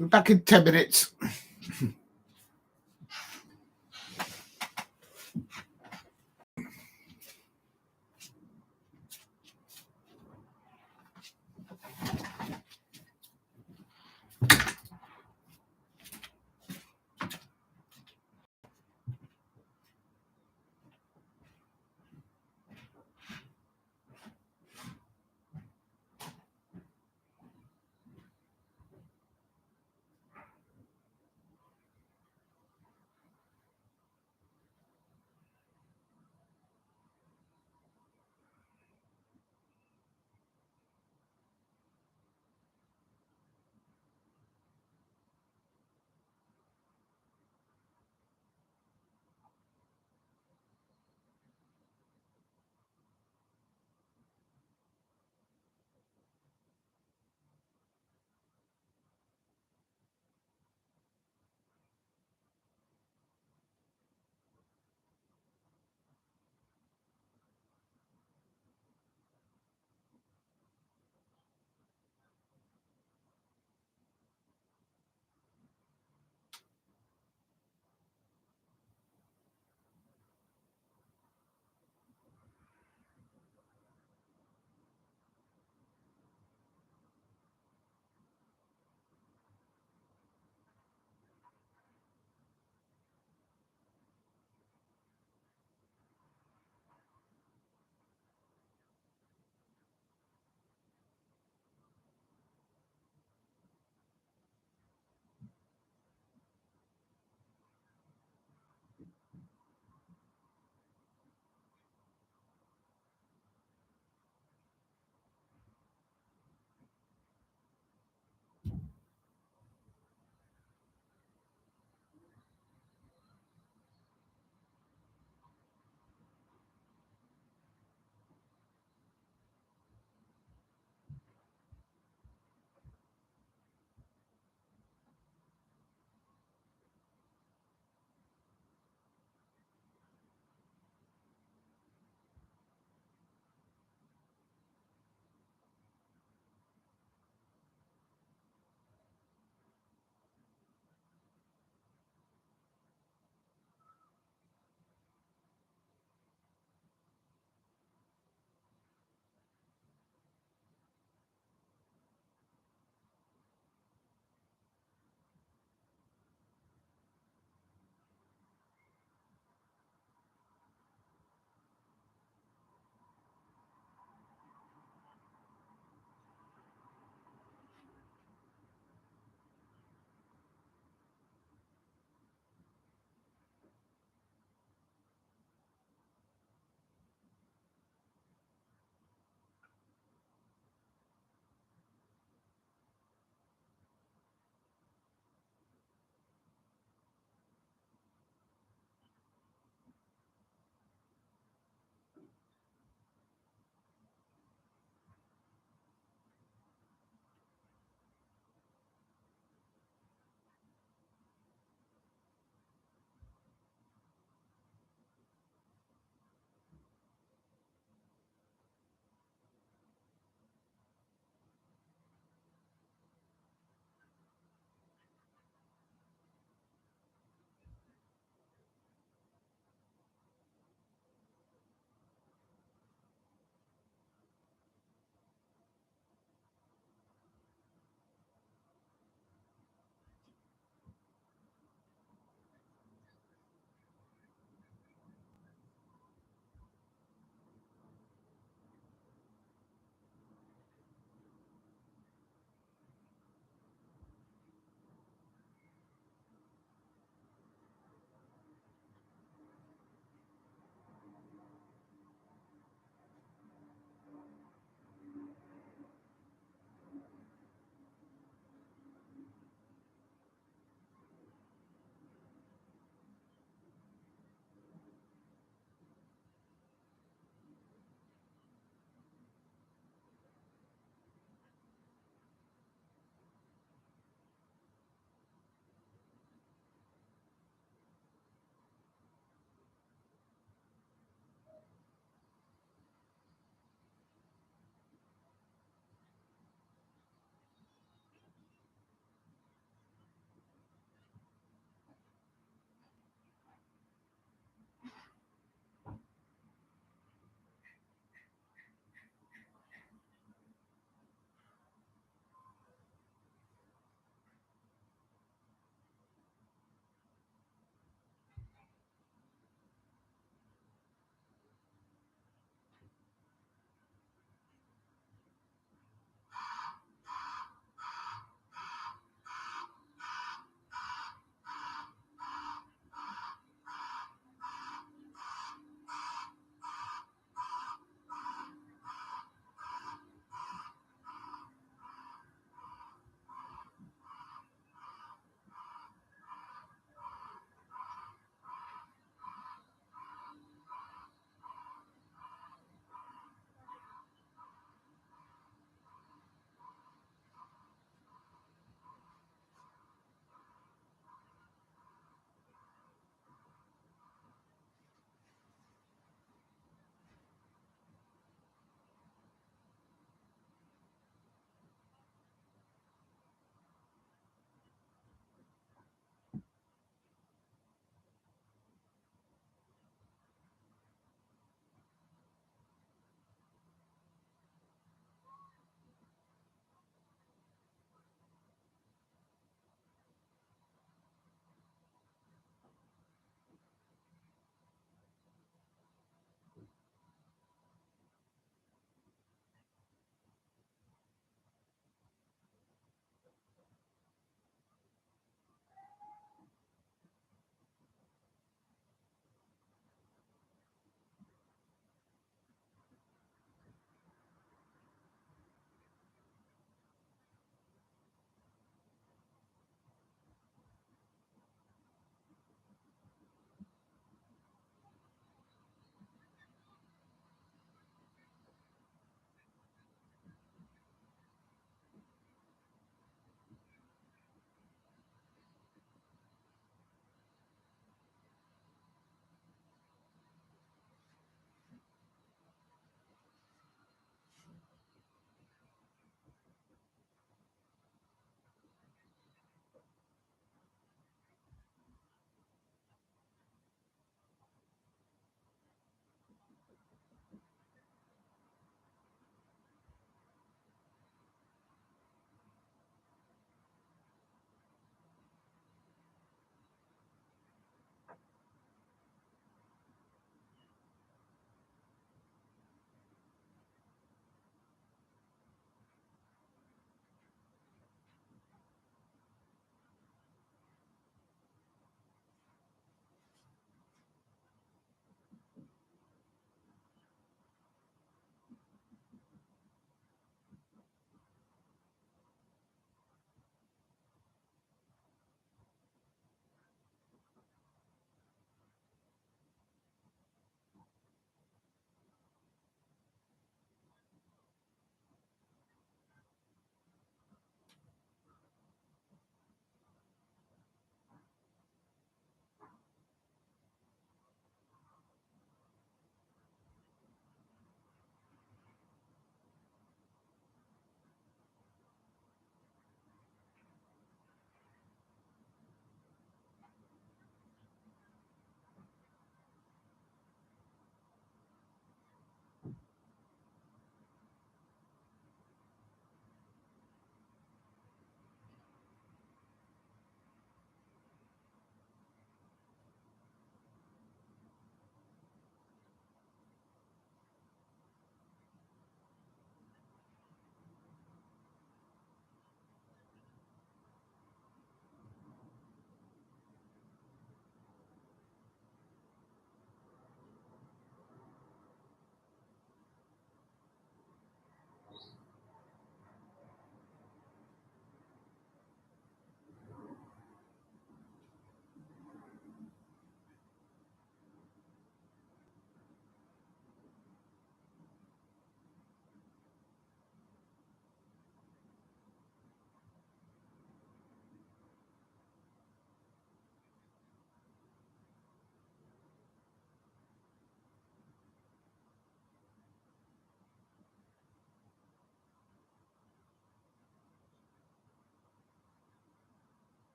We're back in 10 minutes.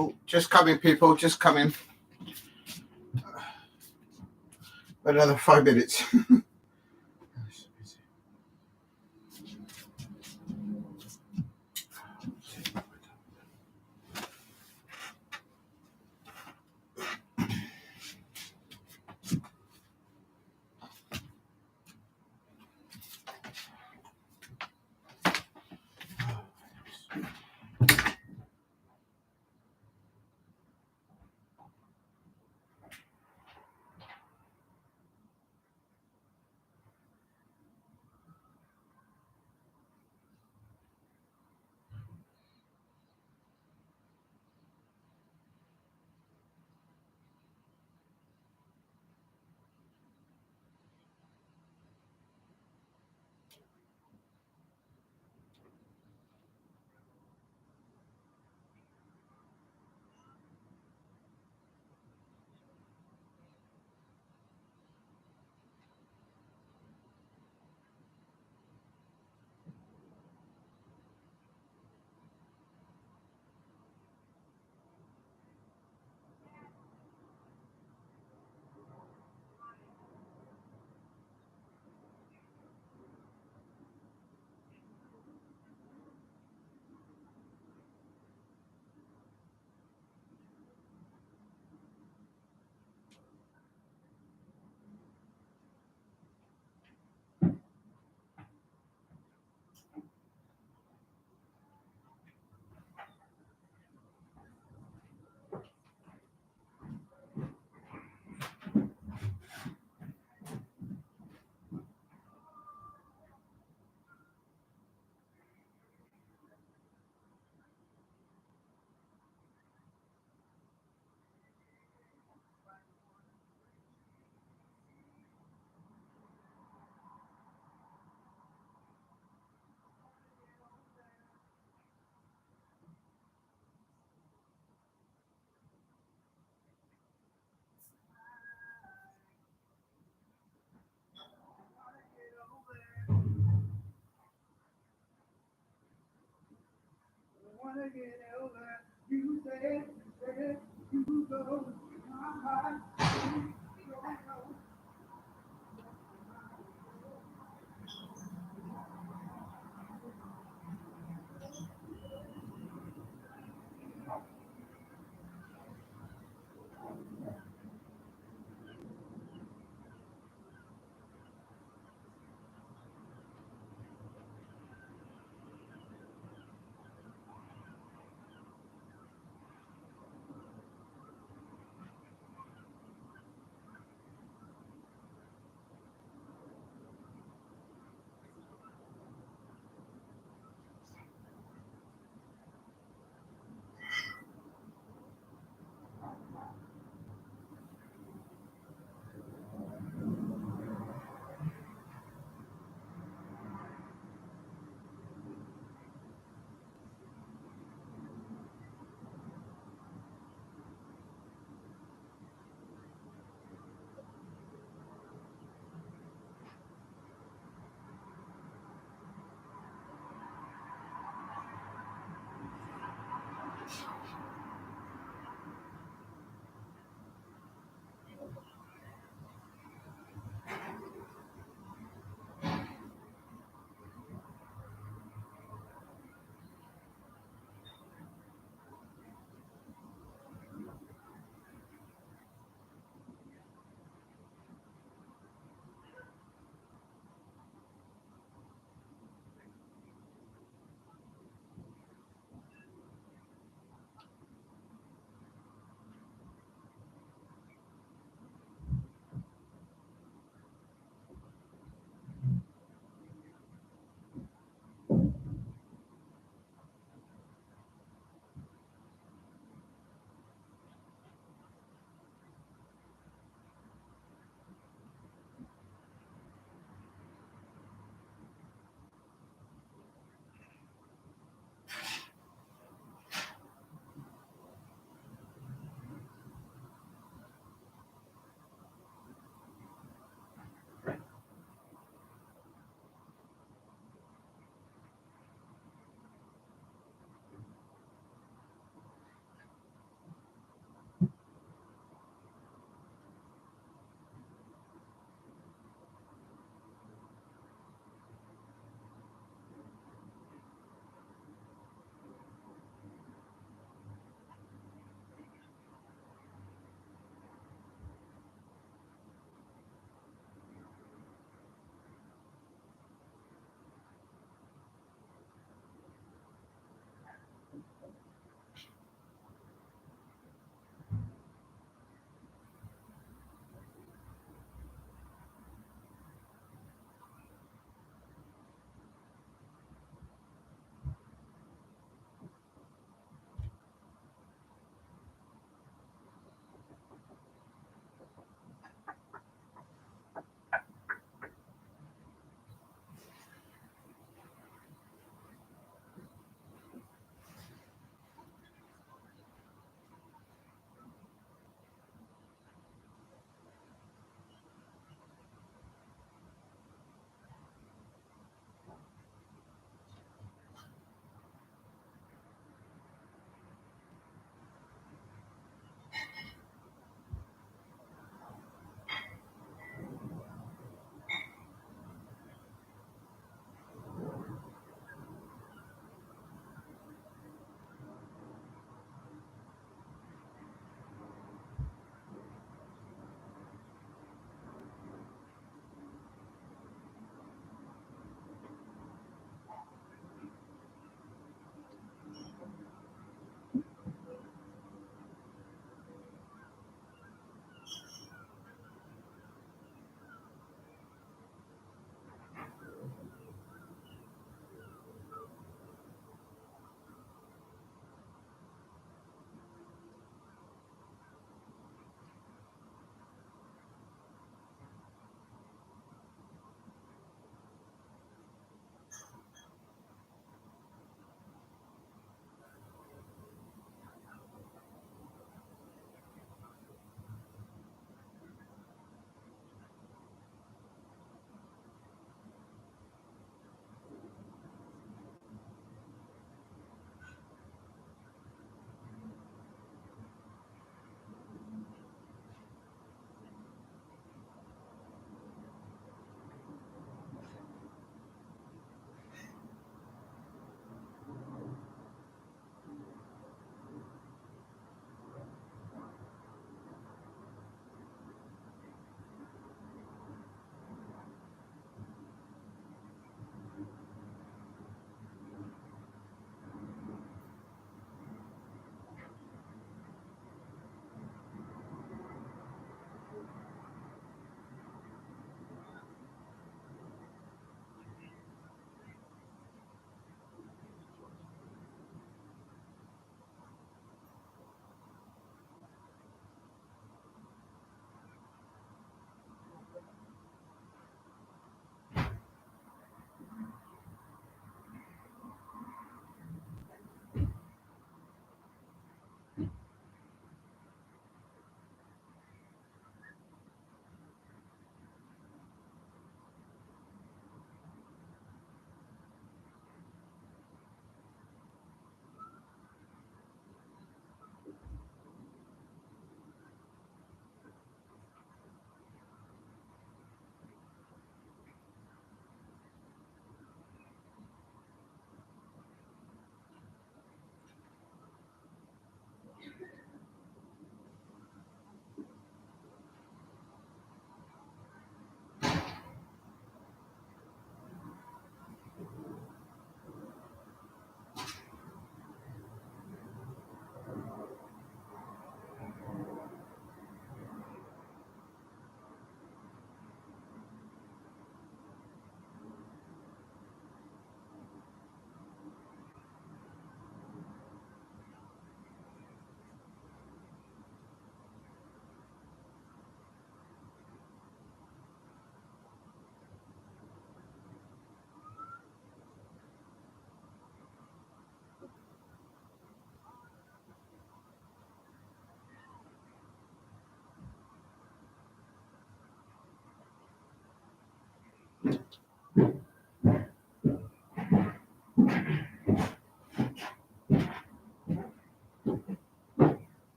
people. Just coming, people. Just coming. Another 5 minutes.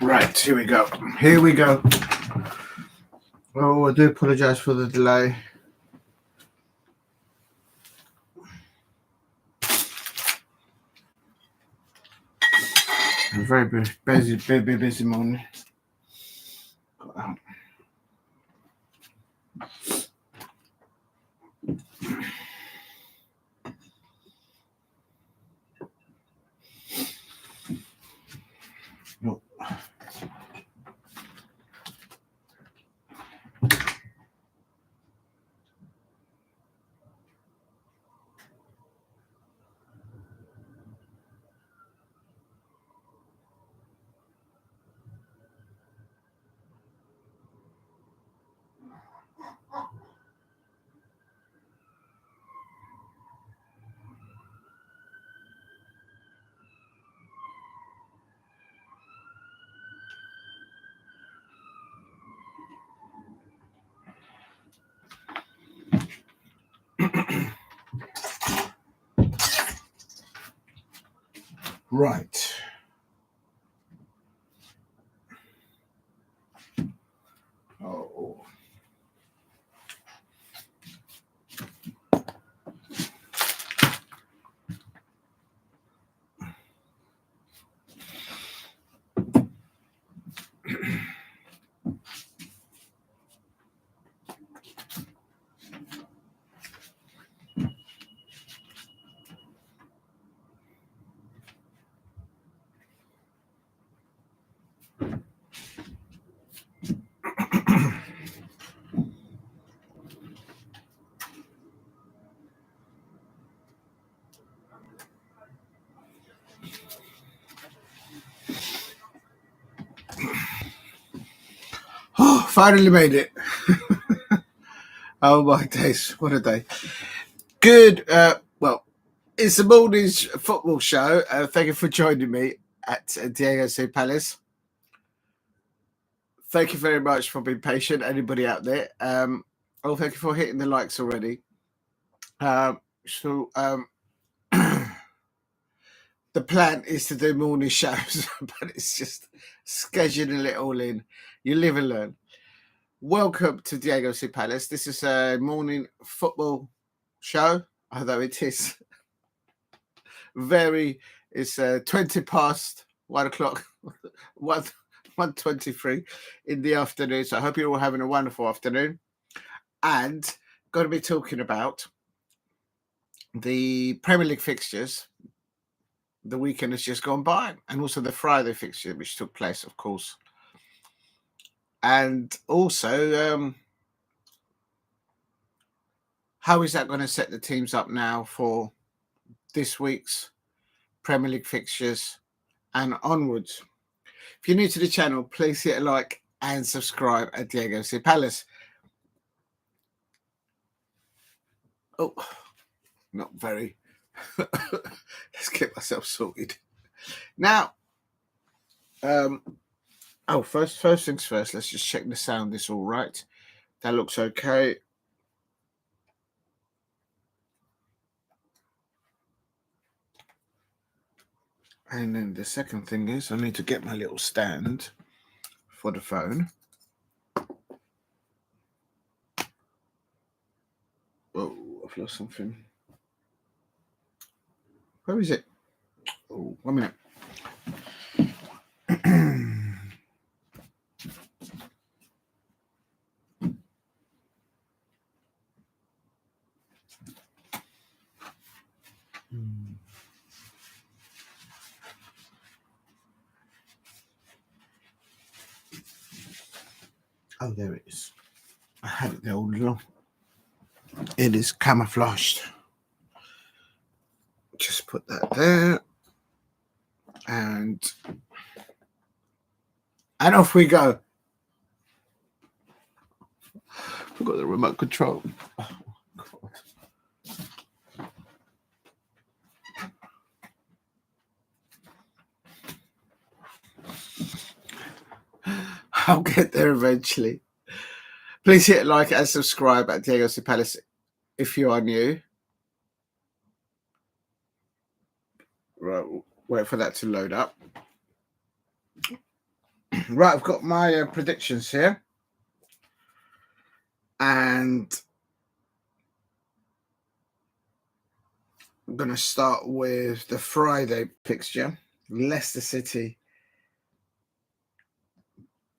Right, here we go. Here we go. Oh, I do apologise for the delay. A very busy morning. Right. Oh. Oh, finally made it. Oh my days, what a day. Good, well, it's the morning's football show. Thank you for joining me at Diego C. Palace. Thank you very much for being patient, anybody out there. Thank you for hitting the likes already. The plan is to do morning shows, but it's just scheduling it all in. You live and learn. Welcome to Diego C. Palace. This is a morning football show, although it is it's 20 past 1 o'clock, 1:23 in the afternoon. So I hope you're all having a wonderful afternoon. And going to be talking about the Premier League fixtures. The weekend has just gone by, and also the Friday fixture, which took place, of course. And also, how is that going to set the teams up now for this week's Premier League fixtures and onwards? If you're new to the channel, please hit a like and subscribe at Diego C. Palace. Oh, not very. Let's get myself sorted. Now, first things first, let's just check the sound is all right. That looks okay. And then the second thing is I need to get my little stand for the phone. Oh, I've lost something. Where is it? Oh, 1 minute. Oh, there it is. I had it there all along. It is camouflaged. Just put that there. And off we go. Forgot the remote control. Oh, God. I'll get there eventually. Please hit like and subscribe at Diego C. Palace if you are new. Right, wait for that to load up. Right, I've got my predictions here. And I'm going to start with the Friday fixture. Leicester City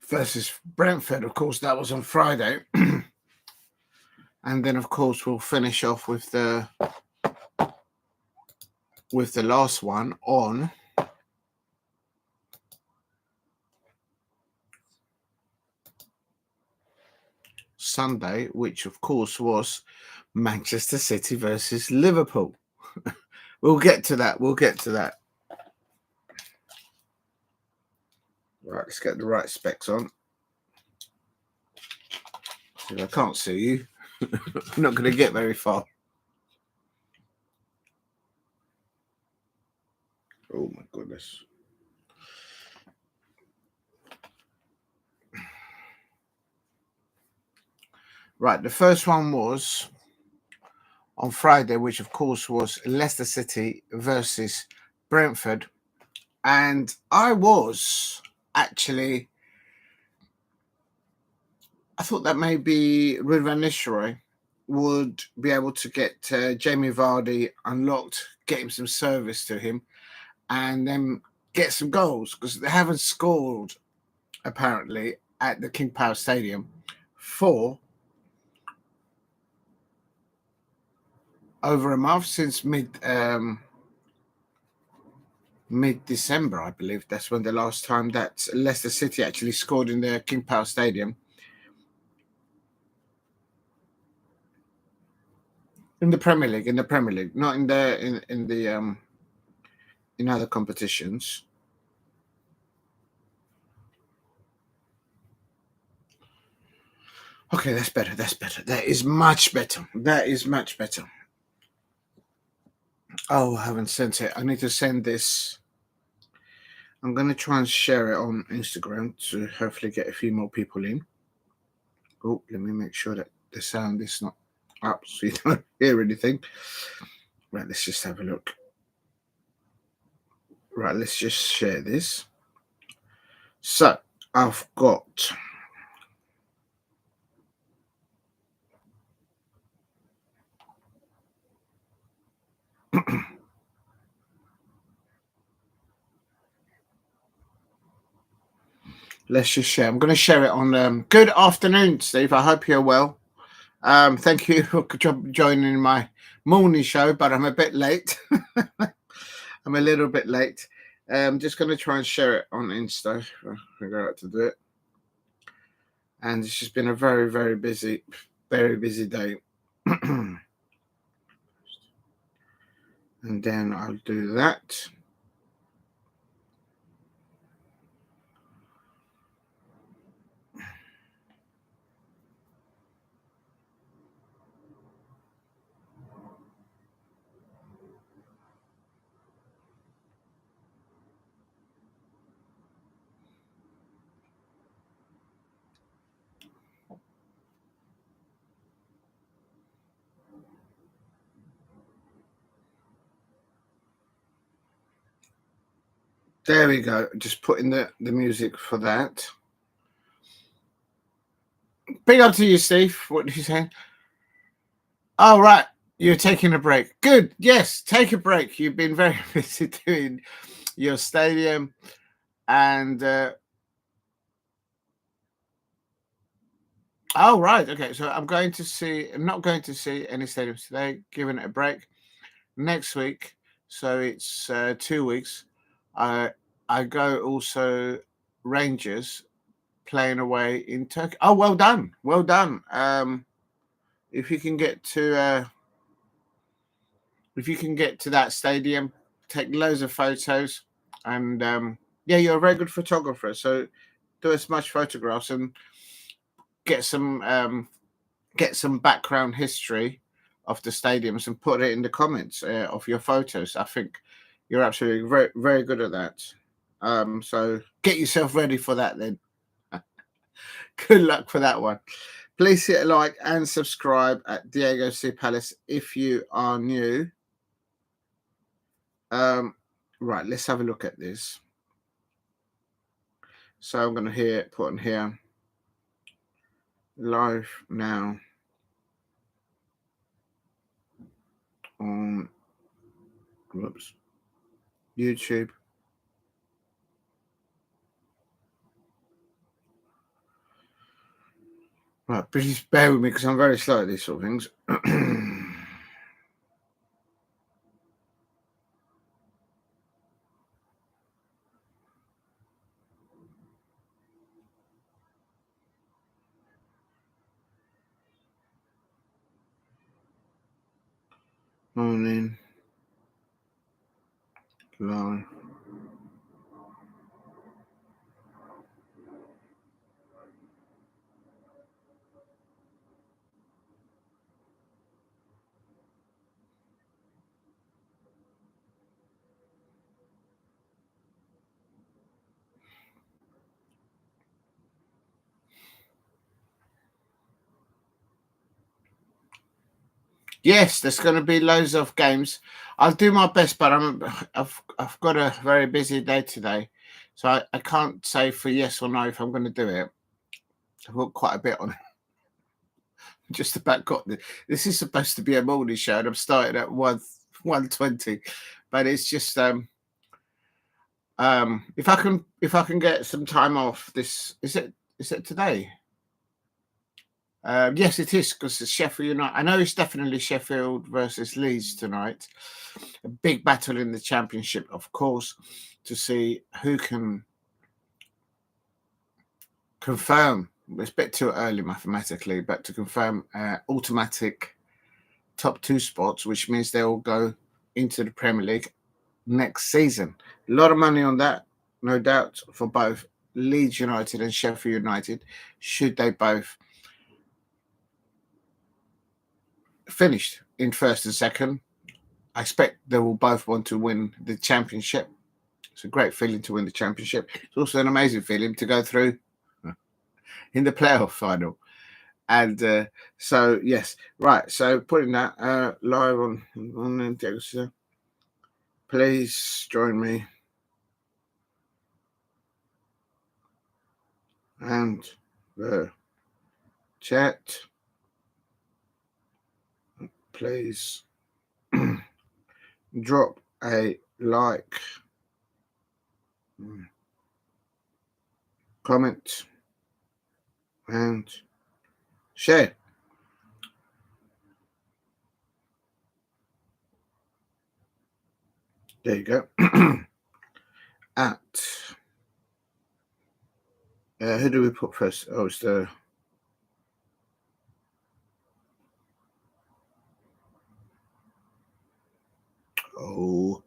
versus Brentford. Of course, that was on Friday. And then, of course, we'll finish off with the last one on Sunday, which, of course, was Manchester City versus Liverpool. We'll get to that. Right, let's get the right specs on. I can't see you. I'm not going to get very far. Oh my goodness. Right, the first one was on Friday, which of course was Leicester City versus Brentford. And I was actually, I thought that maybe Ruud van Nistelrooy would be able to get Jamie Vardy unlocked, get him some service to him, and then get some goals, because they haven't scored, apparently, at the King Power Stadium for over a month, since mid-December, I believe. That's when the last time that Leicester City actually scored in the King Power Stadium. In the Premier League, not in other competitions. Okay, that's better. That is much better. Oh, I haven't sent it. I need to send this. I'm going to try and share it on Instagram to hopefully get a few more people in. Oh, let me make sure that the sound is not up so you don't hear anything. Right, let's just have a look. Right, let's just share this. So, I've got... Let's just share. I'm going to share it on... Good afternoon, Steve. I hope you're well. Thank you for joining my morning show, but I'm a bit late. I'm a little bit late. I'm just going to try and share it on Insta. I'll figure out how to do it. And it's just been a very, very busy day. And then I'll do that. There we go. Just putting the music for that. Big up to you, Steve. What did you say? Oh, right. You're taking a break. Good. Yes, take a break. You've been very busy doing your stadium. And, oh, right. Okay. So I'm not going to see any stadiums today, giving it a break. Next week, so it's 2 weeks, I go also Rangers playing away in Turkey. Oh, well done. If you can get to that stadium, take loads of photos, and yeah, you're a very good photographer, so do as much photographs and get some background history of the stadiums and put it in the comments of your photos. I think you're absolutely very, very good at that. So get yourself ready for that then. Good luck for that one. Please hit a like and subscribe at Diego C Palace if you are new. Right, let's have a look at this. So I'm going to put on here live now on YouTube. Right, please bear with me because I'm very slow at these sort of things. Morning. Live. Yes, there's going to be loads of games. I'll do my best, but I've got a very busy day today, so I can't say for yes or no if I'm going to do it. I've got quite a bit on. Just about got this is supposed to be a morning show, and I'm starting at 1:20, but it's just if I can get some time off. This is it today? Yes, it is, because it's Sheffield United. I know it's definitely Sheffield versus Leeds tonight. A big battle in the Championship, of course, to see who can confirm. It's a bit too early mathematically, but to confirm automatic top 2 spots, which means they'll go into the Premier League next season. A lot of money on that, no doubt, for both Leeds United and Sheffield United, should they both finished in first and second. I expect they will both want to win the Championship. It's a great feeling to win the Championship. It's also an amazing feeling to go through in the playoff final. And so, yes, right. So putting that live on the please join me and the chat. Please drop a like, comment, and share. There you go. At who do we put first? Oh, it's the oh.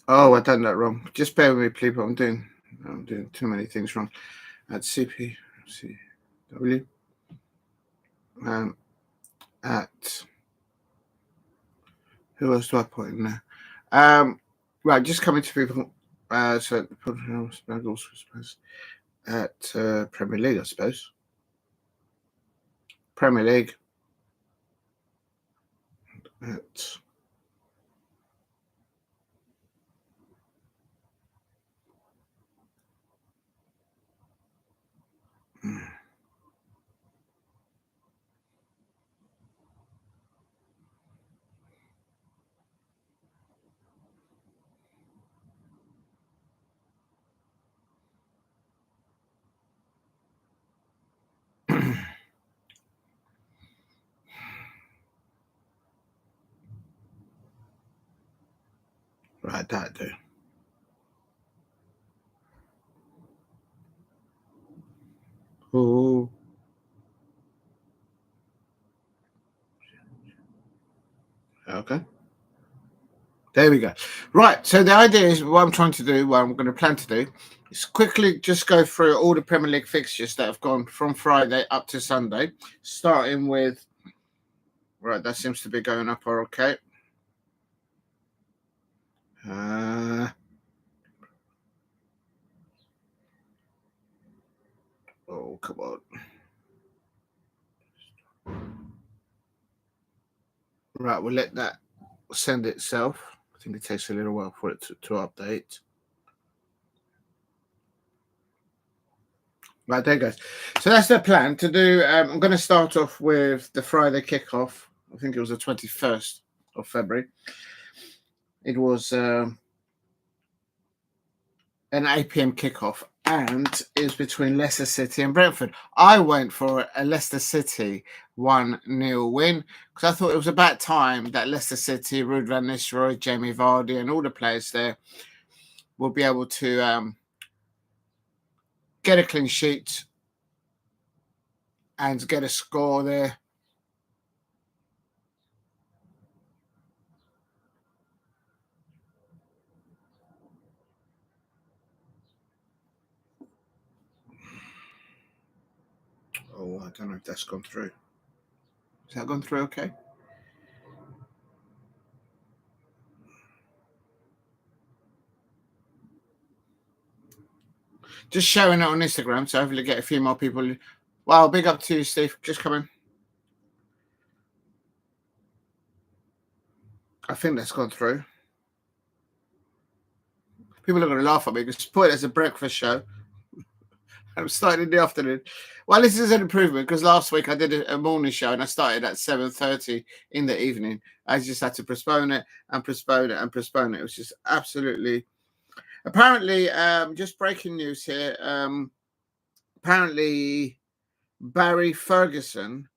Oh, I've done that wrong. Just bear with me, please. I'm doing too many things wrong. At cpfc at who else do I put in there? Right, just coming to people. So at Premier League, I suppose. Premier League at right, that do. Oh, okay. There we go. Right. So the idea is what I'm trying to do, what I'm going to plan to do, is quickly just go through all the Premier League fixtures that have gone from Friday up to Sunday, starting with. Right, that seems to be going up or okay. Oh, come on. Right, we'll let that send itself. I think it takes a little while for it to update. Right, there it goes. So that's the plan to do. I'm going to start off with the Friday kickoff. I think it was the 21st of February. It was an 8 p.m. kickoff, and it was between Leicester City and Brentford. I went for a Leicester City 1-0 win because I thought it was about time that Leicester City, Ruud van Nistelrooy, Jamie Vardy, and all the players there will be able to get a clean sheet and get a score there. Oh, I don't know if that's gone through. Has that gone through okay? Just showing it on Instagram, so hopefully get a few more people. Wow, big up to you, Steve. Just coming. I think that's gone through. People are going to laugh at me because put it as a breakfast show. I'm starting in the afternoon. Well, this is an improvement because last week I did a morning show and I started at 7:30 in the evening. I just had to postpone it and postpone it and postpone it. It was just absolutely. Apparently, just breaking news here. Apparently, Barry Ferguson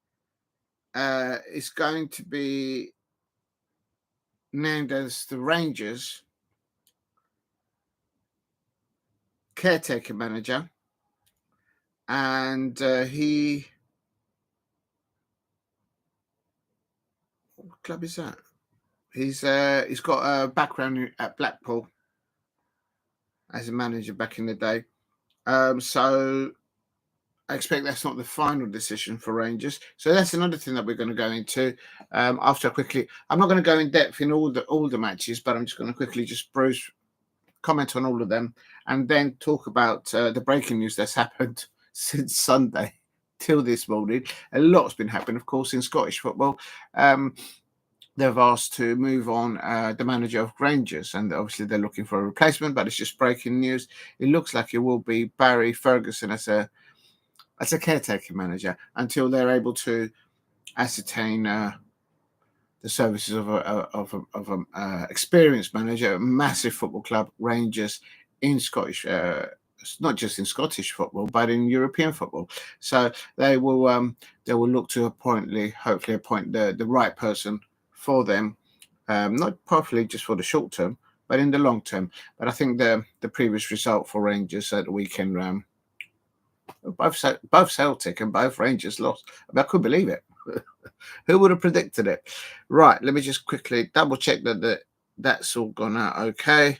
is going to be named as the Rangers caretaker manager, and he. What club is that? He's got a background at Blackpool as a manager back in the day. So I expect that's not the final decision for Rangers. So that's another thing that we're going to go into after quickly. I'm not going to go in depth in all the matches, but I'm just going to quickly just comment on all of them and then talk about the breaking news that's happened since Sunday till this morning. A lot's been happening, of course, in Scottish football. They've asked to move on the manager of Rangers, and obviously they're looking for a replacement, but it's just breaking news. It looks like it will be Barry Ferguson as a caretaker manager until they're able to ascertain the services of an experienced manager, a massive football club, Rangers, in Scottish, not just in Scottish football, but in European football. So they will look to hopefully appoint the right person for them, not probably just for the short term, but in the long term. But I think the previous result for Rangers at the weekend, both Celtic and both Rangers lost. I couldn't believe it. Who would have predicted it? Right, let me just quickly double check that that's all gone out okay.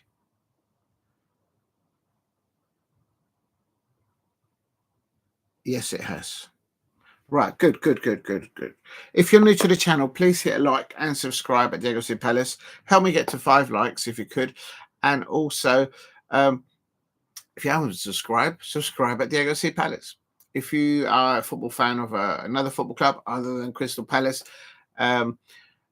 Yes, it has. Right, good. If you're new to the channel, please hit a like and subscribe at Diego C Palace. Help me get to 5 likes if you could. And also, if you haven't subscribe at Diego C Palace. If you are a football fan of another football club other than Crystal Palace,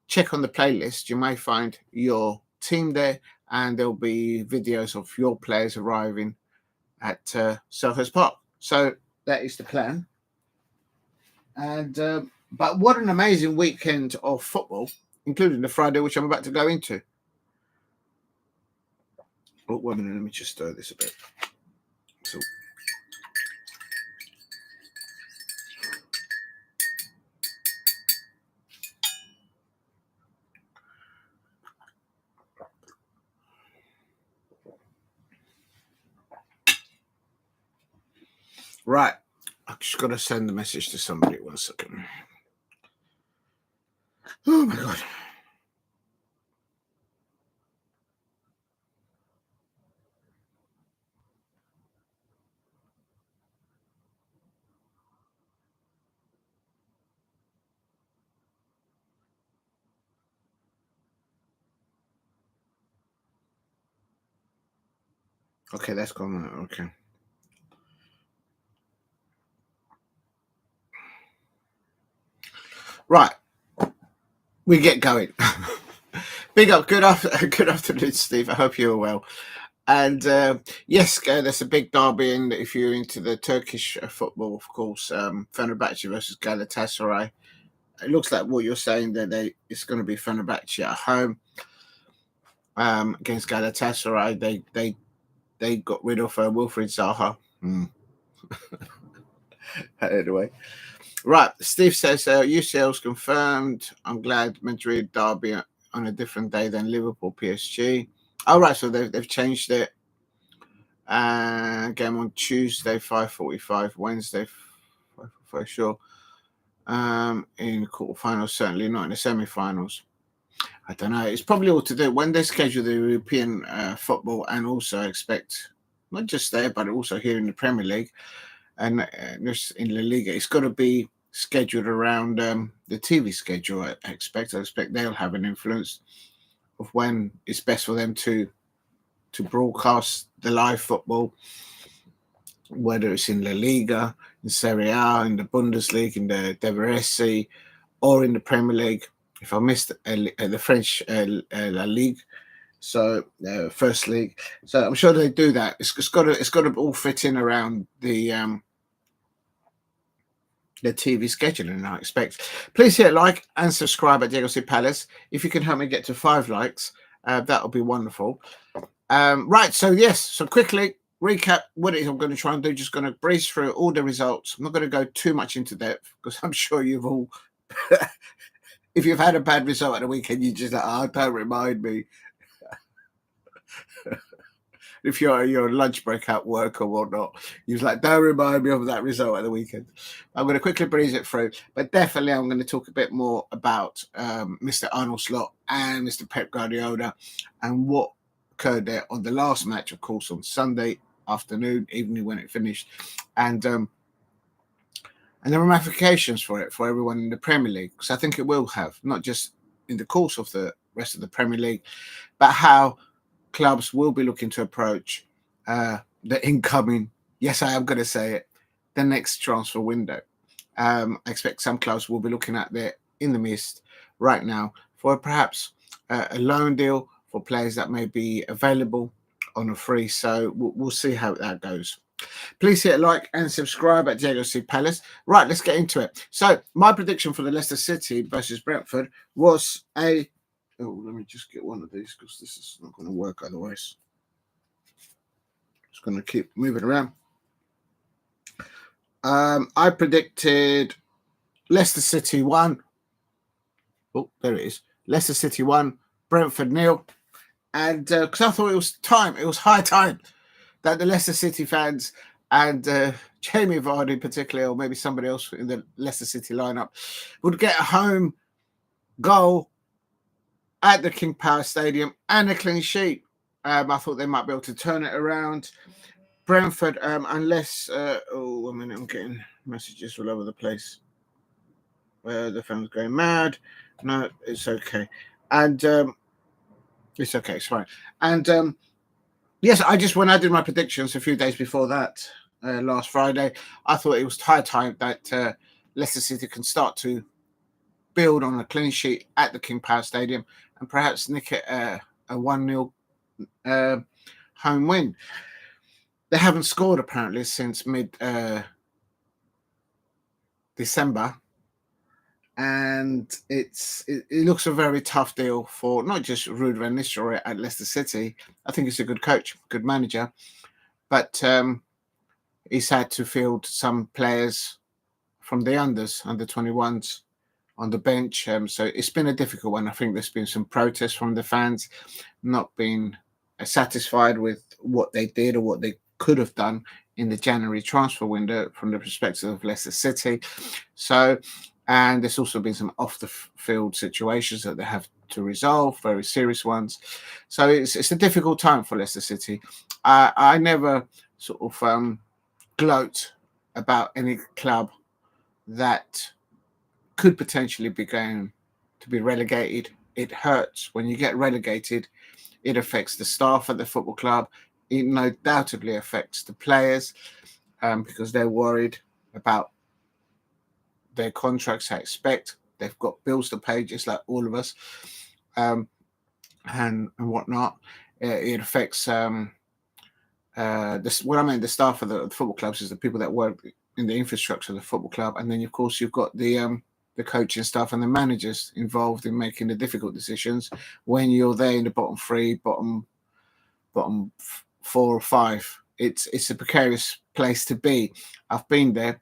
check on the playlist. You may find your team there, and there'll be videos of your players arriving at Selhurst Park. So that is the plan. And but what an amazing weekend of football, including the Friday, which I'm about to go into. Oh, 1 minute, let me just stir this a bit. So. Right, I've just got to send the message to somebody. 1 second. Oh my God. Okay, that's gone. Okay. Right. We get going. Big up. Good afternoon, Steve. I hope you're well. And yes, there's a big derby in if you're into the Turkish football, of course. Fenerbahce versus Galatasaray. It looks like what you're saying that it's going to be Fenerbahce at home against Galatasaray. They got rid of Wilfried Zaha. Anyway, right. Steve says UCL's confirmed. I'm glad Madrid derby on a different day than Liverpool PSG. Oh right, so they've changed it. Game on Tuesday, 5:45. Wednesday, for sure. In the quarterfinals, certainly not in the semi-finals. I don't know. It's probably all to do when they schedule the European football, and also expect not just there, but also here in the Premier League and just in La Liga. It's got to be scheduled around the TV schedule. I expect they'll have an influence of when it's best for them to broadcast the live football, whether it's in La Liga, in Serie A, in the Bundesliga, in the Eredivisie, or in the Premier League. If I missed the French La Ligue, so first league, so I'm sure they do that. It's got to all fit in around the TV scheduling, I expect. Please hit like and subscribe at Diego C Palace. If you can help me get to 5 likes, that would be wonderful. Right, so yes, so quickly recap what it is I'm going to try and do. Just going to breeze through all the results. I'm not going to go too much into depth because I'm sure you've all, if you've had a bad result at the weekend, you just like, oh, don't remind me. If you're a lunch break at work or whatnot, you're like, don't remind me of that result at the weekend. I'm going to quickly breeze it through, but definitely I'm going to talk a bit more about Mr. Arnold Slot and Mr. Pep Guardiola and what occurred there on the last match, of course, on Sunday afternoon, evening when it finished, and the ramifications for it for everyone in the Premier League, because I think it will have, not just in the course of the rest of the Premier League, but how clubs will be looking to approach the incoming, yes, I am going to say it, the next transfer window. I expect some clubs will be looking at there in the mist right now for perhaps a loan deal for players that may be available on a free. So we'll see how that goes. Please hit like and subscribe at Diego C Palace. Right, let's get into it. So my prediction for the Leicester City versus Brentford was a... Oh, let me just get one of these because this is not going to work otherwise. It's going to keep moving around. I predicted Leicester City 1. Oh, there it is. Leicester City 1, Brentford 0. And because I thought it was high time that the Leicester City fans and Jamie Vardy particularly, or maybe somebody else in the Leicester City lineup, would get a home goal at the King Power Stadium and a clean sheet. I thought they might be able to turn it around. Brentford, unless... oh, a minute, I'm getting messages all over the place. The phone's going mad. No, it's okay. And it's okay, it's fine. And yes, when I did my predictions a few days before that, last Friday, I thought it was high time that Leicester City can start to build on a clean sheet at the King Power Stadium and perhaps nick it a 1-0 home win. They haven't scored apparently since mid-December, and it looks a very tough deal for not just Ruud van Nistelrooy at Leicester City. I think he's a good coach, good manager, but he's had to field some players from the under 21s on the bench. So it's been a difficult one. I think there's been some protests from the fans not being satisfied with what they did or what they could have done in the January transfer window from the perspective of Leicester City. So, and there's also been some off the field situations that they have to resolve, very serious ones. So it's a difficult time for Leicester City. I never sort of gloat about any club that could potentially be going to be relegated. It hurts when you get relegated. It affects the staff at the football club. it no doubtedly affects the players because they're worried about their contracts. I expect they've got bills to pay, just like all of us, and whatnot. It affects this. What I mean, the staff of the football clubs is the people that work in the infrastructure of the football club, and then of course you've got the coaching staff and the managers involved in making the difficult decisions when you're there in the bottom three, bottom 4 or 5. It's a precarious place to be. I've been there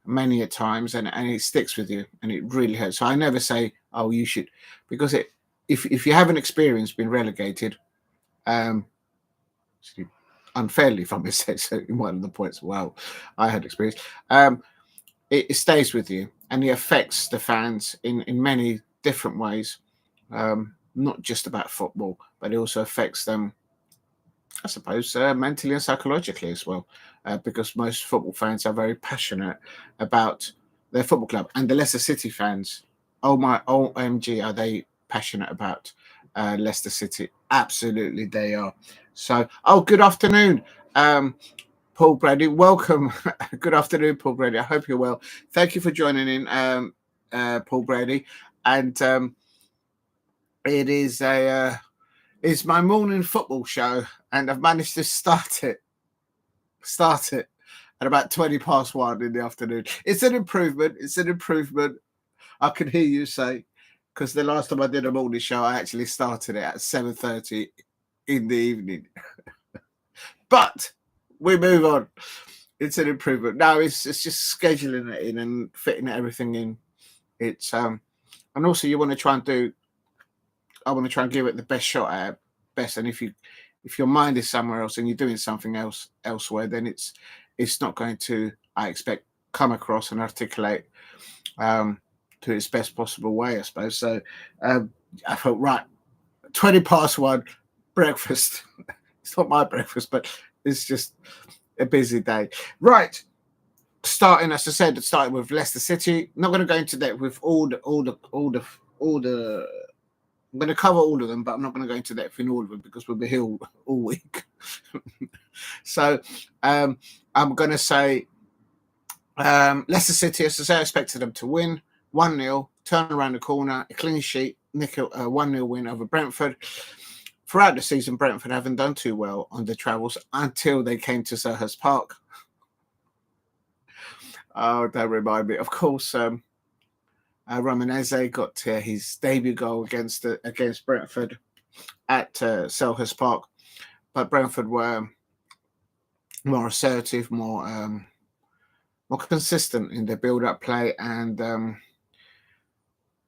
many a times, and it sticks with you, and it really hurts. So I never say, oh, you should, because if you haven't experienced being relegated, unfairly, if I may say so, in one of the points, well, I had experience, it stays with you, and it affects the fans in many different ways, not just about football, but it also affects them, I suppose, mentally and psychologically as well, because most football fans are very passionate about their football club. And the Leicester City fans, oh my OMG, are they passionate about Leicester City? Absolutely, they are. So, good afternoon, Paul Brady. Welcome. Good afternoon, Paul Brady. I hope you're well. Thank you for joining in, Paul Brady. And it is it's my morning football show, and I've managed to start it at about 1:20 in the afternoon. It's an improvement. I can hear you say, because the last time I did a morning show, I actually started it at 7:30 in the evening. But we move on. It's an improvement. Now it's just scheduling it in and fitting everything in. It's and also you want to try and do. I want to try and give it the best shot at it, best. And if your mind is somewhere else and you're doing something else elsewhere, then it's not going to, I expect, come across and articulate to its best possible way, I suppose. So I thought, right, 1:20, breakfast. It's not my breakfast, but it's just a busy day. Right. Starting, as I said, starting with Leicester City. Not going to go into depth with all the. I'm going to cover all of them, but I'm not going to go into depth in all of them because we'll be here all week. So I'm going to say Leicester City, as I say, I expected them to win 1-0, turn around the corner, a clean sheet, nick a 1-0 win over Brentford. Throughout the season, Brentford haven't done too well on the travels until they came to Selhurst Park. Oh, don't remind me. Of course, Romanese got his debut goal against Brentford at Selhurst Park, but Brentford were more assertive, more consistent in their build-up play, and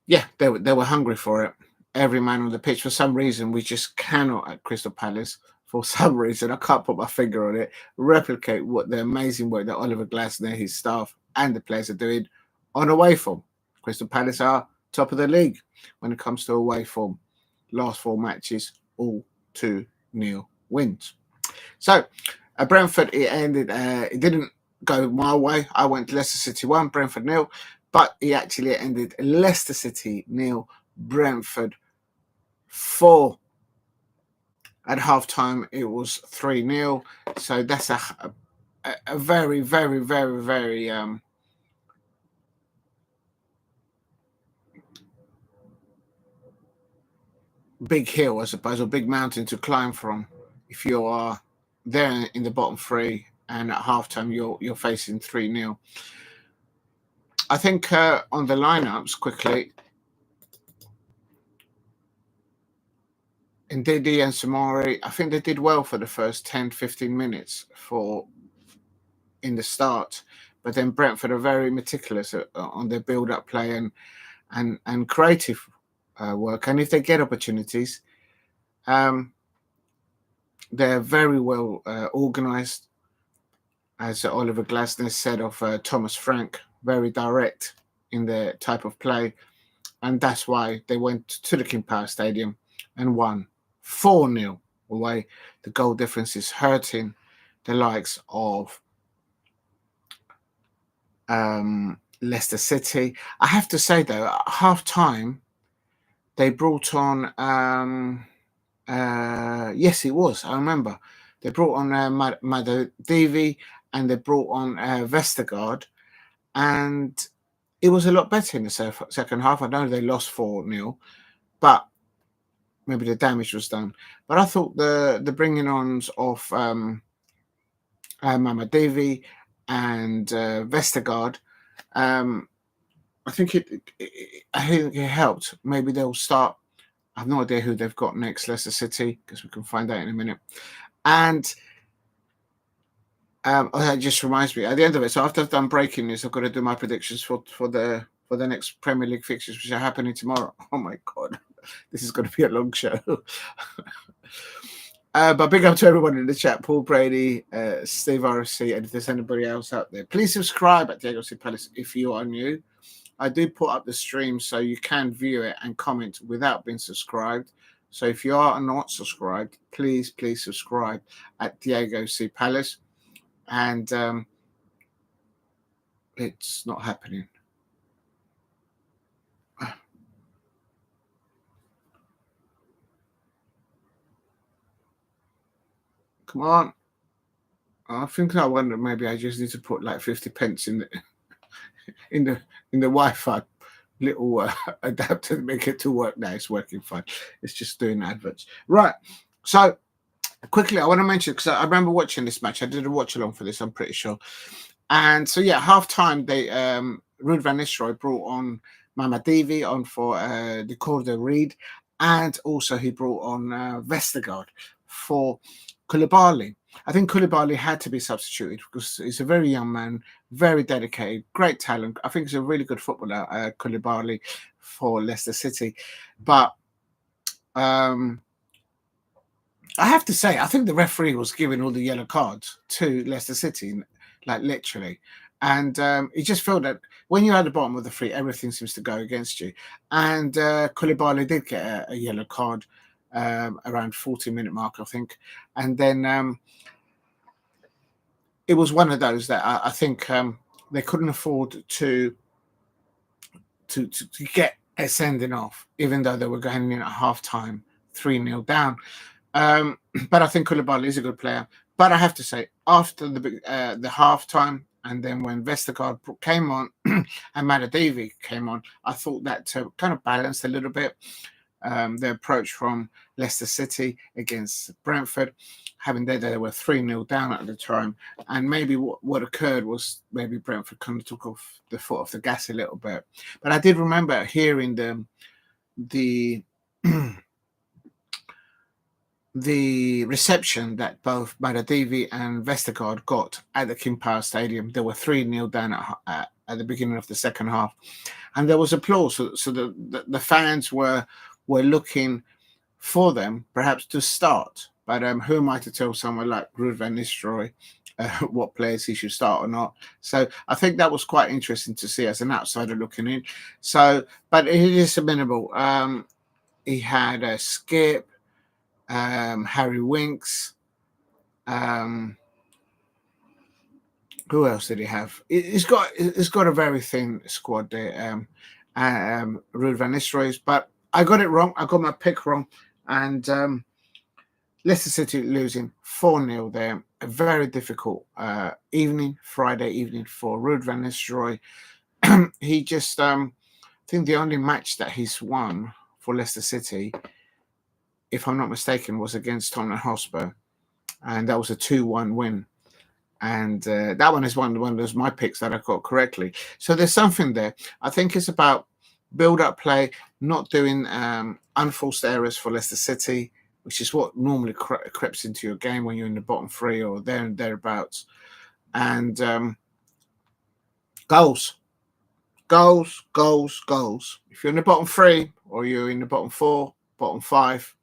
they were hungry for it. Every man on the pitch. For some reason, we just cannot at Crystal Palace. For some reason, I can't put my finger on it. Replicate what the amazing work that Oliver Glasner, his staff, and the players are doing on away form. Crystal Palace are top of the league when it comes to away form. Last 4 matches, all 2-0 wins. So, Brentford, it ended. It didn't go my way. I went to Leicester City 1, Brentford 0, but it actually ended Leicester City 0, Brentford 4. At halftime, it was 3-0. So that's a very, very, very, very big hill, I suppose, or big mountain to climb from if you are there in the bottom 3 and at halftime you're facing 3-0. I think on the lineups quickly, Ndidi and Samari, I think they did well for the first 10-15 minutes in the start, but then Brentford are very meticulous on their build-up play and creative work, and if they get opportunities, they're very well organised, as Oliver Glasner said of Thomas Frank, very direct in their type of play, and that's why they went to the King Power Stadium and won 4-0 away. The goal difference is hurting the likes of Leicester City. I have to say, though, at half-time, they brought on Yes, it was. I remember. They brought on Ahmedhodžić and they brought on Vestergaard, and it was a lot better in the second half. I know they lost 4-0, but maybe the damage was done. But I thought the bringing ons of Ahmedhodžić and Vestergaard, I think it helped. Maybe they'll start. I have no idea who they've got next, Leicester City, because we can find out in a minute. And that just reminds me, at the end of it, so after I've done breaking news, I've got to do my predictions for the next Premier League fixtures, which are happening tomorrow. Oh my God, this is going to be a long show. But big up to everyone in the chat, Paul Brady, Steve RC, and if there's anybody else out there, please subscribe at Diego C Palace if you are new. I do put up the stream so you can view it and comment without being subscribed. So if you are not subscribed, please subscribe at Diego C Palace. And it's not happening. Come on. I think I wonder maybe I just need to put like 50 pence in the Wi-Fi little adapter to make it to work. Now it's working fine. It's just doing adverts. Right. So quickly, I want to mention, because I remember watching this match. I did a watch along for this, I'm pretty sure. And so, yeah, half time, they Ruud van Nistelrooy brought on Ahmedhodžić on for the Corda Reed, and also he brought on Vestergaard for Koulibaly. I think Koulibaly had to be substituted because he's a very young man, very dedicated, great talent. I think he's a really good footballer, Koulibaly, for Leicester City. But I have to say, I think the referee was giving all the yellow cards to Leicester City, like literally. And you just feel that when you're at the bottom of the free, everything seems to go against you. And Koulibaly did get a yellow card around 40-minute mark, I think. And then it was one of those that I think they couldn't afford to get a sending off, even though they were going in at half-time 3-0 down. But I think Koulibaly is a good player. But I have to say, after the half-time, and then when Vestergaard came on and Ahmedhodžić came on, I thought that kind of balanced a little bit the approach from Leicester City against Brentford, having they were 3-0 down at the time. And maybe what occurred was maybe Brentford kind of took off the foot off the gas a little bit. But I did remember hearing the reception that both Ahmedhodžić and Vestergaard got at the King Power Stadium. They were 3-0 down at the beginning of the second half, and there was applause. So the fans were looking for them perhaps to start. But who am I to tell someone like Gruev van Nistelrooy what players he should start or not? So I think that was quite interesting to see as an outsider looking in. So, but it is amenable. He had a Skip, Harry Winks. Who else did he have? He's got a very thin squad there. Ruud van Nistelrooy, but I got it wrong. I got my pick wrong, and Leicester City losing 4-0 there. A very difficult Friday evening for Ruud van Nistelrooy. He just, I think the only match that he's won for Leicester City, if I'm not mistaken, was against Tottenham Hotspur, and that was a 2-1 win. And that one is one of those my picks that I got correctly. So there's something there. I think it's about build-up play, not doing unforced errors for Leicester City, which is what normally creeps into your game when you're in the bottom three or there and thereabouts. And goals. If you're in the bottom three or you're in the bottom four, bottom five,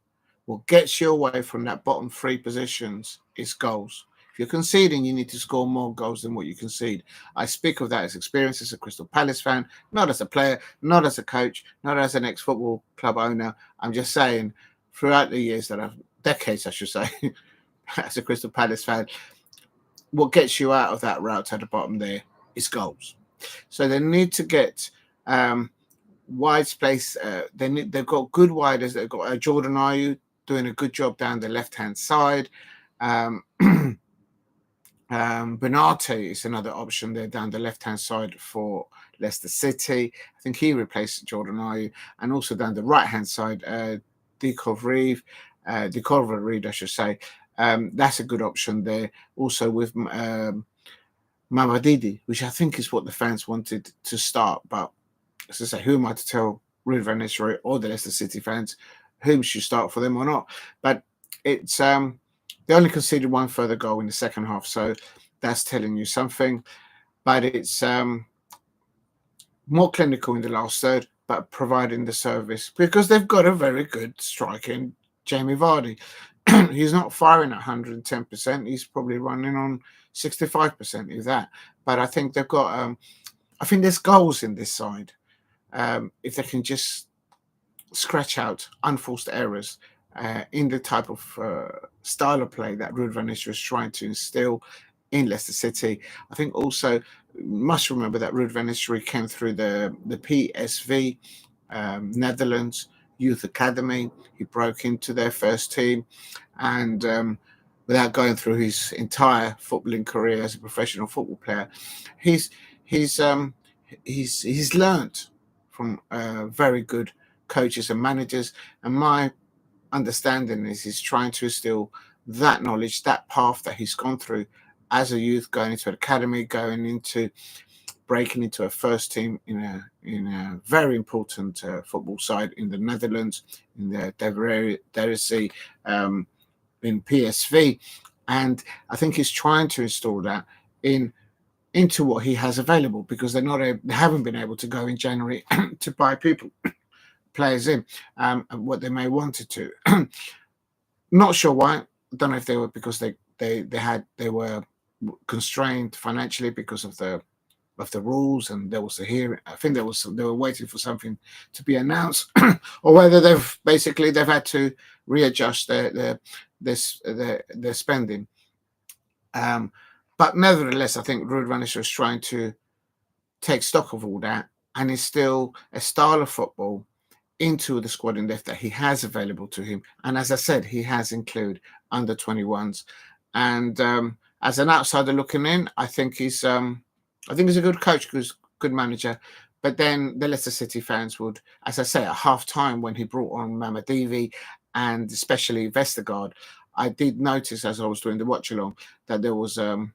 what gets you away from that bottom three positions is goals. If you're conceding, you need to score more goals than what you concede. I speak of that as experience as a Crystal Palace fan, not as a player, not as a coach, not as an ex-football club owner. I'm just saying, throughout the years decades, I should say, as a Crystal Palace fan, what gets you out of that route at the bottom there is goals. So they need to get wide space. They've got good widers. They've got Jordan Ayew doing a good job down the left-hand side. Bernate is another option there down the left-hand side for Leicester City. I think he replaced Jordan Ayew. And also down the right-hand side, Gruev, Reed, I should say. That's a good option there. Also with Ahmedhodžić, which I think is what the fans wanted to start. But as I say, who am I to tell Ruud van Nistelrooy or the Leicester City fans whom should start for them or not? But it's they only conceded one further goal in the second half, so that's telling you something. But it's more clinical in the last third, but providing the service because they've got a very good striker in Jamie Vardy. He's not firing at 110%. He's probably running on 65%, is that. But I think they've got, I think there's goals in this side. If they can just scratch out unforced errors in the type of style of play that Ruud van Nistelrooy is trying to instill in Leicester City. I think also must remember that Ruud van Nistelrooy came through the PSV Netherlands Youth Academy. He broke into their first team, and without going through his entire footballing career as a professional football player, he's learned from very good coaches and managers. And my understanding is he's trying to instill that knowledge, that path that he's gone through as a youth, going into an academy, going into breaking into a first team in a very important football side in the Netherlands, in the Derisi, in PSV. And I think he's trying to install that into what he has available, because they haven't been able to go in January to buy players in what they may wanted to. Not sure why. Don't know if they were because they were constrained financially because of the rules, and there was a hearing. I think they were waiting for something to be announced, or whether they've had to readjust their spending. But nevertheless, I think Ruud van Nistelrooy is trying to take stock of all that and instill a style of football into the squad in depth that he has available to him. And as I said, he has included under 21s. And as an outsider looking in, I think he's a good coach, good manager. But then the Leicester City fans would, as I say, at half time when he brought on Ahmedhodžić and especially Vestergaard, I did notice as I was doing the watch along that there was a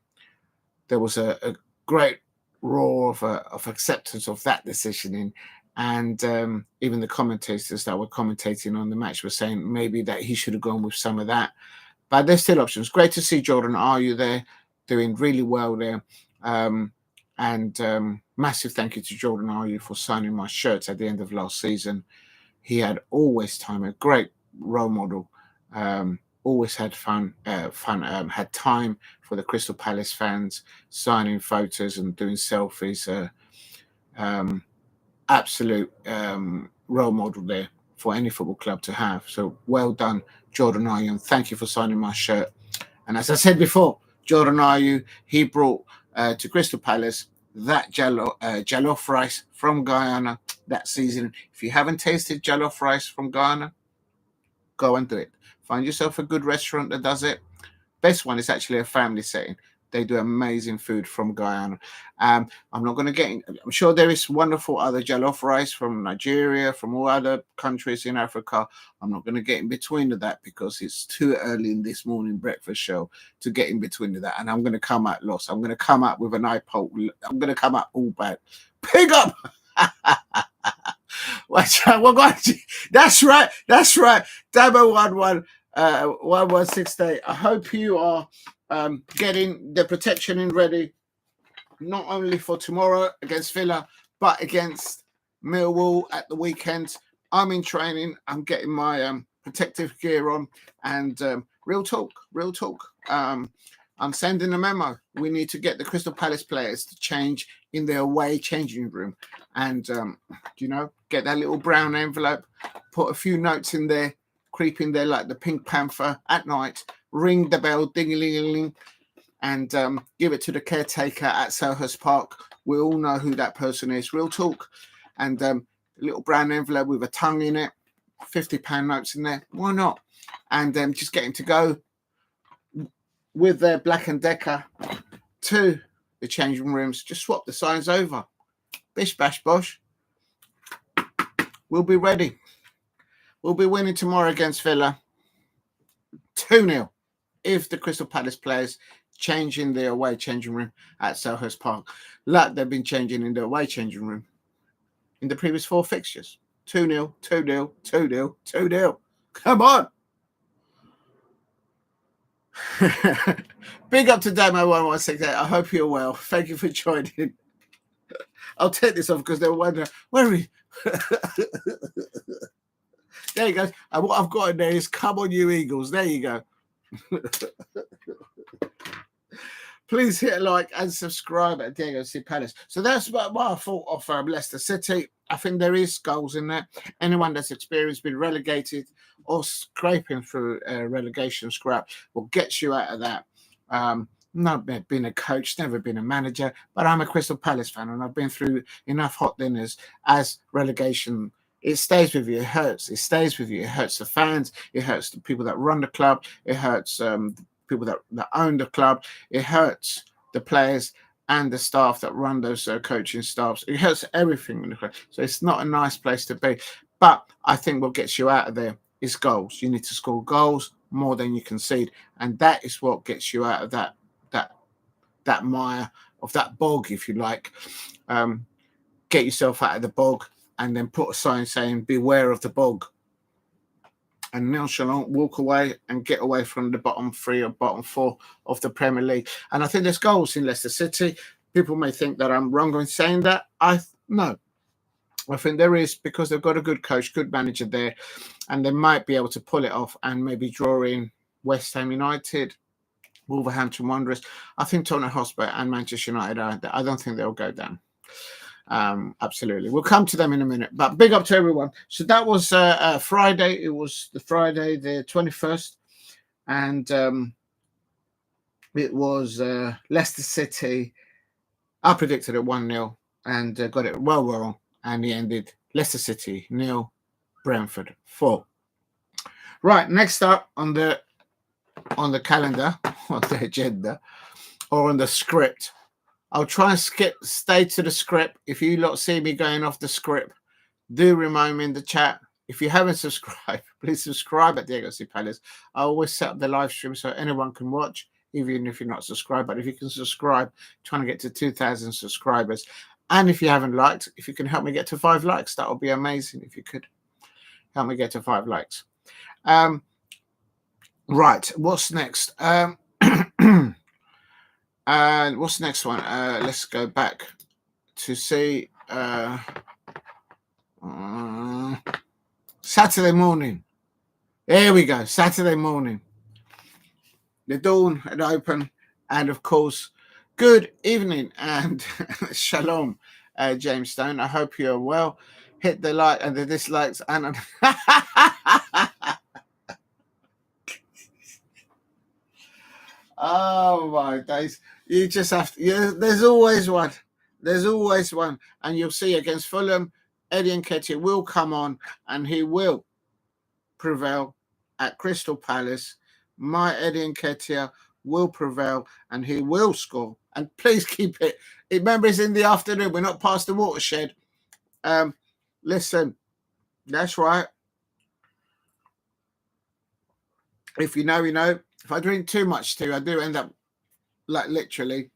great roar of acceptance of that decisioning. And even the commentators that were commentating on the match were saying maybe that he should have gone with some of that. But there's still options. Great to see Jordan Ayew there, doing really well there. And massive thank you to Jordan Ayew for signing my shirts at the end of last season. He had always time, a great role model. Always had fun, had time for the Crystal Palace fans, signing photos and doing selfies. Absolute role model there for any football club to have. So well done, Jordan Ayew, and thank you for signing my shirt. And as I said before, Jordan Ayew, he brought to Crystal Palace that jollof rice from Guyana that season. If you haven't tasted jollof rice from Guyana, go and do it. Find yourself a good restaurant that does it. Best one is actually a family setting. They do amazing food from Guyana. I'm not going to get in. I'm sure there is wonderful other jollof rice from Nigeria, from all other countries in Africa. I'm not going to get in between of that because it's too early in this morning breakfast show to get in between of that. And I'm going to come out lost. I'm going to come out with an eye poke. I'm going to come out all bad. Pick up! That's right. Dabo 1168. I hope you are getting the protection in ready, not only for tomorrow against Villa, but against Millwall at the weekend. I'm in training. I'm getting my protective gear on, and real talk. I'm sending a memo. We need to get the Crystal Palace players to change in their away changing room, and get that little brown envelope, put a few notes in there, creep in there like the Pink Panther at night, ring the bell, ding-a-ling-a-ling, and give it to the caretaker at Selhurst Park. We all know who that person is. Real talk. And a little brown envelope with a tongue in it, £50 notes in there. Why not? and just getting to go with their Black & Decker to the changing rooms. Just swap the signs over. Bish, bash, bosh. We'll be ready. We'll be winning tomorrow against Villa 2-0 if the Crystal Palace players change in their away changing room at Selhurst Park like they've been changing in the away changing room in the previous 4 fixtures. 2-0, 2-0, 2-0, 2-0. Come on. Big up to Damo1168. I hope you're well. Thank you for joining. I'll take this off because they're wondering, where are we? There you go. And what I've got in there is, come on, you Eagles. There you go. Please hit a like and subscribe at Diego C. Palace. So that's what I thought of Leicester City. I think there is goals in there. Anyone that's experienced being relegated or scraping through a relegation scrap will get you out of that. Not been a coach, never been a manager, but I'm a Crystal Palace fan and I've been through enough hot dinners as relegation. It stays with you. It hurts. It stays with you. It hurts the fans. It hurts the people that run the club. It hurts people that own the club. It hurts the players and the staff that run those coaching staffs. It hurts everything in the club. So it's not a nice place to be. But I think what gets you out of there is goals. You need to score goals more than you concede, and that is what gets you out of that mire of that bog, if you like. Get yourself out of the bog, and then put a sign saying beware of the bog, and nonchalant walk away and get away from the bottom 3 or bottom 4 of the Premier League. And I think there's goals in Leicester City. People may think that I'm wrong in saying that. No, I think there is, because they've got a good coach, good manager there, and they might be able to pull it off and maybe draw in West Ham United, Wolverhampton Wanderers. I think Tottenham Hotspur and Manchester United, I don't think they'll go down. Absolutely. We'll come to them in a minute, but big up to everyone. So that was Friday. It was the Friday the 21st, and it was Leicester City. I predicted it 1-0 and got it well wrong, and he ended Leicester City 0, Brentford 4. Right, next up on the calendar, on the agenda, or on the script. I'll try and stay to the script. If you lot see me going off the script, do remind me in the chat. If you haven't subscribed, please subscribe at Diego C. Palace. I always set up the live stream so anyone can watch, even if you're not subscribed. But if you can subscribe, trying to get to 2,000 subscribers. And if you haven't liked, if you can help me get to 5 likes, that would be amazing. If you could help me get to 5 likes. Right, what's next? And what's the next one? Let's go back to see Saturday morning. There we go. Saturday morning. The dawn had opened, and of course, good evening and shalom, James Stone. I hope you're well. Hit the like and the dislikes and oh my days. You just have to, there's always one. There's always one. And you'll see against Fulham, Eddie Nketiah will come on and he will prevail at Crystal Palace. My Eddie Nketiah will prevail and he will score. And please keep it. Remember, it's in the afternoon. We're not past the watershed. Listen, that's right. If you know, you know. If I drink too much tea, I do end up, like, literally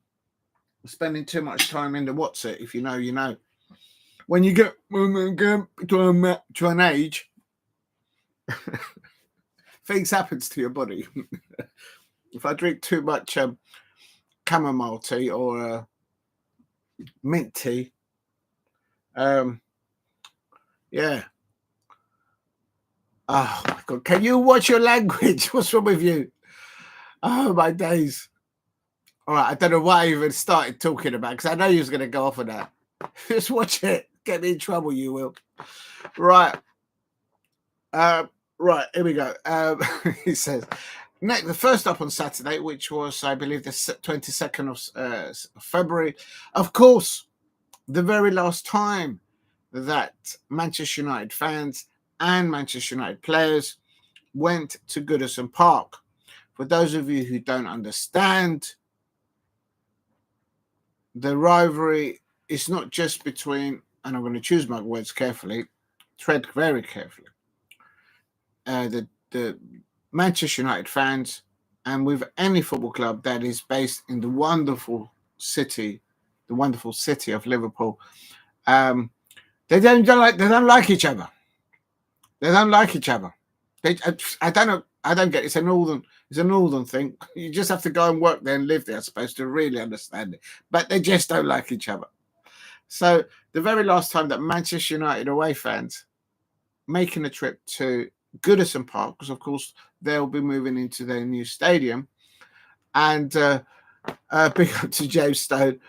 spending too much time in the what's it. If you know, you know. When you get to an age, things happens to your body. If I drink too much chamomile tea or mint tea, yeah. Oh my God! Can you watch your language? What's wrong with you? Oh my days! All right, I don't know why I even started talking about, because I know you was going to go off on that. Just watch it. Get me in trouble, you will. Right. Right, here we go. He says, next, the first up on Saturday, which was, I believe, the 22nd of February. Of course, the very last time that Manchester United fans and Manchester United players went to Goodison Park. For those of you who don't understand, the rivalry is not just between, and I'm going to choose my words carefully, tread very carefully, the Manchester United fans, and with any football club that is based in the wonderful city of Liverpool. They don't like each other. They don't like each other. I don't know. I don't get it. It's a northern thing. You just have to go and work there and live there, I suppose, to really understand it. But they just don't like each other. So the very last time that Manchester United away fans making a trip to Goodison Park, because of course they'll be moving into their new stadium, and big up to James Stone.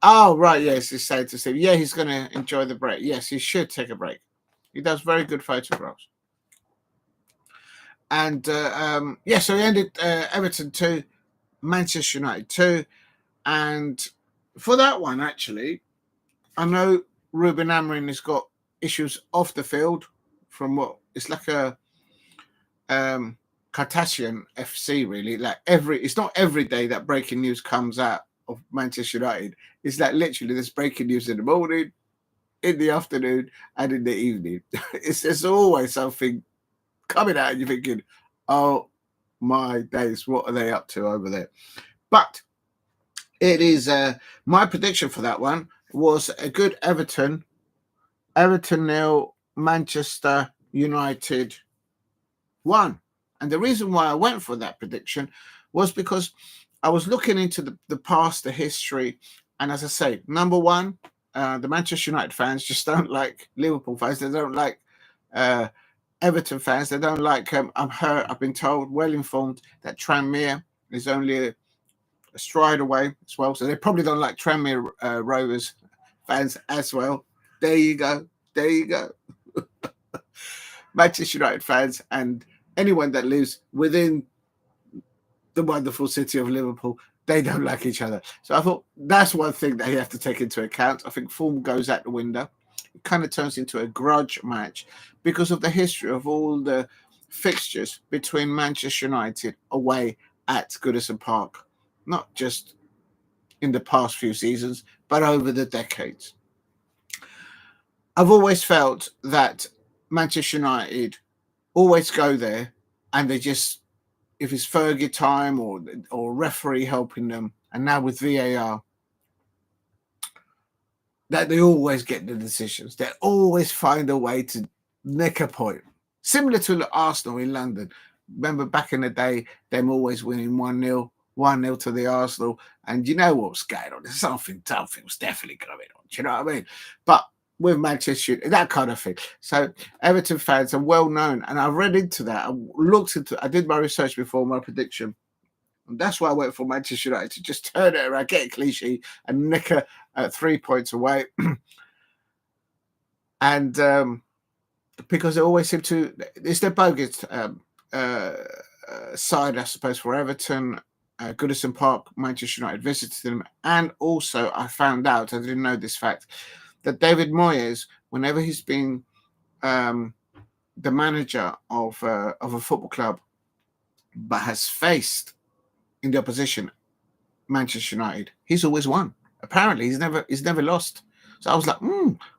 Oh right, yes, he's saying to Steve, yeah, he's going to enjoy the break. Yes, he should take a break. He does very good photographs. And so he ended Everton 2, Manchester United 2. And for that one, actually, I know Ruben Amorim has got issues off the field from what it's like a Cartesian FC, really. Like it's not every day that breaking news comes out of Manchester United. It's like literally there's breaking news in the morning, in the afternoon, and in the evening. There's always something coming out and you're thinking, oh my days, what are they up to over there? But it is my prediction for that one was a good Everton 0, Manchester United 1. And the reason why I went for that prediction was because I was looking into the past, the history, and as I say, number one, the Manchester United fans just don't like Liverpool fans. They don't like Everton fans. They don't like. I've been told, well informed, that Tranmere is only a stride away as well. So they probably don't like Tranmere Rovers fans as well. There you go. Manchester United fans and anyone that lives within the wonderful city of Liverpool, they don't like each other. So I thought that's one thing that you have to take into account. I think form goes out the window. It kind of turns into a grudge match because of the history of all the fixtures between Manchester United away at Goodison Park, not just in the past few seasons, but over the decades. I've always felt that Manchester United always go there and they just, if it's Fergie time or referee helping them, and now with VAR, that they always get the decisions. They always find a way to nick a point. Similar to Arsenal in London. Remember back in the day, them always winning 1-0 to the Arsenal. And you know what's going on? There's something was definitely going on. Do you know what I mean? But with Manchester United, that kind of thing. So Everton fans are well known. And I read into that. I did my research before my prediction. And that's why I went for Manchester United, to just turn it around, get a cliche, and nick a 3 points away. And because they always seem to, it's their bogus side, I suppose, for Everton. Goodison Park, Manchester United visited them. And also, I found out, I didn't know this fact, that David Moyes, whenever he's been the manager of a football club, but has faced in the opposition Manchester United, he's always won. Apparently, he's never lost. So I was like,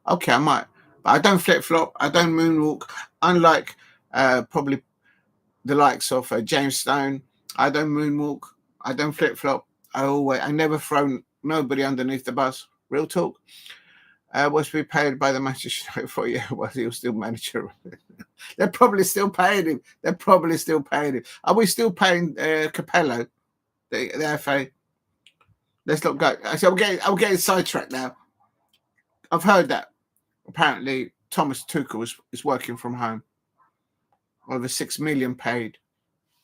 okay, I might. But I don't flip-flop. I don't moonwalk. Unlike probably the likes of James Stone, I don't moonwalk. I don't flip-flop. I never throw nobody underneath the bus. Real talk. Was to be paid by the Manchester United for a year while he was still manager. They're probably still paying him. Are we still paying Capello, the FA? Let's not go. So I'm getting sidetracked now. I've heard that apparently Thomas Tuchel is working from home. Over 6 million paid,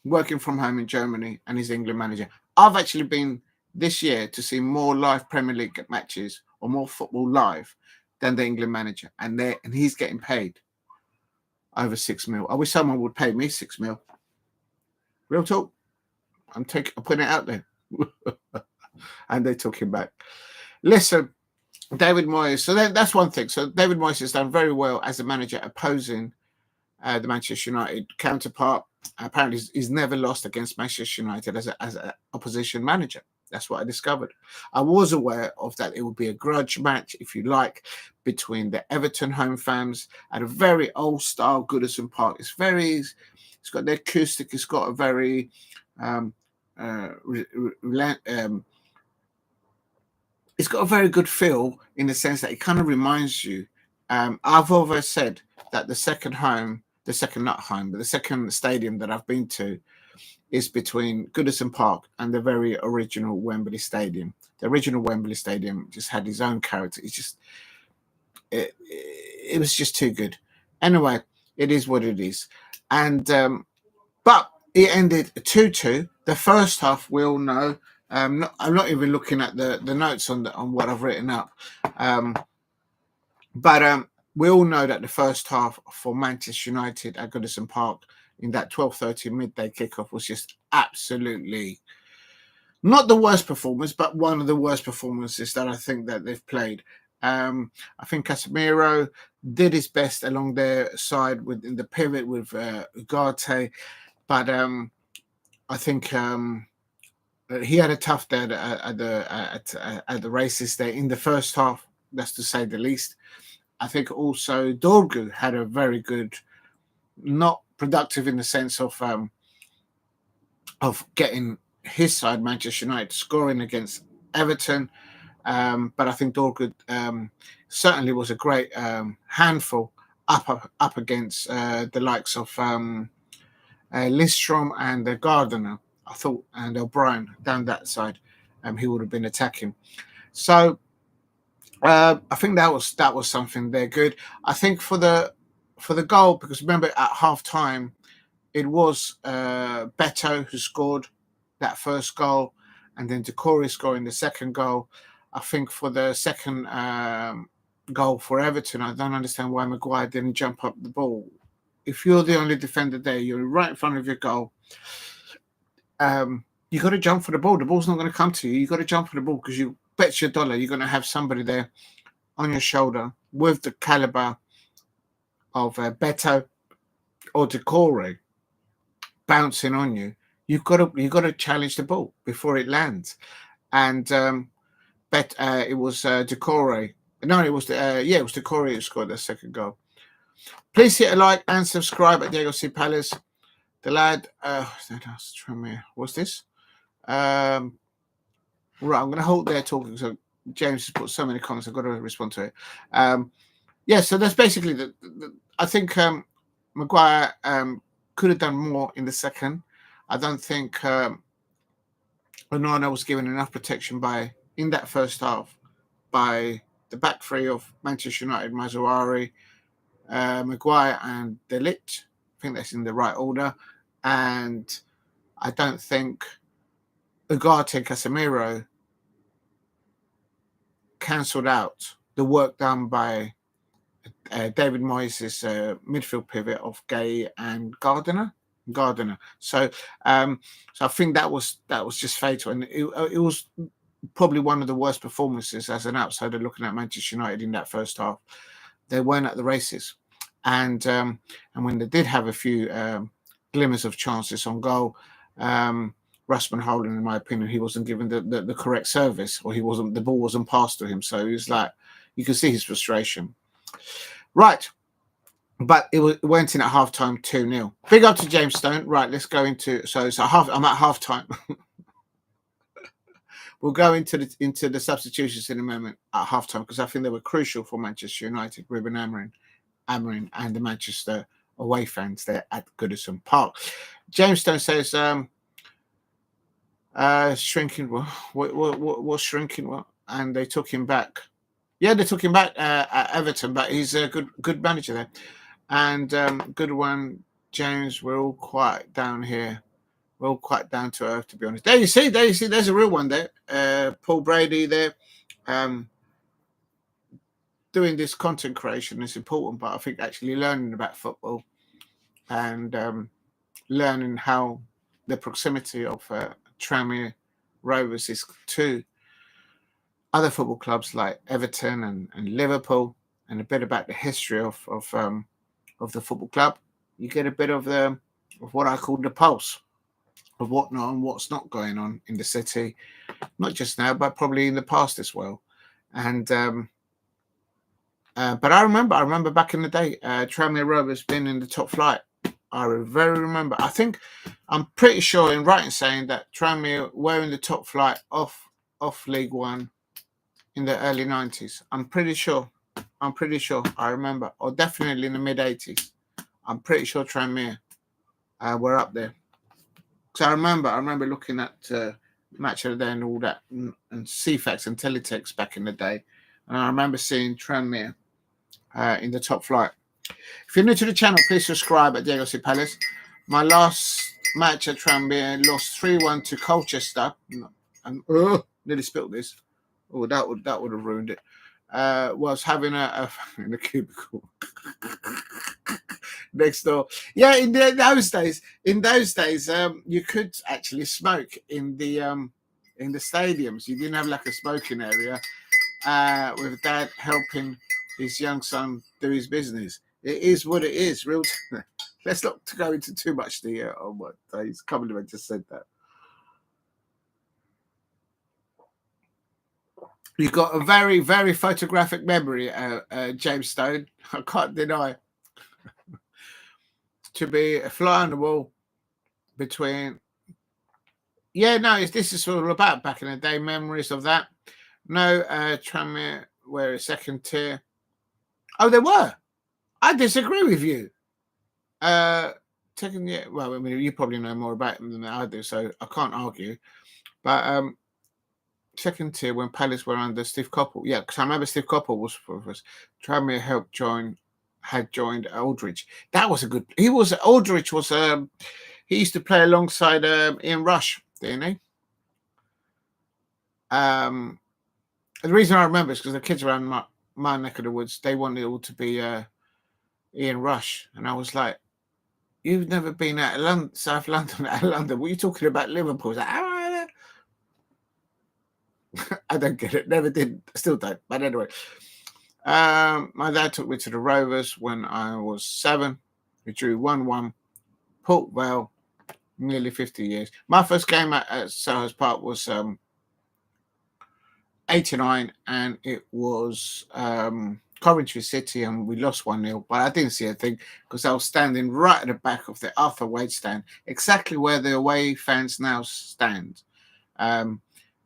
working from home in Germany, and he's England manager. I've actually been this year to see more live Premier League matches or more football live than the England manager, and he's getting paid over 6 mil. I wish someone would pay me 6 mil. Real talk. I'm putting it out there. And they took him back. Listen, David Moyes. So that's one thing. So David Moyes has done very well as a manager opposing the Manchester United counterpart. Apparently, he's never lost against Manchester United as an opposition manager. That's what I discovered. I was aware of that. It would be a grudge match, if you like, between the Everton home fans at a very old style Goodison Park. It's got the acoustic. It's got a very it's got a very good feel in the sense that it kind of reminds you. I've always said that the second stadium that I've been to is between Goodison Park and the very original Wembley Stadium. The original Wembley Stadium just had its own character. It was just too good. Anyway, it is what it is. And but it ended 2-2. The first half, we all know. I'm not even looking at the notes on what I've written up. But we all know that the first half for Manchester United at Goodison Park in that 12:30 midday kickoff was just absolutely not the worst performance, but one of the worst performances that I think that they've played. I think Casemiro did his best along their side in the pivot with Ugarte, but I think he had a tough day at the races there in the first half. That's to say the least. I think also Dorgu had a very good, not productive in the sense of getting his side, Manchester United, scoring against Everton. But I think Dorgu certainly was a great handful up against the likes of Lindstrom and Gardner. I thought, and O'Brien down that side, he would have been attacking. So I think that was something they're good. I think for the goal, because remember at half time it was Beto who scored that first goal, and then Decore scoring the second goal. I think for the second goal for Everton, I don't understand why Maguire didn't jump up the ball. If you're the only defender there, you're right in front of your goal. You got to jump for the ball. The ball's not going to come to you. You got to jump for the ball because you bet your dollar you're going to have somebody there on your shoulder with the caliber of Beto or Decore bouncing on you. You've got to challenge the ball before it lands. And it was Decore. No, it was it was Decore who scored the second goal. Please hit a like and subscribe at Diego C. Palace. The lad, what's this? Right, I'm going to hold there talking. So James has put so many comments, I've got to respond to it. So that's basically I think Maguire could have done more in the second. I don't think Onana was given enough protection in that first half by the back three of Manchester United, Mazuari, Maguire and De Ligt. I think that's in the right order. And I don't think Ugarte and Casemiro cancelled out the work done by David Moyes' midfield pivot of Gay and Gardner. So I think that was just fatal, and it was probably one of the worst performances as an outsider looking at Manchester United in that first half. They weren't at the races, and when they did have a few glimmers of chances on goal, Rasmus Holding, in my opinion, he wasn't given the correct service, or the ball wasn't passed to him. So he was like, you can see his frustration. Right. But it went in at halftime 2-0. Big up to James Stone. Right, let's go into I'm at halftime. We'll go into the substitutions in a moment at halftime because I think they were crucial for Manchester United, Ruben Amorim and the Manchester away fans there at Goodison Park. James Stone says shrinking. What shrinking? What? And they took him back. Yeah, they took him back at Everton, but he's a good manager there. And good one, James. We're all quite down here. We're all quite down to earth, to be honest. There you see. There's a real one there. Paul Brady there. Doing this content creation is important, but I think actually learning about football and learning how the proximity of Tranmere Rovers is to other football clubs like Everton and Liverpool, and a bit about the history of the football club. you get a bit of what I call the pulse of what's not going on in the city, not just now, but probably in the past as well. And but I remember back in the day, Tranmere Rovers being in the top flight. I remember. I'm pretty sure in right in saying that Tranmere were in the top flight off League One in the early 90s. I'm pretty sure. I remember, or definitely in the mid 80s. I'm pretty sure Tranmere were up there. So I remember looking at Match of the Day and all that, and CFAX and Teletext back in the day, and I remember seeing Tranmere in the top flight. If you're new to the channel, please subscribe at Diego C. Palace. My last match at Tranmere lost 3-1 to Colchester, and nearly spilled this. Oh, that would have ruined it. Was having in a cubicle next door. Yeah, in those days, you could actually smoke in the stadiums. You didn't have like a smoking area. With Dad helping his young son do his business. It is what it is. Let's not go into too much detail on what his compliment just said that. You've got a very, very photographic memory, James Stone. I can't deny. To be a fly on the wall between... Yeah, no, this is all about back in the day, memories of that. No, Tranmere were a second tier. Oh, they were. I disagree with you. Second year, well, I mean, you probably know more about them than I do, so I can't argue. But second tier when Palace were under Steve Coppell. Yeah, because I remember Steve Coppell was Tranmere had joined Aldridge. That was a good. Aldridge was he used to play alongside Ian Rush, didn't he? The reason I remember is because the kids around my neck of the woods, they wanted it all to be Ian Rush, and I was like, "You've never been out of London, South London, out of London. What are you talking about, Liverpool?" Like, I don't get it. Never did. Still don't. But anyway, my dad took me to the Rovers when I was 7. We drew 1-1. Port Vale, nearly 50 years. My first game at Selhurst Park was 89, and it was Coventry City, and we lost 1-0. But I didn't see a thing because I was standing right at the back of the Arthur Wade stand, exactly where the away fans now stand.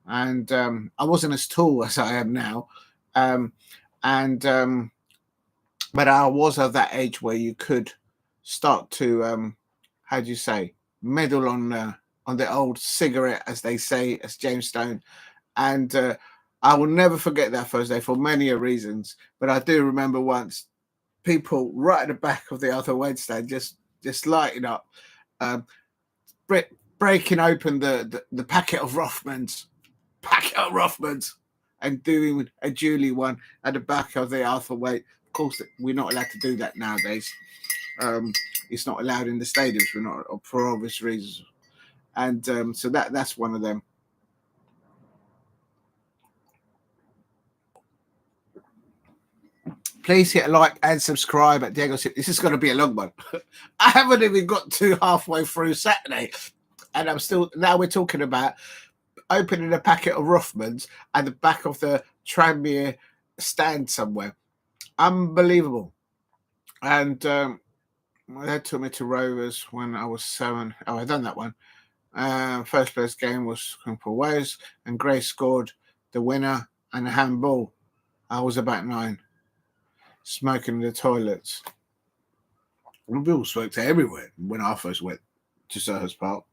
And I wasn't as tall as I am now, but I was at that age where you could start to how do you say, meddle on the old cigarette, as they say, as James Stone. And I will never forget that first day for many reasons. But I do remember once people right at the back of the Arthur Wade stand just lighting up, breaking open the packet of Rothmans, and doing a Julie one at the back of the Arthur Wade. Of course, we're not allowed to do that nowadays. It's not allowed in the stadiums. We're not, for obvious reasons. And so that's one of them. Please hit a like and subscribe at Diego. This is going to be a long one. I haven't even got to halfway through Saturday, and now we're talking about opening a packet of Rothmans at the back of the Tranmere stand somewhere. Unbelievable. And my dad took me to Rovers when I was 7. Oh, I'd done that one. First place game was for Wales, and Gray scored the winner and a handball. I was about 9. Smoking in the toilets. We all smoked everywhere when I first went to Selhurst Park.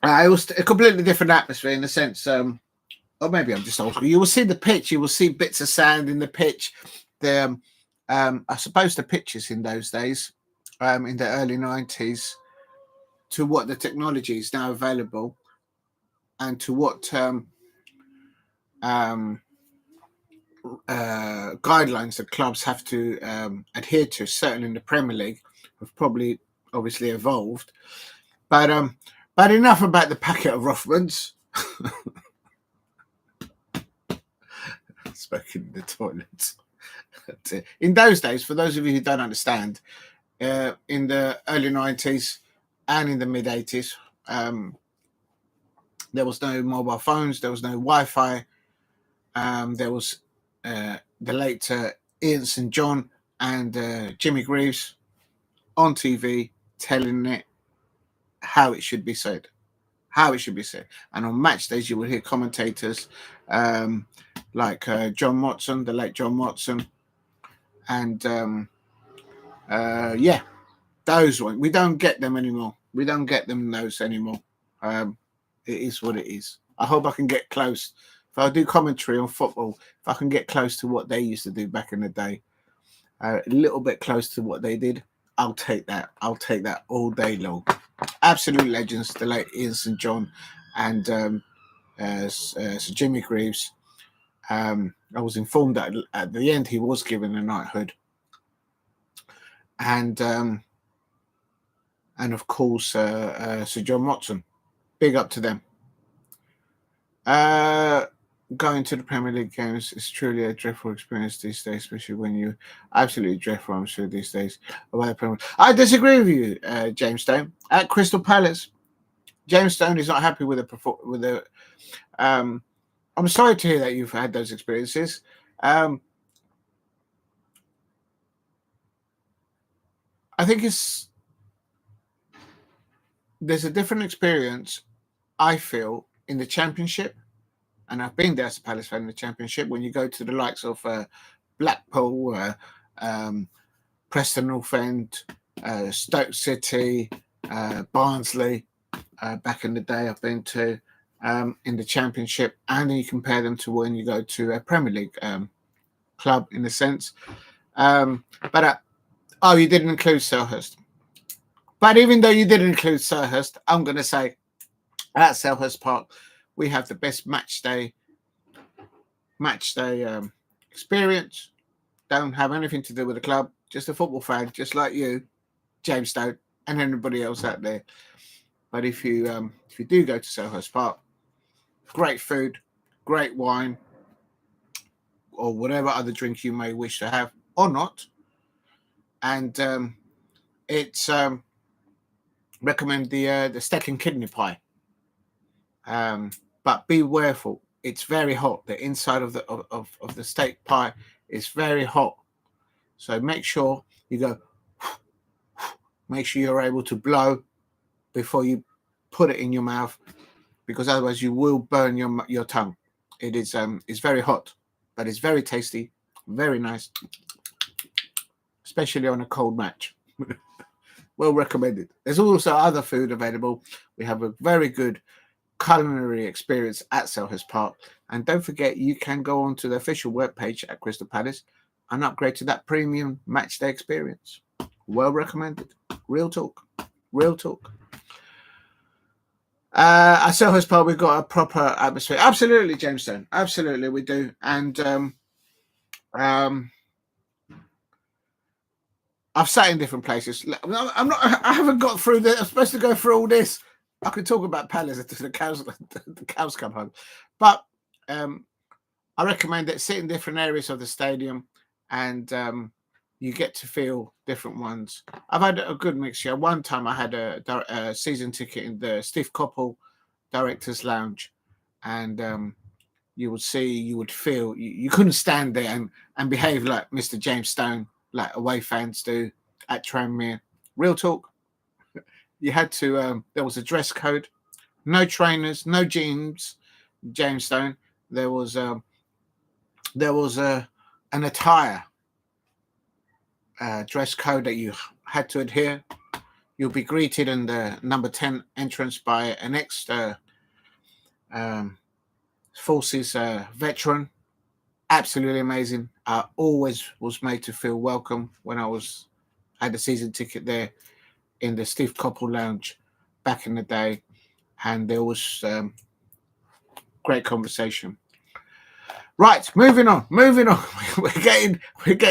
It was a completely different atmosphere in the sense, or maybe I'm just old school. You will see the pitch. You will see bits of sand in the pitch. I suppose the pitches in those days, in the early 90s, to what the technology is now available, and to what guidelines that clubs have to adhere to, certainly in the Premier League, have probably obviously evolved. But enough about the packet of Rothmans. Smoking in the toilets. In those days, for those of you who don't understand, in the early 90s and in the mid 80s, there was no mobile phones, there was no Wi-Fi. There was the late Ian St. John and Jimmy Greaves on TV telling it how it should be said. And on match days, you would hear commentators like John Watson, the late John Watson, and those ones. We don't get them anymore. We don't get them those anymore. It is what it is. I hope I can get close. If I do commentary on football, if I can get close to what they used to do back in the day, a little bit close to what they did, I'll take that. I'll take that all day long. Absolute legends, the late Ian St. John and Sir Jimmy Greaves. I was informed that at the end he was given a knighthood. And of course, Sir John Watson. Big up to them. Going to the Premier League games is truly a dreadful experience these days, especially when you absolutely dreadful, I'm sure, these days. I disagree with you, James Stone. At Crystal Palace, James Stone is not happy with the. I'm sorry to hear that you've had those experiences. I think there's a different experience, I feel, in the Championship. And I've been there as a Palace fan in the Championship. When you go to the likes of Blackpool, Preston North End, Stoke City, Barnsley, back in the day I've been to in the Championship, and then you compare them to when you go to a Premier League club, in a sense. You didn't include Selhurst. But even though you didn't include Selhurst, I'm going to say at Selhurst Park, we have the best match day experience. Don't have anything to do with the club, just a football fan, just like you, James Stone, and everybody else out there. But if you do go to Selhurst Park, great food, great wine, or whatever other drink you may wish to have or not, and it's recommend the steak and kidney pie. But be careful. It's very hot. The inside of the steak pie is very hot. So make sure you go. Make sure you're able to blow before you put it in your mouth, because otherwise you will burn your tongue. It is it's very hot, but it's very tasty, very nice, especially on a cold match. Well recommended. There's also other food available. We have a very good culinary experience at Selhurst Park, and don't forget you can go onto the official webpage at Crystal Palace and upgrade to that premium match day experience. Well recommended. Real talk. At Selhurst Park, we've got a proper atmosphere. Absolutely, Jamestown. Absolutely, we do. And I've sat in different places. I haven't got through this. I'm supposed to go through all this. I could talk about Palace until the cows come home. But I recommend it. Sit in different areas of the stadium, and you get to feel different ones. I've had a good mixture. One time I had a season ticket in the Steve Coppell Directors Lounge, and you would feel, you couldn't stand there and behave like Mr. James Stone, like away fans do at Tranmere. Real talk. You had to, there was a dress code, no trainers, no jeans, James Stone. There was an attire dress code that you had to adhere. You'll be greeted in the number 10 entrance by an ex-forces veteran. Absolutely amazing. I always was made to feel welcome when I had a season ticket there in the Steve Coppell Lounge back in the day, and there was great conversation. Right, moving on. We're getting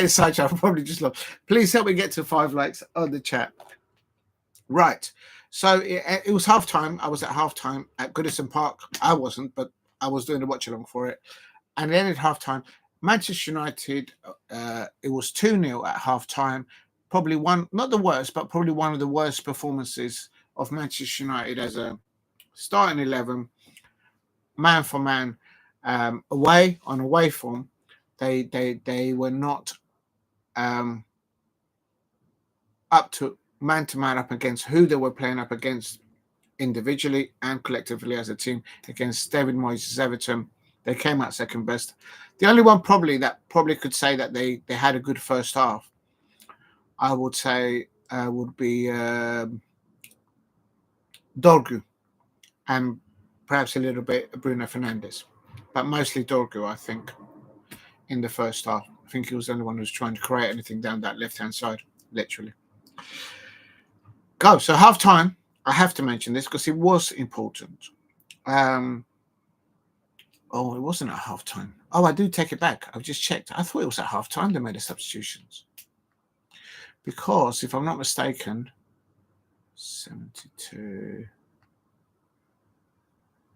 sidetracked. Probably just lost. Please help me get to 5 likes on the chat. Right, so it was halftime. I was at halftime at Goodison Park. I wasn't, but I was doing a watch along for it. And then at halftime, Manchester United, it was 2-0 at half-time. Probably not the worst, but probably one of the worst performances of Manchester United as a starting 11, man for man, away form. They were not up to man up against who they were playing up against individually and collectively as a team against David Moyes' Everton. They came out second best. The only one probably could say that they had a good first half, I would say, would be Dorgu and perhaps a little bit Bruno Fernandes, but mostly Dorgu, I think, in the first half. I think he was the only one who was trying to create anything down that left-hand side, literally. So half-time, I have to mention this because it was important. It wasn't at half-time. Oh, I do take it back. I've just checked. I thought it was at half-time they made the substitutions. Because, if I'm not mistaken, 72...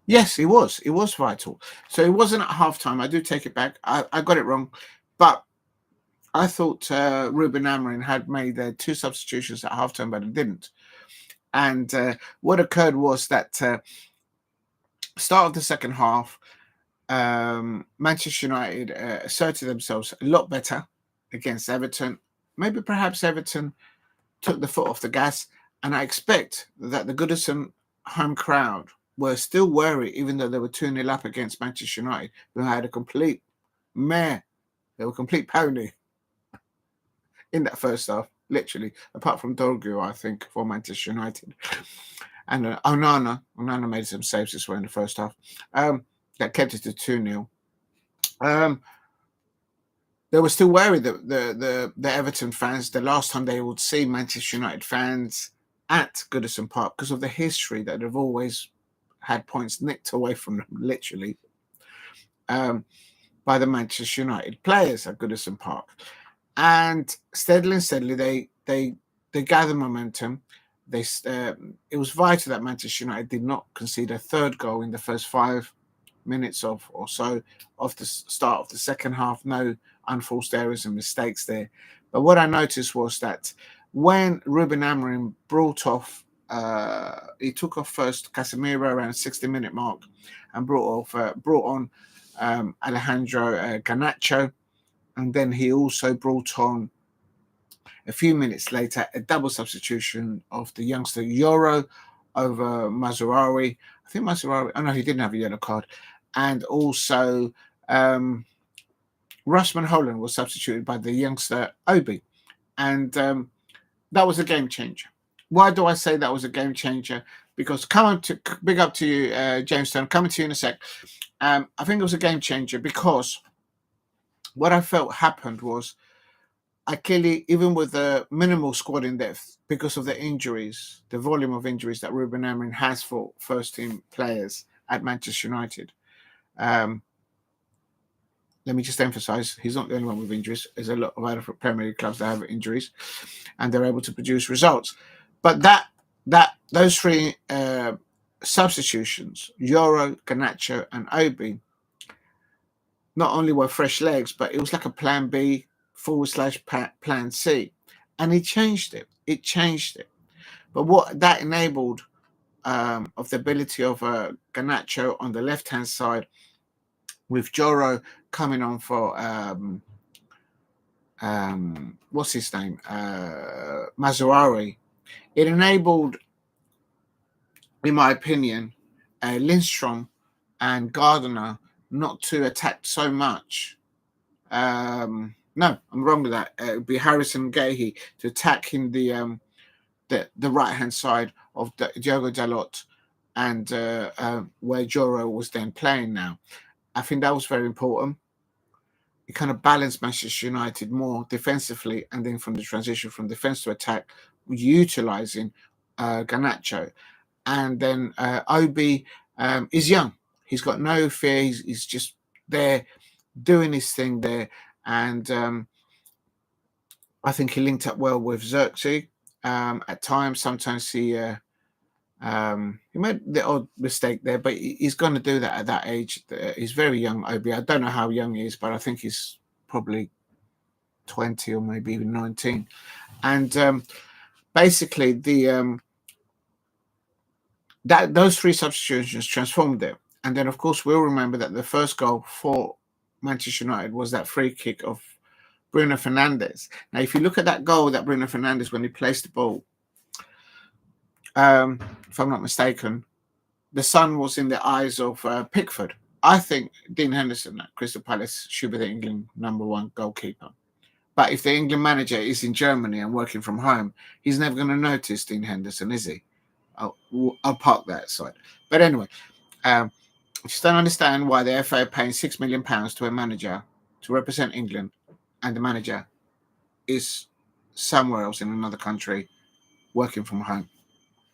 Yes, it was. It was vital. So it wasn't at half-time. I do take it back. I got it wrong. But I thought Ruben Amorim had made their 2 substitutions at half-time, but it didn't. And what occurred was that start of the second half, Manchester United asserted themselves a lot better against Everton. Maybe perhaps Everton took the foot off the gas. And I expect that the Goodison home crowd were still wary, even though they were 2-0 up against Manchester United, who had a complete mare. They were complete pony in that first half, literally, apart from Dorgu, I think, for Manchester United. And Onana made some saves as well in the first half. That kept it to 2-0. They were still wary, the Everton fans, the last time they would see Manchester United fans at Goodison Park, because of the history that they've always had points nicked away from them, literally, by the Manchester United players at Goodison Park. And steadily, they gather momentum. It was vital that Manchester United did not concede a third goal in the first 5 minutes or so of the start of the second half. No unforced errors and mistakes there. But what I noticed was that when Ruben Amorim brought he took off first Casemiro around 60-minute mark and brought on Alejandro Garnacho, and then he also brought on a few minutes later a double substitution of the youngster Yoro over Mazraoui. I think Mazraoui. Oh no, he didn't have a yellow card, and also Rasmus Holland was substituted by the youngster Obi, and that was a game changer. Why do I say that was a game changer? Because big up to you, James Stone. Coming to you in a sec. I think it was a game changer because what I felt happened was clearly, even with the minimal squad in depth, because of the injuries, the volume of injuries that Ruben Amorim has for first-team players at Manchester United. Let me just emphasize, he's not the only one with injuries. There's a lot of other Premier League clubs that have injuries, and they're able to produce results. But those 3 substitutions, Yoro, Garnacho, and Obi, not only were fresh legs, but it was like a plan B / plan C. And he changed it. It changed it. But what that enabled of the ability of Garnacho on the left-hand side, with Joro coming on for what's his name? Mazraoui. It enabled, in my opinion, Lindstrom and Gardner not to attack so much. No, I'm wrong with that. It would be Harrison Gahey to attack in the right-hand side of Diogo Dalot, and where Joro was then playing now. I think that was very important. It kind of balanced Manchester United more defensively, and then from the transition from defense to attack, utilising Garnacho. And then Obi is young. He's got no fear. He's just there doing his thing there. And I think he linked up well with Rak-Sakyi at times. Sometimes he He made the odd mistake there, but he's going to do that at that age. He's very young, Obi. I don't know how young he is, but I think he's probably 20 or maybe even 19. And basically, those three substitutions transformed it. And then, of course, we'll remember that the first goal for Manchester United was that free kick of Bruno Fernandes. Now, if you look at that goal that Bruno Fernandes, when he placed the ball, if I'm not mistaken, the sun was in the eyes of Pickford. I think Dean Henderson at Crystal Palace should be the England #1 goalkeeper. But if the England manager is in Germany and working from home, he's never going to notice Dean Henderson, is he? I'll park that aside. But anyway, I just don't understand why the FA are paying £6 million to a manager to represent England, and the manager is somewhere else in another country working from home.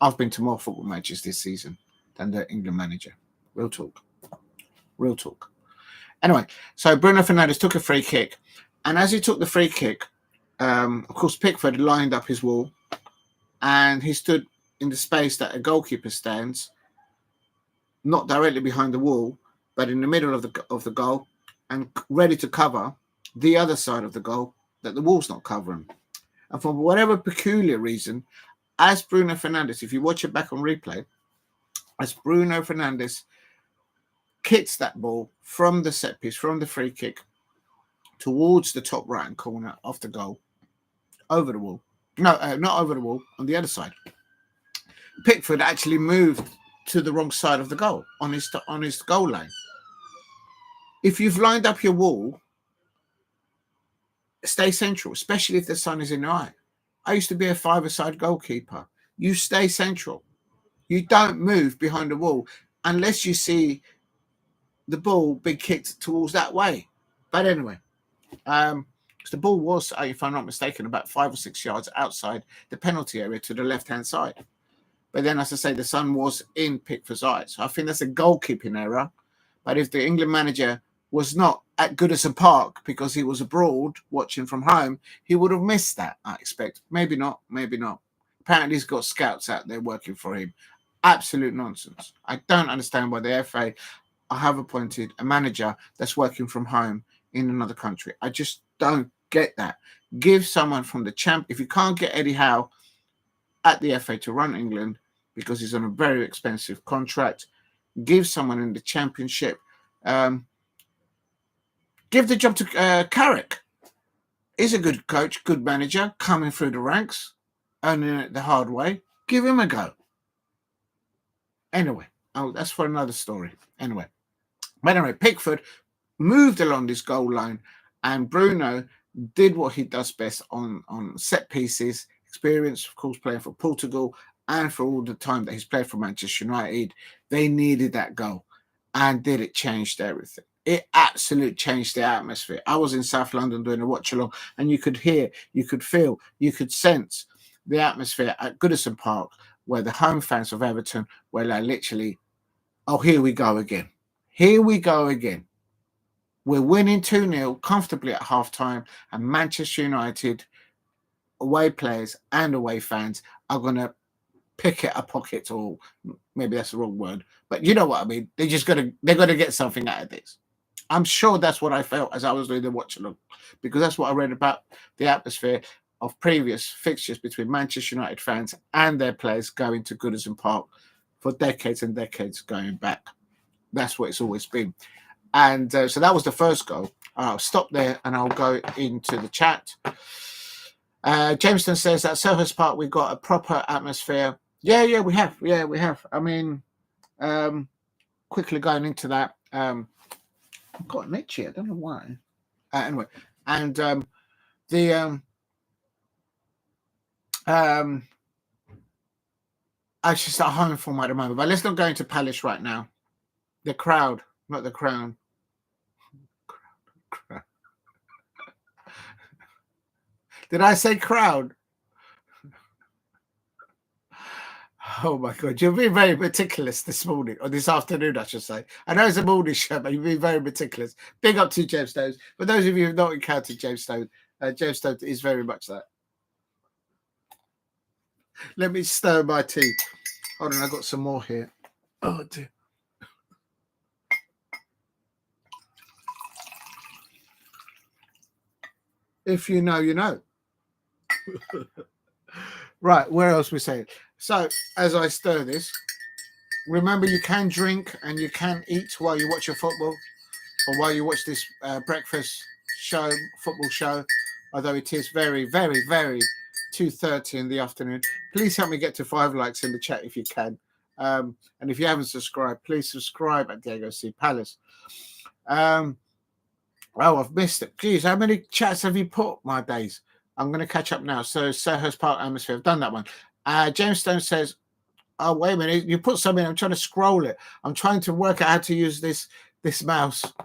I've been to more football matches this season than the England manager. Real talk. Real talk. Anyway, so Bruno Fernandes took a free kick. And as he took the free kick, of course, Pickford lined up his wall. And he stood in the space that a goalkeeper stands, not directly behind the wall, but in the middle of the goal, and ready to cover the other side of the goal that the wall's not covering. And for whatever peculiar reason, as Bruno Fernandes, if you watch it back on replay, as Bruno Fernandes kicks that ball from the set piece, from the free kick, towards the top right-hand corner of the goal, over the wall. No, not over the wall, on the other side. Pickford actually moved to the wrong side of the goal, on his goal line. If you've lined up your wall, stay central, especially if the sun is in your eye. I used to be a five-a-side goalkeeper. You stay central. You don't move behind the wall unless you see the ball being kicked towards that way. But anyway, the ball was, if I'm not mistaken, about 5 or 6 yards outside the penalty area to the left-hand side. But then, as I say, the sun was in Pickford's eyes. So I think that's a goalkeeping error. But if the England manager was not at Goodison Park because he was abroad watching from home, he would have missed that, I expect. Maybe not, maybe not. Apparently he's got scouts out there working for him. Absolute nonsense. I don't understand why the FA have appointed a manager that's working from home in another country. I just don't get that. Give someone from the champ. If you can't get Eddie Howe at the FA to run England because he's on a very expensive contract, give someone in the Championship. Give the job to Clarke. He's a good coach, good manager, coming through the ranks, earning it the hard way. Give him a go. Anyway, that's for another story. Anyway, Pickford moved along this goal line, and Bruno did what he does best on set pieces. Experience, of course, playing for Portugal, and for all the time that he's played for Manchester United. They needed that goal, and did it changed everything. It absolutely changed the atmosphere. I was in South London doing a watch along, and you could hear, you could feel, you could sense the atmosphere at Goodison Park, where the home fans of Everton were like literally, oh, here we go again. Here we go again. We're winning 2-0 comfortably at halftime, and Manchester United away players and away fans are going to pick it a pocket, or maybe that's the wrong word, but you know what I mean. They're going to get something out of this. I'm sure that's what I felt as I was doing the watch along, because that's what I read about the atmosphere of previous fixtures between Manchester United fans and their players going to Goodison Park for decades and decades going back. That's what it's always been. And so that was the first goal. I'll stop there and I'll go into the chat. Jameson says that Selhurst Park, we've got a proper atmosphere. Yeah, we have. Yeah, we have. I mean, quickly going into that. I've got an itchy. I don't know why. Anyway, and I should start home form at the moment, but let's not go into Palace right now. The crowd, not the crown. Crowd. Did I say crowd? Oh my God, you've been very meticulous this morning, or this afternoon, I should say. I know it's a morning show, but you've been very meticulous. Big up to James Stones. For those of you who have not encountered James Stones is very much that. Let me stir my tea. Hold on, I got some more here. Oh dear. If you know, you know. Right, where else we saying? So, as I stir this, remember you can drink and you can eat while you watch your football or while you watch this breakfast show, football show, although it is very, very, very 2:30 in the afternoon. Please help me get to 5 likes in the chat if you can. And if you haven't subscribed, please subscribe at Diego C. Palace. Oh, I've missed it. Geez, how many chats have you put, my days? I'm going to catch up now. So, Selhurst Park atmosphere. I've done that one. James Stone says, oh, wait a minute. You put something. I'm trying to scroll it. I'm trying to work out how to use this mouse. I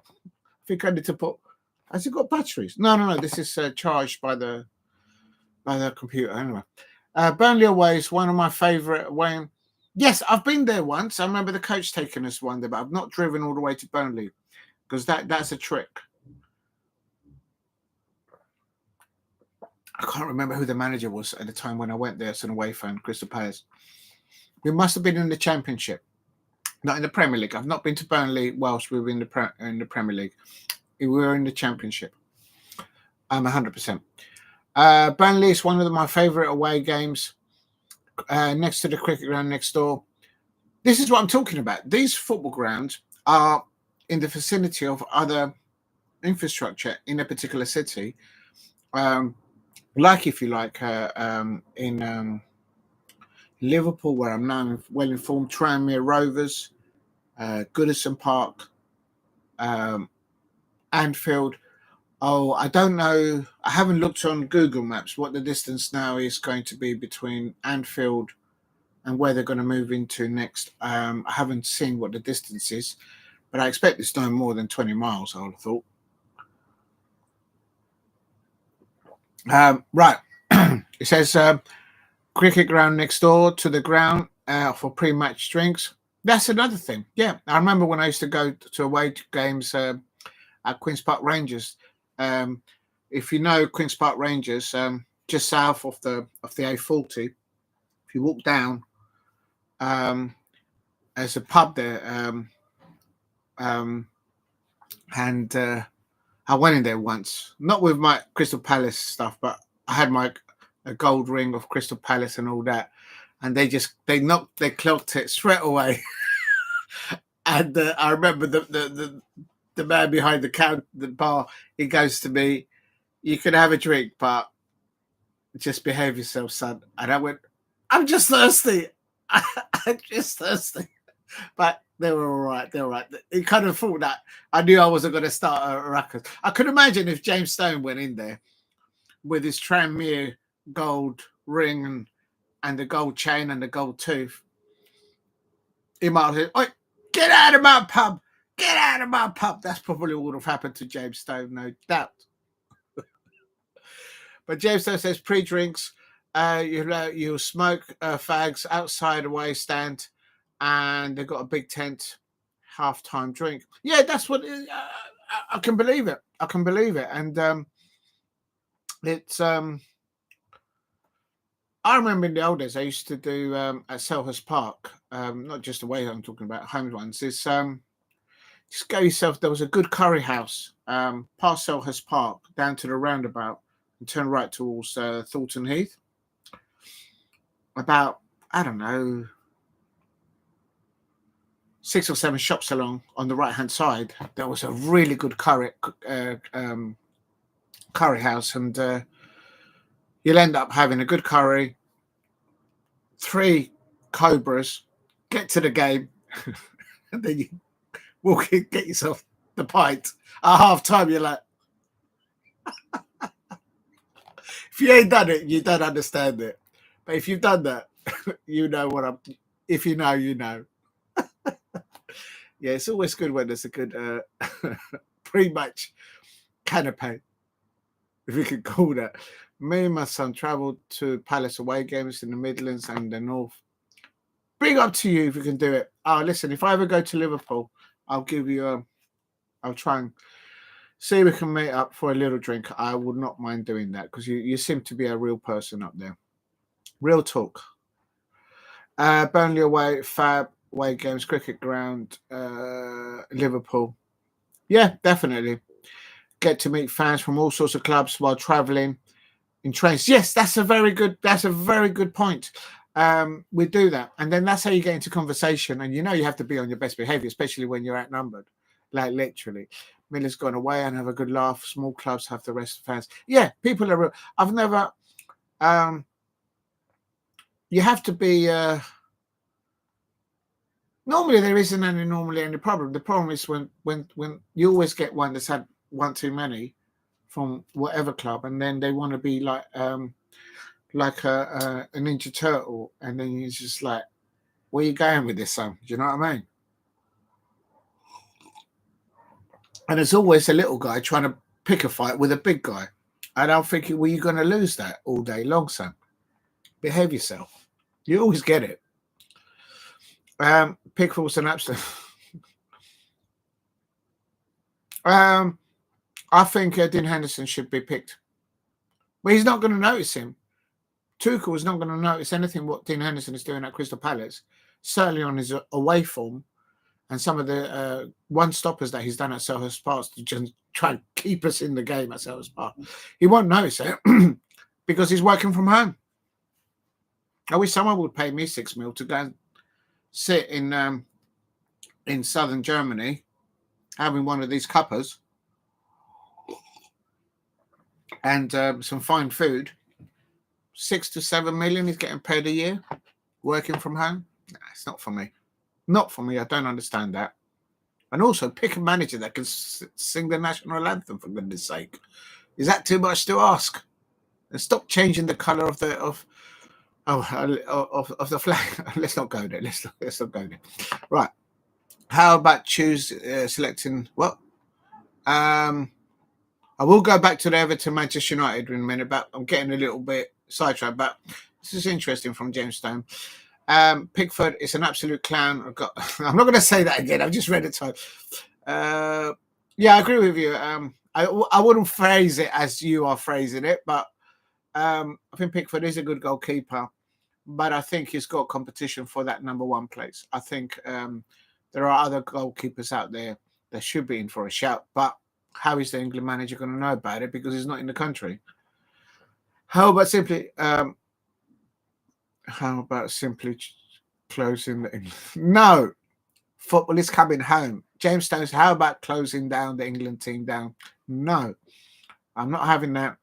think I need to put. Has it got batteries? No. This is charged by the computer. Anyway, Burnley away is one of my favourite away. Yes, I've been there once. I remember the coach taking us one day, but I've not driven all the way to Burnley because that's a trick. I can't remember who the manager was at the time when I went there as an away fan, Crystal Palace. We must have been in the Championship, not in the Premier League. I've not been to Burnley whilst we were in the Premier League. We were in the Championship. I'm 100%. Burnley is one of my favourite away games, next to the cricket ground next door. This is what I'm talking about. These football grounds are in the vicinity of other infrastructure in a particular city. Like, if you like, in Liverpool, where I'm now well informed, Tranmere Rovers, Goodison Park, Anfield. Oh, I don't know. I haven't looked on Google Maps what the distance now is going to be between Anfield and where they're going to move into next. I haven't seen what the distance is, but I expect it's no more than 20 miles, I would have thought. Right. It says cricket ground next door to the ground for pre-match drinks. That's another thing. Yeah, I remember when I used to go to away games at Queen's Park Rangers. If you know Queen's Park Rangers, just south of the A40, if you walk down, there's a pub there, and I went in there once, not with my Crystal Palace stuff, but I had a gold ring of Crystal Palace and all that, and they clocked it straight away. And I remember the man behind the bar, he goes to me, "You can have a drink, but just behave yourself, son." And I went, "I'm just thirsty." I'm just thirsty. But they were all right. They were all right. It kind of thought that I knew I wasn't going to start a ruckus. I could imagine if James Stone went in there with his Tranmere gold ring and the gold chain and the gold tooth, he might have said, "Oi, get out of my pub! Get out of my pub!" That's probably what would have happened to James Stone, no doubt. But James Stone says pre-drinks, you smoke fags outside away stand, and they've got a big tent, half-time drink. Yeah, that's what I can believe it. I can believe it. And it's I remember in the old days I used to do at Selhurst Park, not just away I'm talking about, home ones, is just go yourself. There was a good curry house past Selhurst Park down to the roundabout and turn right towards Thornton Heath. About, I don't know, 6 or 7 shops along on the right-hand side, there was a really good curry house, and you'll end up having a good curry, 3 cobras, get to the game, and then you walk in, get yourself the pint. At half-time, you're like, if you ain't done it, you don't understand it. But if you've done that, you know what I'm... If you know, you know. Yeah, it's always good when there's a good pre-match canapé, if you could call that. Me and my son travelled to Palace away games in the Midlands and the North. Big up to you if you can do it. Oh, listen, if I ever go to Liverpool, I'll give you I'll try and see if we can meet up for a little drink. I would not mind doing that because you seem to be a real person up there. Real talk. Burnley away, Fab away games, cricket ground, Liverpool. Yeah, definitely. Get to meet fans from all sorts of clubs while travelling in trains. Yes, that's a very good point. We do that, and then that's how you get into conversation. And you have to be on your best behaviour, especially when you're outnumbered. Like literally, Miller's gone away and have a good laugh. Small clubs have the rest of the fans. Yeah, people are. I've never. You have to be. Normally, there isn't any problem. The problem is when you always get one that's had one too many from whatever club, and then they want to be like a Ninja Turtle, and then you're just like, where are you going with this, son? Do you know what I mean? And there's always a little guy trying to pick a fight with a big guy. And I'm thinking, well, you're going to lose that all day long, son. Behave yourself. You always get it. Pickford's an absolute. I think Dean Henderson should be picked. But he's not going to notice him. Tuchel is not going to notice anything what Dean Henderson is doing at Crystal Palace, certainly on his away form, and some of the one-stoppers that he's done at Selhurst Park to just try and keep us in the game at Selhurst Park. He won't notice it because he's working from home. I wish someone would pay me $6 million to go and sit in southern Germany, having one of these cuppers and some fine food. 6 to 7 million he's getting paid a year, working from home. Nah, it's not for me. Not for me. I don't understand that. And also, pick a manager that can sing the national anthem, for goodness sake. Is that too much to ask? And stop changing the colour of the flag. Let's not go there. Let's not go there. Right. How about selecting what? I will go back to the Everton Manchester United in a minute, but I'm getting a little bit sidetracked. But this is interesting from James Stone. Pickford is an absolute clown. I'm not going to say that again. I've just read it. So, yeah, I agree with you. I wouldn't phrase it as you are phrasing it, but I think Pickford is a good goalkeeper. But I think he's got competition for that number one place. I think there are other goalkeepers out there that should be in for a shout. But how is the England manager going to know about it because he's not in the country? How about simply closing the England? No, football is coming home. James Stones, how about closing down the England team down? No, I'm not having that.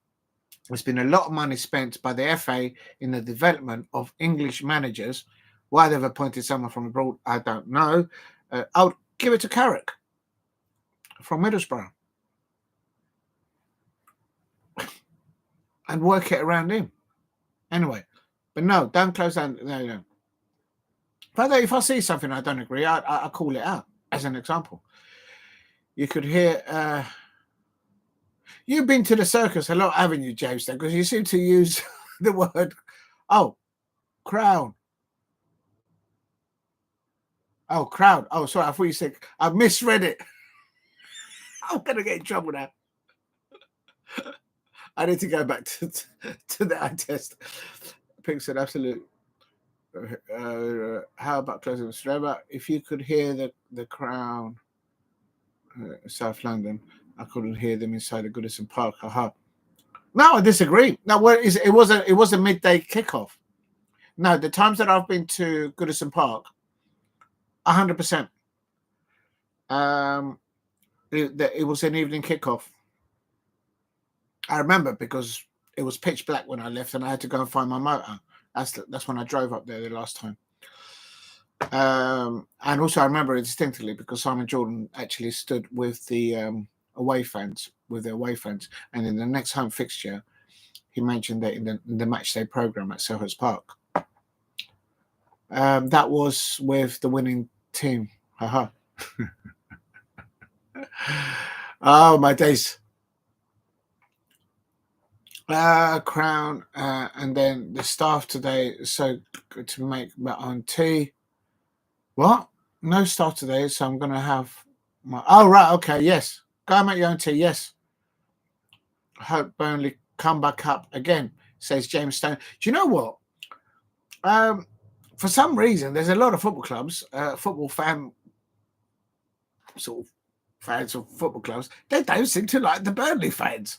There's been a lot of money spent by the FA in the development of English managers. Why they've appointed someone from abroad, I don't know. I would give it to Clarke from Middlesbrough and work it around him. Anyway, but no, don't close down. No. But if I see something I don't agree, I call it out as an example. You could hear. You've been to the circus a lot, haven't you, James? Because you seem to use the word, crown. Oh, crowd. Oh, sorry. I thought you said I misread it. I'm gonna get in trouble now. I need to go back to the eye test. Pink said absolute. How about closing Australia? If you could hear the Crown, South London, I couldn't hear them inside the Goodison Park. No, I disagree. No, it was a midday kickoff. No, the times that I've been to Goodison Park, 100%. It was an evening kickoff. I remember because it was pitch black when I left, and I had to go and find my motor. That's when I drove up there the last time. And also I remember it distinctly because Simon Jordan actually stood with the away fans, and in the next home fixture, he mentioned that in the match day program at Selhurst Park. That was with the winning team. Haha. Oh my days. Crown, and then the staff today is so good to make my own tea. What? No staff today, so I'm going to have my. Oh, right. Okay. Yes. Go and make your own tea. Yes. Hope Burnley come back up again, says James Stone. Do you know what? for some reason, there's a lot of football clubs, football fans of football clubs. They don't seem to like the Burnley fans.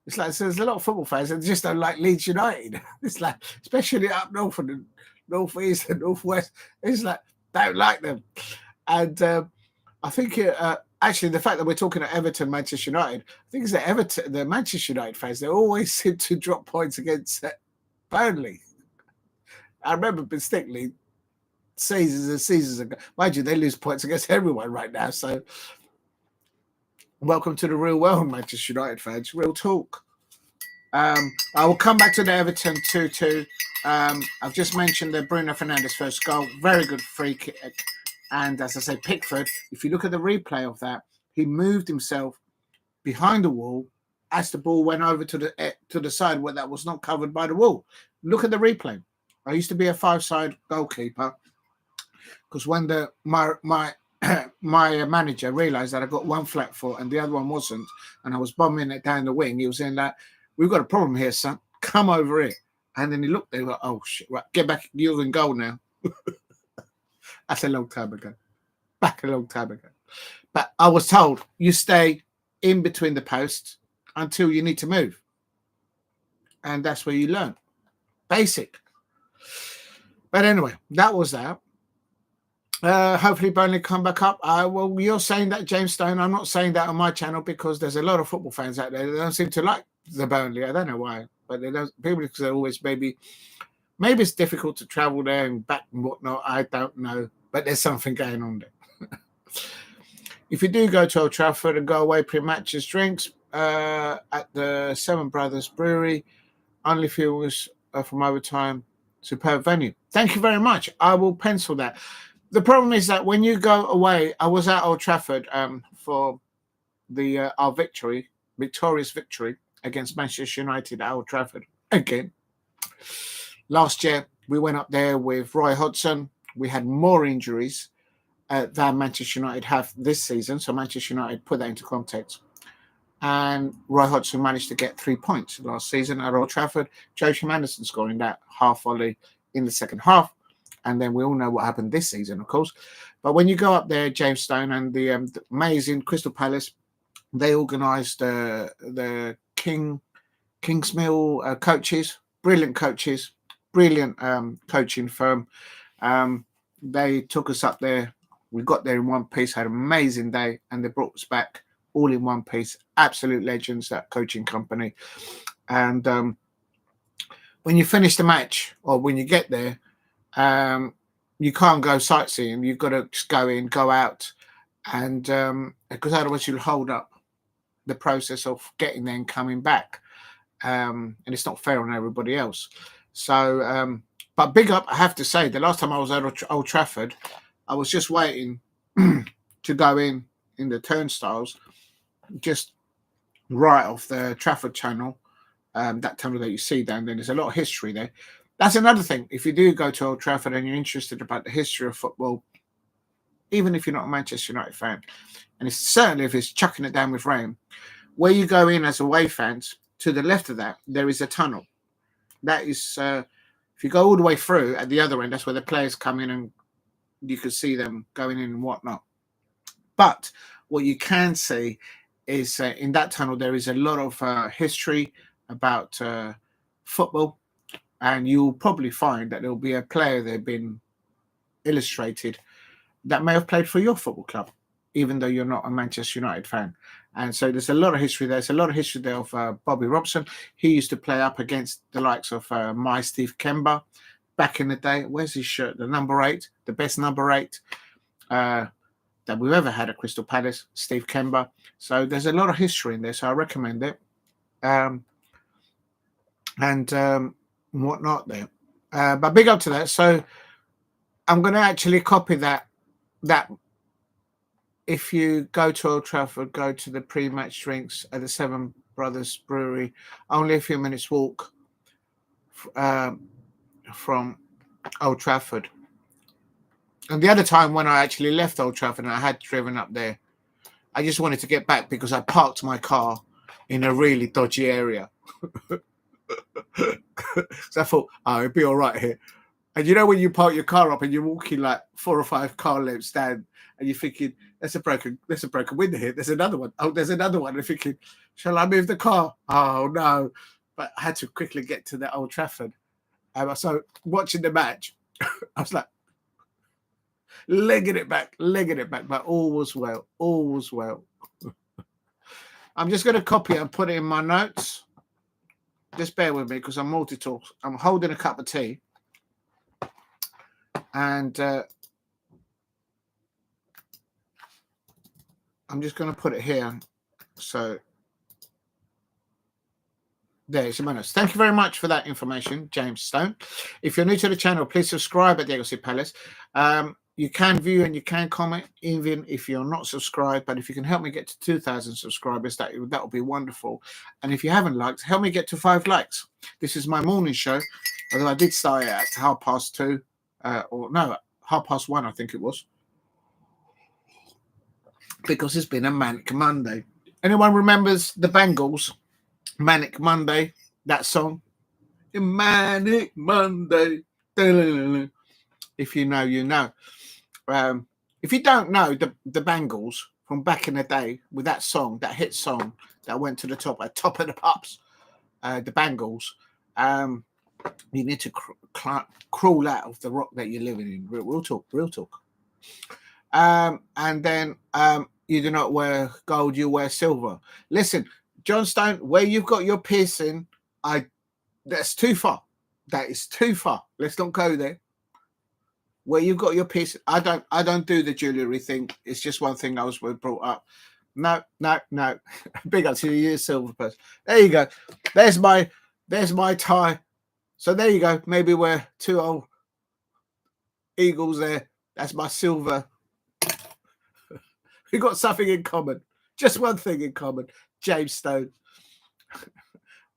It's like so there's a lot of football fans that just don't like Leeds United. It's like, especially up north and the northeast and northwest, it's like don't like them. And I think actually the fact that we're talking about Everton, Manchester United, I think it's the Manchester United fans. They always seem to drop points against Burnley. I remember distinctly seasons and seasons ago. Mind you, they lose points against everyone right now. So welcome to the real world, Manchester United fans. Real talk. I will come back to the Everton 2-2. I've just mentioned the Bruno Fernandes first goal. Very good free kick. And as I say, Pickford, if you look at the replay of that, he moved himself behind the wall as the ball went over to the side where that was not covered by the wall. Look at the replay. I used to be a 5-side goalkeeper because when my manager realised that I got one flat foot and the other one wasn't, and I was bombing it down the wing, he was saying that, we've got a problem here, son. Come over here. And then he looked there, like, oh, shit, right, get back. You're in goal now. That's a long time ago. Back a long time ago. But I was told, you stay in between the posts until you need to move. And that's where you learn. Basic. But anyway, that was that. Hopefully Burnley come back up. Well, you're saying that, James Stone. I'm not saying that on my channel because there's a lot of football fans out there that don't seem to like the Burnley. I don't know why. But they don't, people because they're always maybe it's difficult to travel there and back and whatnot. I don't know. But there's something going on there. If you do go to Old Trafford and go away pre-matches drinks at the Seven Brothers Brewery, only fuels from overtime, superb venue. Thank you very much. I will pencil that. The problem is that when you go away, I was at Old Trafford for the our victorious victory against Manchester United at Old Trafford again. Last year, we went up there with Roy Hudson. We had more injuries than Manchester United have this season. So Manchester United put that into context. And Roy Hudson managed to get 3 points last season at Old Trafford. Joachim Anderson scoring that half volley in the second half. And then we all know what happened this season, of course. But when you go up there, James Stone and the amazing Crystal Palace, they organised the Kingsmill coaches, brilliant coaches, brilliant coaching firm. They took us up there. We got there in one piece, had an amazing day, and they brought us back all in one piece. Absolute legends, that coaching company. And when you finish the match, or when you get there, you can't go sightseeing. You've got to just go in, go out, and because otherwise you'll hold up the process of getting there and coming back, and it's not fair on everybody else. So, but big up, I have to say, the last time I was at Old Trafford, I was just waiting to go in the turnstiles, just right off the Trafford Channel, that tunnel that you see down there. There's a lot of history there. That's another thing. If you do go to Old Trafford and you're interested about the history of football, even if you're not a Manchester United fan, and it's certainly if it's chucking it down with rain, where you go in as away fans, to the left of that, there is a tunnel. That is, if you go all the way through at the other end, that's where the players come in and you can see them going in and whatnot. But what you can see is in that tunnel, there is a lot of history about football. And you'll probably find that there'll be a player that been illustrated that may have played for your football club, even though you're not a Manchester United fan. And so there's a lot of history there. There's a lot of history there of Bobby Robson. He used to play up against the likes of my Steve Kemba back in the day. Where's his shirt? The number 8, the best number 8 that we've ever had at Crystal Palace, Steve Kemba. So there's a lot of history in there, so I recommend it. And whatnot there. But big up to that. So I'm going to actually copy that if you go to Old Trafford, go to the pre-match drinks at the Seven Brothers Brewery, only a few minutes walk from Old Trafford. And the other time when I actually left Old Trafford and I had driven up there, I just wanted to get back because I parked my car in a really dodgy area. So I thought, it'd be all right here. And you know when you park your car up and you're walking like 4 or 5 car lengths down, and you're thinking, there's a broken window here. There's another one. Oh, there's another one. And you're thinking, shall I move the car? Oh no! But I had to quickly get to the Old Trafford. So watching the match, I was like legging it back. But all was well. All was well. I'm just going to copy it and put it in my notes. Just bear with me because I'm multi-talk. I'm holding a cup of tea. And I'm just going to put it here. So there's your minutes. Thank you very much for that information, James Stone. If you're new to the channel, please subscribe at Diego C Palace. You can view and you can comment even if you're not subscribed. But if you can help me get to 2,000 subscribers, that would be wonderful. And if you haven't liked, help me get to 5 likes. This is my morning show, although I did start it at 2:30. Or no, 1:30, I think it was, because it's been a manic Monday. Anyone remembers the Bangles, Manic Monday, that song? Manic Monday. If you know, you know. If you don't know the Bangles from back in the day with that song, that hit song that went to the top, at Top of the Pops, the Bangles, you need to crawl out of the rock that you're living in. Real talk. And then you do not wear gold, you wear silver. Listen, John Stone, where you've got your piercing, that's too far. That is too far. Let's not go there. Where you've got your piercing, I don't do the jewellery thing. It's just one thing I was brought up. No. Big up to you, silver person. There you go. There's my tie. So there you go. Maybe we're 2 old eagles there. That's my silver. We've got something in common. Just one thing in common. James Stone.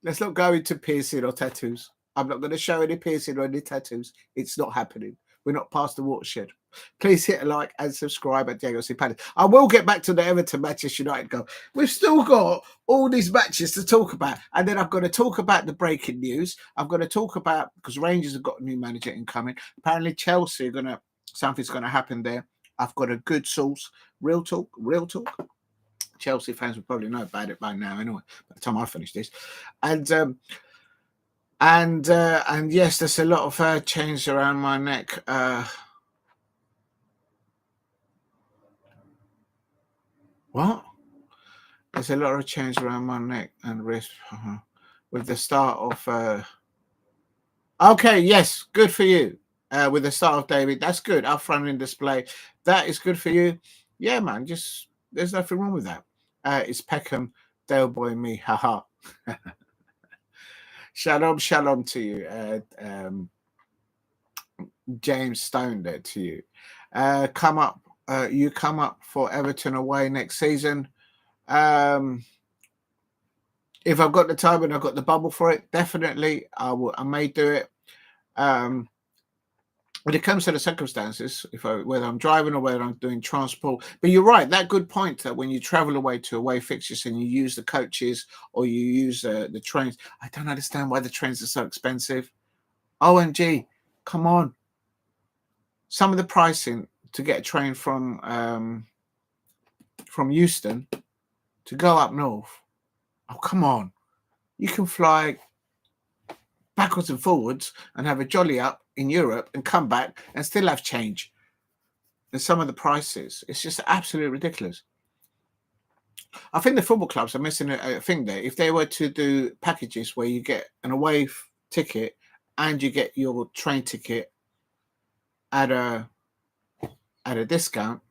Let's not go into piercing or tattoos. I'm not going to show any piercing or any tattoos. It's not happening. We're not past the watershed. Please hit a like and subscribe at Diego C Palace. I will get back to the Everton Manchester United goal. We've still got all these matches to talk about. And then I've got to talk about the breaking news. I've got to talk about, because Rangers have got a new manager incoming. Apparently Chelsea something's going to happen there. I've got a good source. Real talk. Chelsea fans will probably know about it by now anyway, by the time I finish this. And yes, there's a lot of chains around my neck. What? There's a lot of chains around my neck and wrist with the start of. Okay, yes, good for you. With the start of David, that's good. Up front in display, that is good for you. Yeah, man. Just there's nothing wrong with that. It's Peckham, Dale Boy, me, haha. Shalom to you, James Stone. There to you. You come up for Everton away next season. If I've got the time and I've got the bubble for it, definitely I may do it. When it comes to the circumstances, whether I'm driving or whether I'm doing transport. But you're right, that good point that when you travel away to away fixtures and you use the coaches or you use the trains, I don't understand why the trains are so expensive. OMG, come on. Some of the pricing to get a train from Euston to go up north. Oh, come on. You can fly backwards and forwards and have a jolly up in Europe and come back and still have change. And some of the prices, it's just absolutely ridiculous. I think the football clubs are missing a thing there. If they were to do packages where you get an away ticket and you get your train ticket at a discount,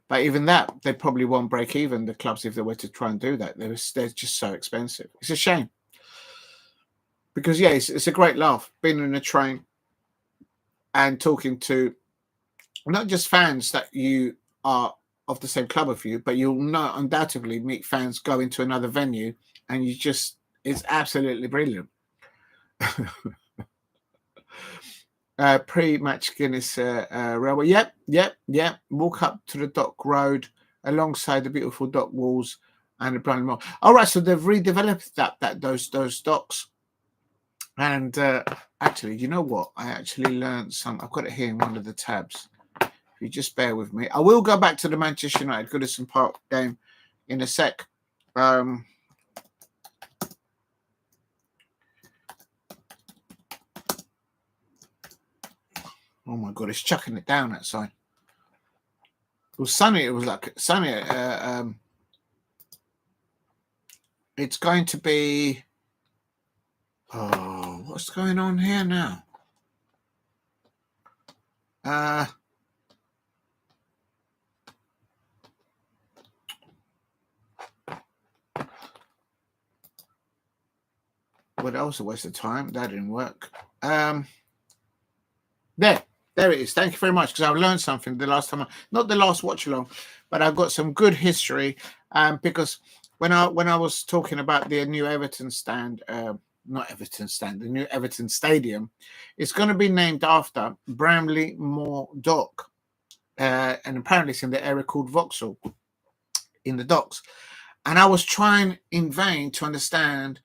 but even that, they probably won't break even, the clubs, if they were to try and do that. They're just so expensive. It's a shame. Because, yeah, it's a great laugh being in a train and talking to not just fans that you are of the same club of you, but you'll undoubtedly meet fans going to another venue, and it's absolutely brilliant. Pre-match Guinness Railway. Yep. Walk up to the dock road alongside the beautiful dock walls and the brand mall. All right, so they've redeveloped those docks. And actually, you know what? I actually learned some. I've got it here in one of the tabs. If you just bear with me, I will go back to the Manchester United Goodison Park game in a sec. Oh my God, it's chucking it down outside. It was sunny. It was like sunny. It's going to be. Oh, what's going on here now? Well, that was a waste of time. That didn't work. There it is. Thank you very much, because I've learned something the last time. Not the last watch along, but I've got some good history. Because when I was talking about the new Everton stand, not Everton stand, the new Everton Stadium, it's going to be named after Bramley Moor Dock, and apparently it's in the area called Vauxhall, in the docks. And I was trying in vain to understand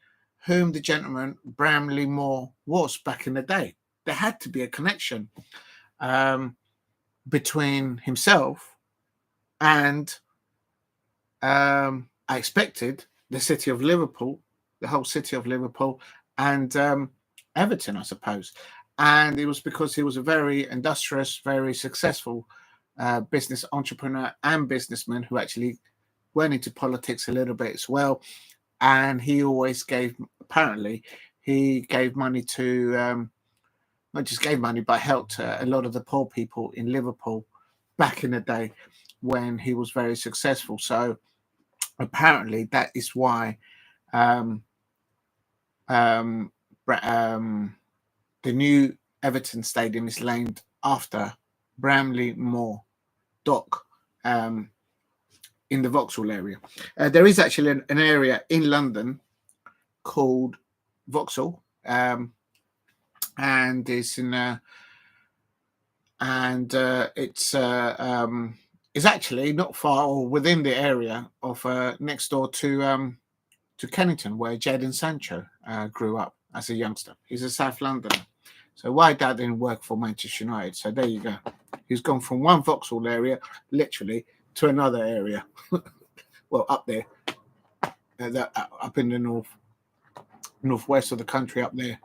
whom the gentleman Bramley Moor was back in the day. There had to be a connection between himself and I expected the city of Liverpool, the whole city of Liverpool, and Everton, I suppose. And it was because he was a very industrious, very successful business entrepreneur and businessman who actually went into politics a little bit as well. And he always gave, apparently, he gave money to, not just gave money, but helped a lot of the poor people in Liverpool back in the day when he was very successful. So apparently that is why the new Everton Stadium is named after Bramley Moor Dock in the Vauxhall area. There is actually an area in London called Vauxhall, and it's in it's actually not far or within the area of next door to Kennington, where Jadon Sancho grew up as a youngster. He's a South Londoner. So why that didn't work for Manchester United? So there you go. He's gone from one Vauxhall area, literally, to another area. Well, up there, up in the northwest of the country, up there.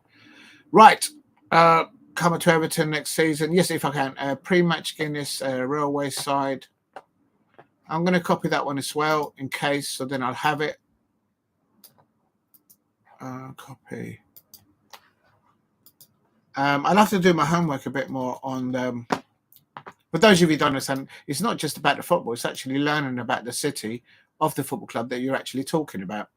Right. Coming to Everton next season. Yes, if I can. Pre-match Guinness, Railway side. I'm going to copy that one as well in case, so then I'll have it. Copy. I'll have to do my homework a bit more on for those of you who don't understand, it's not just about the football, it's actually learning about the city of the football club that you're actually talking about.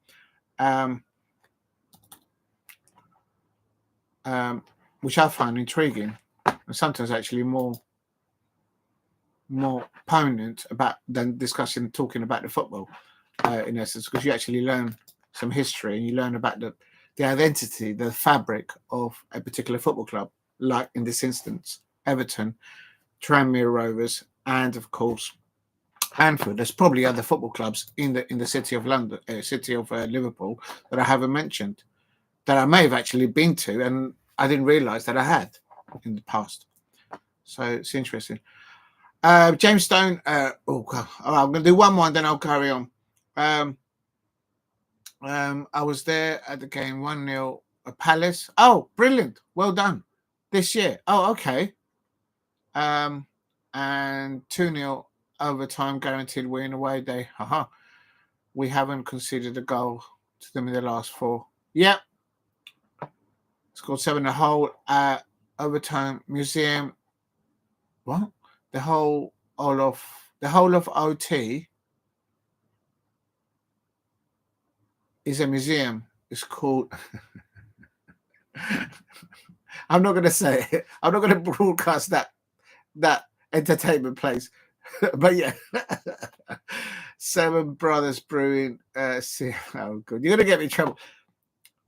Which I find intriguing and sometimes actually more poignant than talking about the football in essence, because you actually learn some history and you learn about the identity, the fabric of a particular football club, like in this instance, Everton, Tranmere Rovers, and of course Anfield. There's probably other football clubs in the city of London, city of Liverpool, that I haven't mentioned, that I may have actually been to, and I didn't realise that I had in the past. So it's interesting. James Stone. I'm going to do one more, and then I'll carry on. I was there at the game 1-0 at Palace. Oh, brilliant! Well done. This year. Oh, okay. And 2-0 overtime, guaranteed win away day. We haven't conceded a goal to them in the last 4. Yep. Scored 7 a whole overtime museum. What? The whole of OT is a museum. It's called. I'm not going to say it. I'm not going to broadcast that entertainment place, but yeah. Seven Brothers Brewing. Oh good, you're going to get me in trouble.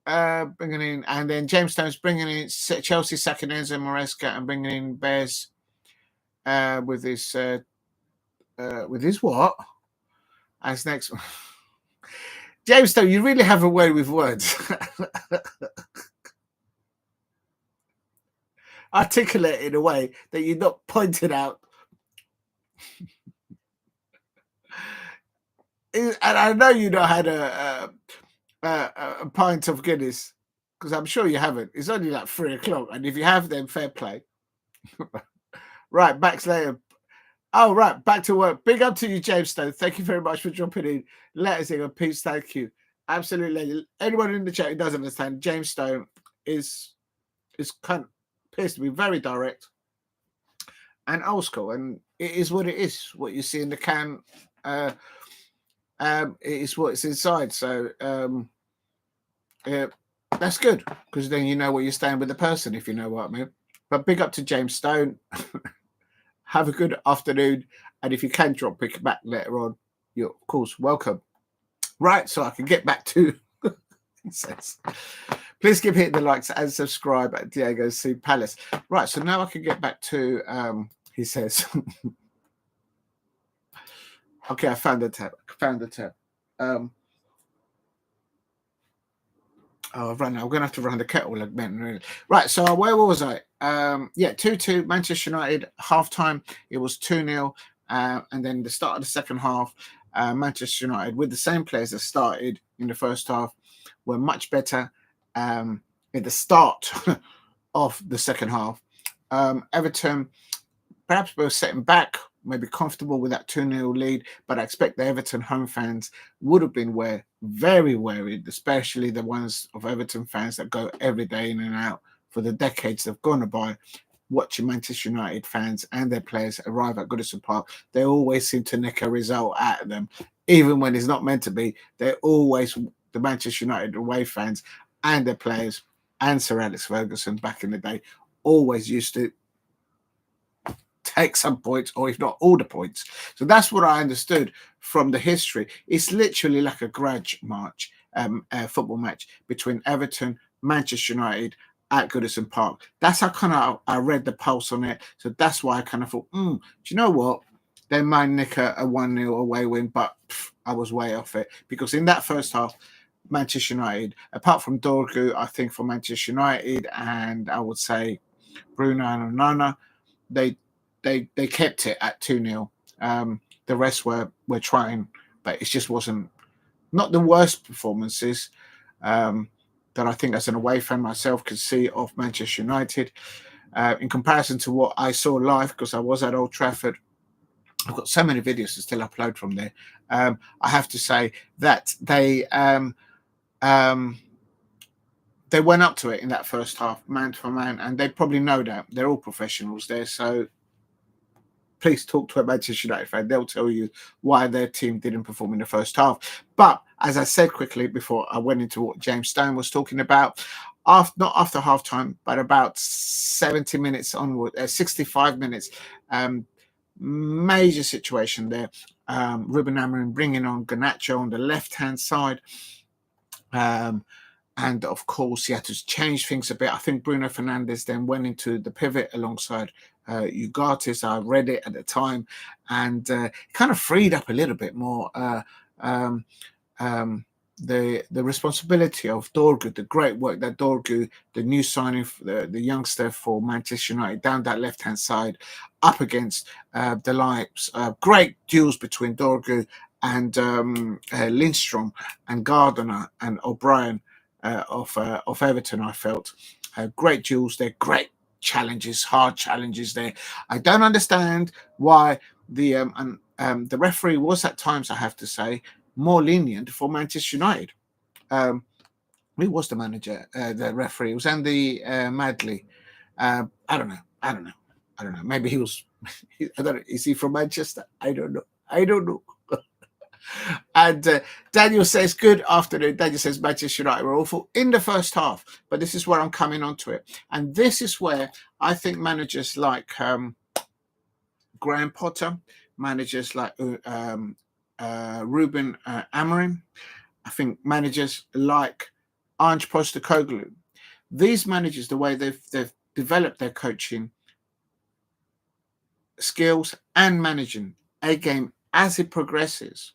Bringing in, and then James Stone's bringing in Chelsea sacking Enzo Maresca and bringing in Bears with his what? As next one. James Stone, you really have a way with words. articulate in a way that you're not pointing out. And I know you not had a pint of Guinness, because I'm sure you haven't. It's only like 3 o'clock, and if you have, then fair play. Right, back later. Oh, right, back to work. Big up to you, James Stone. Thank you very much for dropping in. Let us in. Peace, thank you. Absolutely. Anyone in the chat who doesn't understand, James Stone is kind of appears to be very direct and old school, and it is what it is. What you see in the can, it is what's inside. So that's good, because then you know what you're staying with the person, if you know what I mean. But big up to James Stone. Have a good afternoon, and if you can drop pick back later on, you're of course welcome. Right, so I can get back to it says, please keep hitting the likes and subscribe at Diego C Palace. Right, so now I can get back to he says okay, I found the tab. I'm gonna have to run the kettle again. Right, so where was I? 2-2 Manchester United, half time it was 2-0, and then the start of the second half, Manchester United, with the same players that started in the first half, were much better at the start of the second half. Everton perhaps were setting back, maybe comfortable with that 2-0 lead, but I expect the Everton home fans would have been very worried, especially the ones of Everton fans that go every day in and out for the decades that have gone by, watching Manchester United fans and their players arrive at Goodison Park. They always seem to nick a result out of them, even when it's not meant to be. They're always, the Manchester United away fans and their players and Sir Alex Ferguson back in the day, always used to take some points, or if not all the points. So that's what I understood from the history. It's literally like a grudge match, football match between Everton, Manchester United at Goodison Park. That's how I read the pulse on it. So that's why I kind of thought, do you know what? They might nick a 1-0 away win, but I was way off it, because in that first half, Manchester United, apart from Dorgu, I think for Manchester United, and I would say Bruno and Onana, they kept it at 2-0. The rest were trying, but it just wasn't not the worst performances that I think as an away fan myself could see of Manchester United. In comparison to what I saw live, because I was at Old Trafford, I've got so many videos to still upload from there. I have to say that they went up to it in that first half, man for man, and they probably know that. They're all professionals there, so please talk to a Manchester United fan. They'll tell you why their team didn't perform in the first half. But as I said quickly before I went into what James Stone was talking about, not after halftime, but about 70 minutes onward, 65 minutes, major situation there. Ruben Amorim bringing on Garnacho on the left-hand side. And of course, he had to change things a bit. I think Bruno Fernandes then went into the pivot alongside Ugarte. I read it at the time, and kind of freed up a little bit more the responsibility of Dorgu, the great work that Dorgu, the new signing, the youngster for Manchester United, down that left-hand side, up against the likes. Great duels between Dorgu and Lindstrom and Gardner and O'Brien. Of Everton, I felt great duels there, great challenges, hard challenges there. I don't understand why the referee was at times, I have to say, more lenient for Manchester United. Who was the manager? The referee? It was Andy Madley. I don't know. Maybe he was. I don't know. Is he from Manchester? I don't know. And Daniel says, good afternoon. Daniel says Manchester United were awful in the first half, but this is where I'm coming onto it. And this is where I think managers like Graham Potter, managers like Ruben Amorim, I think managers like Ange Postecoglou, these managers, the way they've developed their coaching skills and managing a game as it progresses,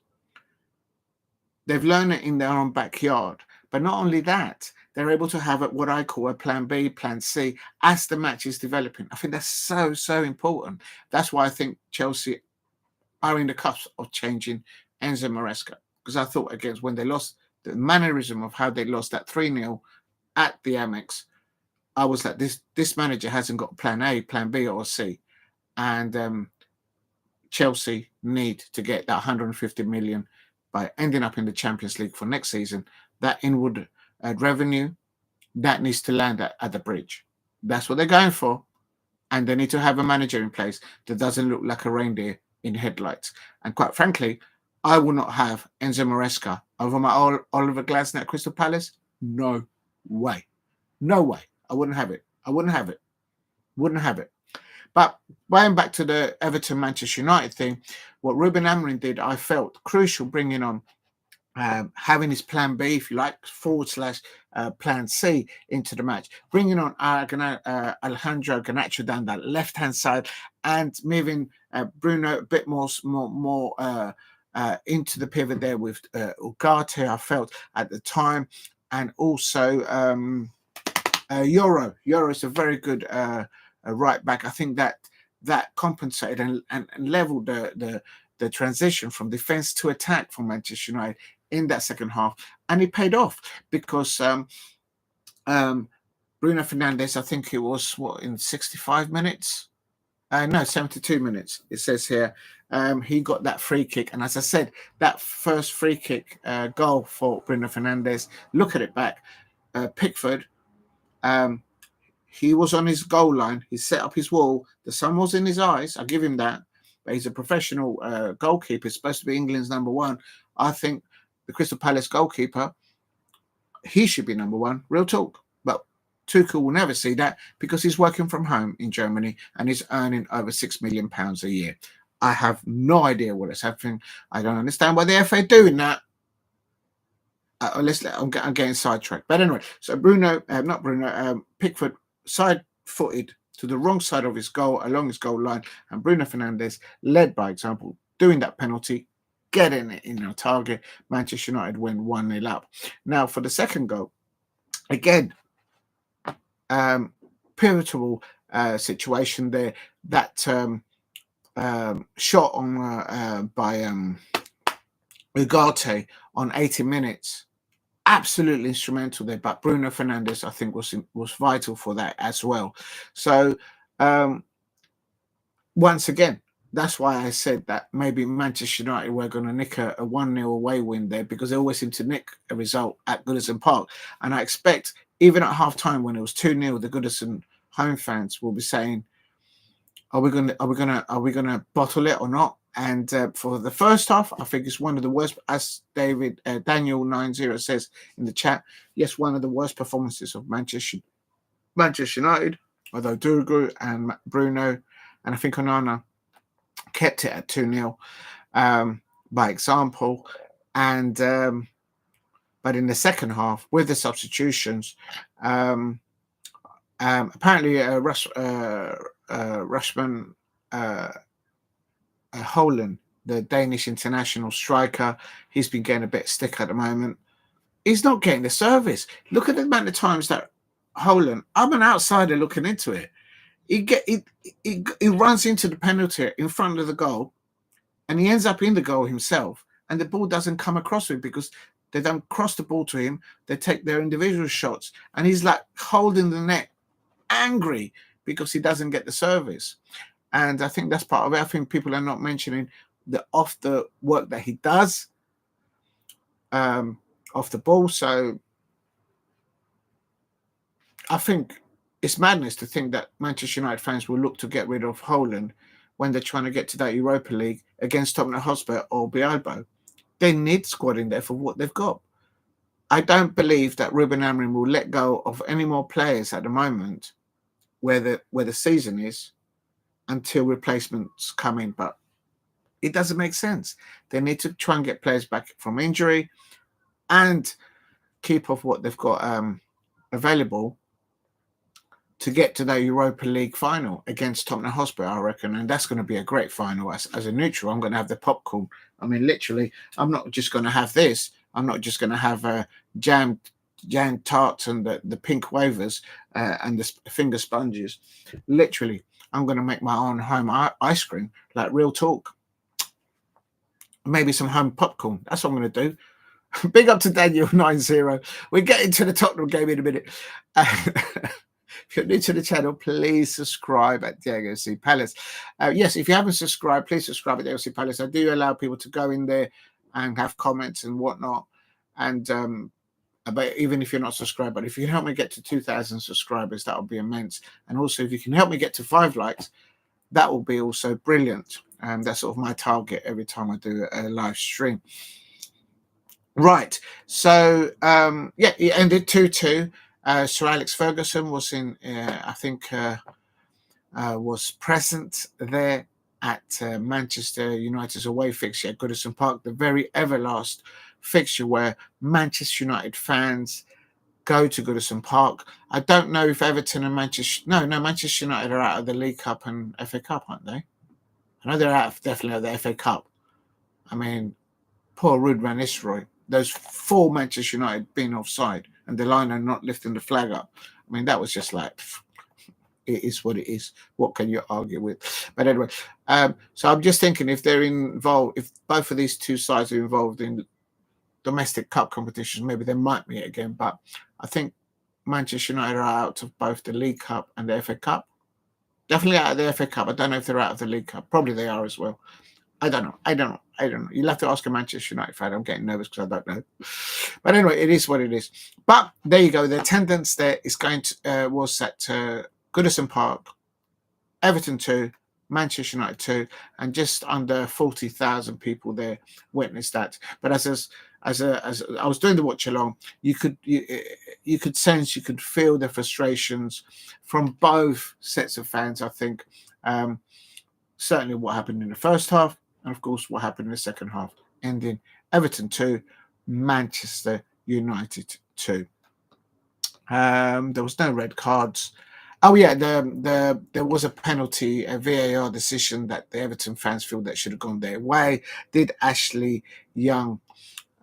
they've learned it in their own backyard. But not only that, they're able to have what I call a plan B, plan C as the match is developing. I think that's so important. That's why I think Chelsea are in the cusp of changing Enzo Maresca, because I thought against when they lost, the mannerism of how they lost that 3-0 at the Amex, I was like, this manager hasn't got plan A, plan B, or C, and Chelsea need to get that 150 million by ending up in the Champions League for next season. That inward revenue, that needs to land at the bridge. That's what they're going for. And they need to have a manager in place that doesn't look like a reindeer in headlights. And quite frankly, I will not have Enzo Maresca over my Oliver Glasner at Crystal Palace. No way. No way. I wouldn't have it. Wouldn't have it. But going back to the Everton-Manchester United thing, what Ruben Amorim did, I felt crucial, bringing on having his plan B, if you like, / plan C into the match, bringing on Alejandro Garnacho down that left-hand side and moving Bruno a bit more into the pivot there with Ugarte, I felt at the time, and also Euro is a very good right back. I think that compensated and leveled the transition from defense to attack for Manchester United in that second half, and it paid off because Bruno Fernandes, I think it was in 65 minutes. No, 72 minutes. It says here he got that free kick, and as I said, that first free kick goal for Bruno Fernandes. Look at it back. Pickford, he was on his goal line. He set up his wall. The sun was in his eyes. I give him that. But he's a professional goalkeeper. He's supposed to be England's number one. I think the Crystal Palace goalkeeper, he should be number one. Real talk. But Tuchel will never see that because he's working from home in Germany and he's earning over £6 million a year. I have no idea what is happening. I don't understand why the FA are doing that. I'm getting sidetracked. But anyway, so Pickford side-footed to the wrong side of his goal, along his goal line, and Bruno Fernandes led by example, doing that penalty, getting it in our target. Manchester United win 1-0 up. Now for the second goal, again, pivotal situation there. That shot on by Ugarte on 80 minutes. Absolutely instrumental there, but Bruno Fernandes, I think, was vital for that as well. So once again, that's why I said that maybe Manchester United were going to nick a 1-0 away win there, because they always seem to nick a result at Goodison Park. And I expect even at half time when it was 2-0, the Goodison home fans will be saying, "Are we gonna bottle it or not?" And for the first half, I think it's one of the worst, as Daniel 90 says in the chat. Yes, one of the worst performances of Manchester United. Although Durgu and Bruno and I think Onana kept it at 2-0 by example. And but in the second half, with the substitutions, apparently Rushman Holland, the Danish international striker, he's been getting a bit of stick at the moment. He's not getting the service. Look at the amount of times that Holland, I'm an outsider looking into it. He runs into the penalty in front of the goal, and he ends up in the goal himself, and the ball doesn't come across him because they don't cross the ball to him. They take their individual shots, and he's like holding the net, angry because he doesn't get the service. And I think that's part of it. I think people are not mentioning off the work that he does off the ball. So I think it's madness to think that Manchester United fans will look to get rid of Holland when they're trying to get to that Europa League against Tottenham Hotspur or Bilbao. They need squad in there for what they've got. I don't believe that Ruben Amorim will let go of any more players at the moment where the season is, until replacements come in. But it doesn't make sense. They need to try and get players back from injury and keep off what they've got available to get to the Europa League final against Tottenham Hotspur, I reckon. And that's going to be a great final. As a neutral, I'm going to have the popcorn. I mean, literally, I'm not just going to have this. I'm not just going to have jammed Jan tarts and the pink wavers and the finger sponges. Literally, I'm going to make my own home ice cream, like real talk. Maybe some home popcorn. That's what I'm going to do. Big up to Daniel 90. We're getting to the Tottenham game in a minute. If you're new to the channel, please subscribe at Diego C Palace. Yes, if you haven't subscribed, please subscribe at Diego C Palace. I do allow people to go in there and have comments and whatnot. And but even if you're not subscribed, but if you can help me get to 2,000 subscribers, that would be immense. And also, if you can help me get to 5 likes, that will be also brilliant. That's sort of my target every time I do a live stream. Right. So, yeah, it ended 2-2. Sir Alex Ferguson was in, I think, was present there at Manchester United's away fixture at Goodison Park, the very everlast fixture where Manchester United fans go to Goodison Park. I don't know if Everton and Manchester United are out of the League Cup and FA Cup, aren't they? I know they're definitely out of the FA Cup. I mean, poor Ruud van Nistelrooy. Those 4 Manchester United being offside and the liner not lifting the flag up. I mean, that was just like, it is what it is. What can you argue with? But anyway, so I'm just thinking if they're involved, if both of these two sides are involved in domestic cup competitions, maybe they might meet again. But I think Manchester United are out of both the League Cup and the FA Cup. Definitely out of the FA Cup. I don't know if they're out of the League Cup. Probably they are as well. I don't know. You'll have to ask a Manchester United fan. I'm getting nervous because I don't know. But anyway, it is what it is. But there you go. The attendance there is going to was at Goodison Park, Everton 2, Manchester United 2, and just under 40,000 people there witnessed that. But as I was doing the watch along, you could sense, you could feel the frustrations from both sets of fans. I think certainly what happened in the first half, and of course what happened in the second half, ending Everton 2, Manchester United 2. There was no red cards. Oh yeah, there was a penalty, a VAR decision that the Everton fans feel that should have gone their way. Did Ashley Young,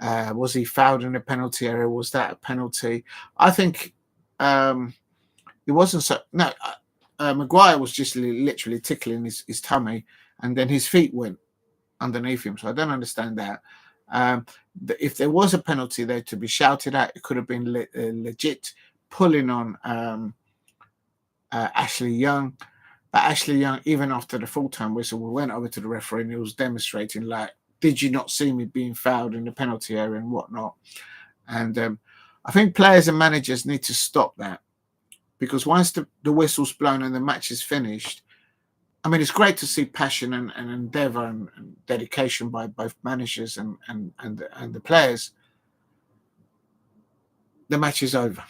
was he fouled in the penalty area? Was that a penalty? I think it wasn't so. No, Maguire was just literally tickling his tummy, and then his feet went underneath him. So I don't understand that. If there was a penalty there to be shouted at, it could have been legit pulling on Ashley Young. But Ashley Young, even after the full-time whistle, we went over to the referee and he was demonstrating, like, did you not see me being fouled in the penalty area and whatnot? And I think players and managers need to stop that, because once the whistle's blown and the match is finished, I mean, it's great to see passion and endeavour and dedication by both managers and the players. The match is over.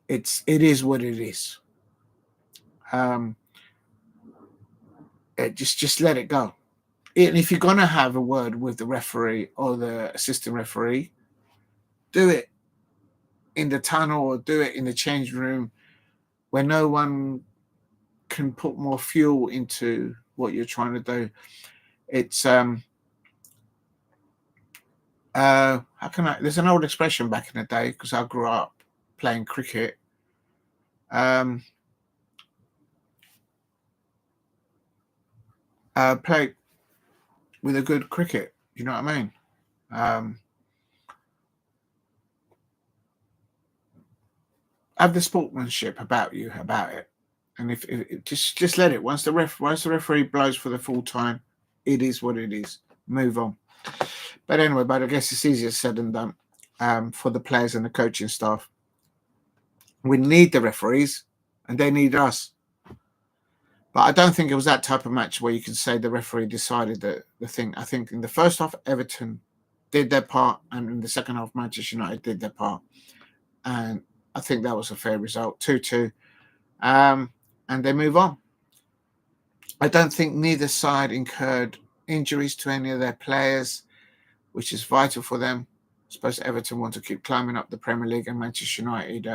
It is what it is. Just let it go. And if you're going to have a word with the referee or the assistant referee, do it in the tunnel or do it in the change room where no one can put more fuel into what you're trying to do. It's how can I? There's an old expression back in the day, because I grew up playing cricket. Play with a good cricket. You know what I mean? Have the sportsmanship about it. And if just let it. Once the referee blows for the full time, it is what it is. Move on. But anyway, I guess it's easier said than done for the players and the coaching staff. We need the referees, and they need us. But I don't think it was that type of match where you can say the referee decided the thing. I think in the first half, Everton did their part, and in the second half, Manchester United did their part. And I think that was a fair result, 2-2. And they move on. I don't think neither side incurred injuries to any of their players, which is vital for them. I suppose Everton want to keep climbing up the Premier League, and Manchester United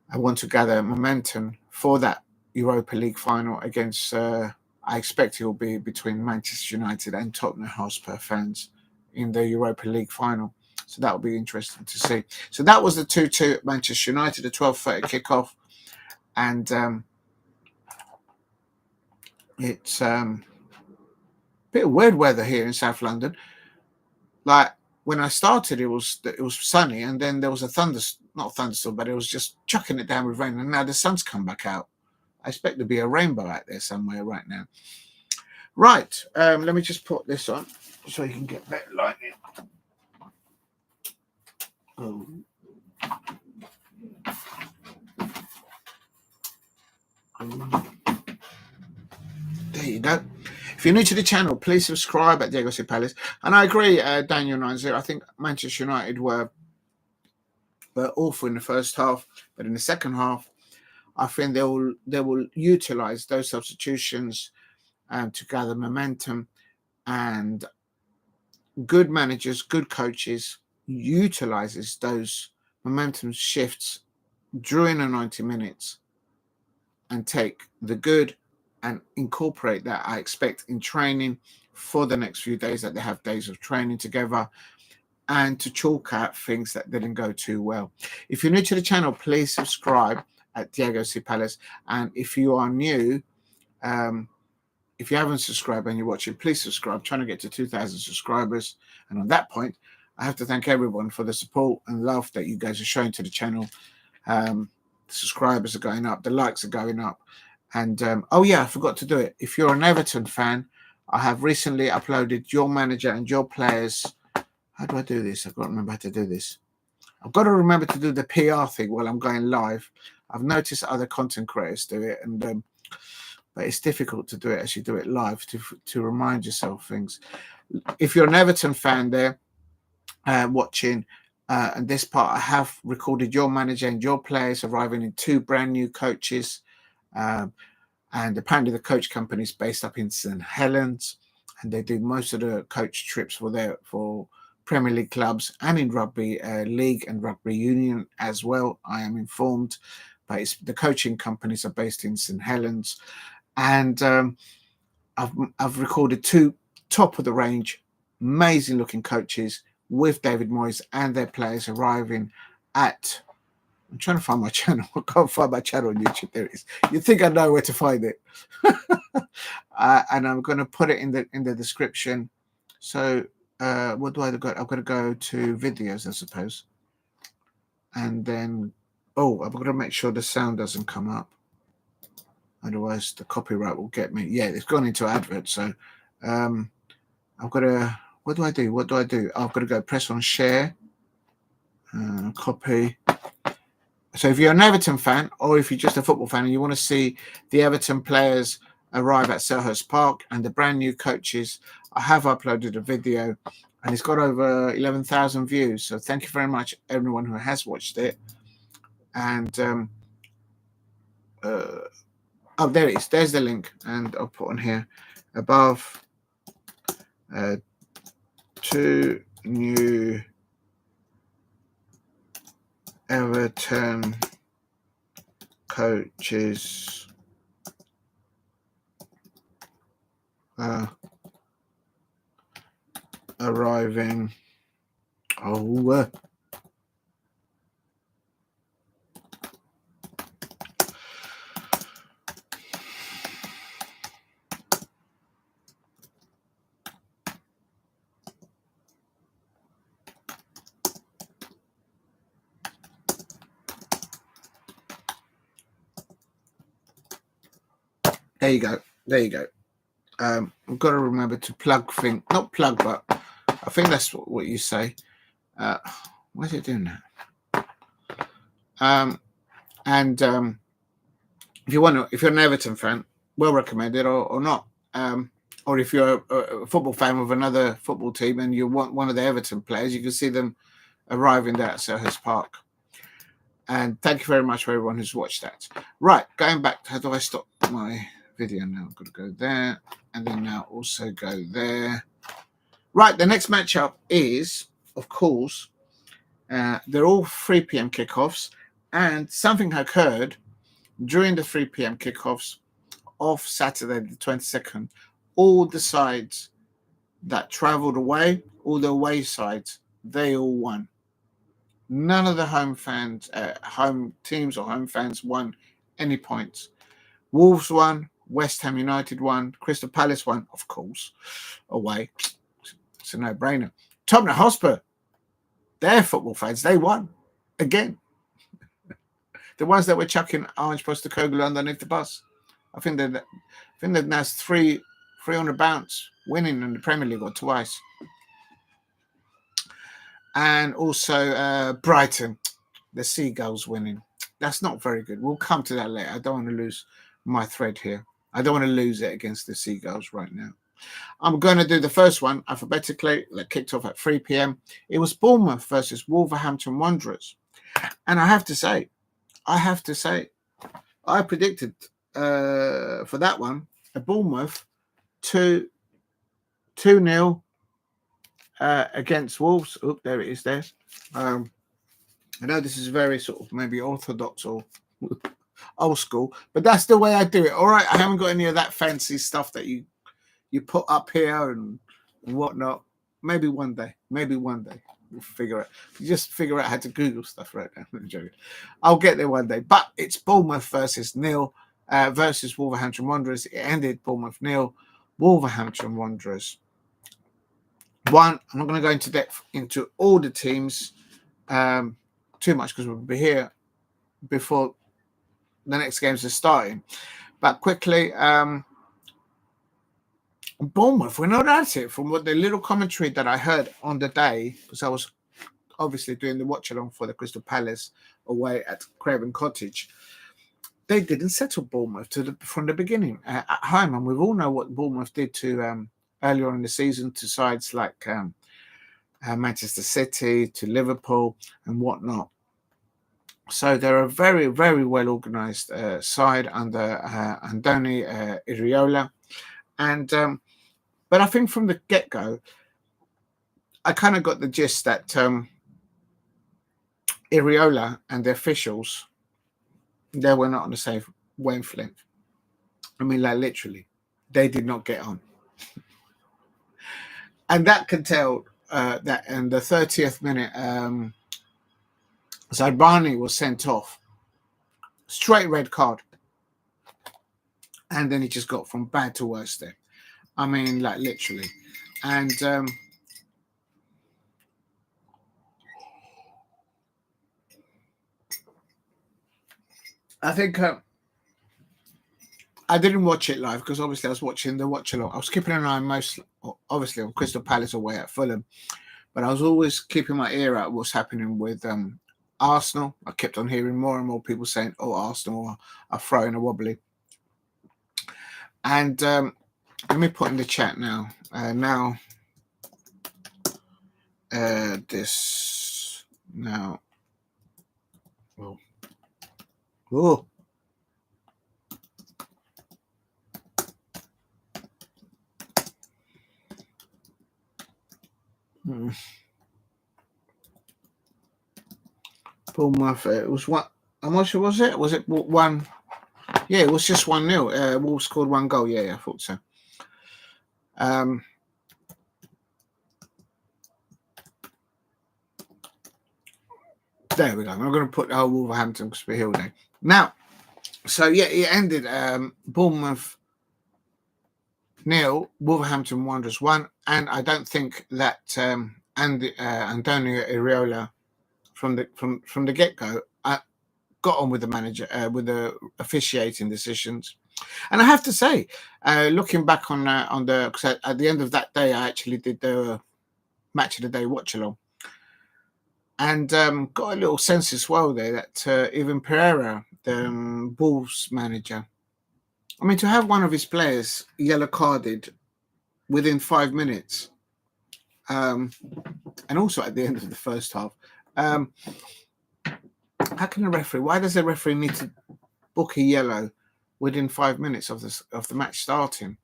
I want to gather momentum for that Europa League final against, I expect it will be between Manchester United and Tottenham Hotspur fans in the Europa League final. So that will be interesting to see. So that was the 2-2 at Manchester United, a 12:30 kickoff. And it's a bit of weird weather here in South London. Like when I started, it was sunny, and then there was not a thunderstorm, but it was just chucking it down with rain. And now the sun's come back out. I expect there to be a rainbow out there somewhere right now. Right, let me just put this on so you can get better lighting. Oh. There you go. If you're new to the channel, please subscribe at Diego C Palace. And I agree, Daniel 90. I think Manchester United were awful in the first half, but in the second half, I think they will utilise those substitutions to gather momentum. And good managers, good coaches utilises those momentum shifts during the 90 minutes and take the good and incorporate that, I expect, in training for the next few days, that they have days of training together, and to chalk out things that didn't go too well. If you're new to the channel, please subscribe at Diego C Palace. And if you are new, if you haven't subscribed and you're watching, please subscribe. I'm trying to get to 2,000 subscribers. And on that point, I have to thank everyone for the support and love that you guys are showing to the channel. The subscribers are going up. The likes are going up. And, oh, yeah, I forgot to do it. If you're an Everton fan, I have recently uploaded your manager and your players. How do I do this? I've got to remember how to do this. I've got to remember to do the PR thing while I'm going live. I've noticed other content creators do it, and but it's difficult to do it as you do it live, to remind yourself things. If you're an Everton fan there watching, and this part, I have recorded your manager and your players arriving in 2 brand new coaches. And apparently the coach company is based up in St Helens, and they do most of the coach trips for Premier League clubs and in rugby league and rugby union as well, I am informed. But the coaching companies are based in St Helens. And I've recorded 2 top of the range, amazing looking coaches with David Moyes and their players arriving at. I'm trying to find my channel. I can't find my channel on YouTube. There it is. You think I know where to find it? And I'm going to put it in the description. So what do I go? I've got to go to videos, I suppose. And then, oh, I've got to make sure the sound doesn't come up. Otherwise, the copyright will get me. Yeah, it's gone into advert. So I've got to, what do I do? What do I do? I've got to go press on share, copy. So if you're an Everton fan, or if you're just a football fan and you want to see the Everton players arrive at Selhurst Park and the brand new coaches, I have uploaded a video and it's got over 11,000 views. So thank you very much, everyone who has watched it. And oh, there it is. There's the link, and I'll put on here above 2 new Everton coaches arriving. Oh, there you go. There you go. I've got to remember to plug thing, not plug, but I think that's what you say. Why is it doing that? If you're an Everton fan, well recommended, or not. Or if you're a football fan with another football team and you want one of the Everton players, you can see them arriving there at Selhurst Park. And thank you very much for everyone who's watched that. Right, going back, how do I stop my video now? I've got to go there, and then now also go there. Right, the next matchup is, of course, they're all 3 p.m. kickoffs, and something occurred during the 3 p.m. kickoffs of Saturday the 22nd. All the sides that travelled away, all the away sides they all won. None of the home teams or home fans won any points. Wolves won, West Ham United won, Crystal Palace won, of course, away. It's a no-brainer. Tottenham Hotspur, their football fans, they won again. The ones that were chucking Orange Postecoglou underneath the bus. I think they've now 3 on the bounce, winning in the Premier League or twice. And also Brighton, the Seagulls winning. That's not very good. We'll come to that later. I don't want to lose my thread here. I don't want to lose it against the Seagulls right now. I'm going to do the first one alphabetically. That kicked off at 3 p.m. It was Bournemouth versus Wolverhampton Wanderers. And I have to say, I predicted for that one, a Bournemouth 2-0 against Wolves. Oh, there it is there. I know this is very sort of maybe orthodox or old school, but that's the way I do it. All right, I haven't got any of that fancy stuff that you put up here and whatnot. Maybe one day we'll figure it. Just figure out how to Google stuff right now. I'm joking. I'll get there one day. But it's Bournemouth versus Wolverhampton Wanderers. It ended Bournemouth 0, Wolverhampton Wanderers 1. I'm not going to go into depth into all the teams too much because we'll be here before the next games are starting. But quickly, Bournemouth, we're not at it from what the little commentary that I heard on the day, because I was obviously doing the watch along for the Crystal Palace away at Craven Cottage. They didn't settle Bournemouth from the beginning at home, and we all know what Bournemouth did to earlier on in the season to sides like Manchester City, to Liverpool, and whatnot. So they're a very, very well organised side under Andoni Iraola. And but I think from the get-go, I kind of got the gist that Iraola and the officials, they were not on the same wavelength. I mean, like literally, they did not get on. And that can tell that in the 30th minute, Zaibani was sent off. Straight red card. And then he just got from bad to worse there. I mean, like literally. And I think I didn't watch it live because obviously I was watching the watch along. I was keeping an eye obviously on Crystal Palace away at Fulham, but I was always keeping my ear out what's happening with Arsenal. I kept on hearing more and more people saying, "Oh, Arsenal are throwing a wobbly." And let me put in the chat now. This now. Oh. Bournemouth. It was what? How much was it? Was it 1? Yeah, it was just 1-0. Wolves scored 1 goal. Yeah, I thought so. There we go. I'm going to put the whole Wolverhampton because we're here all day. Now, so yeah, it ended Bournemouth 0, Wolverhampton Wanderers 1, and I don't think that Antonio Iraola from the get-go got on with the manager, with the officiating decisions. And I have to say, looking back on the, because at the end of that day, I actually did the match of the day watch along, and got a little sense as well there that even Pereira, the Wolves manager, I mean, to have one of his players yellow carded within 5 minutes, and also at the end of the first half. How can a referee? Why does a referee need to book a yellow within 5 minutes of the match starting?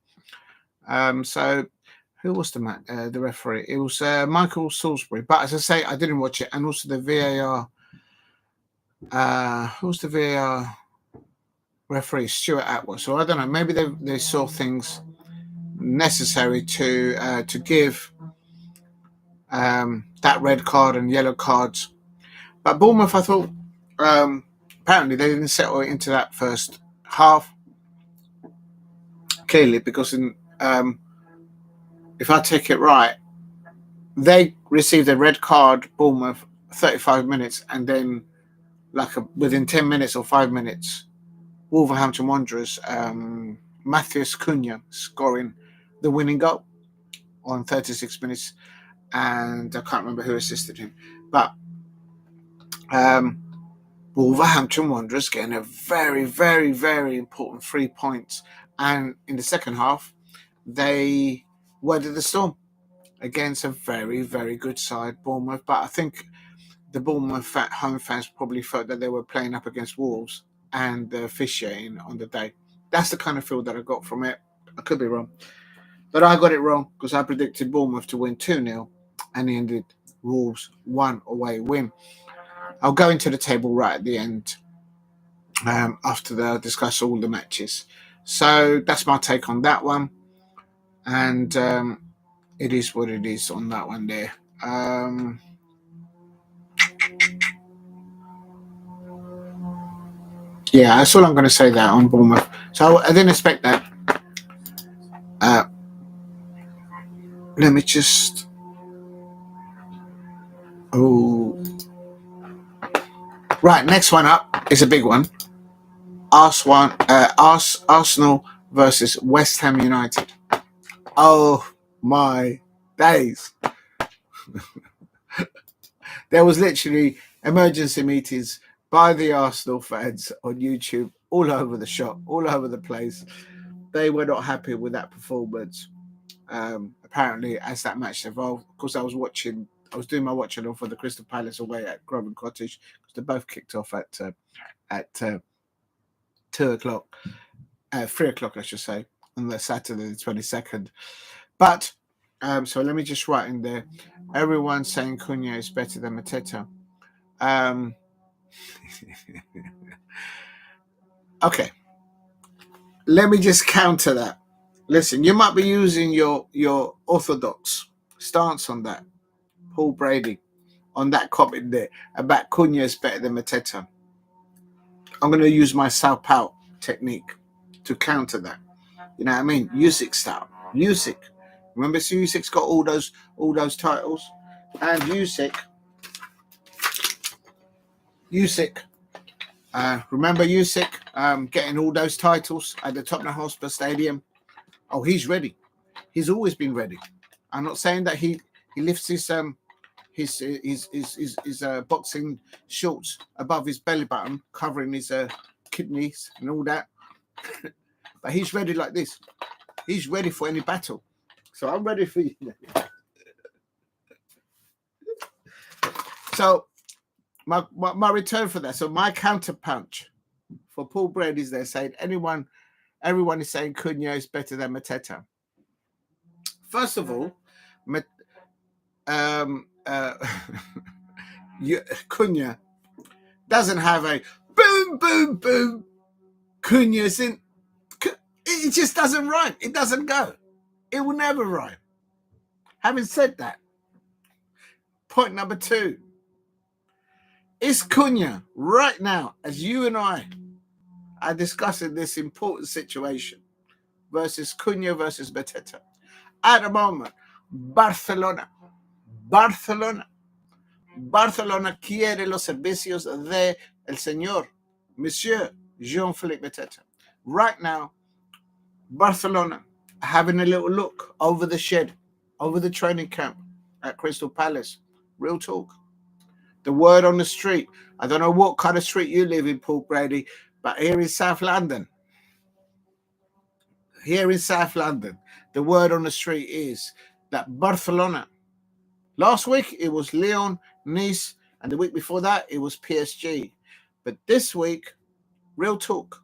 So who was the referee? It was Michael Salisbury. But as I say, I didn't watch it, and also the VAR. Who was the VAR referee? Stuart Atwood. So I don't know. Maybe they saw things necessary to give that red card and yellow cards. But Bournemouth, I thought, apparently they didn't settle into that first half, clearly, because if I take it right, they received a red card, Bournemouth, 35 minutes, and then within 10 minutes or 5 minutes, Wolverhampton Wanderers, Matheus Cunha scoring the winning goal on 36 minutes, and I can't remember who assisted him, but Wolverhampton Wanderers getting a very, very, very important 3 points, and in the second half, they weathered the storm against a very, very good side, Bournemouth. But I think the Bournemouth home fans probably felt that they were playing up against Wolves and the officiating on the day. That's the kind of feel that I got from it. I could be wrong, but I got it wrong because I predicted Bournemouth to win 2-0 and ended Wolves 1 away win. I'll go into the table right at the end after they discuss all the matches. So that's my take on that one, and it is what it is on that one there. Yeah, that's all I'm going to say there on Bournemouth. So I didn't expect that. Let me just... Oh. Right, next one up is a big one. Arsenal versus West Ham United. Oh, my days. There was literally emergency meetings by the Arsenal fans on YouTube all over the shop, all over the place. They were not happy with that performance. Apparently, as that match evolved, of course, I was doing my watching on for the Crystal Palace away at Gruev Cottage because they both kicked off at 2 o'clock, 3 o'clock, I should say, on the Saturday the 22nd. But so let me just write in there. Everyone's saying Cunha is better than Mateta. Okay. Let me just counter that. Listen, you might be using your orthodox stance on that, Paul Brady, on that comment there about Cunha is better than Mateta. I'm going to use my Sao Paulo technique to counter that. You know what I mean? Usyk style. Usyk. Remember, Usyk's got all those titles, and Usyk. Remember Usyk getting all those titles at the Tottenham Hotspur Stadium? Oh, he's ready. He's always been ready. I'm not saying that he lifts his boxing shorts above his belly button, covering his kidneys and all that. But he's ready like this. He's ready for any battle. So I'm ready for you. So my return for that. So my counter punch for Paul Brady is there saying everyone is saying Cunha is better than Mateta. First of all, Cunha doesn't have a boom, boom, boom. Cunha's in. It just doesn't rhyme. It doesn't go. It will never rhyme. Having said that, point number 2. Is Cunha right now, as you and I are discussing this important situation, versus Cunha versus Mateta? At the moment, Barcelona quiere los servicios de el señor, Monsieur Jean-Philippe Mateta. Right now, Barcelona having a little look over the shed, over the training camp at Crystal Palace. Real talk. The word on the street. I don't know what kind of street you live in, Paul Brady, but here in South London, the word on the street is that Barcelona, last week it was Lyon, Nice, and the week before that it was PSG. But this week, real talk,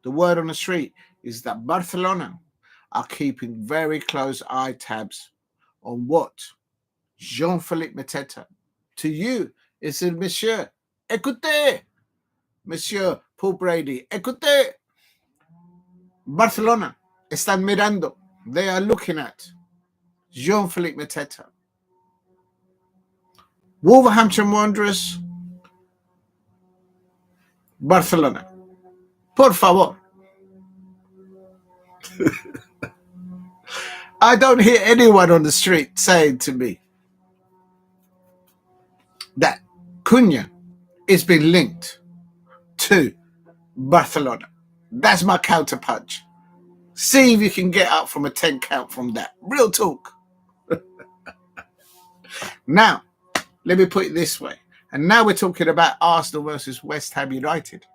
the word on the street is that Barcelona are keeping very close eye tabs on what Jean-Philippe Mateta, to you, is el Monsieur. Écoutez, Monsieur Paul Brady, écoutez. Barcelona están mirando. They are looking at Jean-Philippe Mateta. Wolverhampton Wanderers, Barcelona. Por favor. I don't hear anyone on the street saying to me that Cunha is being linked to Barcelona. That's my counterpunch. See if you can get up from a 10 count from that. Real talk. Now, let me put it this way. And now we're talking about Arsenal versus West Ham United.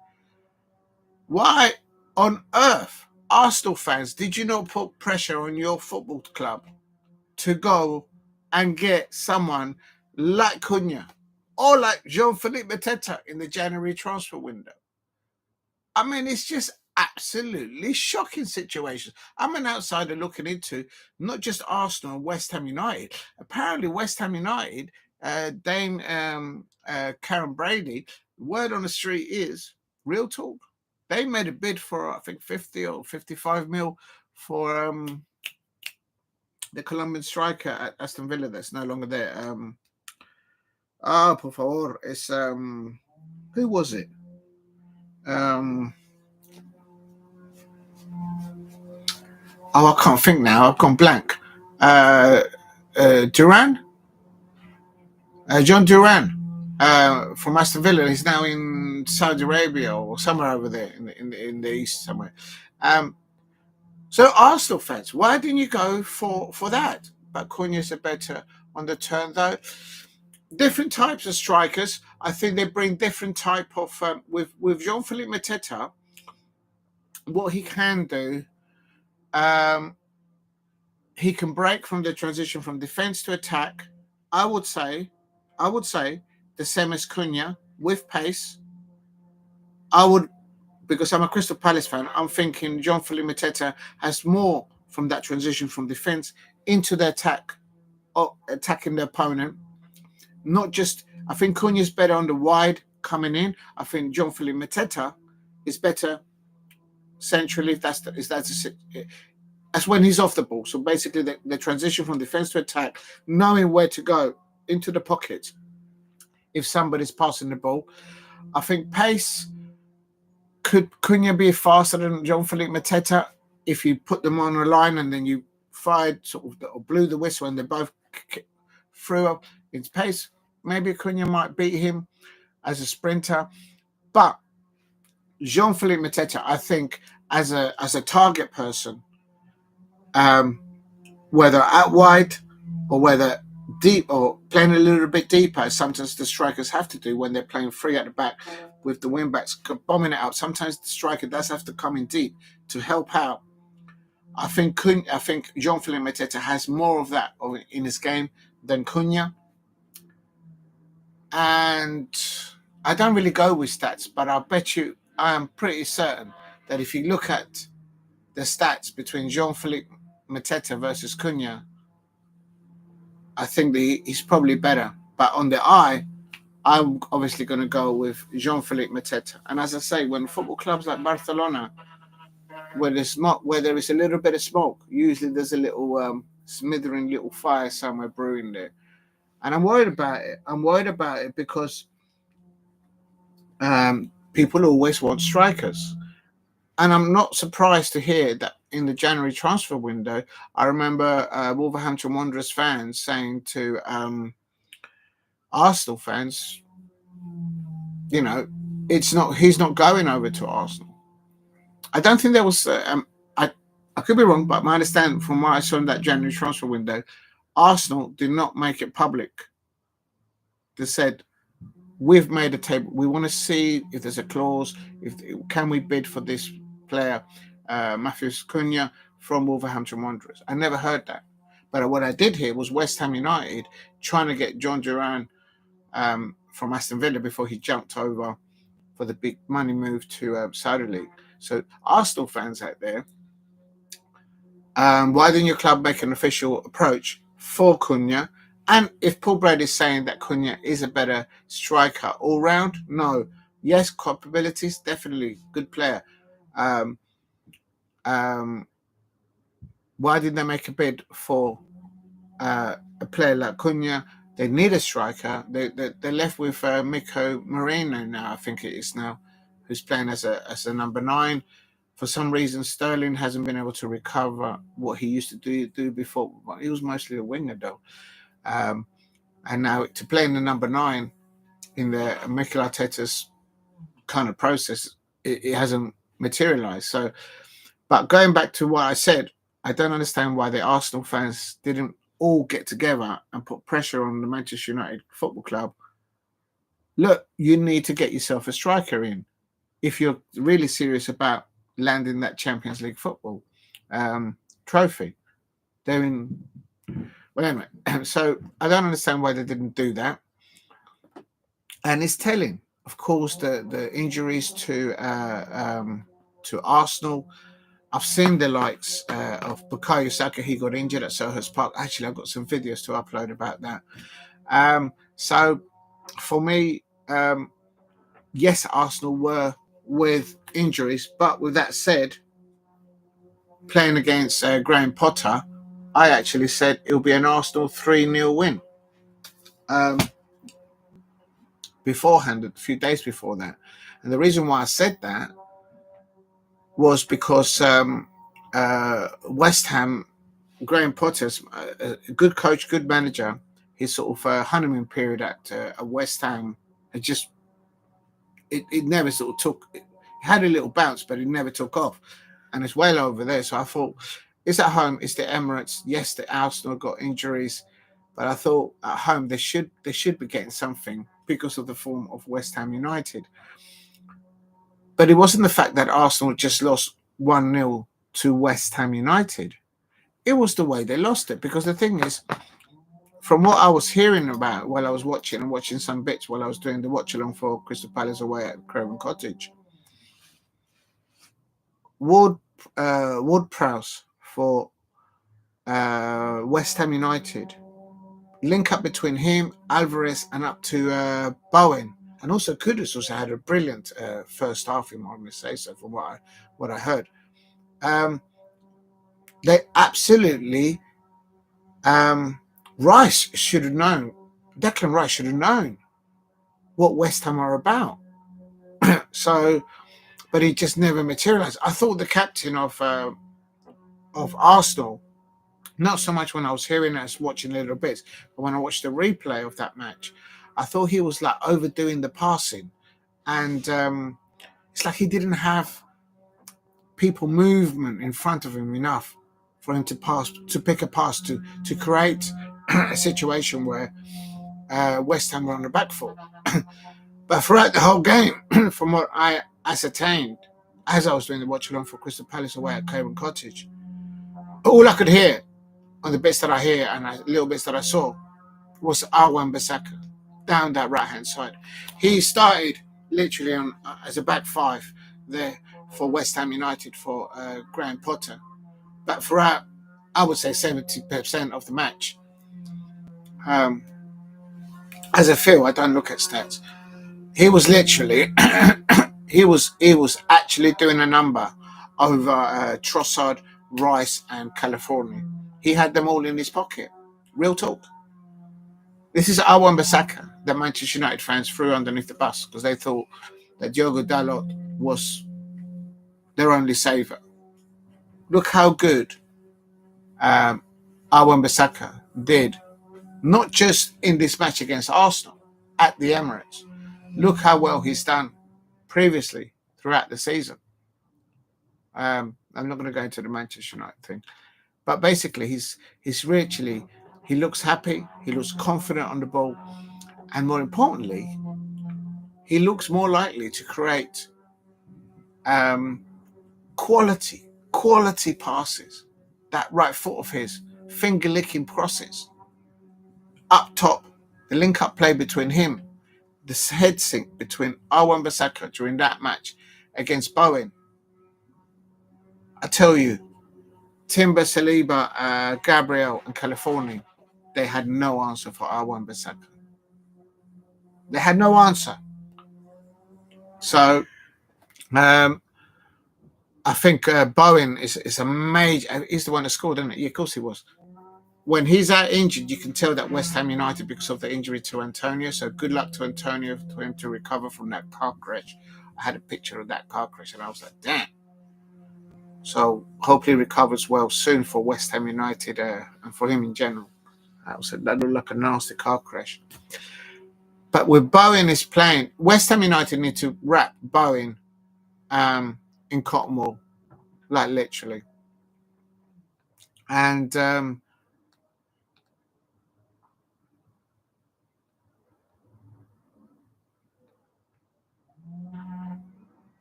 Why on earth, Arsenal fans, did you not put pressure on your football club to go and get someone like Cunha or like Jean-Philippe Mateta in the January transfer window? I mean, it's just absolutely shocking situations. I'm an outsider looking into not just Arsenal and West Ham United. Apparently, West Ham United, Dame Karen Brady, word on the street is, real talk, they made a bid for, I think, 50 or 55 mil for the Colombian striker at Aston Villa that's no longer there. Por favor, it's who was it? I can't think now. I've gone blank. Duran? John Duran from Aston Villa. He's now in Saudi Arabia or somewhere over there in the east somewhere. So Arsenal fans, why didn't you go for that? But Cunha's a better on the turn though. Different types of strikers. I think they bring different type of with Jean-Philippe Mateta. What he can do, he can break from the transition from defense to attack. I would say the same as Cunha with pace. Because I'm a Crystal Palace fan, I'm thinking Jean-Philippe Mateta has more from that transition from defense into the attack, or attacking the opponent. Not just, I think Cunha's better on the wide coming in. I think Jean-Philippe Mateta is better centrally. That's when he's off the ball. So basically, the transition from defense to attack, knowing where to go into the pocket if somebody's passing the ball. I think pace. Could Cunha be faster than Jean-Philippe Mateta if you put them on a line and then you fired sort of or blew the whistle and they both threw up its pace? Maybe Cunha might beat him as a sprinter, but Jean-Philippe Mateta, I think, as a target person, whether out wide or whether deep or playing a little bit deeper, sometimes the strikers have to do when they're playing free at the back with the wing backs bombing it out. Sometimes the striker does have to come in deep to help out. I think Jean-Philippe Mateta has more of that in his game than Cunha. And I don't really go with stats, but I'll bet you I am pretty certain that if you look at the stats between Jean-Philippe Mateta versus Cunha, I think he's probably better. But on the eye, I'm obviously going to go with Jean-Philippe Mateta. And as I say, when football clubs like Barcelona, where there is a little bit of smoke, usually there's a little smithering little fire somewhere brewing there. And I'm worried about it. I'm worried about it because people always want strikers. And I'm not surprised to hear that in the January transfer window, I remember Wolverhampton Wanderers fans saying to Arsenal fans, you know, he's not going over to Arsenal. I don't think there was, I could be wrong, but my understanding from what I saw in that January transfer window, Arsenal did not make it public. They said, we've made a table. We want to see if there's a clause, can we bid for this player, Matthews Cunha from Wolverhampton Wanderers. I never heard that. But what I did hear was West Ham United trying to get John Duran from Aston Villa before he jumped over for the big money move to Saudi League. So Arsenal fans out there, why didn't your club make an official approach for Cunha? And if Paul Brady is saying that Cunha is a better striker all round, no. Yes, capabilities, definitely good player. Why did they make a bid for a player like Cunha They need a striker. They're left with Miko Moreno now, I think it is now, who's playing as a number 9. For some reason, Sterling hasn't been able to recover what he used to do before. He was mostly a winger, though. And now to play in the number 9 in the Mikel Arteta's kind of process, it hasn't materialised. So, but going back to what I said, I don't understand why the Arsenal fans didn't all get together and put pressure on the Manchester United Football Club. Look, you need to get yourself a striker in if you're really serious about landing that Champions League football trophy. They're in. Well, anyway, so I don't understand why they didn't do that. And it's telling, of course, the injuries to Arsenal. I've seen the likes of Bukayo Saka. He got injured at Selhurst Park. Actually, I've got some videos to upload about that. So for me, yes, Arsenal were with injuries, but with that said, playing against Graham Potter, I actually said it'll be an Arsenal 3-0 win. Beforehand, a few days before that. And the reason why I said that was because West Ham, Graham Potter's a good coach, good manager. His sort of honeymoon period at West Ham had just it never sort of took. It had a little bounce, but it never took off, and it's well over there. So I thought, it's at home, it's the Emirates. Yes, the Arsenal got injuries, but I thought at home they should be getting something because of the form of West Ham United. But it wasn't the fact that Arsenal just lost 1-0 to West Ham United. It was the way they lost it. Because the thing is, from what I was hearing about while I was watching some bits while I was doing the watch along for Crystal Palace away at Craven Cottage, Ward-Prowse for West Ham United, link up between him, Alvarez, and up to Bowen. And also Kudus also had a brilliant first half, if I must say so, from what I heard. They absolutely Rice should have known. Declan Rice should have known what West Ham are about. So, but he just never materialised. I thought the captain of Arsenal, not so much when I was hearing us watching little bits, but when I watched the replay of that match, I thought he was like overdoing the passing, and it's like he didn't have people movement in front of him enough for him to pick a pass to create a situation where West Ham were on the back foot. But throughout the whole game, from what I ascertained as I was doing the watch along for Crystal Palace away at Craven Cottage, all I could hear on the bits that I hear and the little bits that I saw was Wan-Bissaka down that right hand side. He started literally on as a back 5 there for West Ham United for Graham Potter, but throughout, I would say 70% of the match, as I feel, I don't look at stats, he was literally he was actually doing a number over Trossard, Rice, and California. He had them all in his pocket. Real talk. This is Wan-Bissaka that Manchester United fans threw underneath the bus because they thought that Diogo Dalot was their only saver. Look how good Wan-Bissaka did, not just in this match against Arsenal at the Emirates. Look how well he's done previously throughout the season. I'm not going to go into the Manchester United thing, but basically he's literally, he looks happy, he looks confident on the ball, and more importantly, he looks more likely to create quality passes. That right foot of his, finger-licking crosses. Up top, the link-up play between him, the head sync between Wan-Bissaka during that match against Bowen. I tell you, Timber, Saliba, Gabriel, and California, they had no answer for Wan-Bissaka. They had no answer. So, I think Bowen is a major. He's the one that scored, isn't it? Yeah, of course he was. when he's out injured, you can tell that West Ham United, because of the injury to Antonio. So good luck to Antonio for him to recover from that car crash. I had a picture of that car crash and I was like, damn. So hopefully he recovers well soon for West Ham United and for him in general. That looked like a nasty car crash. But with Bowen is playing, West Ham United need to wrap Bowen in cotton wool, like literally. And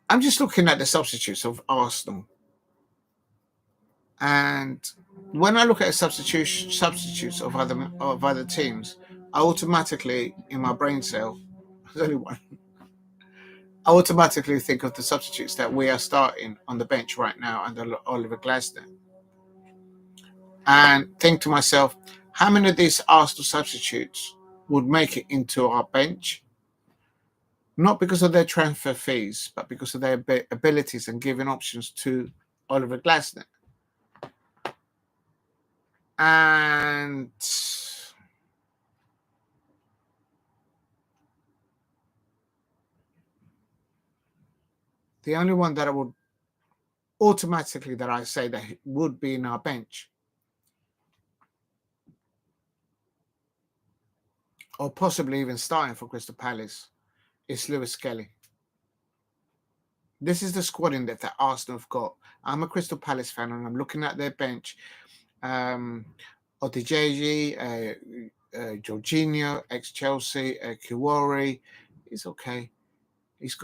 I'm just looking at the substitutes of Arsenal. And when I look at substitutes of other teams, I automatically, in my brain cell, there's only one, I automatically think of the substitutes that we are starting on the bench right now under Oliver Glasner. And think to myself, how many of these Arsenal substitutes would make it into our bench? Not because of their transfer fees, but because of their abilities and giving options to Oliver Glasner. And the only one that I would automatically that I say that would be in our bench, or possibly even starting for Crystal Palace, is Lewis Skelly. This is the squad in depth that Arsenal have got. I'm a Crystal Palace fan and I'm looking at their bench. Ahmedhodžić, Jorginho, ex-Chelsea, Kiwori, he's okay. He's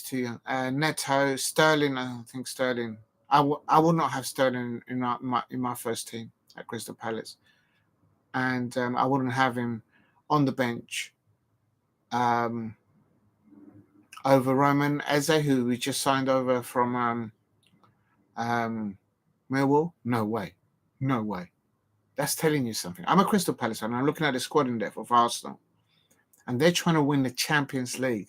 too young. Neto, Sterling, I think Sterling. I would not have Sterling in my first team at Crystal Palace. And I wouldn't have him on the bench over Roman Eze, who we just signed over from Millwall. No way. That's telling you something. I'm a Crystal Palace fan. I'm looking at the squad in depth of Arsenal. And they're trying to win the Champions League.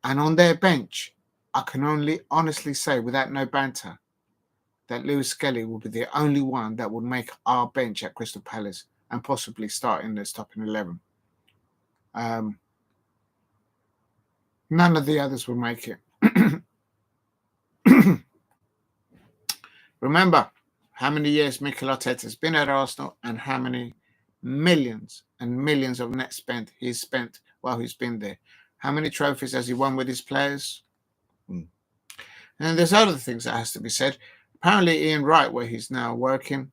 And on their bench, I can only honestly say, without no banter, that Lewis Skelly will be the only one that would make our bench at Crystal Palace and possibly start in the starting 11. None of the others will make it. Remember how many years Mikel Arteta has been at Arsenal and how many millions and millions of net spent he's spent while he's been there. How many trophies has he won with his players? And there's other things that has to be said. Apparently Ian Wright, where he's now working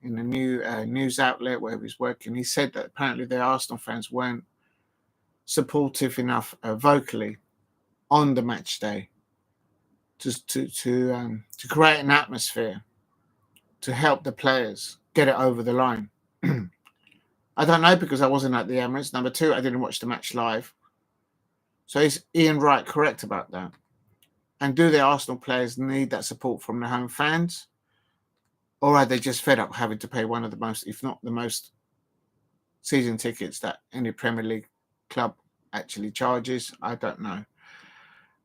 in a new news outlet where he's working, he said that apparently the Arsenal fans weren't supportive enough vocally on the match day to create an atmosphere to help the players get it over the line. I don't know, because I wasn't at the Emirates. Number two, I didn't watch the match live. So is Ian Wright correct about that? And do the Arsenal players need that support from the home fans? Or are they just fed up having to pay one of the most, if not the most, season tickets that any Premier League club actually charges? I don't know.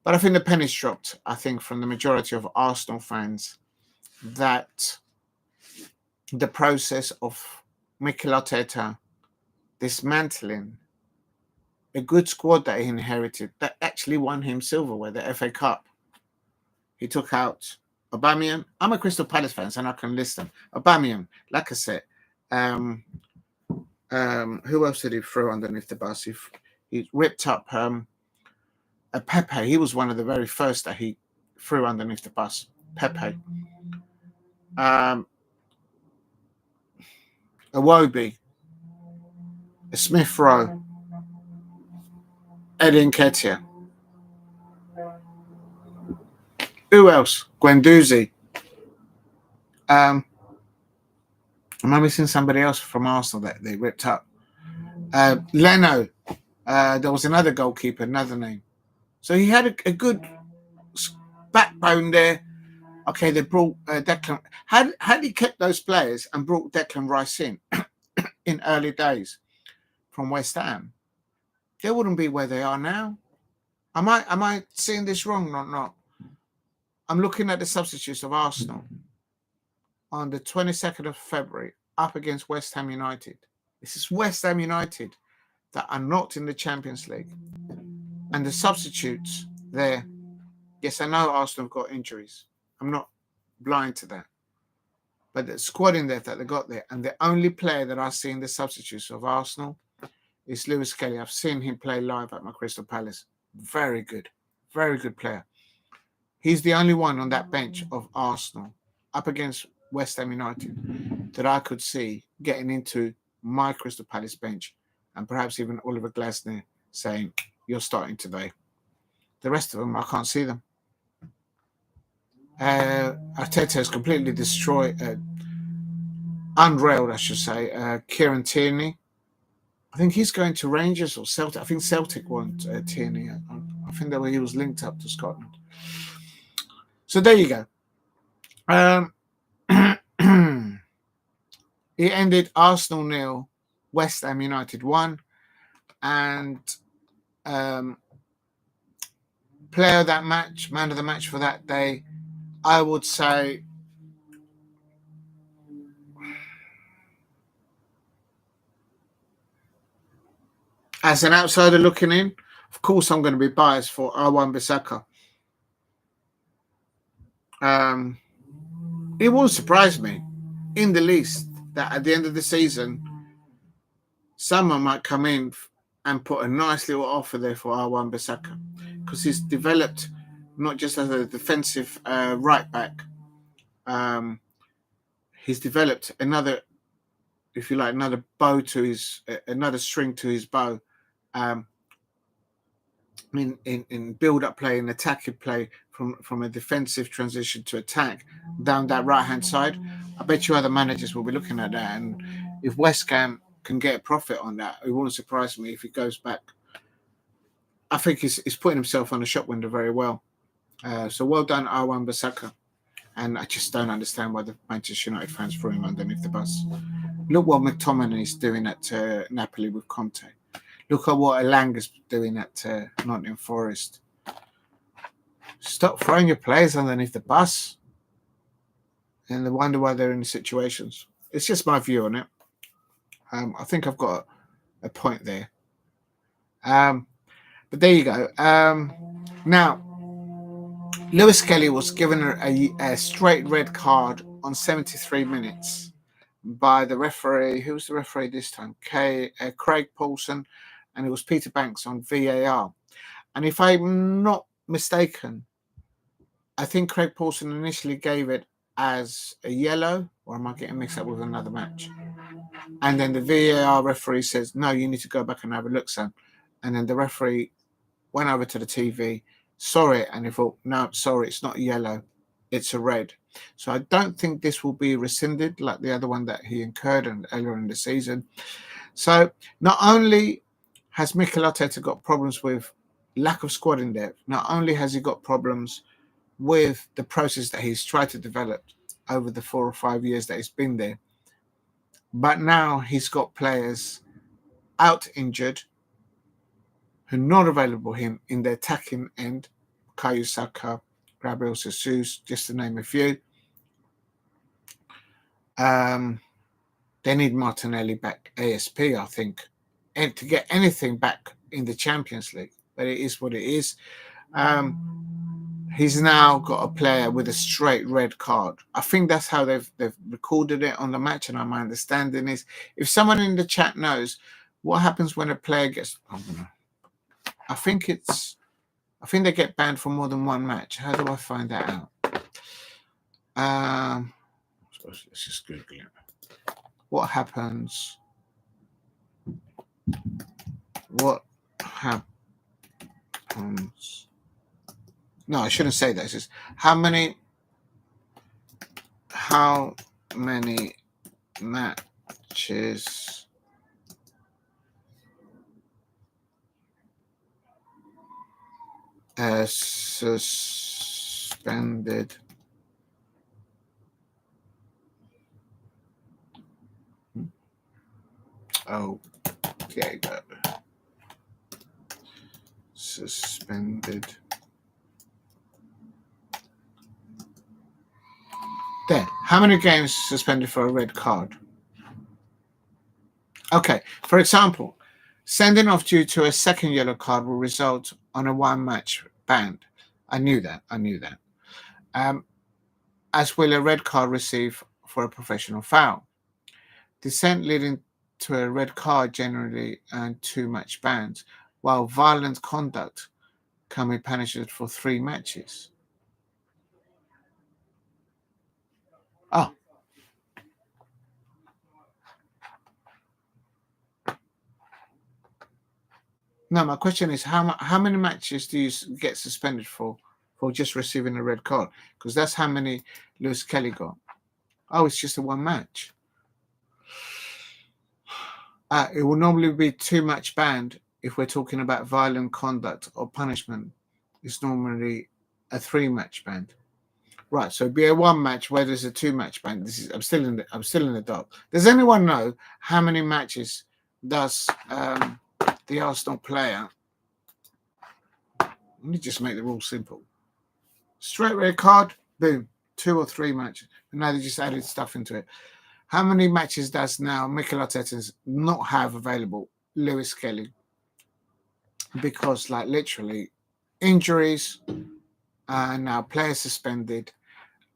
But I think the penny's dropped, I think, from the majority of Arsenal fans, that the process of Mikel Arteta dismantling a good squad that he inherited, that actually won him silverware, the FA Cup. He took out Aubameyang. I'm a Crystal Palace fan, so I can list them. Aubameyang, Lacazette. Who else did he throw underneath the bus? He ripped up Pepe. He was one of the very first that he threw underneath the bus. Pepe. Iwobi. Smith Rowe. Eddie Nketiah. Who else? Guendouzi. Am I missing somebody else from Arsenal that they ripped up? Leno. There was another goalkeeper, another name. So he had a good backbone there. Okay, they brought Declan. Had he kept those players and brought Declan Rice in early days from West Ham, they wouldn't be where they are now. Am I seeing this wrong or not? I'm looking at the substitutes of Arsenal on the 22nd of February up against West Ham United. This is West Ham United that are not in the Champions League. And the substitutes there, yes, I know Arsenal have got injuries. I'm not blind to that. But the squad in there that they got there, and the only player that I've seen the substitutes of Arsenal is Rak-Sakyi. I've seen him play live at my Crystal Palace. Very good player. He's the only one on that bench of Arsenal up against West Ham United that I could see getting into my Crystal Palace bench, and perhaps even Oliver Glasner saying, "You're starting today." The rest of them, I can't see them. Arteta has completely destroyed, unrailed, I should say, Kieran Tierney. I think he's going to Rangers or Celtic. I think Celtic want Tierney. I think that way he was linked up to Scotland. So there you go. It ended Arsenal 0, West Ham United 1, and player of that match, man of the match for that day, I would say as an outsider looking in, of course I'm going to be biased for Wan-Bissaka. It won't surprise me in the least that at the end of the season, someone might come in and put a nice little offer there for Wan-Bissaka, because he's developed not just as a defensive right back. He's developed another, if you like, another bow to his, another string to his bow. In build-up play and attacking play from a defensive transition to attack down that right-hand side. I bet you other managers will be looking at that, and if West Ham can get a profit on that, it wouldn't surprise me if he goes back. I think he's putting himself on the shop window very well. So well done, Wan-Bissaka. And I just don't understand why the Manchester United fans threw him underneath the bus. Look what McTominay is doing at Napoli with Conte. Look at what Elanga's doing at Nottingham Forest. Stop throwing your players underneath the bus. And they wonder why they're in the situations. It's just my view on it. I think I've got a point there. But there you go. Now, Rak-Sakyi was given a straight red card on 73 minutes by the referee. Who was the referee this time? Craig Paulson, and it was Peter Banks on VAR. And if I'm not mistaken, I think Craig Paulson initially gave it as a yellow, or am I getting mixed up with another match? And then the VAR referee says, "No, you need to go back and have a look, son." And then the referee went over to the TV, saw it, and he thought, "No, sorry, it's not yellow, it's a red." So I don't think this will be rescinded like the other one that he incurred earlier in the season. So not only has Mikel Arteta got problems with lack of squad in depth, not only has he got problems with the process that he's tried to develop over the 4 or 5 years that he's been there, but now he's got players out injured who are not available him in the attacking end. Bukayo Saka, Gabriel Jesus, just to name a few. They need Martinelli back ASP, I think, and to get anything back in the Champions League. But it is what it is. He's now got a player with a straight red card. I think that's how they've recorded it on the match, and my understanding is, if someone in the chat knows what happens when a player gets, I think they get banned for more than one match. How do I find that out? Let's just Google it. What happens? What happens? No, I shouldn't say that. It's just how many matches suspended there you go. Suspended. There. How many games suspended for a red card? Okay, for example, sending off due to a second yellow card will result on a one-match ban. I knew that. As will a red card received for a professional foul. Dissent leading to a red card generally and 2-match bans, while violent conduct can be punished for 3 matches. Oh. No, my question is how many matches do you get suspended for just receiving a red card? Because that's how many Lewis Kelly got. Oh, it's just a 1 match. It will normally be 2-match banned if we're talking about violent conduct or punishment. It's normally a 3-match ban. Right, so it'd be a 1 match where there's a 2-match ban. I'm still in the dark. Does anyone know how many matches does the Arsenal player? Let me just make the rules simple. Straight red card, boom, 2 or 3 matches. And now they just added stuff into it. How many matches does now Mikel Arteta not have available? Lewis Kelly. Because, like, literally, injuries, and now players suspended,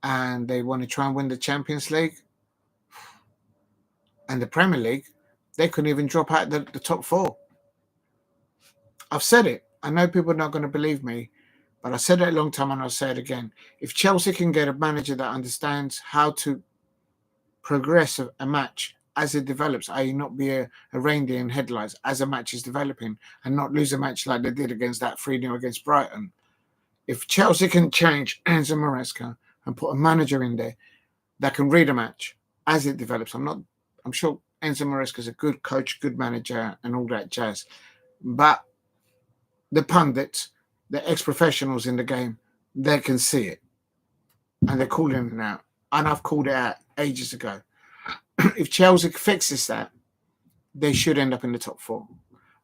and they want to try and win the Champions League and the Premier League. They couldn't even drop out the top 4. I've said it. I know people are not going to believe me, but I said it a long time and I'll say it again. If Chelsea can get a manager that understands how to progress a match as it develops, i.e. not be a reindeer in headlights as a match is developing and not lose a match like they did against that 3-0 against Brighton. If Chelsea can change Enzo Maresca and put a manager in there that can read a match as it develops, I'm sure Enzo Maresca is a good coach, good manager and all that jazz. But the pundits, the ex-professionals in the game, they can see it. And they're calling it out. And I've called it out ages ago. If Chelsea fixes that, they should end up in the top 4.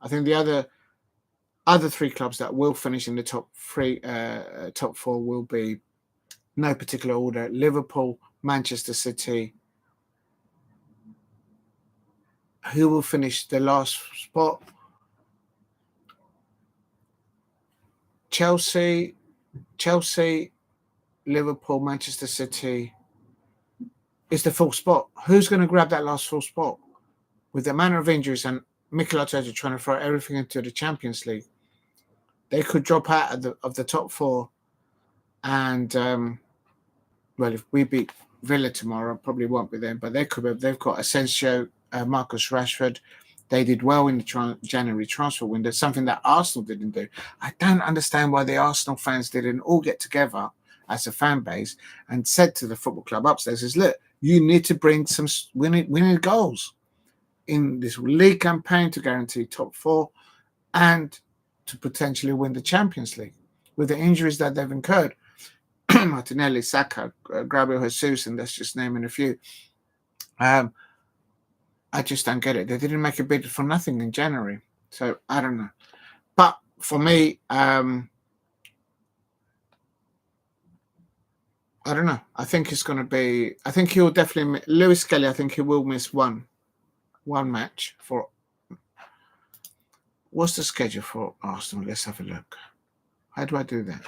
I think the other 3 clubs that will finish in the top 4 will be, no particular order, Liverpool, Manchester City. Who will finish the last spot? Chelsea, Liverpool, Manchester City is the 4th spot. Who's going to grab that last 4th spot? With the manner of injuries and Mikel Arteta trying to throw everything into the Champions League, they could drop out of the top 4. And well, if we beat Villa tomorrow, probably won't be them. But they've got Asensio, Marcus Rashford. They did well in the January transfer window, something that Arsenal didn't do. I don't understand why the Arsenal fans didn't all get together as a fan base and said to the football club upstairs, is, look, you need to bring some winning goals in this league campaign to guarantee top 4 and to potentially win the Champions League with the injuries that they've incurred. Martinelli, Saka, Gabriel Jesus, and that's just naming a few. I just don't get it. They didn't make a bid for nothing in January. So I don't know. But for me, I don't know. I think it's going to be, I think he'll definitely, Lewis Kelly, I think he will miss one match for, what's the schedule for Arsenal? Let's have a look. How do I do that?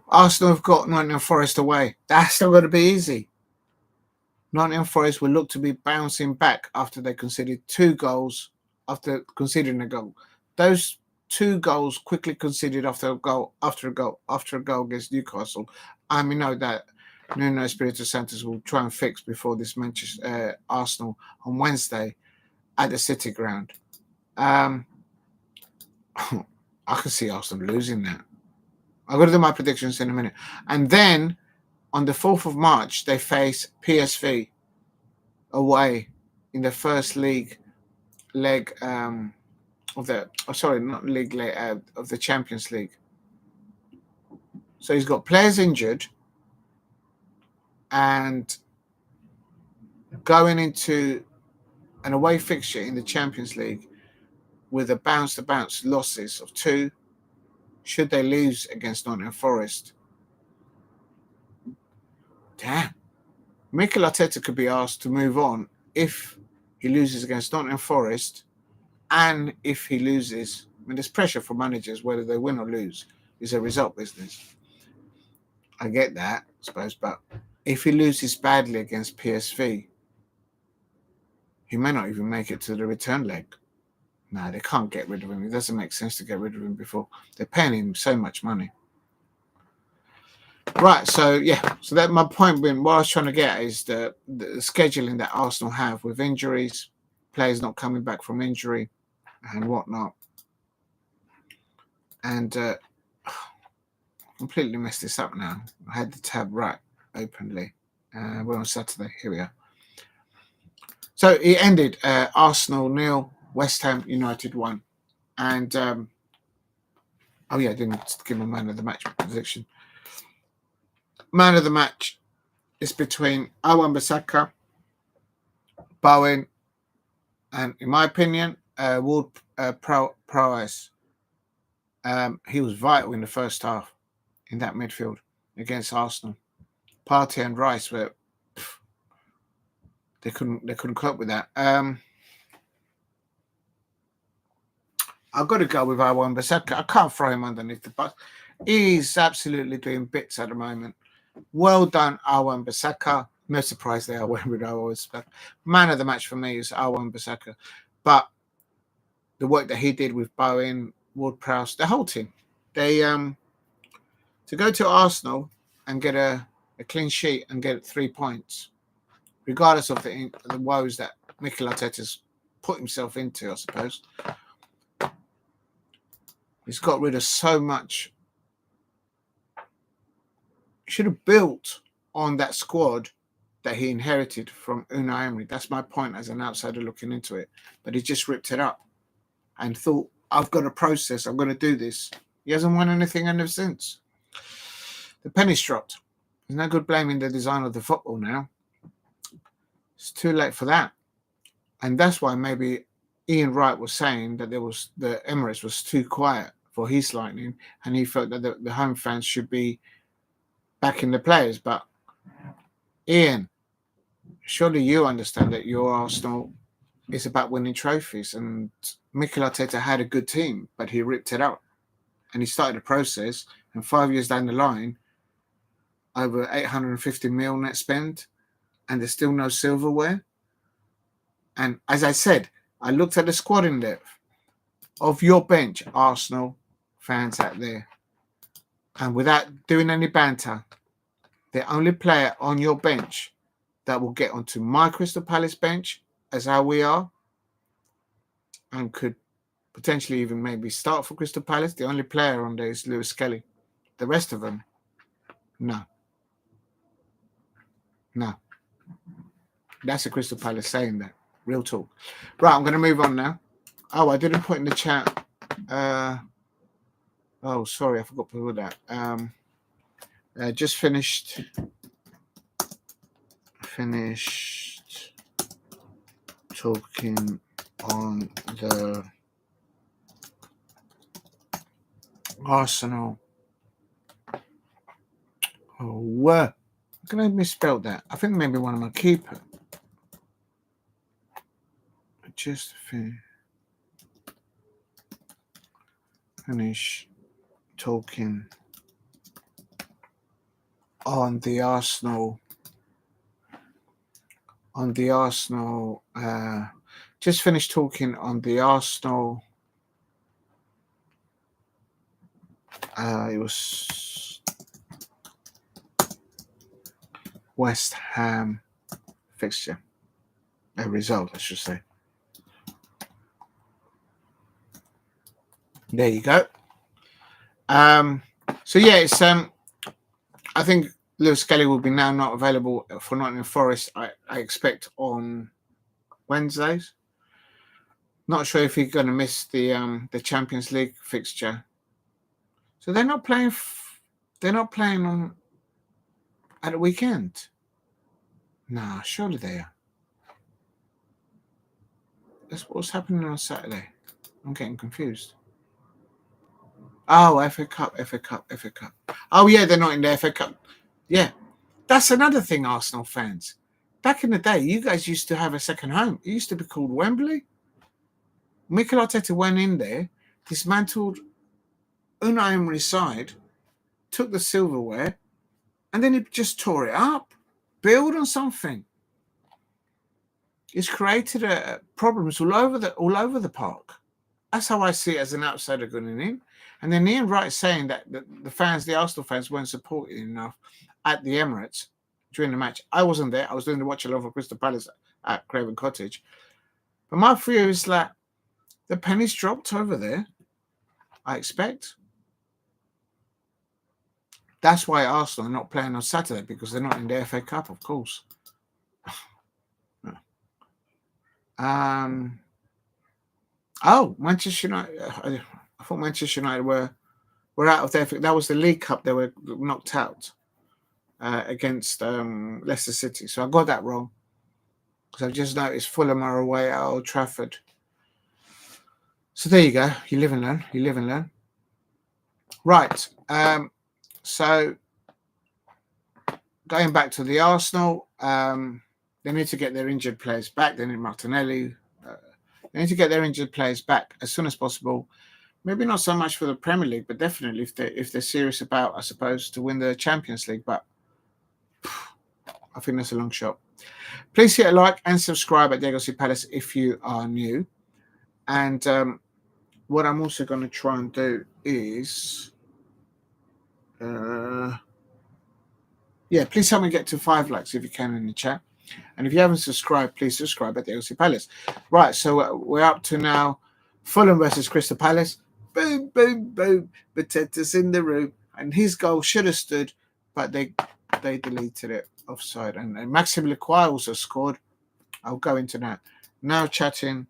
Arsenal have got Nottingham Forest away. That's not going to be easy. Nottingham Forest will look to be bouncing back after they conceded 2 goals after conceding a goal. Those 2 goals quickly conceded after a goal against Newcastle. I mean, know that Nuno Espirito Santos will try and fix before this Manchester Arsenal on Wednesday at the City ground. I can see Arsenal losing that. I'll go to my predictions in a minute. And then on the 4th of March, they face PSV away in the first leg of the Champions League. So he's got players injured and going into an away fixture in the Champions League with a bounce-to-bounce losses of 2, should they lose against Nottingham Forest. Damn. Mikel Arteta could be asked to move on if he loses against Nottingham Forest, and if he loses, I mean, there's pressure for managers whether they win or lose. It's a result business. I get that, I suppose, but if he loses badly against PSV, he may not even make it to the return leg. No, they can't get rid of him. It doesn't make sense to get rid of him before. They're paying him so much money. Right, so yeah, so that my point being, what I was trying to get is the scheduling that Arsenal have with injuries, players not coming back from injury and whatnot. And completely messed this up now. I had the tab right openly. We're on Saturday. Here we are. So it ended Arsenal 0, West Ham United 1. And oh yeah, I didn't give him a man of the match prediction. Man of the match is between Wan-Bissaka, Bowen, and in my opinion, Prowess. He was vital in the first half in that midfield against Arsenal. Partey and Rice were they couldn't cope with that. I've got to go with Wan-Bissaka. I can't throw him underneath the bus. He's absolutely doing bits at the moment. Well done, Wan-Bissaka. No surprise there. I went with Wan-Bissaka. Man of the match for me is Wan-Bissaka. But the work that he did with Bowen, Ward-Prowse, the whole team, they to go to Arsenal and get a clean sheet and get 3 points, regardless of the woes that Mikel Arteta's put himself into, I suppose. He's got rid of so much. He should have built on that squad that he inherited from Unai Emery. That's my point as an outsider looking into it. But he just ripped it up and thought, I've got a process. I'm going to do this. He hasn't won anything ever since. The penny's dropped. There's no good blaming the design of the football now. It's too late for that. And that's why maybe Ian Wright was saying that the Emirates was too quiet for his liking, and he felt that the home fans should be backing the players. But Ian, surely you understand that your Arsenal is about winning trophies, and Mikel Arteta had a good team, but he ripped it up, and he started a process. And 5 years down the line, over 850 mil net spend, and there's still no silverware. And as I said, I looked at the squad in depth of your bench, Arsenal fans out there, and without doing any banter, the only player on your bench that will get onto my Crystal Palace bench, as how we are, and could potentially even maybe start for Crystal Palace, the only player on there is Lewis Skelly. The rest of them, no. That's a Crystal Palace saying that. Real talk. Right, I'm going to move on now. Oh, I didn't put in the chat. Oh, sorry, I forgot to put that. Just finished talking on the Arsenal. Oh, how can I misspell that? I think maybe one of my keeper. Just finish talking on the Arsenal. Just finished talking on the Arsenal. It was West Ham fixture. A result, I should say. There you go. So yeah, it's I think Lewis Skelly will be now not available for Nottingham Forest. I expect on Wednesdays. Not sure if he's going to miss the Champions League fixture. So they're not playing. They're not playing on at the weekend. Nah, surely they are. what's happening on Saturday. I'm getting confused. Oh, FA Cup. Oh, yeah, they're not in the FA Cup. Yeah, that's another thing, Arsenal fans. Back in the day, you guys used to have a second home. It used to be called Wembley. Mikel Arteta went in there, dismantled Unai Emery's side, took the silverware, and then he just tore it up. Build on something. It's created problems all over the park. That's how I see it as an outsider going in. And then Ian Wright is saying that the Arsenal fans, weren't supported enough at the Emirates during the match. I wasn't there. I was doing the watch along for Crystal Palace at Craven Cottage. But my view is that the pennies dropped over there, I expect. That's why Arsenal are not playing on Saturday, because they're not in the FA Cup, of course. Manchester United. I thought Manchester United were out of there. That was the League Cup. They were knocked out against Leicester City. So I got that wrong, because I've just noticed Fulham are away at Old Trafford. So there you go. You live and learn. Right. So going back to the Arsenal, they need to get their injured players back. They need Martinelli. They need to get their injured players back as soon as possible. Maybe not so much for the Premier League, but definitely if they're serious about, I suppose, to win the Champions League. But I think that's a long shot. Please hit a like and subscribe at Diego C Palace if you are new. And what I'm also going to try and do is, please help me get to 5 likes if you can in the chat. And if you haven't subscribed, please subscribe at the LC Palace. Right, so we're up to now Fulham versus Crystal Palace. Boom, boom, boom. Bateta's in the room. And his goal should have stood, but they deleted it offside. And Maxime Lequois also scored. I'll go into that. Now chatting.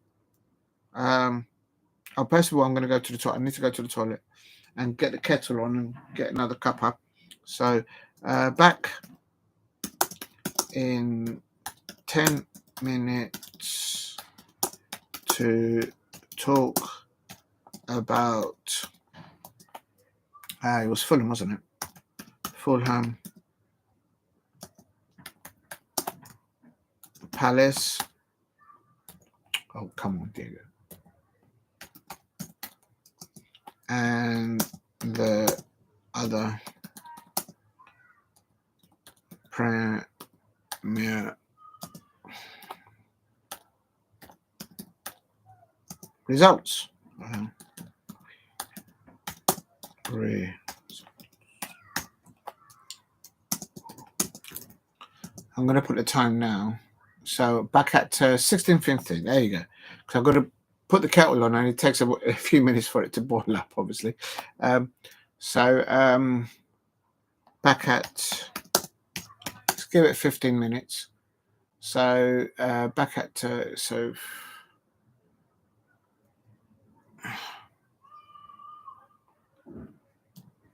First of all, I'm going to go to the toilet. I need to go to the toilet and get the kettle on and get another cup up. So back in 10 minutes to talk about it was Fulham, wasn't it? Fulham Palace. Oh, come on, Diego. And the other Premier results. I'm going to put the time now. So back at 16:50. There you go. Because I've got to put the kettle on, and it takes a few minutes for it to boil up, obviously. Back at, let's give it 15 minutes. So back at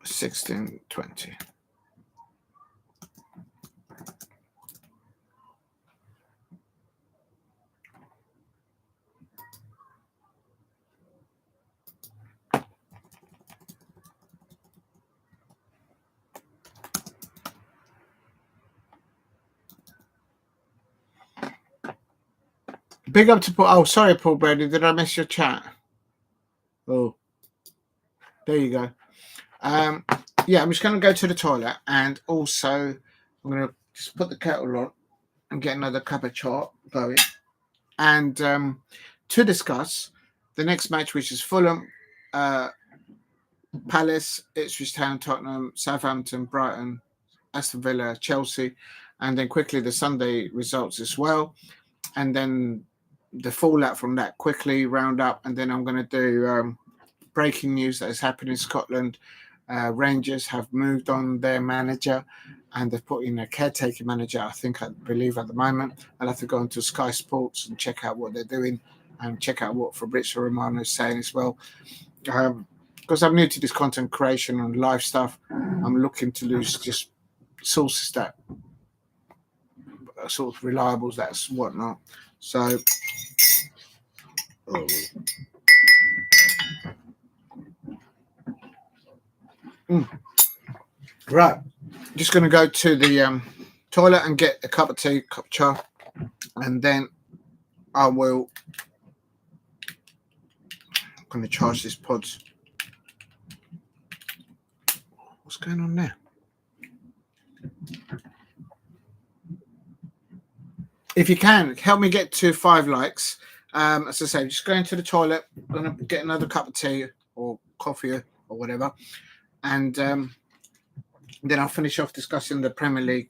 16:20. Big up to Paul. Oh, sorry, Paul Brady. Did I miss your chat? Oh, there you go. I'm just going to go to the toilet, and also I'm going to just put the kettle on and get another cup of chop going. And to discuss the next match, which is Fulham, Palace, Ipswich Town, Tottenham, Southampton, Brighton, Aston Villa, Chelsea, and then quickly the Sunday results as well. And then the fallout from that quickly round up. And then I'm going to do breaking news that has happened in Scotland. Rangers have moved on their manager, and they've put in a caretaker manager, I believe at the moment. I'll have to go into Sky Sports and check out what they're doing and check out what Fabrizio Romano is saying as well. Because I'm new to this content creation and live stuff, I'm looking to lose just sources that are sort of reliables, that's whatnot. So Oh. Right, just going to go to the toilet and get a cup of tea, cup of chai, and then I will. I'm going to charge this pod. What's going on there? If you can, help me get to 5 likes. As I say, just going to the toilet, I'm going to get another cup of tea or coffee or whatever, and then I'll finish off discussing the Premier League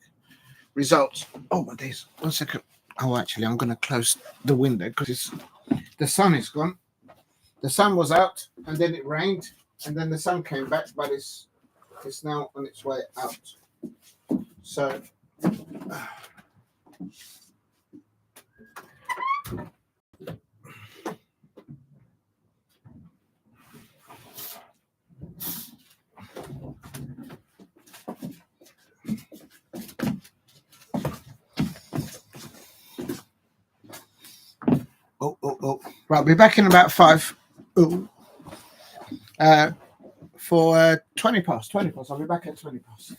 results. Oh, my days. 1 second. Oh, actually, I'm going to close the window because the sun is gone. The sun was out, and then it rained, and then the sun came back, but it's now on its way out. So... Oh. Right, I'll be back in about 5. For 20 past. I'll be back at 20 past.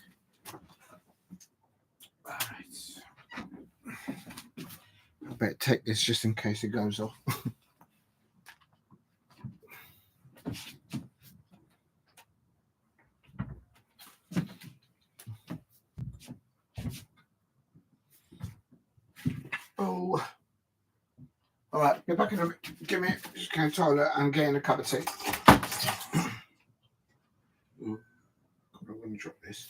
All right. I better take this just in case it goes off. Oh. All right, be back in a minute. Give me just go to the toilet and getting a cup of tea. I'm going to drop this.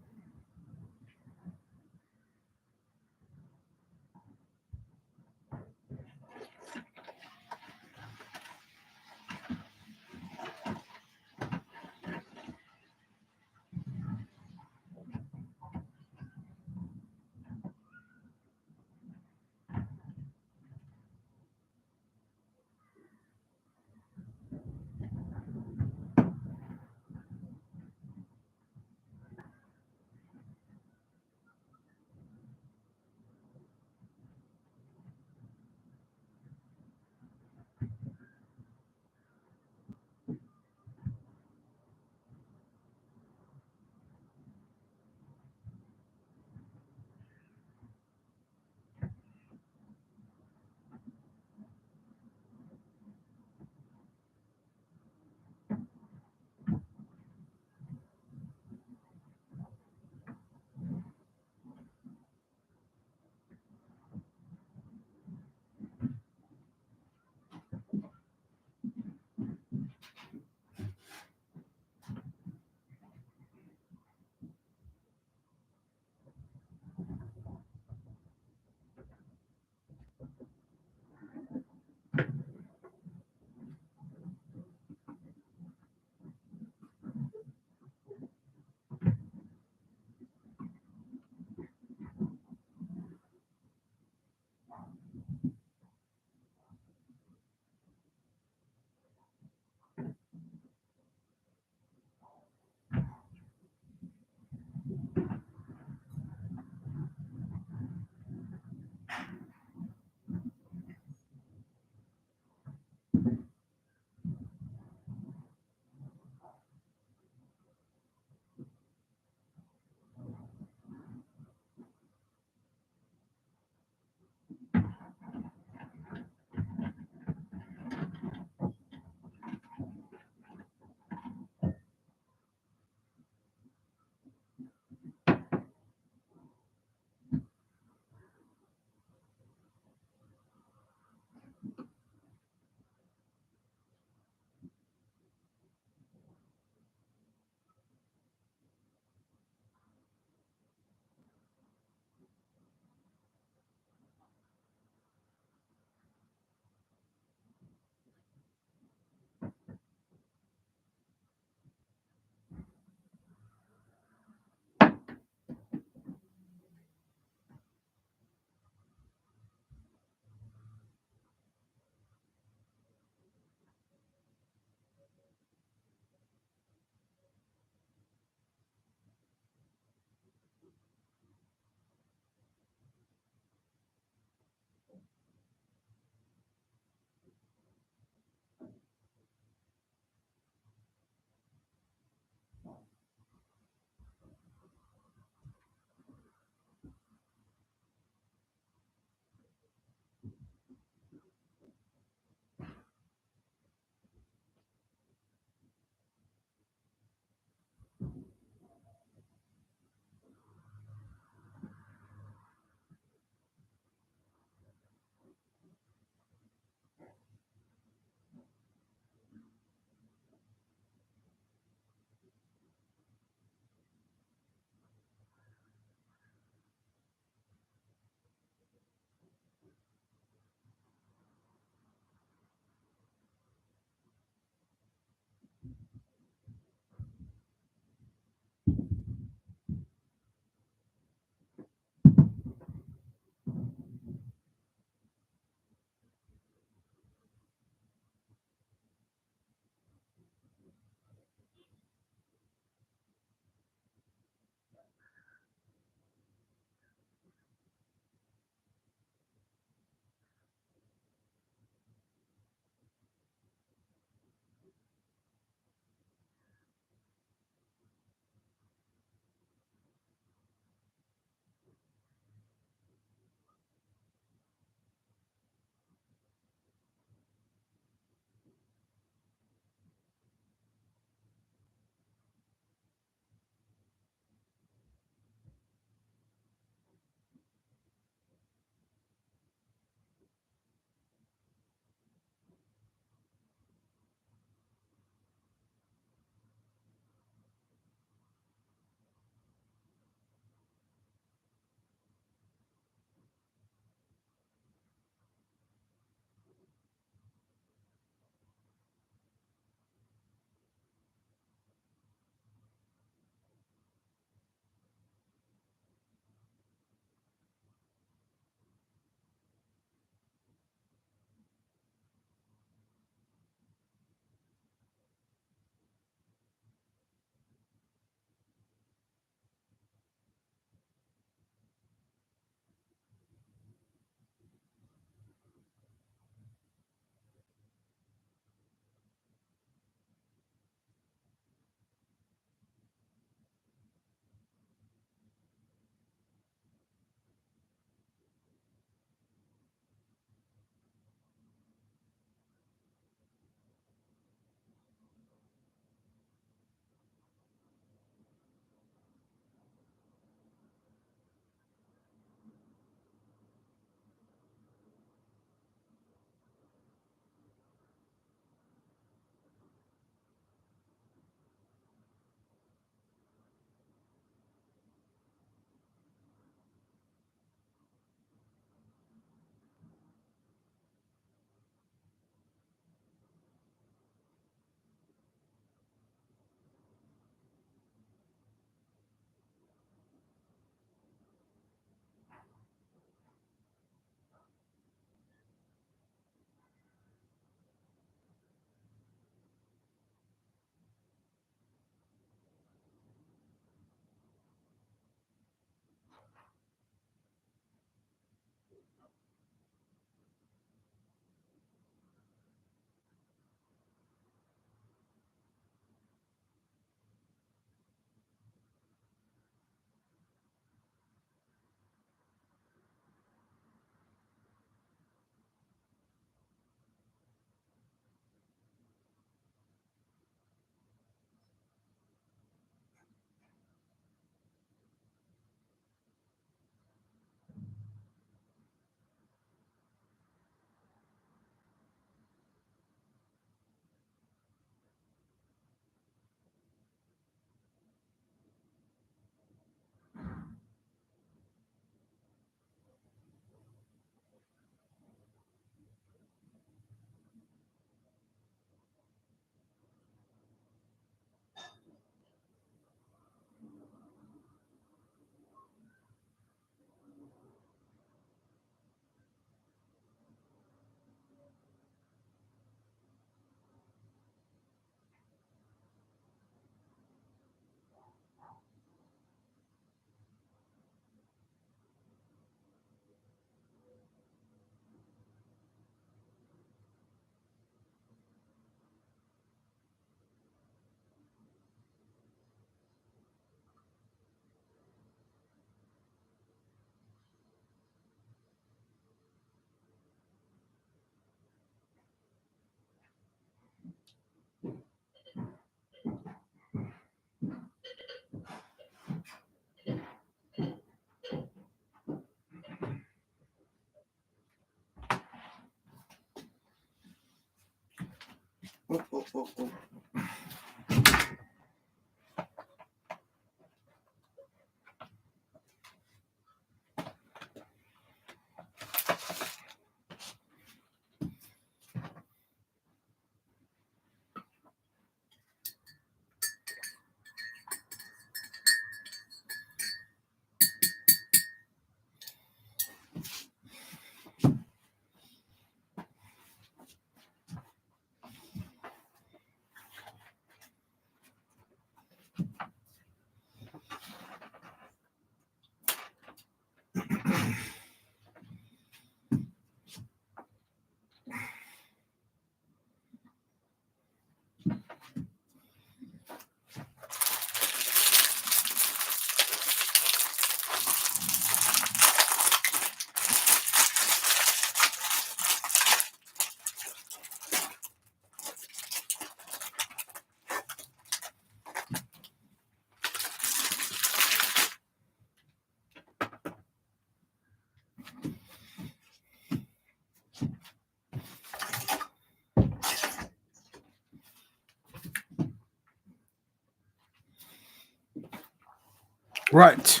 Right.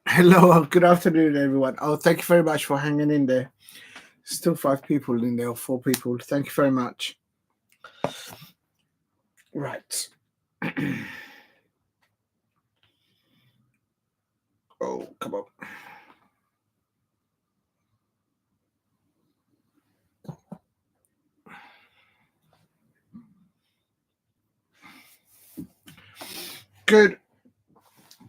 Hello, good afternoon, everyone. Oh, thank you very much for hanging in there. Still 5 people in there, or 4 people. Thank you very much. Right. Oh, come on.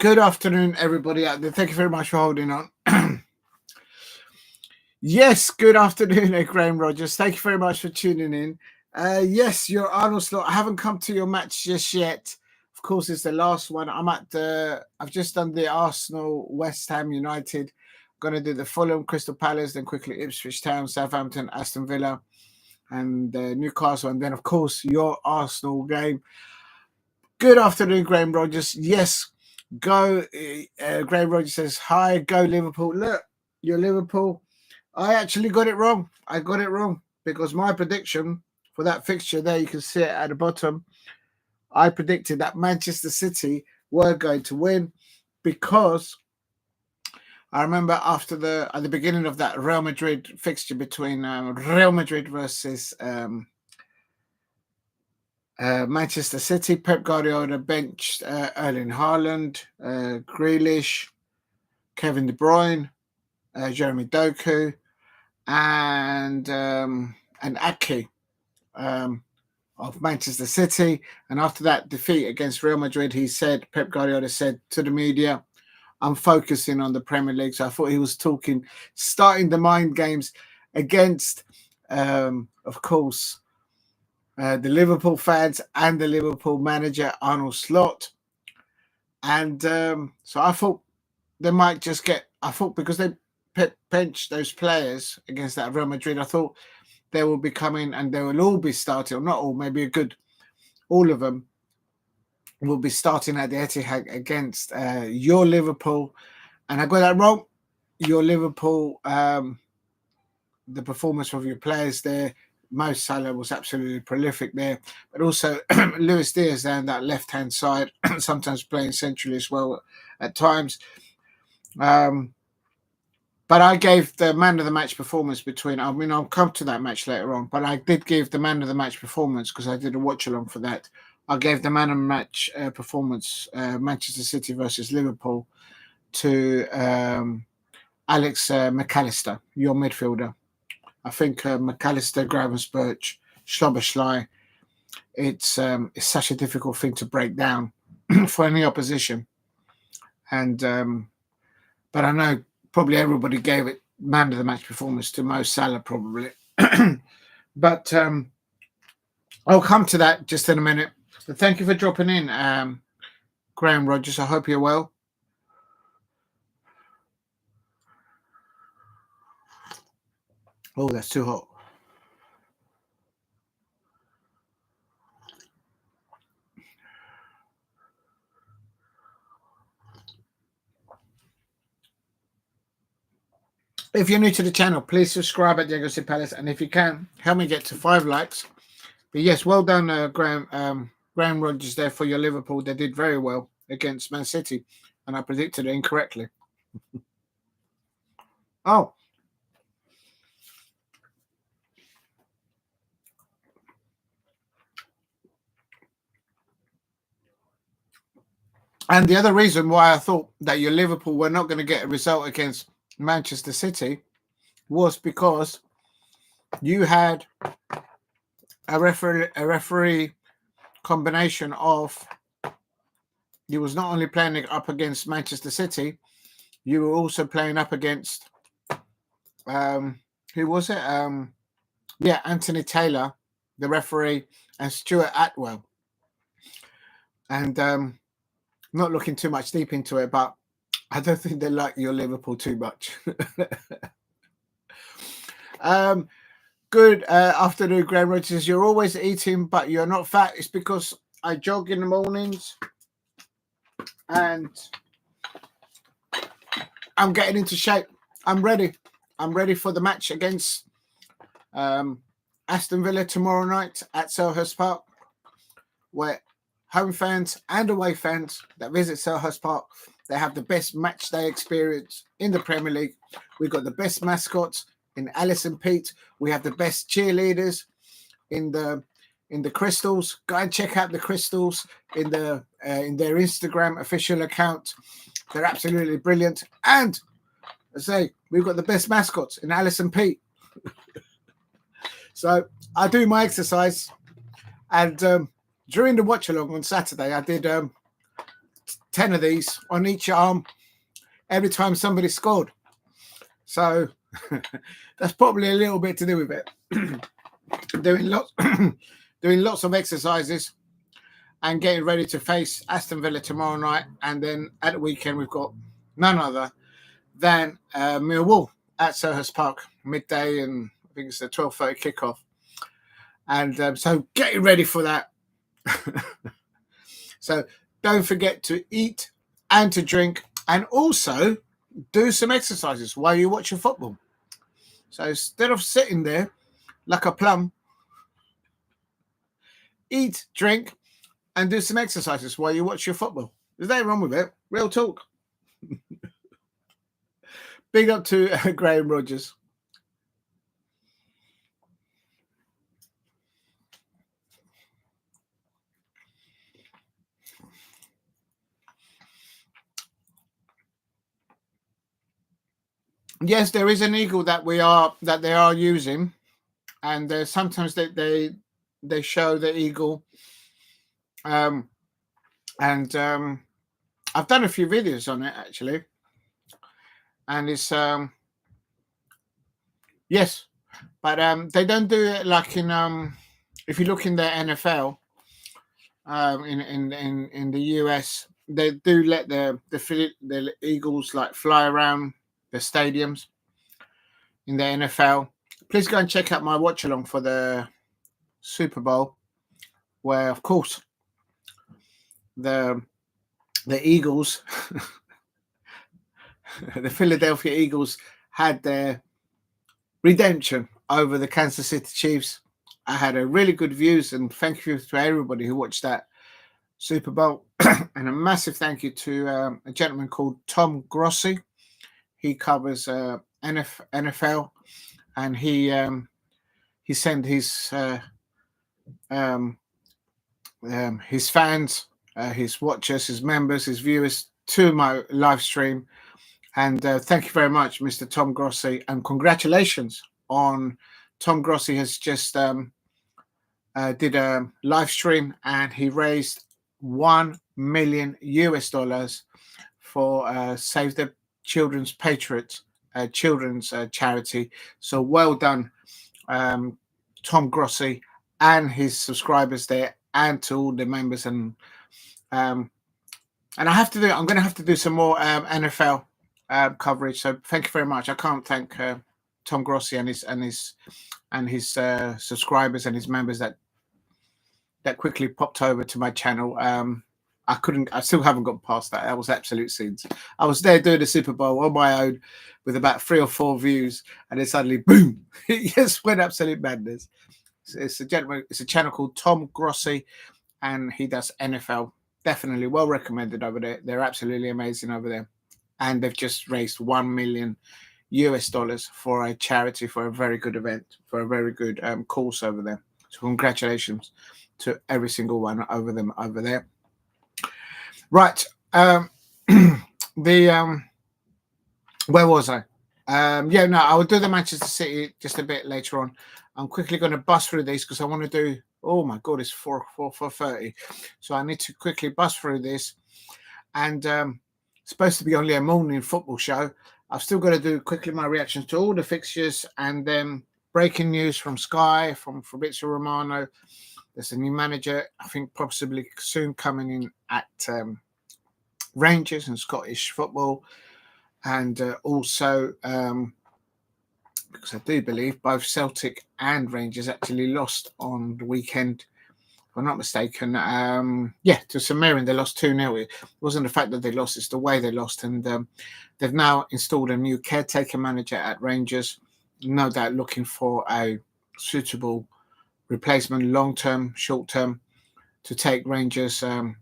Good afternoon, everybody out there. Thank you very much for holding on. Yes, good afternoon, Graham Rogers. Thank you very much for tuning in. Yes, your Arnold slot. I haven't come to your match just yet. Of course, it's the last one. I've just done the Arsenal, West Ham United. Going to do the Fulham, Crystal Palace, then quickly Ipswich Town, Southampton, Aston Villa, and Newcastle. And then, of course, your Arsenal game. Good afternoon, Graham Rogers. Yes, go. Graham Rogers says, hi, go Liverpool. Look, you're Liverpool. I actually got it wrong. I got it wrong because my prediction for that fixture there, you can see it at the bottom. I predicted that Manchester City were going to win because I remember at the beginning of that Real Madrid fixture between Real Madrid versus Manchester City, Pep Guardiola benched Erling Haaland, Grealish, Kevin De Bruyne, Jeremy Doku, and Ake of Manchester City. And after that defeat against Real Madrid, Pep Guardiola said to the media, I'm focusing on the Premier League. So I thought he was starting the mind games against, of course, the Liverpool fans and the Liverpool manager, Arnold Slot. And so I thought they might just because they benched those players against that Real Madrid, I thought they will be coming and they will all be starting, or not all, maybe all of them will be starting at the Etihad against your Liverpool. And I got that wrong. Your Liverpool, the performance of your players there, Mo Salah was absolutely prolific there, but also Luis Diaz down that left-hand side, sometimes playing centrally as well at times. But I gave the man of the match performance I'll come to that match later on, but I did give the man of the match performance because I did a watch along for that. I gave the man of the match performance, Manchester City versus Liverpool, to Alex McAllister, your midfielder. I think McAllister, Gravenberch, Szoboszlai, it's such a difficult thing to break down for any opposition. And but I know probably everybody gave it man of the match performance to Mo Salah, probably. But I'll come to that just in a minute. But thank you for dropping in, Graham Rogers. I hope you're well. Oh, that's too hot. If you're new to the channel, please subscribe at Diego C Palace. And if you can, help me get to 5 likes, yes, well done, Graham Rodgers there for your Liverpool. They did very well against Man City, and I predicted it incorrectly. Oh. And the other reason why I thought that your Liverpool were not going to get a result against Manchester City was because you had a referee combination of, you was not only playing up against Manchester City, you were also playing up against who was it? Anthony Taylor, the referee, and Stuart Atwell. And not looking too much deep into it, but I don't think they like your Liverpool too much. Good afternoon, Graham Rodgers. You're always eating, but you're not fat. It's because I jog in the mornings and I'm getting into shape. I'm ready. I'm ready for the match against Aston Villa tomorrow night at Selhurst Park, where home fans and away fans that visit Selhurst Park, they have the best match day experience in the Premier League. We've got the best mascots in Alice and Pete. We have the best cheerleaders in the Crystals. Go and check out the Crystals in their Instagram official account. They're absolutely brilliant. And I say we've got the best mascots in Alice and Pete. So I do my exercise, and during the watch along on Saturday, I did 10 of these on each arm every time somebody scored. So that's probably a little bit to do with it. doing lots of exercises and getting ready to face Aston Villa tomorrow night. And then at the weekend, we've got none other than Millwall at Selhurst Park midday, and I think it's a 12:30 kickoff. And so getting ready for that. So don't forget to eat and to drink, and also do some exercises while you watch your football. So instead of sitting there like a plum, eat, drink, and do some exercises while you watch your football. There's nothing wrong with it. Real talk. Big up to Graham Rodgers. Yes, there is an eagle that they are using, and sometimes they show the eagle. I've done a few videos on it actually, and it's yes, but they don't do it like in if you look in the NFL, in the US, they do let the eagles like fly around the stadiums in the NFL. Please go and check out my watch along for the Super Bowl, where of course the Eagles, the Philadelphia Eagles, had their redemption over the Kansas City Chiefs. I had a really good views, and thank you to everybody who watched that Super Bowl. And a massive thank you to a gentleman called Tom Grossi. He covers NFL, and he sent his fans, his watchers, his members, his viewers to my live stream. And thank you very much, Mr. Tom Grossi, and congratulations on Tom Grossi has just did a live stream, and he raised $1 million for Save the Children's Patriots, children's charity. So well done, Tom Grossi and his subscribers there, and to all the members. And I have to do. I'm going to have to do some more NFL coverage. So thank you very much. I can't thank Tom Grossi and his subscribers and his members that quickly popped over to my channel. I still haven't got past that. That was absolute scenes. I was there doing the Super Bowl on my own with about 3 or 4 views, and then suddenly, boom, it just went absolute madness. It's a gentleman. It's a channel called Tom Grossi, and he does NFL. Definitely well recommended over there. They're absolutely amazing over there, and they've just raised $1 million for a charity, for a very good event, for a very good course over there. So congratulations to every single one over there. Right. Where was I? I will do the Manchester City just a bit later on. I'm quickly going to bust through these because I want to do. Oh my God, it's 4:30, so I need to quickly bust through this. And it's supposed to be only a morning football show. I've still got to do quickly my reactions to all the fixtures, and then breaking news from Sky, from Fabrizio Romano. There's a new manager, I think possibly soon coming in at Rangers and Scottish football. And also, because I do believe both Celtic and Rangers actually lost on the weekend, if I'm not mistaken. To St Mirren, they lost 2-0. It wasn't the fact that they lost, it's the way they lost. And they've now installed a new caretaker manager at Rangers, no doubt looking for a suitable replacement, long-term, short-term, to take Rangers and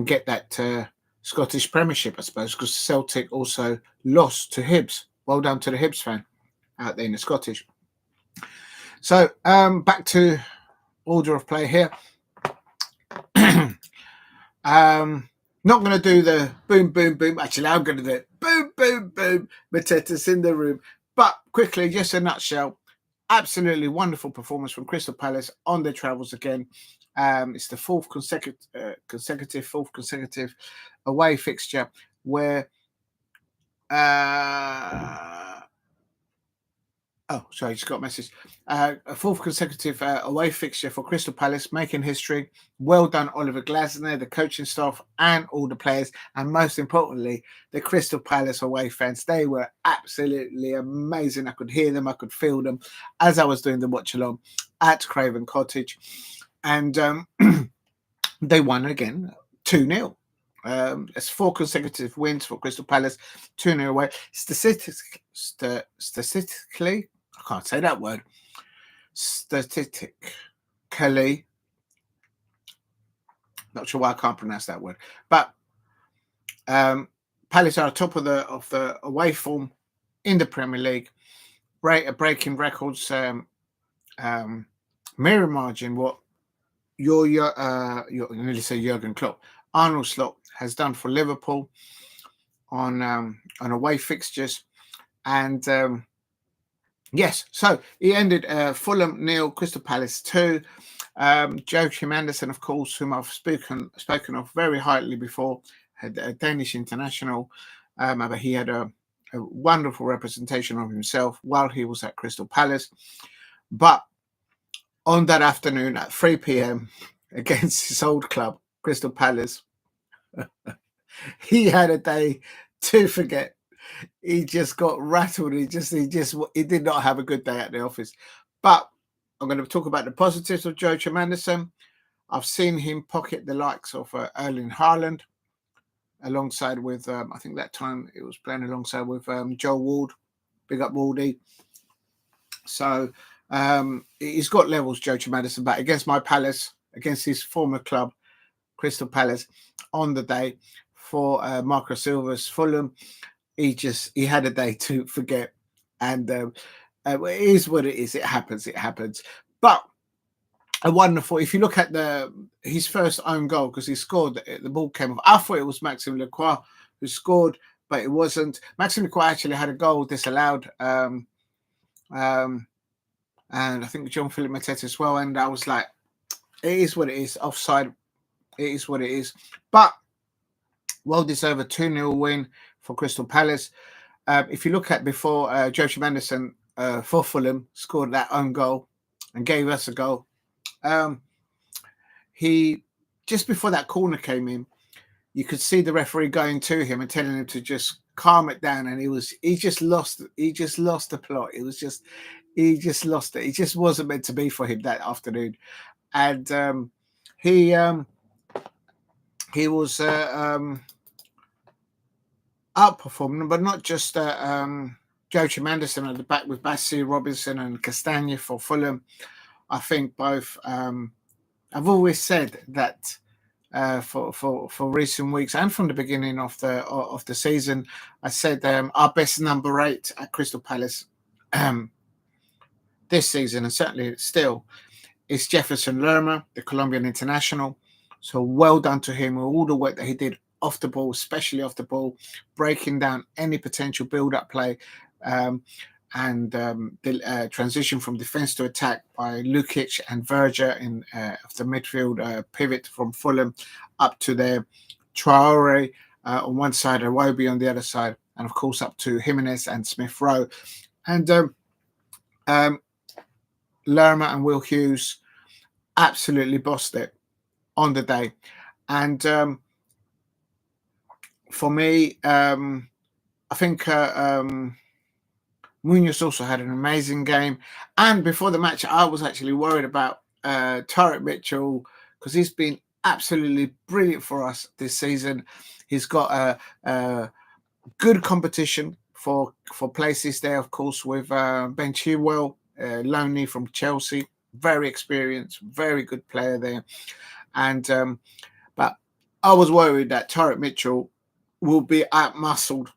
get that Scottish Premiership, I suppose, because Celtic also lost to Hibs. Well done to the Hibs fan out there in the Scottish. So back to order of play here. Not going to do the boom, boom, boom. Actually, I'm going to do it. Boom, boom, boom. Mateta's in the room. But quickly, just a nutshell. Absolutely wonderful performance from Crystal Palace on their travels again. It's the fourth consecutive away fixture where just got a message. A fourth consecutive away fixture for Crystal Palace, making history. Well done, Oliver Glasner, the coaching staff, and all the players, and most importantly, the Crystal Palace away fans. They were absolutely amazing. I could hear them, I could feel them as I was doing the watch along at Craven Cottage, and they won again, 2-0. It's 4 consecutive wins for Crystal Palace, 2-0 away. Statistically, I can't say that word. Statistically, not sure why I can't pronounce that word. But Palace are top of the away form in the Premier League, breaking records, mirror margin what your nearly say Jurgen Klopp, Arnold Slot has done for Liverpool on away fixtures. And yes, so he ended Fulham 0, Crystal Palace 2. Joachim Andersen, of course, whom I've spoken of very highly before, had a Danish international, but he had a wonderful representation of himself while he was at Crystal Palace. But on that afternoon at 3 p.m. against his old club, Crystal Palace, he had a day to forget. He just got rattled. He did not have a good day at the office. But I'm going to talk about the positives of Joachim Andersen. I've seen him pocket the likes of Erling Haaland, alongside with, I think that time it was playing alongside with Joe Ward. Big up Wardy. So he's got levels, Joachim Andersen, but against my Palace, against his former club, Crystal Palace, on the day for Marco Silva's Fulham, he had a day to forget. And it is what it is. It happens. But a wonderful, if you look at his first own goal, because he scored, the ball came off. I thought it was Maxime Lacroix who scored, but it wasn't. Maxime Lacroix actually had a goal disallowed. And I think Jean-Philippe Mateta as well. And I was like, it is what it is. Offside. It is what it is. But well-deserved 2-0 win for Crystal Palace. If you look at before, Joachim Andersen for Fulham scored that own goal and gave us a goal. He, just before that corner came in, you could see the referee going to him and telling him to just calm it down. And he just lost the plot. He just lost it. It just wasn't meant to be for him that afternoon. And he was outperforming, but not just Joachim Andersen at the back with Bassi, Robinson and Castagna for Fulham. I think both. I've always said that for recent weeks and from the beginning of the season, I said our best number 8 at Crystal Palace this season, and certainly still, is Jefferson Lerma, the Colombian international. So well done to him with all the work that he did off the ball, especially off the ball, breaking down any potential build-up play, and the transition from defence to attack by Lukic and Verger in of the midfield pivot from Fulham up to their Traore on one side, Iwobi on the other side, and of course up to Jimenez and Smith Rowe. And Lerma and Will Hughes absolutely bossed it on the day. And for me, I think Munoz also had an amazing game. And before the match, I was actually worried about Tyrick Mitchell, because he's been absolutely brilliant for us this season. He's got a good competition for places there, of course, with Ben Chilwell, loanee from Chelsea, very experienced, very good player there. And but I was worried that Tyrick Mitchell will be outmuscled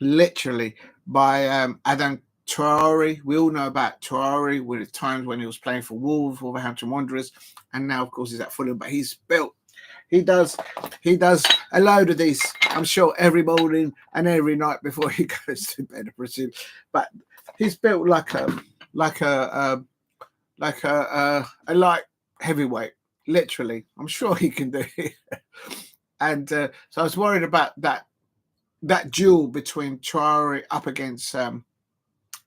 literally by Adam Traore. We all know about Traore with the times when he was playing for Wolverhampton Wanderers, and now of course he's at Fulham. But he's built. He does a load of these, I'm sure, every morning and every night before he goes to bed, I presume. But he's built like a light heavyweight. Literally, I'm sure he can do it. And so I was worried about that duel between Traore up against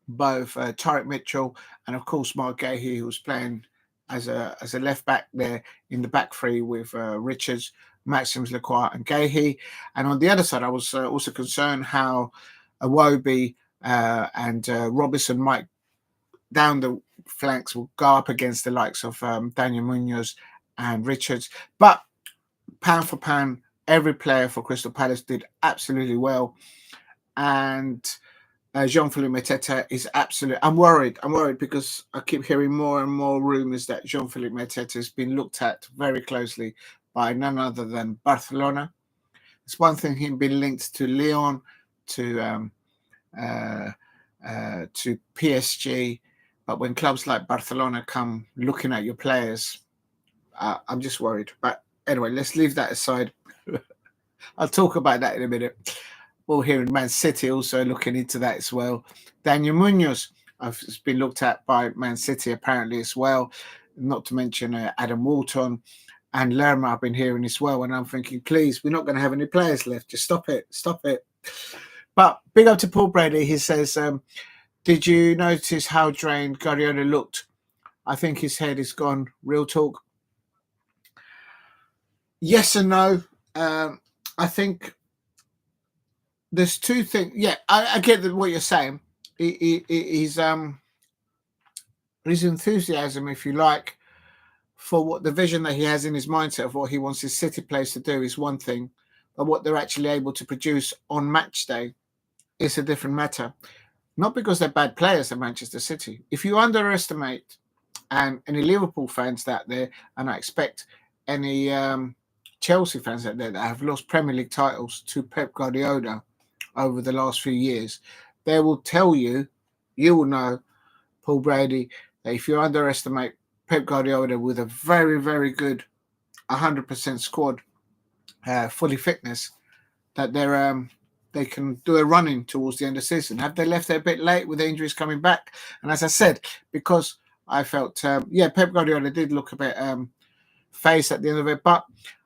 both Tyrick Mitchell and of course Mark Gahey, who was playing as a left back there in the back three with Richards, Maxims, Lacroix and Gahey. And on the other side, I was also concerned how Iwobi and Robinson might down the flanks will go up against the likes of Daniel Munoz and Richards. But pound for pound, every player for Crystal Palace did absolutely well. And Jean-Philippe Mateta is absolutely... I'm worried because I keep hearing more and more rumours that Jean-Philippe Mateta has been looked at very closely by none other than Barcelona. It's one thing him being linked to Lyon, to PSG, but when clubs like Barcelona come looking at your players, I'm just worried. But anyway, let's leave that aside. I'll talk about that in a minute. We'll hear in Man City also looking into that as well. Daniel Munoz has been looked at by Man City apparently as well, not to mention Adam Walton and Lerma I've been hearing as well. And I'm thinking, please, we're not going to have any players left. Just stop it. But big up to Paul Brady. He says, did you notice how drained Guardiola looked? I think his head is gone. Real talk. Yes and no. I think there's two things. Yeah, I get what you're saying. His enthusiasm, if you like, for what the vision that he has in his mindset of what he wants his City players to do is one thing, but what they're actually able to produce on match day is a different matter. Not because they're bad players at Manchester City. If you underestimate, and any Liverpool fans out there, and I expect any Chelsea fans out there that have lost Premier League titles to Pep Guardiola over the last few years, they will tell you, you will know, Paul Brady, that if you underestimate Pep Guardiola with a very, very good 100% squad, fully fitness, that they can do a running towards the end of the season. Have they left it a bit late with the injuries coming back? And as I said, because I felt, Pep Guardiola did look a bit phased at the end of it, but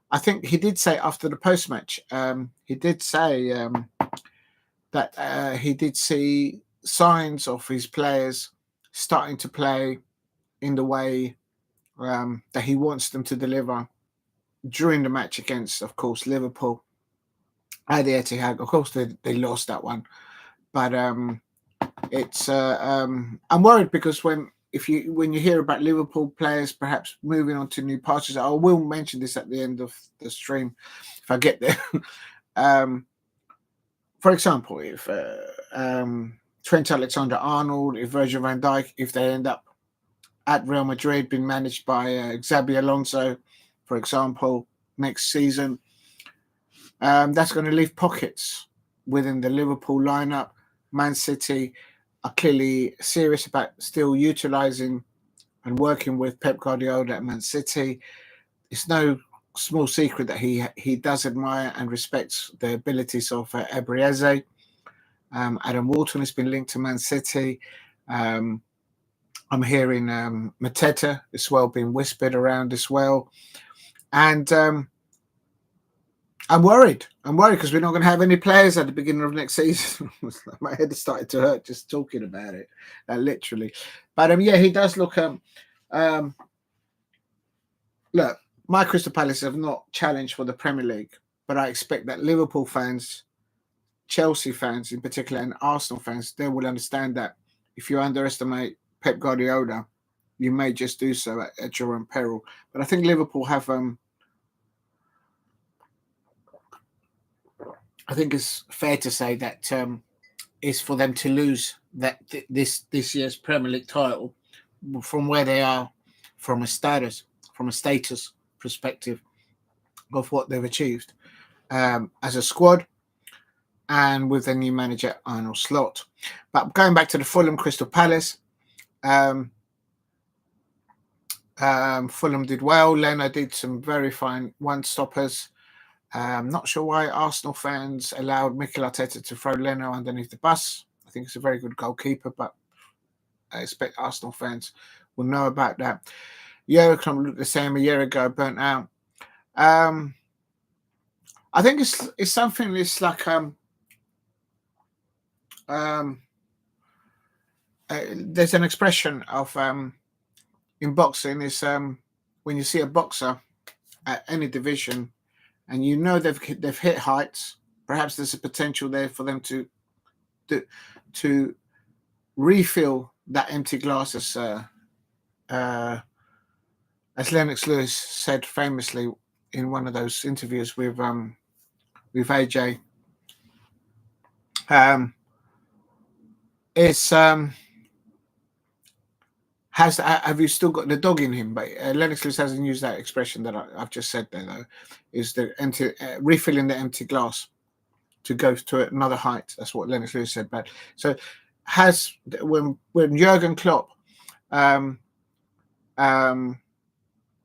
I think he did say after the post-match, he did say that he did see signs of his players starting to play in the way that he wants them to deliver during the match against, of course, Liverpool at the Etihad. Of course, they lost that one, but it's I'm worried because when you hear about Liverpool players perhaps moving on to new pastures, I will mention this at the end of the stream if I get there. For example, if Trent Alexander-Arnold, if Virgil van Dijk, if they end up at Real Madrid, being managed by Xabi Alonso, for example, next season. That's going to leave pockets within the Liverpool lineup. Man City are clearly serious about still utilising and working with Pep Guardiola at Man City. It's no small secret that he does admire and respects the abilities of Eberezer. Adam Walton has been linked to Man City. I'm hearing Mateta as well being whispered around as well. And I'm worried. Because we're not going to have any players at the beginning of next season. My head has started to hurt just talking about it, literally. But yeah, he does look. Look, my Crystal Palace have not challenged for the Premier League, but I expect that Liverpool fans, Chelsea fans in particular, and Arsenal fans, they will understand that if you underestimate Pep Guardiola, you may just do so at your own peril. But I think Liverpool have. I think it's fair to say that it's for them to lose that this year's Premier League title from where they are, from a status perspective of what they've achieved as a squad and with their new manager Arne Slot. But going back to the Fulham Crystal Palace, Fulham did well. Leno did some very fine one-stoppers. Not sure why Arsenal fans allowed Mikel Arteta to throw Leno underneath the bus. I think he's a very good goalkeeper, but I expect Arsenal fans will know about that. Jurgen Klopp looked the same a year ago, burnt out. I think it's something that's like there's an expression of in boxing is when you see a boxer at any division and you know they've hit heights, perhaps there's a potential there for them to refill that empty glass, as Lennox Lewis said famously in one of those interviews with AJ. Have you still got the dog in him? But Lennox Lewis hasn't used that expression that I've just said there, though. Is the empty refilling the empty glass to go to another height? That's what Lennox Lewis said. But so when Jurgen Klopp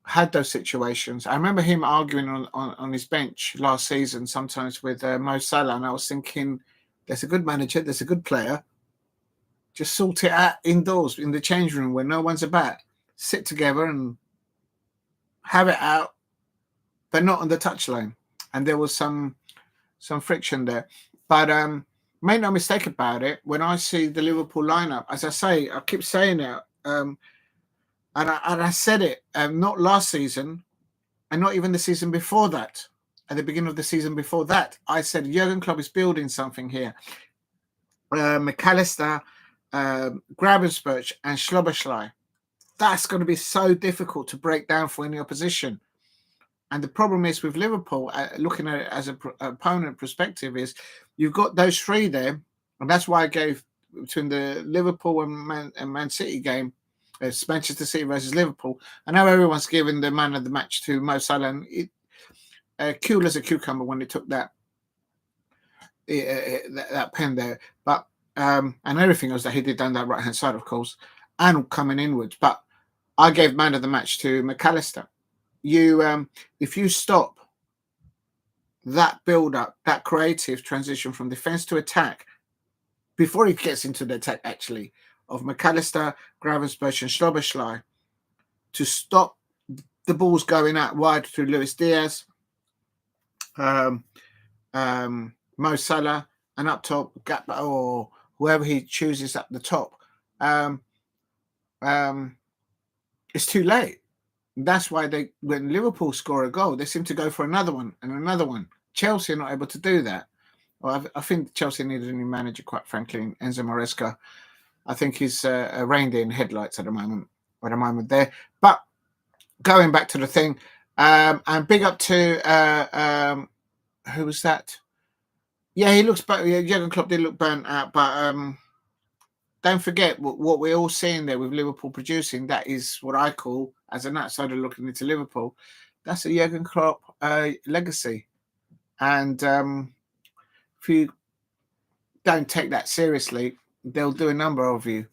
had those situations, I remember him arguing on his bench last season, sometimes with Mo Salah, and I was thinking, there's a good manager, there's a good player. Just sort it out indoors in the change room where no one's about. Sit together and have it out, but not on the touchline. And there was some friction there. But make no mistake about it, when I see the Liverpool lineup, as I say, I keep saying it, and I said it not last season, and not even the season before that. At the beginning of the season before that, I said Jurgen Klopp is building something here. McAllister, Gravenberch and Szoboszlai. That's going to be so difficult to break down for any opposition. And the problem is with Liverpool, looking at it as an opponent perspective, is you've got those three there, and that's why I gave between the Liverpool and Man City game, it's Manchester City versus Liverpool. I know everyone's given the man of the match to Mo Salah, and cool as a cucumber when they took that pen there, but. And everything else that he did down that right-hand side, of course, and coming inwards. But I gave man of the match to McAllister. If you stop that build-up, that creative transition from defence to attack, before he gets into the attack, actually, of McAllister, Gravenberch and Szoboszlai, to stop the balls going out wide through Luis Diaz, Mo Salah, and up top, Gakpo or whoever he chooses at the top, it's too late. That's why when Liverpool score a goal, they seem to go for another one and another one. Chelsea are not able to do that. Well, I think Chelsea needed a new manager, quite frankly, Enzo Maresca. I think he's a reindeer in headlights at the moment there. But going back to the thing, and big up to who was that? Yeah, he looks. Jurgen Klopp did look burnt out, but don't forget what we're all seeing there with Liverpool producing. That is what I call, as an outsider looking into Liverpool, that's a Jurgen Klopp legacy. And if you don't take that seriously, they'll do a number of you,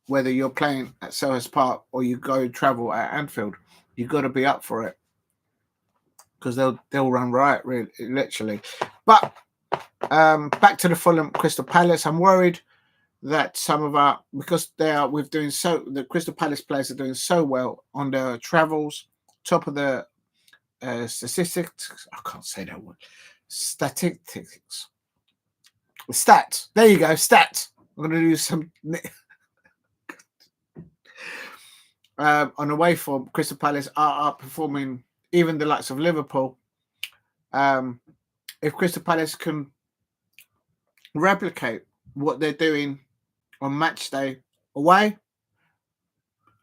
whether you're playing at Selhurst Park or you go travel at Anfield. You've got to be up for it, because they'll run riot, really, literally. But back to the Fulham Crystal Palace. I'm worried that some of our, because the Crystal Palace players are doing so well on their travels, top of the statistics. I can't say that word. Statistics. Stats. There you go. Stats. I'm going to do some on away form. Crystal Palace are outperforming even the likes of Liverpool. If Crystal Palace can replicate what they're doing on match day away,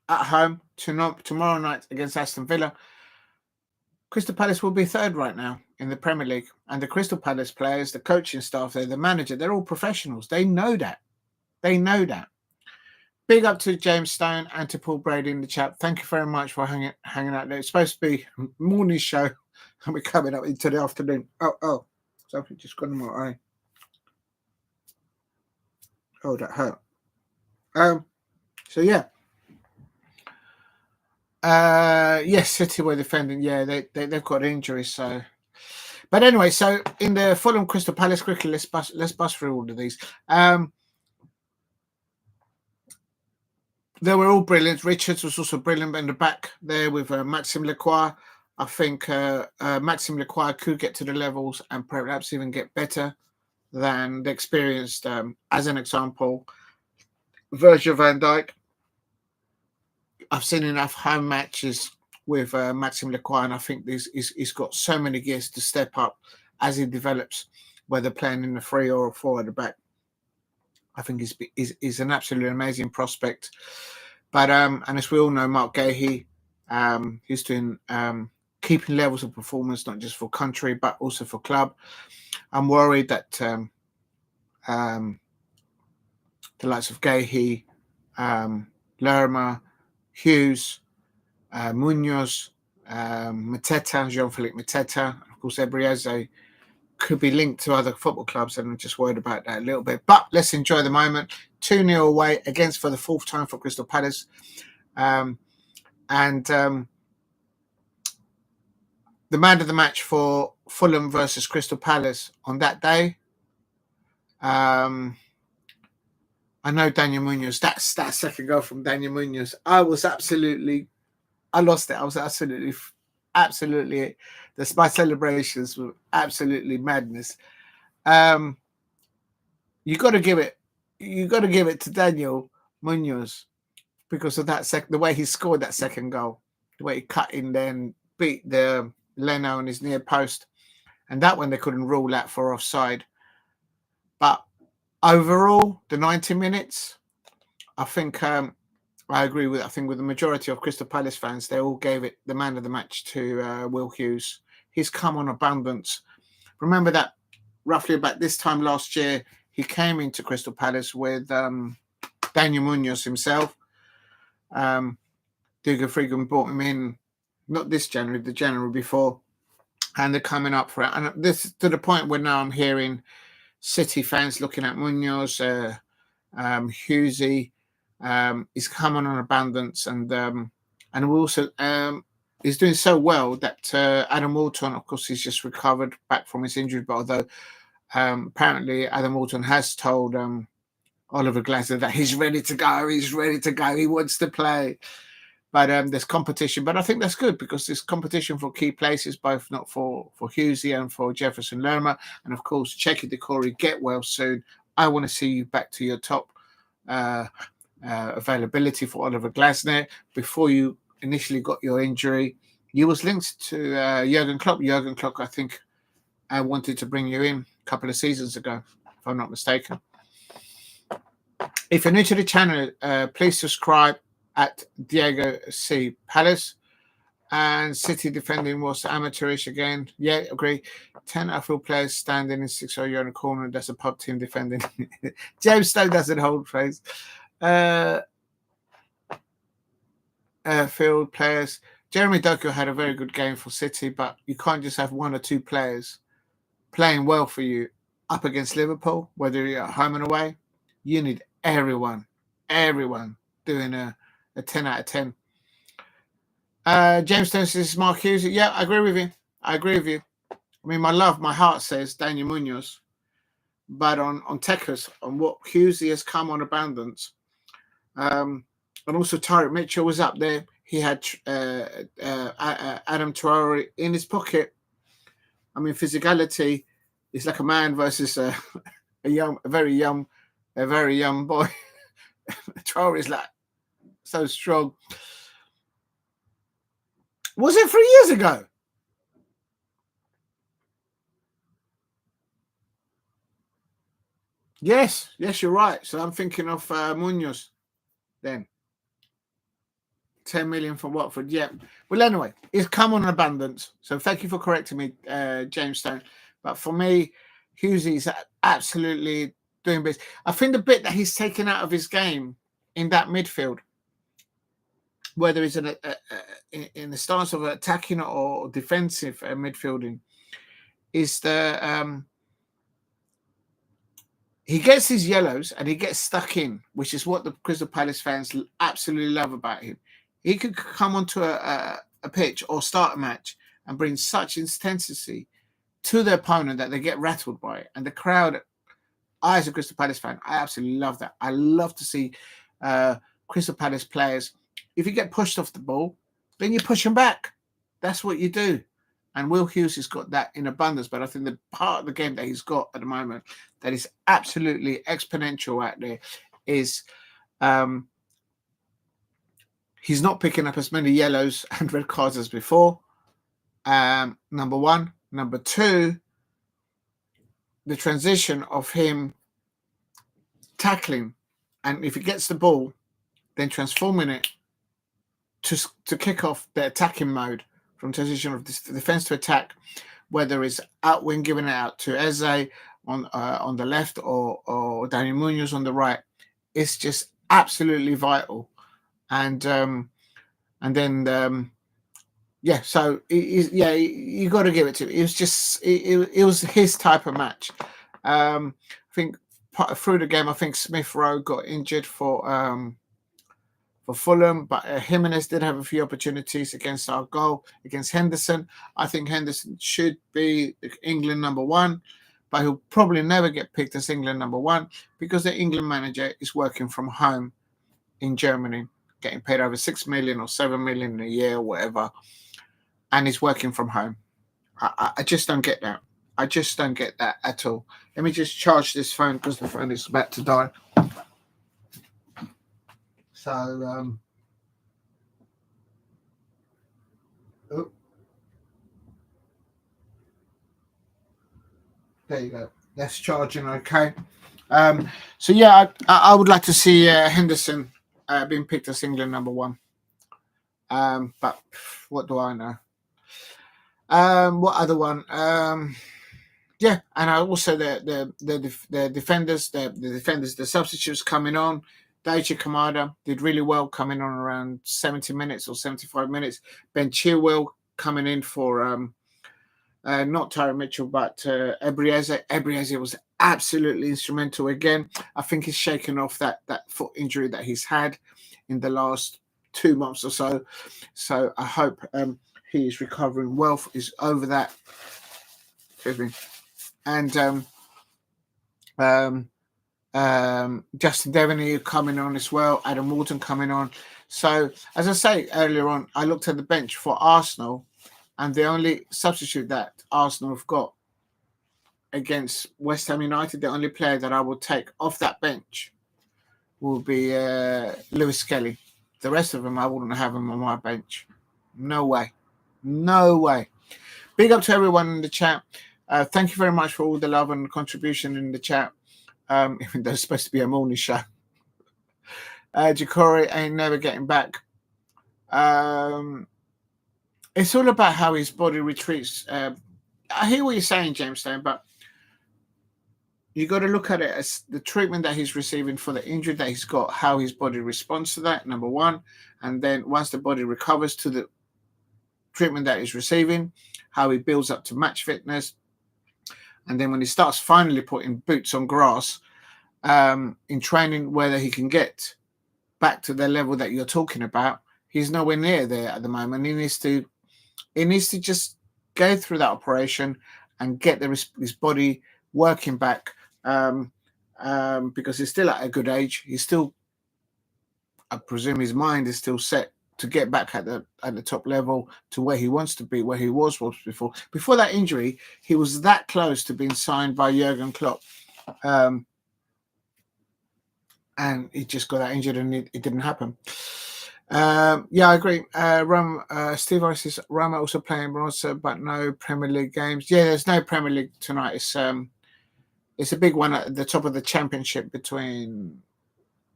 at home tomorrow night against Aston Villa, Crystal Palace will be third right now in the Premier League. And the Crystal Palace players, the coaching staff, the manager, they're all professionals. They know that. They know that. Big up to James Stone and to Paul Brady in the chat. Thank you very much for hanging out there. It's supposed to be a morning show, and we're coming up into the afternoon. Oh, something just got in my eye. Oh, that hurt. So yeah. Yes, City were defending. Yeah, they've got injuries. So, but anyway, so in the Fulham Crystal Palace quickly, let's bust through all of these. They were all brilliant. Richards was also brilliant in the back there with Maxime Lacroix. I think Maxime Lacroix could get to the levels and perhaps even get better than the experienced, as an example, Virgil van Dijk. I've seen enough home matches with Maxime Lacroix, and I think he's got so many gears to step up as he develops, whether playing in the 3 or 4 at the back. I think he's an absolutely amazing prospect. But and as we all know, Mark Gahey, he's doing keeping levels of performance, not just for country, but also for club. I'm worried that the likes of Gahey, Lerma, Hughes, Munoz, Mateta, Jean-Philippe Mateta, of course, Ebrieze could be linked to other football clubs, and I'm just worried about that a little bit. But let's enjoy the moment. 2-0 away against for the 4th time for Crystal Palace. The man of the match for Fulham versus Crystal Palace on that day, I know Daniel Munoz. That's that second goal from Daniel Munoz. I lost it. I was absolutely. My celebrations were absolutely madness. You got to give it to Daniel Munoz because of that the way he scored that second goal, the way he cut in there and beat the Leno on his near post, and that one they couldn't rule out for offside. But overall, the 90 minutes, I think I agree with. I think with the majority of Crystal Palace fans, they all gave it the man of the match to Will Hughes. He's come on abundance. Remember that roughly about this time last year, he came into Crystal Palace with Daniel Munoz himself. Duga Frigan brought him in, not this January, the January before, and they're coming up for it. And this to the point where now I'm hearing City fans looking at Munoz, Hughesy. He's coming on abundance, and we also he's doing so well that Adam Walton, of course, he's just recovered back from his injury, but although apparently Adam Walton has told Oliver Glasner that he's ready to go, he wants to play. But there's competition, but I think that's good because there's competition for key places, both not for Hughesy and for Jefferson Lerma, and of course Checky Decore, get well soon. I want to see you back to your top availability for Oliver Glasner. Before you initially got your injury, you was linked to Jurgen Klopp. Jurgen Klopp, I think, wanted to bring you in a couple of seasons ago, if I'm not mistaken. If you're new to the channel, please subscribe at Diego C. Palace. And City defending was amateurish again. Yeah, agree. 10 outfield players standing in 6-yard corner. That's a pub team defending. James Stone doesn't hold praise. Field players. Jeremy Doku had a very good game for City, but you can't just have one or two players playing well for you up against Liverpool, whether you're at home and away. You need everyone doing a 10 out of 10. James Stone says Mark Hughes. Yeah, I agree with you. I mean, my heart says Daniel Munoz, but on Tekers, on what Hughes has come on abundance, and also Tyrick Mitchell was up there. He had Adam Traore in his pocket. I mean, physicality is like a man versus a very young boy. Traore is like so strong. Was it 3 years ago? Yes, you're right. So I'm thinking of Munoz then. 10 million for Watford, yeah. Well, anyway, it's come on abundance. So thank you for correcting me, James Stone. But for me, Hughesy's absolutely doing business. I think the bit that he's taken out of his game in that midfield, whether it's in the stance of attacking or defensive midfielding, is the he gets his yellows and he gets stuck in, which is what the Crystal Palace fans absolutely love about him. He could come onto a pitch or start a match and bring such intensity to the opponent that they get rattled by it. And the crowd, I as a Crystal Palace fan, I absolutely love that. I love to see Crystal Palace players, if you get pushed off the ball, then you push them back. That's what you do. And Will Hughes has got that in abundance, but I think the part of the game that he's got at the moment that is absolutely exponential out there is he's not picking up as many yellows and red cards as before. Number one. Number two, the transition of him tackling, and if he gets the ball, then transforming it to kick off the attacking mode from transition of defense to attack, whether it's out wing giving it out to Eze on the left or Daniel Munoz on the right, it's just absolutely vital. And then so you got to give it to him. It was just it was his type of match. I think through the game, I think Smith Rowe got injured for Fulham, but Jimenez did have a few opportunities against our goal against Henderson. I think Henderson should be England number one, but he'll probably never get picked as England number one because the England manager is working from home in Germany, getting paid over 6 million or 7 million a year or whatever, and he's working from home. I just don't get that. I just don't get that at all. Let me just charge this phone because the phone is about to die. So, there you go. That's charging, okay. So, yeah, I would like to see Henderson being picked as England number one. But what do I know? What other one? Yeah, and I also the defenders, the substitutes coming on. Daichi Kamada did really well, coming on around 70 minutes or 75 minutes. Ben Chilwell coming in for not Tyrick Mitchell, but Ebrieze. Ebrieze was absolutely instrumental again. I think he's shaken off that foot injury that he's had in the last 2 months or so. So I hope he is recovering well, is over that. Excuse me. And Justin Devaney coming on as well, Adam Walton coming on. So, as I say earlier on, I looked at the bench for Arsenal, and the only substitute that Arsenal have got against West Ham United, the only player that I will take off that bench will be Lewis Skelly. The rest of them, I wouldn't have them on my bench. No way. Big up to everyone in the chat. Thank you very much for all the love and contribution in the chat. Even though it's supposed to be a morning show. Jacori ain't never getting back. It's all about how his body retreats I hear what you're saying, James Stone, but you got to look at it as the treatment that he's receiving for the injury that he's got, how his body responds to that, number one. And then once the body recovers to the treatment that he's receiving, how he builds up to match fitness. And then when he starts finally putting boots on grass in training, whether he can get back to the level that you're talking about, he's nowhere near there at the moment. He needs to just go through that operation and get his body working back. Because he's still at a good age. He's still, I presume his mind is still set to get back at the top level to where he wants to be, where he was before. Before that injury, he was that close to being signed by Jurgen Klopp. And he just got that injured and it didn't happen. Yeah, I agree. Steve Harris says Roma also playing Bronze, but no Premier League games. Yeah, there's no Premier League tonight. It's a big one at the top of the Championship between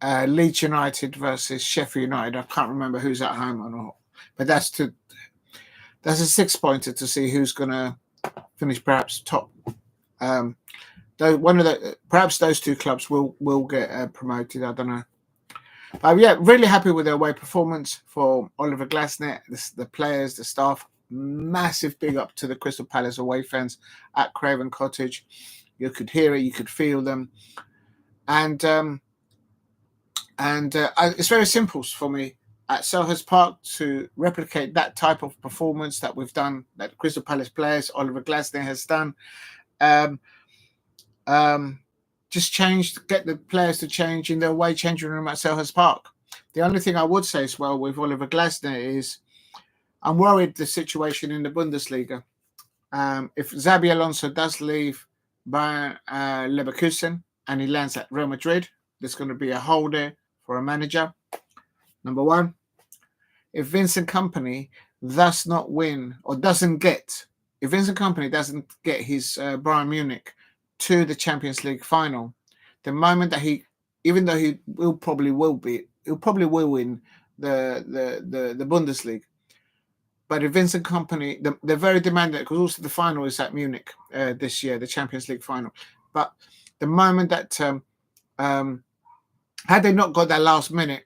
Leeds United versus Sheffield United. I can't remember who's at home or not, but that's a 6-pointer to see who's going to finish perhaps top. Perhaps those two clubs will get promoted. I don't know. But yeah, really happy with their away performance for Oliver Glasner, the players, the staff. Massive big up to the Crystal Palace away fans at Craven Cottage. You could hear it, you could feel them, and it's very simple for me at Selhurst Park to replicate that type of performance that we've done, that the Crystal Palace players, Oliver Glasner has done. Just get the players to change in their away changing room at Selhurst Park. The only thing I would say as well with Oliver Glasner is I'm worried the situation in the Bundesliga. If Xabi Alonso does leave by Leverkusen and he lands at Real Madrid, there's going to be a hole there for a manager. Number one, if Vincent Kompany does not win or if Vincent Kompany doesn't get his Bayern Munich to the Champions League final, the moment that even though he probably will win the Bundesliga. But if Vincent Kompany, they're very demanding because also the final is at Munich this year, the Champions League final. But the moment that had they not got that last minute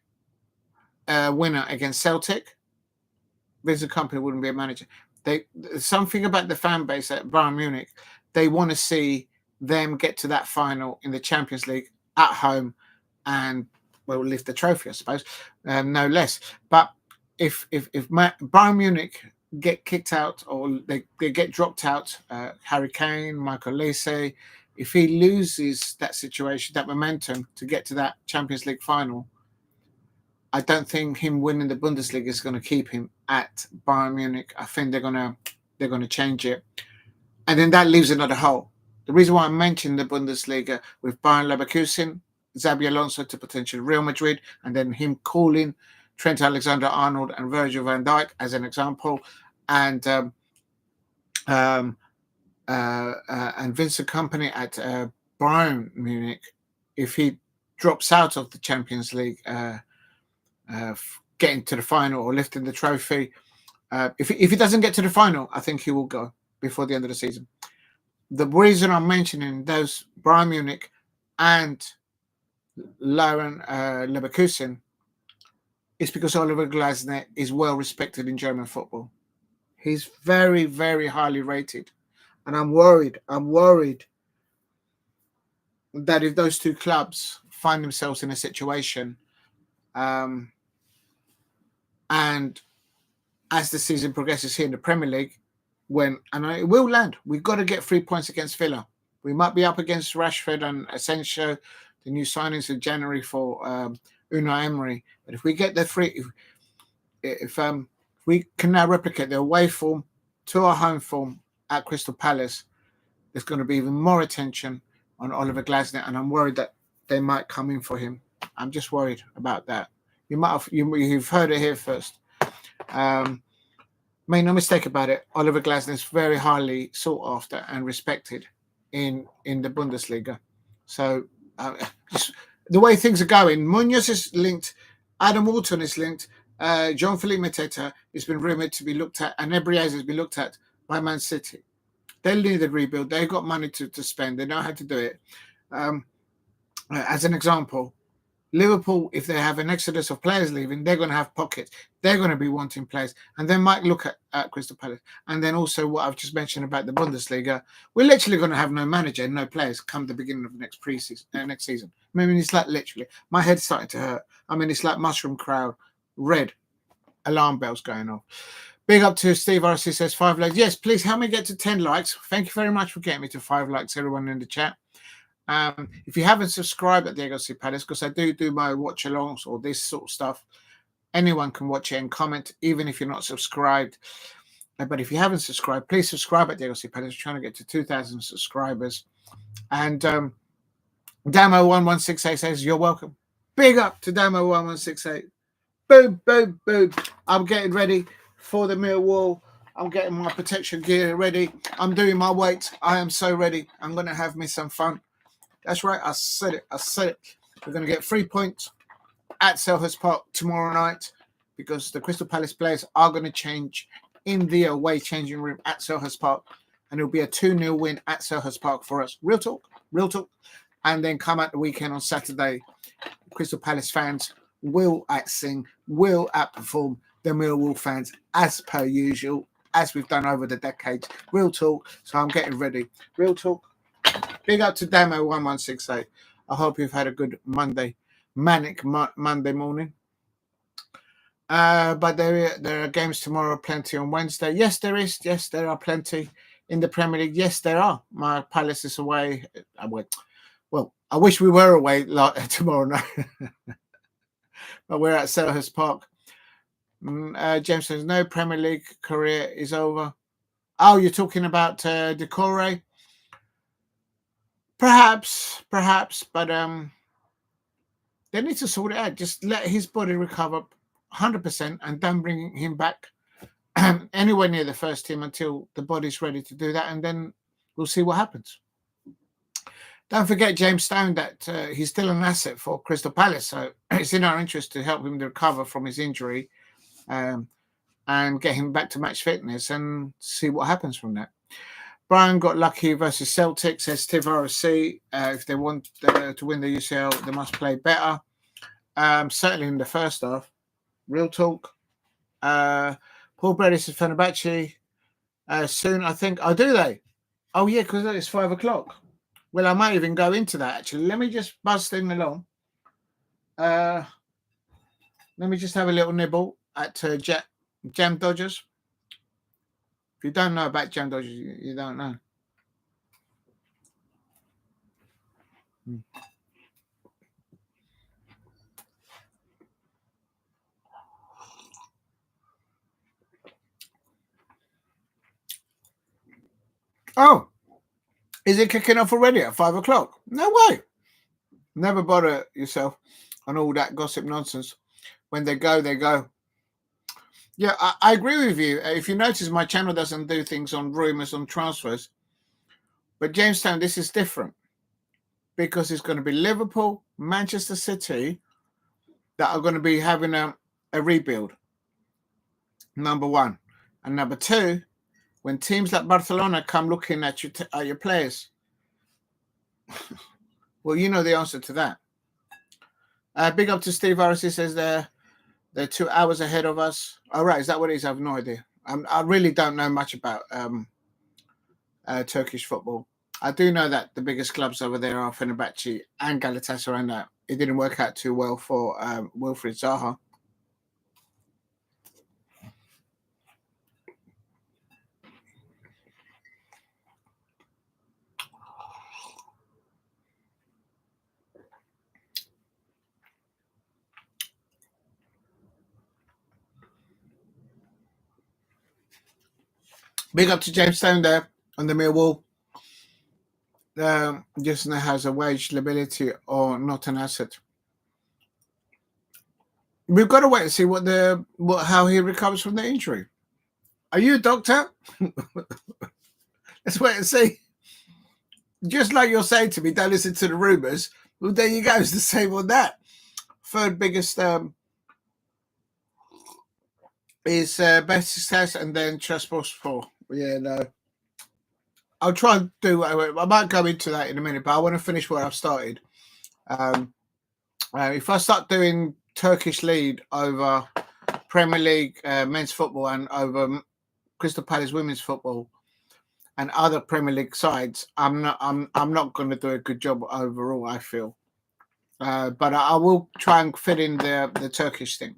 winner against Celtic, Vincent Kompany wouldn't be a manager. Something about the fan base at Bayern Munich, they want to see them get to that final in the Champions League at home and lift the trophy, I suppose, no less. But if Bayern Munich get kicked out or they get dropped out, Harry Kane, Michael Olise, if he loses that situation, that momentum to get to that Champions League final, I don't think him winning the Bundesliga is going to keep him at Bayern Munich. I think they're going to change it, and then that leaves another hole. The reason why I mentioned the Bundesliga with Bayern Leverkusen, Xabi Alonso to potential Real Madrid, and then him calling Trent Alexander-Arnold and Virgil van Dijk as an example, and Vincent Kompany at Bayern Munich, if he drops out of the Champions League, getting to the final or lifting the trophy, if he doesn't get to the final, I think he will go before the end of the season. The reason I'm mentioning those Bayern Munich and Leverkusen is because Oliver Glasner is well respected in German football. He's very, very highly rated. And I'm worried that if those two clubs find themselves in a situation, and as the season progresses here in the Premier League, and it will land, we've got to get 3 points against Villa. We might be up against Rashford and Asensio, the new signings in January for Unai Emery. But if we get the three, if we can now replicate the away form to our home form at Crystal Palace, there's going to be even more attention on Oliver Glasner, and I'm worried that they might come in for him. I'm just worried about that. You've heard it here first. Make no mistake about it, Oliver Glasner is very highly sought after and respected in the Bundesliga. So the way things are going, Munoz is linked, Adam Walton is linked, Jean-Philippe Mateta has been rumoured to be looked at, and Ebriez has been looked at by Man City. They need a rebuild. They've got money to spend. They know how to do it. As an example, Liverpool, if they have an exodus of players leaving, they're going to have pockets. They're going to be wanting players. And they might look at Crystal Palace. And then also what I've just mentioned about the Bundesliga, we're literally going to have no manager and no players come the beginning of next season. I mean, it's like literally, my head's starting to hurt. I mean, it's like mushroom crowd, red alarm bells going off. Big up to Steve RC says 5 likes. Yes, please help me get to 10 likes. Thank you very much for getting me to 5 likes, everyone in the chat. If you haven't subscribed at Diego C. Palace, because I do my watch alongs or this sort of stuff, anyone can watch it and comment, even if you're not subscribed. But if you haven't subscribed, please subscribe at Diego C. Palace. We're trying to get to 2,000 subscribers. And Damo1168 says, you're welcome. Big up to Damo1168. Boom, boom, boom. I'm getting ready for the Millwall. I'm getting my protection gear ready. I'm doing my weights. I am so ready. I'm going to have me some fun. That's right. I said it. We're going to get 3 points at Selhurst Park tomorrow night because the Crystal Palace players are going to change in the away changing room at Selhurst Park. And it'll be a 2-0 win at Selhurst Park for us. Real talk. And then come out the weekend on Saturday. Crystal Palace fans will outsing, will outperform the Millwall fans as per usual, as we've done over the decades. Real talk. So I'm getting ready. Real talk. Big up to Damo1168. I hope you've had a good Monday, manic Monday morning. But there are games tomorrow, plenty on Wednesday. Yes, there is. Yes, there are plenty in the Premier League. Yes, there are. My Palace is away. Well, I wish we were away tomorrow night. But we're at Selhurst Park. James says, no, Premier League career is over. Oh, you're talking about Decore? Perhaps, but they need to sort it out. Just let his body recover 100% and don't bring him back anywhere near the first team until the body's ready to do that, and then we'll see what happens. Don't forget, James Stone, that he's still an asset for Crystal Palace, so it's in our interest to help him to recover from his injury and get him back to match fitness and see what happens from that. Brian got lucky versus Celtic, says Steve RC. If they want to win the UCL, they must play better. Certainly in the first half. Real talk. Paul Brady says Fenerbahce soon, I think. Oh, do they? Oh, yeah, because it's 5 o'clock. Well, I might even go into that, actually. Let me just buzz things along. Let me just have a little nibble at Jam Dodgers. If you don't know about Jam Dodgers, you don't know. Oh, is it kicking off already at 5 o'clock? No way. Never bother yourself on all that gossip nonsense. When they go, they go. Yeah, I agree with you. If you notice, my channel doesn't do things on rumours, on transfers. But Jamestown, this is different because it's going to be Liverpool, Manchester City that are going to be having a rebuild, number one. And number two, when teams like Barcelona come looking at your players, well, you know the answer to that. Big up to Steve RC says they're 2 hours ahead of us. All right, is that what it is? I have no idea. I really don't know much about Turkish football. I do know that the biggest clubs over there are Fenerbahce and Galatasaray, and that it didn't work out too well for Wilfried Zaha. Big up to James Stone there on the Millwall. Just now has a wage liability or not an asset. We've got to wait and see how he recovers from the injury. Are you a doctor? Let's wait and see. Just like you're saying to me, don't listen to the rumours. Well, there you go. It's the same on that. Third biggest is best success and then Trustbox 4. Yeah, no. I'll try and do. I might go into that in a minute, but I want to finish where I've started. If I start doing Turkish lead over Premier League men's football and over Crystal Palace women's football and other Premier League sides, I'm not going to do a good job overall, I feel. But I will try and fit in the Turkish thing.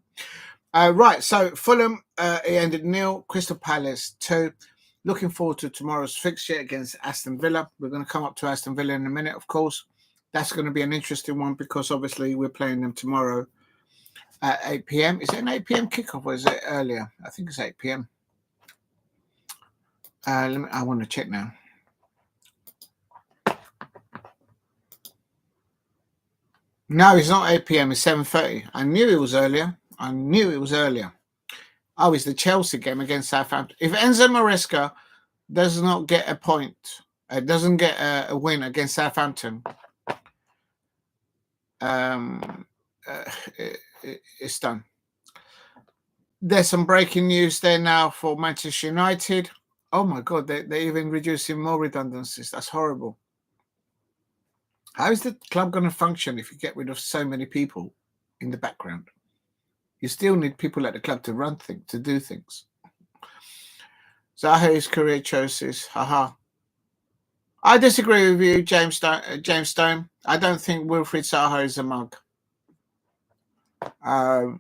Right, so Fulham it ended 0, Crystal Palace 2. Looking forward to tomorrow's fixture against Aston Villa. We're going to come up to Aston Villa in a minute, of course. That's going to be an interesting one because obviously we're playing them tomorrow at 8 p.m. Is it an 8 p.m. kickoff or is it earlier? I think it's 8 p.m. I want to check now. No, it's not 8 p.m. It's 7:30. I knew it was earlier. Oh, it's the Chelsea game against Southampton. If Enzo Maresca does not get a point, doesn't get a win against Southampton, it's done. There's some breaking news there now for Manchester United. Oh my God, they're even reducing more redundancies. That's horrible. How is the club going to function if you get rid of so many people in the background? You still need people at the club to run things, to do things. Zaha's career choices. Haha. I disagree with you, James Stone. I don't think Wilfried Zaha is a mug. I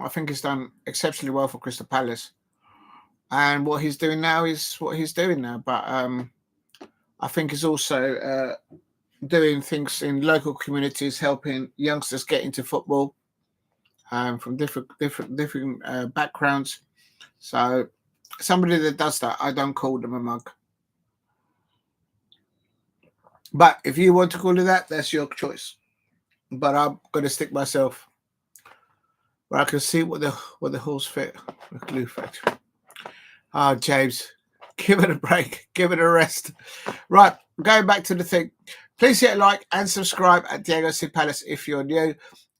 think he's done exceptionally well for Crystal Palace. And what he's doing now is what he's doing now. But I think he's also doing things in local communities, helping youngsters get into football from different backgrounds. So somebody that does that, I don't call them a mug. But if you want to call it that, that's your choice. But I'm going to stick myself where I can see what the holes fit with glue factory. Oh, James, give it a break. Give it a rest. Right, going back to the thing. Please hit a like and subscribe at Diego C. Palace if you're new.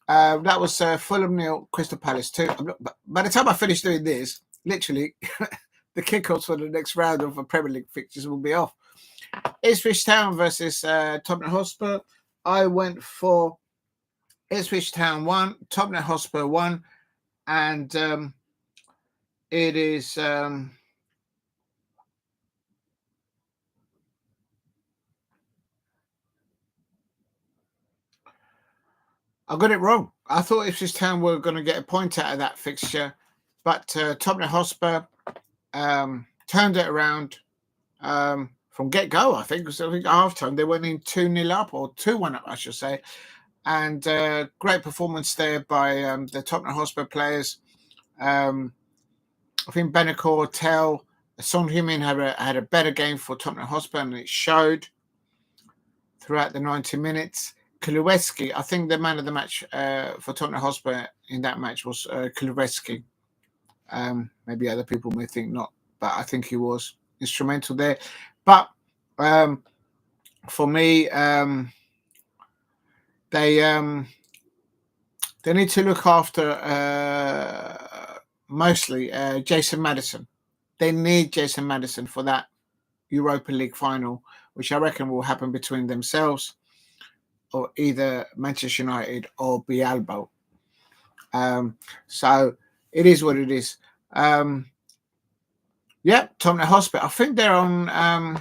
That was Fulham 0, Crystal Palace 2. By the time I finish doing this, literally, the kickoffs for the next round of the Premier League fixtures will be off. Ipswich Town versus Tottenham Hotspur. I went for Ipswich Town 1, Tottenham Hotspur 1, and it is... I got it wrong. I thought Ipswich Town were going to get a point out of that fixture, but Tottenham Hotspur turned it around from get-go, I think. So I think at half-time they went in 2-0 up, or 2-1 up, I should say. And great performance there by the Tottenham Hotspur players. I think Benacore, Tell, Son Heung-min had a better game for Tottenham Hotspur, and it showed throughout the 90 minutes. Kulusevski, I think the man of the match for Tottenham Hotspur in that match was Kulusevski. Maybe other people may think not, but I think he was instrumental there. But for me, they need to look after mostly Jason Maddison. They need Jason Maddison for that Europa League final, which I reckon will happen between themselves, or either Manchester United or Bialbo. So it is what it is. Tottenham Hotspur. I think they're on,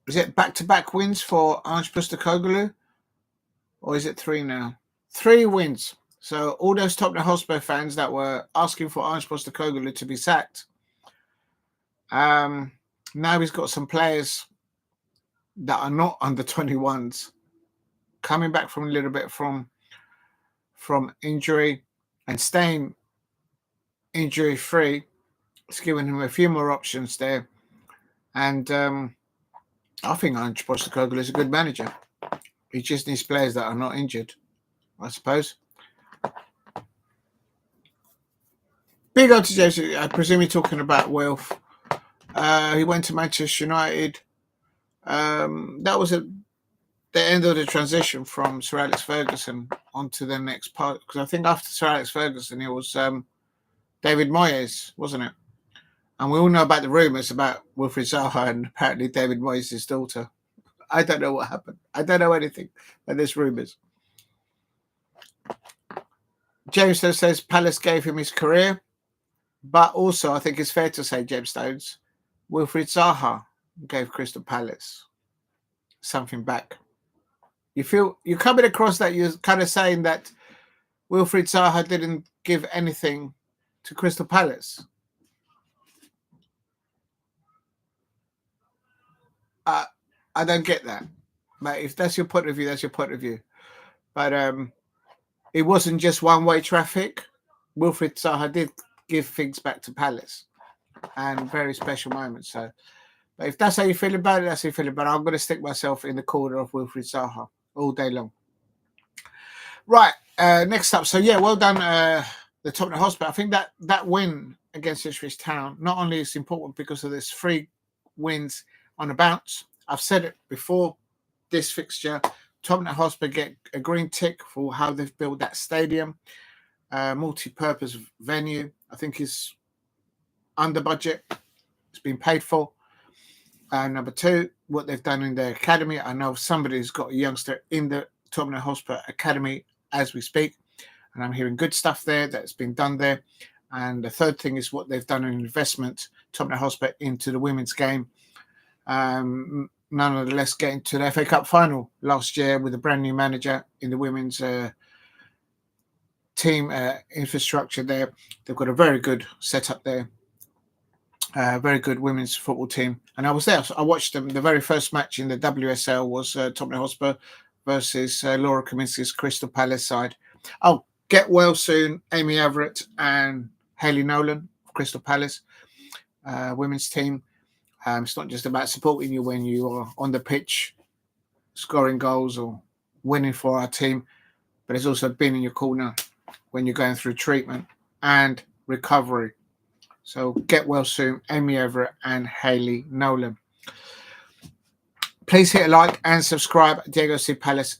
is it back-to-back wins for Ange Postecoglou? Or is it 3 now? 3 wins. So all those Tottenham Hotspur fans that were asking for Ange Postecoglou to be sacked, now he's got some players that are not under 21s coming back from a little bit from injury and staying injury free. It's giving him a few more options there, and I think Ange Postecoglou is a good manager. He just needs players that are not injured, I suppose. Big up to James. I presume you're talking about Wilf. He went to Manchester United. That was the end of the transition from Sir Alex Ferguson onto the next part, because I think after Sir Alex Ferguson it was David Moyes, wasn't it? And we all know about the rumours about Wilfried Zaha and apparently David Moyes' daughter. I don't know what happened. I don't know anything, but there's rumours. James says Palace gave him his career, but also I think it's fair to say, Gemstones, Wilfried Zaha gave Crystal Palace something back. You feel you're coming across that you're kind of saying that Wilfried Zaha didn't give anything to Crystal Palace. I don't get that. But if that's your point of view, that's your point of view. But it wasn't just one-way traffic. Wilfried Zaha did give things back to Palace and very special moments. So, but if that's how you feel about it, that's how you feel about it. I'm going to stick myself in the corner of Wilfried Zaha all day long. Right, next up. So, yeah, well done, the Tottenham Hotspur. I think that win against Ipswich Town not only is important because of this 3 wins on a bounce. I've said it before, this fixture, Tottenham Hotspur get a green tick for how they've built that stadium, multi-purpose venue. I think it's under budget. It's been paid for. Number 2, what they've done in their academy. I know somebody's got a youngster in the Tottenham Hotspur academy as we speak, and I'm hearing good stuff there that's been done there. And the 3rd thing is what they've done in investment, Tottenham Hotspur, into the women's game. Nonetheless, getting to the FA Cup final last year with a brand new manager in the women's team infrastructure there. They've got a very good setup there. Very good women's football team. And I was there. So I watched them. The very first match in the WSL was Tottenham Hotspur versus Laura Kaminsky's Crystal Palace side. Oh, get well soon, Amy Everett and Hayley Nolan, Crystal Palace women's team. It's not just about supporting you when you are on the pitch, scoring goals or winning for our team, but it's also being in your corner when you're going through treatment and recovery. So get well soon, Amy Everett and Hayley Nolan. Please hit a like and subscribe, Diego C. Palace,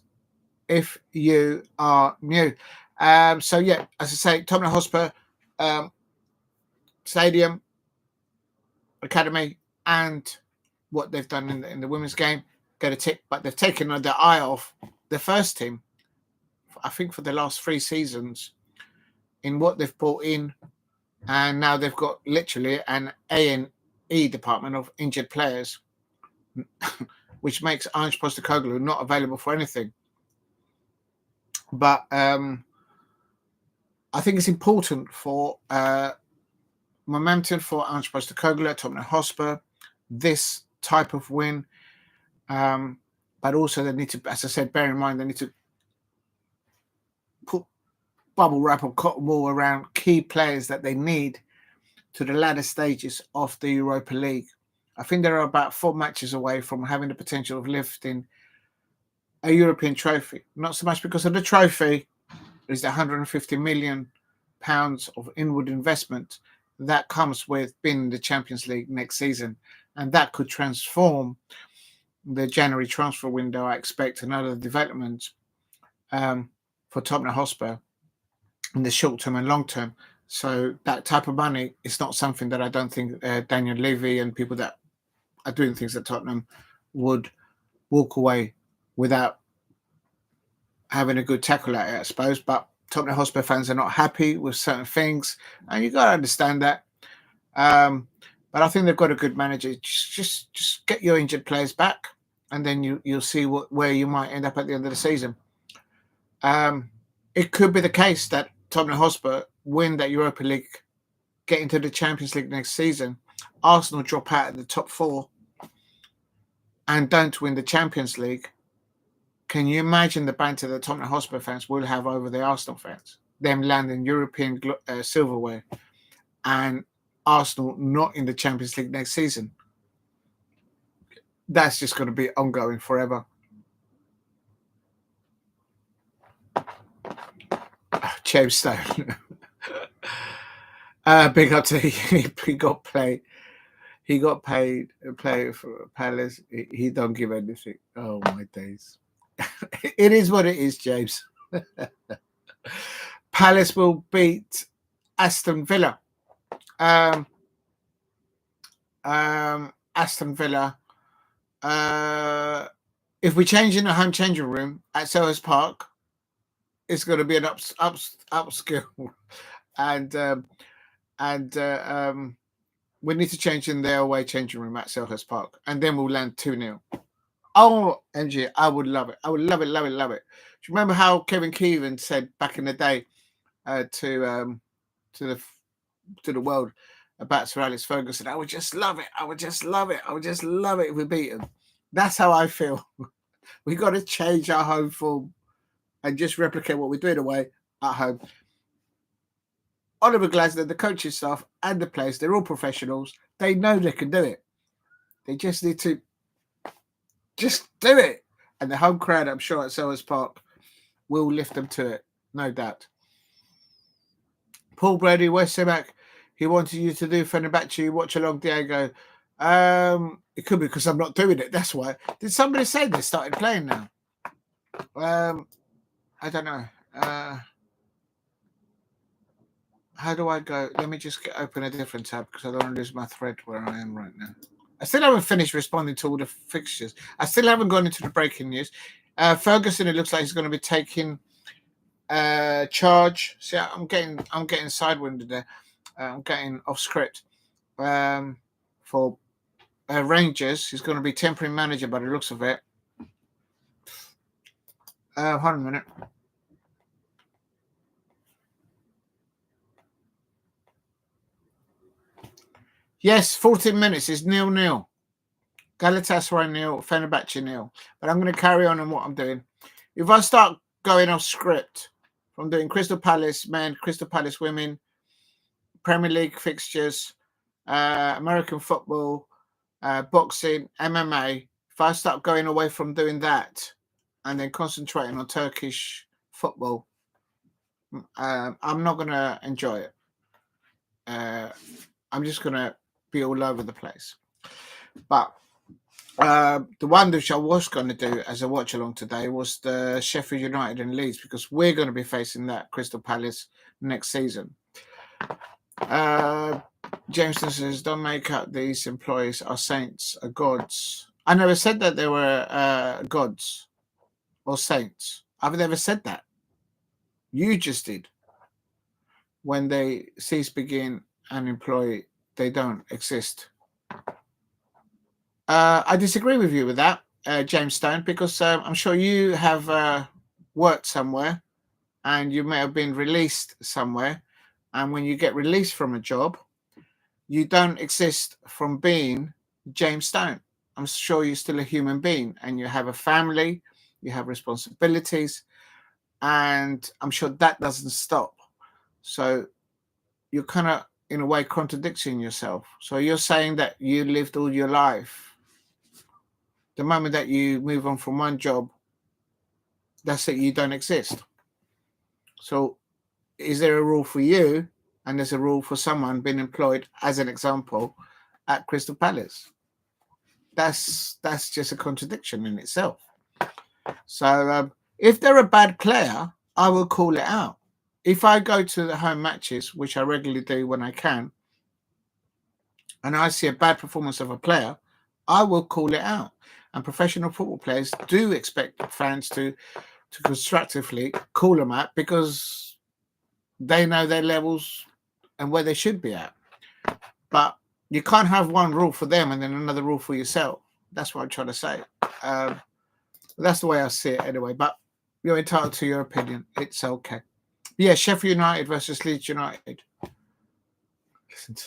if you are new. So, yeah, as I say, Tottenham Hotspur Stadium, Academy, and what they've done in the women's game, get a tick, but they've taken their eye off the first team, I think, for the last 3 seasons in what they've brought in. And now they've got literally an A&E department of injured players, which makes Ange Postecoglou not available for anything. But I think it's important for momentum for Ange Postecoglou, Tottenham Hotspur, this type of win. But also they need to, as I said, bear in mind, they need to put bubble wrap or cotton wool around key players that they need to the latter stages of the Europa League. I think they're about 4 matches away from having the potential of lifting a European trophy. Not so much because of the trophy, is the £150 million of inward investment that comes with being in the Champions League next season. And that could transform the January transfer window. I expect another development for Tottenham Hotspur in the short term and long term. So that type of money is not something that I don't think Daniel Levy and people that are doing things at Tottenham would walk away without having a good tackle at it, I suppose. But Tottenham Hotspur fans are not happy with certain things, and you've got to understand that. But I think they've got a good manager. Just get your injured players back, and then you'll see where you might end up at the end of the season. It could be the case that Tottenham Hotspur win that Europa League, get into the Champions League next season. Arsenal drop out of the top 4 and don't win the Champions League. Can you imagine the banter that Tottenham Hotspur fans will have over the Arsenal fans? Them landing European silverware and Arsenal not in the Champions League next season. That's just going to be ongoing forever. James Stone. Big up to he got paid. He got paid to play for Palace. He don't give anything. Oh my days. It is what it is, James. Palace will beat Aston Villa. Aston Villa. If we change in the home changing room at Selhurst Park, it's going to be an upskill, and we need to change in their away changing room at Selhurst Park, and then we'll land 2-0. Oh, MG, I would love it. I would love it. Do you remember how Kevin Keevan said back in the day to the world about Sir Alex Ferguson? I would just love it. I would just love it if we beat him. That's how I feel. We got to change our home form and just replicate what we're doing away at home. Oliver Glasner, the coaching staff and the players, they're all professionals. They know they can do it. They just need to just do it. And the home crowd, I'm sure, at Selhurst Park will lift them to it. No doubt. Paul Brady, West Semac, he wanted you to do Fenerbahce, watch along, Diego. It could be because I'm not doing it. That's why. Did somebody say they started playing now? I don't know. How do I go? Let me just open a different tab because I don't want to lose my thread where I am right now. I still haven't finished responding to all the fixtures. I still haven't gone into the breaking news. Ferguson, it looks like he's going to be taking charge. See, I'm getting sidewinded there. I'm getting off script. For Rangers, he's going to be temporary manager by the looks of it. Hold on a minute. Yes, 14 minutes is 0-0. Galatasaray 0, Fenerbahce 0. But I'm going to carry on what I'm doing. If I start going off script, from doing Crystal Palace men, Crystal Palace women, Premier League fixtures, American football, boxing, MMA, if I start going away from doing that and then concentrating on Turkish football, I'm not going to enjoy it. I'm just going to be all over the place. But the one which I was going to do as a watch along today was the Sheffield United and Leeds, because we're going to be facing that Crystal Palace next season. Jameson says, don't make up these employees are saints, are gods. I never said that they were gods or saints. I've never said that. You just did. When they cease, begin, and employ, they don't exist. I disagree with you with that, James Stone, because I'm sure you have worked somewhere and you may have been released somewhere. And when you get released from a job, you don't exist from being James Stone. I'm sure you're still a human being and you have a family, you have responsibilities, and I'm sure that doesn't stop. So you're kind of, in a way, contradicting yourself. So you're saying that you lived all your life. The moment that you move on from one job, that's it, you don't exist. So is there a rule for you and there's a rule for someone being employed, as an example, at Crystal Palace? That's just a contradiction in itself. So if they're a bad player, I will call it out. If I go to the home matches, which I regularly do when I can, and I see a bad performance of a player, I will call it out. And professional football players do expect fans to constructively call them out because they know their levels and where they should be at. But you can't have one rule for them and then another rule for yourself. That's what I'm trying to say. That's the way I see it anyway. But you're entitled to your opinion. It's okay. Yeah, Sheffield United versus Leeds United. Listen to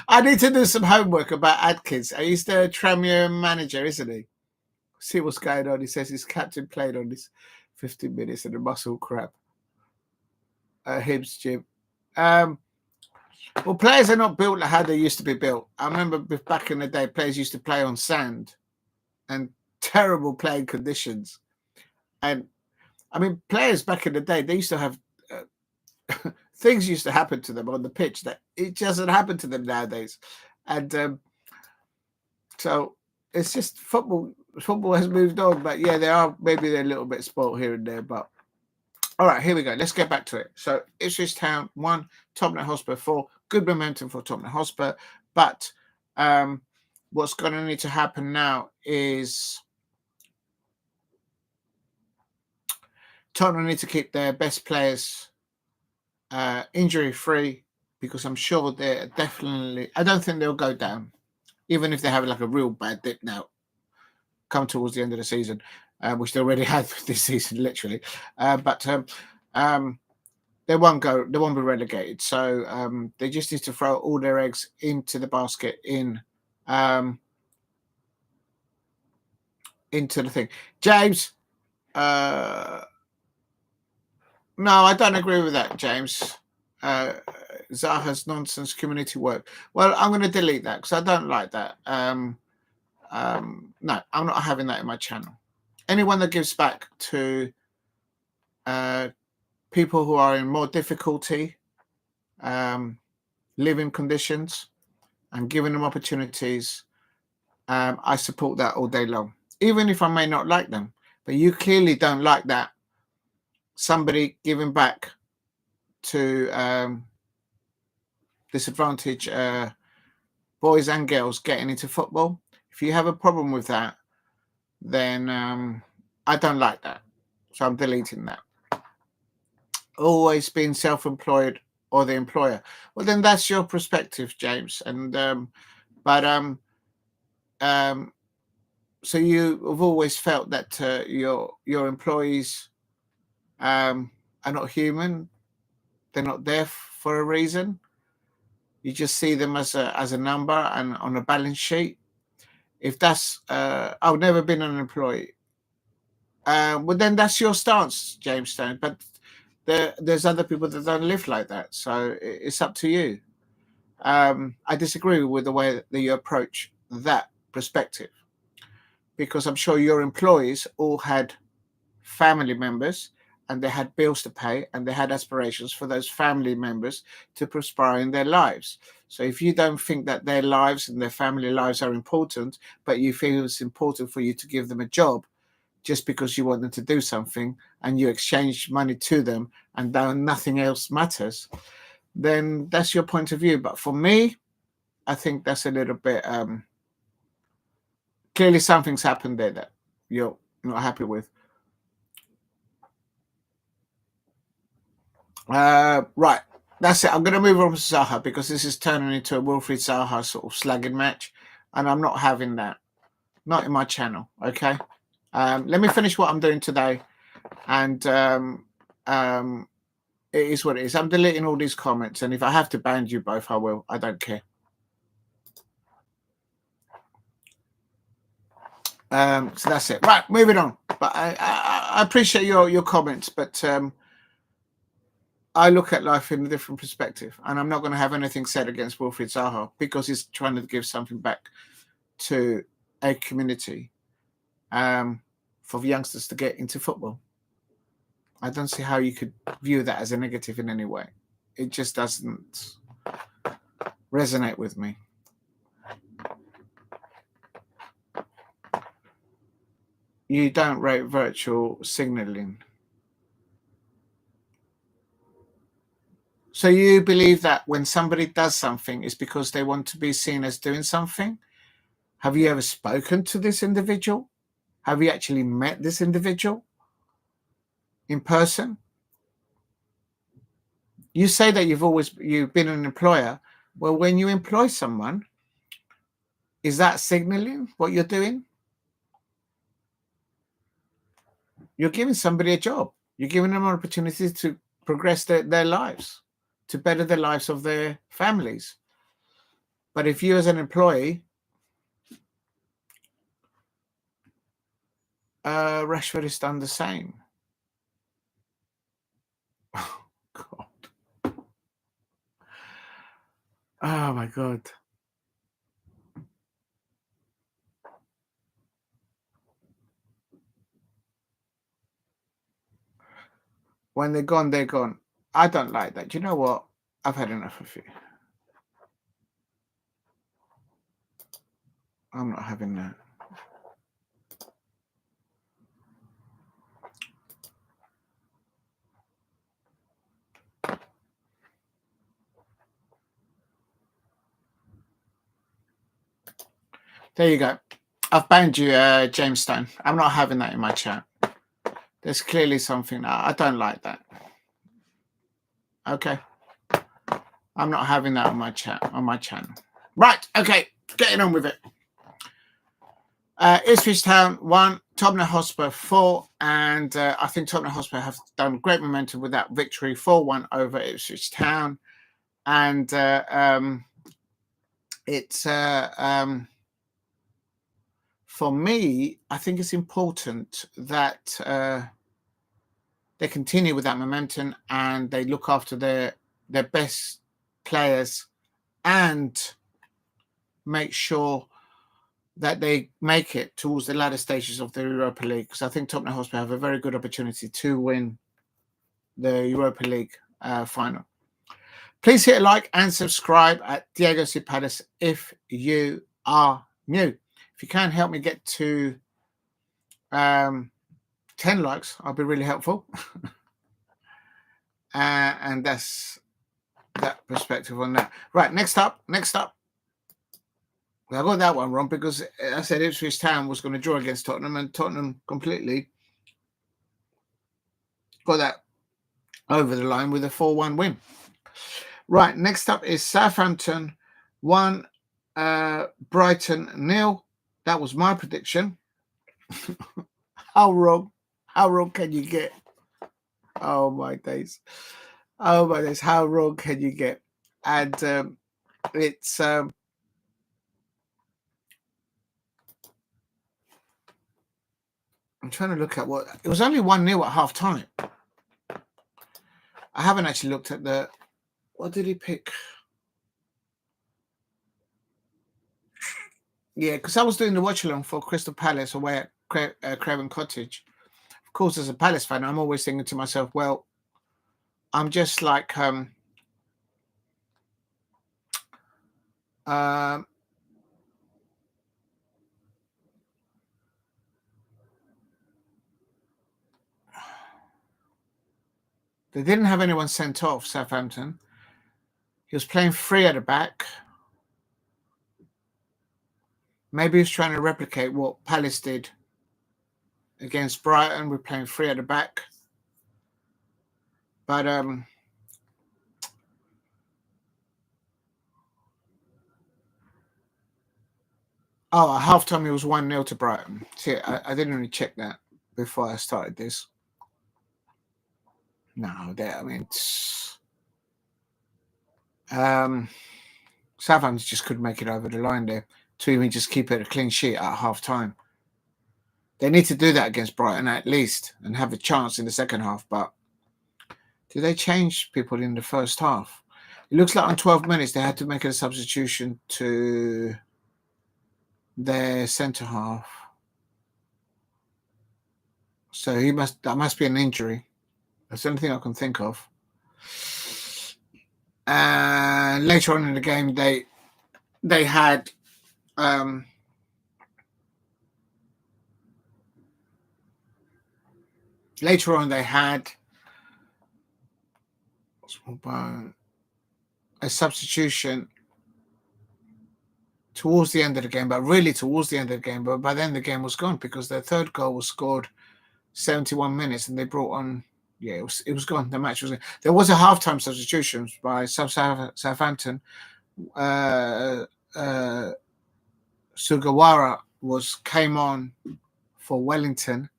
I need to do some homework about Adkins. He's the Tranmere manager, isn't he? See what's going on. He says his captain played on this 15 minutes and the muscle crap. Hibs, Jim. Well, players are not built like how they used to be built. I remember back in the day, players used to play on sand and terrible playing conditions. And I mean, players back in the day, they used to have things used to happen to them on the pitch that it doesn't happen to them nowadays. And so it's just football. Football has moved on, but yeah, maybe they're a little bit spoiled here and there, but All right, here we go. Let's get back to it. So Ipswich Town 1, Tottenham Hotspur 4. Good momentum for Tottenham Hotspur. But what's going to need to happen now is Tottenham need to keep their best players injury-free, because I'm sure they're definitely... I don't think they'll go down, even if they have like a real bad dip now, come towards the end of the season, which they already had this season, literally. But they won't go. They won't be relegated. So they just need to throw all their eggs into the basket into the thing. James, no, I don't agree with that, James. Zaha's nonsense community work. Well, I'm going to delete that because I don't like that. No, I'm not having that in my channel. Anyone that gives back to people who are in more difficulty, living conditions, and giving them opportunities, I support that all day long, even if I may not like them. But you clearly don't like that. Somebody giving back to disadvantaged boys and girls getting into football. If you have a problem with that, then I don't like that. So I'm deleting that. Always being self-employed or the employer. Well, then that's your perspective, James. And so you have always felt that your employees are not human. They're not there for a reason. You just see them as a number and on a balance sheet. If that's, I've never been an employee. Well, then that's your stance, James Stone. But there's other people that don't live like that. So it's up to you. I disagree with the way that you approach that perspective, because I'm sure your employees all had family members and they had bills to pay and they had aspirations for those family members to prosper in their lives. So if you don't think that their lives and their family lives are important, but you feel it's important for you to give them a job just because you want them to do something and you exchange money to them and nothing else matters, then that's your point of view. But for me, I think that's a little bit... clearly something's happened there that you're not happy with. Right, that's it. I'm going to move on to Zaha because this is turning into a Wilfried Zaha sort of slagging match, and I'm not having that. Not in my channel, okay? Let me finish what I'm doing today, and it is what it is. I'm deleting all these comments, and if I have to ban you both, I will. I don't care. So that's it. Right, moving on. But I appreciate your comments, but I look at life in a different perspective, and I'm not going to have anything said against Wilfried Zaha because he's trying to give something back to a community for youngsters to get into football. I don't see how you could view that as a negative in any way. It just doesn't resonate with me. You don't rate virtual signaling. So you believe that when somebody does something, it's because they want to be seen as doing something? Have you ever spoken to this individual? Have you actually met this individual in person? You say that you've been an employer. Well, when you employ someone, is that signaling what you're doing? You're giving somebody a job. You're giving them opportunities to progress their lives, to better the lives of their families. But if you as an employee, Rashford has done the same. Oh, God. Oh, my God. When they're gone, they're gone. I don't like that. Do you know what? I've had enough of you. I'm not having that. There you go. I've banned you, James Stone. I'm not having that in my chat. There's clearly something I don't like that. Okay. I'm not having that on my chat, on my channel. Right, okay, getting on with it. Ipswich Town 1, Tottenham Hotspur 4, and I think Tottenham Hotspur have done great momentum with that victory 4-1 over Ipswich Town. And it's for me, I think it's important that they continue with that momentum and they look after their best players and make sure that they make it towards the latter stages of the Europa League, because I think Tottenham Hotspur have a very good opportunity to win the Europa League final. Please hit a like and subscribe at Diego C. Palace if you are new. If you can help me get to 10 likes, I'll be really helpful. And that's that perspective on that. Right, next up. I got that one wrong because I said Ipswich Town was going to draw against Tottenham, and Tottenham completely got that over the line with a 4-1 win. Right, next up is Southampton 1, Brighton 0. That was my prediction. How wrong can you get? Oh my days. How wrong can you get? And it's I'm trying to look at what it was. Only 1-0 at half time. I haven't actually looked at the. What did he pick? Yeah, because I was doing the watch along for Crystal Palace away at Craven Cottage. Of course, as a Palace fan, I'm always thinking to myself, well, I'm just like they didn't have anyone sent off, Southampton. He was playing 3 at the back. Maybe he was trying to replicate what Palace did against Brighton. We're playing 3 at the back. But at halftime, it was 1-0 to Brighton. See, I didn't really check that before I started this. No, I mean, Southampton just couldn't make it over the line there to even just keep it a clean sheet at half time. They need to do that against Brighton at least and have a chance in the second half. But do they change people in the first half? It looks like on 12 minutes they had to make a substitution to their centre half. So that must be an injury. That's the only thing I can think of. And later on in the game, they had a substitution towards the end of the game, but really towards the end of the game. But by then the game was gone because their third goal was scored 71 minutes, and they brought on. Yeah, it was gone. The match was gone. There was a halftime substitution by Southampton. Sugawara came on for Wellington,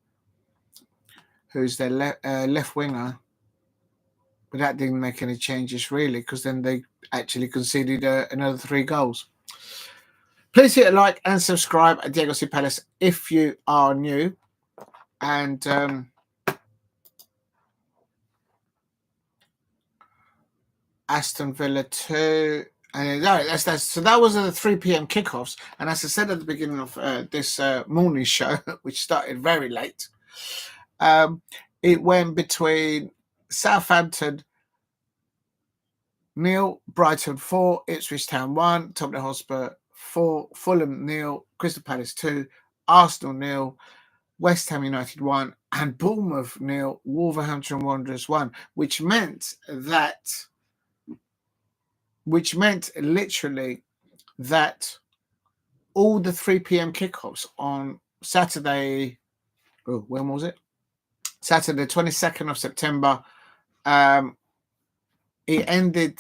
who's their left winger, but that didn't make any changes really, because then they actually conceded another 3 goals. Please hit a like and subscribe at Diego C. Palace if you are new. And Aston Villa 2. And so that was the 3 p.m. kickoffs. And as I said at the beginning of this morning show, which started very late, it went between Southampton 0, Brighton 4, Ipswich Town 1, Tottenham Hotspur 4, Fulham 0, Crystal Palace 2, Arsenal 0, West Ham United 1, and Bournemouth 0, Wolverhampton Wanderers 1, which meant literally that all the 3 p.m. kickoffs on Saturday. Oh, when was it? Saturday, 22nd of September. It ended.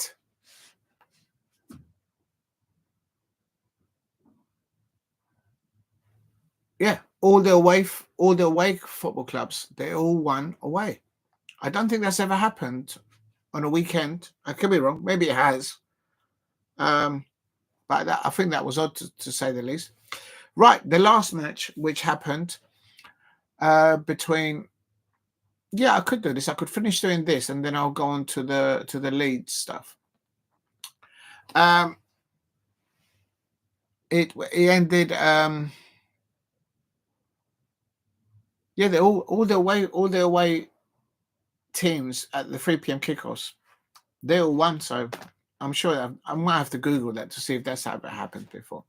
Yeah, all the away football clubs, they all won away. I don't think that's ever happened on a weekend. I could be wrong. Maybe it has. But I think that was odd to say the least. Right, the last match which happened between. Yeah, I could do this. I could finish doing this, and then I'll go on to the Leeds stuff. It ended. Yeah, they all the away teams at the 3 p.m. kickoffs, they all won. So I'm sure I might have to Google that to see if that's ever happened before.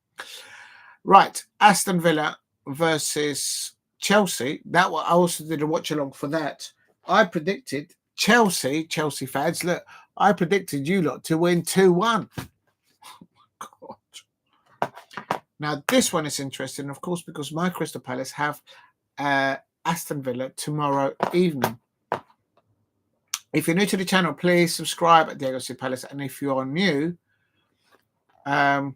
Right, Aston Villa versus Chelsea. That I also did a watch along for that. I predicted Chelsea fans. Look, I predicted you lot to win 2-1. God. Now this one is interesting, of course, because my Crystal Palace have Aston Villa tomorrow evening. If you're new to the channel, please subscribe at Diego C Palace, and if you are new, trying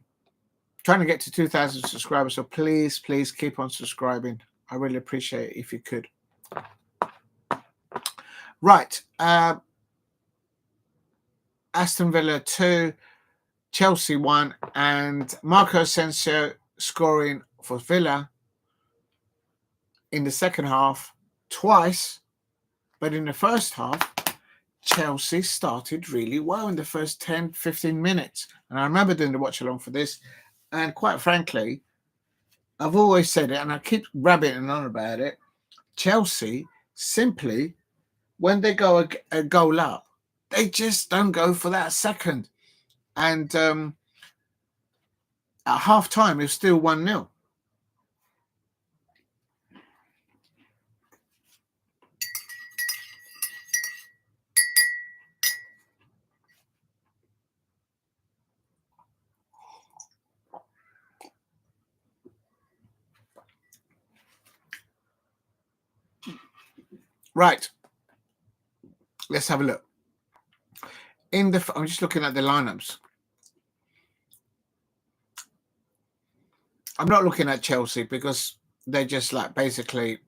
to get to 2,000 subscribers, so please keep on subscribing. I really appreciate it if you could. Right, Aston Villa 2, Chelsea 1, and Marco Asensio scoring for Villa in the second half twice, but in the first half, Chelsea started really well in the first 10-15 minutes. And I remember doing the watch along for this, and quite frankly, I've always said it, and I keep rabbiting on about it. Chelsea simply, when they go a goal up, they just don't go for that second. And at half time, it was still 1-0. Right. Let's have a look. I'm just looking at the lineups. I'm not looking at Chelsea because they're just like basically.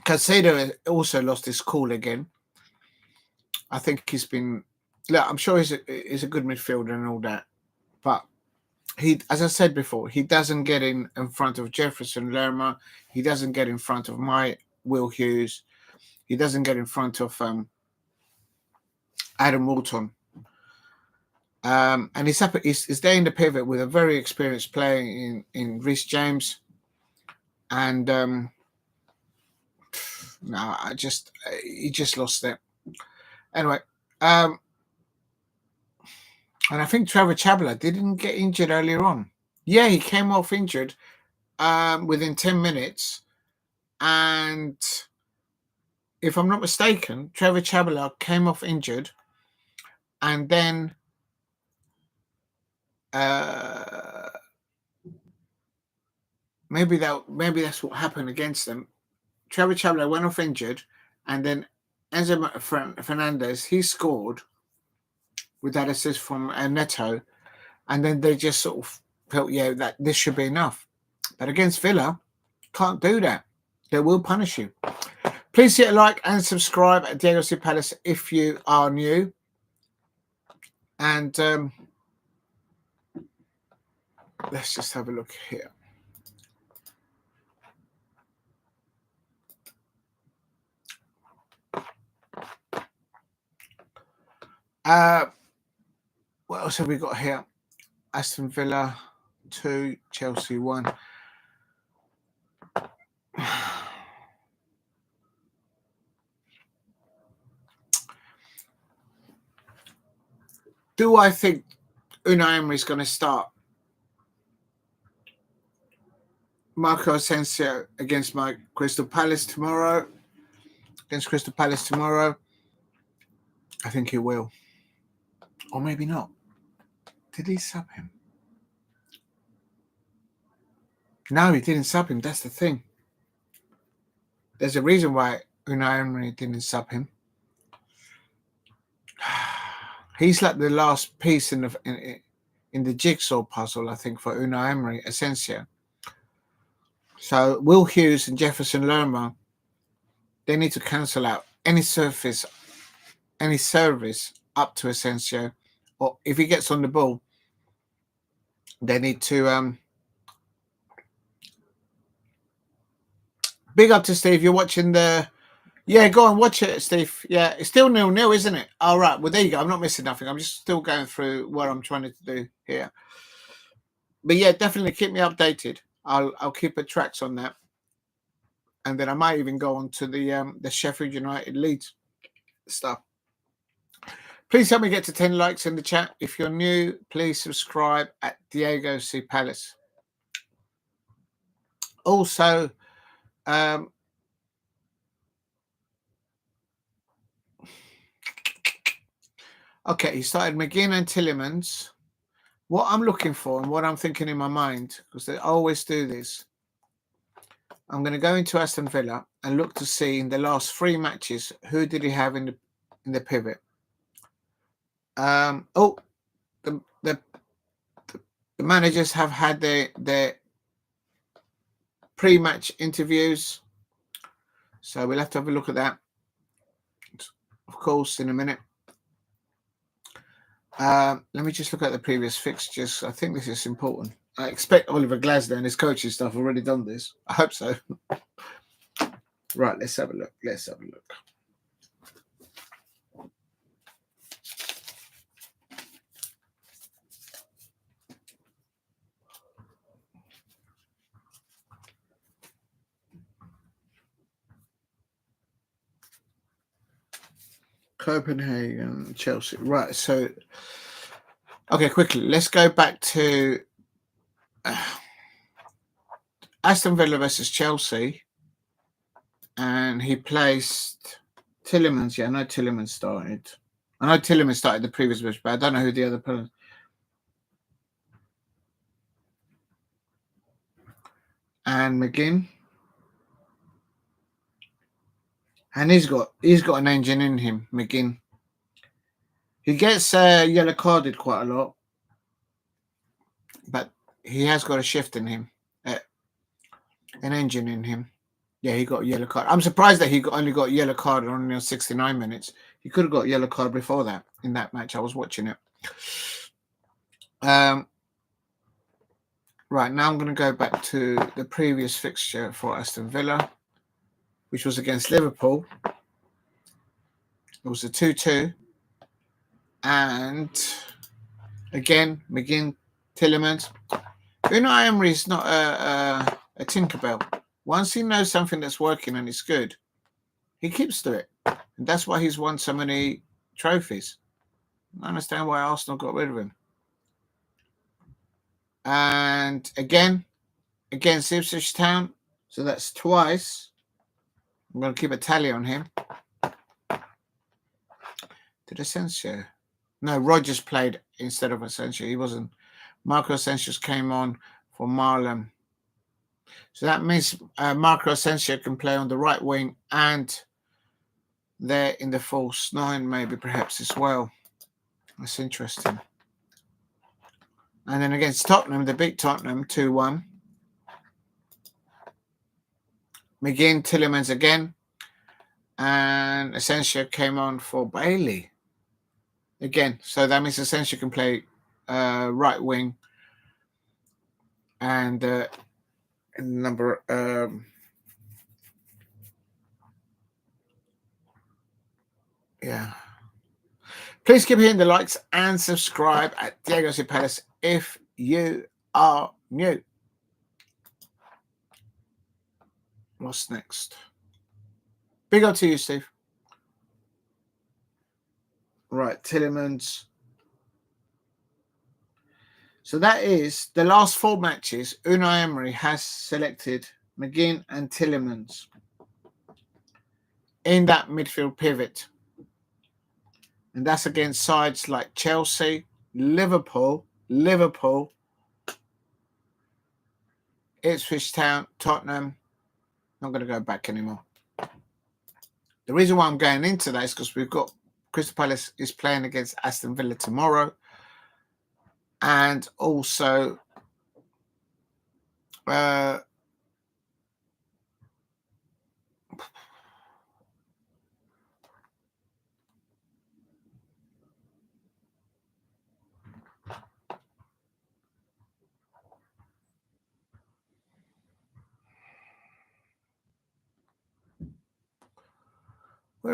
Caicedo also lost his cool again. I think he's been. Look, I'm sure he's a good midfielder and all that, but he, as I said before, he doesn't get in front of Jefferson Lerma. He doesn't get in front of my Will Hughes. He doesn't get in front of Adam Walton. And he's there in the pivot with a very experienced player in Reece James. And no, he just lost it. Anyway, and I think Trevor Chabla didn't get injured earlier on. Yeah, he came off injured within 10 minutes. And if I'm not mistaken, Trevor Chabla came off injured. And then maybe that's what happened against them. Trevor Chabla went off injured, and then Enzo Fernandez, he scored with that assist from Neto, and then they just sort of felt, yeah, that this should be enough. But against Villa, can't do that. They will punish you. Please hit a like and subscribe at Diego C Palace if you are new. And let's just have a look here. What else have we got here? Aston Villa 2, Chelsea 1. Do I think Unai Emery is going to start Marco Asensio against my Crystal Palace tomorrow? Against Crystal Palace tomorrow? I think he will. Or maybe not. Did he sub him? No, he didn't sub him. That's the thing. There's a reason why Unai Emery didn't sub him. He's like the last piece in the jigsaw puzzle, I think, for Unai Emery, Asensio. So Will Hughes and Jefferson Lerma, they need to cancel out any service up to Asensio, or if he gets on the ball, they need to big up to Steve. You're watching the go on, watch it, Steve. Yeah, it's still 0-0, isn't it? All right, well there you go. I'm not missing nothing. I'm just still going through what I'm trying to do here. But yeah, definitely keep me updated. I'll keep a tracks on that. And then I might even go on to the Sheffield United Leeds stuff. Please help me get to 10 likes in the chat. If you're new, please subscribe at Diego C. Palace. Also, okay, he started McGinn and Tielemans. What I'm looking for and what I'm thinking in my mind, because they always do this, I'm going to go into Aston Villa and look to see in the last 3 matches, who did he have in the pivot. The managers have had their pre-match interviews, so we'll have to have a look at that, of course, in a minute. Let me just look at the previous fixtures. I think this is important. I expect Oliver Glasner and his coaching staff have already done this. I hope so. Right, let's have a look. Copenhagen, Chelsea. Right, so okay, quickly, let's go back to Aston Villa versus Chelsea, and he placed Tielemans. Yeah, I know Tielemans started. I know Tielemans started the previous match, but I don't know who the other person. And McGinn, and he's got an engine in him, McGinn. He gets yellow carded quite a lot, but he has got a shift in him, an engine in him. Yeah, he got a yellow card. I'm surprised that he only got a yellow card on 69 minutes. He could have got a yellow card before that in that match. I was watching it. Right, now I'm going to go back to the previous fixture for Aston Villa, which was against Liverpool. It was a 2-2. And again, McGinn, Tielemans. Unai Emery is not a Tinkerbell. Once he knows something that's working and it's good, he keeps to it. And that's why he's won so many trophies. I understand why Arsenal got rid of him. And again, against Ipswich Town. So that's twice. I'm going to keep a tally on him. Did Asensio? No, Rodgers played instead of Asensio. He wasn't. Marco Asensio came on for Marlon. So that means Marco Asensio can play on the right wing and there in the false 9, maybe perhaps as well. That's interesting. And then against Tottenham, they beat Tottenham 2-1. McGinn, Tielemans again. And Asensio came on for Bailey. Again, so that means Asensio can play right wing and number yeah. Please keep hitting the likes and subscribe at Diego C. Palace if you are new. What's next? Big up to you, Steve. Right, Tielemans. So that is the last 4 matches. Unai Emery has selected McGinn and Tielemans in that midfield pivot. And that's against sides like Chelsea, Liverpool, Ipswich Town, Tottenham. Not going to go back anymore. The reason why I'm going into that is because we've got Crystal Palace is playing against Aston Villa tomorrow. And also where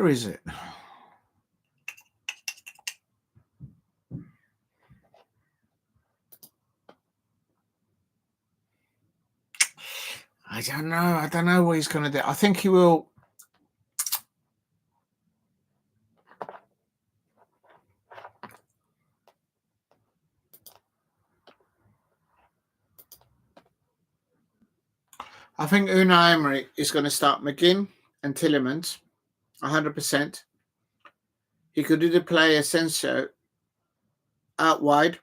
is it? I don't know. I don't know what he's going to do. I think he will. I think Unai Emery is going to start McGinn and Tielemans 100%. He could either play Asensio out wide,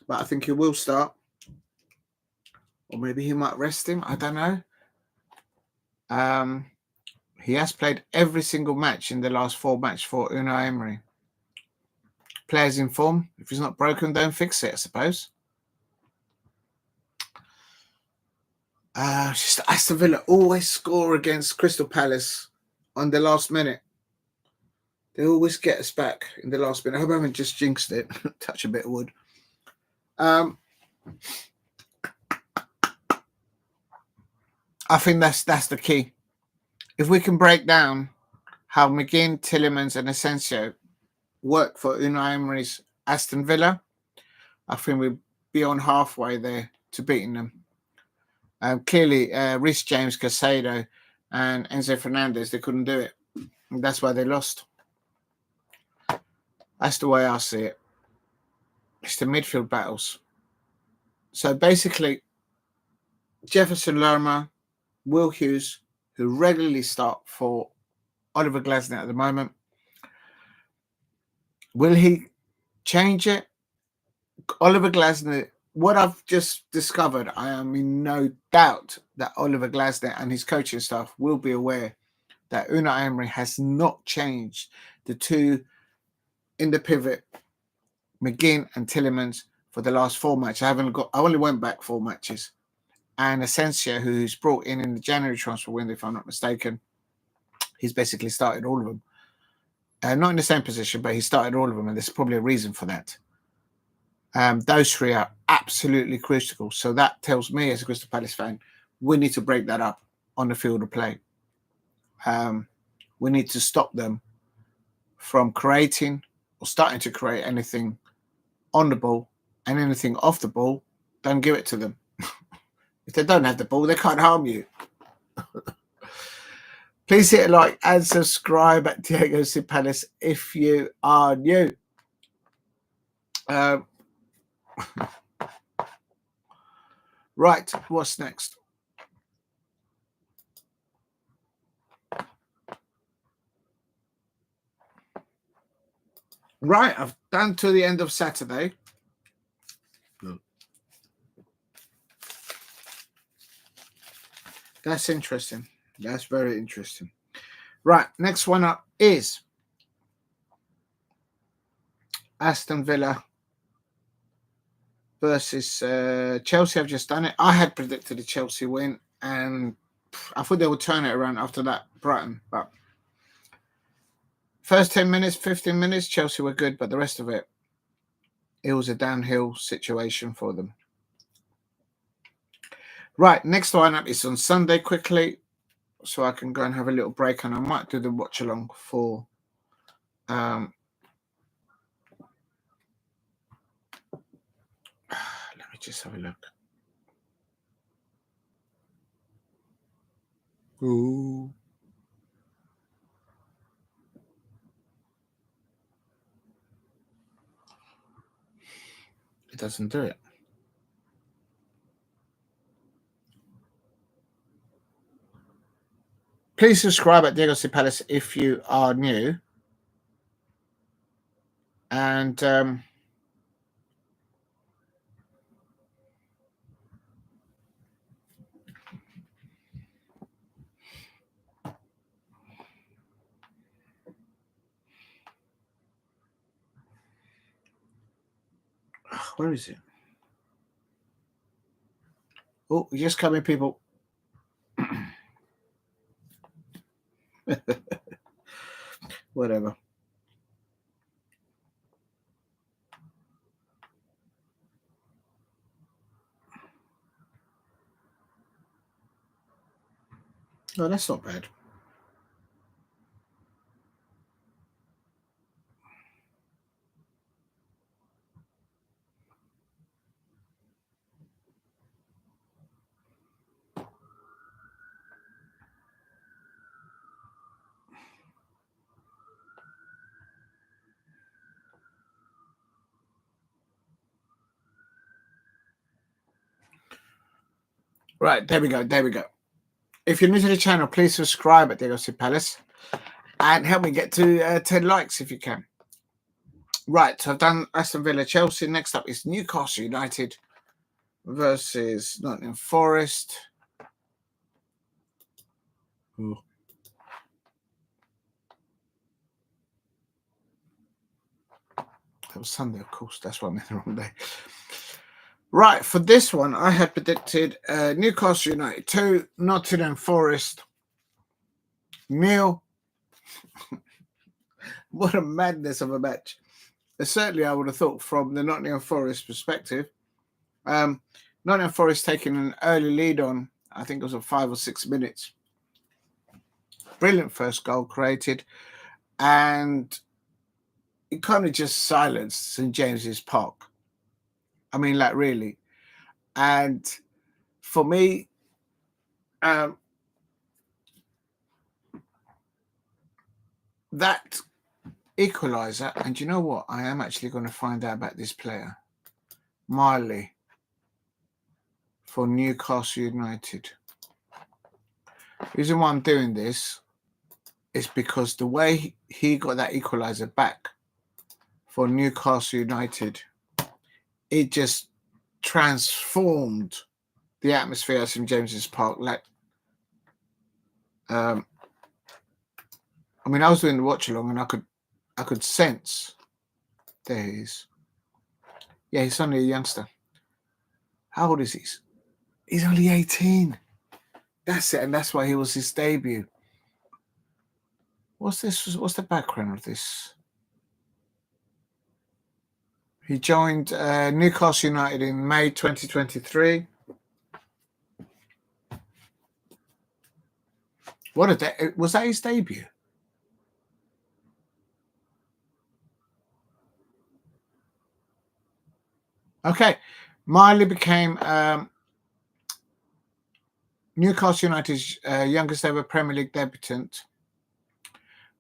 but I think he will start. Or maybe he might rest him. I don't know. He has played every single match in the last 4 matches for Unai Emery. Players in form. If he's not broken, don't fix it, I suppose. Just Aston Villa always score against Crystal Palace on the last minute. They always get us back in the last minute. I hope I haven't just jinxed it. Touch a bit of wood. I think that's the key. If we can break down how McGinn, Tielemans and Asensio work for Unai Emery's Aston Villa, I think we'll be on halfway there to beating them. Clearly, Reece James, Caicedo and Enzo Fernandez, they couldn't do it. And that's why they lost. That's the way I see it. It's the midfield battles. So basically, Jefferson Lerma, Will Hughes, who regularly start for Oliver Glasner at the moment. Will he change it? Oliver Glasner, what I've just discovered, I am in no doubt that Oliver Glasner and his coaching staff will be aware that Unai Emery has not changed the two in the pivot, McGinn and Tielemans, for the last 4 matches. I only went back 4 matches. And Asensio, who's brought in the January transfer window, if I'm not mistaken, he's basically started all of them. Not in the same position, but he started all of them, and there's probably a reason for that. Those 3 are absolutely critical. So that tells me, as a Crystal Palace fan, we need to break that up on the field of play. We need to stop them from creating or starting to create anything on the ball, and anything off the ball, don't give it to them. If they don't have the ball, they can't harm you. Please hit a like and subscribe at Diego C. Palace if you are new. Right, what's next? Right, I've done to the end of Saturday. That's interesting. That's very interesting. Right, next one up is Aston Villa versus Chelsea. I've just done it. I had predicted a Chelsea win, and I thought they would turn it around after that Brighton. But first 10 minutes, 15 minutes, Chelsea were good, but the rest of it, it was a downhill situation for them. Right, next lineup is on Sunday quickly, so I can go and have a little break, and I might do the watch along for let me just have a look. Ooh. It doesn't do it. Please subscribe at Diego C. Palace if you are new. And Where is it? Oh, just coming, people. Whatever. Oh, that's not bad. Right, there we go. There we go. If you're new to the channel, please subscribe at Diego Palace and help me get to 10 likes if you can. Right, so I've done Aston Villa, Chelsea. Next up is Newcastle United versus Nottingham Forest. Ooh. That was Sunday, of course. That's why I'm in the wrong day. Right, for this one, I had predicted Newcastle United 2, Nottingham Forest nil. What a madness of a match. Certainly, I would have thought from the Nottingham Forest perspective. Nottingham Forest taking an early lead on, I think it was 5 or 6 minutes. Brilliant first goal created. And it kind of just silenced St. James's Park. I mean, like, really. And for me, that equaliser, and you know what? I am actually going to find out about this player, Marley, for Newcastle United. The reason why I'm doing this is because the way he got that equaliser back for Newcastle United, it just transformed the atmosphere at St. James's Park. Like, I mean, I was doing the watch along, and I could sense. There he is. Yeah, he's only a youngster. How old is he? He's only 18. That's it, and that's why he was his debut. What's this? What's the background of this? He joined Newcastle United in May 2023. Was that his debut? Okay. Miley became Newcastle United's youngest ever Premier League debutant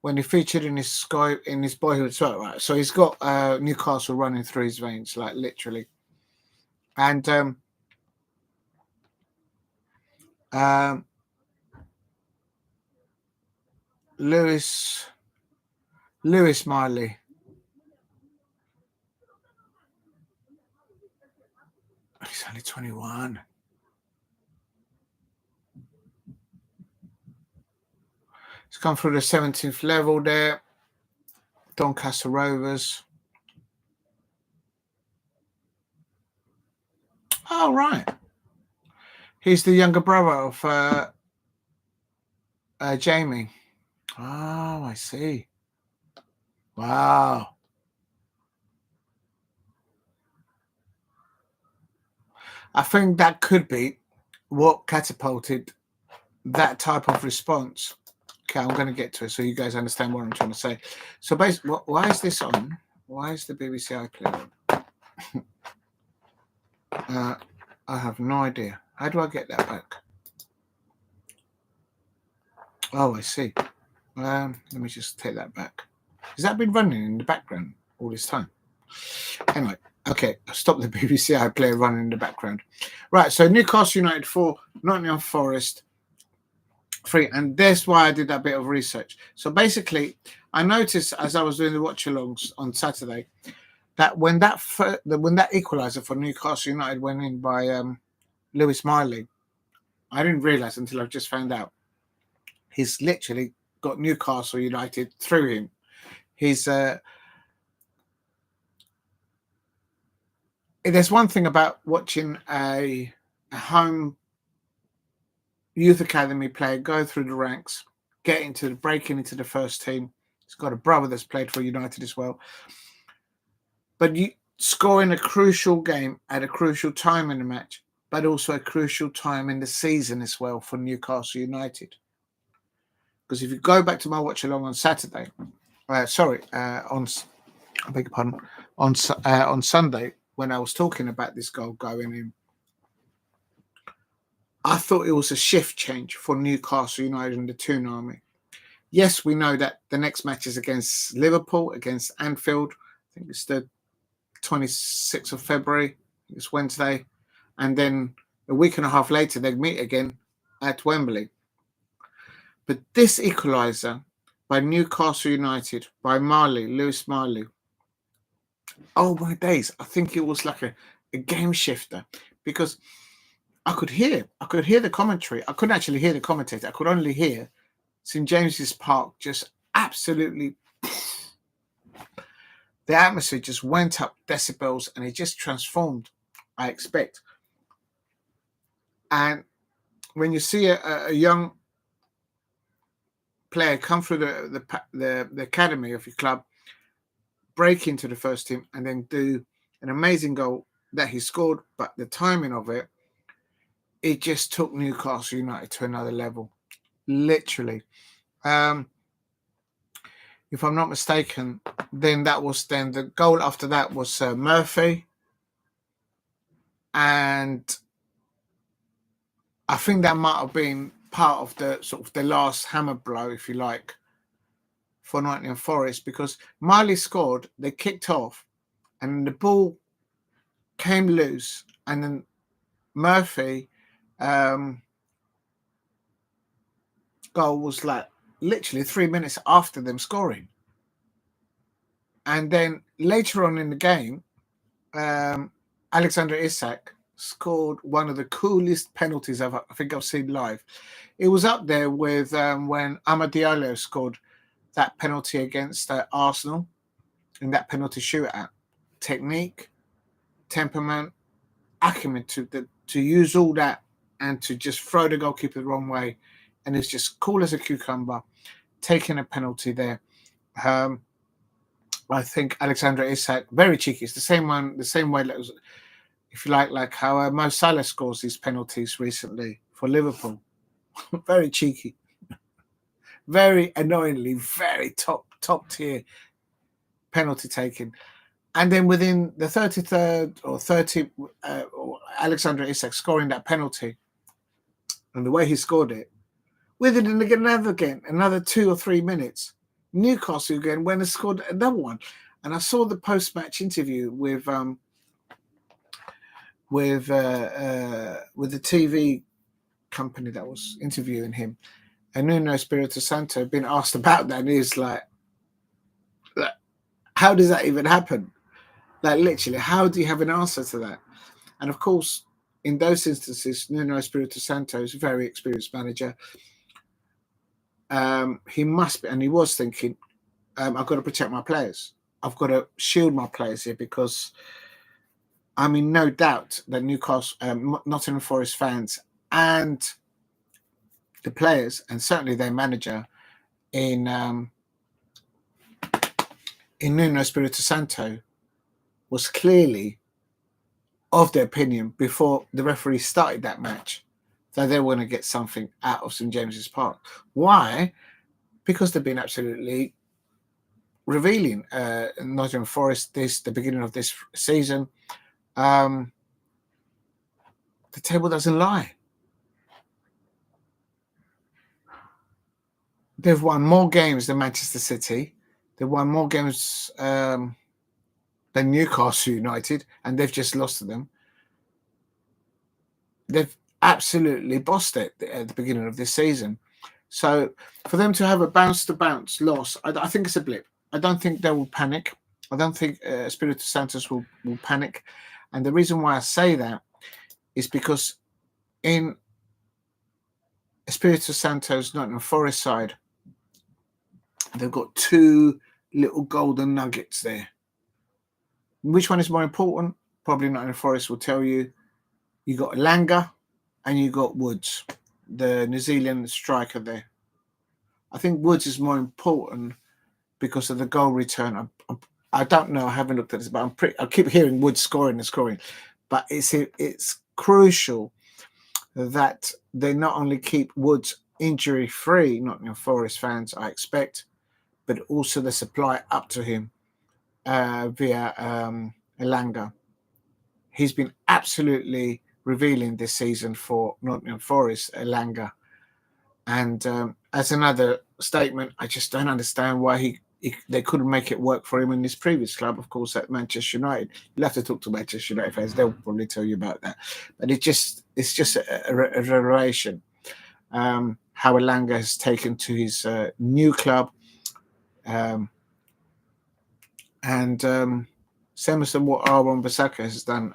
when he featured in his boyhood squad. Right, so he's got Newcastle running through his veins, like literally. And Lewis Miley. He's only 21. He's gone through the 17th level there. Doncaster Rovers. Oh, right. He's the younger brother of Jamie. Oh, I see. Wow. I think that could be what catapulted that type of response. Okay, I'm going to get to it so you guys understand what I'm trying to say. So basically, why is this on? Why is the BBC iPlayer on? I have no idea. How do I get that back? Oh, I see. Let me just take that back. Has that been running in the background all this time? Anyway, okay, I'll stop the BBC iPlayer running in the background. Right, so Newcastle United 4, Nottingham Forest 3, and that's why I did that bit of research. So basically, I noticed as I was doing the watch-alongs on Saturday that when that equaliser for Newcastle United went in by Lewis Miley, I didn't realise until I've just found out he's literally got Newcastle United through him. He's there's one thing about watching a home youth academy player go through the ranks, breaking into the first team. He's got a brother that's played for United as well. But you scoring a crucial game at a crucial time in the match, but also a crucial time in the season as well for Newcastle United. Because if you go back to my watch along on Saturday, on Sunday, when I was talking about this goal going in, I thought it was a shift change for Newcastle United and the Toon Army. Yes, we know that the next match is against Liverpool, against Anfield. I think it's the 26th of February. It's Wednesday. And then a week and a half later, they meet again at Wembley. But this equaliser by Newcastle United, by Lewis Marley, oh my days, I think it was like a game shifter, because I could hear the commentary. I couldn't actually hear the commentator. I could only hear St. James's Park just absolutely, the atmosphere just went up decibels and it just transformed, I expect. And when you see a young player come through the academy of your club, break into the first team, and then do an amazing goal that he scored, but the timing of it, it just took Newcastle United to another level, literally. If I'm not mistaken, then the goal after that was Murphy, and I think that might have been part of the sort of the last hammer blow, if you like, for Nottingham Forest, because Marley scored, they kicked off, and the ball came loose, and then Murphy goal was like literally 3 minutes after them scoring. And then later on in the game, Alexander Isak scored one of the coolest penalties I think I've seen live. It was up there with when Ahmedhodžić scored that penalty against Arsenal in that penalty shootout. Technique, temperament, acumen to use all that and to just throw the goalkeeper the wrong way, and it's just cool as a cucumber, taking a penalty there. I think Alexander Isak, very cheeky. It's the same way that was, if you like how Mo Salah scores these penalties recently for Liverpool. Very cheeky, very annoyingly, very top tier penalty taking. And then within the 33rd or 30, Alexander Isak scoring that penalty, and the way he scored it, within another 2 or 3 minutes, Newcastle again went and scored another one. And I saw the post-match interview with the TV company that was interviewing him, and Nuno Espirito Santo had been asked about that, and he's like, how does that even happen? Like, literally, how do you have an answer to that? And of course, in those instances, Nuno Espirito Santo is a very experienced manager. He must be, and he was thinking, I've got to protect my players. I've got to shield my players here, because I'm in no doubt that Newcastle, Nottingham Forest fans and the players, and certainly their manager in Nuno Espirito Santo, was clearly of the opinion before the referee started that match that they were going to get something out of St. James's Park. Why? Because they've been absolutely revealing. Nottingham Forest, the beginning of this season, the table doesn't lie. They've won more games than Manchester City. They've won more games than Newcastle United, and they've just lost to them. They've absolutely bossed it at the beginning of this season. So for them to have a bounce-to-bounce loss, I think it's a blip. I don't think they will panic. I don't think Espirito Santos will panic. And the reason why I say that is because in Espirito Santos Nottingham Forest side, they've got two little golden nuggets there. Which one is more important? probably Nottingham Forest will tell you, you got Elanga and you got Woods, the New Zealand striker there. I think Woods is more important because of the goal return. I don't know. I haven't looked at this, but I keep hearing Woods scoring. But it's crucial that they not only keep Woods injury free, Nottingham Forest fans, I expect, but also the supply up to him via Elanga. He's been absolutely revealing this season for Nottingham Forest, Elanga. And as another statement, I just don't understand why they couldn't make it work for him in his previous club, of course, at Manchester United. You'll have to talk to Manchester United fans; they'll probably tell you about that. But it's just a revelation how Elanga has taken to his new club, and same as what Aaronson has done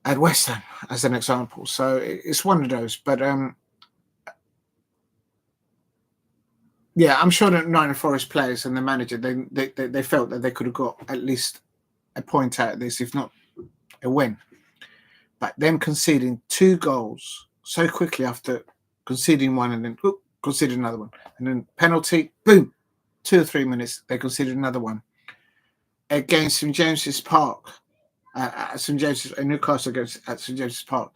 at West Ham, as an example. So it's one of those. But yeah, I'm sure that Nottingham Forest players and the manager, they felt that they could have got at least a point out of this, if not a win. But them conceding 2 goals so quickly after conceding one and then conceded another one. And then penalty, boom, 2 or 3 minutes, they conceded another one. Against St James's Park, at St James's, Newcastle at St James's Park,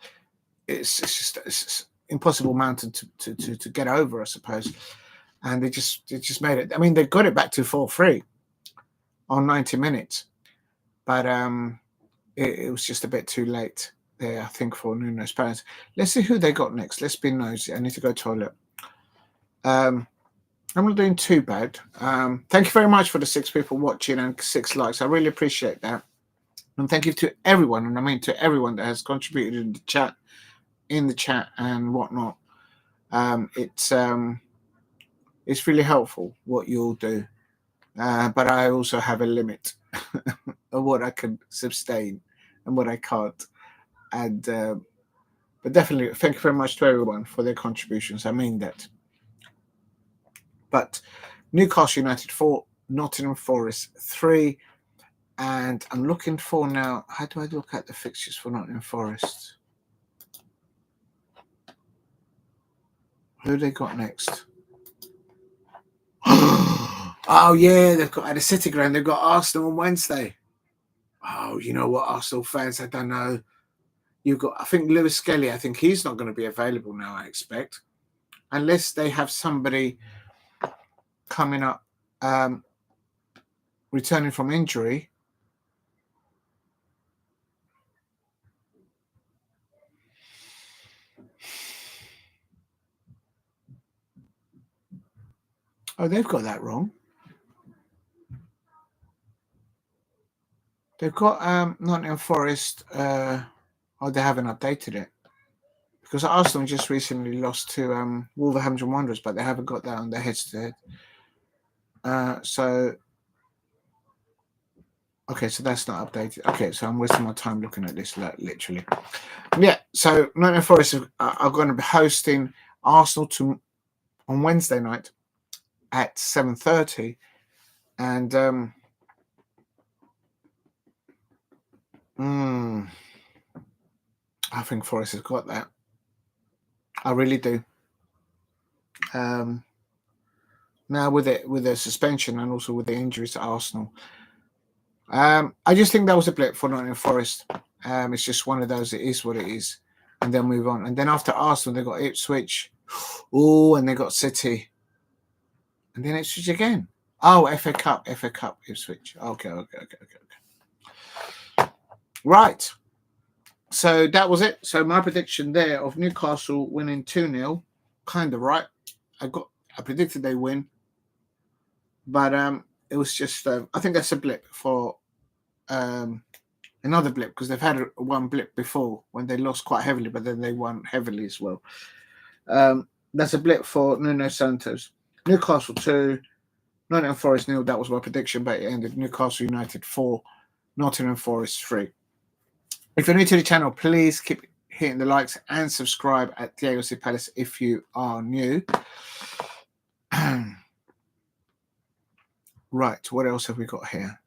it's impossible mountain to get over, I suppose. And they just made it. I mean, they got it back to 4-3 on 90 minutes, but it was just a bit too late there, I think, for Nuno's parents. Let's see who they got next. Let's be nosy. I need to go toilet. I'm not doing too bad. Thank you very much for the 6 people watching and 6 likes. I really appreciate that. And thank you to everyone, and I mean to everyone that has contributed in the chat and whatnot. It's really helpful what you all do, but I also have a limit of what I can sustain and what I can't. And but definitely, thank you very much to everyone for their contributions. I mean that. But Newcastle United 4, Nottingham Forest 3, and I'm looking for now. How do I look at the fixtures for Nottingham Forest? Who they got next? Oh yeah, they've got at the City Ground. They've got Arsenal on Wednesday. Oh, you know what, Arsenal fans? I don't know. You've got, I think, Lewis Skelly. I think he's not going to be available now, I expect, unless they have somebody coming up, returning from injury. Oh, they've got that wrong. They've got Nottingham Forest. Oh, they haven't updated it because Arsenal just recently lost to Wolverhampton Wanderers, but they haven't got that on their heads-to-head. Okay, so that's not updated. Okay, so I'm wasting my time looking at this, literally. Yeah, so Nottingham Forest are going to be hosting Arsenal on Wednesday night at 7:30, and I think Forest has got that. I really do. Now with the suspension and also with the injuries to Arsenal, I just think that was a blip for Nottingham Forest. It's just one of those. It is what it is, and they'll move on. And then after Arsenal, they got Ipswich. Oh, and they got City, and then Ipswich again. Oh, FA Cup, Ipswich. Okay. Right. So that was it. So my prediction there of Newcastle winning 2-0, kind of right. I predicted they win, but it was just I think that's a blip for another blip because they've had one blip before when they lost quite heavily, but then they won heavily as well. That's a blip for Nuno Santos. Newcastle 2, Nottingham Forest 0. That was my prediction, but it ended Newcastle United 4, Nottingham Forest 3. If you're new to the channel, please keep hitting the likes and subscribe at Diego C. Palace if you are new. Right, what else have we got here?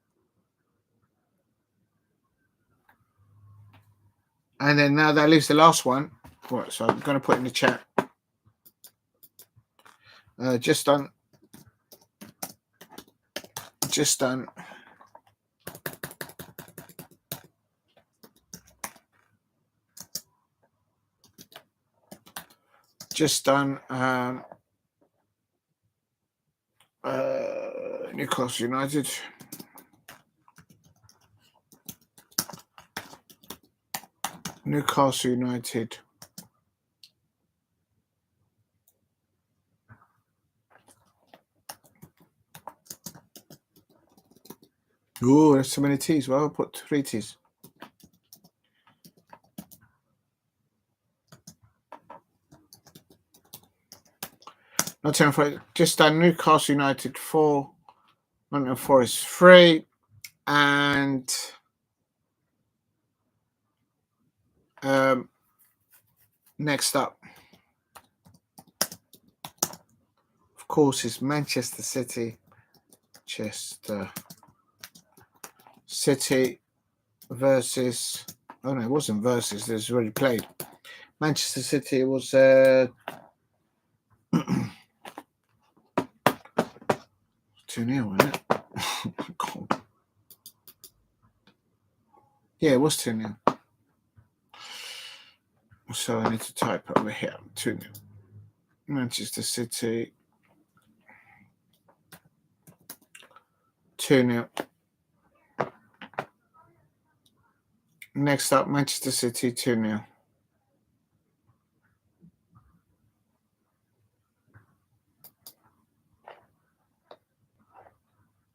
And then now that leaves the last one. Right, so I'm going to put in the chat. Just done. Just done. Just done. Newcastle United. Newcastle United. Oh, there's so many T's. Well, I'll put 3 T's. Nottingham Forest. Just done. Newcastle United 4. Nottingham Forest 3. And next up, of course, is Manchester City. Manchester City versus. Oh no, it wasn't versus. There's already played. Manchester City was 2-0, wasn't it? Oh my God. Yeah, it was 2-0. So I need to type over here 2-0. Manchester City 2-0. Next up, Manchester City 2-0.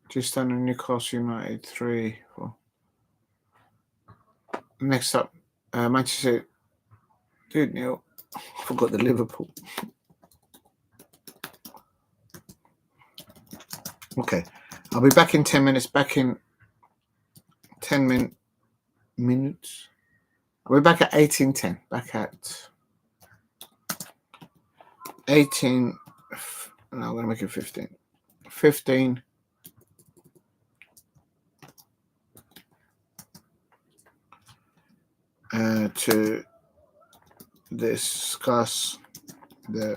Just under Newcastle United 3-4. Next up, Manchester City 2-0. I forgot the Liverpool. Okay, I'll be back in 10 minutes. Back in 10 minutes. I'll be back at 18:10. Back at 18. No, I'm going to make it 15. 15. To discuss the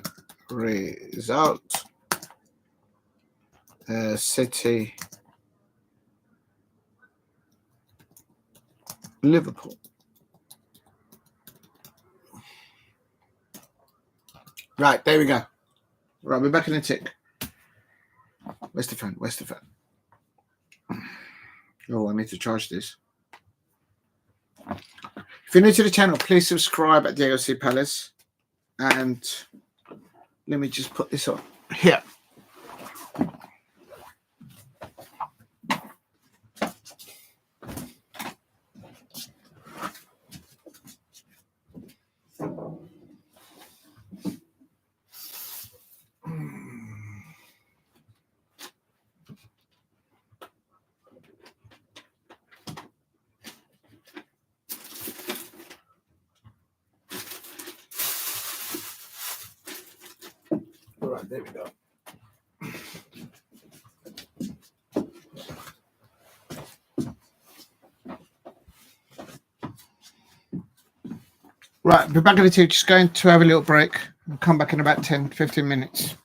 result. City, Liverpool. Right, there we go. Right, we're back in a tick. Where's the phone? Where's the phone? Oh, I need to charge this. If you're new to the channel, please subscribe at Diego C Palace. And let me just put this on here. All right, there we go. Right, we're back in the two. Just going to have a little break. We'll come back in about 10-15 minutes.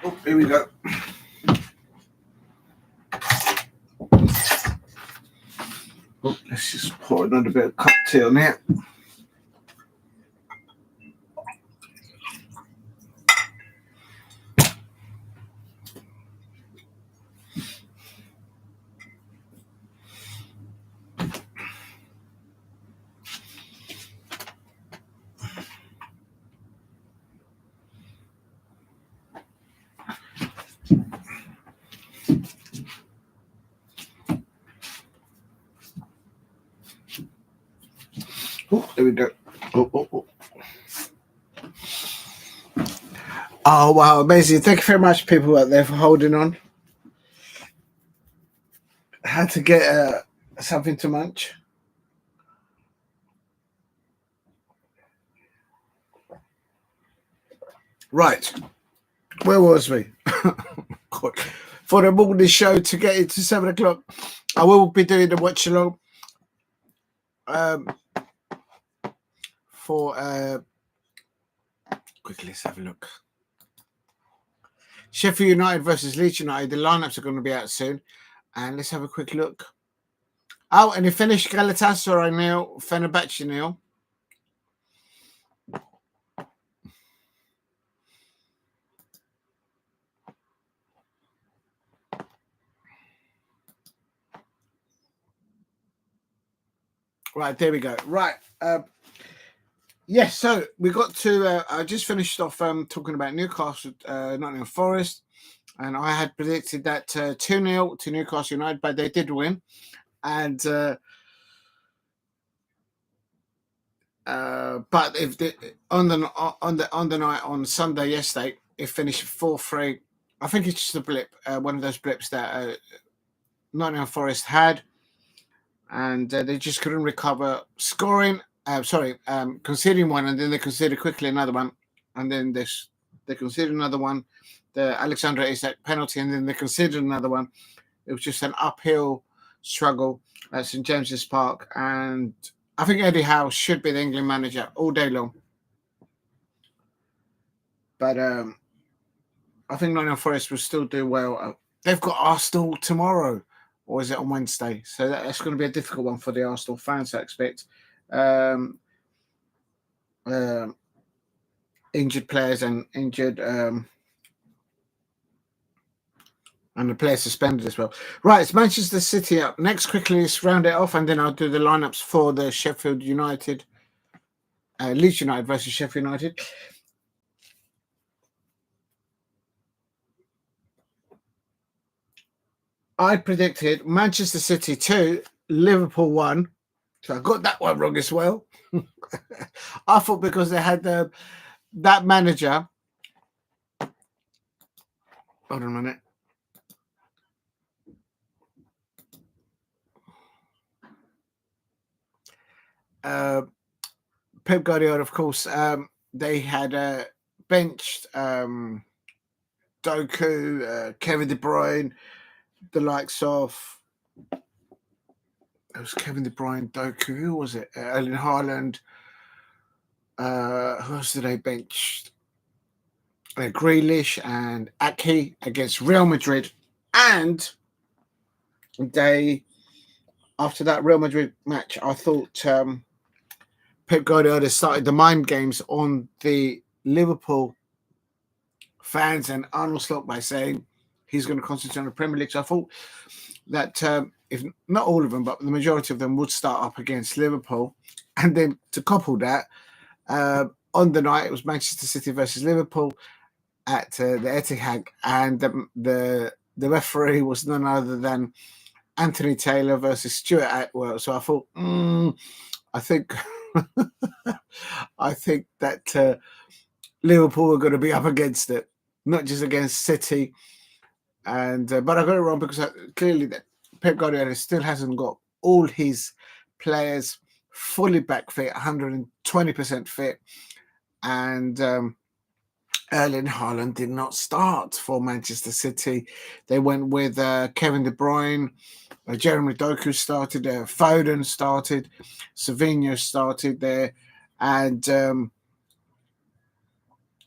Oh, here we go. Oh, let's just pour another bit of cocktail in here. Oh, there we go. Oh, wow, amazing. Thank you very much, people out there, for holding on. Had to get something to munch. Right. Where was we? For the morning show to get into 7 o'clock, I will be doing the watch along. Quickly, let's have a look. Sheffield United versus Leeds United. The lineups are going to be out soon. And let's have a quick look. Oh, and it finished Galatasaray 0, Fenerbahce 0. Right, there we go. Right. Yes, so we got to, I just finished off talking about Newcastle, Nottingham Forest, and I had predicted that 2-0 to Newcastle United, but they did win. And But if on the night on Sunday yesterday, it finished 4-3. I think it's just a blip, one of those blips that Nottingham Forest had, and they just couldn't recover scoring. Conceding one, and then they conceded quickly another one, and then they conceded another one, the Alexander Isak penalty, and then they conceded another one. It was just an uphill struggle at St James's Park, and I think Eddie Howe should be the England manager all day long. But I think Nottingham Forest will still do well. They've got Arsenal tomorrow, or is it on Wednesday? So that's going to be a difficult one for the Arsenal fans, I expect. Injured players and injured and the players suspended as well. Right, it's Manchester City up next. Quickly, let's round it off, and then I'll do the lineups for the Sheffield United, Leeds United versus Sheffield United. I predicted Manchester City 2, Liverpool 1. So I got that one wrong as well. I thought because they had that manager. Hold on a minute. Pep Guardiola, of course, they had benched Doku, Kevin De Bruyne, the likes of it was Kevin De Bruyne, Doku. Who was it? Erling Haaland. Who else did they bench? Grealish and Ake against Real Madrid, and after that Real Madrid match, I thought Pep Guardiola started the mind games on the Liverpool fans and Arnold Slot by saying he's going to concentrate on the Premier League. So I thought that if not all of them, but the majority of them would start up against Liverpool. And then to couple that, on the night, it was Manchester City versus Liverpool at the Etihad, and the referee was none other than Anthony Taylor versus Stuart Atwell. So I thought, I think that Liverpool are going to be up against it, not just against City. And but I got it wrong because clearly that Pep Guardiola still hasn't got all his players fully back fit, 120% fit, and Erling Haaland did not start for Manchester City. They went with Kevin De Bruyne, Jeremy Doku started, Foden started, Savinho started there, and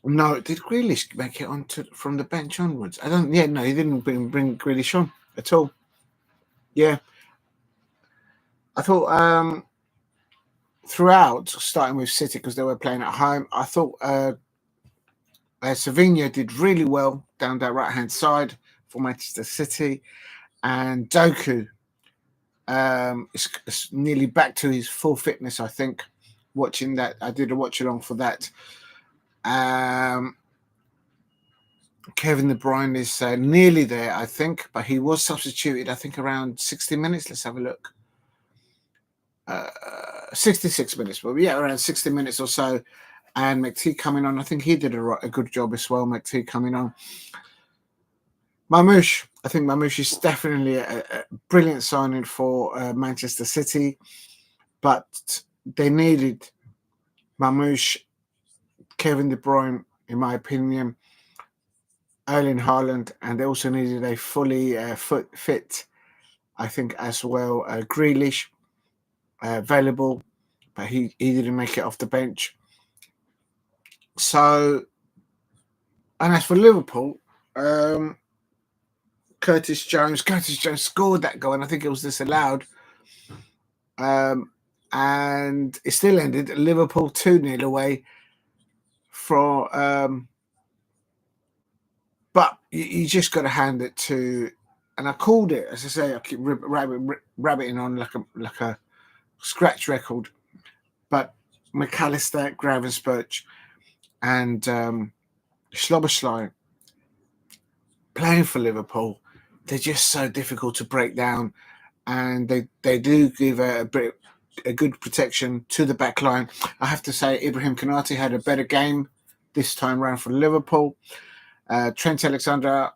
no, did Grealish make it on from the bench onwards? I don't. Yeah, no, he didn't bring Grealish on at all. Yeah, I thought throughout, starting with City because they were playing at home, I thought Savinho did really well down that right-hand side for Manchester City, and Doku is nearly back to his full fitness, I think. Watching that, I did a watch along for that. Kevin De Bruyne is nearly there, I think, but he was substituted, I think, around 60 minutes. Let's have a look. 66 minutes, but yeah, around 60 minutes or so. And McTee coming on, I think he did a good job as well. McTee coming on. Mamouche, I think Mamouche is definitely a brilliant signing for Manchester City, but they needed Mamouche, Kevin De Bruyne, in my opinion, Erling Haaland, and they also needed a fully fit, I think, as well. Grealish available, but he didn't make it off the bench. So, and as for Liverpool, Curtis Jones scored that goal, and I think it was disallowed. And it still ended Liverpool 2-0 away for. But you just got to hand it to, and I called it, as I say, I keep rabbiting on like a scratch record. But McAllister, Gravenberch, and Szoboszlai playing for Liverpool, they're just so difficult to break down, and they do give a bit a good protection to the back line. I have to say, Ibrahim Konate had a better game this time round for Liverpool. Trent Alexander,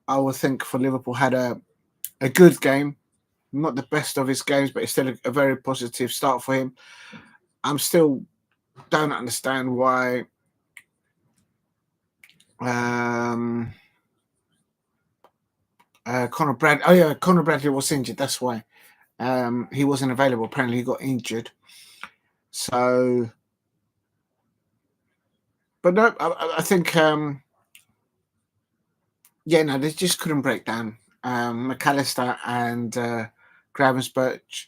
I would think for Liverpool, had a good game. Not the best of his games, but it's still a very positive start for him. I'm still don't understand why Conor Bradley. Oh yeah, Conor Bradley was injured. That's why he wasn't available. Apparently, he got injured. So, but no, I think they just couldn't break down. McAllister and Gravenberch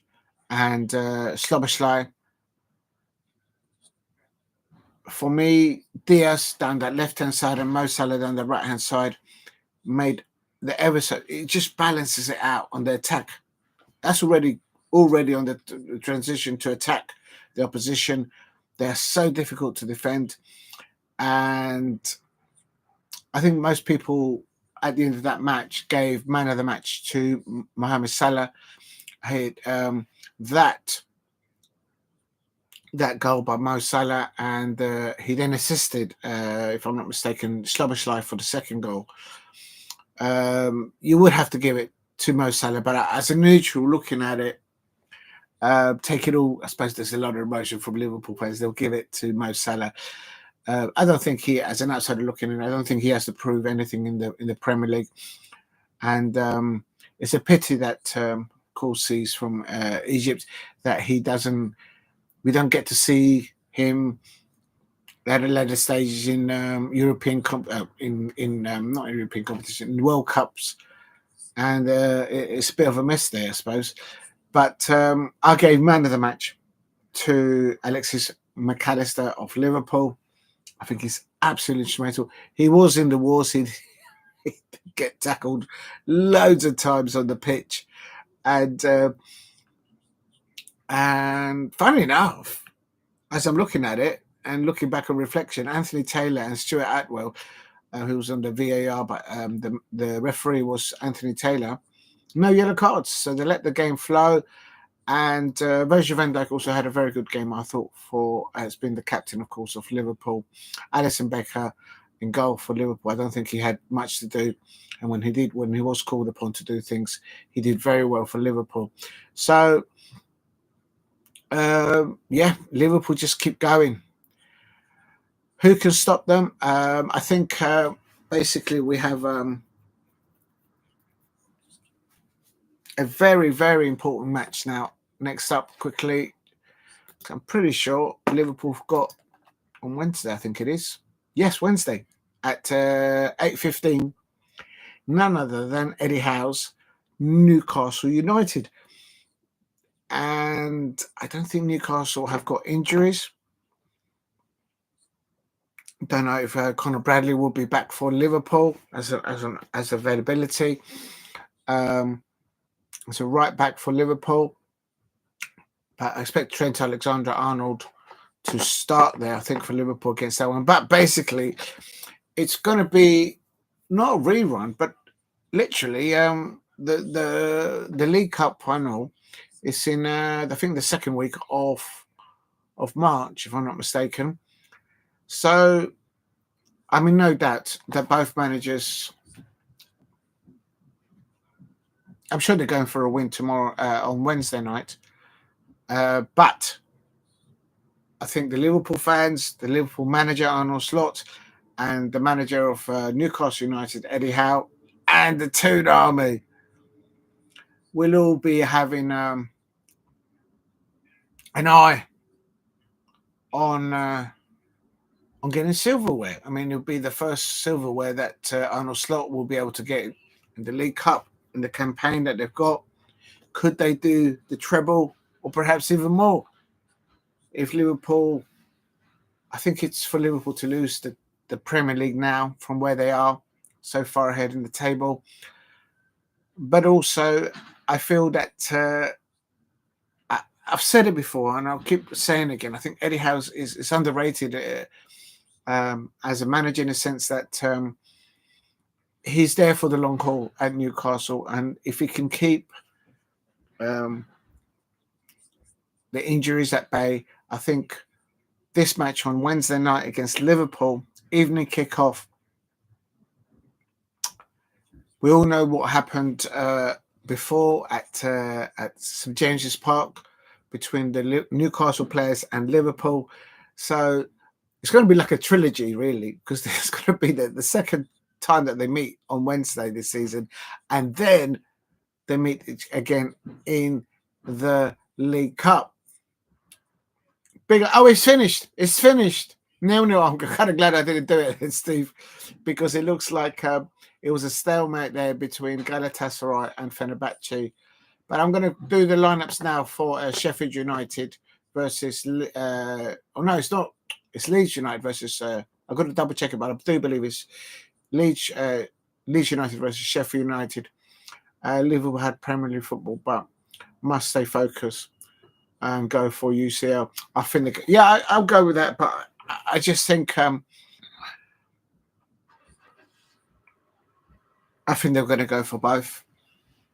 and Slobosly. For me, Diaz down that left-hand side and Mo Salah down the right-hand side made the ever so. It just balances it out on the attack. That's already on the transition to attack the opposition. They're so difficult to defend, and I think most people at the end of that match gave man of the match to Mohamed Salah. That goal by Mo Salah, and he then assisted, if I'm not mistaken, Slobosly for the second goal. You would have to give it to Mo Salah, but as a neutral looking at it, take it all. I suppose there's a lot of emotion from Liverpool players. They'll give it to Mo Salah. I don't think he, as an outsider looking in, I don't think he has to prove anything in the Premier League, and it's a pity that of course he's from Egypt, that he doesn't. We don't get to see him at a later stages in European not European competition, in World Cups, and it's a bit of a miss there, I suppose. But I gave man of the match to Alexis McAllister of Liverpool. I think he's absolutely instrumental. He was in the wars. He'd get tackled loads of times on the pitch, and funny enough, as I'm looking at it and looking back on reflection, Anthony Taylor and Stuart Atwell, who was on the VAR, but the referee was Anthony Taylor, no yellow cards. So they let the game flow. And Virgil van Dijk also had a very good game, I thought, has been the captain, of course, of Liverpool. Alisson Becker in goal for Liverpool. I don't think he had much to do. And when he was called upon to do things, he did very well for Liverpool. So, Liverpool just keep going. Who can stop them? I think basically we have a very, very important match now. Next up, quickly, I'm pretty sure Liverpool have got on Wednesday, I think it is. Yes, Wednesday at 8:15. None other than Eddie Howe's Newcastle United. And I don't think Newcastle have got injuries. Don't know if Conor Bradley will be back for Liverpool as availability. It's a right back for Liverpool. But I expect Trent Alexander-Arnold to start there, I think, for Liverpool against that one. But basically, it's going to be not a rerun, but literally the League Cup final is in, I think, the second week of March, if I'm not mistaken. So, I mean, no doubt that both managers, I'm sure they're going for a win tomorrow on Wednesday night. But I think the Liverpool fans, the Liverpool manager, Arnold Slot, and the manager of Newcastle United, Eddie Howe, and the Toon Army will all be having an eye on getting silverware. I mean, it'll be the first silverware that Arnold Slot will be able to get in the League Cup, in the campaign that they've got. Could they do the treble, or perhaps even more? If Liverpool, I think it's for Liverpool to lose the Premier League now from where they are so far ahead in the table. But also, I feel that I've said it before, and I'll keep saying it again. I think Eddie Howe is underrated as a manager, in the sense that he's there for the long haul at Newcastle, and if he can keep the the injuries at bay. I think this match on Wednesday night against Liverpool, evening kickoff. We all know what happened before at St James's Park between the Newcastle players and Liverpool. So it's going to be like a trilogy, really, because there's going to be the second time that they meet on Wednesday this season, and then they meet again in the League Cup. It's finished. It's finished. 0-0. I'm kind of glad I didn't do it, Steve, because it looks like it was a stalemate there between Galatasaray and Fenerbahce. But I'm going to do the lineups now for Sheffield United versus. No, it's not. It's Leeds United versus. I've got to double check it, but I do believe it's Leeds United versus Sheffield United. Liverpool had Premier League football, but must stay focused and go for UCL. I think, I'll go with that, but I just think I think they're going to go for both.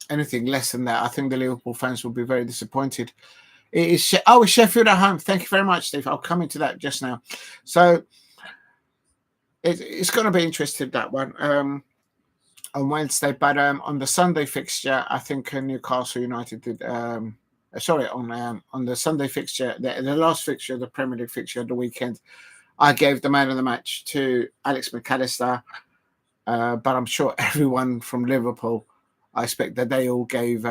Anything less than that, I think the Liverpool fans will be very disappointed. It's Sheffield at home. Thank you very much, Steve. I'll come into that just now. So it's going to be interesting, that one, on Wednesday. But on the Sunday fixture, I think Newcastle United did. On the Sunday fixture, the last fixture, the Premier League fixture of the weekend, I gave the man of the match to Alex McAllister. But I'm sure everyone from Liverpool, I expect that they all gave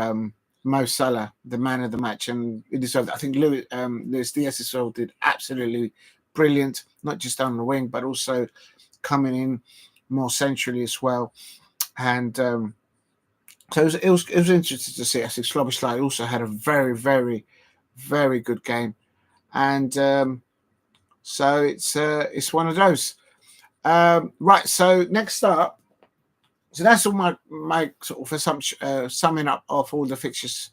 Mo Salah the man of the match, and it deserved. I think Luis Diaz as well did absolutely brilliant, not just on the wing, but also coming in more centrally as well. And so it was interesting to see. I think Szoboszlai also had a very, very, very good game, and so it's one of those. Right. So next up. So that's all my sort of summing up of all the fixtures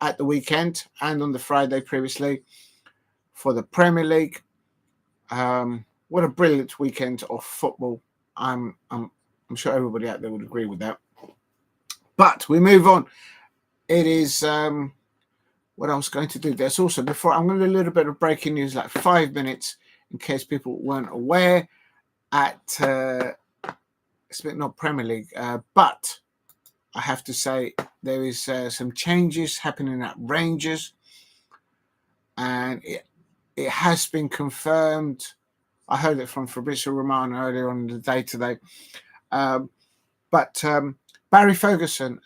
at the weekend and on the Friday previously for the Premier League. What a brilliant weekend of football! I'm sure everybody out there would agree with that. But we move on. It is what I was going to do. There's also, before I'm going to do a little bit of breaking news, like 5 minutes, in case people weren't aware. It's not Premier League, but I have to say there is some changes happening at Rangers, and it has been confirmed. I heard it from Fabrizio Romano earlier on in the day today. But Barry Ferguson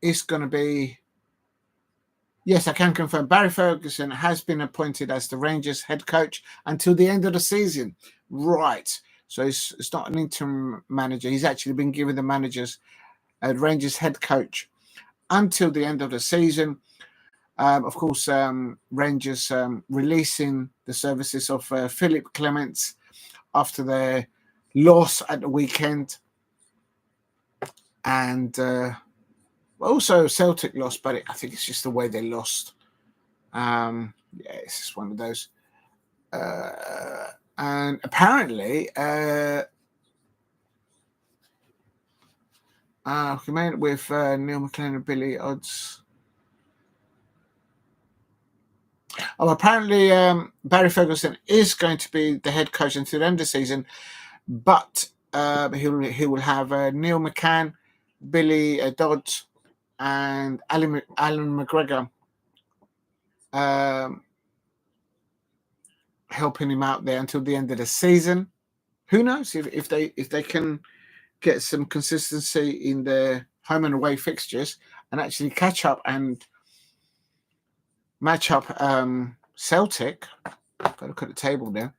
is going to be. Yes, I can confirm. Barry Ferguson has been appointed as the Rangers head coach until the end of the season. Right. So it's not an interim manager. He's actually been given the manager's Rangers head coach until the end of the season. Of course, Rangers releasing the services of Philip Clements after their loss at the weekend. And also Celtic lost, but I think it's just the way they lost. It's just one of those. And apparently, he made it with Neil McLean and Billy Odds. Apparently, Barry Ferguson is going to be the head coach until the end of the season, but he will have Neil McCann, Billy Dodds, and Alan McGregor helping him out there until the end of the season. Who knows if they can get some consistency in their home and away fixtures and actually catch up and match up Celtic. Got to look at the table there.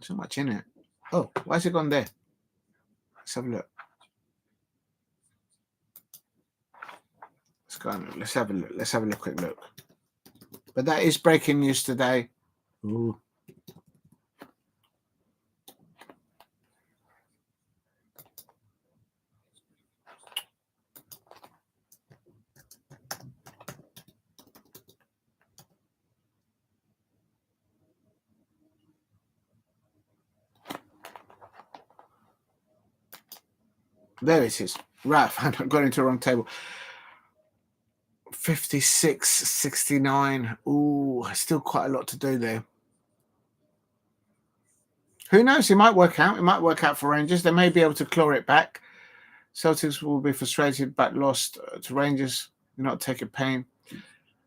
There's not much in it. Oh, why has it gone there? Let's have a look. Let's go on. Let's have a look. Let's have a quick look. But that is breaking news today. Ooh. There it is. Right, I got into the wrong table. 56-69. Ooh, still quite a lot to do there. Who knows? It might work out. It might work out for Rangers. They may be able to claw it back. Celtics will be frustrated but lost to Rangers. Do not take a pain.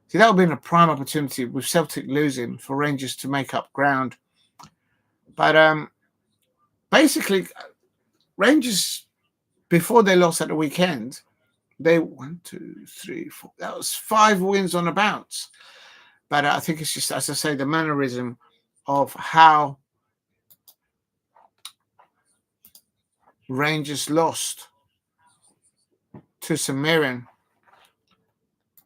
See, that would have been a prime opportunity with Celtic losing for Rangers to make up ground. But basically, Rangers, before they lost at the weekend, they 1, 2, 3, 4. That was 5 wins on a bounce. But I think it's just, as I say, the mannerism of how Rangers lost to St Mirren,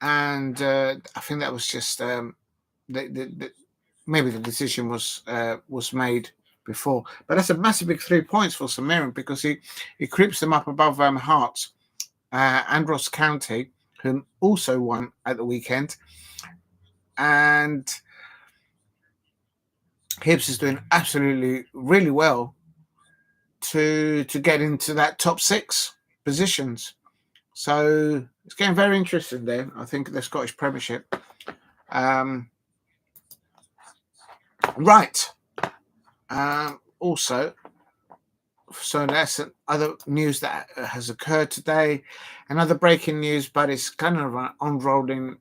and I think that was just maybe the decision was made before. But that's a massive big 3 points for St Mirren, because he creeps them up above Hearts and Ross County, who also won at the weekend, and Hibs is doing absolutely really well to get into that top 6 positions. So it's getting very interesting there. I think the Scottish Premiership. Right. Also, so that's other news that has occurred today. Another breaking news, but it's kind of an unrolling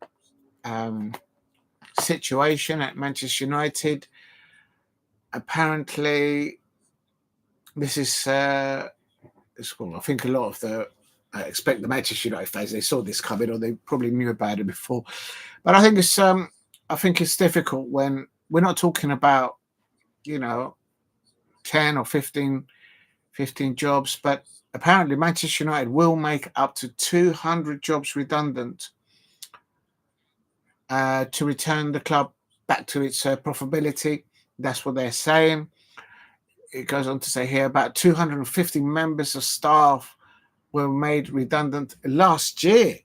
situation at Manchester United. Apparently, this is, I think a lot of the, I expect the Manchester United fans, they saw this coming, or they probably knew about it before. But I think it's difficult when we're not talking about, 10 or 15 jobs, but apparently Manchester United will make up to 200 jobs redundant to return the club back to its profitability. That's what they're saying. It goes on to say here about 250 members of staff were made redundant last year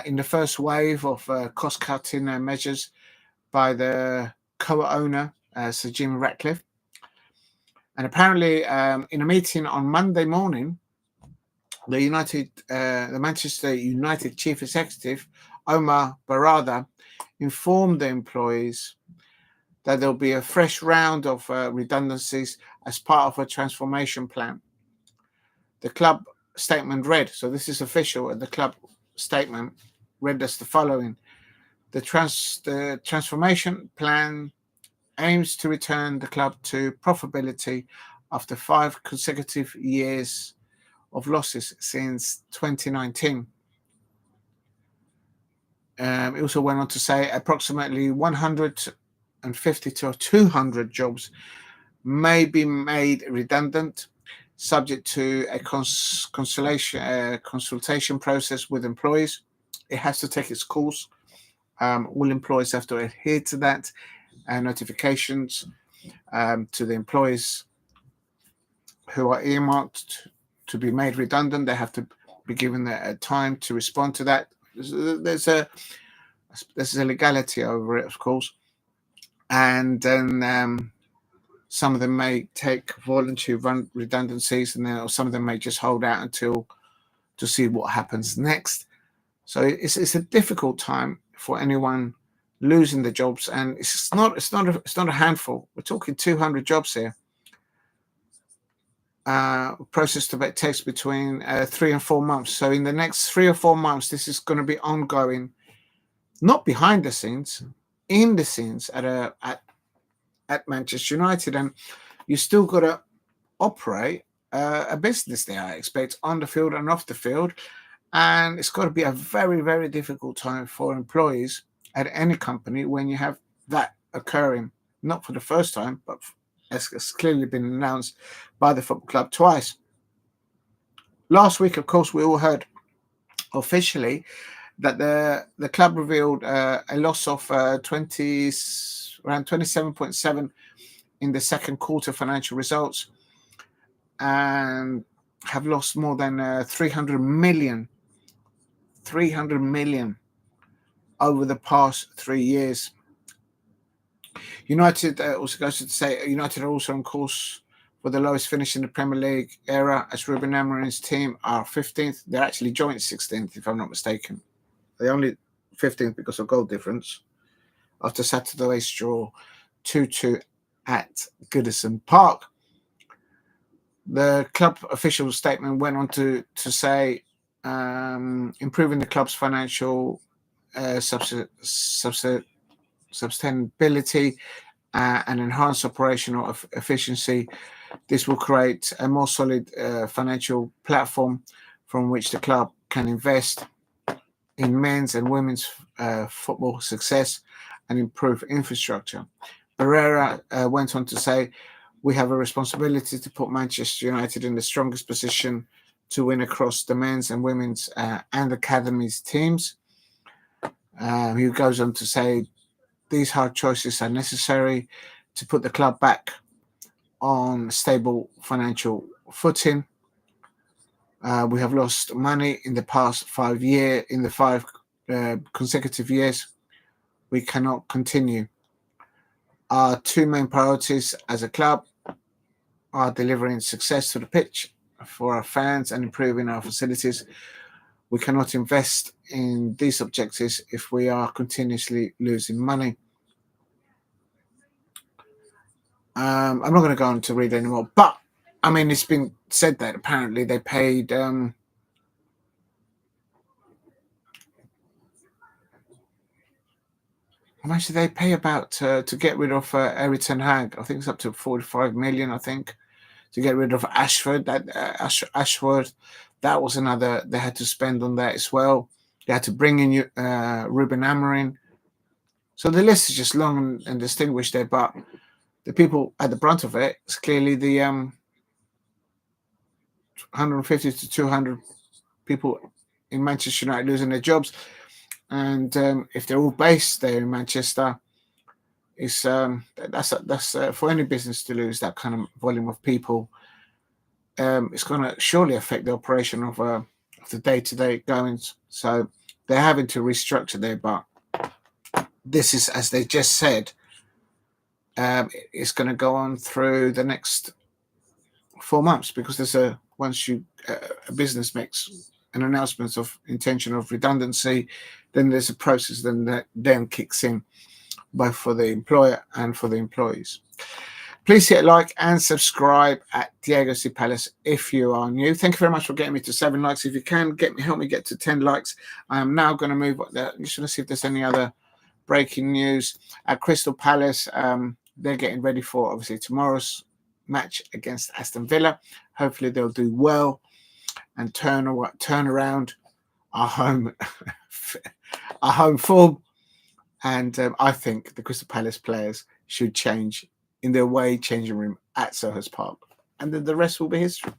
in the first wave of cost-cutting measures by the co-owner, Sir Jim Ratcliffe. And apparently, in a meeting on Monday morning, the Manchester United chief executive, Omar Barada, informed the employees that there'll be a fresh round of redundancies as part of a transformation plan. The club statement read, so this is official, and the club statement read as the following. The transformation plan aims to return the club to profitability after 5 consecutive years of losses since 2019. It also went on to say approximately 150 to 200 jobs may be made redundant, subject to a consultation process with employees. It has to take its course. All employees have to adhere to that, and notifications to the employees who are earmarked to be made redundant. They have to be given a time to respond to that. There's a legality over it, of course, and then some of them may take voluntary redundancies, and then some of them may just hold out to see what happens next. So it's a difficult time for anyone losing the jobs, and it's not a handful. We're talking 200 jobs here. Process to takes between 3 and 4 months. So in the next 3 or 4 months, this is going to be ongoing, not behind the scenes, in the scenes at Manchester United, and you still got to operate a business there, I expect, on the field and off the field, and it's got to be a very, very difficult time for employees at any company when you have that occurring, not for the first time, but as has clearly been announced by the football club twice. Last week, of course, we all heard officially that the club revealed a loss of around 27.7 in the second quarter financial results, and have lost more than 300 million over the past 3 years. United also goes to say United are also on course for the lowest finish in the Premier League era, as Ruben Amorim's team are 15th. They're actually joint 16th, if I'm not mistaken. They're only 15th because of goal difference. After Saturday's draw 2-2 at Goodison Park. The club official statement went on to say improving the club's financial sustainability and enhance operational efficiency. This will create a more solid financial platform from which the club can invest in men's and women's football success and improve infrastructure. Pereira went on to say, we have a responsibility to put Manchester United in the strongest position to win across the men's and women's and academies teams. He goes on to say, these hard choices are necessary to put the club back on stable financial footing. We have lost money in the past 5 years. In the 5 consecutive years, we cannot continue. Our 2 main priorities as a club are delivering success to the pitch for our fans and improving our facilities. We cannot invest in these objectives if we are continuously losing money. I'm not going to go on to read anymore, but I mean, it's been said that apparently they paid how much did they pay about to get rid of Erik ten Hag? I think it's up to 45 million, I think, to get rid of Ashford. Ashford, that was another they had to spend on that as well. They had to bring in Ruben Amorim. So the list is just long and distinguished there, but the people at the brunt of it is clearly the 150 to 200 people in Manchester United losing their jobs. And if they're all based there in Manchester, it's that's for any business to lose that kind of volume of people. It's going to surely affect the operation of the day-to-day goings. So they're having to restructure there, but this is, as they just said, it's going to go on through the next 4 months, because there's once a business makes an announcement of intention of redundancy, then there's a process that then kicks in, both for the employer and for the employees. Please hit like and subscribe at Diego C. Palace if you are new. Thank you very much for getting me to 7 likes. If you can help me get to 10 likes. I am now going to move on. I'm just going to see if there's any other breaking news at Crystal Palace. They're getting ready for obviously tomorrow's match against Aston Villa. Hopefully they'll do well and turn around our home form. And I think the Crystal Palace players should change in their away changing room at Selhurst Park, and then the rest will be history.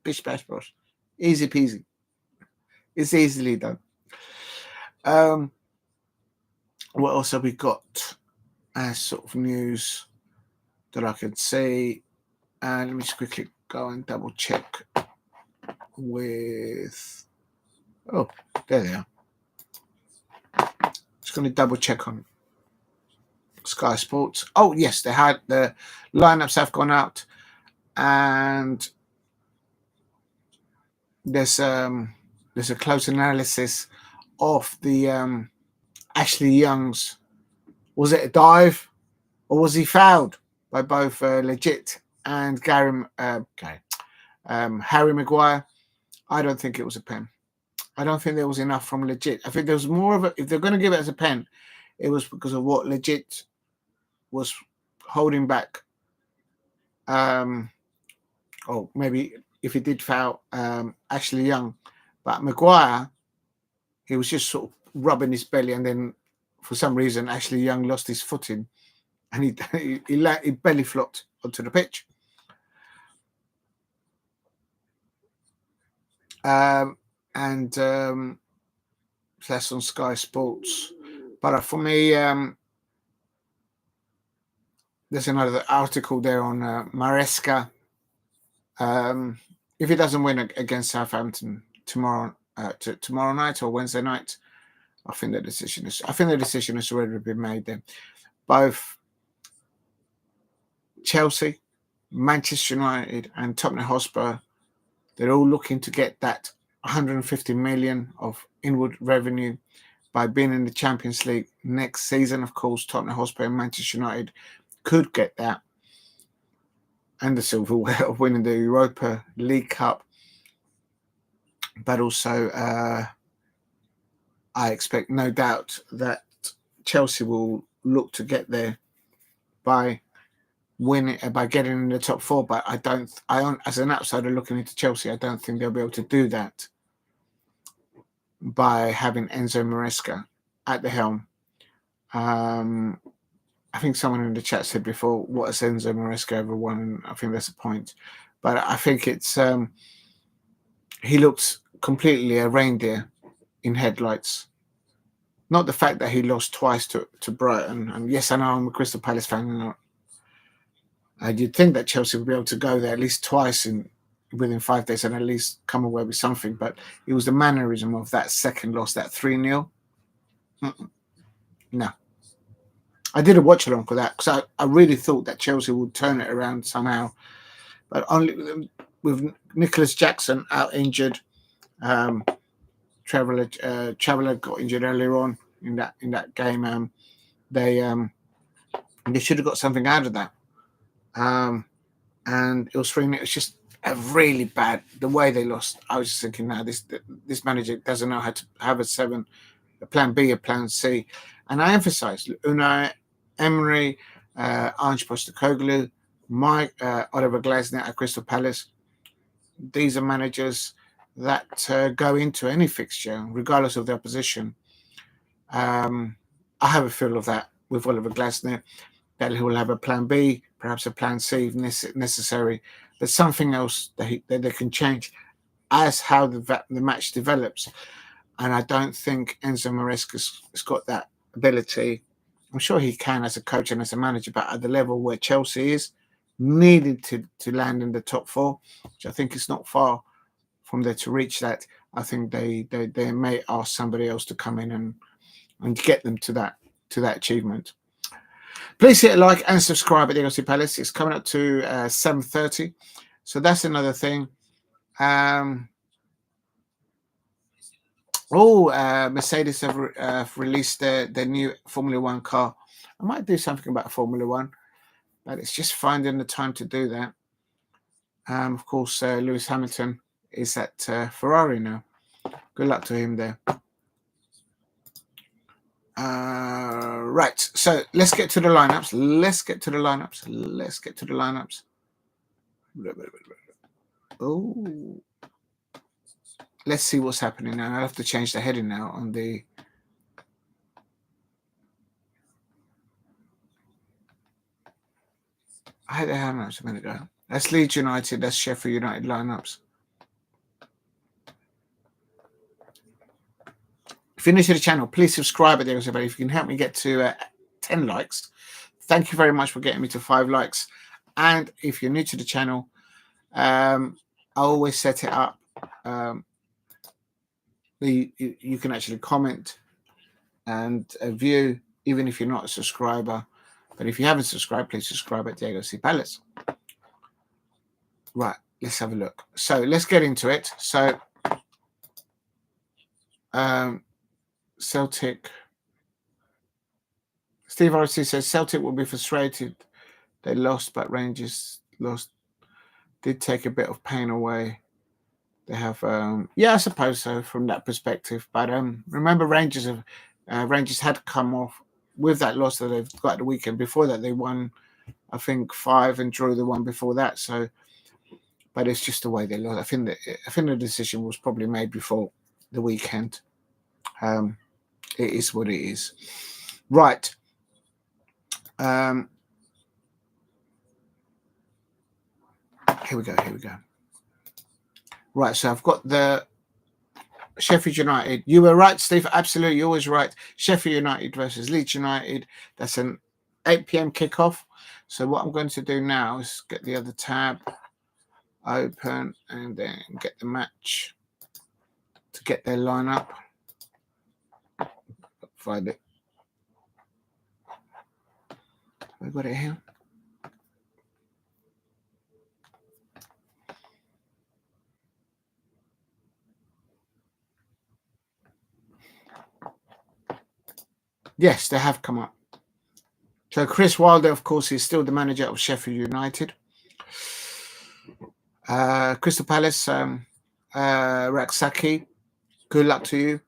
Bish bash bosh, easy peasy. It's easily done. What else have we got as sort of news that I can see? Let me just quickly go and double check with. Oh, there they are. Just going to double check on Sky Sports. Oh yes, they had the lineups have gone out, and there's a close analysis of the Ashley Young's. Was it a dive, or was he fouled by both Legit and Harry Maguire? I don't think it was a pen. I don't think there was enough from Legit. I think there was more of a. If they're going to give it as a pen, it was because of what Legit was holding back. Or maybe if he did foul Ashley Young, but Maguire, he was just sort of rubbing his belly, and then for some reason Ashley Young lost his footing, and he belly flopped onto the pitch. So that's on Sky Sports. But for me, there's another article there on Maresca. If he doesn't win against Southampton tomorrow night or Wednesday night, I think the decision has already been made. Then both Chelsea Manchester United and Tottenham Hotspur, they're all looking to get that 150 million of inward revenue by being in the Champions League next season. Of course, Tottenham Hotspur and Manchester United could get that, and the silverware of winning the Europa League Cup. But also, I expect no doubt that Chelsea will look to get there by getting in the top four. But as an outsider looking into Chelsea, I don't think they'll be able to do that by having Enzo Maresca at the helm. I think someone in the chat said before, what has Enzo Maresca ever won? I think that's a point. But I think it's he looks completely a reindeer in headlights. Not the fact that he lost twice to Brereton. And yes, I know I'm a Crystal Palace fan. And you'd think that Chelsea would be able to go there at least twice within 5 days and at least come away with something. But it was the mannerism of that second loss, that 3-0. No. I did a watch along for that because I really thought that Chelsea would turn it around somehow. But only with Nicholas Jackson out injured, Traveller got injured earlier on in that game. They should have got something out of that. And it was 3-0. It's just a really bad the way they lost. I was just thinking, now this manager doesn't know how to have a plan B, a plan C. And I emphasise Unai Emery, Ange Postecoglou, Oliver Glasner at Crystal Palace. These are managers that go into any fixture, regardless of the opposition. I have a feel of that with Oliver Glasner, that he will have a plan B, perhaps a plan C if necessary, but something else that they can change as how the match develops. And I don't think Enzo Maresca's got that ability. I'm sure he can as a coach and as a manager, but at the level where Chelsea is, needed to land in the top four, which I think is not far from there to reach that. I think they may ask somebody else to come in and get them to that achievement. Please hit a like and subscribe at the AOC Palace. It's coming up to 7:30, so that's another thing. Mercedes have released their new Formula One car. I might do something about Formula One, but it's just finding the time to do that. Of course, Lewis Hamilton is at Ferrari now. Good luck to him there. Right, so let's get to the lineups. Oh, let's see what's happening now. I have to change the heading now on the. I had the lineups a minute ago. That's Leeds United. That's Sheffield United lineups. If you're new to the channel, please subscribe at the AOC Palace. If you can help me get to 10 likes, thank you very much for getting me to 5 likes. And if you're new to the channel, I always set it up. You can actually comment and view, even if you're not a subscriber. But if you haven't subscribed, please subscribe at Diego C. Palace. Right, let's have a look. So let's get into it. So Celtic. Steve RC says Celtic will be frustrated. They lost, but Rangers lost. Did take a bit of pain away. They have, I suppose so from that perspective. But remember, Rangers had come off with that loss that they've got the weekend. Before that, they won, I think, 5 and drew the one before that. So, but it's just the way they lost. I think the decision was probably made before the weekend. It is what it is. Right. Here we go. Right, so I've got the Sheffield United. You were right, Steve. Absolutely, you're always right. Sheffield United versus Leeds United. That's an 8 p.m. kickoff. So what I'm going to do now is get the other tab open and then get the match to get their lineup. Find it. I got it here. Yes, they have come up. So Chris Wilder, of course, is still the manager of Sheffield United. Crystal Palace, Rak-Sakyi, good luck to you.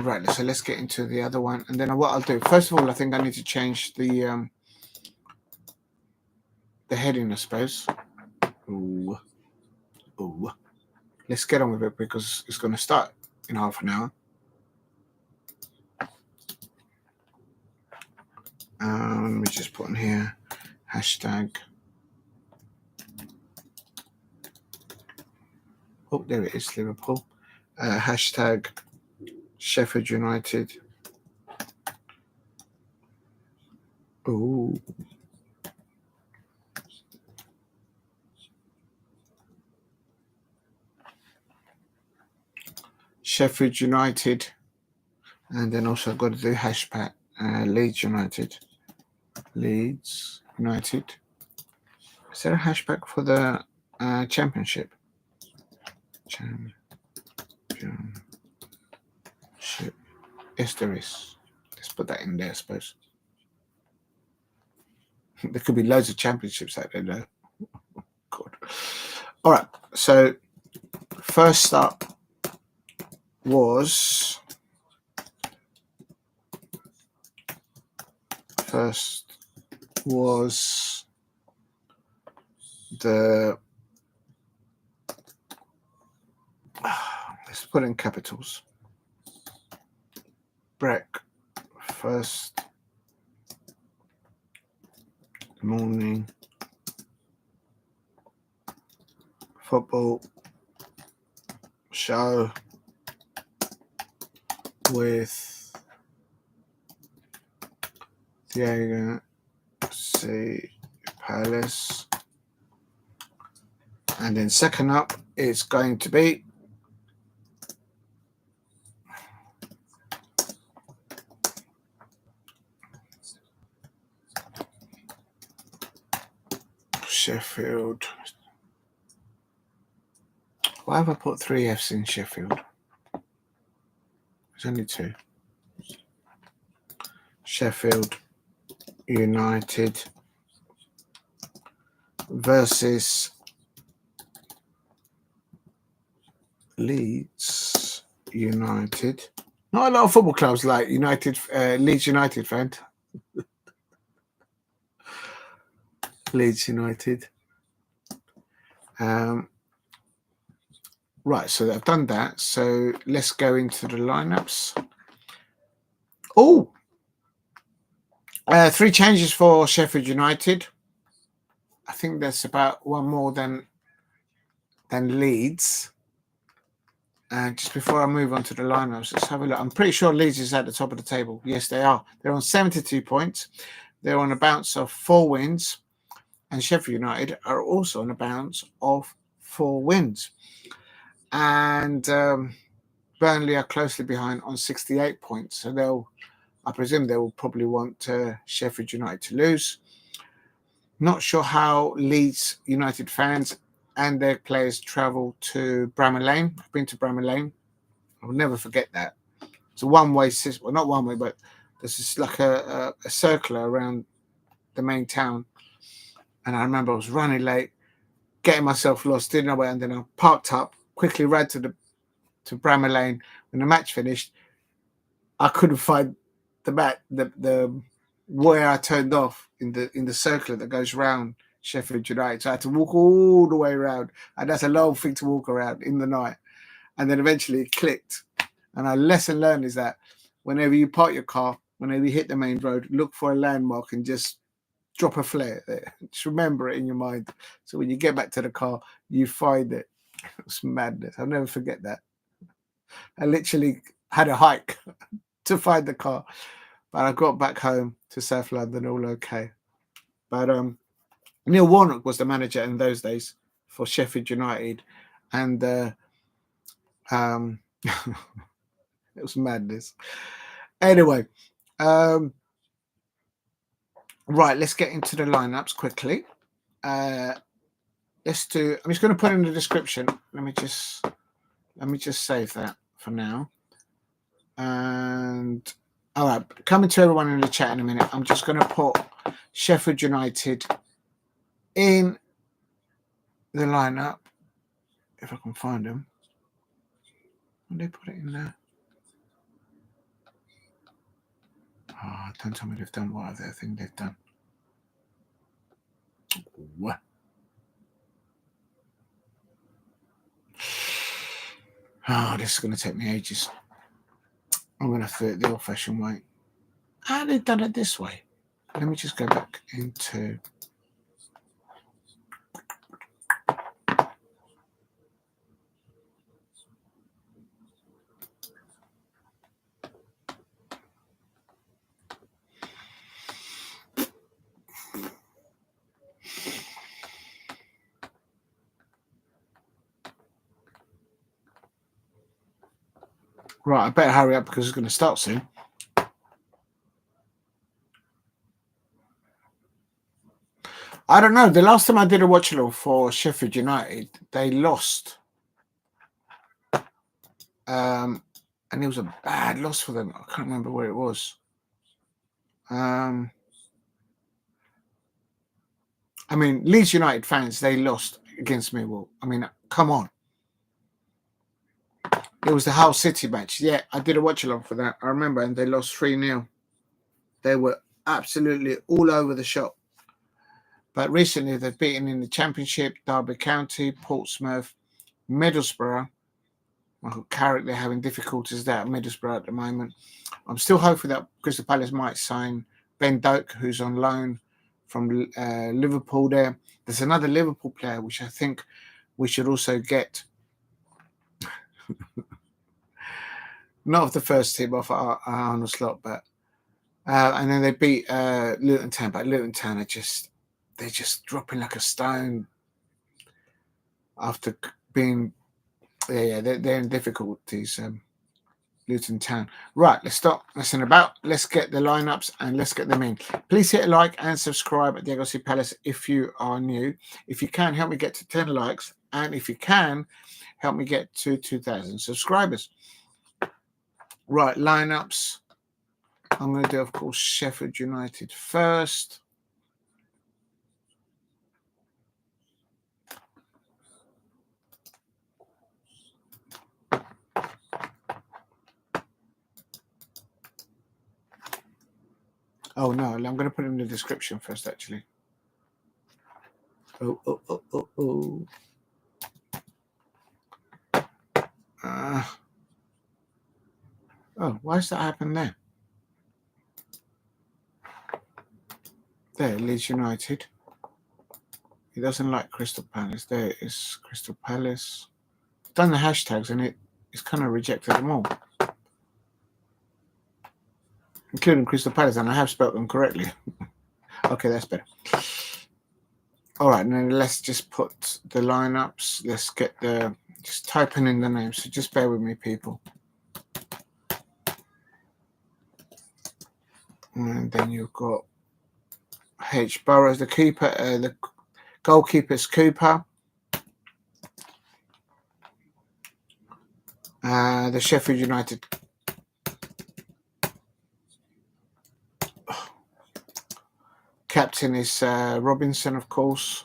Right, so let's get into the other one, and then what I'll do. First of all, I think I need to change the heading, I suppose. Ooh. Let's get on with it because it's going to start in half an hour. Let me just put in here hashtag. Oh, there it is, Liverpool. Hashtag Sheffield United. Ooh. Sheffield United. And then also I've got to do hashtag Leeds United. Leeds United. Is there a hashtag for the championship? Championship. Yes, there is. Let's put that in there, I suppose. There could be loads of championships out there, though. God. All right. So, first up was the. Let's put in capitals. Breck. First morning football show with Diego C. Palace. And then second up is going to be Sheffield. Why have I put 3 F's in Sheffield? There's only 2. Sheffield United versus Leeds United. Not a lot of football clubs like United, Leeds United fan. Leeds United. Right, so I've done that. So let's go into the lineups. Oh, 3 changes for Sheffield United. I think that's about one more than Leeds. And just before I move on to the lineups, let's have a look. I'm pretty sure Leeds is at the top of the table. Yes, they are. They're on 72 points. They're on a bounce of 4 wins. And Sheffield United are also on a bounce of 4 wins. And Burnley are closely behind on 68 points. So I presume they will probably want Sheffield United to lose. Not sure how Leeds United fans and their players travel to Bramall Lane. I've been to Bramall Lane. I'll never forget that. It's a one-way system. Well, not one-way, but there's just like a circle around the main town. And I remember I was running late, getting myself lost, didn't know where, and then I parked up, quickly ran to Bramall Lane. When the match finished, I couldn't find the where I turned off in the circle that goes round Sheffield United. So I had to walk all the way around, and that's a long thing to walk around in the night. And then eventually it clicked. And our lesson learned is that whenever you park your car, whenever you hit the main road, look for a landmark and just drop a flare there. Just remember it in your mind. So when you get back to the car, you find it. It was madness. I'll never forget that. I literally had a hike to find the car. But I got back home to South London all okay. But Neil Warnock was the manager in those days for Sheffield United. And it was madness. Anyway, right, let's get into the lineups quickly. let's do. I'm just going to put in the description. Let me just save that for now. And all right, coming to everyone in the chat in a minute. I'm just going to put Sheffield United in the lineup if I can find them. When they put it in there. Oh, don't tell me they've done what other thing they've done. What? Oh, this is going to take me ages. I'm going to do it the old-fashioned way. How they've done it this way? Let me just go back into... Right, I better hurry up because it's going to start soon. I don't know. The last time I did a watch-along for Sheffield United, they lost. And it was a bad loss for them. I can't remember where it was. I mean, Leeds United fans, they lost against Millwall. I mean, come on. It was the Hull City match. Yeah, I did a watch-along for that. I remember, and they lost 3-0. They were absolutely all over the shop. But recently, they've beaten in the Championship, Derby County, Portsmouth, Middlesbrough. Well, Carrick, they're having difficulties there at Middlesbrough at the moment. I'm still hoping that Crystal Palace might sign Ben Doak, who's on loan from Liverpool there. There's another Liverpool player, which I think we should also get. Not of the first team, off our Arnold slot, but and then they beat Luton Town. But Luton Town are they're just dropping like a stone after being they're in difficulties. Luton Town. Right, let's stop messing about. Let's get the lineups and let's get them in. Please hit a like and subscribe at Diego C Palace if you are new. If you can, help me get to 10 likes, and if you can, help me get to 2,000 subscribers. Right, lineups. I'm going to do, of course, Sheffield United first. Oh, no, I'm going to put it in the description first, actually. Oh. Oh, why does that happen there? There, Leeds United. He doesn't like Crystal Palace. There it is, Crystal Palace. I've done the hashtags and it's kind of rejected them all. Including Crystal Palace, and I have spelt them correctly. Okay, that's better. All right, now let's just put the lineups. Let's get just typing in the names. So just bear with me, people. And then you've got H. Burrows, the keeper. The goalkeeper's Cooper. The Sheffield United. Captain is Robinson, of course.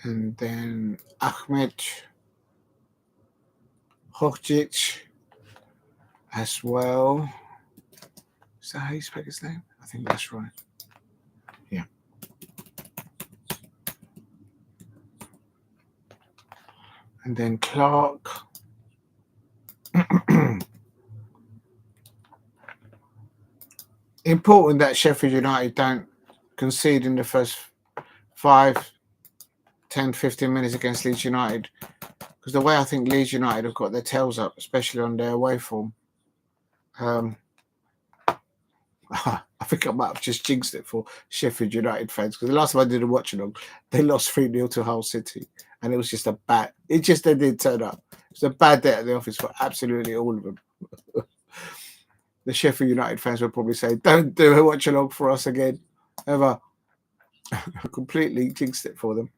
And then Ahmedhodžić as well. Is that how you spell his name? I think that's right. Yeah. And then Clarke. Important that Sheffield United don't concede in the first 5, 10, 15 minutes against Leeds United. Because the way I think Leeds United have got their tails up, especially on their away form, I think I might have just jinxed it for Sheffield United fans. Because the last time I did a watch-along, they lost 3-0 to Hull City. And it was just a bad. It just they did turn up. It's a bad day at the office for absolutely all of them. The Sheffield United fans will probably say, "Don't do a watch along for us again, ever." Completely jinxed it for them.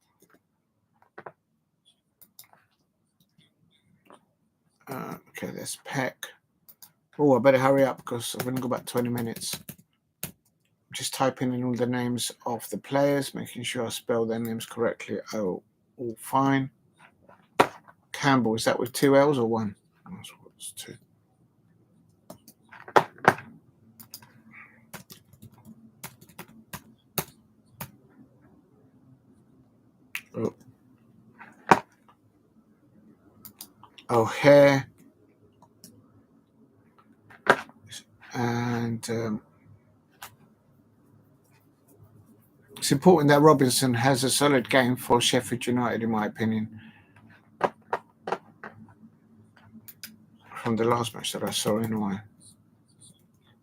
Okay, there's Peck. Oh, I better hurry up because I've only got about 20 minutes. Just typing in all the names of the players, making sure I spell their names correctly. Oh, all fine. Campbell, is that with 2 L's or 1? It's 2. Oh. O'Hare. And it's important that Robinson has a solid game for Sheffield United, in my opinion. From the last match that I saw, anyway.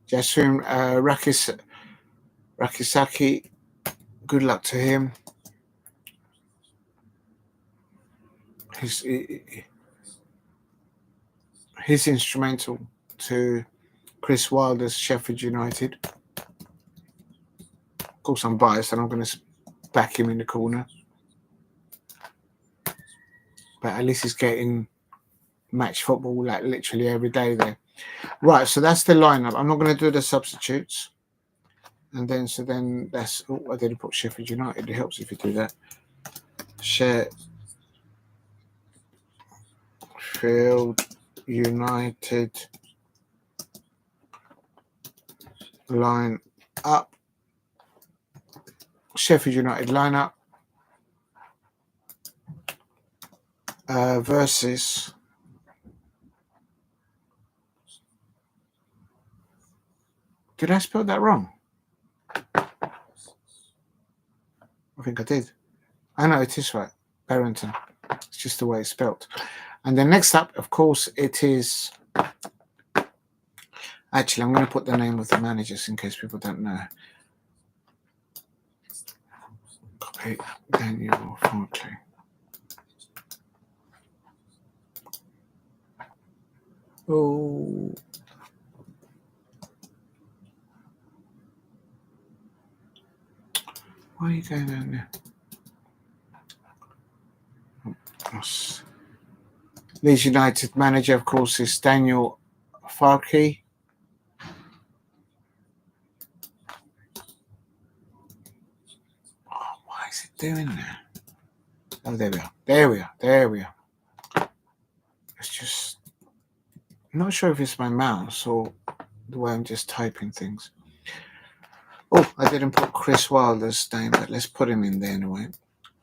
Jasum Rak-Sakyi, good luck to him. He's instrumental to Chris Wilder's Sheffield United. Of course, I'm biased and I'm going to back him in the corner. But at least he's getting match football like literally every day there. Right, so that's the lineup. I'm not going to do the substitutes. And then, that's... Oh, I didn't put Sheffield United. It helps if you do that. Sheffield United line up. Sheffield United lineup versus did I spell that wrong? I think I did. I know it is right. Brereton. It's just the way it's spelled. And then next up, of course, it is... Actually, I'm going to put the name of the managers in case people don't know. Copy Daniel Farke. Oh. Why are you going down there? Leeds United manager, of course, is Daniel Farke. Oh, why is it doing that? Oh, there we are. There we are. It's just... I'm not sure if it's my mouse or the way I'm just typing things. Oh, I didn't put Chris Wilder's name, but let's put him in there anyway.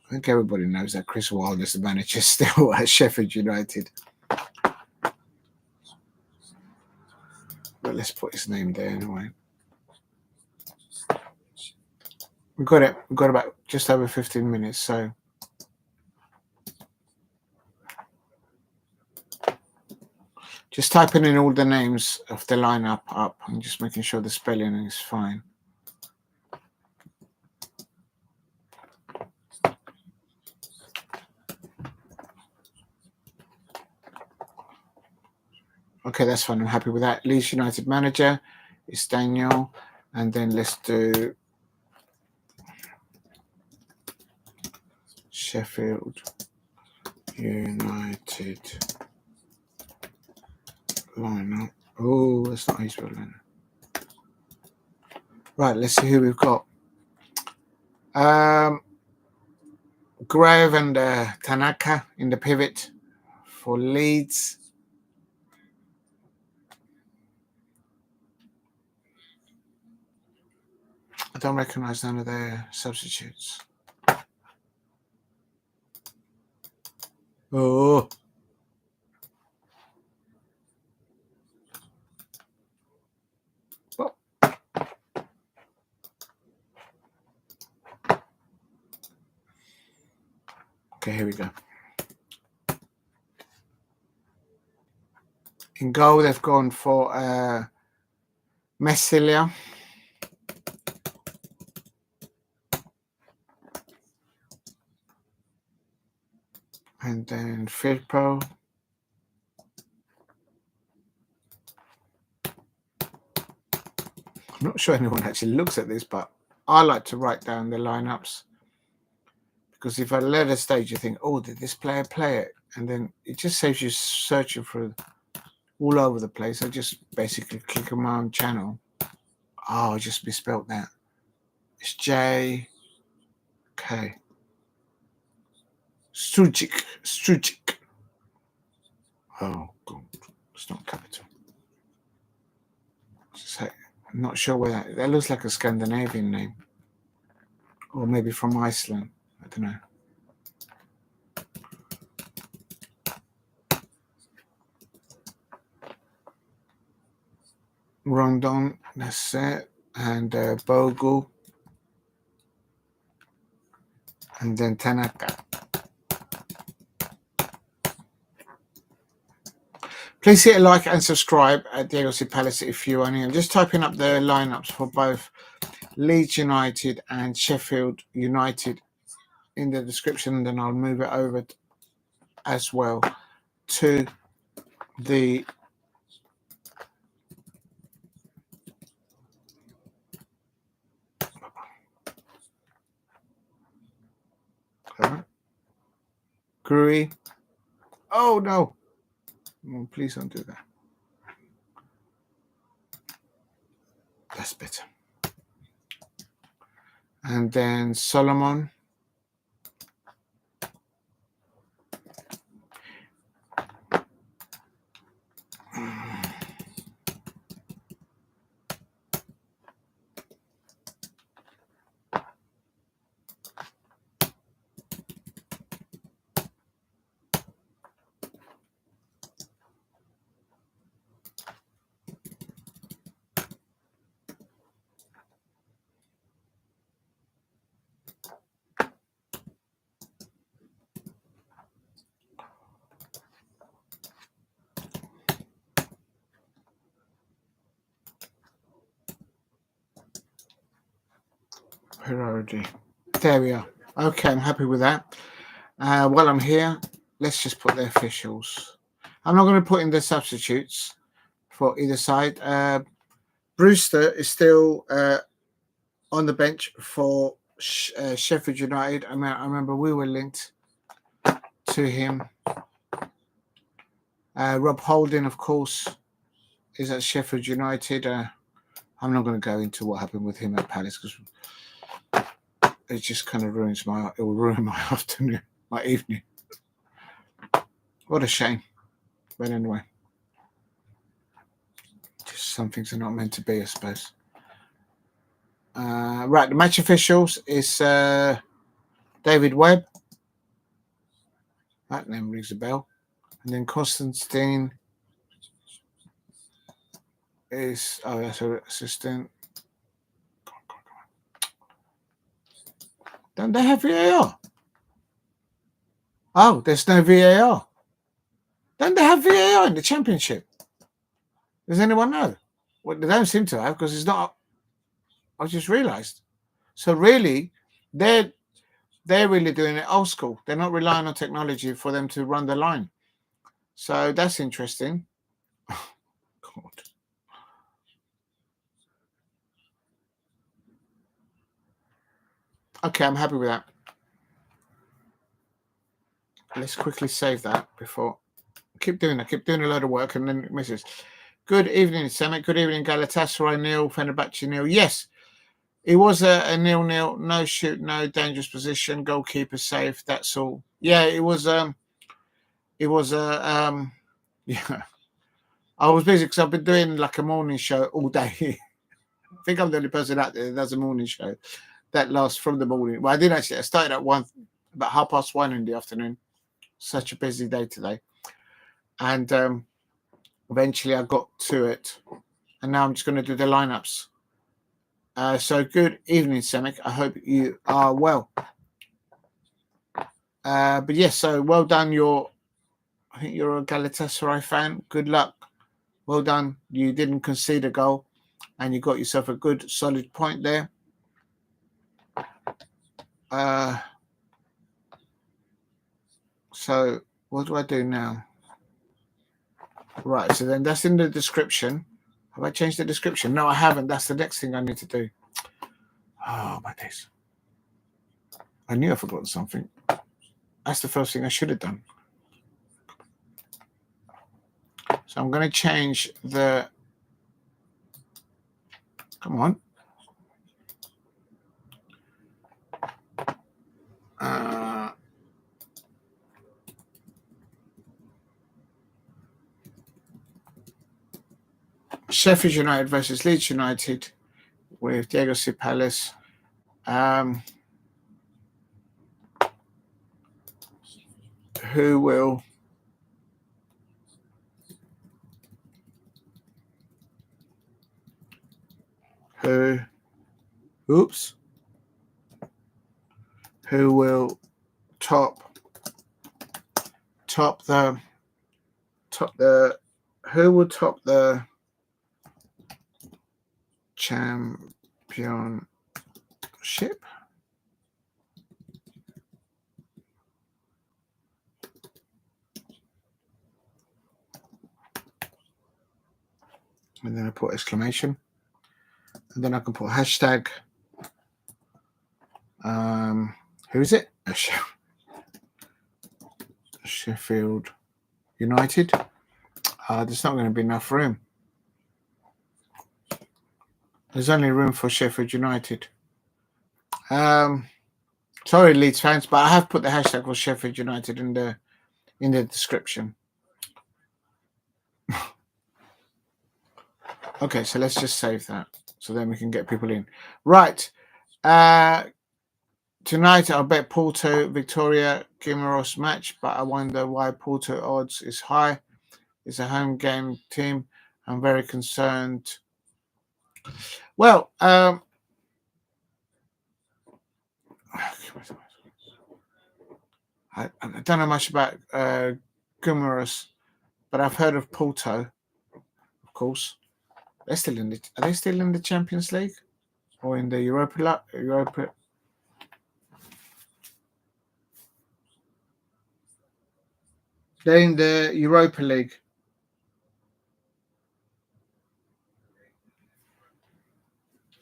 I think everybody knows that Chris Wilder's the manager still at Sheffield United. But let's put his name there anyway. We've got it. We've got about just over 15 minutes, so... Just typing in all the names of the lineup up and just making sure the spelling is fine. Okay, that's fine. I'm happy with that. Leeds United manager is Daniel. And then let's do Sheffield United lineup. Oh, that's not how you spell it. Right, let's see who we've got. Gruev and Tanaka in the pivot for Leeds. I don't recognise none of their substitutes. Oh. Okay, here we go. In goal, they've gone for Meslier. And then Firpo. I'm not sure anyone actually looks at this, but I like to write down the lineups. Because if at a later stage you think, oh, did this player play it? And then it just saves you searching for all over the place. I just basically click on my own channel. Oh, I just misspelled that. It's J. K. Struijk. Oh, God. It's not capital. I'm not sure where that looks like a Scandinavian name. Or maybe from Iceland. I don't know. Rodon, that's it. And Bogle. And then Tanaka. Please hit a like and subscribe at Diego C. Palace if you are new. I'm just typing up the lineups for both Leeds United and Sheffield United in the description, and then I'll move it over as well to the Gruev. Oh no! Oh, please don't do that. That's better. And then Solomon. Piroe. There we are. Okay, I'm happy with that. While I'm here, let's just put the officials. I'm not going to put in the substitutes for either side. Brewster is still on the bench for Sheffield United. I remember we were linked to him. Rob Holding, of course, is at Sheffield United. I'm not going to go into what happened with him at Palace because it just kind of ruins it will ruin my afternoon, my evening. What a shame. But anyway, just some things are not meant to be, I suppose. Right, the match officials is David Webb. That name rings a bell. And then Constantine is, that's her assistant. Don't they have VAR? Oh, there's no VAR. Don't they have VAR in the Championship? Does anyone know? Well, they don't seem to have because it's not. I just realised. So really, they're really doing it old school. They're not relying on technology for them to run the line. So that's interesting. Oh, God. Okay, I'm happy with that. Let's quickly save that before. Keep doing a load of work and then it misses. Good evening, Semek. Good evening, Galatasaray nil, Fenerbahce nil. Yes, it was a 0-0. No shoot, no dangerous position. Goalkeeper safe. That's all. Yeah, it was. Yeah. I was busy because I've been doing like a morning show all day. I think I'm the only person out there that does a morning show that lasts from the morning. Well, I did actually. I started at about 1:30 in the afternoon. Such a busy day today. And eventually I got to it. And now I'm just going to do the lineups. So good evening, Semek. I hope you are well. But yes, so well done. I think you're a Galatasaray fan. Good luck. Well done. You didn't concede a goal and you got yourself a good solid point there. So what do I do now? Right, so then that's in the description. Have I changed the description? No, I haven't. That's the next thing I need to do. Oh, my days. I knew I forgot something. That's the first thing I should have done. So I'm going to change the... Come on. Sheffield United versus Leeds United with Diego Palace. Who will top the championship? And then I put exclamation, and then I can put hashtag. Who is it? Sheffield United. There's not going to be enough room. There's only room for Sheffield United. Sorry, Leeds fans, but I have put the hashtag for Sheffield United in the description. Okay, so let's just save that so then we can get people in. Right. Tonight I'll bet Porto Victoria Guimarães match, but I wonder why Porto odds is high. It's a home game team. I'm very concerned. Well, I don't know much about Guimarães, but I've heard of Porto, of course. Are they still in the Champions League or in the Europa? They're in the Europa League.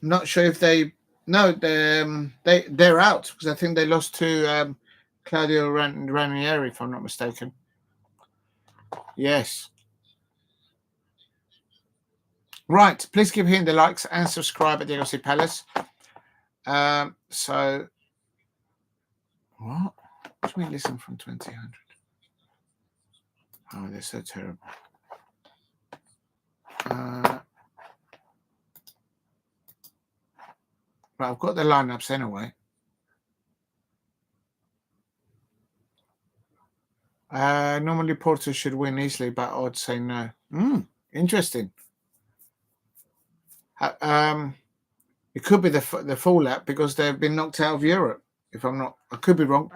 I'm not sure if they're out because I think they lost to Claudio Ranieri, if I'm not mistaken. Yes. Right. Please keep hitting the likes and subscribe at Diego Palace. So what? What do we listen from 2000? Oh, they're so terrible. But I've got the lineups anyway. Normally Porto should win easily, but I'd say no. Interesting. It could be the fallout because they've been knocked out of Europe. If I'm not, I could be wrong.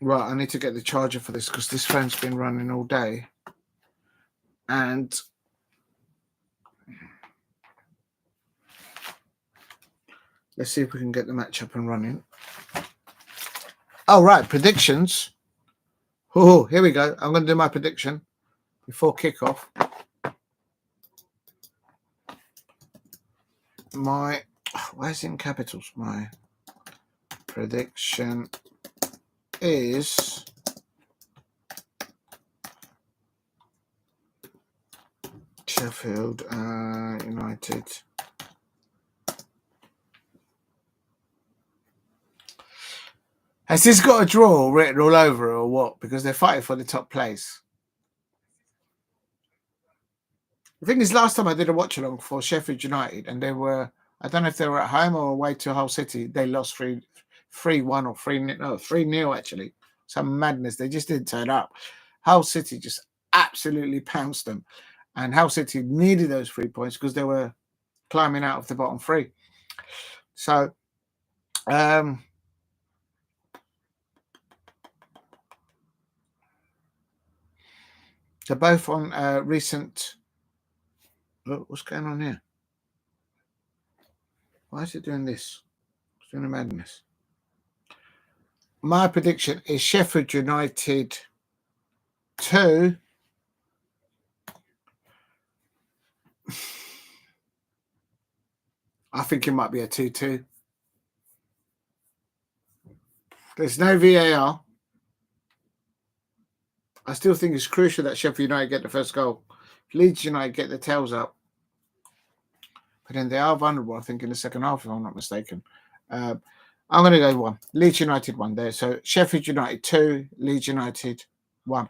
Right, I need to get the charger for this because this phone's been running all day. And let's see if we can get the match up and running. Oh, right, predictions. Oh, here we go. I'm going to do my prediction before kickoff. Why is it in capitals? My prediction is Sheffield United. Has this got a draw written all over it or what? Because they're fighting for the top place. The thing is, last time I did a watch along for Sheffield United, and they were, I don't know if they were at home or away to Hull City, they lost 3-1 or 3-0 actually. Some madness. They just didn't turn up. Hull City just absolutely pounced them. And Hull City needed those 3 points because they were climbing out of the bottom three. So, they're both on recent... Oh, what's going on here? Why is it doing this? It's doing a madness. My prediction is Sheffield United 2. I think it might be a 2-2. There's no VAR. I still think it's crucial that Sheffield United get the first goal. Leeds United get the tails up. But then they are vulnerable, I think, in the second half, if I'm not mistaken. I'm going to go 1. Leeds United 1 there. So Sheffield United 2, Leeds United 1.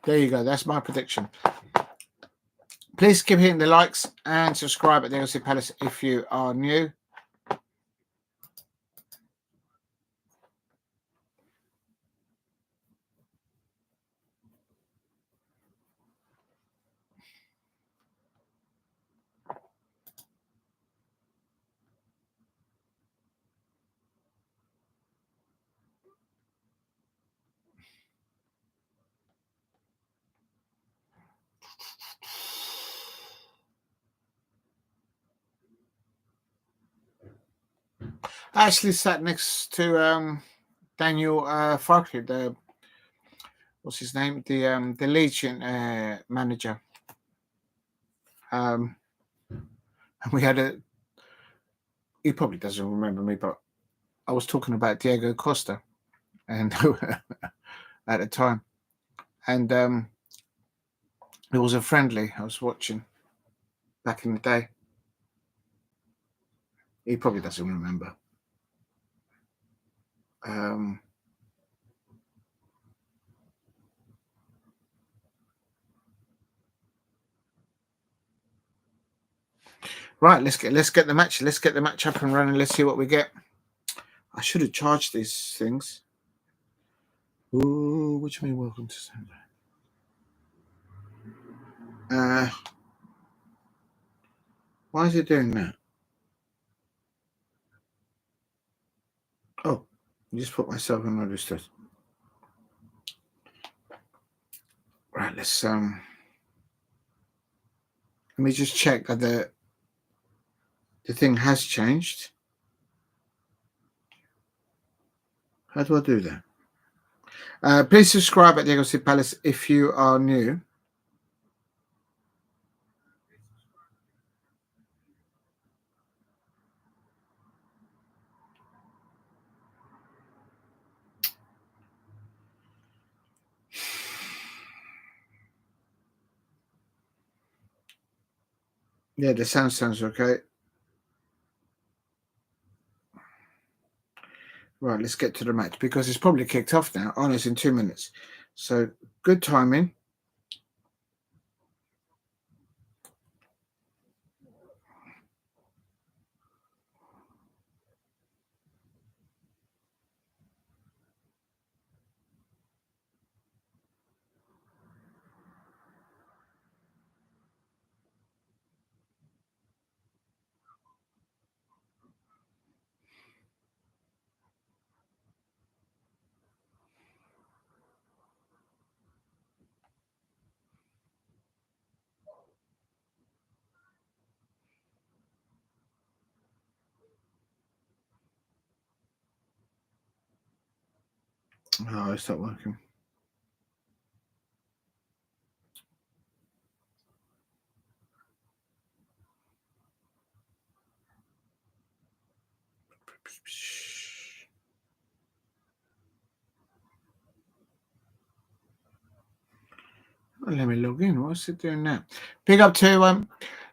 There you go. That's my prediction. Please keep hitting the likes and subscribe at the AOC Palace if you are new. I actually sat next to Daniel Farke, the what's his name, the Leeds manager. And we had he probably doesn't remember me, but I was talking about Diego Costa, and at the time, and it was a friendly I was watching back in the day. He probably doesn't remember. Right, let's get the match. Let's get the match up and running. Let's see what we get. I should have charged these things. Ooh, which means welcome to Sunday. Why is it doing that? Oh, I just put myself in register. Right, let's let me just check that the thing has changed. How do I do that? Please subscribe at the AOC Palace if you are new. Yeah, the sound sounds okay. Right, let's get to the match because it's probably kicked off now. Oh, it's in 2 minutes. So good timing. Oh, it's not working. Let me log in. What's it doing now? Pick up 2-1.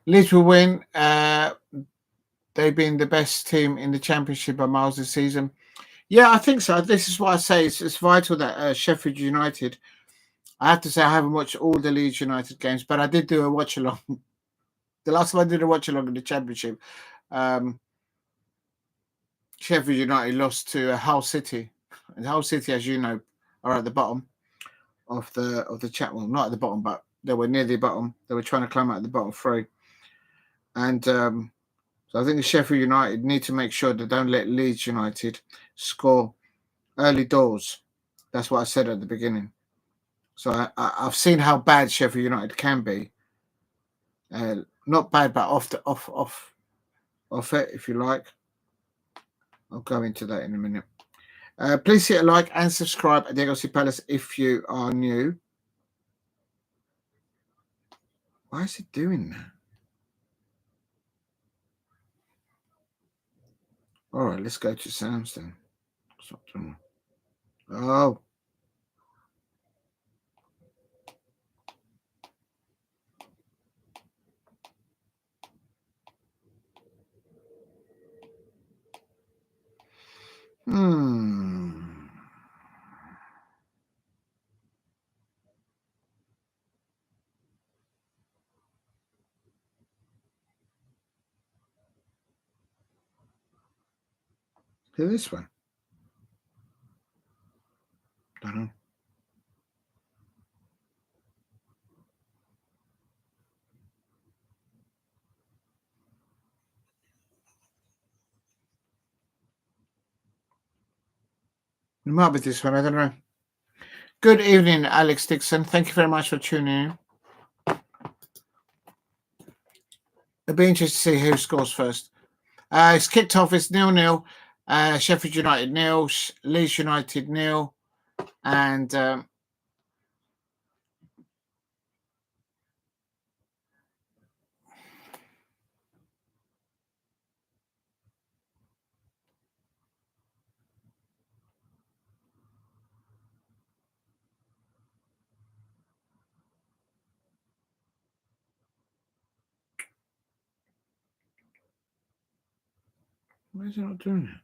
Leeds will win. They've been the best team in the Championship by miles this season. Yeah, I think so. This is why I say it's vital that Sheffield United. I have to say I haven't watched all the Leeds United games, but I did do a watch along. The last time I did a watch along in the Championship, Sheffield United lost to Hull City. And Hull City, as you know, are at the bottom of the chat. Well, not at the bottom, but they were near the bottom. They were trying to climb out of the bottom 3. And so I think the Sheffield United need to make sure they don't let Leeds United score early doors. That's what I said at the beginning. So I've seen how bad Sheffield United can be. Not bad, but off it, if you like. I'll go into that in a minute. Please hit a like and subscribe at Diego C Palace if you are new. Why is it doing that? All right, let's go to sounds then. Stop doing that. Oh. Do this one. Don't know. It might be this one. I don't know. Good evening, Alex Dixon. Thank you very much for tuning in. It'll be interesting to see who scores first. It's kicked off. It's 0-0. Sheffield United 0. Leeds United 0. And why is it not doing it?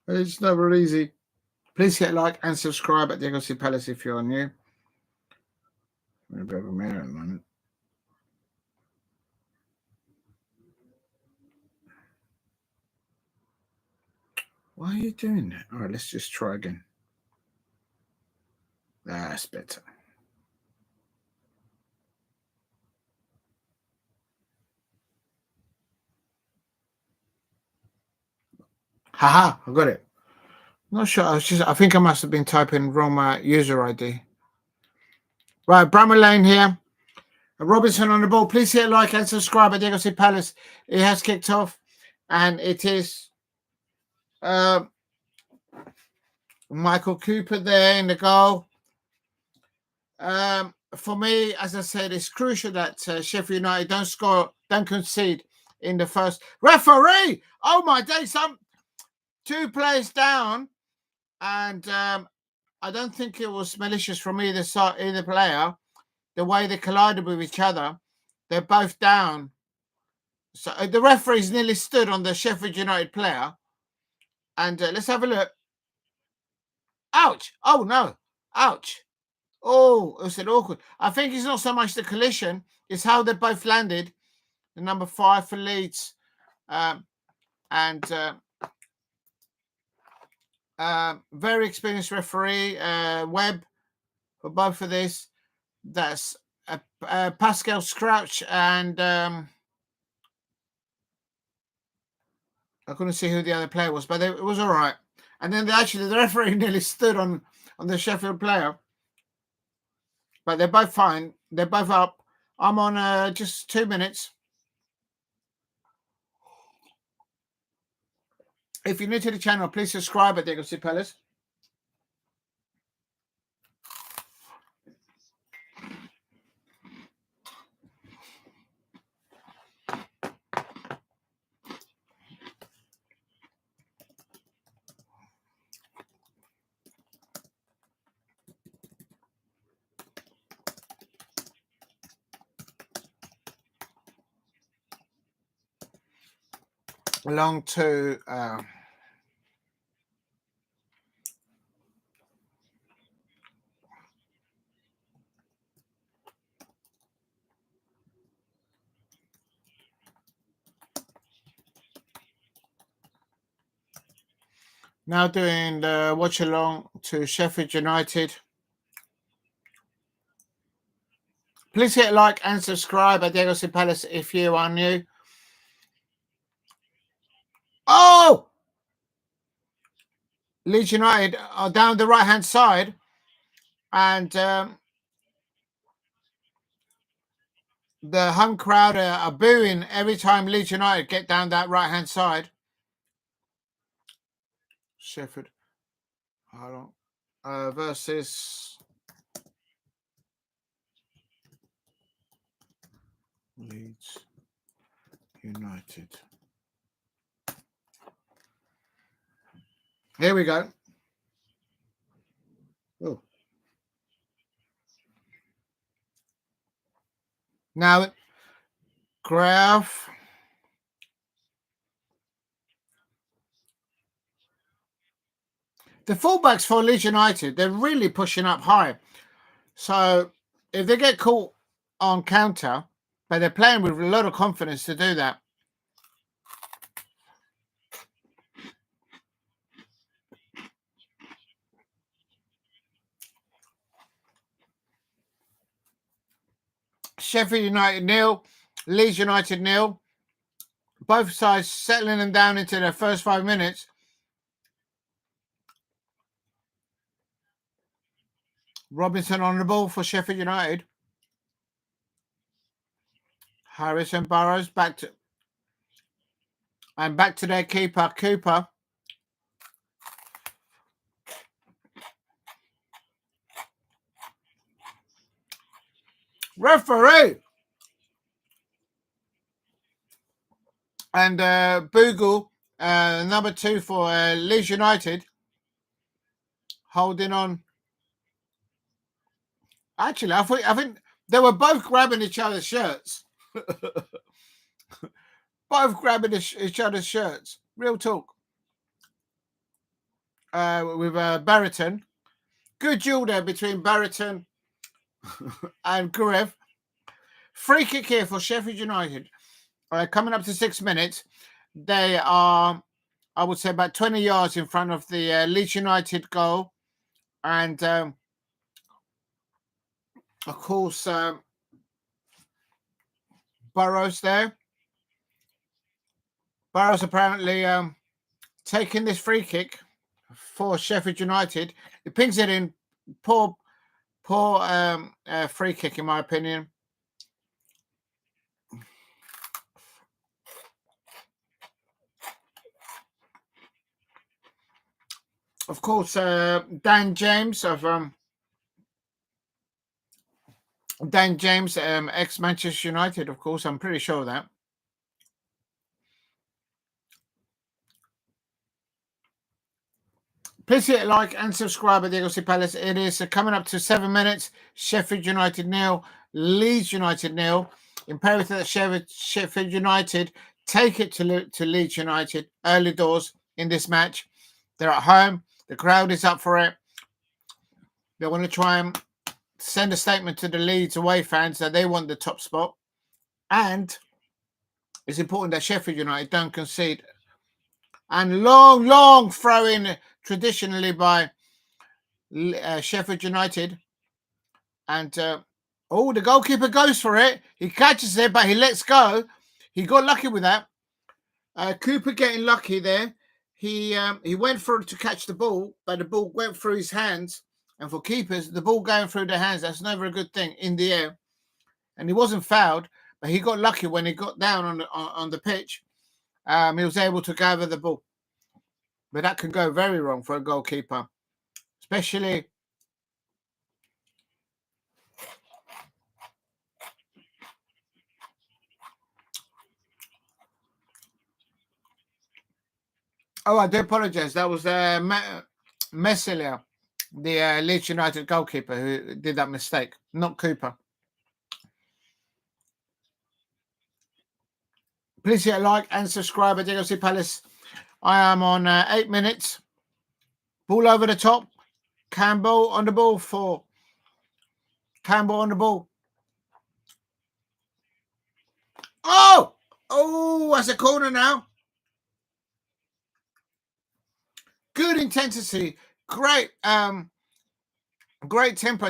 It's never easy. Please hit like and subscribe at Diego C Palace if you are new. I'm a bit of a mare at the moment. Why are you doing that? All right, let's just try again. That's better. Haha, I got it. Not sure. I think I must have been typing wrong user ID. Right, Bramall Lane here. Robinson on the ball. Please hit like and subscribe at Diego C Palace. It has kicked off, and it is Michael Cooper there in the goal. For me, as I said, it's crucial that Sheffield United don't concede in the first. Referee! Oh my days! Two players down, and I don't think it was malicious from either player. The way they collided with each other, they're both down. So the referee's nearly stood on the Sheffield United player, and let's have a look. Ouch! Oh no! Ouch! Oh, it was an awkward. I think it's not so much the collision; it's how they both landed. The number 5 for Leeds, and very experienced referee, Webb, for both of this. That's Pascal Crouch, and I couldn't see who the other player was, but it was all right. And then the referee nearly stood on the Sheffield player. But they're both fine. They're both up. I'm on just 2 minutes. If you're new to the channel, please subscribe at Diego C Palace. Along to now doing the watch along to Sheffield United. Please hit like and subscribe at Diego C Palace if you are new. Oh! Leeds United are down the right-hand side. And the home crowd are booing every time Leeds United get down that right-hand side. Sheffield. Hold on. Versus Leeds United. Here we go. Oh. Now, Gruev. The fullbacks for Leeds United, they're really pushing up high. So if they get caught on counter, but they're playing with a lot of confidence to do that. Sheffield United 0, Leeds United 0. Both sides settling them down into their first 5 minutes. Robinson on the ball for Sheffield United. Harrison, Burrows back to their keeper, Cooper. Referee! And Bogle, number 2 for Leeds United, holding on. Actually, I think they were both grabbing each other's shirts. Both grabbing each other's shirts. Real talk. With Brereton. Good duel there between Brereton and Gruev. Free kick here for Sheffield United. Coming up to 6 minutes. They are, I would say, about 20 yards in front of the Leeds United goal. And, of course, Burrows there. Burrows apparently taking this free kick for Sheffield United. He pings it in. Poor free kick, in my opinion. Of course, Dan James of ex-Manchester United, of course. I'm pretty sure of that. Please hit like and subscribe at Diego C Palace. It is coming up to 7 minutes. Sheffield United 0, Leeds United 0. Imperative that Sheffield United take it to Leeds United early doors in this match. They're at home. The crowd is up for it. They want to try and send a statement to the Leeds away fans that they want the top spot. And it's important that Sheffield United don't concede. And long throw-in traditionally by Sheffield United. And, the goalkeeper goes for it. He catches it, but he lets go. He got lucky with that. Cooper getting lucky there. He went for to catch the ball, but the ball went through his hands. And for keepers, the ball going through their hands, that's never a good thing in the air. And he wasn't fouled, but he got lucky when he got down on the pitch. He was able to gather the ball. But that can go very wrong for a goalkeeper, especially. Oh, I do apologize. That was Meslier, the Leeds United goalkeeper, who did that mistake, not Cooper. Please hit like and subscribe at Diego C Palace. I am on 8 minutes. Ball over the top. Campbell on the ball for Campbell on the ball. Oh, that's a corner now. Good intensity. Great tempo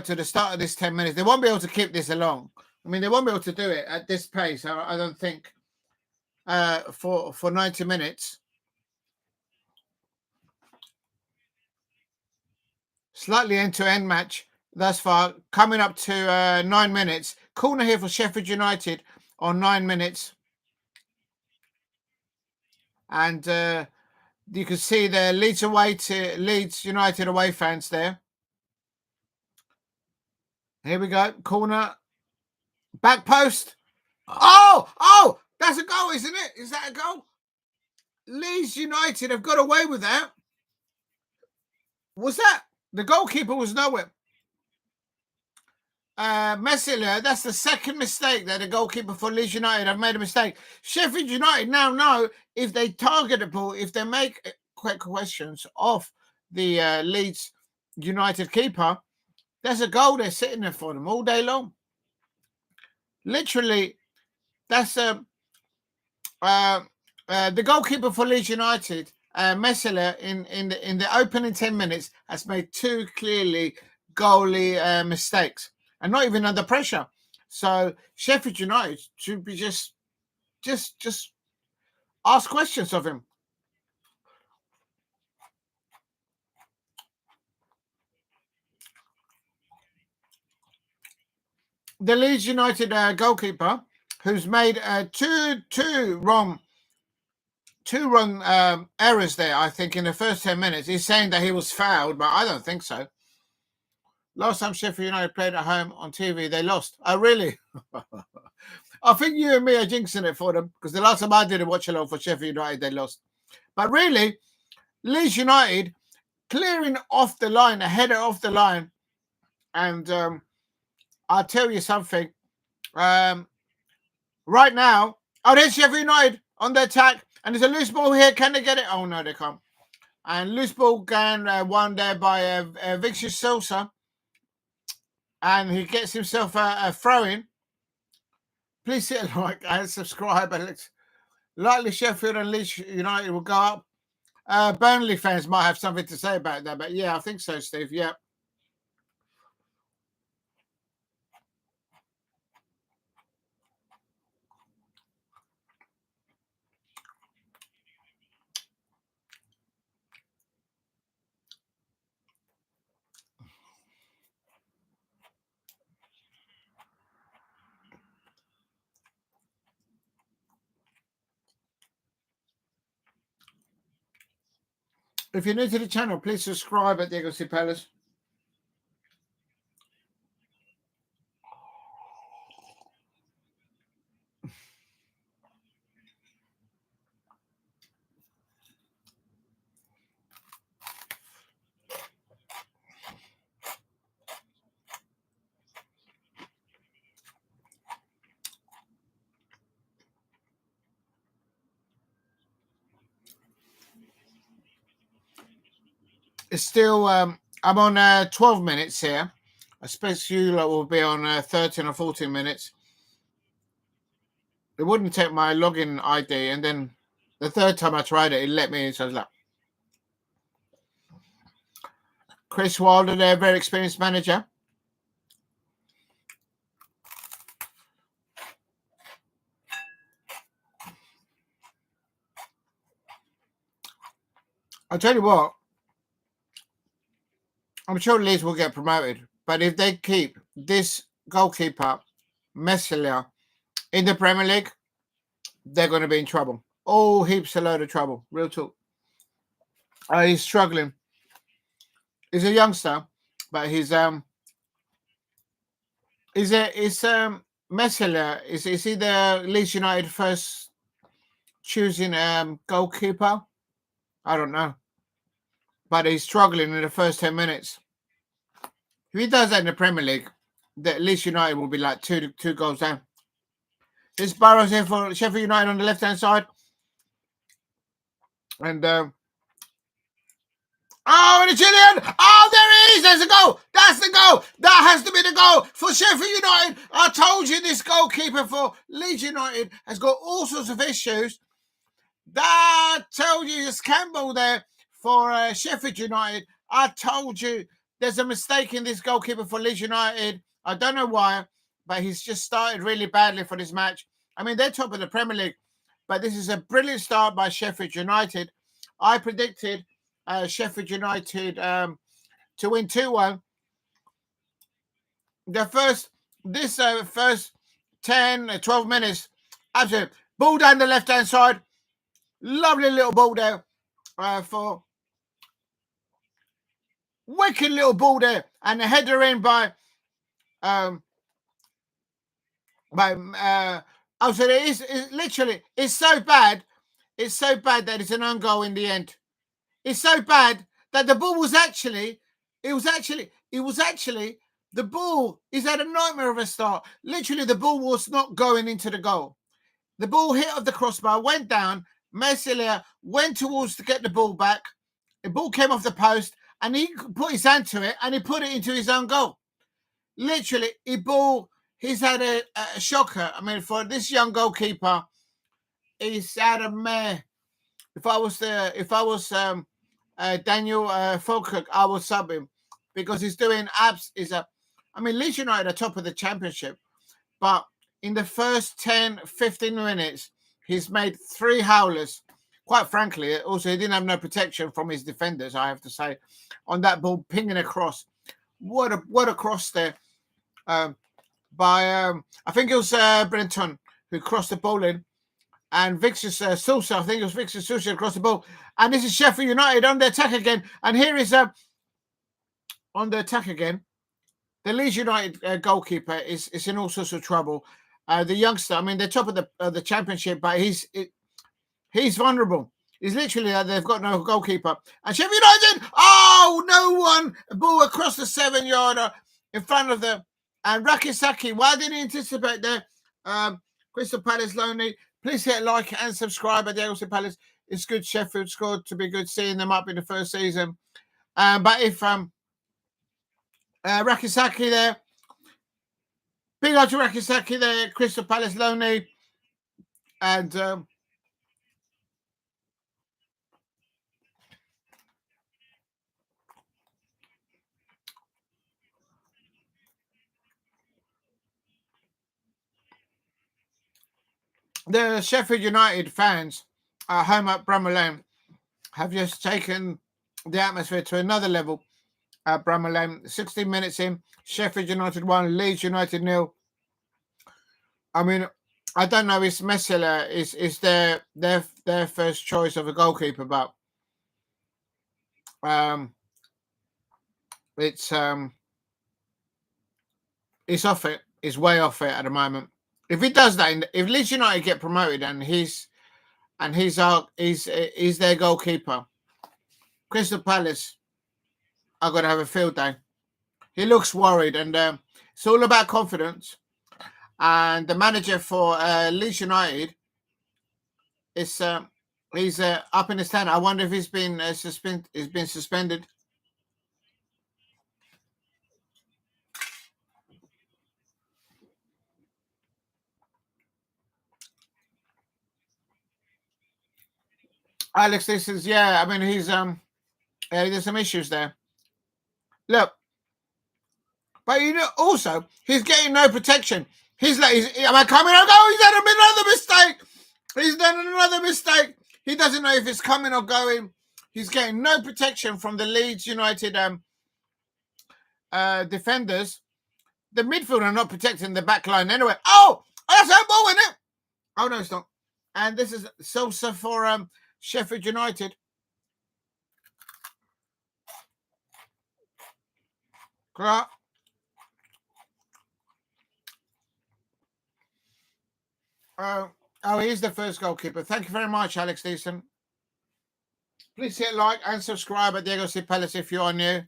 to the start of this 10 minutes. They won't be able to keep this along. I mean, they won't be able to do it at this pace. I don't think for 90 minutes. Slightly end-to-end match thus far, coming up to 9 minutes. Corner here for Sheffield United on 9 minutes. And you can see the Leeds United away fans there. Here we go. Corner. Back post. Oh, that's a goal, isn't it? Is that a goal? Leeds United have got away with that. Was that? The goalkeeper was nowhere. Meslier, that's the second mistake that the goalkeeper for Leeds United have made a mistake. Sheffield United now know if they target the ball, if they make quick questions of the Leeds United keeper, there's a goal there sitting there for them all day long. Literally, that's the goalkeeper for Leeds United, Meslier, in the opening 10 minutes has made two clearly goalie mistakes. And not even under pressure. So Sheffield United should be just ask questions of him. The Leeds United goalkeeper, who's made two wrong errors there, I think, in the first 10 minutes. He's saying that he was fouled, but I don't think so. Last time Sheffield United played at home on TV, they lost. Oh, really? I think you and me are jinxing it for them, because the last time I did a watch along for Sheffield United, they lost. But really, Leeds United clearing off the line, a header off the line. And I'll tell you something. Right now, there's Sheffield United on the attack. And there's a loose ball here. Can they get it? Oh, no, they can't. And loose ball gain won there by Vinicius Souza. And he gets himself a throw-in. Please hit a like and subscribe. And it's likely Sheffield and Leeds United will go up. Burnley fans might have something to say about that. But yeah, I think so, Steve. Yeah. If you're new to the channel, please subscribe at Diego C. Palace. It's still, I'm on 12 minutes here. I suppose you lot will be on 13 or 14 minutes. It wouldn't take my login ID, and then the third time I tried it, it let me in. So I was like, Chris Wilder there, very experienced manager. I'll tell you what, I'm sure Leeds will get promoted, but if they keep this goalkeeper, Meslier, in the Premier League, they're going to be in trouble. Oh, heaps a load of trouble. Real talk. He's struggling. He's a youngster, but he's Meslier. Is he the Leeds United first choosing goalkeeper? I don't know. But he's struggling in the first 10 minutes. If he does that in the Premier League, the Leeds United will be like two goals down. This Burrows here for Sheffield United on the left-hand side. And and the Chilean! Oh, there he is! There's a goal! That's the goal! That has to be the goal for Sheffield United. I told you this goalkeeper for Leeds United has got all sorts of issues. That told you it's Campbell there for Sheffield United. I told you there's a mistake in this goalkeeper for Leeds United. I don't know why, but he's just started really badly for this match. I mean, they're top of the Premier League, but this is a brilliant start by Sheffield United. I predicted Sheffield United to win 2-1. First 10, 12 minutes, absolutely. Ball down the left-hand side. Lovely little ball there for wicked little ball there. And a header in by so it's literally, it's so bad. It's so bad that it's an own goal in the end. It's so bad that the ball was actually, the ball is at a nightmare of a start. Literally, the ball was not going into the goal. The ball hit off the crossbar, went down. Meslier went towards to get the ball back. The ball came off the post, and he put his hand to it, and he put it into his own goal. Literally, he's had a shocker. I mean, for this young goalkeeper, he's had a mare. If I was Daniel Falkirk, I would sub him because he's doing abs. I mean, Leeds United are top of the championship, but in the first 10, 15 minutes, he's made 3 howlers. Quite frankly, also, he didn't have no protection from his defenders, I have to say, on that ball pinging across. What a cross there by, I think it was Brereton who crossed the ball in. And Vinicius Souza, I think it was Vinicius Souza across the ball. And this is Sheffield United on the attack again. And here is on the attack again. The Leeds United goalkeeper is in all sorts of trouble. The youngster, I mean, they're top of the championship, but he's vulnerable. He's literally they've got no goalkeeper. And Sheffield United, no one, a ball across the 7-yarder in front of them. And Rak-Sakyi, why didn't he anticipate there? Crystal Palace lonely. Please hit like and subscribe at the Crystal Palace. It's good Sheffield scored to be good seeing them up in the first season. But if Rak-Sakyi there, big up to Rak-Sakyi there, Crystal Palace lonely. And the Sheffield United fans home at Bramall Lane have just taken the atmosphere to another level at Bramall Lane. 16 minutes in, Sheffield United 1, Leeds United 0. I mean, I don't know if Meslier is their first choice of a goalkeeper, but it's off it. It's way off it at the moment. If he does that, if Leeds United get promoted and he's their goalkeeper, Crystal Palace are going to have a field day. He looks worried, and it's all about confidence. And the manager for Leeds United is he's up in his tent. I wonder if he's been suspended. Alex, this is I mean, he's there's some issues there. Look, but also he's getting no protection. He's like, am I coming or going? He's done another mistake. He's done another mistake. He doesn't know if it's coming or going. He's getting no protection from the Leeds United defenders. The midfield are not protecting the back line anyway. Oh, that's a ball, isn't it? Oh no, it's not. And this is Souza for Sheffield United. Clarke. He's the first goalkeeper. Thank you very much, Alex Deason. Please hit like and subscribe at Diego C. Palace if you are new.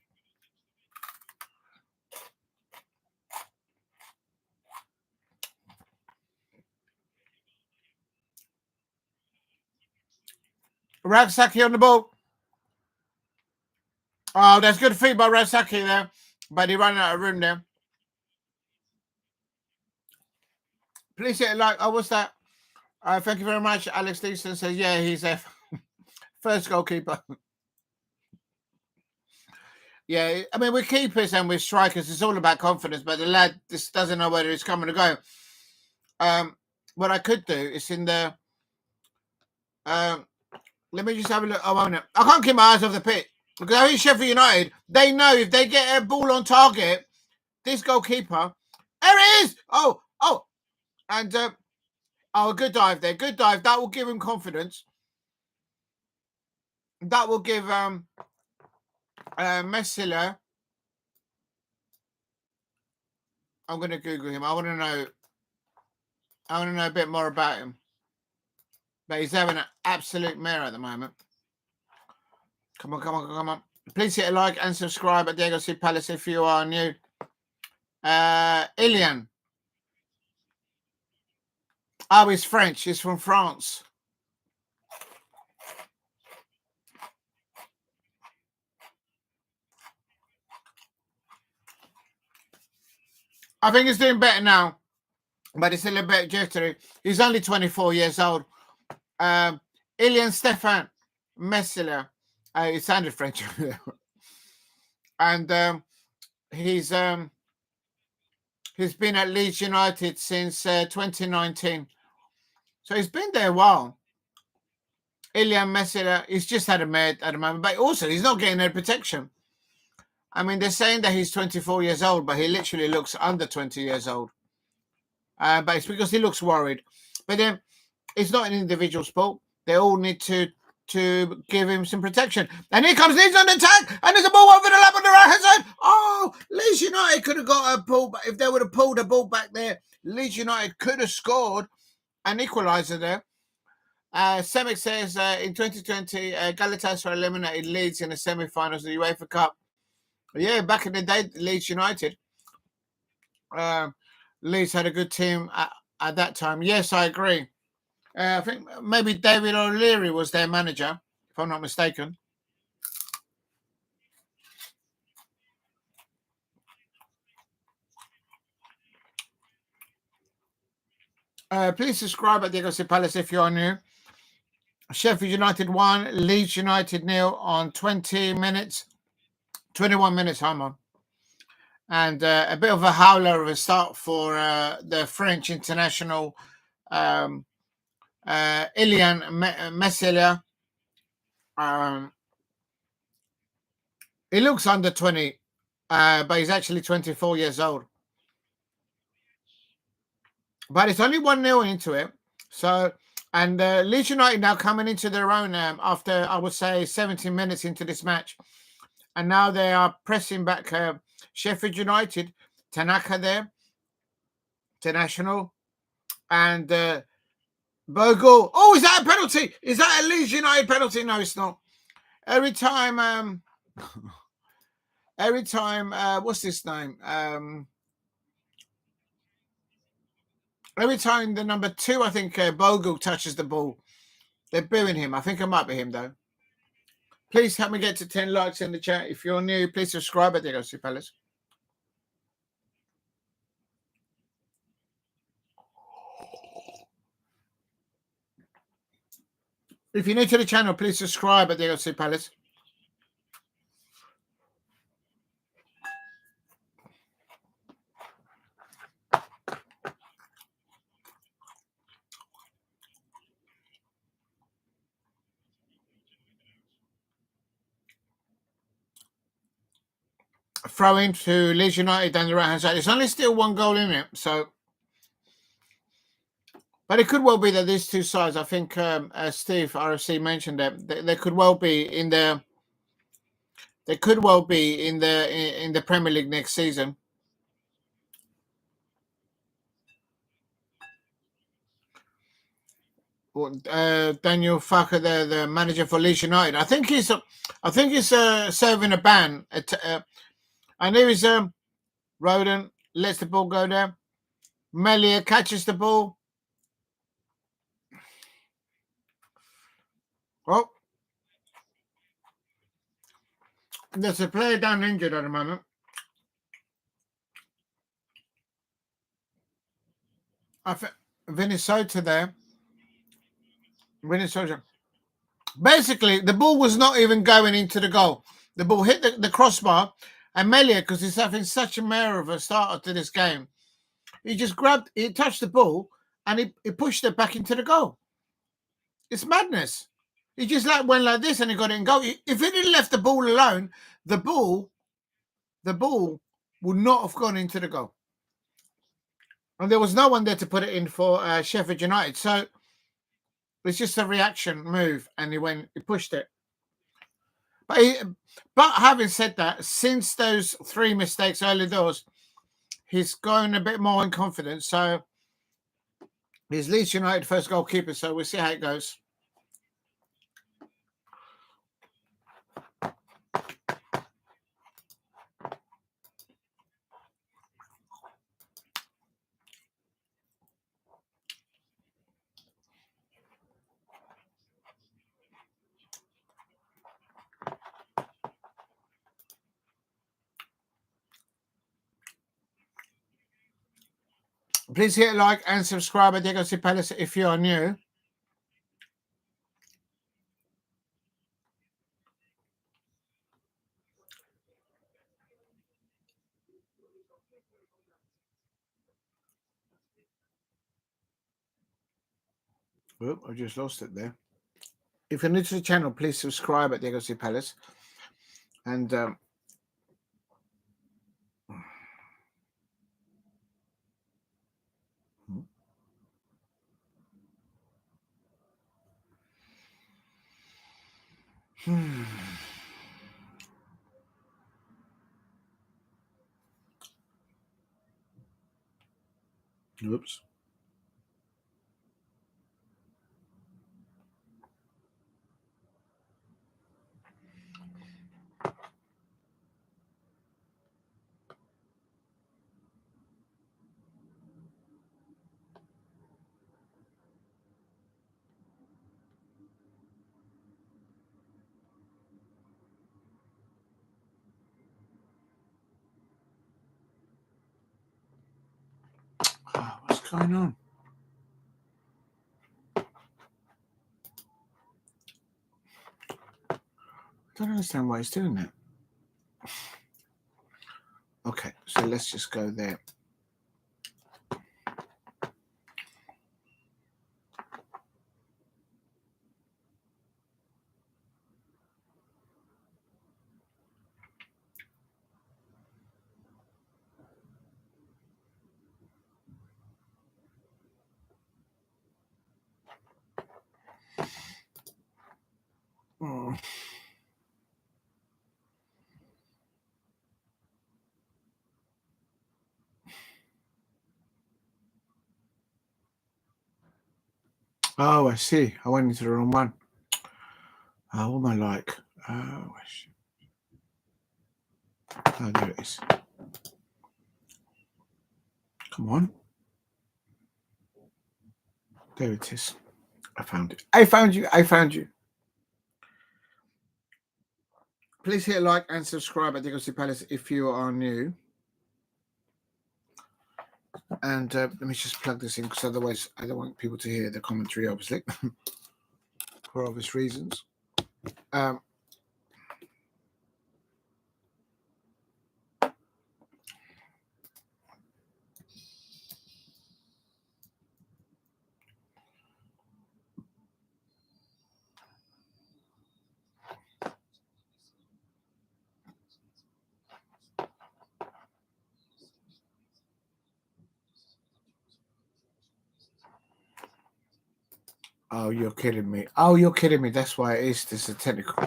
Rak-Sakyi on the ball. Oh, that's good feed by Rak-Sakyi there. But he ran out of room there. Please hit like. Oh, what's that? Thank you very much. Alex Deason says, yeah, he's a first goalkeeper. Yeah, I mean, with keepers and with strikers, it's all about confidence, but the lad just doesn't know whether it's coming to go. What I could do is in the... let me just have a look. I can't keep my eyes off the pitch. Because I think Sheffield United, they know if they get a ball on target, this goalkeeper... There it is! Oh! And, a good dive there. Good dive. That will give him confidence. That will give Meslier... I'm going to Google him. I want to know a bit more about him. But he's having an absolute mare at the moment. Come on. Please hit a like and subscribe at Diego C. Palace if you are new. Ilian. Oh, he's French. He's from France. I think he's doing better now. But it's a little bit jittery. He's only 24 years old. Ilian Stéphane Meslier. He sounded French. And he's been at Leeds United since 2019. So he's been there a while. Ilian Meslier, he's just had a med at the moment. But also, he's not getting any protection. I mean, they're saying that he's 24 years old, but he literally looks under 20 years old. But it's because he looks worried. But then it's not an individual sport. They all need to give him some protection. And here comes Leeds on the attack. And there's a ball over the lap on the right-hand side. Oh, Leeds United could have got a ball. If they would have pulled the ball back there, Leeds United could have scored an equaliser there. Semek says in 2020, Galatasaray eliminated Leeds in the semi-finals of the UEFA Cup. Yeah, back in the day, Leeds United. Leeds had a good team at that time. Yes, I agree. I think maybe David O'Leary was their manager, if I'm not mistaken. Please subscribe at Diego C. Palace if you're new. Sheffield United 1, Leeds United 0 on 21 minutes, I'm on. And a bit of a howler of a start for the French international Ilian Meslier. He looks under 20, but he's actually 24 years old. But it's only 1-0 into it. So, and Leeds United now coming into their own after, I would say, 17 minutes into this match. And now they are pressing back Sheffield United, Tanaka there, international, and Bogle. Oh, is that a penalty? Is that a Leeds United penalty? No, it's not. Every time, what's this name? Every time the number 2, I think Bogle touches the ball, they're booing him. I think it might be him, though. Please help me get to 10 likes in the chat. If you're new, please subscribe at Diego C. Palace. If you're new to the channel, please subscribe at Diego C. Palace. Throw into Leeds United down the right-hand side. It's only still 1 goal in it, so... But it could well be that these two sides, I think Steve RFC mentioned that they could well be in the... They could well be in the Premier League next season. Daniel Farke, the manager for Leeds United. I think he's serving a ban. And here is Rodon lets the ball go there. Meslier catches the ball. Oh, there's a player down injured at the moment. I think Vinicius there. Vinicius. Basically, the ball was not even going into the goal. The ball hit the crossbar, and Meslier, because he's having such a mare of a start to this game, he just grabbed, he touched the ball, and he pushed it back into the goal. It's madness. He just went like this, and he got it in goal. If he didn't left the ball alone, the ball would not have gone into the goal. And there was no one there to put it in for Sheffield United. So it's just a reaction move, and he pushed it. But having said that, since those 3 mistakes early doors, he's going a bit more in confidence. So he's Leeds United first goalkeeper. So we'll see how it goes. Please hit a like and subscribe at Diego Palace if you are new. Oh, I just lost it there. If you're new to the channel, please subscribe at Diego Palace. And oops. Oh, what's going on? I don't understand why he's doing that. Okay, so let's just go there. Oh, I see. I went into the wrong one. Oh, what am I like? Oh, there it is. Come on. There it is. I found it. I found you. I found you. Please hit like and subscribe at Diego Palace if you are new. And let me just plug this in because otherwise I don't want people to hear the commentary, obviously, for obvious reasons. Oh, you're kidding me. Oh, you're kidding me. That's why it is. This is technical.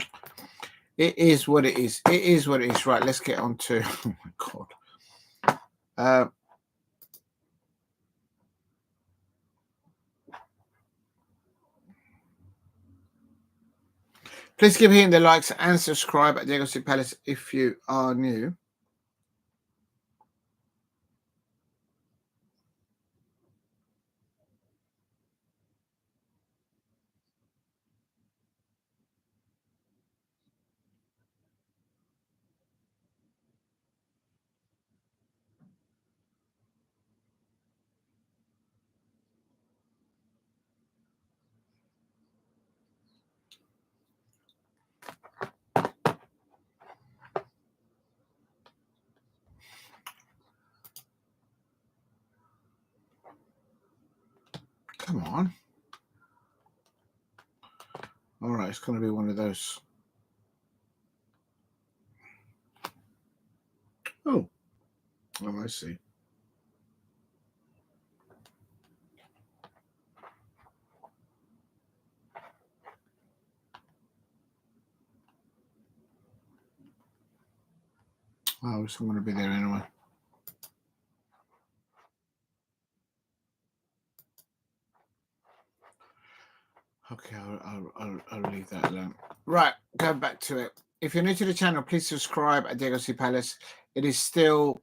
It is what it is. It is what it is. Right, let's get on to... Oh, my God. Please give hitting the likes and subscribe at Diego Palace if you are new. Come on. All right, it's going to be one of those. Oh, I see. Oh, it's going to be there anyway. Okay, I'll leave that alone. Right, going back to it. If you're new to the channel, please subscribe at Diego C Palace. It is still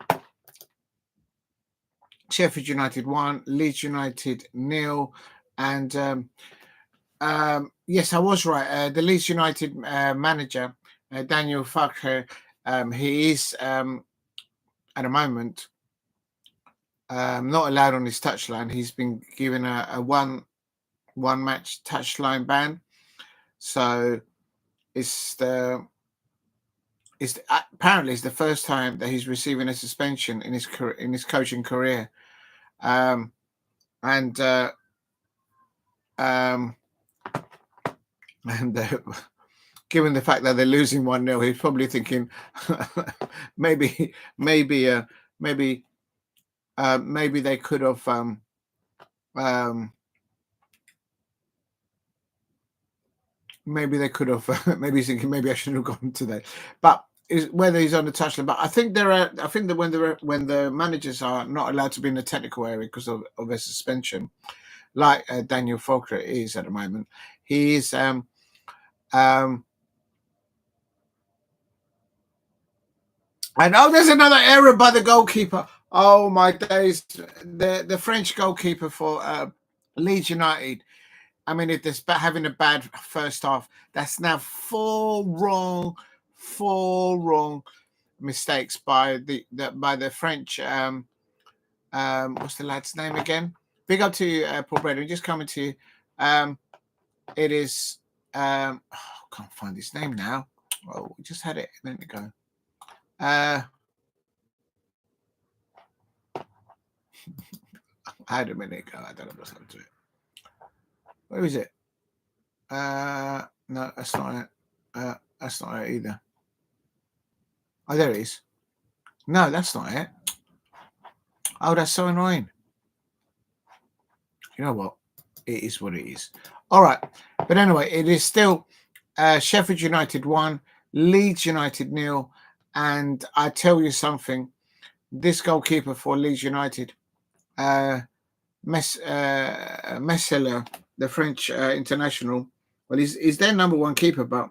Sheffield United 1, Leeds United 0, and yes, I was right. The Leeds United manager, Daniel Farke, he is at the moment not allowed on his touchline. He's been given a one match touchline ban. So apparently it's the first time that he's receiving a suspension in his coaching career, and given the fact that they're losing 1-0, he's probably thinking maybe they could have maybe he's thinking maybe I shouldn't have gone today, but whether he's on the touchline. But I think that when the managers are not allowed to be in the technical area because of a suspension, like Daniel Farke is at the moment, he is and there's another error by the goalkeeper. Oh my days, the French goalkeeper for Leeds United. I mean, if they're having a bad first half, that's now four wrong mistakes by the French. What's the lad's name again? Big up to Paul Brereton. Just coming to you. It is. I can't find his name now. Oh, we just had it a minute ago. I had a minute ago. I don't know what's happened to it. Where is it? No, that's not it. That's not it either. Oh, there it is. No, that's not it. Oh, that's so annoying. You know what? It is what it is. All right. But anyway, it is still Sheffield United 1, Leeds United 0. And I tell you something, this goalkeeper for Leeds United, Meslier, the French international, well, he's their number one keeper, but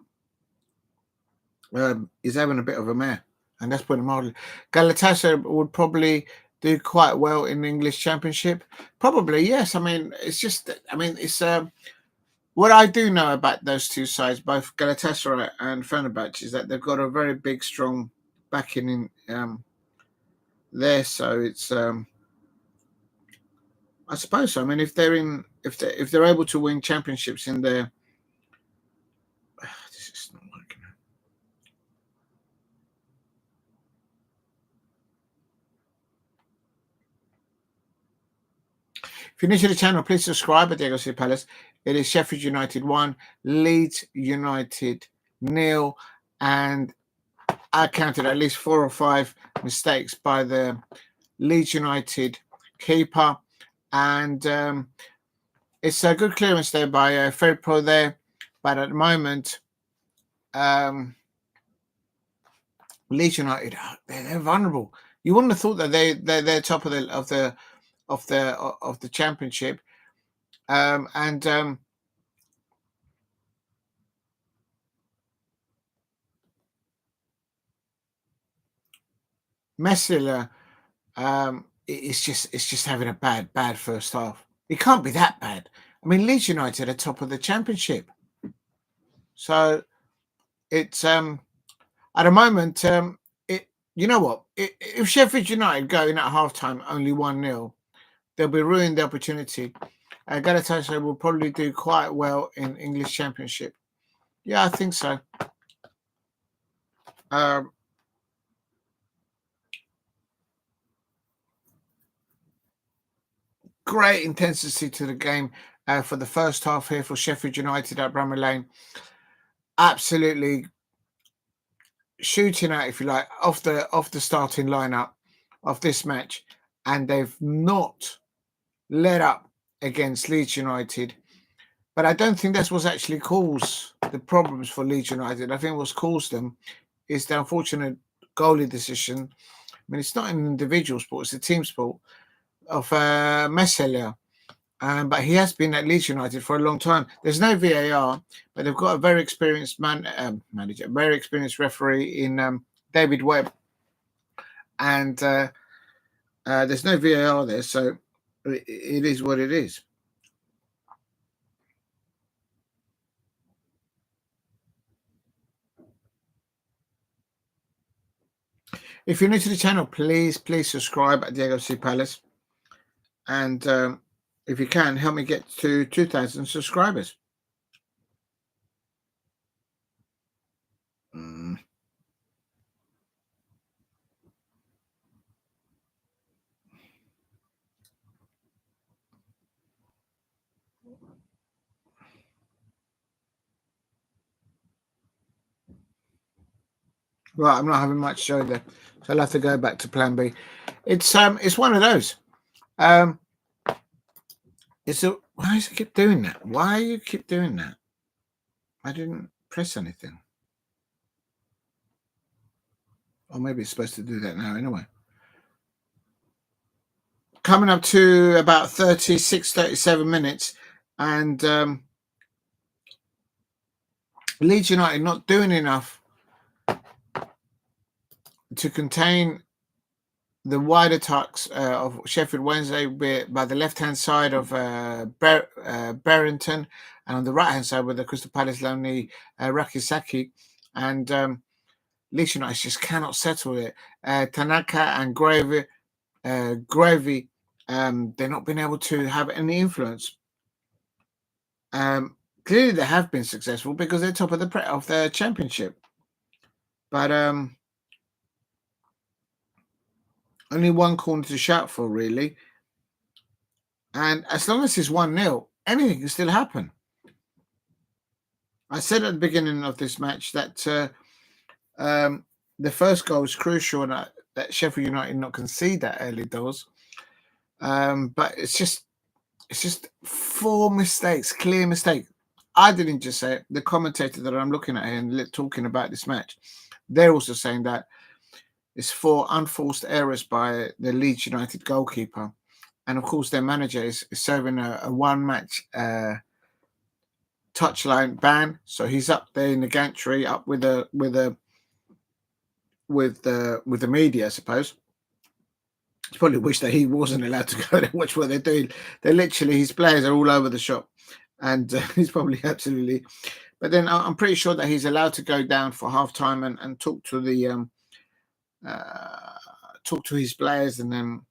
he's having a bit of a mare. And that's putting him mildly. Galatasaray would probably do quite well in the English Championship. Probably, yes. I mean, it's what I do know about those two sides, both Galatasaray and Fenerbahce, is that they've got a very big, strong backing in there. So it's, I suppose so. I mean, if they're able to win championships in there, this is not working. If you're new to the channel, please subscribe at Diego C Palace. It is Sheffield United 1, Leeds United 0, and I counted at least 4 or 5 mistakes by the Leeds United keeper, and it's a good clearance there by Firpo there, but at the moment, Leeds United they're vulnerable. You wouldn't have thought that they're top of the championship, and Meslier, it's just having a bad first half. It can't be that bad. I mean, Leeds United are top of the championship, so it's at the moment. You know what? If Sheffield United go in at halftime only 1-0, they'll be ruining the opportunity. Galatasaray will probably do quite well in English Championship. Yeah, I think so. great intensity to the game for the first half here for Sheffield United at Bramall Lane. Absolutely shooting out, if you like, off the starting lineup of this match, and they've not let up against Leeds United. But I don't think that's what's actually caused the problems for Leeds United. I think what's caused them is the unfortunate goalie decision. I mean, it's not an individual sport; it's a team sport of Meslier. But he has been at Leeds United for a long time. There's no VAR, but they've got a very experienced manager, very experienced referee in David Webb, and there's no VAR there, so it is what it is. If you're new to the channel, please subscribe at Diego C Palace, and if you can, help me get to 2,000 subscribers. Right, I'm not having much show there, so I'll have to go back to Plan B. It's one of those. Why does it keep doing that? Why you keep doing that? I didn't press anything. Or maybe it's supposed to do that now anyway. Coming up to about 36, 37 minutes, and Leeds United not doing enough to contain the wide attacks of Sheffield Wednesday by the left-hand side of Brereton, and on the right-hand side with the Crystal Palace lonely Rak-Sakyi, and Leeds United just cannot settle it. Tanaka and Gruev, they're not been able to have any influence. Clearly, they have been successful because they're top of the championship, but only one corner to shout for, really. And as long as it's 1-0, anything can still happen. I said at the beginning of this match that the first goal was crucial and that Sheffield United not concede that early doors. But it's just 4 mistakes, clear mistake. I didn't just say it. The commentator that I'm looking at here and talking about this match, they're also saying that it's 4 unforced errors by the Leeds United goalkeeper. And of course, their manager is serving a 1-match touchline ban, so he's up there in the gantry, up with the media, I suppose. He probably wish that he wasn't allowed to go there. Watch what they're doing. They're literally, his players are all over the shop, and he's probably absolutely. But then I'm pretty sure that he's allowed to go down for half time and talk to the talk to his players and then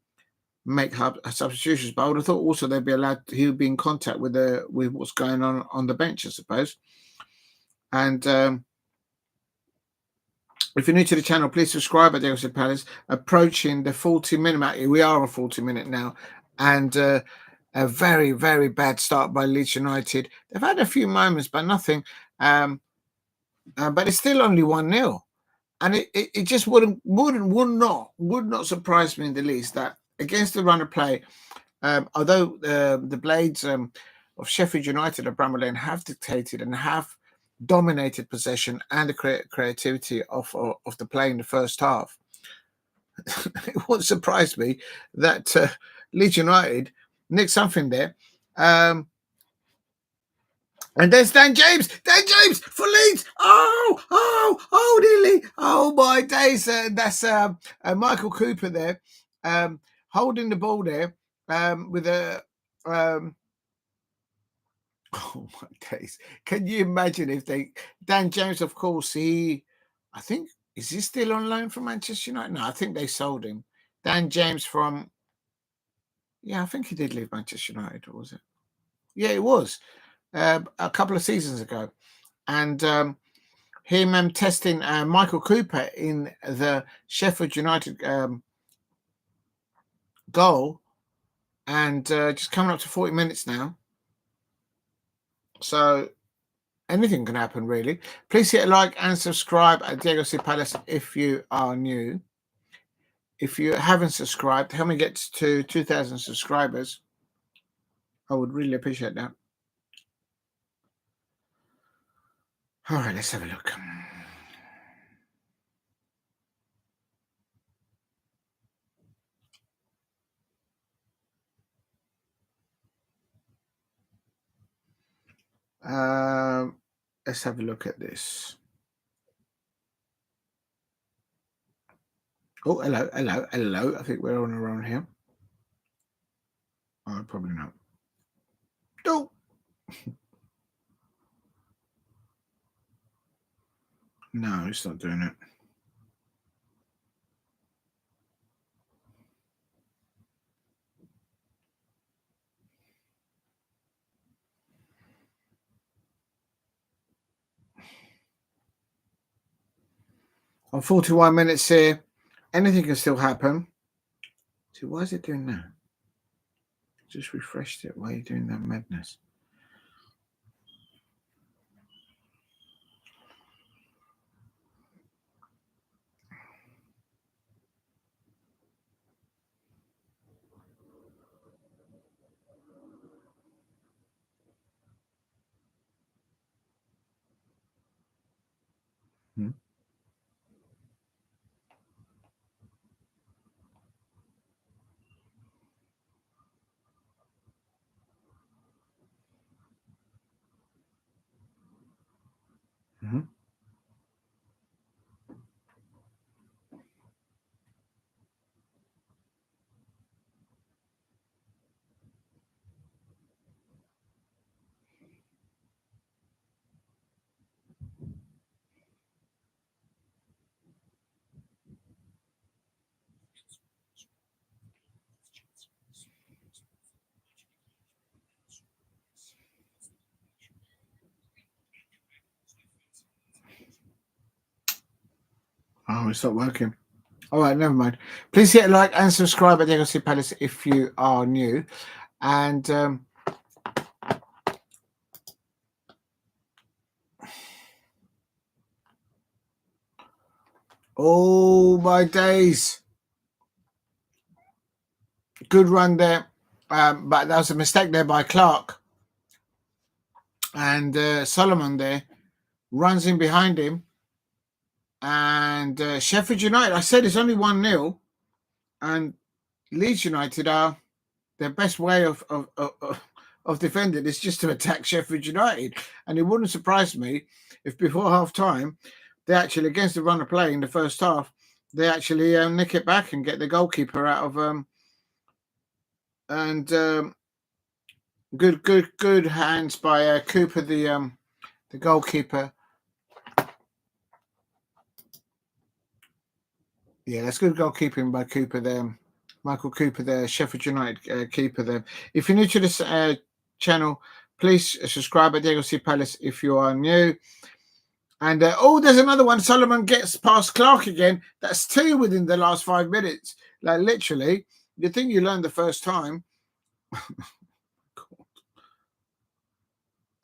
make substitutions. But I would have thought also they'd be allowed. He would be in contact with what's going on the bench, I suppose. And if you're new to the channel, please subscribe at Diego Palace. Approaching the 40-minute mark. We are a 40-minute now, and a very, very bad start by Leeds United. They've had a few moments, but nothing. But it's still only 1-0. And it just would not surprise me in the least that against the run of play, although the blades of Sheffield United at Bramall Lane have dictated and have dominated possession and the creativity of the play in the first half, it won't surprise me that Leeds United nicked something there. And there's Dan James for Leeds. Nearly. Oh my days. That's Michael Cooper there, holding the ball there with a. Oh my days! Can you imagine if Dan James? Of course, I think, is he still on loan from Manchester United? No, I think they sold him. Dan James from. Yeah, I think he did leave Manchester United, or was it? Yeah, it was. A couple of seasons ago, and him testing Michael Cooper in the Sheffield United goal and just coming up to 40 minutes now. So anything can happen, really. Please hit a like and subscribe at Diego C Palace if you are new. If you haven't subscribed, help me get to 2,000 subscribers. I would really appreciate that. All right, let's have a look. Let's have a look at this. Oh, hello. I think we're on around here. Oh, probably not. Oh. No, it's not doing it. On 41 minutes here, anything can still happen. So why is it doing that? Just refreshed it. Why are you doing that madness? Hmm. Mm-hmm. Oh, it's not working. All right, never mind. Please hit a like and subscribe at Diego C Palace if you are new. And oh my days. Good run there. But that was a mistake there by Clarke. And Solomon there runs in behind him. And Sheffield United, I said it's only 1-0. And Leeds United are their best way of defending is just to attack Sheffield United. And it wouldn't surprise me if before half time, they actually, against the run of play in the first half, they actually nick it back and get the goalkeeper out of good hands by Cooper, the goalkeeper. Yeah, that's good goalkeeping by Cooper there. Michael Cooper there, Sheffield United keeper there. If you're new to this channel, please subscribe at Diego C Palace if you are new. And there's another one. Solomon gets past Clarke again. That's 2 within the last 5 minutes. Like literally, you think you learned the first time.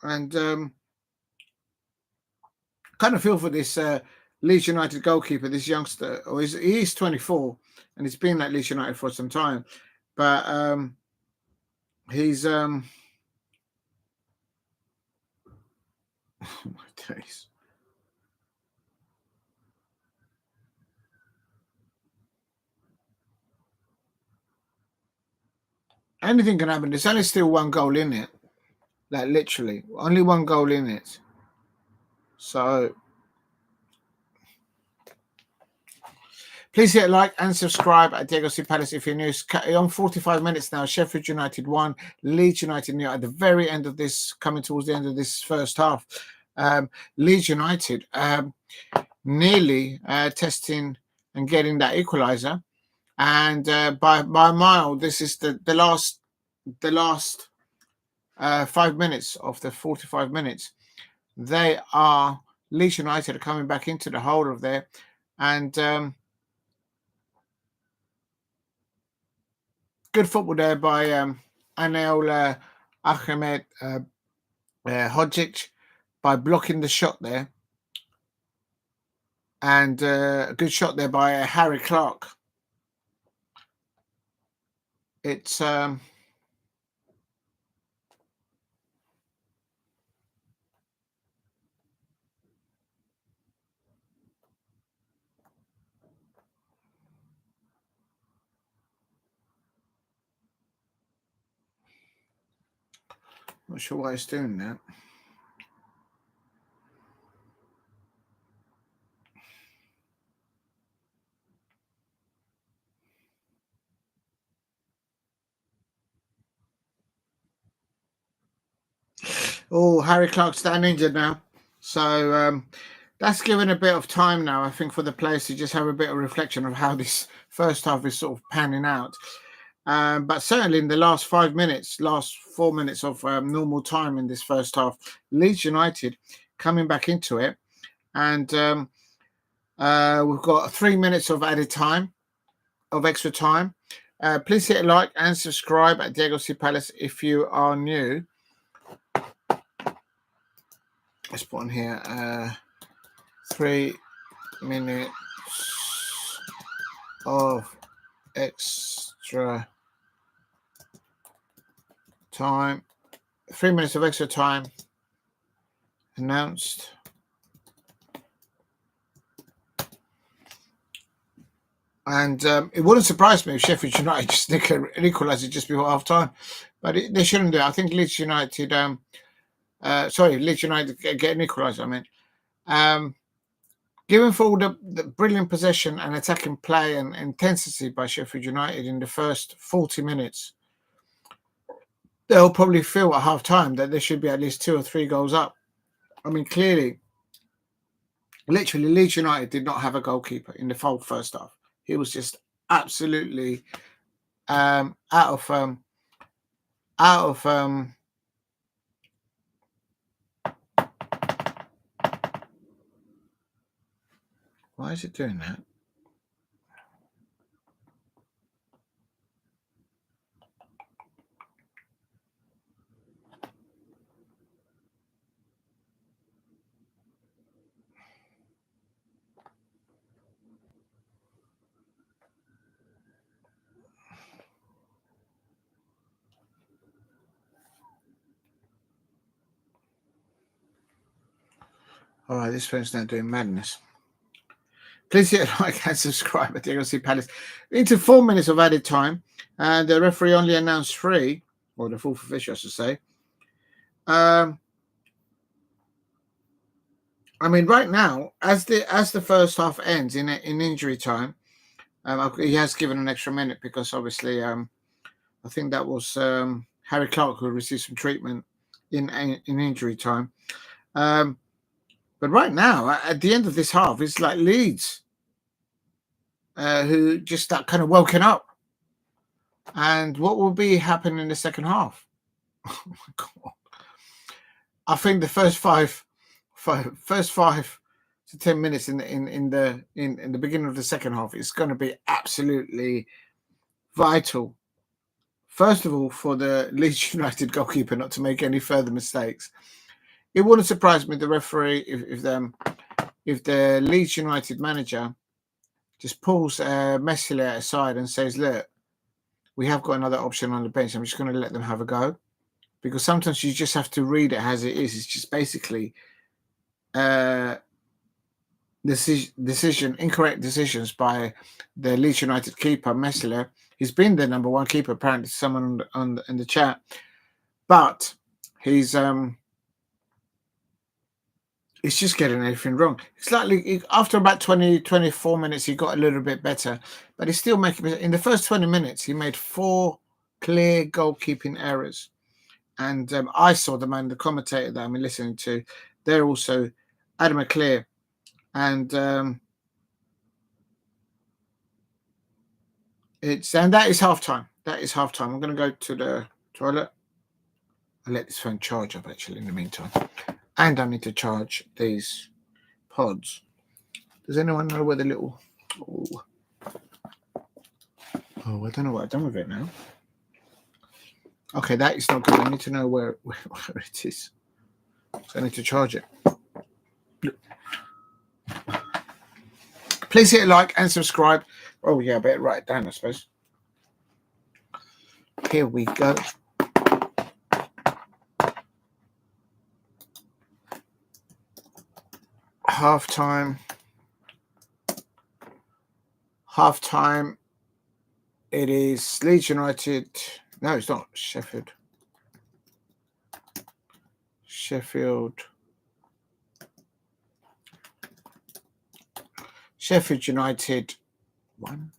And kind of feel for this Leeds United goalkeeper, this youngster. Or he's 24 and he's been at Leeds United for some time. But he's oh my days. Anything can happen. There's only still 1 goal in it. Like literally, only 1 goal in it. So please hit a like and subscribe at Diego C Palace if you're new. On 45 minutes now, Sheffield United 1, Leeds United at the very end of this, coming towards the end of this first half. Leeds United nearly testing and getting that equaliser. And by a mile, this is the last 5 minutes of the 45 minutes. They are, Leeds United are coming back into the hole of there. And good football there by Ahmedhodžić by blocking the shot there. And a good shot there by Clarke. It's not sure why it's doing that. Oh, Clarke's down injured now. So that's given a bit of time now, I think, for the players to just have a bit of reflection of how this first half is sort of panning out. But certainly in the last 4 minutes of normal time in this first half, Leeds United coming back into it. And we've got 3 minutes of added time, of extra time. Please hit a like and subscribe at Diego C Palace if you are new. Let's put on here 3 minutes of extra time. 3 minutes of extra time announced. And it wouldn't surprise me if Sheffield United just nick an equaliser just before half time, but they shouldn't do it. I think Leeds United, Leeds United get an equaliser. Given for all the brilliant possession and attacking play and intensity by Sheffield United in the first 40 minutes, they'll probably feel at half time that there should be at least 2 or 3 goals up. Clearly, literally, Leeds United did not have a goalkeeper in the full first half. He was just absolutely out of why is it doing that? All right, this phone's now doing madness. Please hit like and subscribe at Diego C Palace. Into 4 minutes of added time, and the referee only announced 3, or the fourth official, I should say. Right now, as the first half ends in injury time, he has given an extra minute because obviously, I think that was Clarke who received some treatment in injury time. But right now, at the end of this half, it's like Leeds who just start kind of woken up. And what will be happening in the second half? Oh my God! I think the first five to 10 minutes in the beginning of the second half is going to be absolutely vital. First of all, for the Leeds United goalkeeper not to make any further mistakes. It wouldn't surprise me the referee if the Leeds United manager just pulls Meslier aside and says, "Look, we have got another option on the bench. I'm just going to let them have a go," because sometimes you just have to read it as it is. It's just basically incorrect decisions by the Leeds United keeper Meslier. He's been the number 1 keeper, apparently, to someone in the chat, but he's just getting everything wrong. It's like after about 24 minutes, he got a little bit better, but he's still making. In the first 20 minutes, he made 4 clear goalkeeping errors. And I saw the commentator that I'm listening to. They're also Adam McClear. And that is halftime. That is halftime. I'm going to go to the toilet. I'll let this phone charge up actually in the meantime. And I need to charge these pods. Does anyone know where the little... Oh, I don't know what I've done with it now. Okay, that is not good. I need to know where it is. So I need to charge it. Please hit a like and subscribe. Oh, yeah, I better write it down, I suppose. Here we go. Half-time. Half-time. It is Leeds United. No, it's not. Sheffield. Sheffield United 1.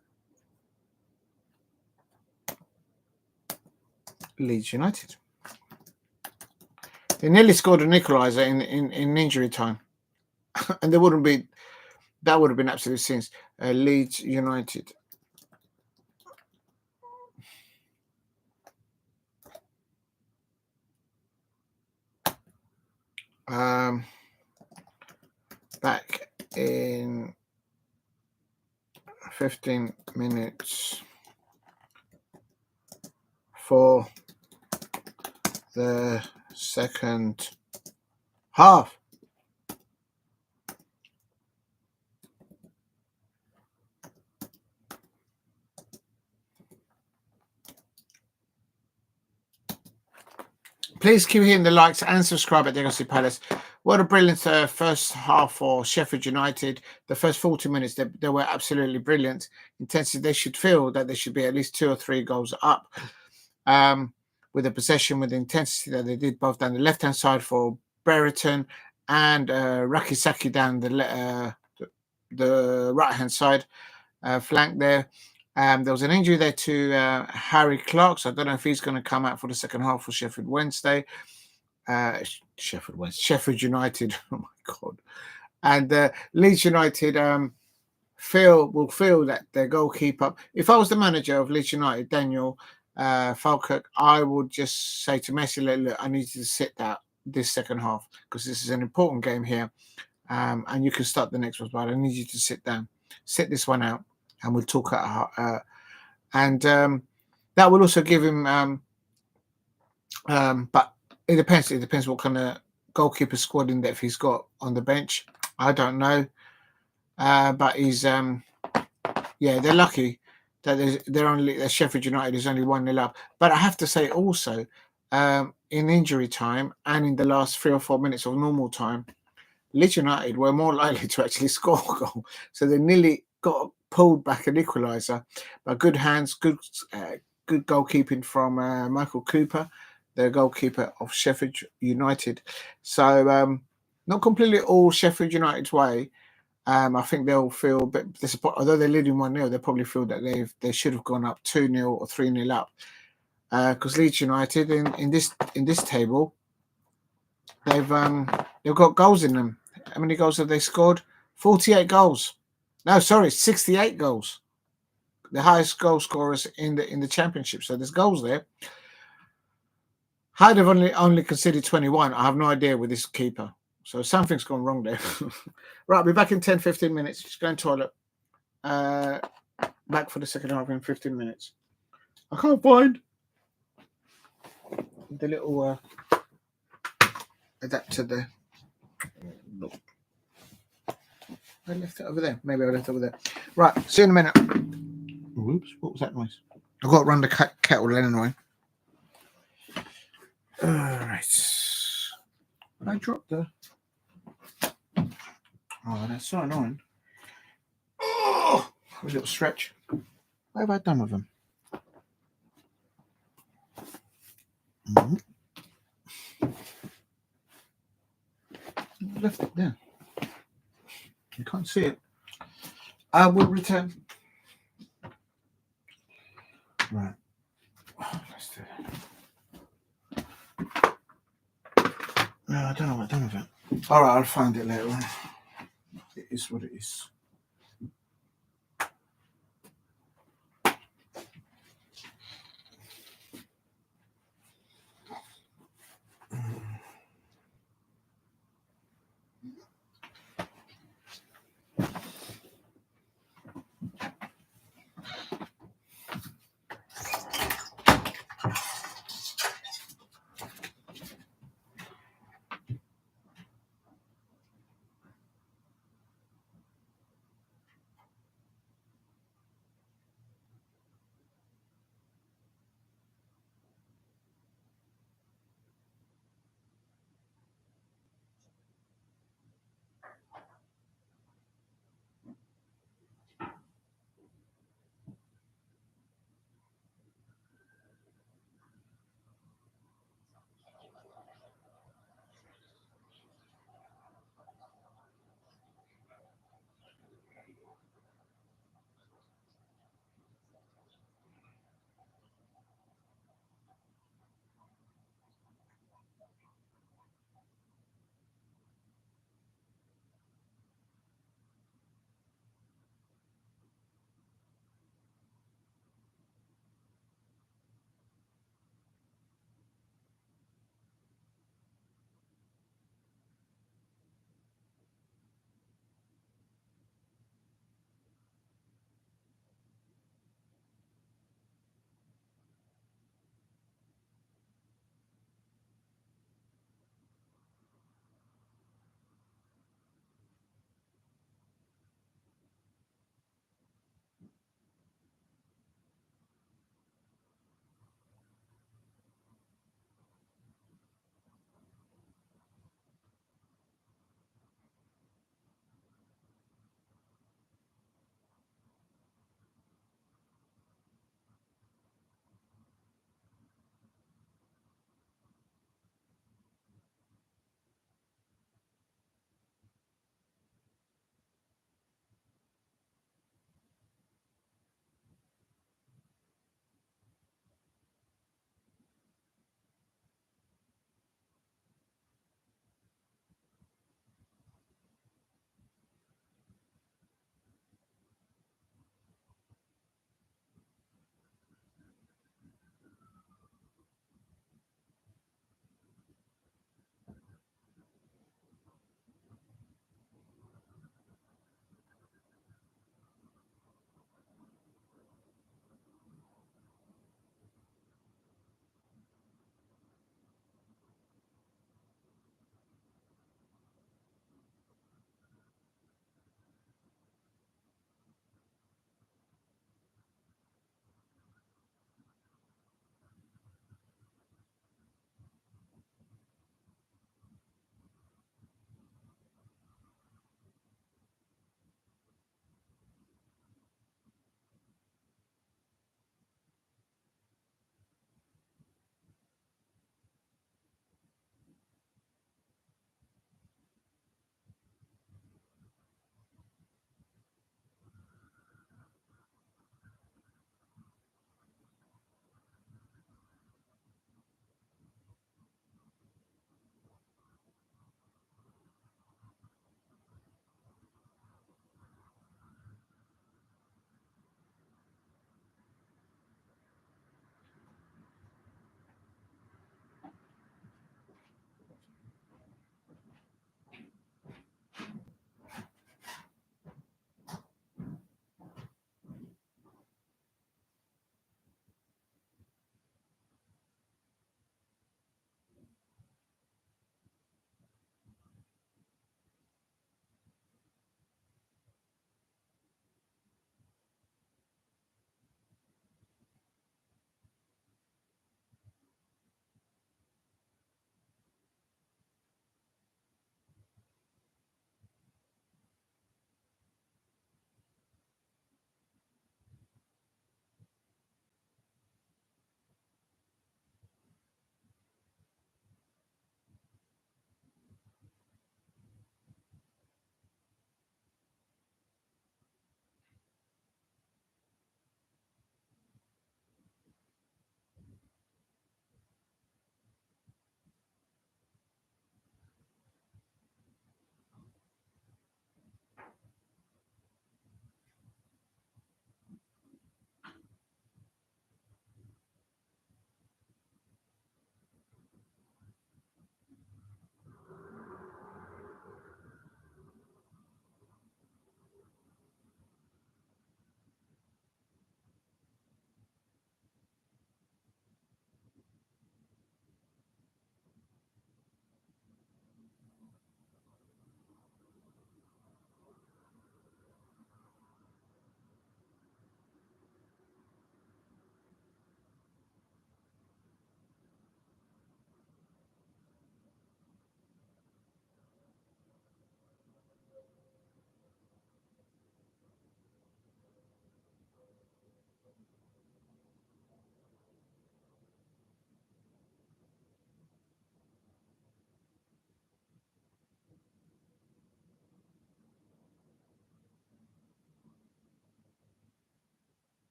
Leeds United. They nearly scored an equaliser in injury time. And that would have been absolute sins. Leeds United. Back in 15 minutes for the second half. Please keep hitting the likes and subscribe at Diego Palace. What a brilliant first half for Sheffield United. The first 40 minutes, they were absolutely brilliant. Intensity, they should feel that they should be at least 2 or 3 goals up. With the possession, with the intensity that they did, both down the left-hand side for Brereton and Rak-Sakyi down the right-hand side flank there. There was an injury there to Clarke, so I don't know if he's going to come out for the second half for Sheffield Wednesday. Sheffield United. Oh my God! And Leeds United will feel that their goalkeeper. If I was the manager of Leeds United, Daniel Farke, I would just say to Meslier, look, I need you to sit out this second half because this is an important game here, and you can start the next one, but I need you to sit down, sit this one out. And we'll talk and that will also give him. But it depends. It depends what kind of goalkeeper squad in depth he's got on the bench. I don't know, but he's they're lucky that Sheffield United is only 1-0 up. But I have to say also, in injury time and in the last 3 or 4 minutes of normal time, Leeds United were more likely to actually score a goal. So they nearly got pulled back an equaliser. But good hands, good goalkeeping from Michael Cooper, the goalkeeper of Sheffield United. So not completely all Sheffield United's way. I think they'll feel a bit disappointed. Although they're leading 1-0, they probably feel that they should have gone up 2-0 or 3-0 up. Because Leeds United in this table, they've got goals in them. How many goals have they scored? 48 goals. No, sorry, 68 goals. The highest goal scorers in the championship. So there's goals there. How they've only conceded 21, I have no idea with this keeper. So something's gone wrong there. Right, I'll be back in 10-15 minutes. Just going to toilet. Back for the second half in 15 minutes. I can't find the little adapter there. Look. I left it over there. Maybe I left it over there. Right, see you in a minute. Oops, what was that noise? I've got to run the kettle anyway. Alright. I dropped the... Oh, that's so annoying. Oh, a little stretch. What have I done with them? I left it there. You can't see it. I will return. Right. Let's do that. No, I don't know what I've done with it. All right, I'll find it later on. It is what it is.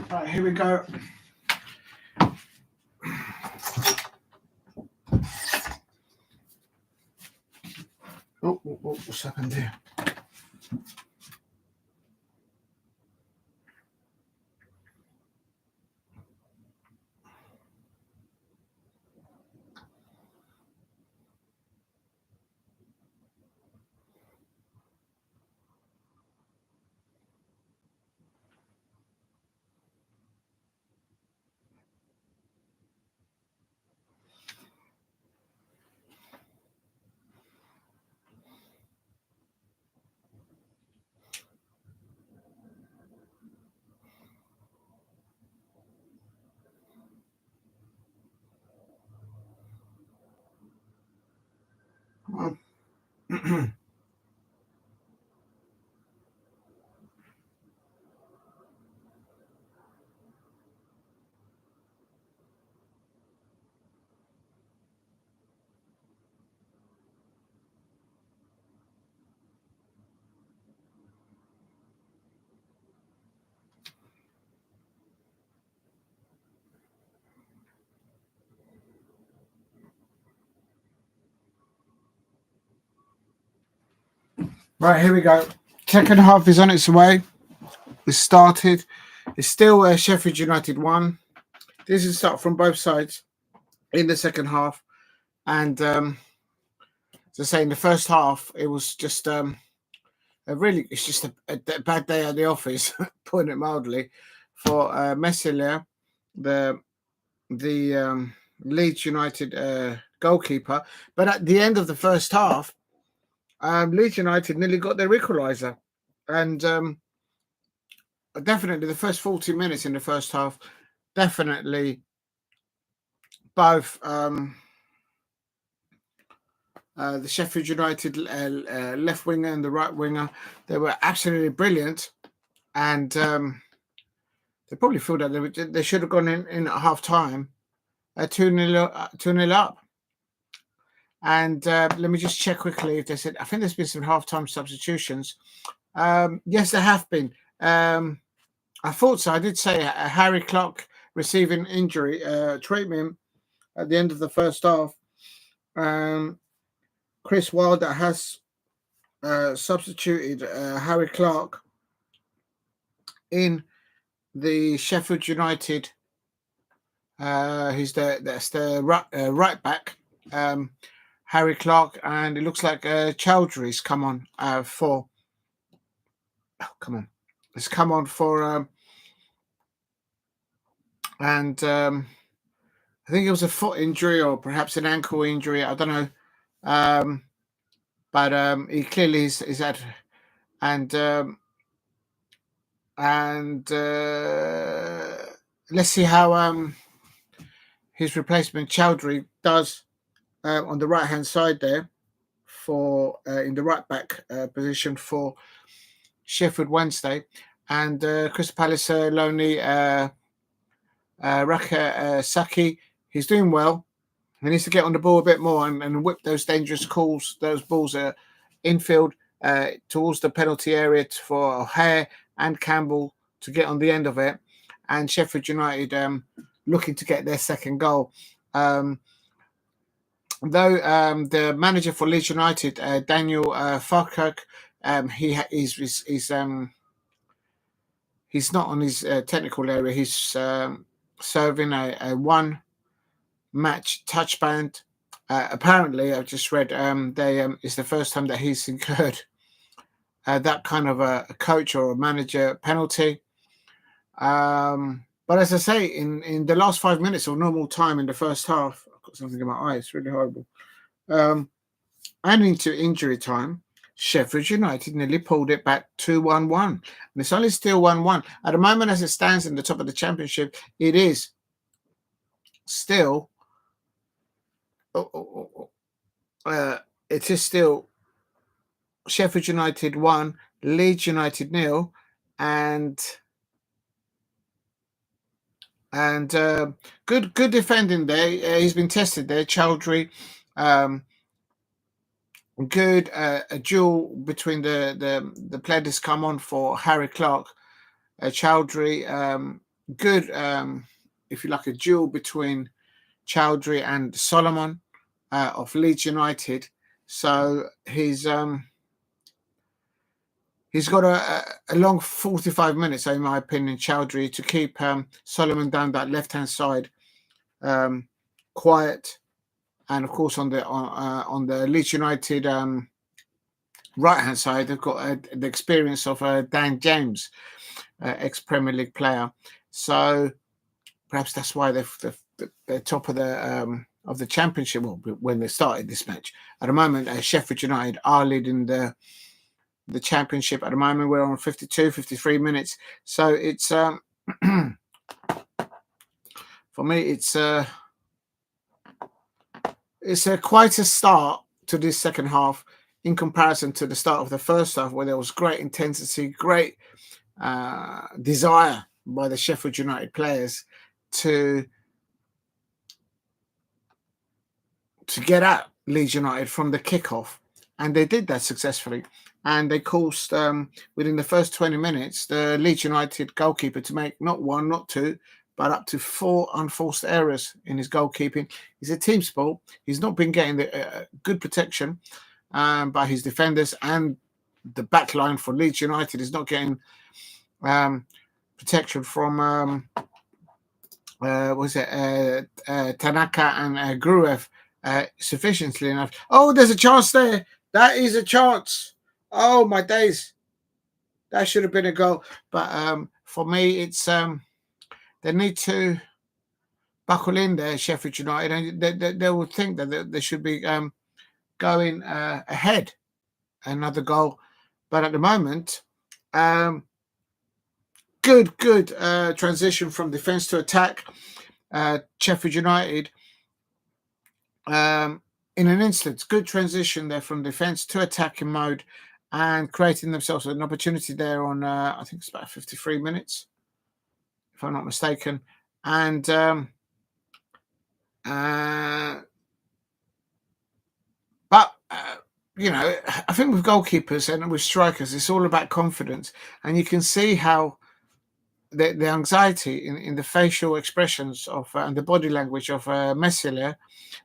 Right, here we go. Oh, what's happened here? Right, here we go. Second half is on its way. It started. It's still Sheffield United 1. This is start from both sides in the second half. And as I say, in the first half, it was just it's just a bad day at the office, putting it mildly, for Meslier, the Leeds United goalkeeper. But at the end of the first half, Leeds United nearly got their equaliser. And definitely the first 40 minutes in the first half, definitely both the Sheffield United left winger and the right winger, they were absolutely brilliant. And they probably feel that they should have gone in at half time 2-0 up. And let me just check quickly if they said, I think there's been some half-time substitutions. Yes, there have been. I thought so. I did say Harry Clarke receiving injury treatment at the end of the first half. Chris Wilder has substituted Harry Clarke in the Sheffield United. That's the right back, Harry Clarke, and it looks like Chowdhury's come on for. Oh, come on! It's come on for, and I think it was a foot injury or perhaps an ankle injury. I don't know, but he clearly is had, and let's see how his replacement Chowdhury does on the right hand side there for in the right back position for Sheffield Wednesday, and Crystal Palace lonely Rak-Sakyi. He's doing well. He needs to get on the ball a bit more and whip those dangerous calls. Those balls are infield towards the penalty area for Hare and Campbell to get on the end of it. and Sheffield United looking to get their second goal. Though the manager for Leeds United, Daniel Farke, he's not on his technical area. He's serving a one-match touch ban. Apparently, I've just read it's the first time that he's incurred that kind of a coach or a manager penalty. But as I say, in the last 5 minutes of normal time in the first half, I've got something in my eye. It's really horrible. And into injury time, Sheffield United nearly pulled it back to 1-1. And it's only still 1-1. At the moment, as it stands in the top of the championship, it is still Sheffield United 1, Leeds United 0, and good defending there. He's been tested there. Chowdhury, good a duel between the player that's come on for Harry Clarke. Chowdhury, good if you like, a duel between Chowdhury and Solomon of Leeds United. So he's got a long 45 minutes, in my opinion, Chowdhury, to keep Solomon down that left-hand side quiet. And of course, on the Leeds United right-hand side, they've got the experience of Dan James, ex-Premier League player. So perhaps that's why they're top of the championship. Well, when they started this match, at the moment, Sheffield United are leading the championship. At the moment, we're on 53 minutes. So it's for me, it's quite a start to this second half in comparison to the start of the first half, where there was great intensity, great desire by the Sheffield United players to get at Leeds United from the kickoff, and they did that successfully. And they caused, within the first 20 minutes, the Leeds United goalkeeper to make not one, not two, but up to 4 unforced errors in his goalkeeping. He's a team sport. He's not been getting the good protection by his defenders, and the back line for Leeds United is not getting protection from Tanaka and Gruev sufficiently enough. Oh, there's a chance there. That is a chance. Oh, my days. That should have been a goal. But for me, it's they need to buckle in there, Sheffield United, and they would think that they should be going ahead. Another goal. But at the moment, good transition from defence to attack. Sheffield United, in an instant, good transition there from defence to attacking mode, and creating themselves an opportunity there on, I think it's about 53 minutes, if I'm not mistaken. And I think with goalkeepers and with strikers, it's all about confidence. And you can see how the anxiety in the facial expressions of and the body language of Meslier.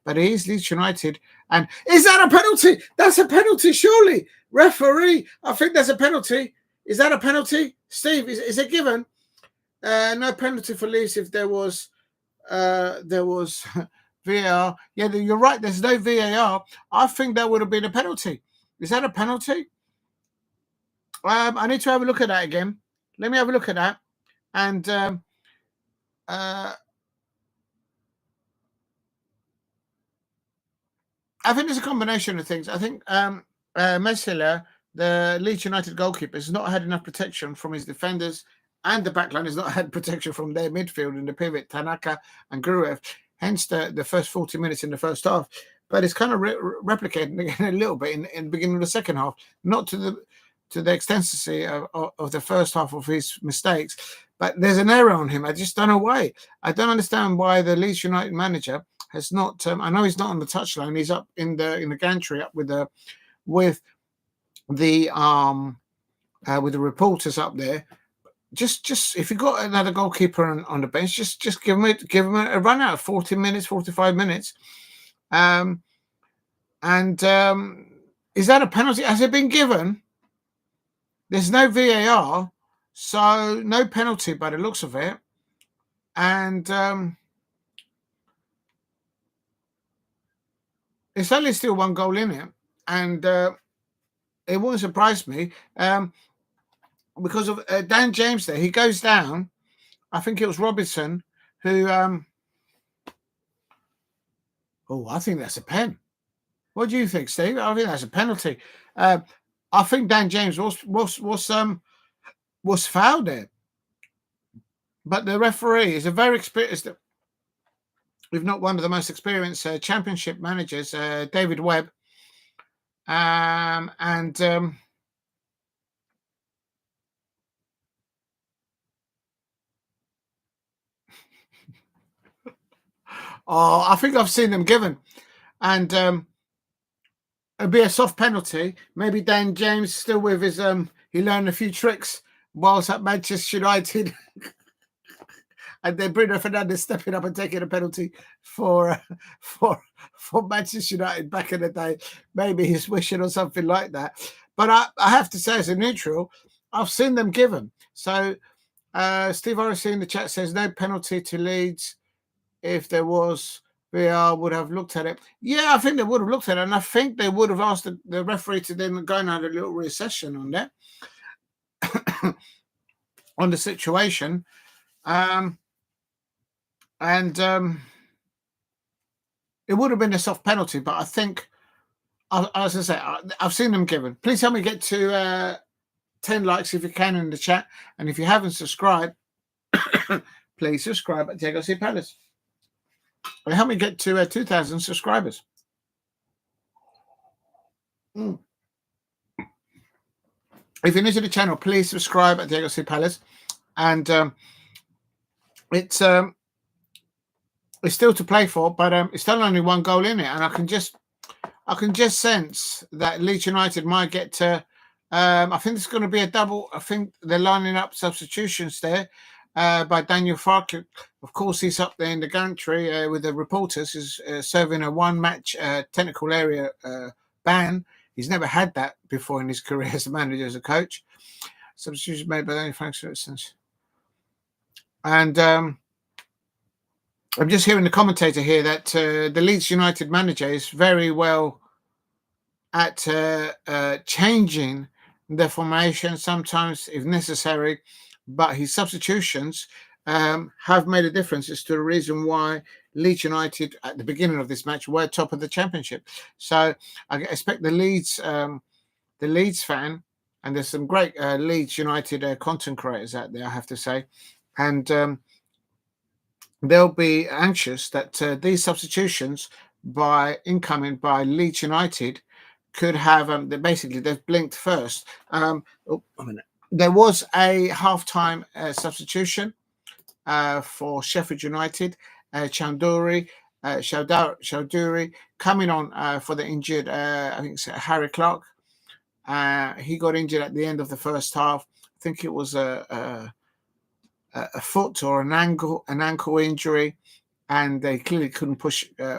But he is Leeds United. And is that a penalty? That's a penalty, surely. Referee, I think there's a penalty. Is that a penalty? Steve, is it given? No penalty for Leeds if there was VAR. Yeah, you're right. There's no VAR. I think that would have been a penalty. Is that a penalty? I need to have a look at that again. Let me have a look at that. And I think there's a combination of things. I think Meslier, the Leeds United goalkeeper, has not had enough protection from his defenders, and the backline has not had protection from their midfield and the pivot, Tanaka and Gruev. Hence the first 40 minutes in the first half. But it's kind of replicating again a little bit in the beginning of the second half, not to the extensity of the first half of his mistakes. But there's an error on him. I just don't know why. I don't understand why the Leeds United manager has not. I know he's not on the touchline. He's up in the gantry, up with the reporters up there. just if you've got another goalkeeper on the bench, just give him a run out of 40 minutes, 45 minutes. Is that a penalty? Has it been given? There's no VAR, so no penalty by the looks of it. And it's only still 1 goal in it. And it wouldn't surprise me because of Dan James there. He goes down. I think it was Robinson who... I think that's a pen. What do you think, Steve? I think that's a penalty. I think Dan James was fouled there, but the referee is a very experienced, if not one of the most experienced championship managers, David Webb, I think I've seen them given, and it'd be a soft penalty. Maybe Dan James still with his he learned a few tricks whilst at Manchester United. And then Bruno Fernandes stepping up and taking a penalty for Manchester United back in the day. Maybe he's wishing or something like that. But I have to say, as a neutral, I've seen them given. So Steve Orsi in the chat says no penalty to Leeds. If there was, VAR would have looked at it. Yeah, I think they would have looked at it. And I think they would have asked the referee to then go and have a little recession on that, on the situation. It would have been a soft penalty, but I think, as I say, I've seen them given. Please help me get to 10 likes if you can in the chat. And if you haven't subscribed, please subscribe at Diego C. Palace. Help me get to 2,000 subscribers. If you're new to the channel, please subscribe at Diego C. Palace. And it's still to play for, but it's still only 1 goal in it, and I can just sense that Leeds United might get to. I think it's going to be a double. I think they're lining up substitutions there by Daniel Farke. Of course, he's up there in the gantry with the reporters. He's serving a 1-match technical area ban. He's never had that before in his career as a manager, as a coach. Substitutions made by Daniel Farke, for instance. And I'm just hearing the commentator here that the Leeds United manager is very well at changing the formation sometimes if necessary, but his substitutions have made a difference as to the reason why Leeds United at the beginning of this match were top of the championship. So I expect the Leeds fan, and there's some great Leeds United content creators out there, I have to say, and they'll be anxious that these substitutions incoming by Leeds United could have they've blinked first. There was a half-time substitution for Sheffield United. Chowdhury coming on for the injured, I think it's Harry Clarke. He got injured at the end of the first half. I think it was a foot or an ankle injury, and they clearly couldn't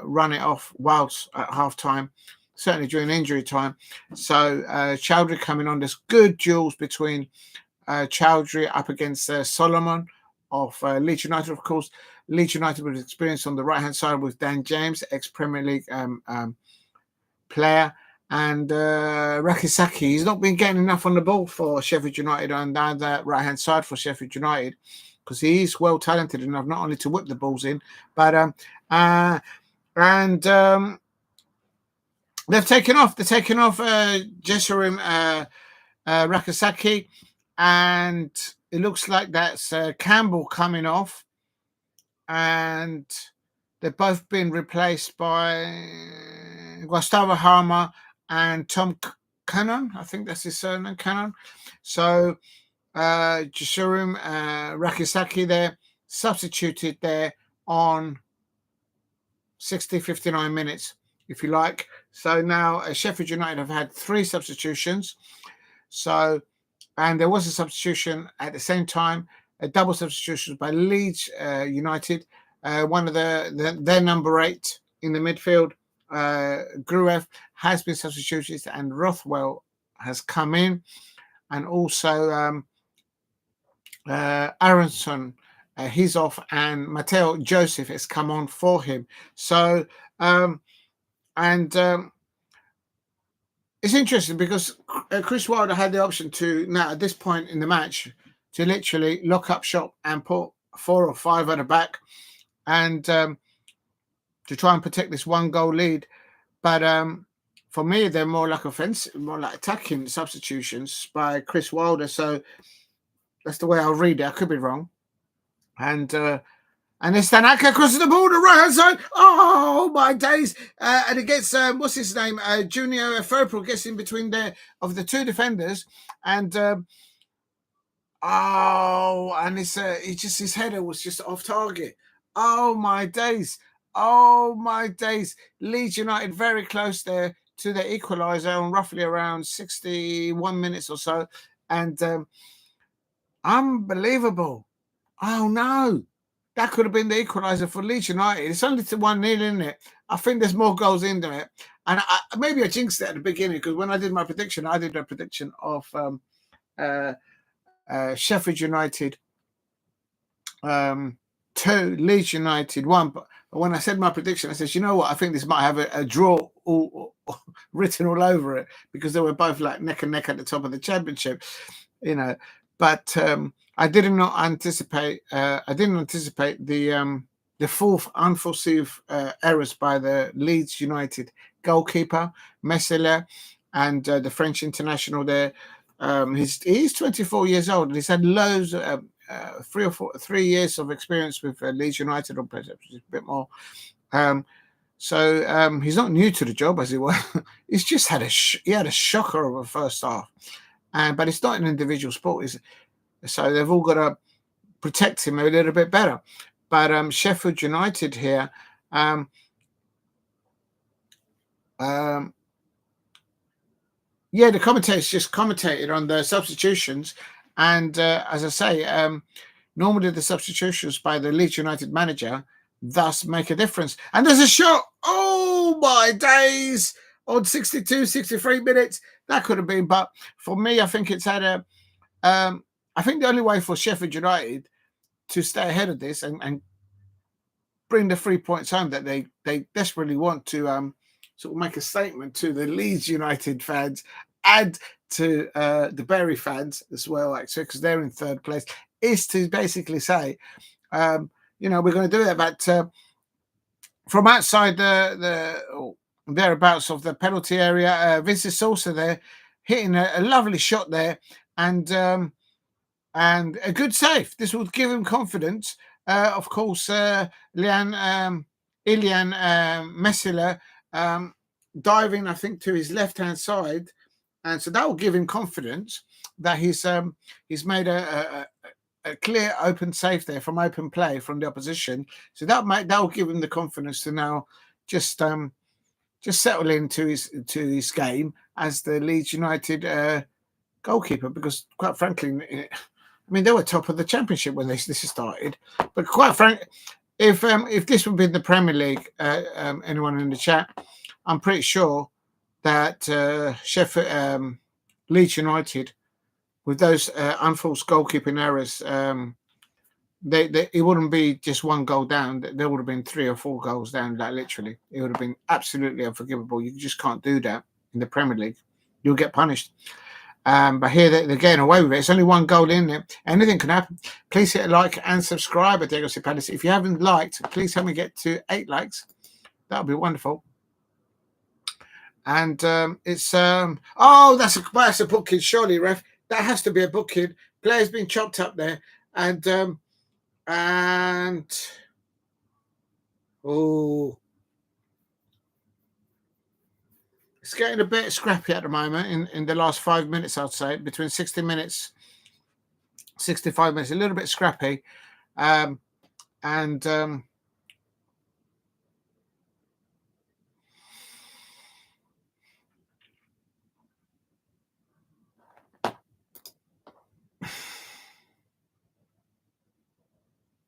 run it off whilst at half-time, certainly during injury time. So Chowdhury coming on. There's good duels between Chowdhury up against Solomon of Leeds United. Of course, Leeds United with experience on the right-hand side with Dan James, ex-Premier League player, and Rak-Sakyi. He's not been getting enough on the ball for Sheffield United on that right-hand side for Sheffield United, because he is well talented enough not only to whip the balls in, but they've taken off. They're taking off Jesurim Rak-Sakyi, and it looks like that's Campbell coming off, and they've both been replaced by Gustavo Harmer and Tom Cannon. I think that's his surname, Cannon. So Jesurim Rak-Sakyi there, substituted there on 59 minutes, if you like. So now Sheffield United have had 3 substitutions. So and there was a substitution at the same time, a double substitution by Leeds United. One of their number 8 in the midfield, Gruev, has been substituted, and Rothwell has come in, and also Aaronson, he's off, and Mateo Joseph has come on for him. So it's interesting because Chris Wilder had the option to, now at this point in the match, to literally lock up shop and put 4 or 5 at the back, and to try and protect this 1-goal lead. But for me, they're more like offensive, more like attacking substitutions by Chris Wilder. So that's the way I'll read it. I could be wrong. And it's Tanaka crosses the ball to right hand side. Oh my days! And it gets what's his name? Junior Firpo gets in between of the 2 defenders, and and it's his header was just off target. Oh my days! Oh my days! Leeds United very close there to the equaliser on roughly around 61 minutes or so, and unbelievable. Oh no! That could have been the equaliser for Leeds United. It's only to 1-0, isn't it? I think there's more goals in there. And maybe I jinxed it at the beginning, because when I did my prediction, I did a prediction of Sheffield United 2, Leeds United 1. But when I said my prediction, I said, you know what? I think this might have a draw written all over it, because they were both like neck and neck at the top of the championship, you know. But I didn't anticipate the 4th unforeseen errors by the Leeds United goalkeeper Meslier, and the French international there. He's 24 years old, and he's had loads, 3 years of experience with Leeds United, or perhaps a bit more. So he's not new to the job, as it were. He's just had he had a shocker of a first half, but it's not an individual sport, so they've all got to protect him a little bit better. But Sheffield United here, the commentators just commentated on the substitutions, and as I say, normally the substitutions by the Leeds United manager thus make a difference. And there's a shot. Oh my days! On 62, 63 minutes, that could have been. But for me, I think it's had I think the only way for Sheffield United to stay ahead of this and bring the 3 points home that they desperately want to sort of make a statement to the Leeds United fans and to the Bury fans as well, actually, because they're in 3rd place, is to basically say, we're going to do that, but from outside the thereabouts of the penalty area, Vinicius Souza there hitting a lovely shot there, and a good save. This would give him confidence. Of course, Ilian Meslier diving, I think, to his left-hand side, and so that will give him confidence that he's made a clear open save there from open play from the opposition. So that will give him the confidence to now just settle into his game as the Leeds United goalkeeper, because quite frankly, I mean, they were top of the championship when this started. But quite frankly, if this would be the Premier League, anyone in the chat, I'm pretty sure that Sheffield, Leeds United, with those unforced goalkeeping errors, it wouldn't be just 1 goal down. There would have been 3 or 4 goals down. Like literally, it would have been absolutely unforgivable. You just can't do that in the Premier League. You'll get punished. But here they're getting away with it. It's only 1 goal in there. Anything can happen. Please hit a like and subscribe at Diego Palace. If you haven't liked, please help me get to 8 likes. That would be wonderful. And it's that's a booking, surely, ref. That has to be a booking. Players being chopped up there, and it's getting a bit scrappy at the moment in the last 5 minutes, I'd say, between 60 minutes, 65 minutes, a little bit scrappy.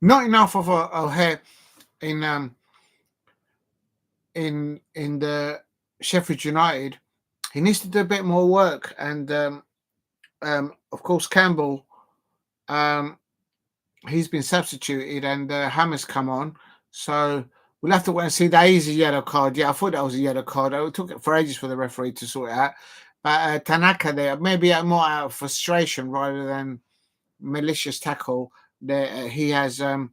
Not enough of a hair in the Sheffield United. He needs to do a bit more work, and of course Campbell, he's been substituted, and Hammer's come on, so we'll have to wait and see. That is a yellow card. Yeah, I thought that was a yellow card. It took for ages for the referee to sort it out. But Tanaka there, maybe more out of frustration rather than malicious tackle. There, he has. I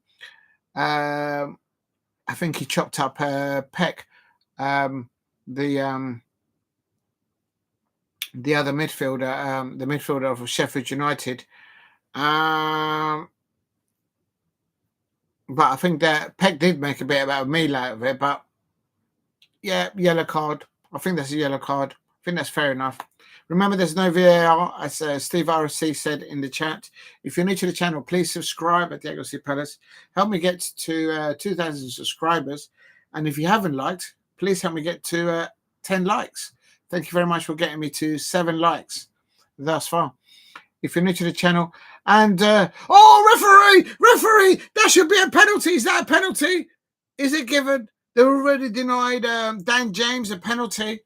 think he chopped up Peck, the other midfielder, the midfielder of Sheffield United. But I think that Peck did make a bit about a meal out of it. But yeah, yellow card. I think that's a yellow card. I think that's fair enough. Remember, there's no VAR, as Steve RC said in the chat. If you're new to the channel, please subscribe at Diego C. Palace. Help me get to 2,000 subscribers. And if you haven't liked, please help me get to 10 likes. Thank you very much for getting me to 7 likes thus far. If you're new to the channel. And, referee, that should be a penalty. Is that a penalty? Is it given? They already denied Dan James a penalty.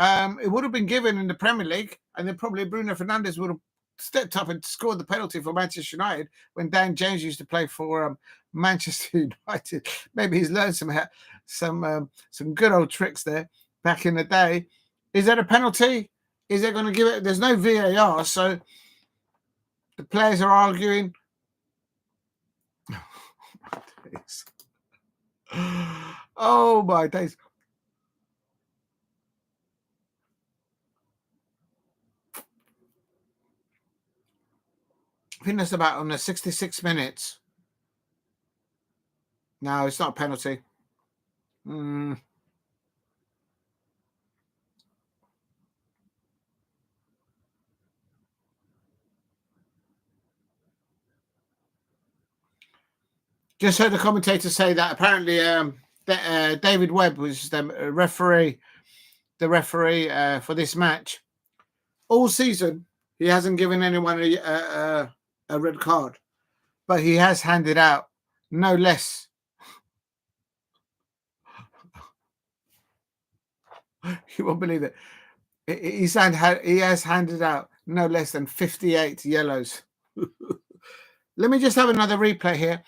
It would have been given in the Premier League, and then probably Bruno Fernandes would have stepped up and scored the penalty for Manchester United when Dan James used to play for Manchester United. Maybe he's learned some good old tricks there back in the day. Is that a penalty? Is it going to give it? There's no VAR, so the players are arguing. Oh my days. I think that's about on the 66 minutes. No, it's not a penalty. Just heard the commentator say that apparently David Webb was the referee for this match. All season, he hasn't given anyone a red card, but he has handed out no less. You won't believe it. He has handed out no less than 58 yellows. Let me just have another replay here.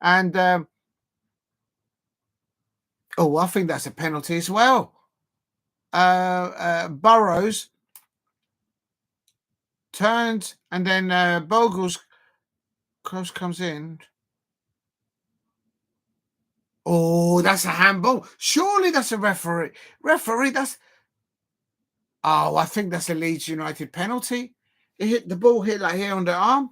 And, I think that's a penalty as well. Burrows turns, and then Bogle's cross comes in. Oh, that's a handball. Surely that's a referee. That's... Oh, I think that's a Leeds United penalty. The ball hit like here on the arm.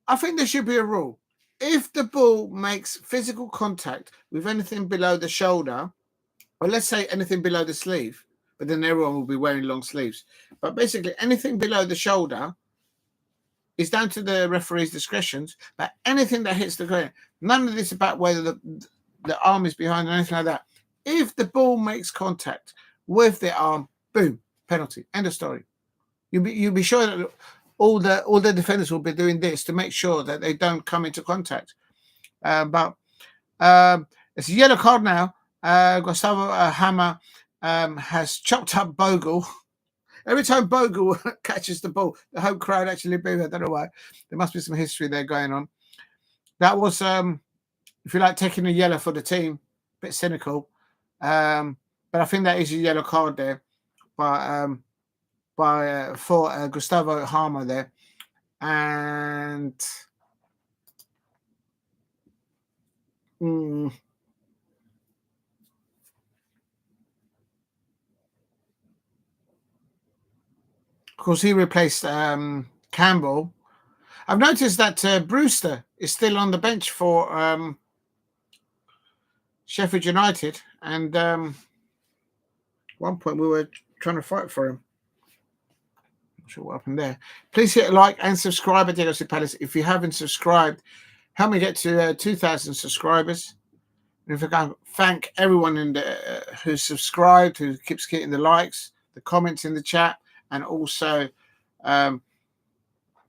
I think there should be a rule. If the ball makes physical contact with anything below the shoulder, or let's say anything below the sleeve, but then everyone will be wearing long sleeves. But basically anything below the shoulder is down to the referee's discretions, but anything that hits the ground, none of this about whether the arm is behind or anything like that. If the ball makes contact with the arm, boom, penalty. End of story. You'll be sure that all the defenders will be doing this to make sure that they don't come into contact. But it's a yellow card now. Gustavo Hammer has chopped up Bogle. Every time Bogle catches the ball, the home crowd actually boo. I don't know why. There must be some history there going on. That was, if you like, taking a yellow for the team. A bit cynical. But I think that is a yellow card there for Gustavo Hammer there. And of course, he replaced Campbell. I've noticed that Brewster is still on the bench for Sheffield United, and at one point we were trying to fight for him. Not sure what happened there. Please hit a like and subscribe at Diego C. Palace. If you haven't subscribed, help me get to 2,000 subscribers. And if I can thank everyone who's subscribed, who keeps getting the likes, the comments in the chat, and also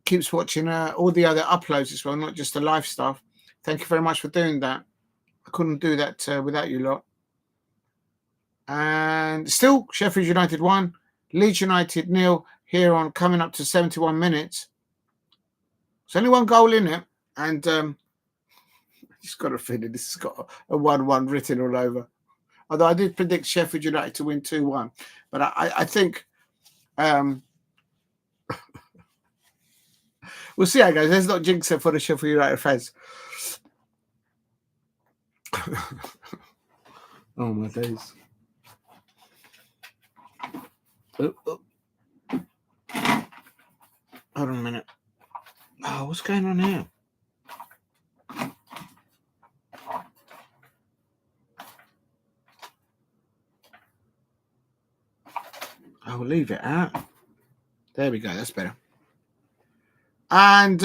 keeps watching all the other uploads as well, not just the live stuff. Thank you very much for doing that. I couldn't do that without you lot. And still, Sheffield United 1, Leeds United 0 here on coming up to 71 minutes. There's only one goal in it, and just got a feeling this has got a 1-1 written all over. Although I did predict Sheffield United to win 2-1, but I think we'll see how it goes. Let's not jinx it for the Sheffield United fans. Oh my days. Oh. Hold on a minute. Oh, what's going on here? I will leave it out. There we go. That's better. And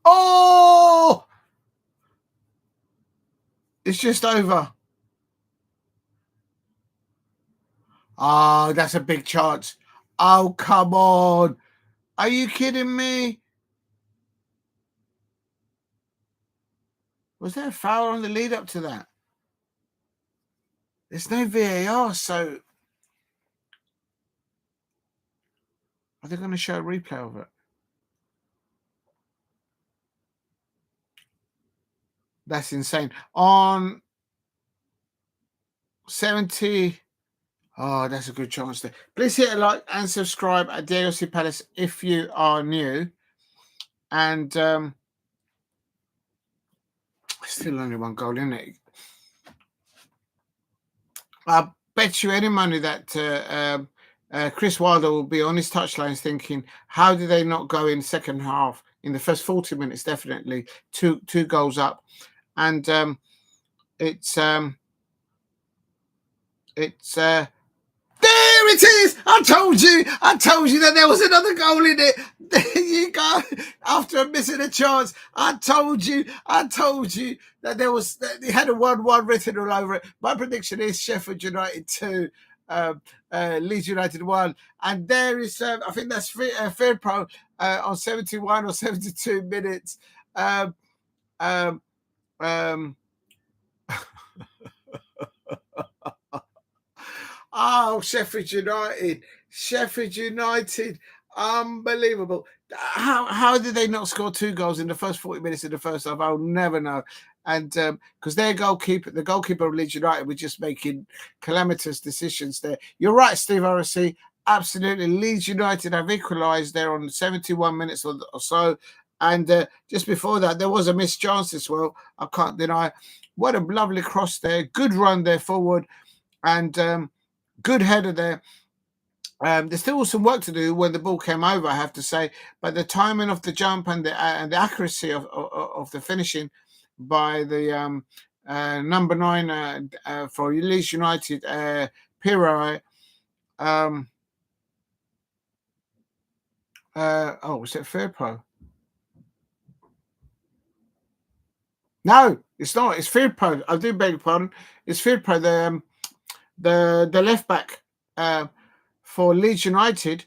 oh, it's just over. Oh, that's a big chance. Oh, come on. Are you kidding me? Was there a foul on the lead up to that? There's no VAR, so are they going to show a replay of it? That's insane. On 70. Oh, that's a good chance there. Please hit a like and subscribe at Diego C Palace if you are new. And still only one goal in it. I bet you any money that Chris Wilder will be on his touchlines thinking, how did they not go in second half? In the first 40 minutes, definitely two goals up. And it's there it is. I told you that there was another goal in it. There you go. After missing a chance, I told you that there was. That he had a 1-1 written all over it. My prediction is Sheffield United 2, Leeds United 1, and there is. I think that's Firpo on 71 or 72 minutes. Oh, Sheffield United, unbelievable. How did they not score 2 goals in the first 40 minutes of the first half? I'll never know. And because the goalkeeper of Leeds United, was just making calamitous decisions there. You're right, Steve RSC. Absolutely. Leeds United have equalised there on 71 minutes or so. And just before that, there was a missed chance as well. I can't deny. What a lovely cross there. Good run there forward. And good header there. There's still some work to do when the ball came over, I have to say. But the timing of the jump and the accuracy of the finishing by the number 9 for Leeds United, Piroe. Was it Firpo? No, it's not. It's Firpo. I do beg your pardon. It's Firpo, the left back for Leeds United.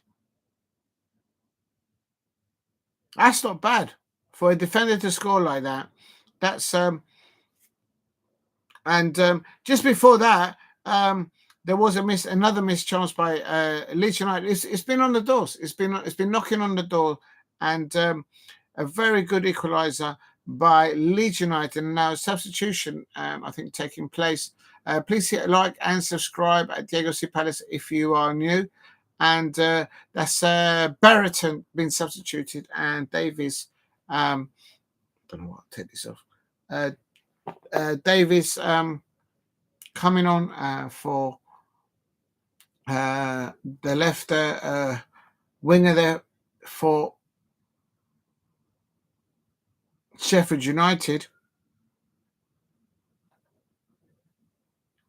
That's not bad for a defender to score like that. That's just before that, there was another missed chance by Leeds United. It's been on the doors. It's been knocking on the door, and a very good equaliser by Leeds United. And now substitution, I think, taking place. Please hit a like and subscribe at Diego C Palace if you are new. And that's Brereton being substituted, and Davies. I don't know what. I'll take this off. Davies coming on for the left winger there for Sheffield United.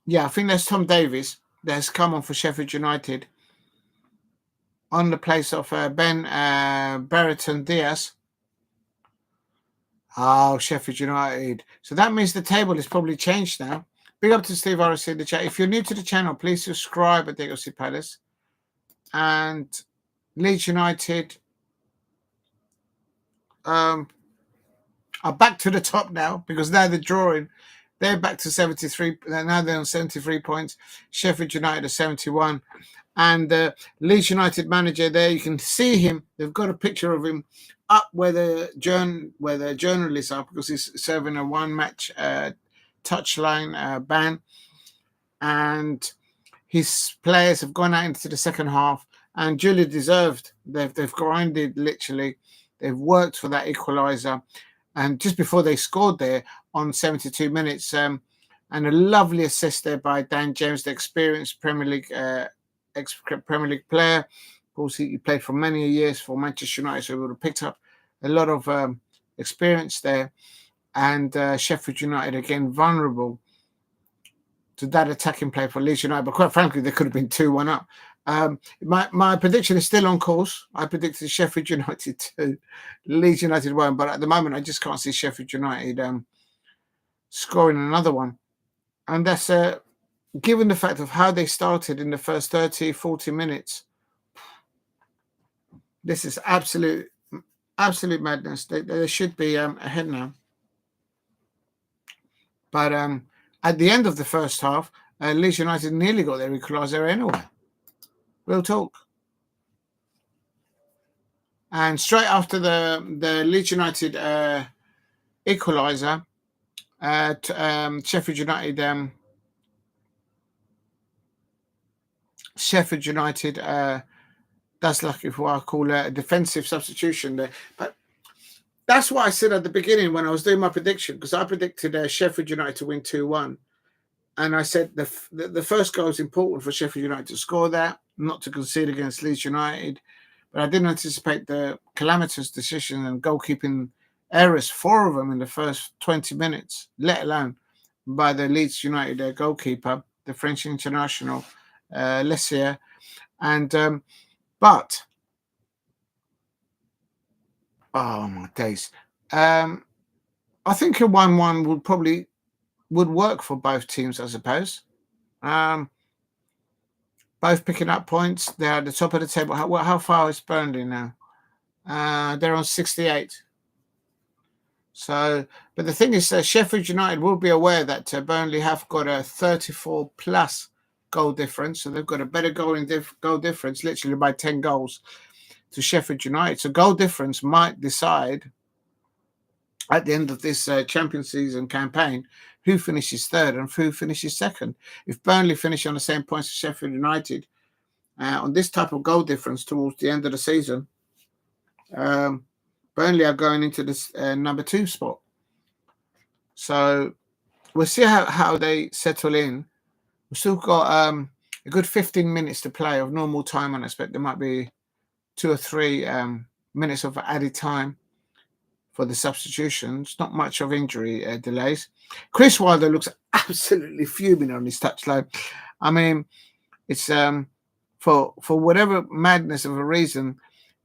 Yeah, I think that's Tom Davies that's come on for Sheffield United on the place of Ben Brereton Diaz. Oh, Sheffield United. So that means the table is probably changed now. Big up to Steve RSC in the chat. If you're new to the channel, please subscribe at Diego C Palace. And Leeds United. are back to the top now because now they're drawing. They're back to 73. Now they're on 73 points. Sheffield United are 71. And Leeds United manager there, you can see him. They've got a picture of him up where the journalists are because he's serving a one-match touchline ban. And his players have gone out into the second half and duly deserved. They've grinded, literally. They've worked for that equaliser. And just before they scored there on 72 minutes, and a lovely assist there by Dan James, the experienced Premier League player. Of course, he played for many years for Manchester United, so he would have picked up a lot of experience there. And Sheffield United, again, vulnerable to that attacking play for Leeds United. But quite frankly, they could have been 2-1 up. My prediction is still on course. I predicted Sheffield United 2, Leeds United 1. But at the moment, I just can't see Sheffield United scoring another one. And that's given the fact of how they started in the first 30, 40 minutes. This is absolute madness. They should be ahead now. But at the end of the first half, Leeds United nearly got their equaliser anyway. Real talk. And straight after the Leeds United equaliser, Sheffield United does like what I call a defensive substitution there. But that's what I said at the beginning when I was doing my prediction, because I predicted Sheffield United to win 2-1. And I said the first goal is important for Sheffield United to score that, not to concede against Leeds United. But I didn't anticipate the calamitous decision and goalkeeping errors, 4 of them in the first 20 minutes, let alone by the Leeds United goalkeeper, the French international, Meslier. And but oh my days, I think a 1-1 would work for both teams, I suppose. Both picking up points. They're at the top of the table. How far is Burnley now? They're on 68. So, but the thing is, Sheffield United will be aware that Burnley have got a 34 plus goal difference. So they've got a better goal difference, literally by 10 goals to Sheffield United. So goal difference might decide at the end of this Champions season campaign who finishes third and who finishes second. If Burnley finish on the same points as Sheffield United on this type of goal difference towards the end of the season, Burnley are going into this number 2 spot. So we'll see how they settle in. We've still got a good 15 minutes to play of normal time, and I expect there might be 2 or 3 minutes of added time for the substitutions. Not much of injury delays. Chris Wilder looks absolutely fuming on his touchline. I mean, it's for whatever madness of a reason,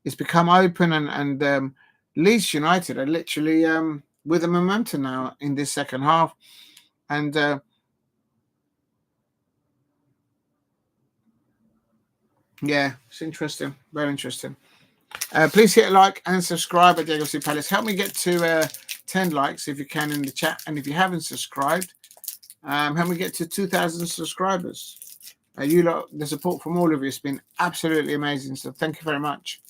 it's become open, and Leeds United are literally with the momentum now in this second half. And yeah, it's interesting. Very interesting. Please hit a like and subscribe at Diego C Palace. Help me get to 10 likes if you can in the chat. And if you haven't subscribed, help me get to 2,000 subscribers. You lot, the support from all of you has been absolutely amazing. So thank you very much.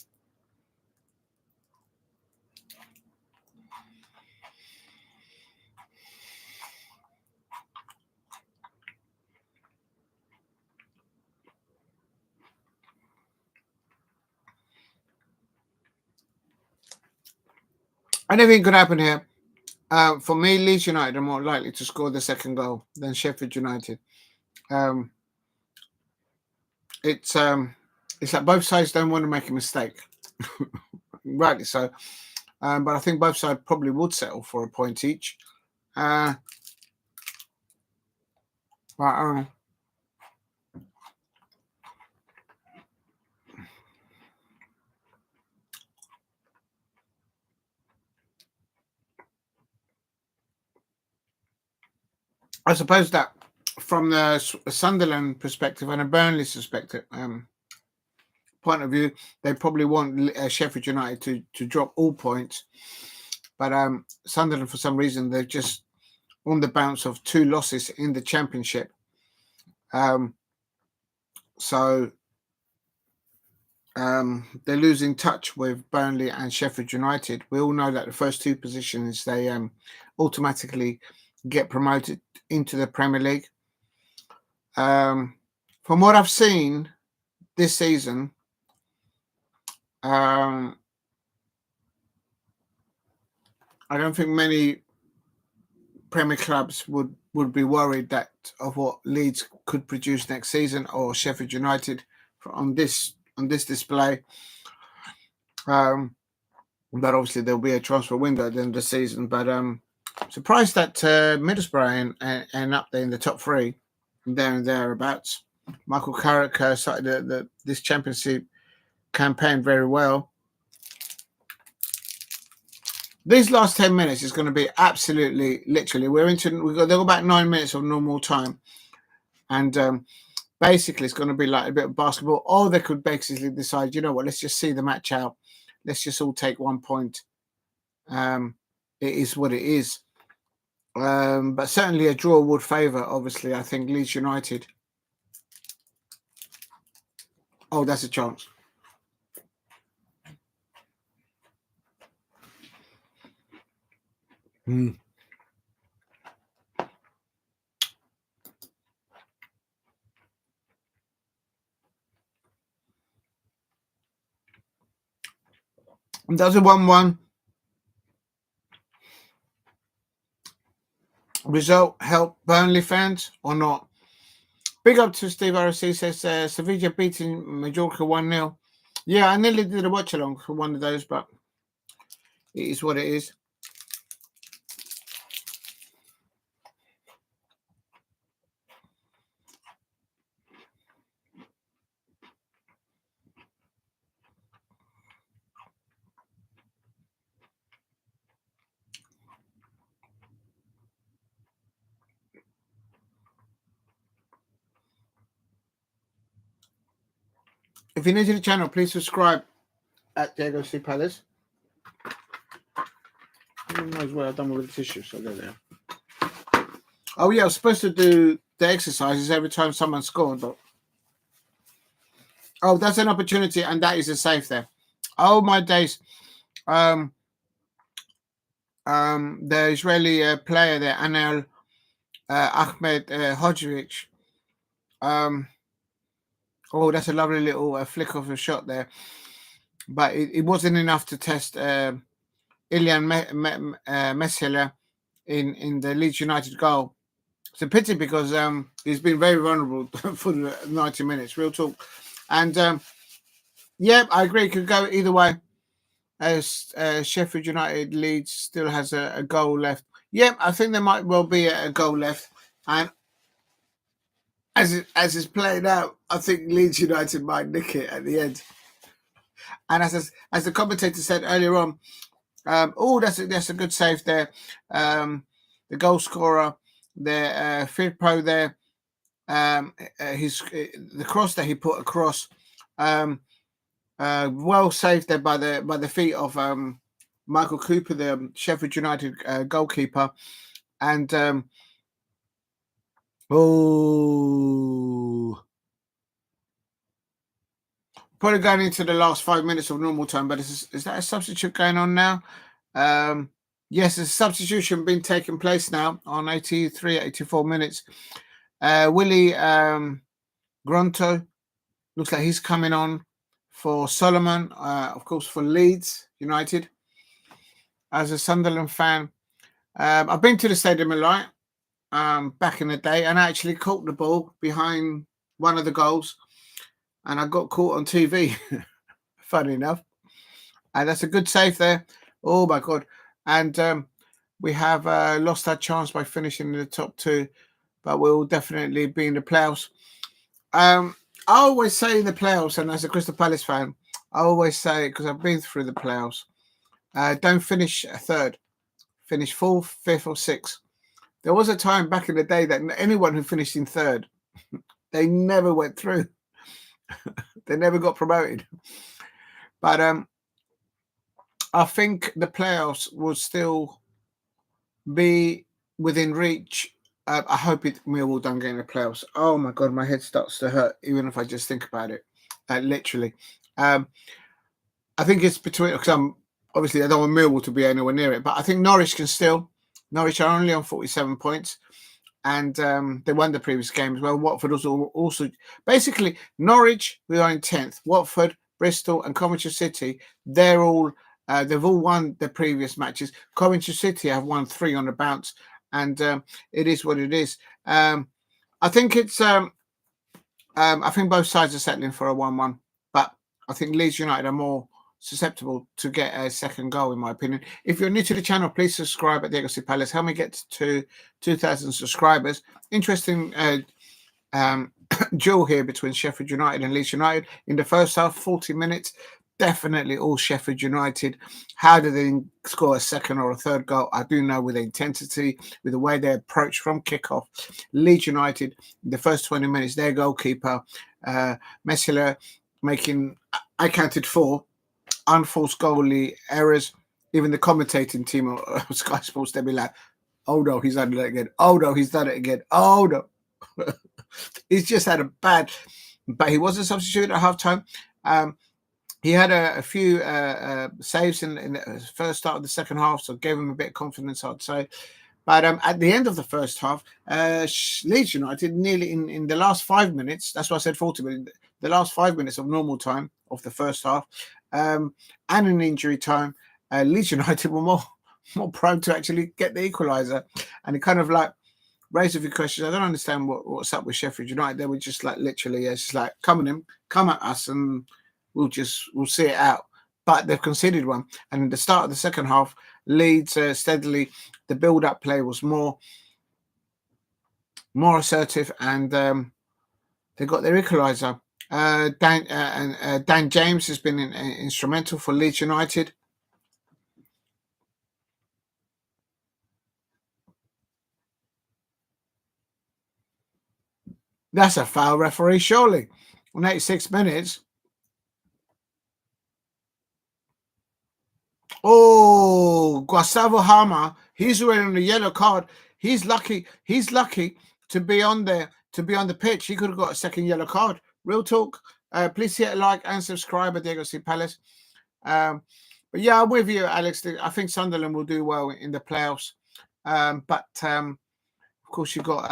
Anything could happen here. For me, Leeds United are more likely to score the second goal than Sheffield United. It's like both sides don't want to make a mistake. Rightly so. But I think both sides probably would settle for a point each. But I suppose that from the Sunderland perspective and a Burnley perspective point of view, they probably want Sheffield United to drop all points. But Sunderland, for some reason, they're just on the bounce of 2 losses in the Championship. So they're losing touch with Burnley and Sheffield United. We all know that the first 2 positions, they automatically get promoted into the Premier League. From what I've seen this season, I don't think many Premier clubs would be worried that of what Leeds could produce next season, or Sheffield United on this display. But obviously there'll be a transfer window at the end of the season. But surprised that Middlesbrough end up there in the top 3, there and thereabouts. Michael Carrick started this championship campaign very well. These last 10 minutes is going to be absolutely, literally, they've got about 9 minutes of normal time, and basically it's going to be like a bit of basketball. Or they could basically decide, you know what, let's just see the match out. Let's just all take 1 point. It is what it is. But certainly a draw would favour, obviously, I think, Leeds United. Oh, that's a chance. Does a 1-1 result help Burnley fans or not? Big up to Steve RC, says Sevilla beating Majorca 1-0. Yeah, I nearly did a watch along for one of those, but it is what it is. If you're new to the channel, please subscribe at Diego C. Palace. I might as well have done with the tissue, so go there. Oh yeah, I was supposed to do the exercises every time someone scored, but oh, that's an opportunity, and that is a save there. Oh my days. The Israeli player there, Ahmedhodžić. Oh, that's a lovely little flick of a shot there, but it wasn't enough to test Meslier in the Leeds United goal. It's a pity because he's been very vulnerable for the 90 minutes, real talk. And yeah, I agree. It could go either way. As Sheffield United Leeds still has a goal left. Yeah, I think there might well be a goal left. And as it's played out, I think Leeds United might nick it at the end. And as the commentator said earlier on, that's a good save there. The goal scorer there, Firpo there, the cross that he put across, well saved there by the feet of Michael Cooper, the Sheffield United goalkeeper, and probably going into the last 5 minutes of normal time. But is that a substitute going on now? Yes, there's a substitution been taking place now on 83, 84 minutes. Willie Gronto looks like he's coming on for Solomon, of course, for Leeds United. As a Sunderland fan, I've been to the stadium a lot back in the day, and I actually caught the ball behind one of the goals, and I got caught on TV, funny enough. And that's a good save there. Oh, my God. And we have lost our chance by finishing in the top 2, but we'll definitely be in the playoffs. I always say in the playoffs, and as a Crystal Palace fan, I always say, because I've been through the playoffs, don't finish 3rd. Finish 4th, 5th, or 6th. There was a time back in the day that anyone who finished in 3rd, they never went through. They never got promoted. But I think the playoffs will still be within reach. I hope Millwall don't get in the playoffs. Oh my God, my head starts to hurt even if I just think about it. Literally. I think it's between, because obviously I don't want Millwall to be anywhere near it, but I think Norwich can still. Norwich are only on 47 points. And they won the previous game as well. Watford also basically Norwich, we are in 10th. Watford, Bristol, and Coventry City, they've all won the previous matches. Coventry City have won 3 on the bounce, and it is what it is. I think it's I think both sides are settling for a 1-1, but I think Leeds United are more susceptible to get a second goal, in my opinion. If you're new to the channel, please subscribe at Diego C Palace. Help me get to 2,000 subscribers. Interesting duel here between Sheffield United and Leeds United. In the first half, 40 minutes, definitely all Sheffield United. How do they score a second or a third goal? I do know with the intensity, with the way they approach from kickoff. Leeds United, the first 20 minutes, their goalkeeper, Meslier, making, I counted 4 unforced goalie errors. Even the commentating team of Sky Sports, they'll be like, oh no, he's done it again. Oh no, he's done it again. Oh no. He's just had a bad, but he wasn't substituted at halftime. He had a few saves in the first start of the second half, so gave him a bit of confidence, I'd say. But at the end of the first half, Leeds United nearly in the last 5 minutes, that's why I said 40 minutes, the last 5 minutes of normal time of the first half, and in injury time, Leeds United were more prone to actually get the equaliser. And it kind of like raised a few questions. I don't understand what's up with Sheffield United. They were just like literally, it's just like, come at us, and we'll see it out. But they've conceded one. And at the start of the second half, Leeds steadily, the build-up play was more assertive, and they got their equaliser. Dan James has been instrumental for Leeds United. That's a foul, referee, surely. On 86 minutes. Oh, Gustavo Hama, he's wearing a yellow card. He's lucky to be on there, to be on the pitch. He could have got a second yellow card. Real talk. Please hit a like and subscribe at Diego C Palace. But yeah, I'm with you, Alex. I think Sunderland will do well in the playoffs. But of course, you've got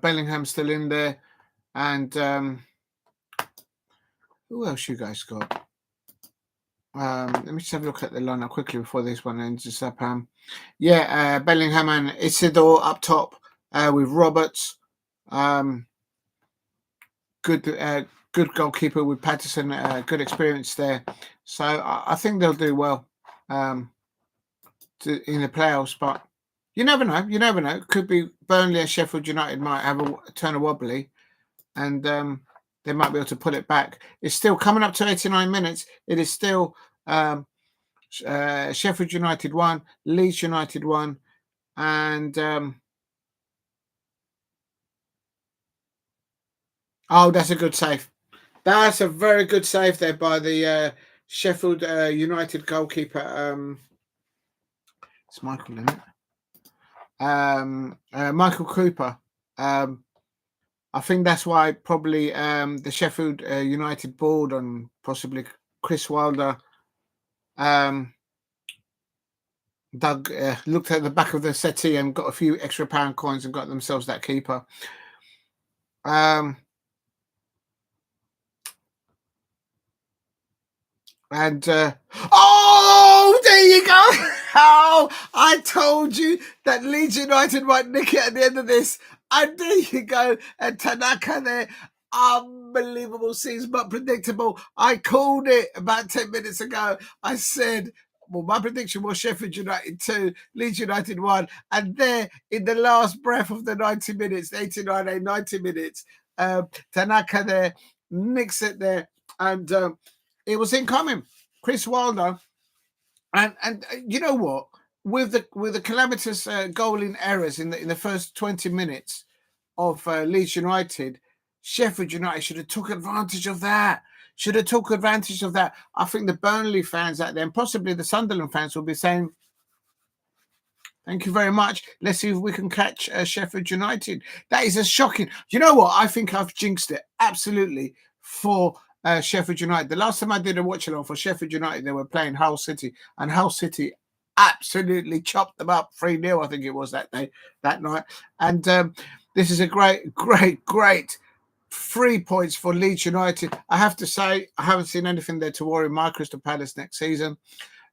Bellingham still in there. And who else you guys got? Let me just have a look at the lineup quickly before this one ends up. Bellingham and Isidore up top with Roberts. Good goalkeeper with Patterson. Good experience there. So I think they'll do well in the playoffs. But you never know. You never know. It could be Burnley and Sheffield United might have a turn of wobbly, and they might be able to put it back. It's still coming up to 89 minutes. It is still Sheffield United 1, Leeds United 1, and that's a good save. That's a very good save there by the Sheffield United goalkeeper. It's Michael, isn't it? Michael Cooper. I think that's why probably the Sheffield United board and possibly Chris Wilder looked at the back of the settee and got a few extra pound coins and got themselves that keeper. There you go. Oh, I told you that Leeds United might nick it at the end of this. And there you go. And Tanaka there. Unbelievable scenes, but predictable. I called it about 10 minutes ago. I said, well, my prediction was Sheffield United 2, Leeds United 1. And there, in the last breath of the 90 minutes, 89 and 90 minutes, Tanaka there nicks it there. And it was incoming. Chris Wilder. And you know what? With the calamitous goal in errors in the first 20 minutes of Leeds United, Sheffield United should have took advantage of that. should have took advantage of that. I think the Burnley fans out there, and possibly the Sunderland fans, will be saying, thank you very much. Let's see if we can catch Sheffield United. That is a shocking. You know what? I think I've jinxed it absolutely for Sheffield United. The last time I did a watch along for Sheffield United, they were playing Hull City, and Hull City absolutely chopped them up 3-0. I think it was that night. And this is a great 3 points for Leeds United. I have to say, I haven't seen anything there to worry my Crystal Palace next season.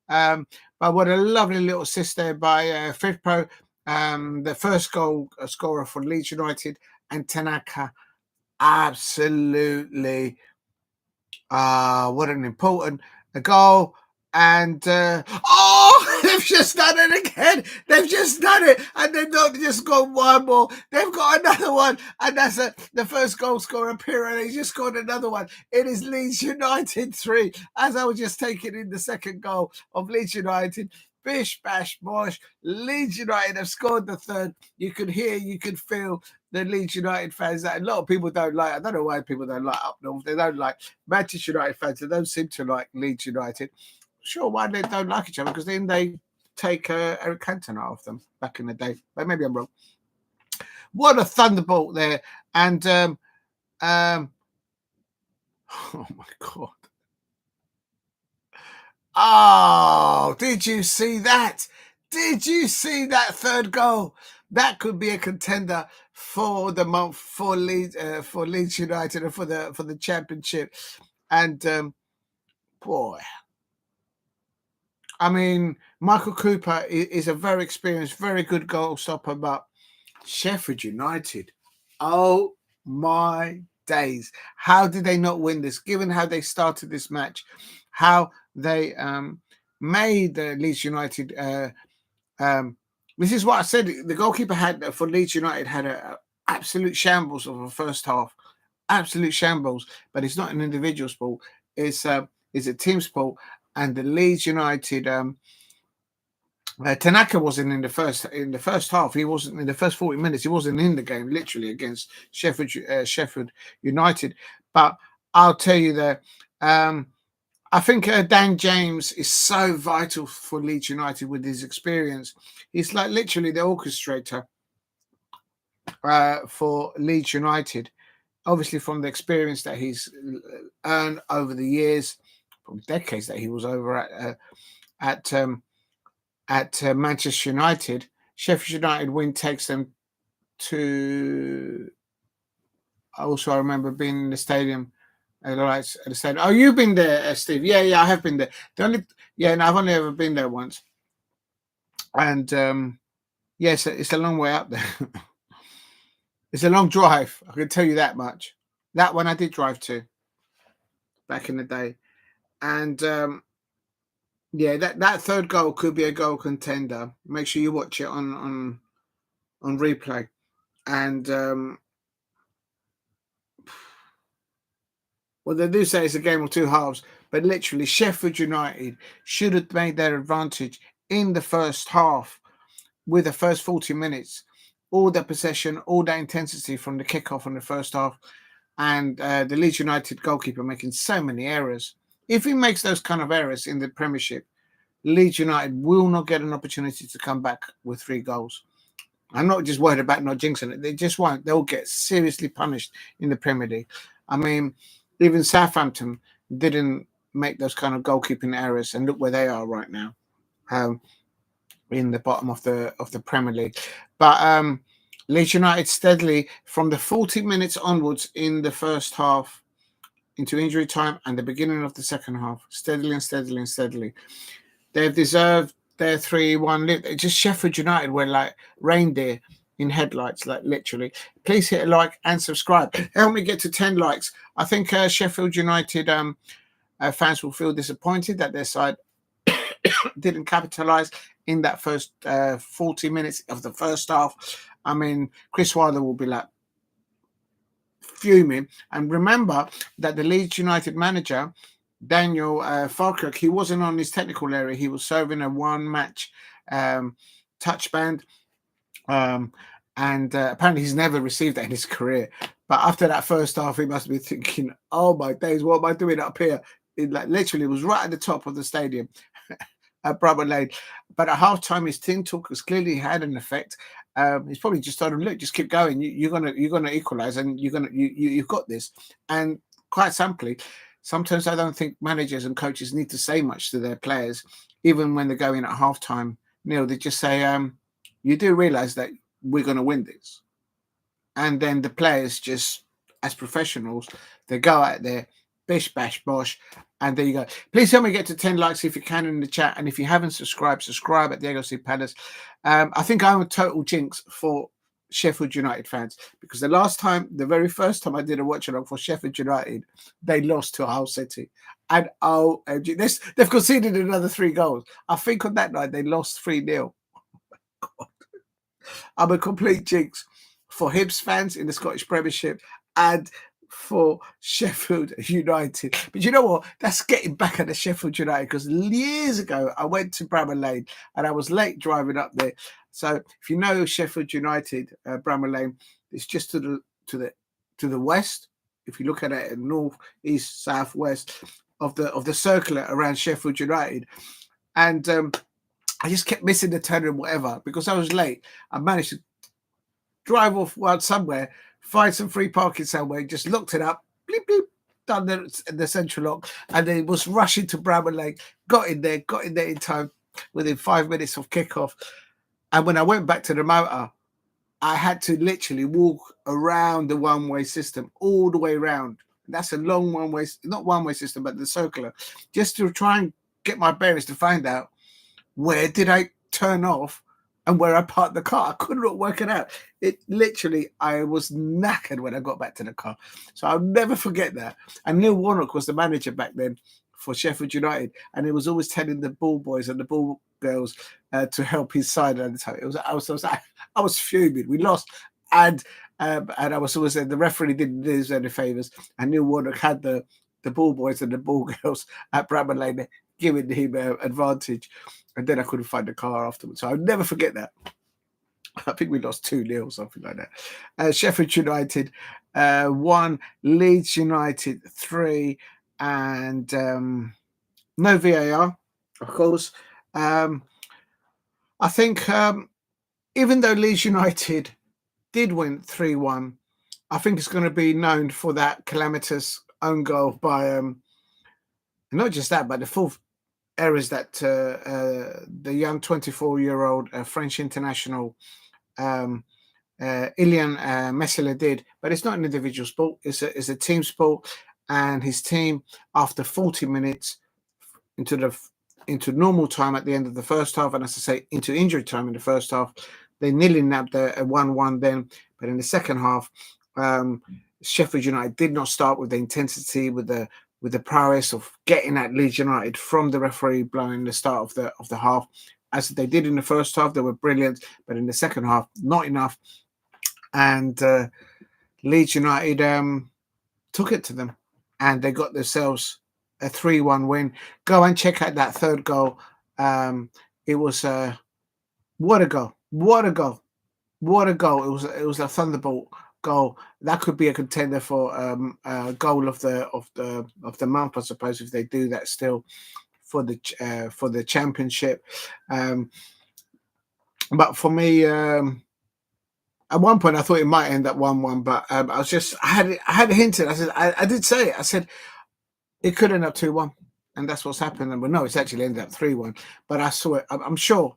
But what a lovely little assist there by Firpo, the first goal scorer for Leeds United, and Tanaka. Absolutely, what an important goal. And they've just done it again. They've just done it, and they've not just got one more. They've got another one, and that's the first goal scorer, Piroe. He's just scored another one. It is Leeds United 3. As I was just taking in the second goal of Leeds United, bish bash bosh. Leeds United have scored the third. You could hear, you could feel the Leeds United fans that a lot of people don't like. I don't know why people don't like up north. They don't like Manchester United fans. They don't seem to like Leeds United. Sure, why they don't like each other? Because then they take Eric Cantona off them back in the day. But maybe I'm wrong. What a thunderbolt there. And oh my God. Oh, did you see that? Did you see that third goal? That could be a contender for the month for Leeds United and for the championship. And boy, I mean, Michael Cooper is a very experienced, very good goal stopper, but Sheffield United, oh my days. How did they not win this, given how they started this match, how they made Leeds United... this is what I said. The goalkeeper for Leeds United had an absolute shambles of a first half. Absolute shambles. But it's not an individual sport. It's a team sport. And the Leeds United, Tanaka wasn't in the first half. He wasn't in the first 40 minutes. He wasn't in the game, literally, against Sheffield United. But I'll tell you that I think Dan James is so vital for Leeds United with his experience. He's like literally the orchestrator for Leeds United. Obviously, from the experience that he's earned over the years, from decades that he was over at Manchester United. Sheffield United win takes them to. Also, I remember being in the stadium. At the stadium. Oh, you've been there, Steve? Yeah, I have been there. I've only ever been there once. And yes, it's a long way up there. It's a long drive. I can tell you that much. That one I did drive to back in the day. And that third goal could be a goal contender. Make sure you watch it on replay. And well, they do say it's a game of two halves, but literally Sheffield United should have made their advantage in the first half with the first 40 minutes. All the possession, all that intensity from the kickoff in the first half, and the Leeds United goalkeeper making so many errors. If he makes those kind of errors in the Premiership, Leeds United will not get an opportunity to come back with 3 goals. I'm not just worried about not jinxing it. They just won't. They'll get seriously punished in the Premier League. I mean, even Southampton didn't make those kind of goalkeeping errors, and look where they are right now, in the bottom of the Premier League. But Leeds United steadily from the 40 minutes onwards in the first half into injury time and the beginning of the second half, steadily. They've deserved their 3-1. Just Sheffield United were like reindeer in headlights, like literally. Please hit a like and subscribe. Help me get to 10 likes. I think Sheffield United fans will feel disappointed that their side didn't capitalize in that first 40 minutes of the first half. I mean, Chris Wilder will be like fuming. And remember that the Leeds United manager, Daniel Farke, he wasn't on his technical area. He was serving a one-match touch ban. And apparently he's never received that in his career. But after that first half, he must be thinking, "Oh my days, what am I doing up here?" It like literally was right at the top of the stadium at Bramall Lane. But at half time, his team talk has clearly had an effect. He's probably just told him, "Look, just keep going. You're gonna equalise, and you've got this." And quite simply, sometimes I don't think managers and coaches need to say much to their players, even when they're going at half time. Neil, they just say, "You do realise that we're going to win this." And then the players just, as professionals, they go out there, bish, bash, bosh, and there you go. Please help me get to 10 likes if you can in the chat. And if you haven't subscribed, subscribe at Diego C. Palace. I think I'm a total jinx for Sheffield United fans because the very first time I did a watch along for Sheffield United, they lost to Hull City. And they've conceded another 3 goals. I think on that night they lost 3-0. I'm a complete jinx for Hibs fans in the Scottish Premiership and for Sheffield United. But you know what? That's getting back at the Sheffield United because years ago I went to Bramall Lane and I was late driving up there. So if you know Sheffield United, Bramall Lane, it's just to the west. If you look at it, north, east, south, west of the circular around Sheffield United, and I just kept missing the turn and whatever because I was late. I managed to drive off somewhere, find some free parking somewhere, just looked it up, bleep, bleep, done the central lock, and then was rushing to Bramall Lane, got in there in time within 5 minutes of kickoff. And when I went back to the motor, I had to literally walk around the one-way system, all the way around. That's a long one-way, not one-way system, but the circular, just to try and get my bearings to find out where did I turn off and where I parked the car. I could not work it out. It literally, I was knackered when I got back to the car. So I'll never forget that. And Neil Warnock was the manager back then for Sheffield United, and he was always telling the ball boys and the ball girls to help his side at the time. I was fuming. We lost, and I was always saying the referee didn't do us any favours, and Neil Warnock had the ball boys and the ball girls at Bramall Lane giving him advantage. And then I couldn't find the car afterwards. So I'll never forget that. I think we lost 2-0 or something like that. Sheffield United 1, Leeds United 3, and no VAR, of course. I think even though Leeds United did win 3-1, I think it's going to be known for that calamitous own goal by not just that, but the fourth errors that the young 24-year-old French international Ilian Meslier did. But it's not an individual sport. It's a team sport. And his team, after 40 minutes into normal time at the end of the first half, and as I say, into injury time in the first half, they nearly nabbed a 1-1 then. But in the second half, Sheffield United did not start with the intensity, with the prowess of getting at Leeds United from the referee blowing the start of the half. As they did in the first half, they were brilliant, but in the second half, not enough. And Leeds United took it to them, and they got themselves a 3-1 win. Go and check out that third goal. It was what a goal! What a goal! What a goal! It was a thunderbolt goal. That could be a contender for goal of the month, I suppose, if they do that still for the championship. But for me, at one point I thought it might end up 1-1, but I had hinted. I did say it. I said it could end up 2-1, and that's what's happened. And no, it's actually ended up 3-1. But I saw it. I'm sure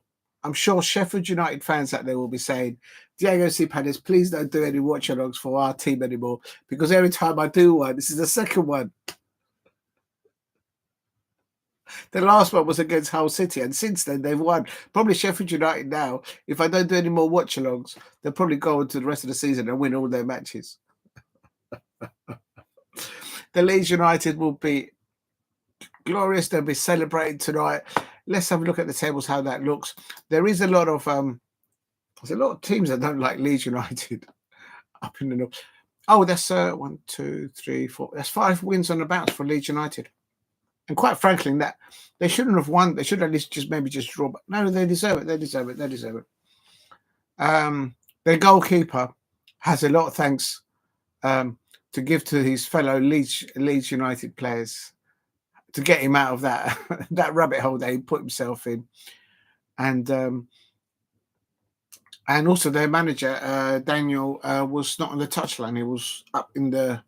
Sheffield United fans out there will be saying, Diego C. Palace, please don't do any watch-alongs for our team anymore, because every time I do one, this is the second one. The last one was against Hull City, and since then they've won. Probably Sheffield United now, if I don't do any more watch-alongs, they'll probably go into the rest of the season and win all their matches. The Leeds United will be glorious. They'll be celebrating tonight. Let's have a look at the tables, how that looks. There is a lot of there's a lot of teams that don't like Leeds United up in the north. Oh, that's 1, 2, 3, 4. That's 5 wins on the bounce for Leeds United. And quite frankly, that they shouldn't have won. They should at least just draw. But no, they deserve it. They deserve it. They deserve it. Their goalkeeper has a lot of thanks to give to his fellow Leeds United players to get him out of that that rabbit hole that he put himself in, and also their manager Daniel was not on the touchline; he was up in the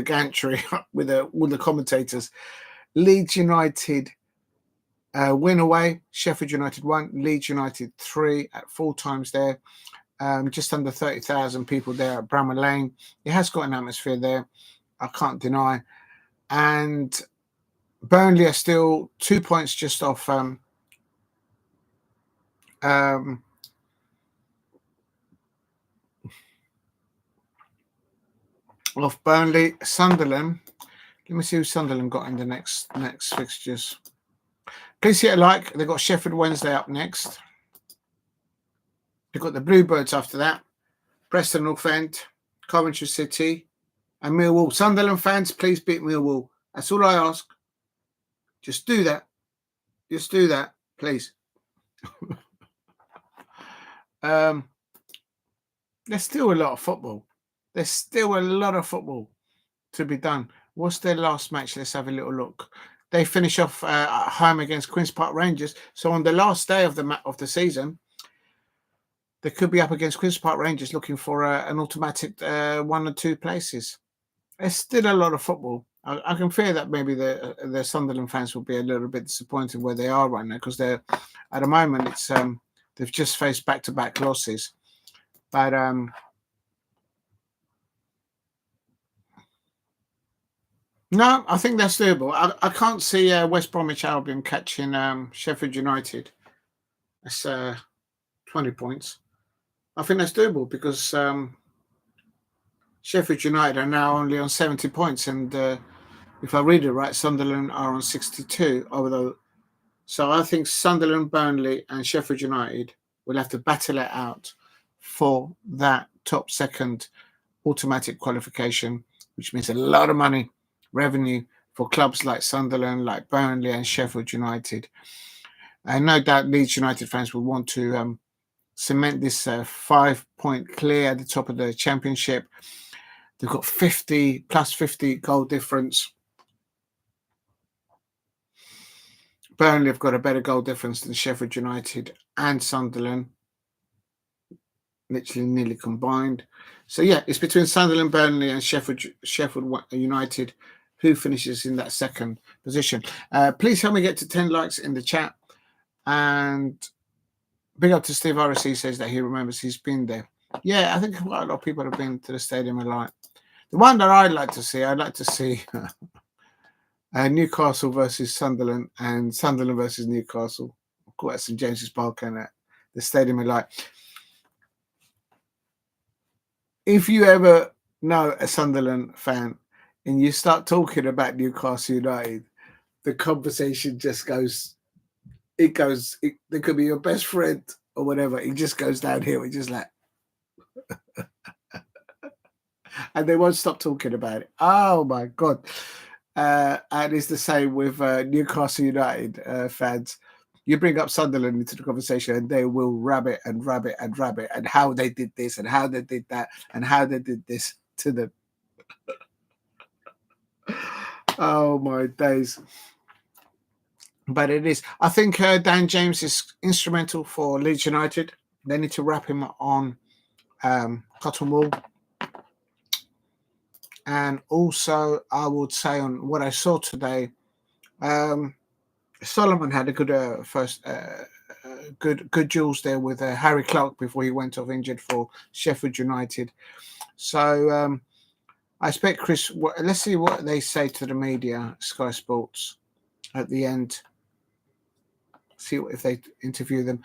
gantry with all the commentators. Leeds United win away. Sheffield United 1, Leeds United 3 at full times there. Just under 30,000 people there at Bramall Lane. It has got an atmosphere there, I can't deny. And Burnley are still 2 points just off off Burnley. Sunderland. Let me see who Sunderland got in the next fixtures. Please hit a like. They've got Sheffield Wednesday up next. They've got the Bluebirds after that. Preston North End, Coventry City, and Millwall. Sunderland fans, please beat Millwall. That's all I ask. Just do that. Just do that, please. There's still a lot of football. There's still a lot of football to be done. What's their last match? Let's have a little look. They finish off at home against Queen's Park Rangers. So on the last day of the season, they could be up against Queen's Park Rangers looking for an automatic 1 or 2 places. There's still a lot of football. I can fear that maybe the Sunderland fans will be a little bit disappointed where they are right now, because they're at the moment it's they've just faced back-to-back losses. But no, I think that's doable. I can't see West Bromwich Albion catching Sheffield United. That's 20 points. I think that's doable because Sheffield United are now only on 70 points, and if I read it right, Sunderland are on 62. So I think Sunderland, Burnley, and Sheffield United will have to battle it out for that top second automatic qualification, which means a lot of money, revenue for clubs like Sunderland, like Burnley, and Sheffield United. And no doubt Leeds United fans will want to cement this 5-point clear at the top of the championship. They've got 50 goal difference. Burnley have got a better goal difference than Sheffield United and Sunderland, literally nearly combined. So yeah, it's between Sunderland, Burnley, and Sheffield United who finishes in that second position. Please help me get to 10 likes in the chat. And big up to Steve RSC, says that he remembers he's been there. Yeah, I think quite a lot of people have been to the stadium a lot. The one that I'd like to see Newcastle versus Sunderland and Sunderland versus Newcastle. Of course, at St James's Park and at the Stadium of Light. If you ever know a Sunderland fan and you start talking about Newcastle United, the conversation just goes. They could be your best friend or whatever. It just goes downhill. It's just like, and they won't stop talking about it. Oh my God. And it's the same with Newcastle United fans. You bring up Sunderland into the conversation and they will rabbit and how they did this and how they did that and how they did this to them. Oh my days. But it is. I think Dan James is instrumental for Leeds United. They need to wrap him on cotton wool. And also, I would say on what I saw today, Solomon had a good first, good duels there with Harry Clarke before he went off injured for Sheffield United. So I expect Chris. Let's see what they say to the media, Sky Sports, at the end. See if they interview them.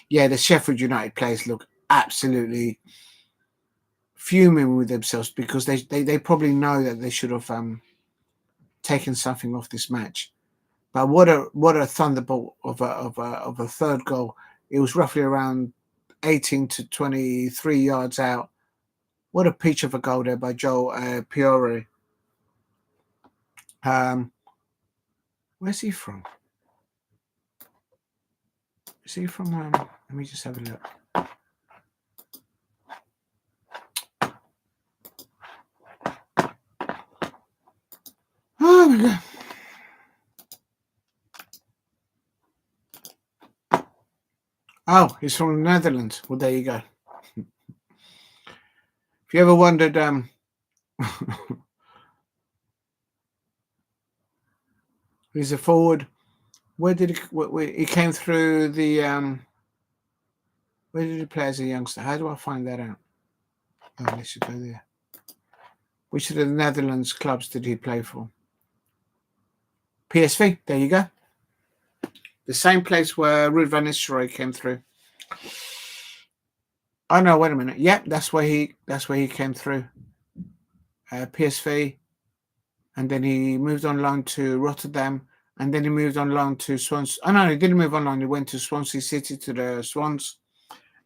Yeah, the Sheffield United players look absolutely fuming with themselves because they probably know that they should have taken something off this match. But what a thunderbolt of a third goal. It was roughly around 18 to 23 yards out. What a peach of a goal there by Joel Piroe. Where's he from? Is he from? Let me just have a look. Oh, he's from the Netherlands. Well, there you go. If you ever wondered, he's a forward. Where did he came through the? Where did he play as a youngster? How do I find that out? Oh, let's go there. Which of the Netherlands clubs did he play for? PSV. There you go. The same place where Ruud van Nistelrooy came through. Oh no! Wait a minute. Yep, that's where he came through. PSV, and then he moved on loan to Rotterdam, and then he moved on loan to Swans. Oh no, he didn't move on loan. He went to Swansea City to the Swans,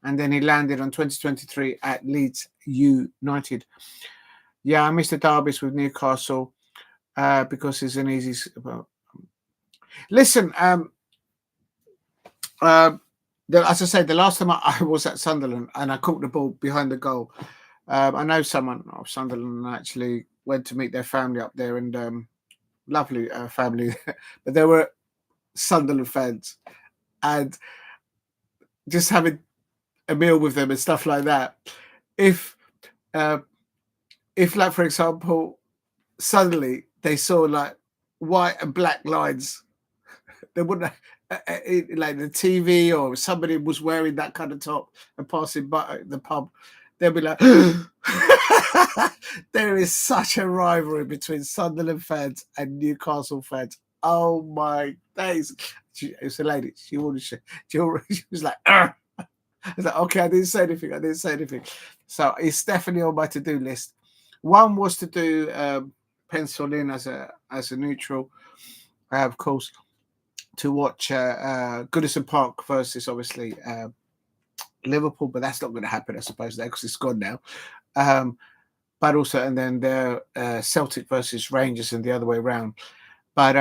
and then he landed on 2023 at Leeds United. Yeah, I missed the derbies with Newcastle because it's an easy. Listen, as I said, the last time I was at Sunderland and I caught the ball behind the goal. I know someone of Sunderland actually went to meet their family up there, and lovely family, but they were Sunderland fans, and just having a meal with them and stuff like that. If like, for example, suddenly they saw like white and black lines, they wouldn't like the TV or somebody was wearing that kind of top and passing by the pub, they'll be like, there is such a rivalry between Sunderland fans and Newcastle fans. Oh my days. It's a lady. She was like, I was like, okay, I didn't say anything. So it's definitely on my to-do list. One was to do pencil in as a neutral, of course, to watch Goodison Park versus obviously Liverpool, but that's not going to happen, I suppose, there because it's gone now. But also, and then the Celtic versus Rangers and the other way around. But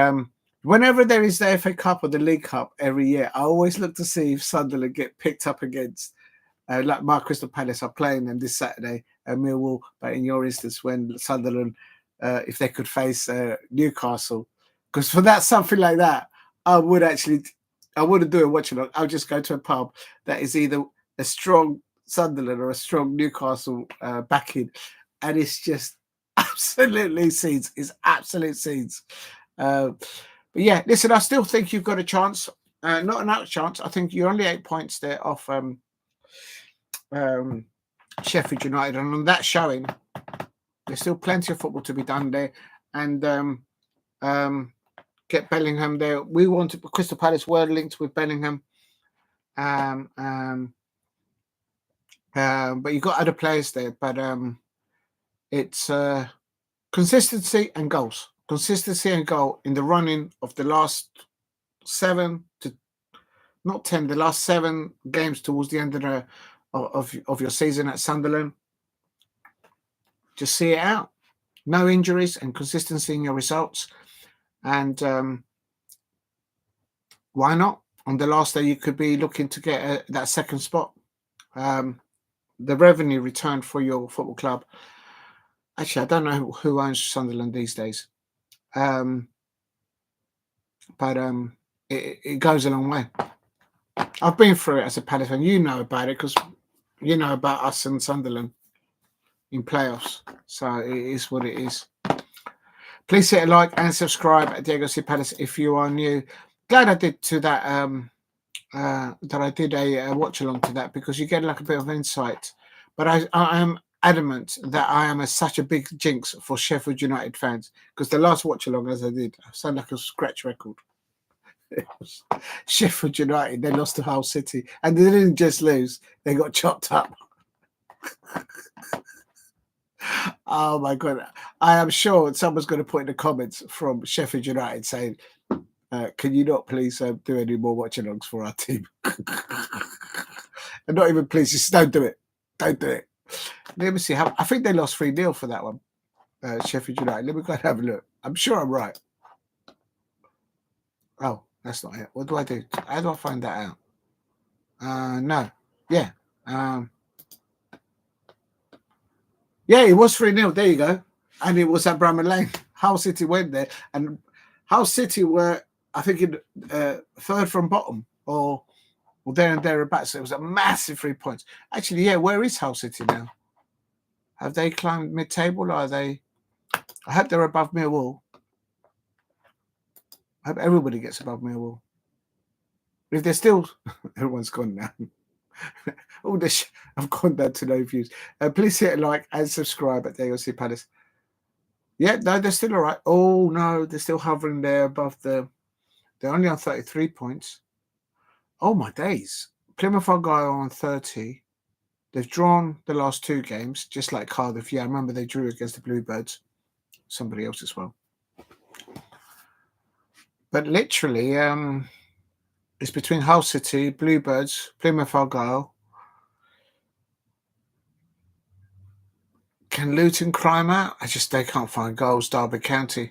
whenever there is the FA Cup or the League Cup every year, I always look to see if Sunderland get picked up against, like my Crystal Palace are playing them this Saturday, Millwall. But in your instance, when Sunderland, if they could face Newcastle, because for that, something like that, I wouldn't do a watch along. I'll just go to a pub that is either a strong Sunderland or a strong Newcastle backing, and it's just absolutely scenes. It's absolute scenes. But yeah, listen, I still think you've got a chance. Not an out chance. I think you're only 8 points there off Sheffield United, and on that showing, there's still plenty of football to be done there, and get Bellingham there. We wanted Crystal Palace were linked with Bellingham, but you got other players there. But it's consistency and goals. Consistency and goal in the running of the last 7 to not 10, the last 7 games towards the end of your season at Sunderland. Just see it out. No injuries and consistency in your results. And why not? On the last day, you could be looking to get that second spot. The revenue return for your football club. Actually, I don't know who owns Sunderland these days. But it goes a long way. I've been through it as a Palace fan. You know about it because you know about us and Sunderland in playoffs. So it is what it is. Please hit a like and subscribe at Diego C Palace if you are new. Glad I did to that. That I did a watch along to that because you get like a bit of insight. But I am adamant that I am such a big jinx for Sheffield United fans because the last watch along as I did, I sound like a scratch record. It was Sheffield United, they lost to Hull City, and they didn't just lose; they got chopped up. Oh my god! I am sure someone's going to put in the comments from Sheffield United saying, "Can you not please do any more watch-alongs for our team?" And not even please, just don't do it. Don't do it. Let me see how. I think they lost 3-0 for that one. Sheffield United. Let me go and have a look. I'm sure I'm right. Oh, that's not it. What do I do? How do I find that out? No. Yeah. Yeah, it was 3-0. There you go. And it was at Bramall Lane. Hull City went there. And Hull City were, I think, in third from bottom. Or Well, there and thereabouts. It was a massive 3 points. Actually, yeah, where is Hull City now? Have they climbed mid-table? Or are they? I hope they're above Millwall. I hope everybody gets above Millwall. If they're still, everyone's gone now. All this, I've gone down to no views. Please hit a like and subscribe at the AOC Palace. Yeah, no, they're still all right. Oh, no, they're still hovering there above the... They're only on 33 points. Oh, my days. Plymouth Argyle on 30. They've drawn the last 2 games, just like Cardiff. Yeah, I remember they drew against the Bluebirds. Somebody else as well. But literally, it's between Hull City, Bluebirds, Plymouth Argyle. Can Luton climb out? They can't find goals. Derby County.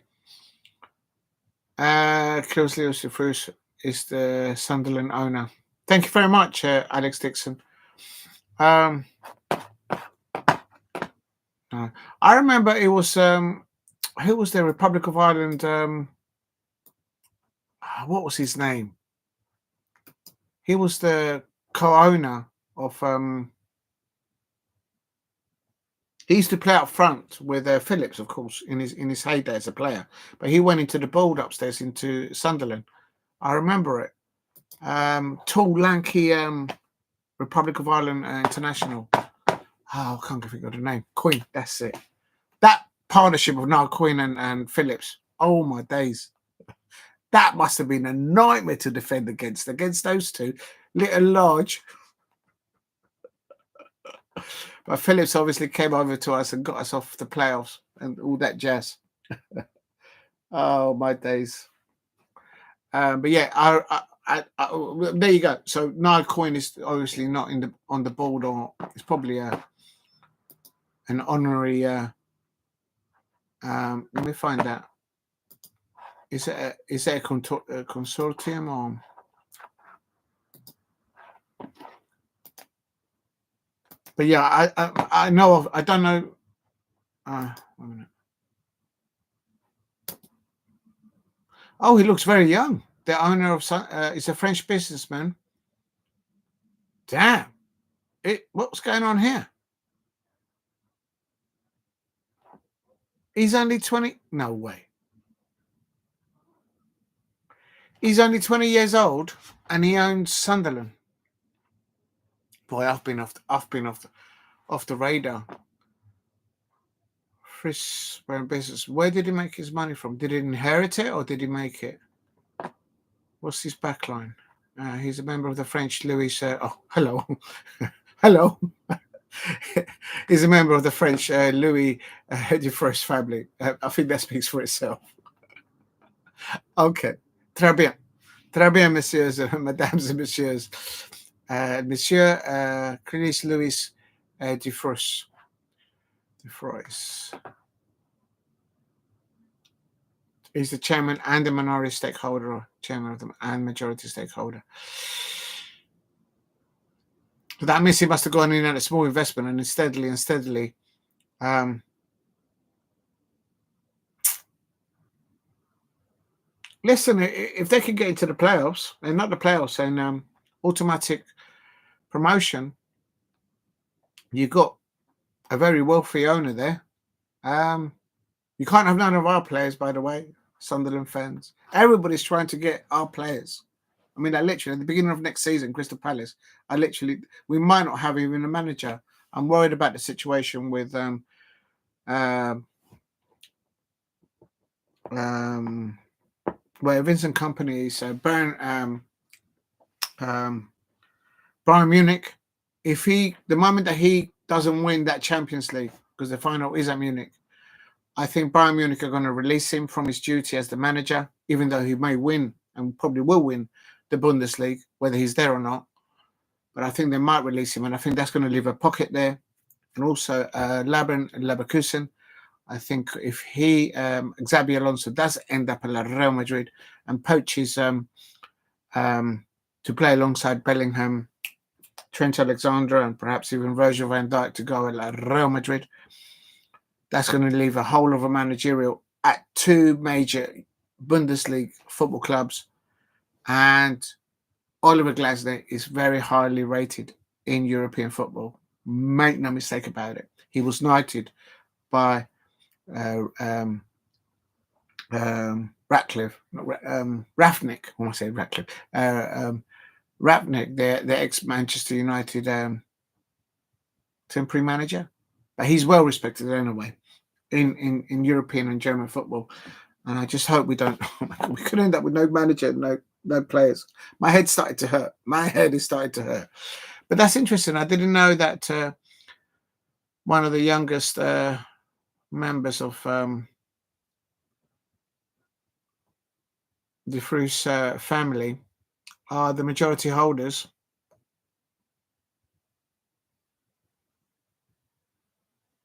Klaus Lewis Fruce is the Sunderland owner. Thank you very much, Alex Dixon. No. I remember it was who was the Republic of Ireland? What was his name? He was the co-owner of. He used to play up front with Phillips, of course, in his heyday as a player. But he went into the board upstairs into Sunderland. I remember it. Tall, lanky Republic of Ireland international. Oh, I can't think of the name. Queen, that's it. That partnership of Niall Quinn and Phillips. Oh, my days. That must have been a nightmare to defend against those two. Little large. But Phillips obviously came over to us and got us off the playoffs and all that jazz. Oh, my days. But yeah, there you go. So Niall Quinn is obviously not on the board, or it's probably an honorary. Let me find out. Is it a consortium or? But yeah, I know of. I don't know. 1 minute. Oh, he looks very young. The owner of is a French businessman. Damn! What's going on here? He's only 20. No way. He's only 20 years old, and he owns Sunderland. Boy, I've been off the radar. Chris business. Where did he make his money from? Did he inherit it or did he make it? What's his backline? He's a member of the French Louis. Hello, hello. He's a member of the French Louis Dufresne family. I think that speaks for itself. Okay, très bien, messieurs, mesdames et messieurs. Monsieur Chris Louis Dufresne. He's the chairman and the minority stakeholder, or chairman of them and majority stakeholder. So that means he must have gone in at a small investment and steadily. Listen, if they can get into the playoffs, and not the playoffs, and automatic promotion, you've got a very wealthy owner there. You can't have none of our players, by the way, Sunderland fans. Everybody's trying to get our players. I mean, literally, at the beginning of next season, Crystal Palace, we might not have even a manager. I'm worried about the situation with where Vincent Kompany is Bayern Munich. If the moment that he doesn't win that Champions League, because the final is at Munich, I think Bayern Munich are going to release him from his duty as the manager, even though he may win and probably will win the Bundesliga, whether he's there or not. But I think they might release him, and I think that's going to leave a pocket there. And also Leverkusen. I think if Xabi Alonso does end up at Real Madrid and poaches to play alongside Bellingham, Trent Alexander, and perhaps even Virgil van Dijk to go at Real Madrid, that's going to leave a whole of a managerial at 2 major Bundesliga football clubs. And Oliver Glasner is very highly rated in European football. Make no mistake about it. He was knighted by Ratcliffe, Rafnik. When I say Ratcliffe, Rafnik, the ex-Manchester United temporary manager. But he's well respected anyway in European and German football. And I just hope we don't. We could end up with no manager, no players. My head started to hurt. My head is starting to hurt. But that's interesting. I didn't know that one of the youngest members of the Fruce family are the majority holders.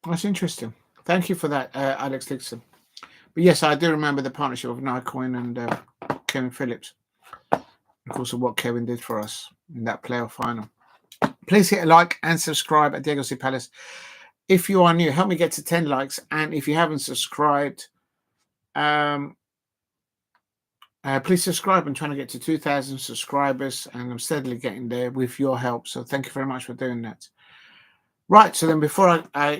That's interesting. Thank you for that, Alex Dixon. But yes, I do remember the partnership of Nyquin and Kevin Phillips. Of course, of what Kevin did for us in that playoff final. Please hit a like and subscribe at Diego C Palace. If you are new, help me get to 10 likes. And if you haven't subscribed, please subscribe. I'm trying to get to 2,000 subscribers, and I'm steadily getting there with your help. So thank you very much for doing that. Right. So then before I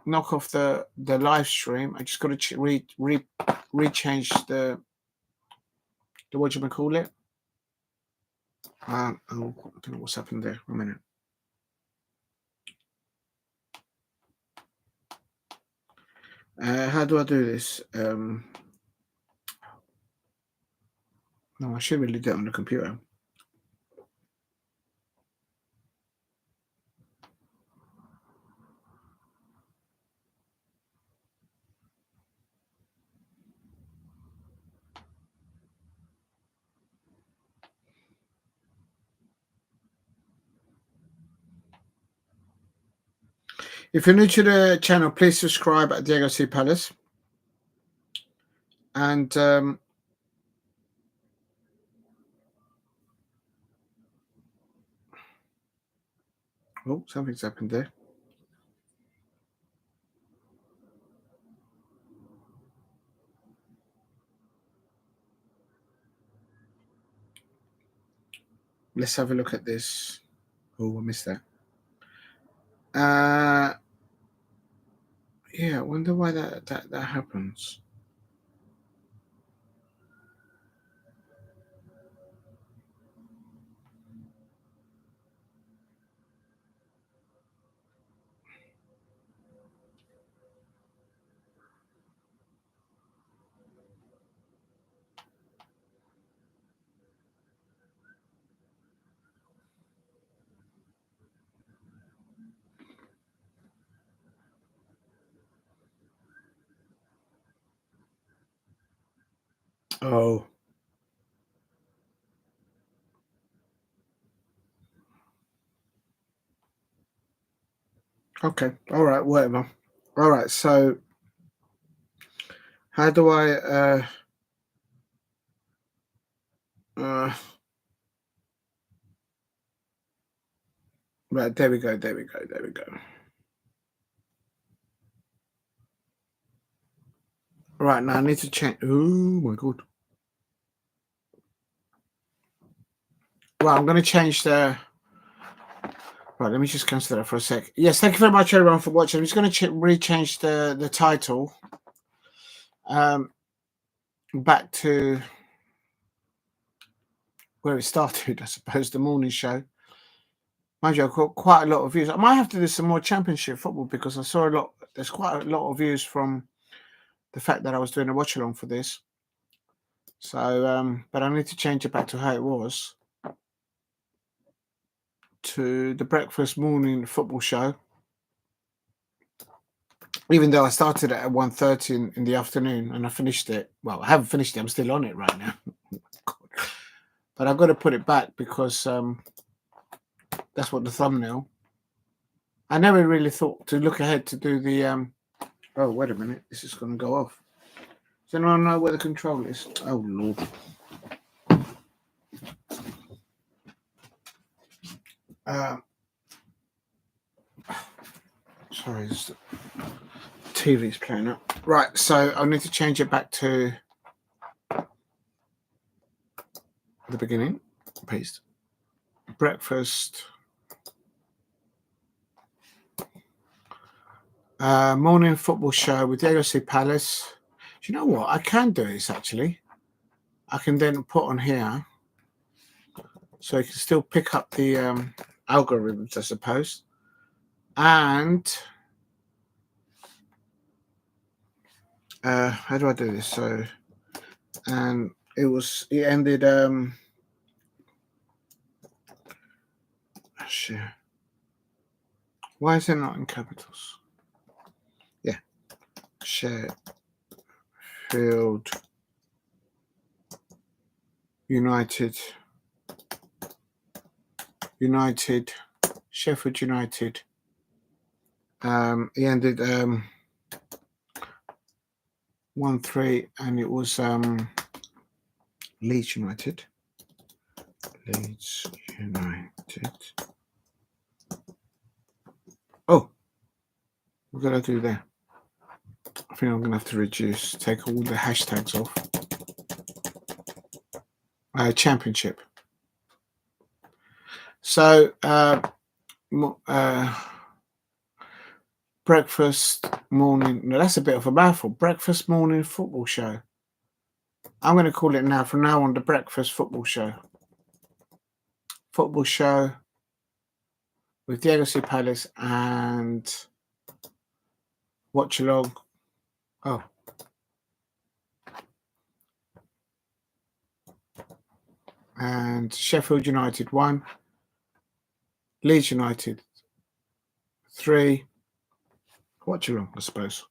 knock off the live stream, I just got to rechange the what you call it. I don't know what's happened there. A minute. How do I do this? No, I should really do it on the computer. If you're new to the channel, please subscribe at Diego C Palace. And oh, something's happened there. Let's have a look at this. Oh, I missed that. Yeah, I wonder why that happens. Oh. Okay. All right. Whatever. All right. So, how do I? Right. There we go. There we go. There we go. Right. Now I need to change. Oh my god. Well, I'm going to change the. Right. Let me just cancel that for a sec. Yes. Thank you very much, everyone, for watching. I'm just going to rechange the title. Back to where it started, I suppose, the morning show. Mind you, I've got quite a lot of views. I might have to do some more championship football because I saw there's quite a lot of views from the fact that I was doing a watch along for this. So, but I need to change it back to how it was, to the breakfast morning football show. Even though I started it at 1:30 in the afternoon and I finished it. Well, I haven't finished it. I'm still on it right now. But I've got to put it back because that's what the thumbnail. I never really thought to look ahead to do the. Oh, wait a minute. This is going to go off. Does anyone know where the control is? Oh, Lord. Sorry, the TV's playing up. Right, so I need to change it back to the beginning. Paste. breakfast. Morning football show with Diego C. Palace. Do you know what? I can do this actually. I can then put on here so you can still pick up the algorithms, I suppose. And how do I do this? So, and it ended share. Why is it not in capitals? Yeah. Sheffield United. Sheffield United. He ended 1-3, and it was Leeds United. Oh, what did I do there? I think I'm going to have to take all the hashtags off. Championship. So, breakfast, morning. No, that's a bit of a mouthful. Breakfast, morning, football show. I'm going to call it now, from now on, the breakfast football show. Football show with Diego C. Palace and watch along. Oh. And Sheffield United 1. Leeds United 3. Watch along, I suppose.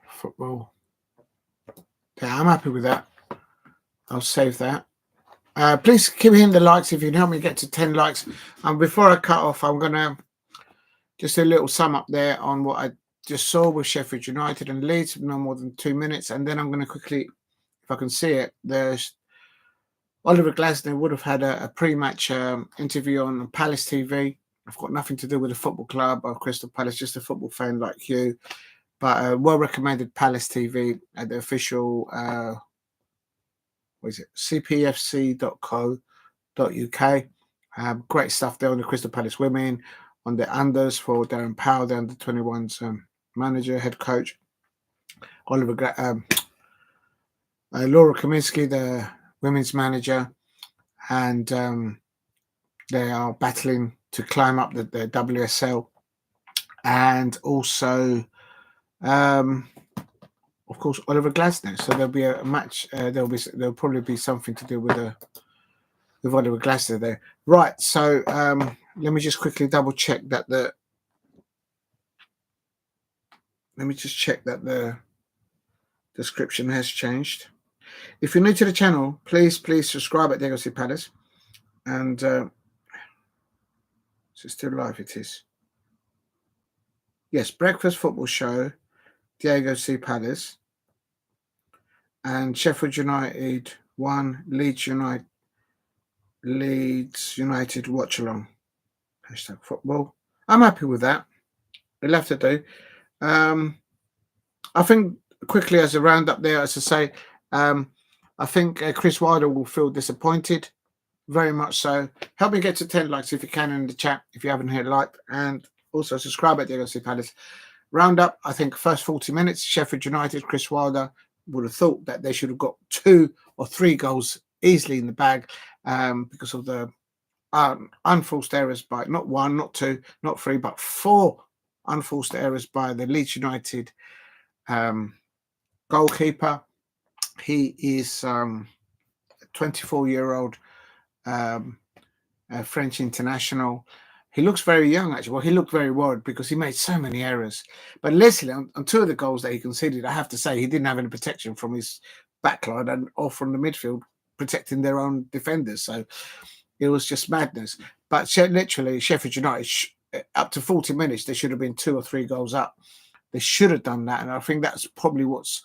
Football. Yeah, I'm happy with that. I'll save that. Please keep hitting the likes if you can help me get to 10 likes. And before I cut off, I'm going to just a little sum up there on what I just saw with Sheffield United and Leeds, no more than 2 minutes. And then I'm going to quickly, if I can see it, there's Oliver Glasner would have had a pre-match interview on Palace TV. I've got nothing to do with the football club or Crystal Palace, just a football fan like you. But well-recommended Palace TV at the official, what is it, cpfc.co.uk. Great stuff there on the Crystal Palace women, on the unders for Darren Powell, the under-21's manager, head coach. Laura Kaminsky, the women's manager, and they are battling to climb up the WSL, and also of course Oliver Glasner. So there'll be a match. There'll probably be something to do with Oliver Glasner there, right? So let me just quickly double check that the description has changed. If you're new to the channel, please subscribe at Diego C. Palace. And is it still live? It is. Yes, breakfast football show, Diego C. Palace. And Sheffield United 1, Leeds United watch along. Hashtag football. I'm happy with that. We'll have to do. I think quickly as a roundup there, as I say, I think Chris Wilder will feel disappointed, very much so. Help me get to 10 likes if you can in the chat, if you haven't hit like, and also subscribe at Diego C. Palace. Roundup, I think first 40 minutes, Sheffield United, Chris Wilder would have thought that they should have got 2 or 3 goals easily in the bag because of the unforced errors by not 1, not 2, not 3, but 4 unforced errors by the Leeds United goalkeeper. He is a 24-year-old French international. He looks very young, actually. Well, he looked very worried because he made so many errors. But Leslie, on 2 of the goals that he conceded, I have to say he didn't have any protection from his backline or from the midfield protecting their own defenders. So it was just madness. But literally, Sheffield United, up to 40 minutes, there should have been 2 or 3 goals up. They should have done that. And I think that's probably what's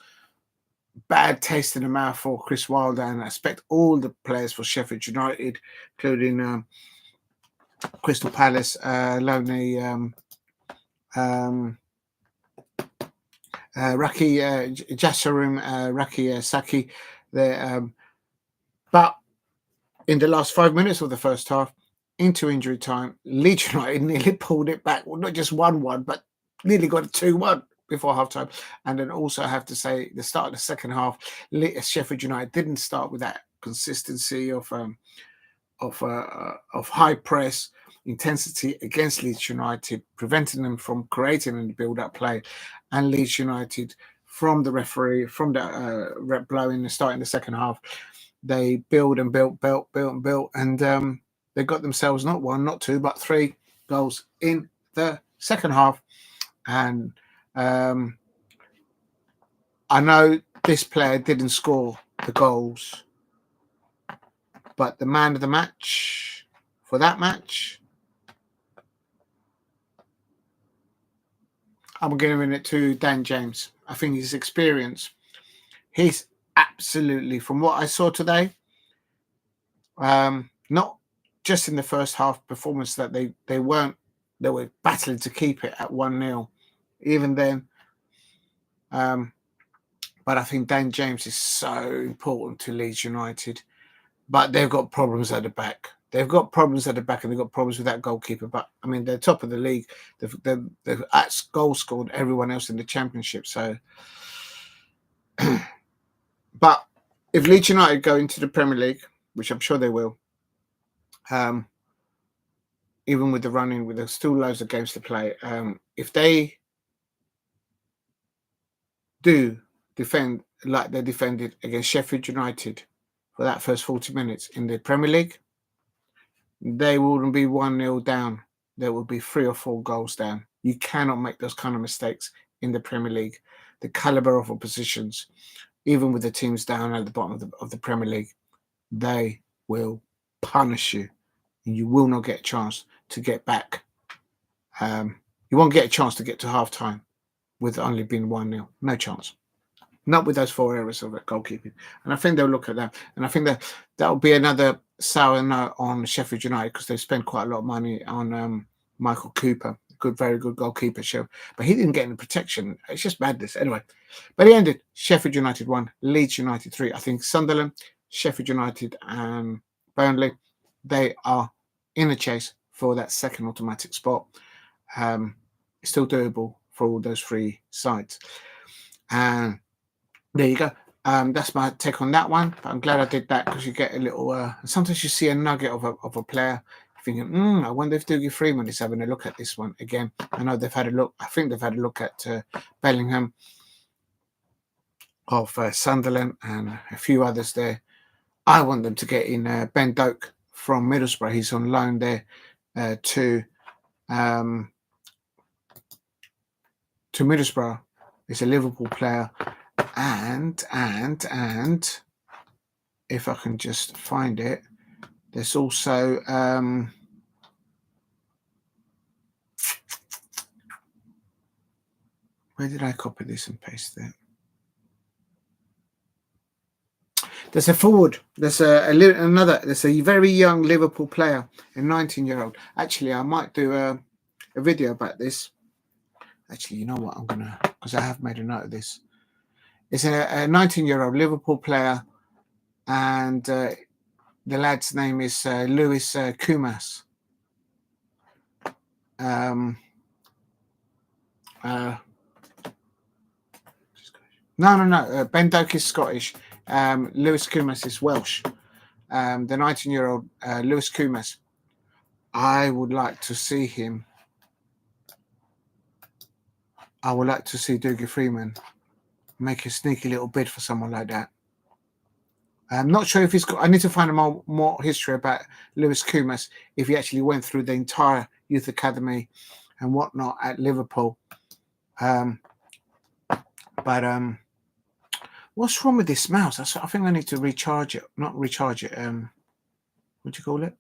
bad taste in the mouth for Chris Wilder. And I expect all the players for Sheffield United, including Crystal Palace, lonely Rak-Sakyi there. But in the last 5 minutes of the first half, into injury time, Leeds United nearly pulled it back. Well, not just 1-1, but nearly got a 2-1 before halftime. And then also I have to say, the start of the second half, Sheffield United didn't start with that consistency of high press intensity against Leeds United, preventing them from creating any build-up play. And Leeds United, from the referee, from the rep blowing the start in the second half, they built and built, and they got themselves not one, not two, but 3 goals in the second half. And I know this player didn't score the goals, but the man of the match for that match, I'm giving it to Dan James. I think his experience, he's absolutely, from what I saw today, not just in the first half performance that they were battling to keep it at 1-0, even then. But I think Dan James is so important to Leeds United. But they've got problems at the back. And they've got problems with that goalkeeper. But I mean, they're top of the league. They've goal scored everyone else in the Championship. So, but if Leeds United go into the Premier League, which I'm sure they will, even with the running, with there's still loads of games to play. If they do defend like they defended against Sheffield United for that first 40 minutes in the Premier League, they wouldn't be 1-0 down. There will be 3 or 4 goals down. You cannot make those kind of mistakes in the Premier League. The caliber of oppositions, even with the teams down at the bottom of the Premier League, they will punish you, and you will not get a chance to get back. You won't get a chance to get to half-time with only being 1-0. No chance. Not with those 4 errors of goalkeeping. And I think they'll look at that. And I think that will be another sour note on Sheffield United, because they've spent quite a lot of money on Michael Cooper, very good goalkeeper. But he didn't get any protection. It's just madness. Anyway, but he ended Sheffield United 1, Leeds United 3. I think Sunderland, Sheffield United and Burnley, they are in the chase for that second automatic spot. It's still doable for all those 3 sides. And there you go. That's my take on that one. But I'm glad I did that, because you get a little. Sometimes you see a nugget of a player, thinking, I wonder if Dougie Freeman is having a look at this one again. I know they've had a look. I think they've had a look at Bellingham of Sunderland and a few others there. I want them to get in Ben Doak from Middlesbrough. He's on loan there to Middlesbrough. He's a Liverpool player. And if I can just find it, there's also where did I copy this and paste it? There's a forward. There's there's a very young Liverpool player, a 19-year-old. Actually, I might do a video about this. Actually, you know what? I'm gonna, because I have made a note of this. It's a 19-year-old Liverpool player, and the lad's name is Lewis Kumas. No. Ben Doak is Scottish. Lewis Kumas is Welsh. The 19-year-old Lewis Kumas. I would like to see him. I would like to see Dougie Freeman make a sneaky little bid for someone like that. I'm not sure if he's got. I need to find more history about Lewis Kumas, if he actually went through the entire youth academy and whatnot at Liverpool. But what's wrong with this mouse? I think I need to recharge it. Not recharge it. What do you call it?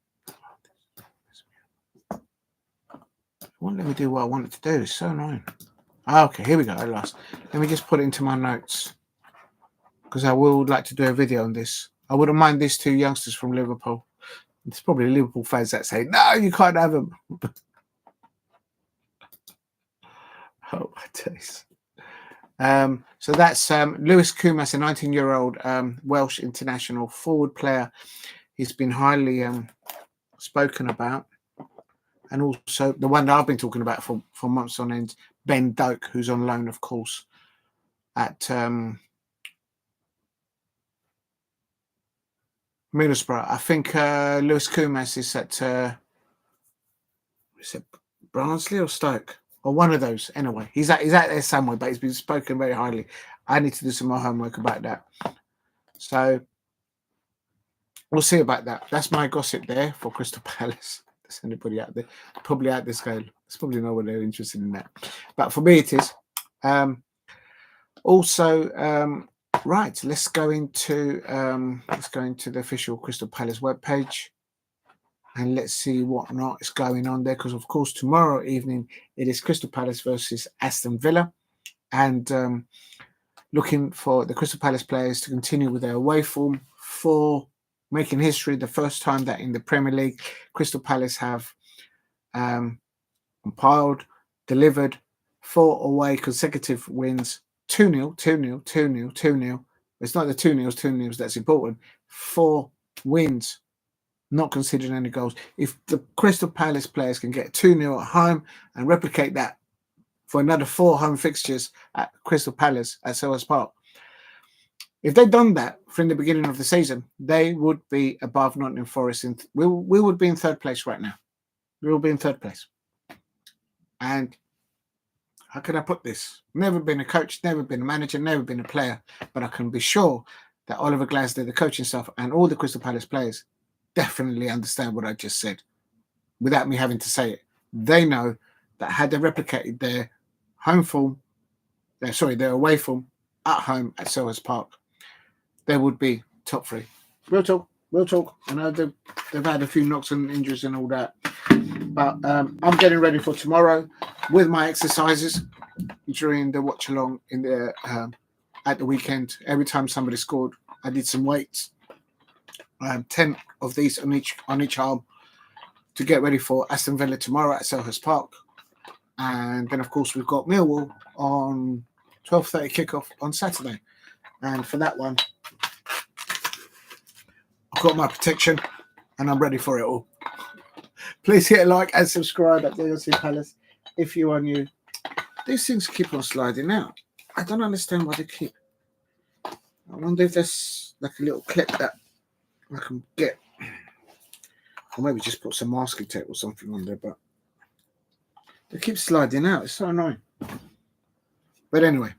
It won't let me do what I want it to do. It's so annoying. Okay, here we go. At last. Let me just put it into my notes, because I would like to do a video on this. I wouldn't mind these 2 youngsters from Liverpool. There's probably Liverpool fans that say, no, you can't have them. Oh, my days. So that's Lewis Koumas, a 19-year-old Welsh international forward player. He's been highly spoken about. And also the one that I've been talking about for months on end, Ben Doak, who's on loan, of course, at Middlesbrough. I think Lewis Koumas is at Barnsley or Stoke? Or one of those. Anyway, he's out there somewhere, but he's been spoken very highly. I need to do some more homework about that. So we'll see about that. That's my gossip there for Crystal Palace. There's anybody out there, probably out this scale. There's probably no one there interested in that. But for me, it is. Right, let's go into the official Crystal Palace webpage. And let's see what not is going on there. Because, of course, tomorrow evening, it is Crystal Palace versus Aston Villa. And looking for the Crystal Palace players to continue with their away form for making history. The first time that in the Premier League, Crystal Palace have compiled, delivered 4 away consecutive wins. 2-0, 2-0, 2-0, 2-0. It's not the 2-0s that's important. 4 wins. Not considering any goals. If the Crystal Palace players can get 2-0 at home and replicate that for another 4 home fixtures at Crystal Palace at Selhurst Park, if they'd done that from the beginning of the season, they would be above Nottingham Forest. We would be in 3rd place right now. We will be in 3rd place. And how can I put this? Never been a coach, never been a manager, never been a player, but I can be sure that Oliver Glasner, the coaching staff, and all the Crystal Palace players definitely understand what I just said without me having to say it. They know that had they replicated their their away form at home at Selhurst Park, they would be top 3. Real talk. I know they've had a few knocks and injuries and all that, but I'm getting ready for tomorrow with my exercises during the watch along in the at the weekend. Every time somebody scored, I did some weights. 10 of these on each arm to get ready for Aston Villa tomorrow at Selhurst Park. And then, of course, we've got Millwall on 12:30 kickoff on Saturday. And for that one, I've got my protection and I'm ready for it all. Please hit a like and subscribe at DLC Palace if you are new. These things keep on sliding out. I don't understand why they keep. I wonder if there's like a little clip that I can get, or maybe just put some masking tape or something on there, but they keep sliding out. It's so annoying. But anyway,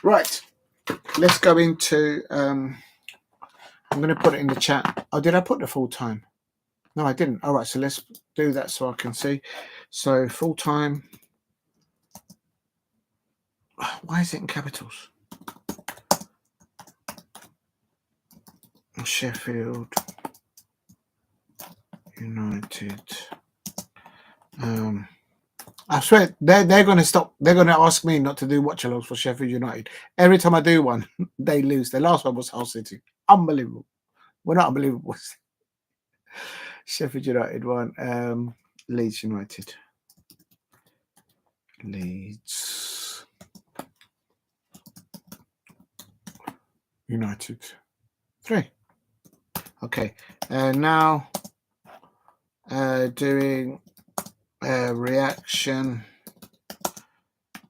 right, let's go into I'm going to put it in the chat. Oh, did I put the full time? No, I didn't. All right, so let's do that so I can see. So full time. Why is it in capitals? Sheffield United. I swear they're going to stop. They're going to ask me not to do watch-alongs for Sheffield United. Every time I do one, they lose. The last one was Hull City. Unbelievable. Well, not unbelievable. Sheffield United won. Leeds United. Leeds United 3. Okay, now doing a reaction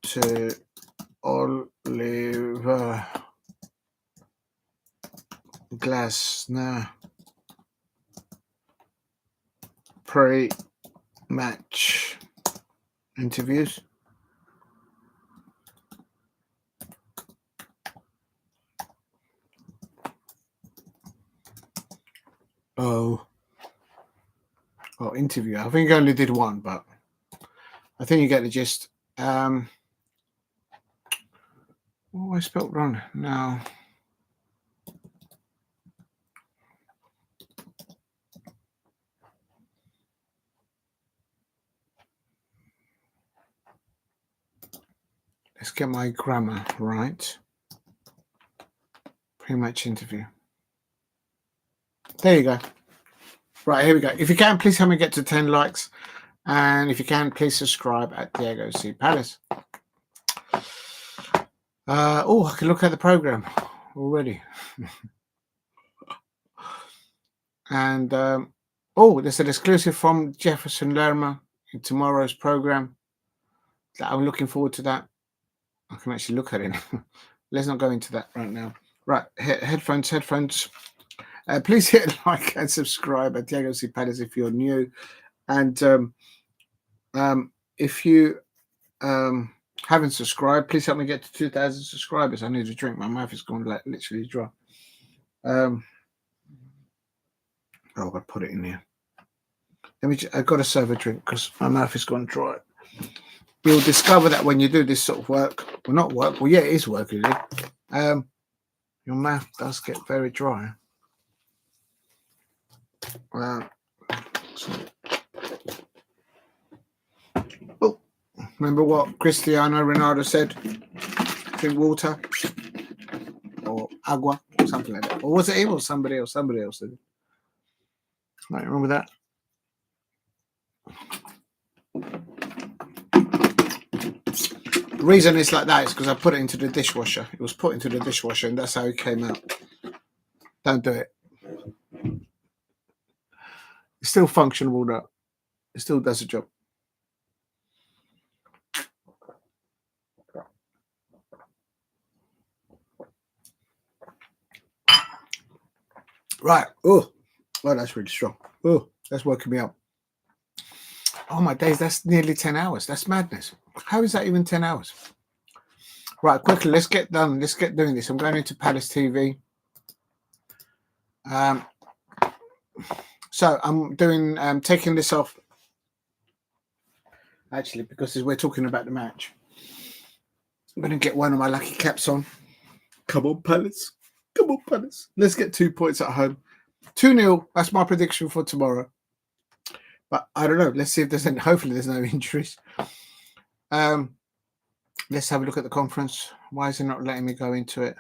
to Oliver Glasner pre-match interviews. Interview. I think I only did one, but I think you get the gist. I spelled wrong now. Let's get my grammar right. Pre-match interview. There you go. Right, here we go. If you can, please help me get to 10 likes. And if you can, please subscribe at Diego C. Palace. I can look at the program already. And there's an exclusive from Jefferson Lerma in tomorrow's program. I'm looking forward to that. I can actually look at it. Let's not go into that right now. Right, headphones. Please hit like and subscribe at Diego C. Palace if you're new. And if you haven't subscribed, please help me get to 2,000 subscribers. I need a drink. My mouth is going like literally dry. I'll put it in there. I've got to serve a drink because my mouth is going dry. You'll discover that when you do this sort of work, well, not work. Well, yeah, it is work, really. Your mouth does get very dry. Remember what Cristiano Ronaldo said? Drink water or agua, or something like that. Or was it him or somebody else? Somebody else did it. Right, remember that? The reason it's like that is because I put it into the dishwasher. It was put into the dishwasher and that's how it came out. Don't do it. It's still functional though. It still does the job. Right. Oh, that's really strong. Oh, that's working me up. Oh my days, that's nearly 10 hours. That's madness. How is that even 10 hours? Right, quickly, let's get done. Let's get doing this. I'm going into Palace TV. So I'm doing taking this off actually because we're talking about the match. I'm going to get one of my lucky caps on. Come on, Palace. Come on, Palace. Let's get 2 points at home. 2-0. That's my prediction for tomorrow. But I don't know. Let's see if there's any. Hopefully, there's no injuries. Let's have a look at the conference. Why is it not letting me go into it?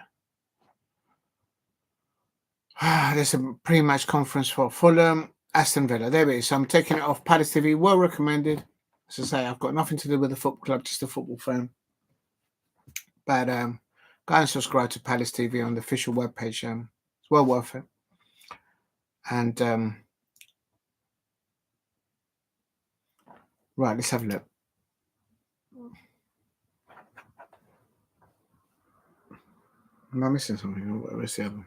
There's a pre-match conference for Fulham, Aston Villa. There it is. So I'm taking it off. Palace TV, well recommended. As I say, I've got nothing to do with the football club, just a football fan. But go and subscribe to Palace TV on the official webpage. It's well worth it. And right, let's have a look. Am I missing something? Where's the other one?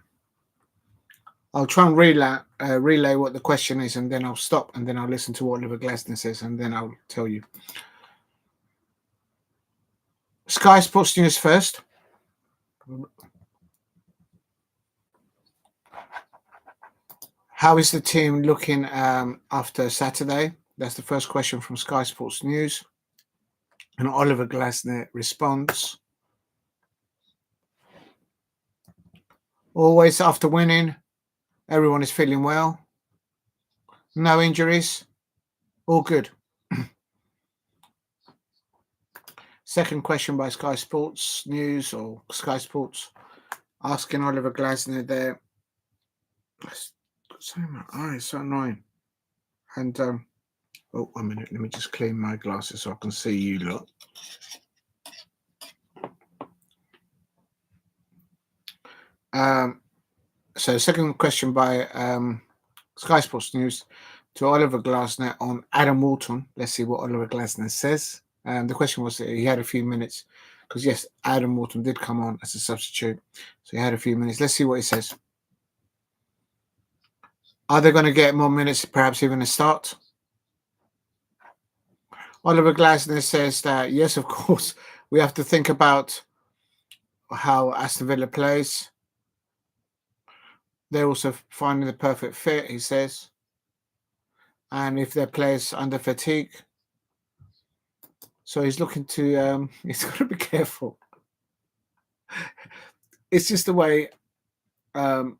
I'll try and relay what the question is, and then I'll stop, and then I'll listen to what Oliver Glasner says, and then I'll tell you. Sky Sports News first. How is the team looking after Saturday? That's the first question from Sky Sports News. And Oliver Glasner responds. Always after winning, everyone is feeling well. No injuries. All good. Second question by Sky Sports News or Sky Sports asking Oliver Glasner there. It's so annoying. And 1 minute, let me just clean my glasses so I can see you lot. So second question by Sky Sports News to Oliver Glasner on Adam Walton. Let's see what Oliver Glasner says. The question was that he had a few minutes because yes, Adam Walton did come on as a substitute, so he had a few minutes. Let's see what he says. Are they going to get more minutes, perhaps even a start? Oliver Glasner says that yes, of course, we have to think about how Aston Villa plays. They're also finding the perfect fit, he says. And if their players under fatigue. So he's looking to, he's got to be careful. It's just the way Oliver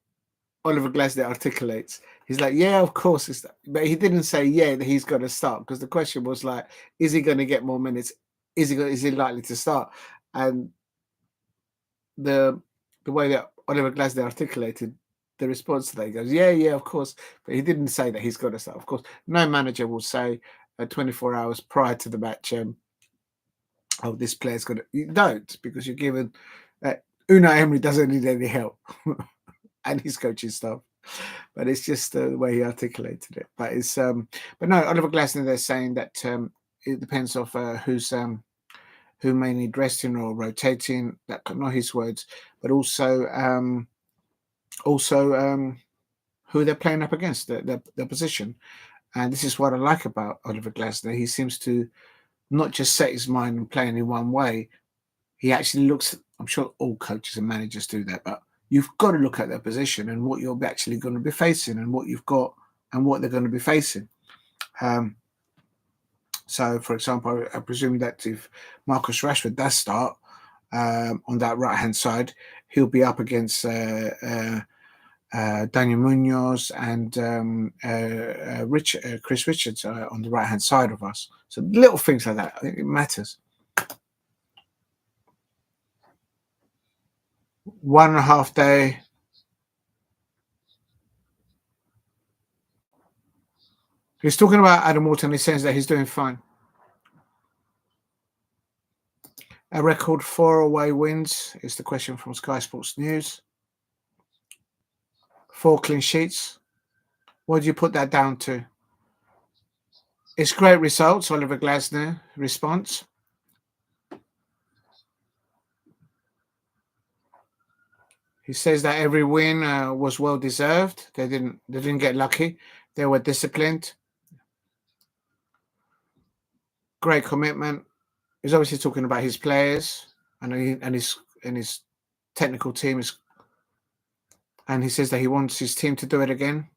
Glasner articulates. He's like, yeah, of course. It's that. But he didn't say, yeah, that he's going to start. Because the question was like, is he going to get more minutes? Is he likely to start? And the way that Oliver Glasner articulated the response to that. He goes, yeah, of course. But he didn't say that he's got to start. Of course, no manager will say 24 hours prior to the match, oh, this player's got to. You don't, because you're given. Unai Emery doesn't need any help, and his coaching staff. But it's just the way he articulated it. But it's but no, Oliver Glasner, they're saying that it depends of who may need resting or rotating. That not his words, but also who they're playing up against, the position. And this is what I like about Oliver Glasner. He seems to not just set his mind and playing in one way. He actually looks. I'm sure all coaches and managers do that, but you've got to look at their position and what you're actually going to be facing and what you've got and what they're going to be facing. So, for example, I presume that if Marcus Rashford does start on that right-hand side, he'll be up against Daniel Munoz and Chris Richards on the right-hand side of us. So little things like that, I think it matters. 1.5 day. He's talking about Adam Walton. He says that he's doing fine. A record 4 away wins is the question from Sky Sports News. 4 clean sheets. What do you put that down to? It's great results, Oliver Glasner response. He says that every win was well deserved. They didn't get lucky. They were disciplined. Great commitment. He's obviously talking about his players and his technical team is, and he says that he wants his team to do it again.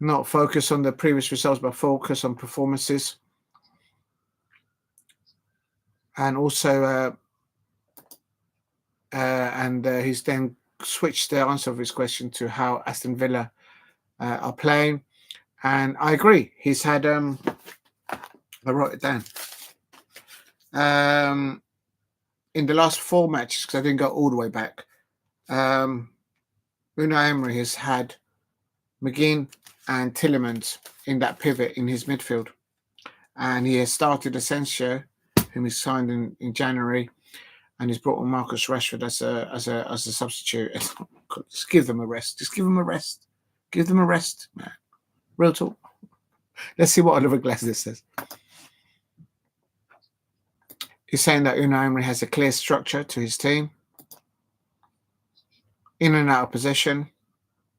Not focus on the previous results, but focus on performances. And also, he's then switched the answer of his question to how Aston Villa are playing. And I agree. He's had, I wrote it down. In the last 4 matches, because I didn't go all the way back, Unai Emery has had McGinn and Tielemans in that pivot in his midfield. And he has started Asensio, whom he signed in January, and he's brought on Marcus Rashford as a substitute. Just give them a rest. Just give them a rest. Give them a rest, man. Real talk. Let's see what Oliver Glasner says. He's saying that Unai Emery has a clear structure to his team. In and out of possession.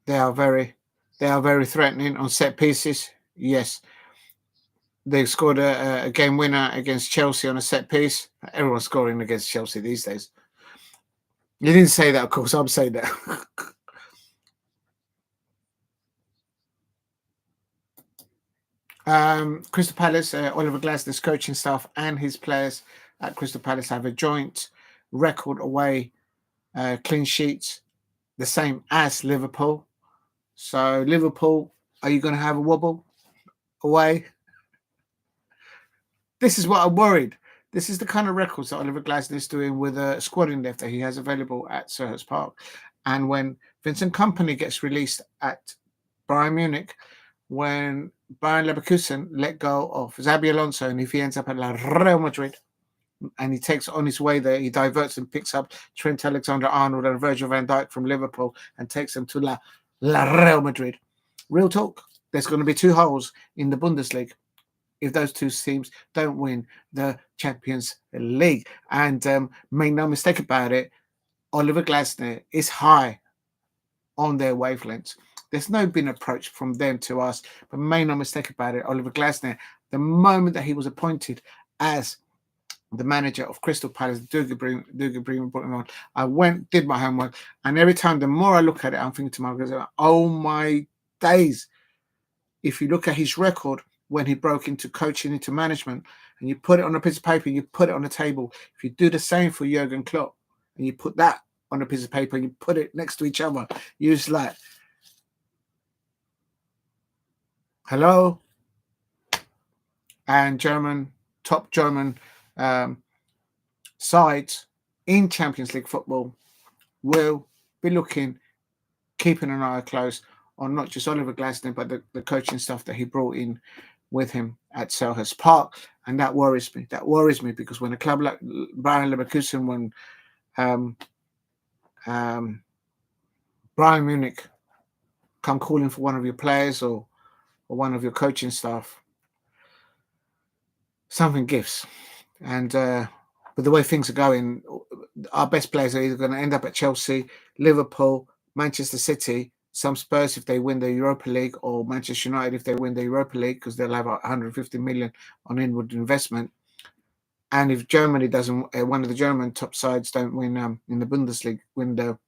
They are very threatening on set pieces. Yes. They scored a game winner against Chelsea on a set piece. Everyone's scoring against Chelsea these days. You didn't say that, of course. I'm saying that. Crystal Palace, Oliver Glasner's coaching staff and his players at Crystal Palace have a joint record away clean sheets, the same as Liverpool. So Liverpool, are you going to have a wobble away? This is what I'm worried. This is the kind of records that Oliver Glasner is doing with a squad in depth that he has available at Selhurst Park. And when Vincent Kompany gets released at Bayern Munich, when Bayern Leverkusen let go of Xabi Alonso, and if he ends up at Real Madrid and he takes on his way there, he diverts and picks up Trent Alexander-Arnold and Virgil van Dijk from Liverpool and takes them to La Real Madrid. Real talk, there's going to be 2 holes in the Bundesliga if those 2 teams don't win the Champions League. And make no mistake about it, Oliver Glasner is high on their wavelengths. There's no been approach from them to us, but make no mistake about it, Oliver Glasner, the moment that he was appointed as the manager of Crystal Palace, Dougie Breen brought him on, I went, did my homework, and every time, the more I look at it, I'm thinking to myself, oh my days. If you look at his record when he broke into coaching, into management, and you put it on a piece of paper, and you put it on the table, if you do the same for Jurgen Klopp, and you put that on a piece of paper, and you put it next to each other, you're just like, hello? And top German sides in Champions League football will be looking, keeping an eye close on not just Oliver Glasner, but the coaching staff that he brought in with him at Selhurst Park. And that worries me. That worries me because when a club like Bayern Leverkusen, when Bayern Munich come calling for one of your players or one of your coaching staff, something gives. And with the way things are going, our best players are either going to end up at Chelsea, Liverpool, Manchester City, some Spurs if they win the Europa League, or Manchester United if they win the Europa League, because they'll have 150 million on inward investment. And if Germany doesn't, one of the German top sides don't win in the Bundesliga, win the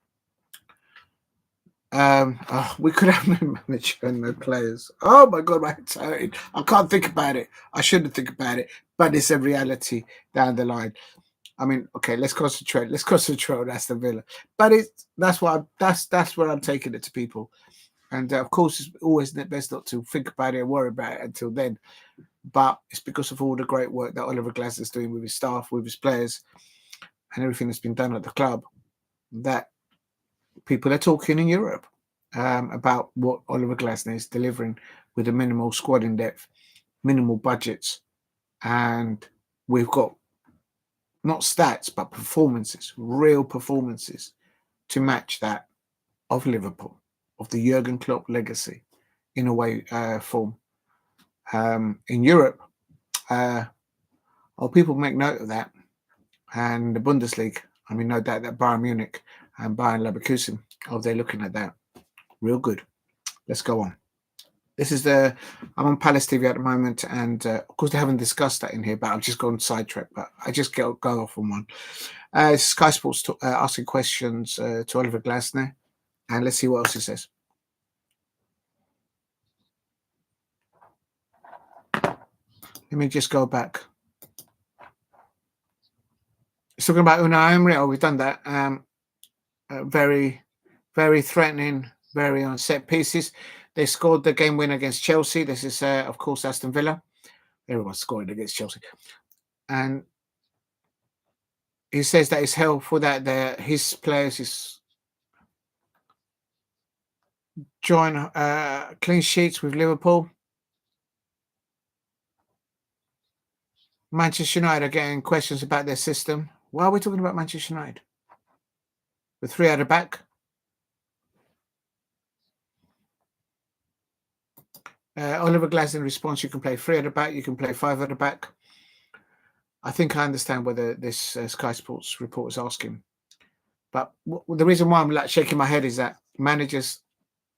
we could have no manager and no players. Oh my God, I can't think about it. I shouldn't think about it, but it's a reality down the line. I mean, okay, let's concentrate. Let's concentrate on Aston Villa. But that's where I'm taking it to people. And of course, it's always best not to think about it and worry about it until then. But it's because of all the great work that Oliver Glasner is doing with his staff, with his players, and everything that's been done at the club, that people are talking in Europe about what Oliver Glasner is delivering with a minimal squad in depth, minimal budgets, and we've got not stats but performances, real performances, to match that of Liverpool, of the Jurgen Klopp legacy, in a way form. In Europe, people make note of that, and the Bundesliga. I mean, no doubt that Bayern Munich and Bayern Leverkusen, they're looking at that. Real good. Let's go on. This is I'm on Palace TV at the moment, and of course they haven't discussed that in here, but I've just gone sidetracked. But I just go off on one. Sky Sports asking questions to Oliver Glasner, and let's see what else he says. Let me just go back. It's talking about Unai Emery. Oh, we've done that. Very, very threatening, very on set pieces. They scored the game win against Chelsea. This is, of course, Aston Villa. Everyone's scoring against Chelsea. And he says that it's helpful that his players is join clean sheets with Liverpool. Manchester United are getting questions about their system. Why are we talking about Manchester United? With 3 at the back. Oliver Glasner response, you can play 3 at the back, you can play 5 at the back. I think I understand whether this Sky Sports report is asking. But the reason why I'm like shaking my head is that managers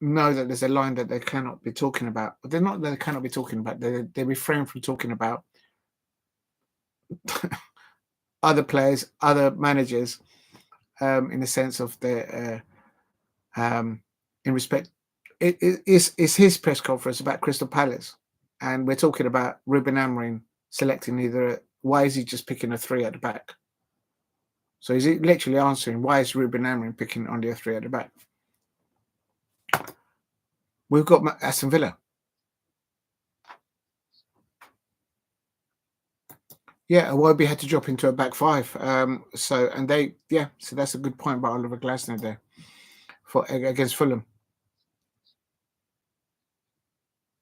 know that there's a line that they cannot be talking about. But they're not that they cannot be talking about. They refrain from talking about other players, other managers, in the sense of their in respect. It's his press conference about Crystal Palace, and we're talking about Ruben Amorim selecting either. Why is he just picking a 3 at the back? So he's literally answering, why is Ruben Amorim picking only a 3 at the back? We've got Aston Villa. Yeah, Webb had to drop into a back 5. So that's a good point by Oliver Glasner there against Fulham.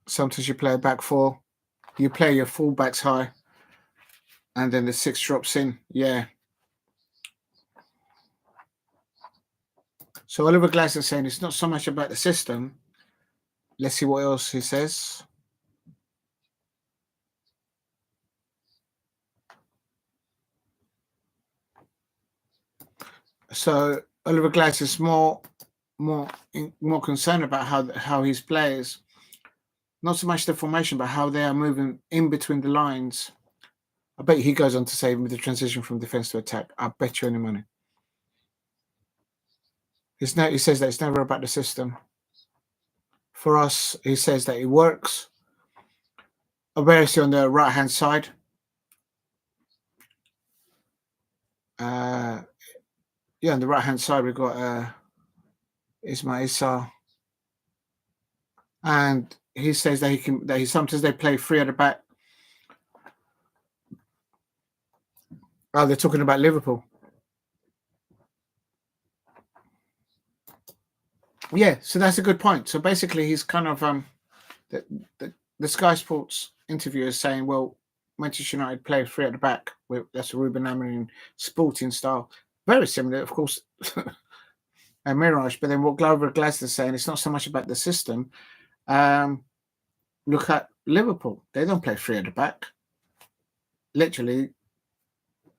Sometimes you play a back 4, you play your full-backs high, and then the 6 drops in. Yeah. So Oliver Glasner saying it's not so much about the system. Let's see what else he says. So Oliver Glasner is more concerned about how his players, not so much the formation, but how they are moving in between the lines. I bet he goes on to say with the transition from defense to attack. I bet you any money. He says that it's never about the system. For us, he says that it works. Where is he on the right-hand side? On the right-hand side, we've got Ismail Issa. And he says that sometimes they play 3 at the back. Oh, they're talking about Liverpool. Yeah, so that's a good point. So basically, he's kind of the Sky Sports interviewer is saying, well, Manchester United play three at the back. That's a Ruben Amorim sporting style, very similar, of course, and Mirage. But then what Glover Glasner is saying, it's not so much about the system. Look at Liverpool; they don't play three at the back. Literally,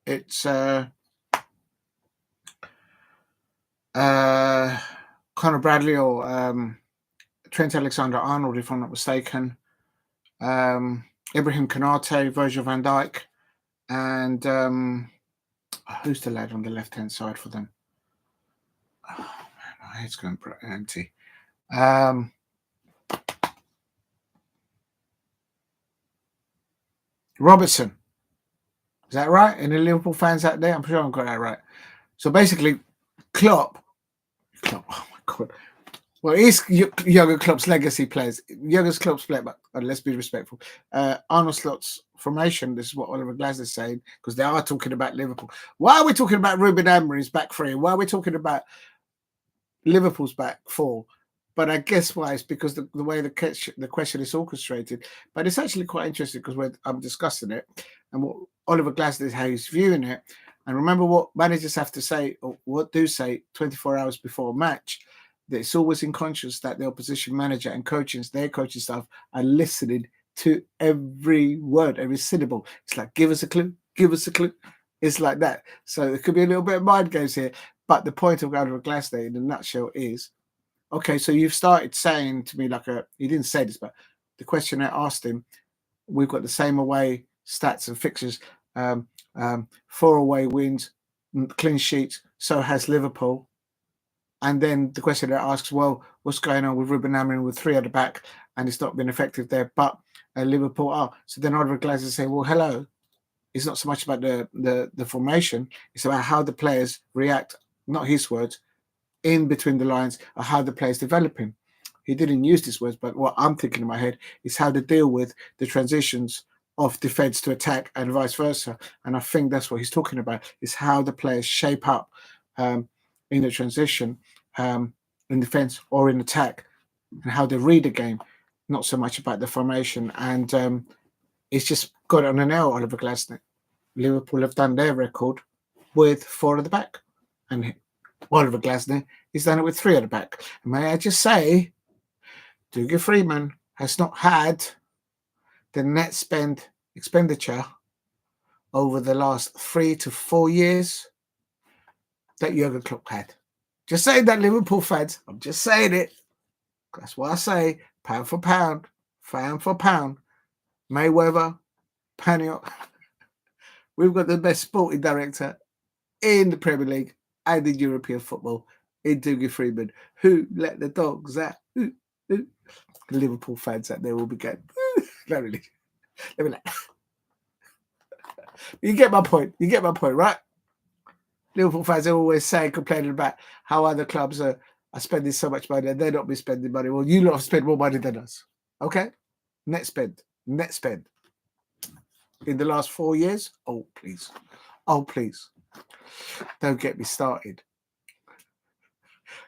it's Conor Bradley or Trent Alexander-Arnold, if I'm not mistaken. Ibrahim Konate, Virgil van Dijk, and who's the lad on the left-hand side for them? Oh, man, my head's going empty. Robertson. Is that right? Any Liverpool fans out there? I'm sure I've got that right. So basically, Klopp, oh my God. Well, it's Jurgen Klopp's legacy players. Jurgen Klopp's play, but let's be respectful. Arnold Slot's formation, this is what Oliver Glasner is saying, because they are talking about Liverpool. Why are we talking about Ruben Amorim's back three? Why are we talking about Liverpool's back four? But I guess why is because the way the question is orchestrated. But it's actually quite interesting because I'm discussing it, and what Oliver Glasner is how he's viewing it. And remember what managers have to say, or what do say 24 hours before a match. That it's always unconscious that the opposition manager and their coaching staff are listening to every word, every syllable. It's like, give us a clue, give us a clue. It's like that. So there could be a little bit of mind games here. But the point of Oliver Glasner in a nutshell is, okay, so you've started saying to me he didn't say this, but the question I asked him, we've got the same away stats and fixtures, 4 away wins, clean sheets, so has Liverpool. And then the question that asks, well, what's going on with Ruben Amorim with 3 at the back, and it's not been effective there, but Liverpool are. So then Oliver Glasner say, well, hello. It's not so much about the formation. It's about how the players react, not his words, in between the lines, or how the players developing. He didn't use these words, but what I'm thinking in my head is how to deal with the transitions of defense to attack and vice versa. And I think that's what he's talking about, is how the players shape up in the transition, in defense or in attack, and how they read the game, not so much about the formation. And it's just got on an nail, Oliver Glasner. Liverpool have done their record with 4 at the back, and Oliver Glasner has done it with 3 at the back. And may I just say, Dougie Freeman has not had the net expenditure over the last 3 to 4 years that Jurgen Klopp had. Just saying that, Liverpool fans. I'm just saying it. That's what I say. Pound for pound. Pound for pound. Mayweather. Paniot. We've got the best sporting director in the Premier League and in European football in Dougie Freeman. Who let the dogs out? Who? Liverpool fans out there will be going, not really. Let me let. You get my point. You get my point, right? Liverpool fans are always saying, complaining about how other clubs are spending so much money and they're not be spending money. Well, you lot have spent more money than us. Okay? Net spend. In the last 4 years? Oh, please. Oh, please. Don't get me started.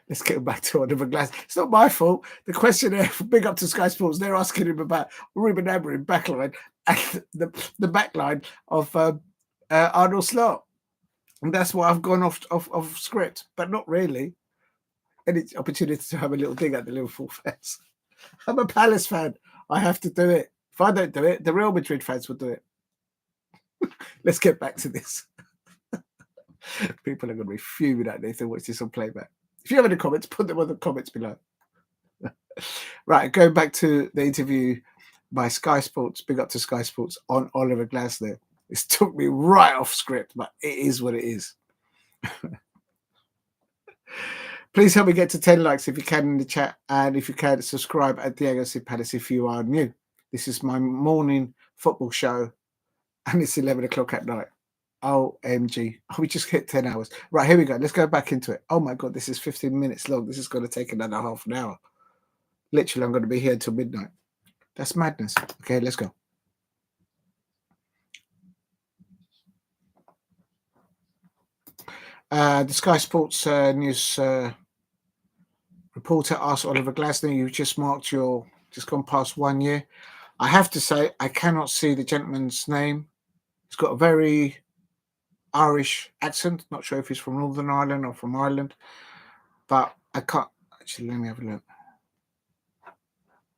Let's get back to Oliver Glasner. It's not my fault. The questionnaire, big up to Sky Sports, they're asking him about Ruben Amorim backline and the backline of Arnold Slot. And that's why I've gone off script, but not really. Any opportunity to have a little dig at the Liverpool fans. I'm a Palace fan. I have to do it. If I don't do it, the Real Madrid fans will do it. Let's get back to this. People are going to be fuming at me if they watch this on playback. If you have any comments, put them on the comments below. Right, going back to the interview by Sky Sports, big up to Sky Sports, on Oliver Glasner. This took me right off script, but it is what it is. Please help me get to 10 likes if you can in the chat, and if you can, subscribe at Diego C. Palace if you are new. This is my morning football show, and it's 11 o'clock at night. OMG. Oh, we just hit 10 hours. Right, here we go. Let's go back into it. Oh my God, this is 15 minutes long. This is going to take another half an hour. Literally, I'm going to be here until midnight. That's madness. Okay, let's go. The Sky Sports news Reporter asked Oliver Glasner, you've just gone past 1 year. I have to say, I cannot see the gentleman's name. He's got a very Irish accent. Not sure if he's from Northern Ireland or from Ireland, but I can't. Actually, let me have a look.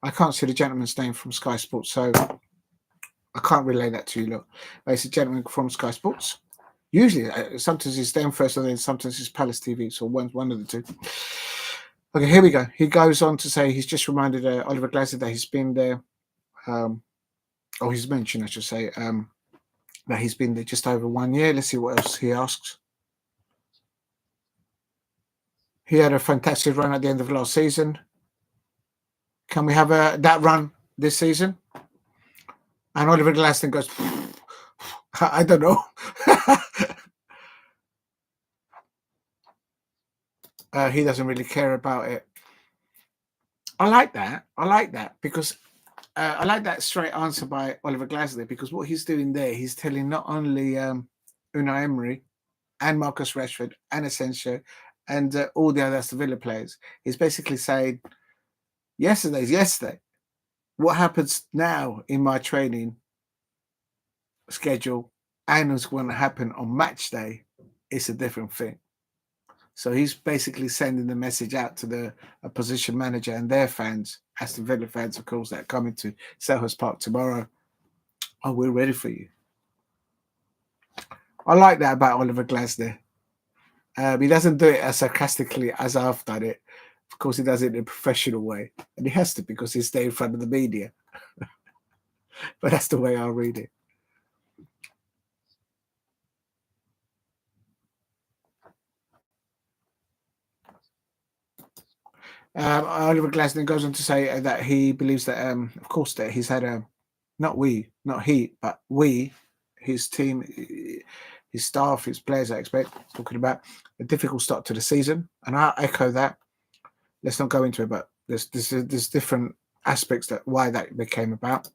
I can't see the gentleman's name from Sky Sports, so I can't relay that to you. Look, but it's a gentleman from Sky Sports. Usually, sometimes it's them first, and then sometimes it's Palace TV. So one of the two. Okay, here we go. He goes on to say he's just reminded Oliver Glasner that he's been there. He's mentioned, I should say, that he's been there just over 1 year. Let's see what else he asks. He had a fantastic run at the end of last season. Can we have that run this season? And Oliver Glasner goes, I don't know. He doesn't really care about it. I like that because I like that straight answer by Oliver Glasner, because what he's doing there, he's telling not only Unai Emery and Marcus Rashford and Asensio and all the other Aston Villa players, he's basically saying, yesterday's yesterday. What happens now in my training schedule and what's going to happen on match day is a different thing. So he's basically sending the message out to the opposition manager and their fans, Aston Villa fans, of course, that are coming to Selhurst Park tomorrow. Oh, we're ready for you. I like that about Oliver Glasner. He doesn't do it as sarcastically as I've done it. Of course, he does it in a professional way. And he has to, because he's there in front of the media. But that's the way I'll read it. Oliver Glasner goes on to say that he believes that, of course, that he's had his team, his staff, his players, I expect, talking about a difficult start to the season. And I echo that. Let's not go into it, but there's different aspects that why that came about.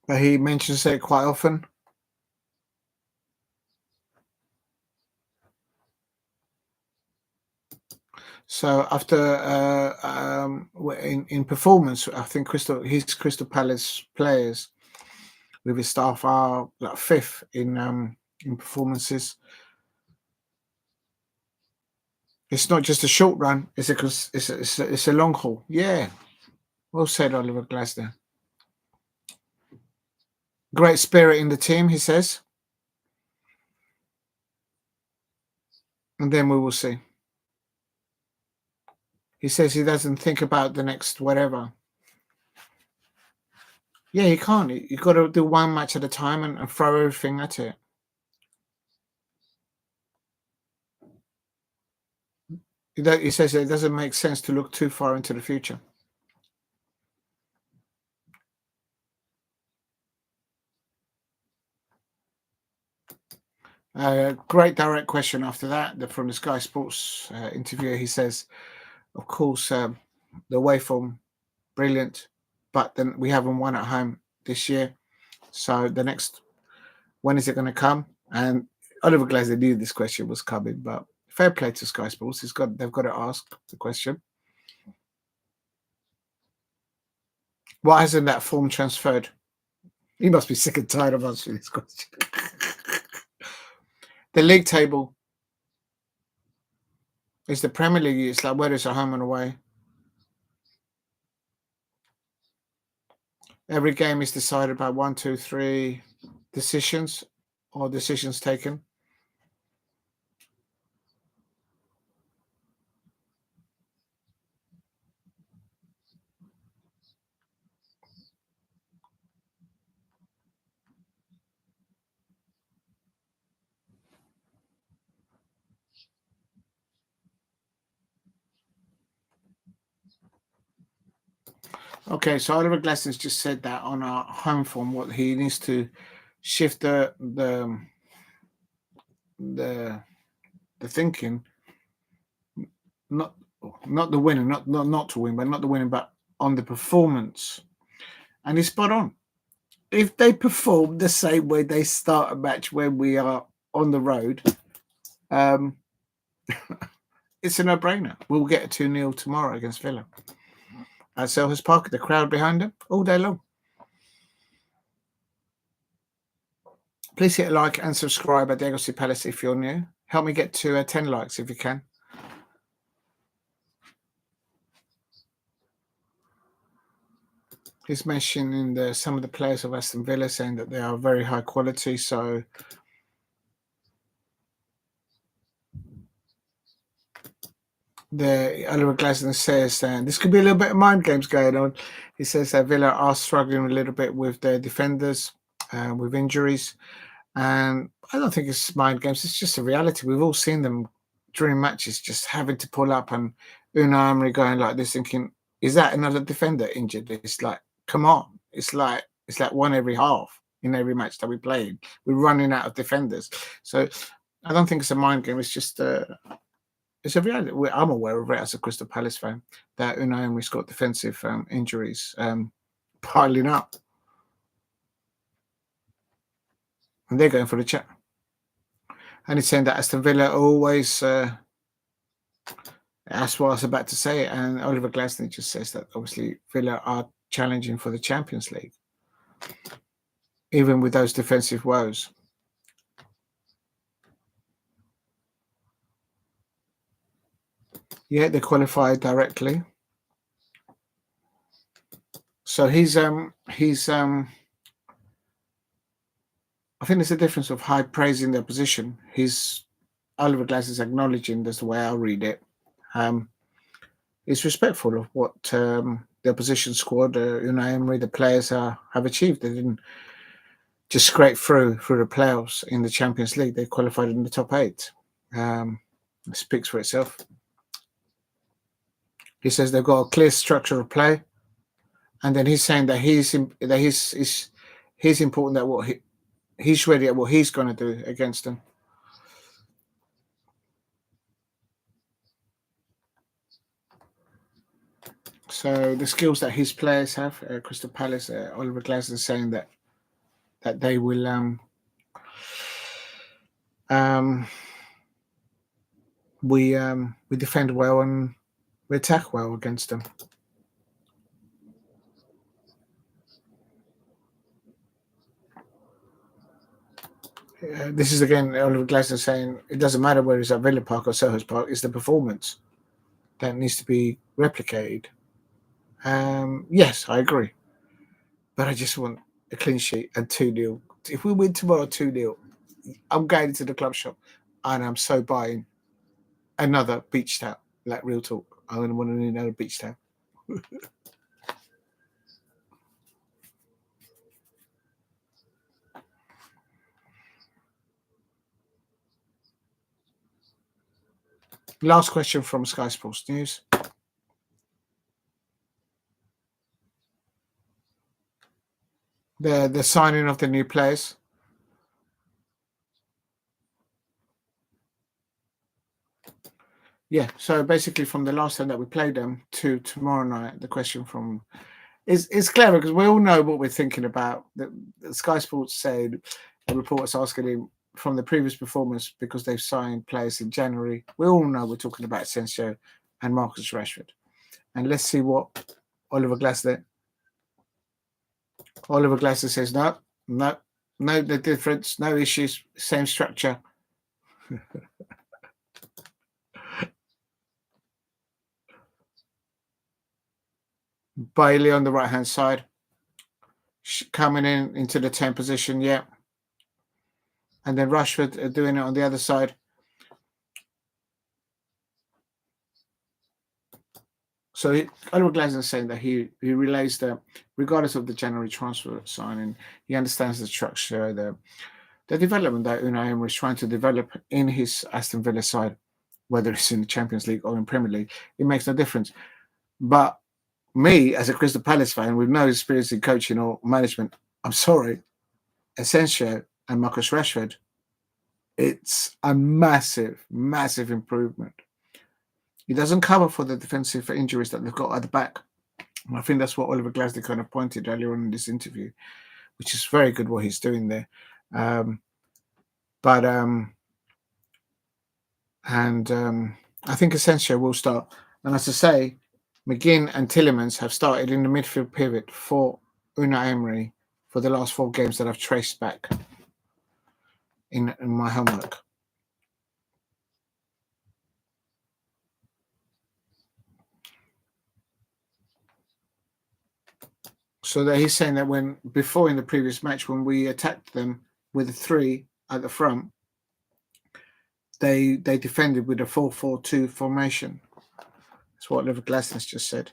But he mentions it quite often. So after in performance, I think his Crystal Palace players with his staff are like fifth in performances. It's not just a short run; it's a long haul. Yeah, well said, Oliver Glasner. Great spirit in the team, he says, and then we will see. He says he doesn't think about the next whatever. Yeah, you can't. You got to do one match at a time and throw everything at it. He says it doesn't make sense to look too far into the future. Great direct question after that from the Sky Sports interviewer. He says, of course, the away form, brilliant, but then we haven't won at home this year. So the next, when is it going to come? And Oliver Glasner knew this question was coming, but fair play to Sky Sports. They've got to ask the question. Why hasn't that form transferred? He must be sick and tired of answering this question. The league table is the Premier League. It's like whether it's a home and away. Every game is decided by 1, 2, 3 decisions or decisions taken. Okay, so Oliver Glasner's just said that on our home form, what he needs to shift the thinking, not the winning, not to win, but not the winning, but on the performance. And he's spot on. If they perform the same way they start a match when we are on the road, It's a no-brainer. We'll get a 2-0 tomorrow against Villa. At Selhurst Park, the crowd behind them all day long. Please hit a like and subscribe at Diego C Palace if you're new. Help me get to 10 likes if you can. He's mentioning some of the players of Aston Villa, saying that they are very high quality. So Oliver Glasner says this could be a little bit of mind games going on. He says that Villa are struggling a little bit with their defenders, with injuries. And I don't think it's mind games. It's just a reality. We've all seen them during matches just having to pull up, and Unai Emery going like this, thinking, is that another defender injured? It's like, come on. It's like one every half in every match that we played. We're running out of defenders. So I don't think it's a mind game. It's just it's a reality. I'm aware of it as a Crystal Palace fan, that Unai Emery's got defensive injuries piling up. And they're going for the chat. And he's saying that Aston Villa always, that's what I was about to say. And Oliver Glasner just says that obviously Villa are challenging for the Champions League, even with those defensive woes. Yeah, they qualified directly. So he's I think there's a difference of high praising their position. Oliver Glasner is acknowledging, that's the way I'll read it. He's respectful of what the opposition squad, Unai Emery, the players have achieved. They didn't just scrape through the playoffs in the Champions League. They qualified in the top 8. It speaks for itself. He says they've got a clear structure of play, and then he's saying that he's important, that he's ready at what he's going to do against them. So the skills that his players have, Crystal Palace, Oliver Glasner is saying that they will we defend well and we attack well against them. This is again Oliver Glasner saying it doesn't matter whether it's at Villa Park or Selhurst Park, it's the performance that needs to be replicated. Yes, I agree. But I just want a clean sheet and 2-0. If we win tomorrow 2-0, I'm going into the club shop and I'm so buying another beach towel. Like, real talk. I'm going to want another beach towel. Last question from Sky Sports News. The signing of the new players. Yeah, so basically from the last time that we played them to tomorrow night, the question from is clever because we all know what we're thinking about. The Sky Sports said, a reporter's asking him from the previous performance, because they've signed players in January. We all know we're talking about Asensio and Marcus Rashford. And let's see what Oliver Glasner says. No, the difference, no issues, same structure. Bailey on the right-hand side, coming into the 10 position, yeah. And then Rashford doing it on the other side. So Oliver Glasner is saying that he relays that regardless of the January transfer signing, he understands the structure, the development that Unai Emery is trying to develop in his Aston Villa side, whether it's in the Champions League or in Premier League. It makes no difference. But me, as a Crystal Palace fan with no experience in coaching or management, I'm sorry, Asensio and Marcus Rashford, it's a massive, massive improvement. He doesn't cover for the defensive injuries that they've got at the back. And I think that's what Oliver Glasner kind of pointed earlier on in this interview, which is very good what he's doing there. And And I think Asensio will start. And as I say, McGinn and Tielemans have started in the midfield pivot for Unai Emery for the last 4 games that I've traced back in my homework. So that he's saying that before in the previous match, when we attacked them with a 3 at the front, they defended with a 4-4-2 formation. That's what Oliver Glasner's just said.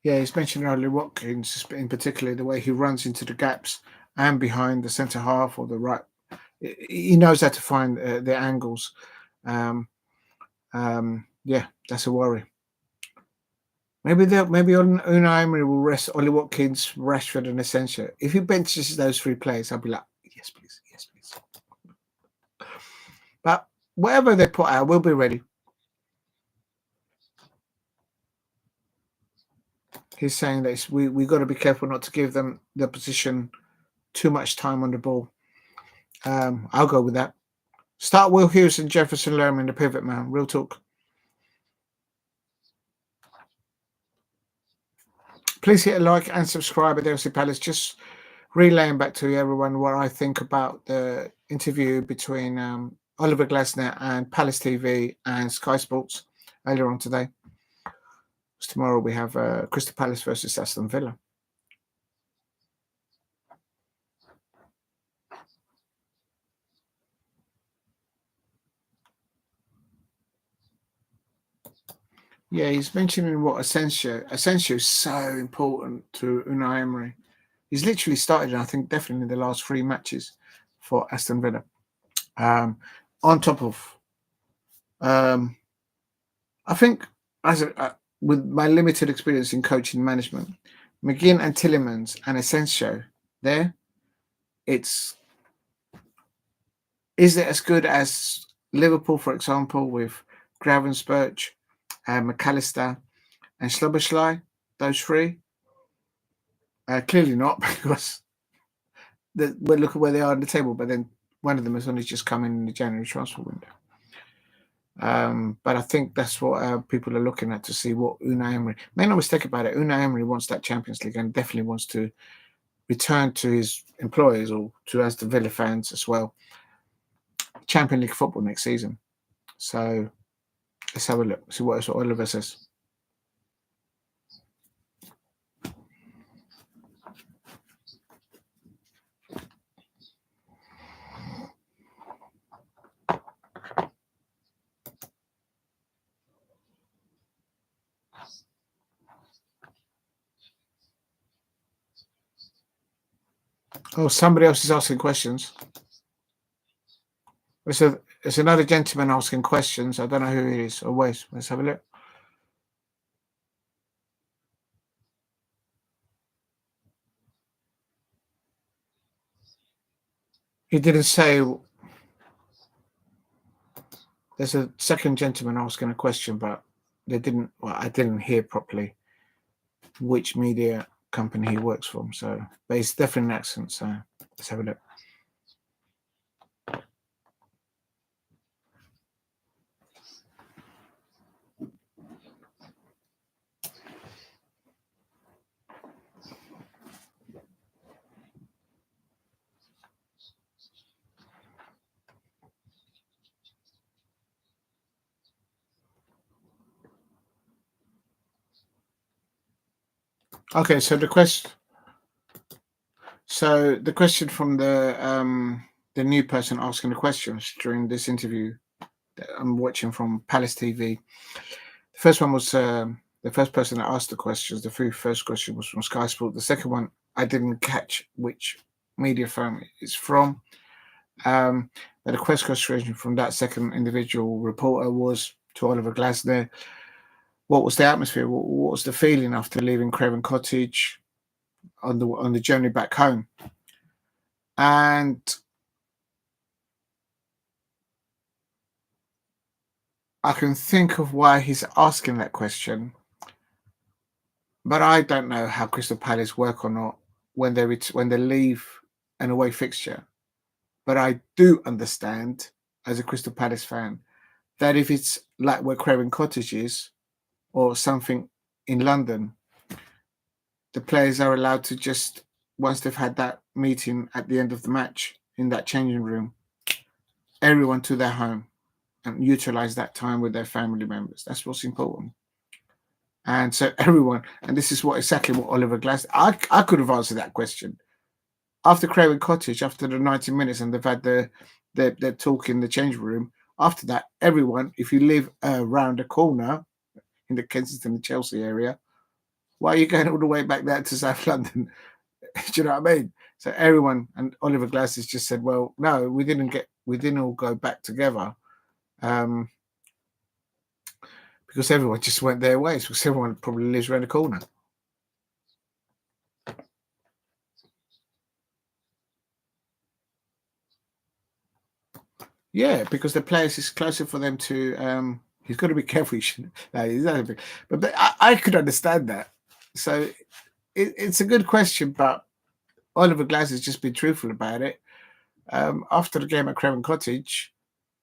Yeah, he's mentioned earlier Watkins, in particular, the way he runs into the gaps and behind the centre half or the right. He knows how to find the angles. Yeah, that's a worry. Maybe Unai Emery will rest Ollie Watkins, Rashford, and Asensio. If he benches those 3 players, I'll be like, yes, please, yes, please. But whatever they put out, we'll be ready. He's saying that we got to be careful not to give them the position too much time on the ball. I'll go with that. Start Will Hughes and Jefferson Lerman in the pivot, man. Real talk. Please hit a like and subscribe at DLC Palace. Just relaying back to everyone what I think about the interview between Oliver Glasner and Palace TV and Sky Sports earlier on today. Tomorrow we have Crystal Palace versus Aston Villa. Yeah, he's mentioning what Asensio is so important to Unai Emery. He's literally started, I think, definitely in the last 3 matches for Aston Villa. On top of, I think, with my limited experience in coaching management, McGinn and Tielemans and Asensio there, is it as good as Liverpool, for example, with Gravenberch, McAllister, and Szoboszlai? Those 3? Clearly not, because we look at where they are on the table, but then one of them has only just come in the January transfer window. But I think that's what people are looking at to see what Unai Emery. Make no mistake about it, Unai Emery wants that Champions League and definitely wants to return to his employers or to us, the Villa fans as well, Champions League football next season. So let's have a look, see what Oliver says. Oh, somebody else is asking questions. It's another gentleman asking questions. I don't know who it is. Always. Let's have a look. He didn't say. There's a second gentleman asking a question, but they didn't. Well, I didn't hear properly which media company he works for. So, but it's definitely an accent. So let's have a look. Okay, so the question. So the question from the new person asking the questions during this interview that I'm watching from Palace TV. The first one was the first person that asked the questions. The first question was from Sky Sport. The second one, I didn't catch which media firm it's from. But the question from that second individual reporter was to Oliver Glasner. What was the atmosphere? What was the feeling after leaving Craven Cottage on the journey back home? And I can think of why he's asking that question. But I don't know how Crystal Palace work or not when they leave an away fixture. But I do understand, as a Crystal Palace fan, that if it's like where Craven Cottage is or something in London, the players are allowed to just, once they've had that meeting at the end of the match in that changing room, everyone to their home and utilize that time with their family members. That's what's important. And so everyone, and this is exactly what Oliver Glass, I could have answered that question. After Craven Cottage, after the 90 minutes, and they've had their talk in the change room, after that, everyone, if you live around the corner in the Kensington and Chelsea area, why are you going all the way back there to South London? Do you know what I mean? So everyone, and Oliver Glass has just said, well, no, we didn't all go back together. Because everyone just went their ways, because everyone probably lives around the corner. Yeah, because the place is closer for them to. He's got to be careful. But I could understand that. So it's a good question, but Oliver Glass has just been truthful about it. After the game at Craven Cottage,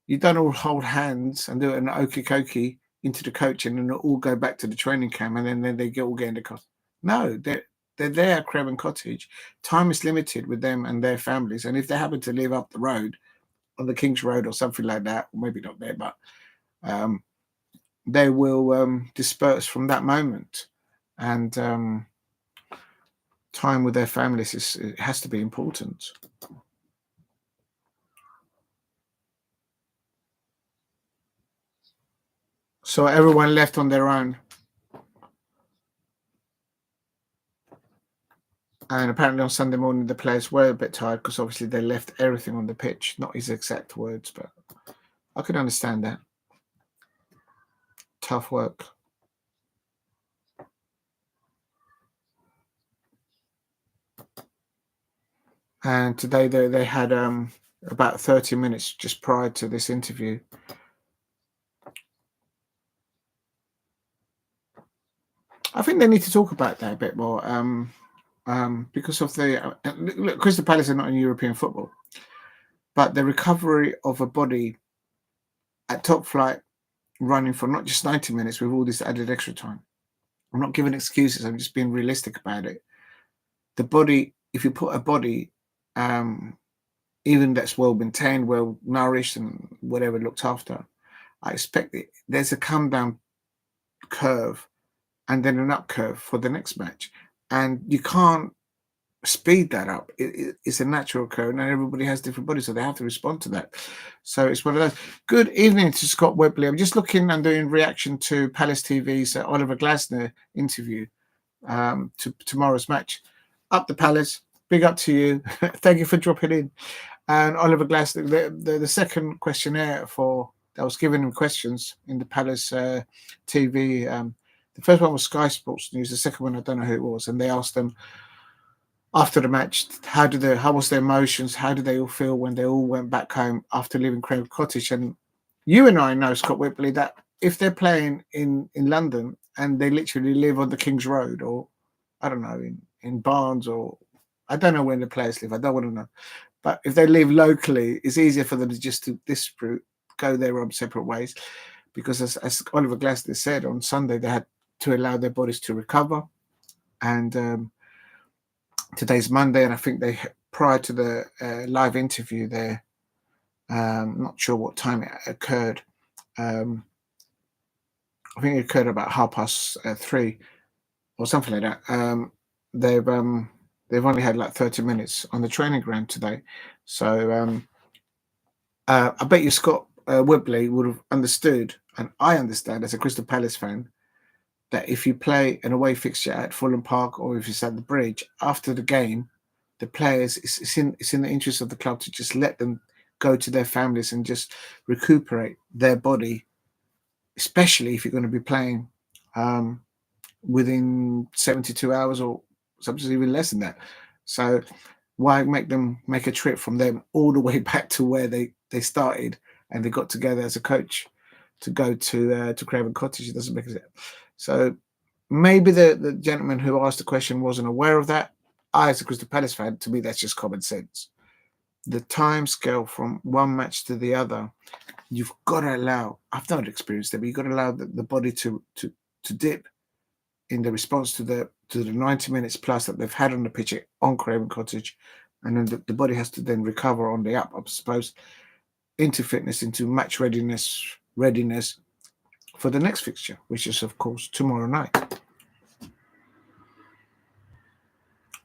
you don't all hold hands and do an okie dokie into the coaching and all go back to the training camp and then they all get in the car. No, they're there at Craven Cottage. Time is limited with them and their families, and if they happen to live up the road on the King's Road or something like that, or maybe not there, but they will disperse from that moment, and time with their families it has to be important. So everyone left on their own. And apparently on Sunday morning, the players were a bit tired because obviously they left everything on the pitch. Not his exact words, but I could understand that. Tough work. And today they had about 30 minutes just prior to this interview. I think they need to talk about that a bit more. Because of the look, Crystal Palace are not in European football, but the recovery of a body at top flight running for not just 90 minutes with all this added extra time. I'm not giving excuses. I'm just being realistic about it. The body, if you put a body, even that's well maintained, well nourished, and whatever looked after, I expect there's a come down curve and then an up curve for the next match, and you can't speed that up. It's a natural curve, and everybody has different bodies, so they have to respond to that. So it's one of those. Good evening to Scott Webley. I'm just looking and doing reaction to Palace TV's Oliver Glasner interview to tomorrow's match. Up the Palace, big up to you. Thank you for dropping in. And Oliver Glasner, the second questionnaire that was giving him questions in the Palace TV. The first one was Sky Sports News. The second one, I don't know who it was, and they asked them after the match, how was their emotions? How did they all feel when they all went back home after leaving Craven Cottage? And you and I know, Scott Whipley, that if they're playing in London and they literally live on the King's Road, or I don't know, in Barnes, or I don't know where the players live. I don't want to know. But if they live locally, it's easier for them to just to go their own separate ways. Because as Oliver Glasner said, on Sunday, they had to allow their bodies to recover. And today's Monday, and I think they, prior to the live interview there, not sure what time it occurred. I think it occurred about 3:30 or something like that. They've only had like 30 minutes on the training ground today. So I bet you Scott Webley would have understood, and I understand as a Crystal Palace fan, that if you play an away fixture at Fulham Park or if it's at the Bridge, after the game, the players, it's in the interest of the club to just let them go to their families and just recuperate their body, especially if you're going to be playing within 72 hours or sometimes even less than that. So why make them make a trip from them all the way back to where they started and they got together as a coach to go to Craven Cottage? It doesn't make sense. So maybe the gentleman who asked the question wasn't aware of that. I, as a Crystal Palace fan, to me, that's just common sense. The time scale from one match to the other, you've got to allow, I've not experienced it, but you've got to allow the body to dip in the response to the 90 minutes plus that they've had on the pitch on Craven Cottage, and then the body has to then recover on the up, I suppose, into fitness, into match readiness for the next fixture, which is, of course, tomorrow night.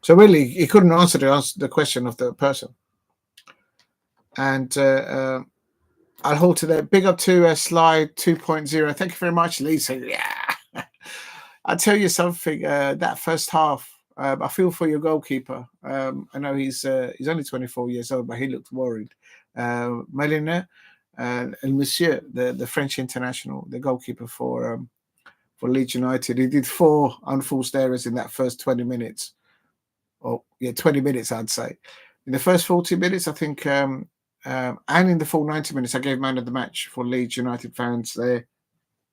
So really, he couldn't answer the question of the person. And I'll hold to that. Big up to Slide 2.0. Thank you very much, Lisa. Yeah. I'll tell you something. That first half, I feel for your goalkeeper. I know he's only 24 years old, but he looked worried. Meslier and Monsieur, the French international, the goalkeeper for Leeds United, he did 4 unforced errors in that first 20 minutes. 20 minutes, I'd say. In the first 40 minutes, I think, and in the full 90 minutes, I gave man of the match for Leeds United fans there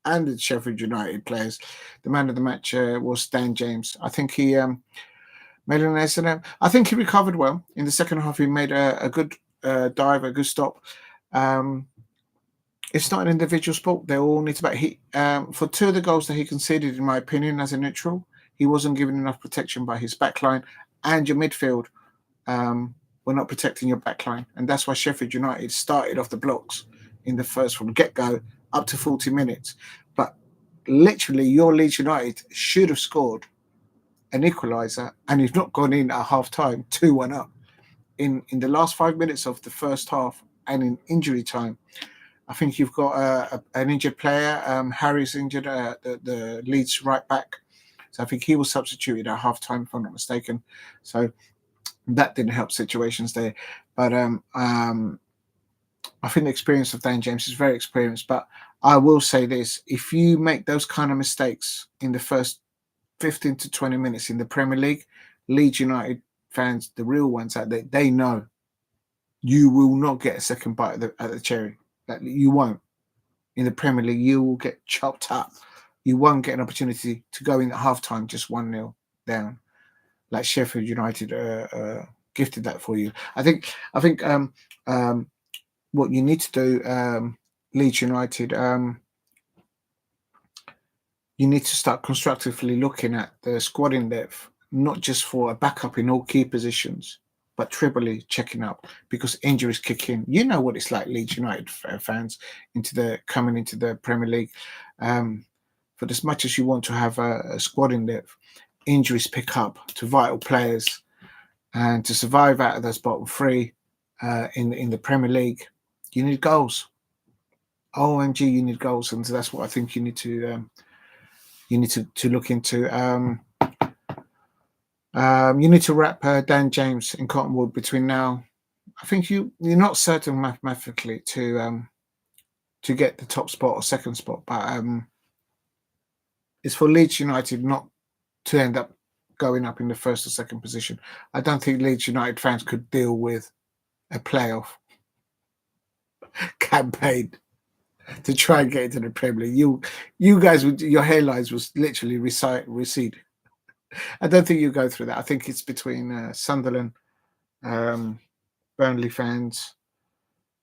and the Sheffield United players. The man of the match was Dan James. I think he made an accident. I think he recovered well. In the second half, he made a good dive, a good stop. It's not an individual sport. They all need to back. For 2 of the goals that he conceded, in my opinion, as a neutral, he wasn't given enough protection by his backline. And your midfield were not protecting your backline. And that's why Sheffield United started off the blocks in the first from get-go up to 40 minutes. But literally, your Leeds United should have scored an equaliser, and you've not gone in at half-time 2-1 up. In the last 5 minutes of the first half and in injury time, I think you've got an injured player. Harry's injured, the Leeds right back. So I think he was substituted at half-time, if I'm not mistaken. So that didn't help situations there. But I think the experience of Dan James is very experienced. But I will say this. If you make those kind of mistakes in the first 15 to 20 minutes in the Premier League, Leeds United fans, the real ones out there, they know you will not get a second bite at the cherry. Like, you won't. In the Premier League, you will get chopped up. You won't get an opportunity to go in at halftime just 1-0 down, like Sheffield United gifted that for you. I think what you need to do, Leeds United, you need to start constructively looking at the squad in depth, not just for a backup in all key positions, but triply checking up because injuries kick in. You know what it's like, Leeds United fans, coming into the Premier League. But as much as you want to have a squad in depth, injuries pick up to vital players, and to survive out of those bottom 3 in the Premier League, you need goals. OMG, you need goals, and so that's what I think you need to look into. You need to wrap Dan James in Cottonwood between now. I think you're not certain mathematically to get the top spot or second spot, but it's for Leeds United not to end up going up in the first or second position. I don't think Leeds United fans could deal with a playoff campaign to try and get into the Premier League. You guys, your hairlines was literally recede. I don't think you go through that. I think it's between Sunderland, Burnley fans,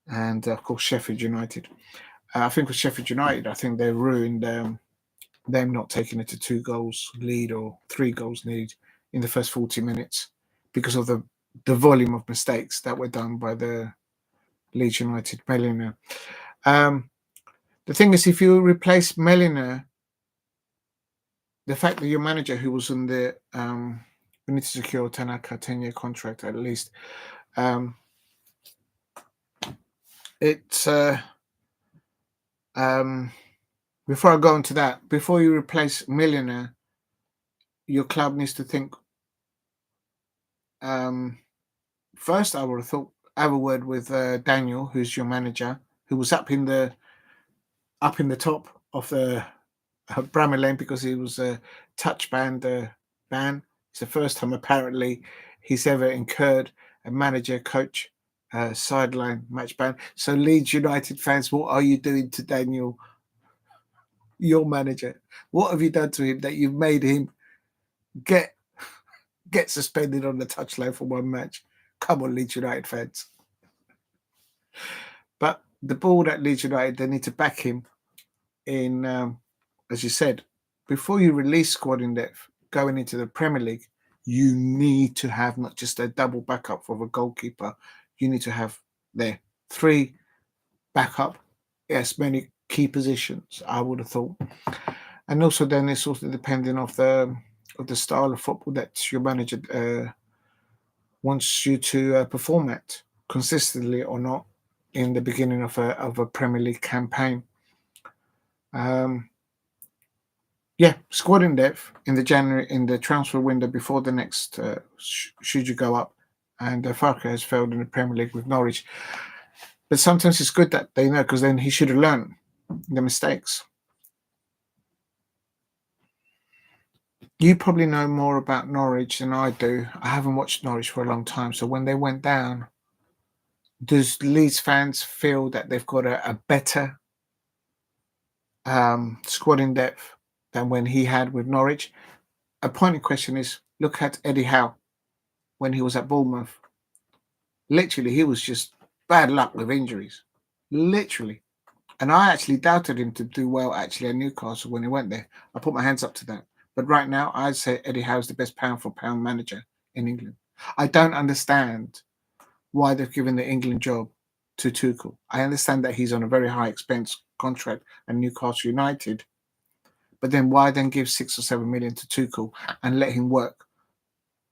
and of course Sheffield United. I think with Sheffield United, I think they ruined them not taking it to 2 goals lead or 3 goals lead in the first 40 minutes because of the volume of mistakes that were done by the Leeds United Meslier. The thing is, if you replace Meslier, the fact that your manager, who was on the we need to secure Tanaka 10-year contract at least. It's before I go into that, before you replace Meslier, your club needs to think. First, I would have thought have a word with Daniel, who's your manager, who was up in the top of the Bramall Lane because he was a touch ban. It's the first time apparently he's ever incurred a manager, coach, sideline match ban. So Leeds United fans, what are you doing to Daniel? your manager. What have you done to him that you've made him get suspended on the touchline for one match? Come on, Leeds United fans. But the board at Leeds United, they need to back him in, as you said, before you release squad in depth going into the Premier League, you need to have not just a double backup for the goalkeeper. You need to have there 3 backup, yes, many key positions, I would have thought. And also then it's also depending of the style of football that your manager wants you to perform at consistently or not in the beginning of a Premier League campaign. Squad in depth in the transfer window before the next should you go up, and Farke has failed in the Premier League with Norwich. But sometimes it's good that they know, because then he should have learned the mistakes. You probably know more about Norwich than I do. I haven't watched Norwich for a long time, so when they went down, does Leeds fans feel that they've got a better squad in depth than when he had with Norwich? A pointed question is, look at Eddie Howe when he was at Bournemouth. Literally, he was just bad luck with injuries. Literally. And I actually doubted him to do well actually at Newcastle when he went there. I put my hands up to that. But right now, I'd say Eddie Howe's the best pound-for-pound manager in England. I don't understand why they've given the England job to Tuchel. I understand that he's on a very high expense contract at Newcastle United. But then why then give 6 or 7 million to Tuchel and let him work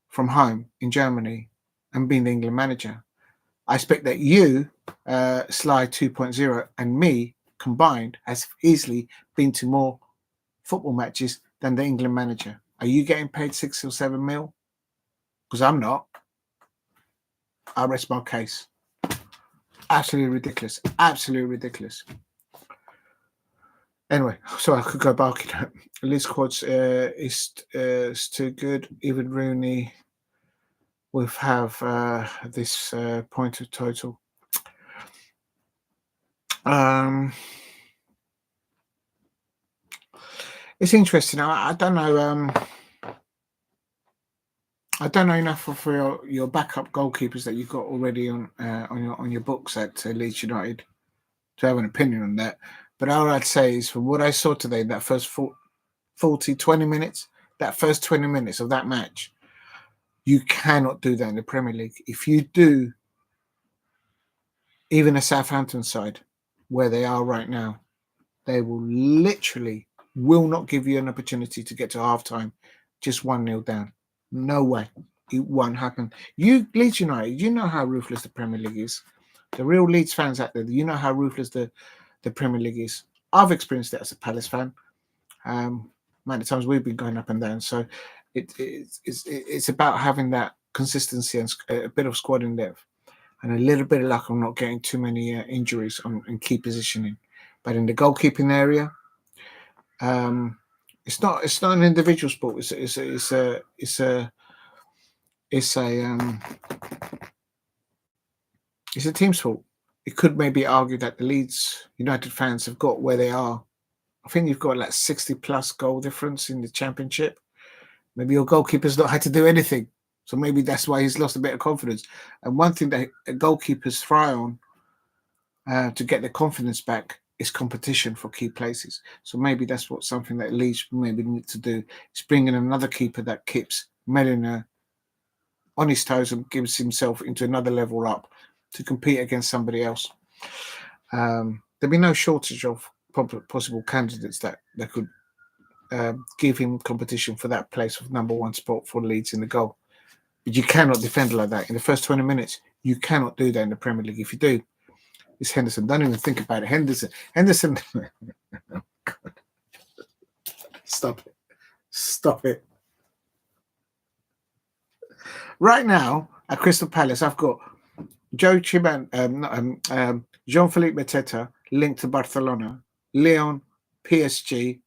from home in Germany and being the England manager? I expect that you, Sly 2.0, and me combined has easily been to more football matches than the England manager. Are you getting paid 6 or 7 mil? Because I'm not. I rest my case. Absolutely ridiculous. Absolutely ridiculous. Anyway, so I could go back. Leeds squad is too good. Even Rooney will have this point of total. It's interesting. I don't know. I don't know enough for your backup goalkeepers that you've got already on your books at Leeds United to have an opinion on that. But all I'd say is, from what I saw today, that first 20 minutes, that first 20 minutes of that match, you cannot do that in the Premier League. If you do, even a Southampton side, where they are right now, they will not give you an opportunity to get to halftime just 1-0 down. No way. It won't happen. You, Leeds United, you know how ruthless the Premier League is. The real Leeds fans out there, you know how ruthless the Premier League is. I've experienced it as a Palace fan. Many times we've been going up and down. So it's about having that consistency and a bit of squad in depth, and a little bit of luck on not getting too many injuries in key positioning. But in the goalkeeping area, it's not an individual sport. It's a team sport. It could maybe argue that the Leeds United fans have got where they are. I think you've got like 60 plus goal difference in the Championship. Maybe your goalkeeper's not had to do anything. So maybe that's why he's lost a bit of confidence. And one thing that goalkeepers thrive on to get their confidence back is competition for key places. So maybe that's something that Leeds maybe need to do, is bring in another keeper that keeps Meslier on his toes and gives himself into another level up to compete against somebody else. There'll be no shortage of possible candidates that could give him competition for that place of number one spot for Leeds in the goal. But you cannot defend like that. In the first 20 minutes, you cannot do that in the Premier League. If you do, it's Henderson. Don't even think about it. Henderson. Oh, God. Stop it. Right now, at Crystal Palace, I've got Jean-Philippe Mateta linked to Barcelona, Lyon, PSG,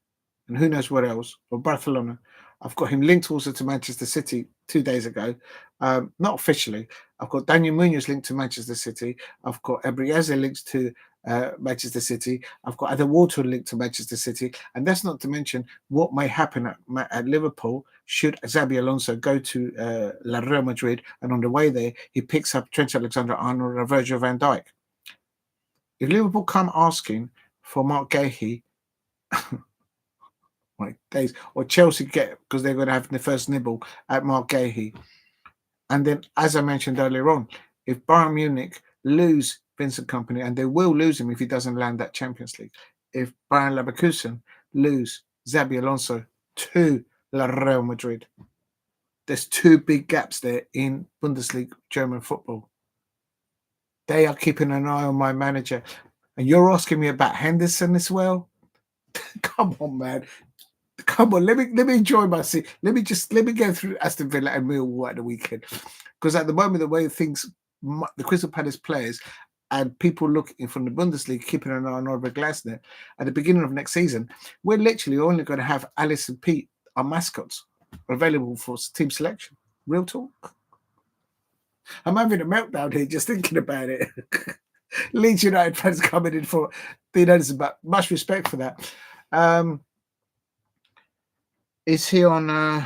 and who knows what else, or Barcelona. I've got him linked also to Manchester City 2 days ago. Not officially. I've got Daniel Munoz linked to Manchester City. I've got Ebrieze linked to Manchester City. I've got other water linked to Manchester City, and that's not to mention what may happen at Liverpool should Xabi Alonso go to Real Madrid, and on the way there he picks up Trent Alexander-Arnold and Virgil van Dijk. If Liverpool come asking for Mark Gahey, my days, or Chelsea get, because they're going to have the first nibble at Mark Gahey, and then as I mentioned earlier on, if Bayern Munich lose Vincent Kompany, and they will lose him if he doesn't land that Champions League. If Bayern Leverkusen lose Xabi Alonso to Real Madrid, there's two big gaps there in Bundesliga German football. They are keeping an eye on my manager. And you're asking me about Henderson as well? Come on, man. Come on, let me enjoy my seat. Let me go through Aston Villa and Millwall at the weekend. Because at the moment, the way things, the Crystal Palace players and people looking from the Bundesliga, keeping an eye on Oliver Glasner, at the beginning of next season, we're literally only going to have Alice and Pete, our mascots, available for team selection. Real talk. I'm having a meltdown here just thinking about it. Leeds United fans coming in for the Anderson, but much respect for that. Is he on? I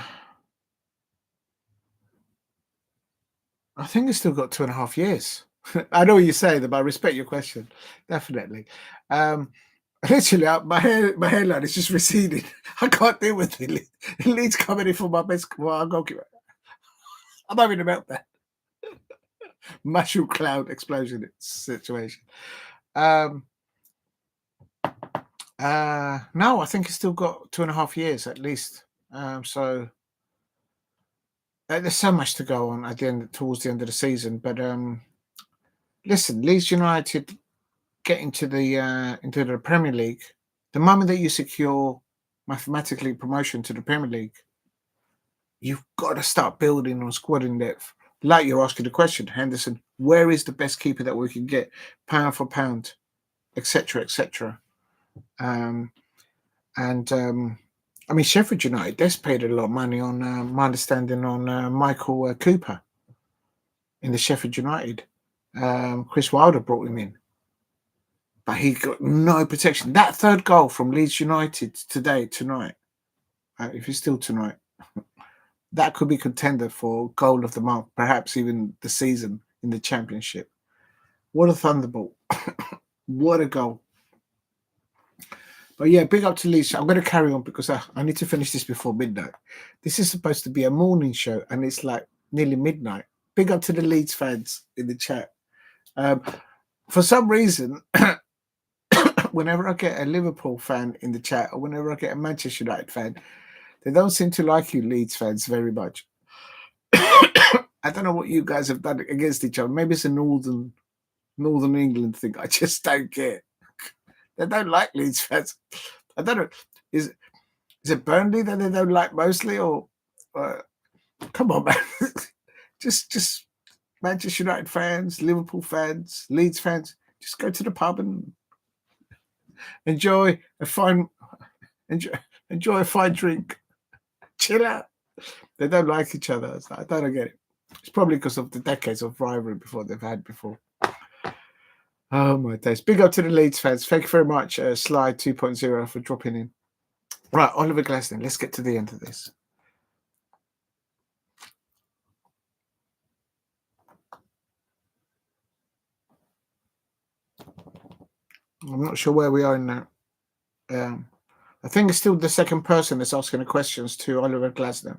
think he's still got 2.5 years. I know what you say, but I respect your question. Definitely. Literally, my hairline is just receding. I can't deal with it. Leeds coming in for my best goalkeeper. I'm having a meltdown. Mushroom cloud explosion situation. No, I think he's still got 2.5 years at least. So there's so much to go on towards the end of the season. But listen, Leeds United get into the Premier League. The moment that you secure mathematically promotion to the Premier League, you've got to start building on squad in depth. Like you're asking the question, Henderson, where is the best keeper that we can get, pound for pound, etc., etc. I mean, Sheffield United, they've paid a lot of money on, my understanding, on Michael Cooper in the Sheffield United. Chris Wilder brought him in, but he got no protection. That third goal from Leeds United tonight, if it's still tonight, that could be contender for goal of the month, perhaps even the season in the Championship. What a thunderbolt. What a goal. But yeah, big up to Leeds. I'm going to carry on because I need to finish this before midnight. This is supposed to be a morning show and it's like nearly midnight. Big up to the Leeds fans in the chat. For some reason, whenever I get a Liverpool fan in the chat or whenever I get a Manchester United fan, they don't seem to like you Leeds fans very much. I don't know what you guys have done against each other. Maybe it's a Northern England thing. I just don't get. They don't like Leeds fans. I don't know. Is it Burnley that they don't like mostly, or come on, man? just Manchester United fans, Liverpool fans, Leeds fans. Just go to the pub and enjoy a fine drink. Chill out. They don't like each other. I don't get it. It's probably because of the decades of rivalry they've had before. Oh my days. Big up to the Leeds fans. Thank you very much, Slide 2.0, for dropping in. Right, Oliver Glasner, let's get to the end of this. I'm not sure where we are in that. I think it's still the second person that's asking the questions to Oliver Glasner.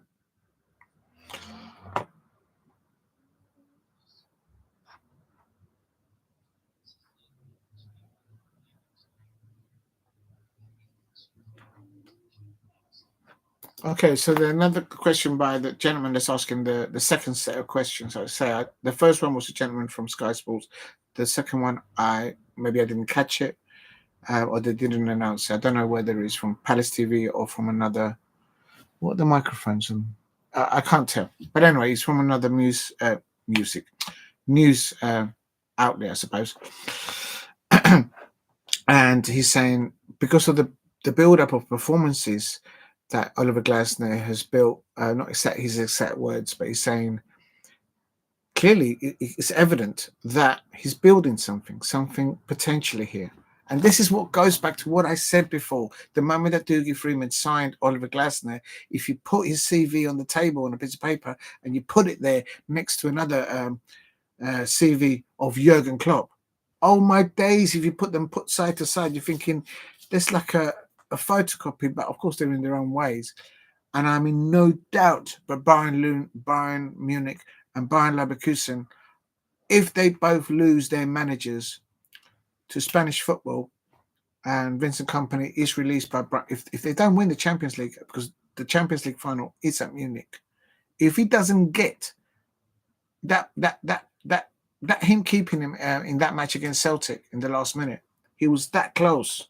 Okay, so there's another question by the gentleman that's asking the second set of questions. I say the first one was a gentleman from Sky Sports. The second one, maybe I didn't catch it, or they didn't announce it. I don't know whether it's from Palace TV or from another. What are the microphones on? I can't tell. But anyway, it's from another news outlet, I suppose. And he's saying because of the build-up of performances that Oliver Glasner has built, not exact his exact words, but he's saying clearly it's evident that he's building something potentially here. And this is what goes back to what I said before. The moment that Dougie Freeman signed Oliver Glasner, if you put his CV on the table on a piece of paper and you put it there next to another CV of Jurgen Klopp, oh my days, if you put side to side, you're thinking there's like a photocopy, but of course they're in their own ways. And I'm in no doubt, but Bayern Munich and Bayern Leverkusen, if they both lose their managers to Spanish football, and Vincent Kompany is released by if they don't win the Champions League, because the Champions League final is at Munich, if he doesn't get that him keeping him in that match against Celtic in the last minute, he was that close.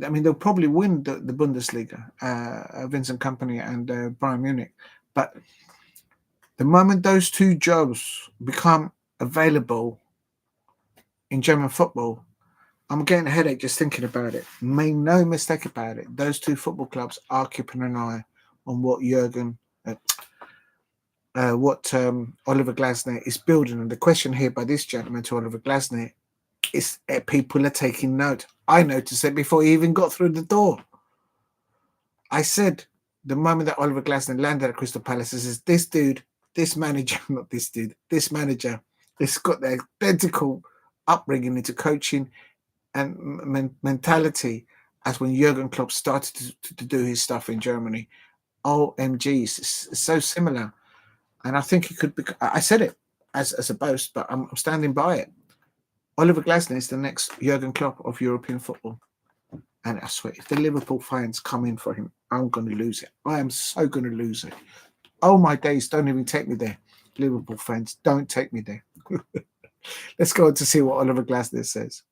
I mean, they'll probably win the Bundesliga, Vincent Kompany and Bayern Munich, but the moment those two jobs become available in German football, I'm getting a headache just thinking about it. Make no mistake about it. Those two football clubs are keeping an eye on what Oliver Glasner is building. And the question here by this gentleman to Oliver Glasner is people are taking note. I noticed it before he even got through the door. I said the moment that Oliver Glasner landed at Crystal Palace, is this manager has got the identical upbringing into coaching and mentality as when Jurgen Klopp started to do his stuff in Germany. OMG, it's so similar. And I think he could be, I said it as a boast, but I'm standing by it. Oliver Glasner is the next Jurgen Klopp of European football. And I swear, if the Liverpool fans come in for him, I'm going to lose it. I am so going to lose it. Oh my days, don't even take me there. Liverpool fans, don't take me there. Let's go on to see what Oliver Glasner says.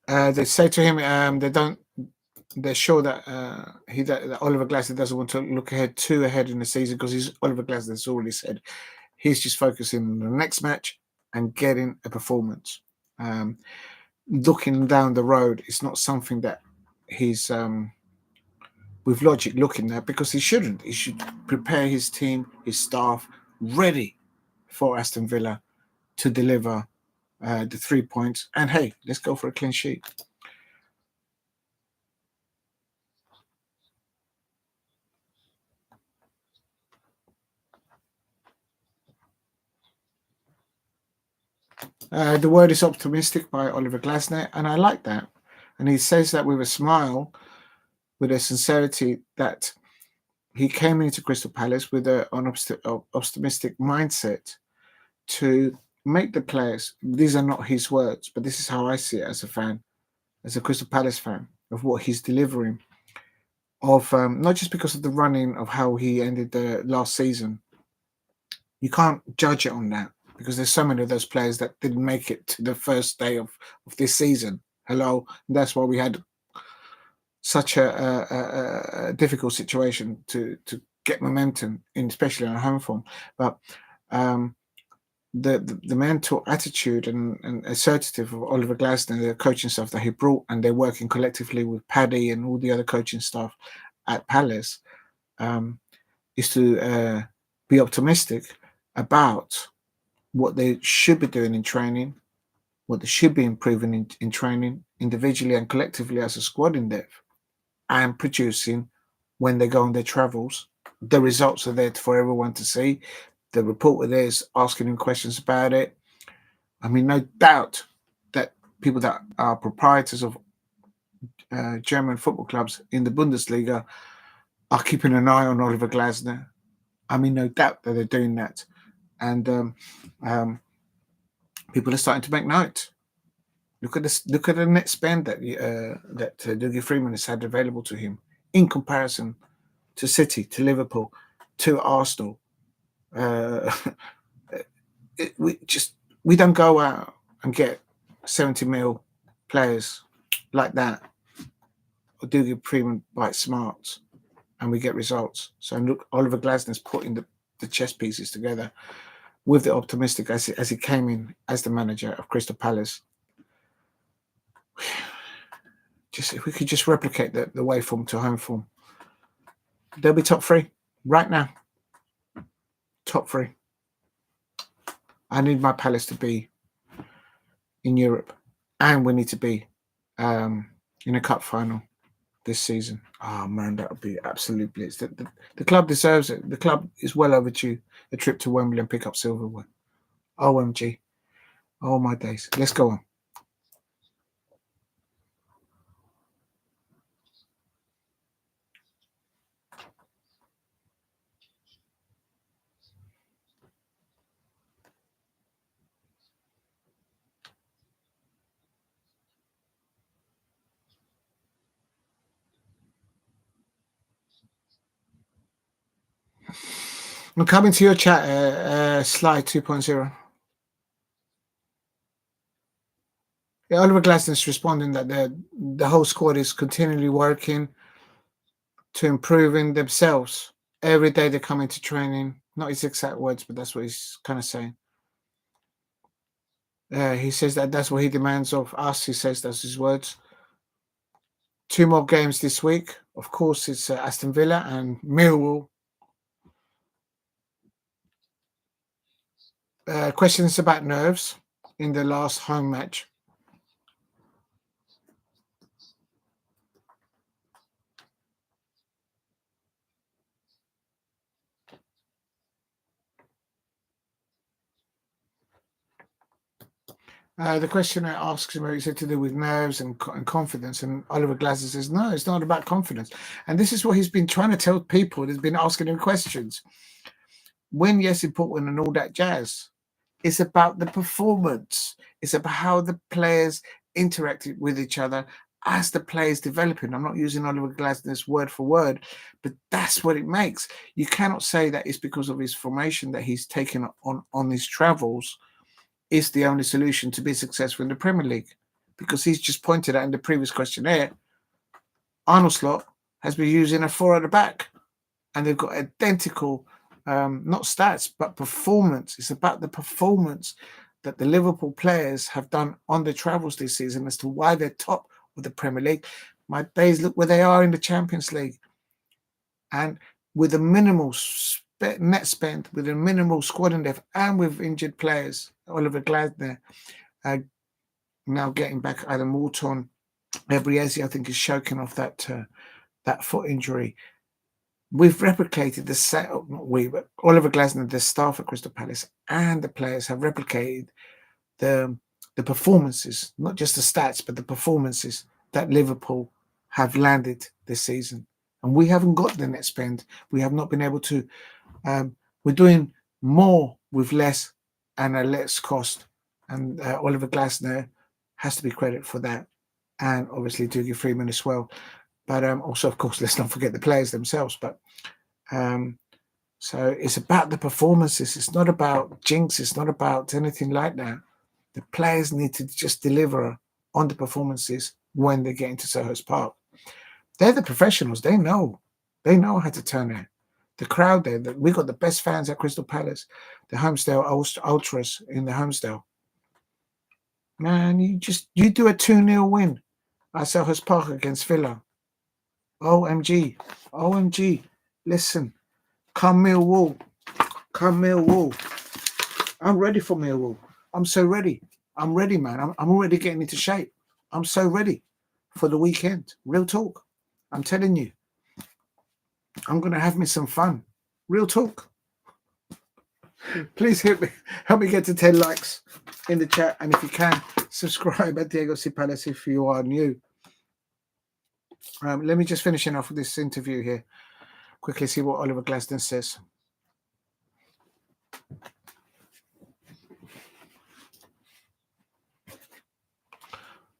They say to him, they're sure that that Oliver Glasner doesn't want to look too ahead in the season, because Oliver Glasner has already said he's just focusing on the next match and getting a performance. Looking down the road, it's not something that he's with logic looking at, because he shouldn't. He should prepare his team, his staff, ready for Aston Villa to deliver the 3 points. And hey, let's go for a clean sheet. The word is optimistic by Oliver Glasner, and I like that. And he says that with a smile, with a sincerity, that he came into Crystal Palace with an optimistic mindset to make the players. These are not his words, but this is how I see it as a fan, as a Crystal Palace fan, of what he's delivering. Of not just because of the running of how he ended the last season. You can't judge it on that, because there's so many of those players that didn't make it to the first day of this season. Hello, and that's why we had such a difficult situation to get momentum, especially on home form. But the mental attitude and assertive of Oliver Glasner, the coaching staff that he brought, and they're working collectively with Paddy and all the other coaching staff at Palace, is to be optimistic about what they should be doing in training, what they should be improving in training, individually and collectively as a squad in depth, and producing when they go on their travels. The results are there for everyone to see. The reporter there is asking him questions about it. I mean, no doubt that people that are proprietors of German football clubs in the Bundesliga are keeping an eye on Oliver Glasner. I mean, no doubt that they're doing that. And people are starting to make note. Look at this. Look at the net spend that Dougie Freeman has had available to him in comparison to City, to Liverpool, to Arsenal. We don't go out and get 70 mil players like that. Or Dougie Freeman bites smart, and we get results. So look, Oliver Glasner's putting the chess pieces together with the optimistic as he came in as the manager of Crystal Palace. If we could just replicate the way form to home form, they'll be top three. Right now, top 3. I need my Palace to be in Europe, and we need to be in a cup final this season. Oh man, that would be absolute blitz. The club deserves it. The club is well overdue a trip to Wembley and pick up silverware. OMG. Oh my days. Let's go on. I'm coming to your chat, slide 2.0. Yeah, Oliver Glasner's responding that the whole squad is continually working to improving themselves. Every day they come into training. Not his exact words, but that's what he's kind of saying. He says that's what he demands of us. He says that's his words. 2 more games this week. Of course, it's Aston Villa and Millwall. Questions about nerves in the last home match. The questioner asks him, is it to do with nerves and confidence? And Oliver Glasner says, no, it's not about confidence. And this is what he's been trying to tell people. He's been asking him questions. When, yes, important and all that jazz. It's about the performance. It's about how the players interacted with each other as the players developing. I'm not using Oliver Glasner's word for word, but that's what it makes. You cannot say that it's because of his formation that he's taken on his travels is the only solution to be successful in the Premier League, because he's just pointed out in the previous questionnaire, Arnold Slot has been using a 4 at the back, and they've got identical, not stats, but performance. It's about the performance that the Liverpool players have done on the travels this season as to why they're top of the Premier League. My days, look where they are in the Champions League. And with a minimal net spend, with a minimal squad in depth, and with injured players, Oliver Glasner now getting back Adam Walton. Briesi, I think, is choking off that foot injury. We've replicated the set. Not we, but Oliver Glasner, the staff at Crystal Palace, and the players have replicated the performances, not just the stats, but the performances that Liverpool have landed this season. And we haven't got the net spend. We have not been able to. We're doing more with less and a less cost. And Oliver Glasner has to be credited for that. And obviously Dougie Freeman as well. But also, of course, let's not forget the players themselves. But so it's about the performances. It's not about jinx. It's not about anything like that. The players need to just deliver on the performances when they get into Selhurst Park. They're the professionals. They know. They know how to turn it. The crowd there, we got the best fans at Crystal Palace, the Homestale Ultras in the Homestale. Man, you do a 2-0 win at Selhurst Park against Villa. OMG. OMG. Listen, come Millwall. Come Millwall. I'm ready for Millwall. I'm so ready. I'm ready, man. I'm already getting into shape. I'm so ready for the weekend. Real talk. I'm telling you. I'm going to have me some fun. Real talk. Please help me get to 10 likes in the chat. And if you can, subscribe at Diego C. Palace if you are new. Let me just finish off with this interview here. Quickly see what Oliver Glasner says.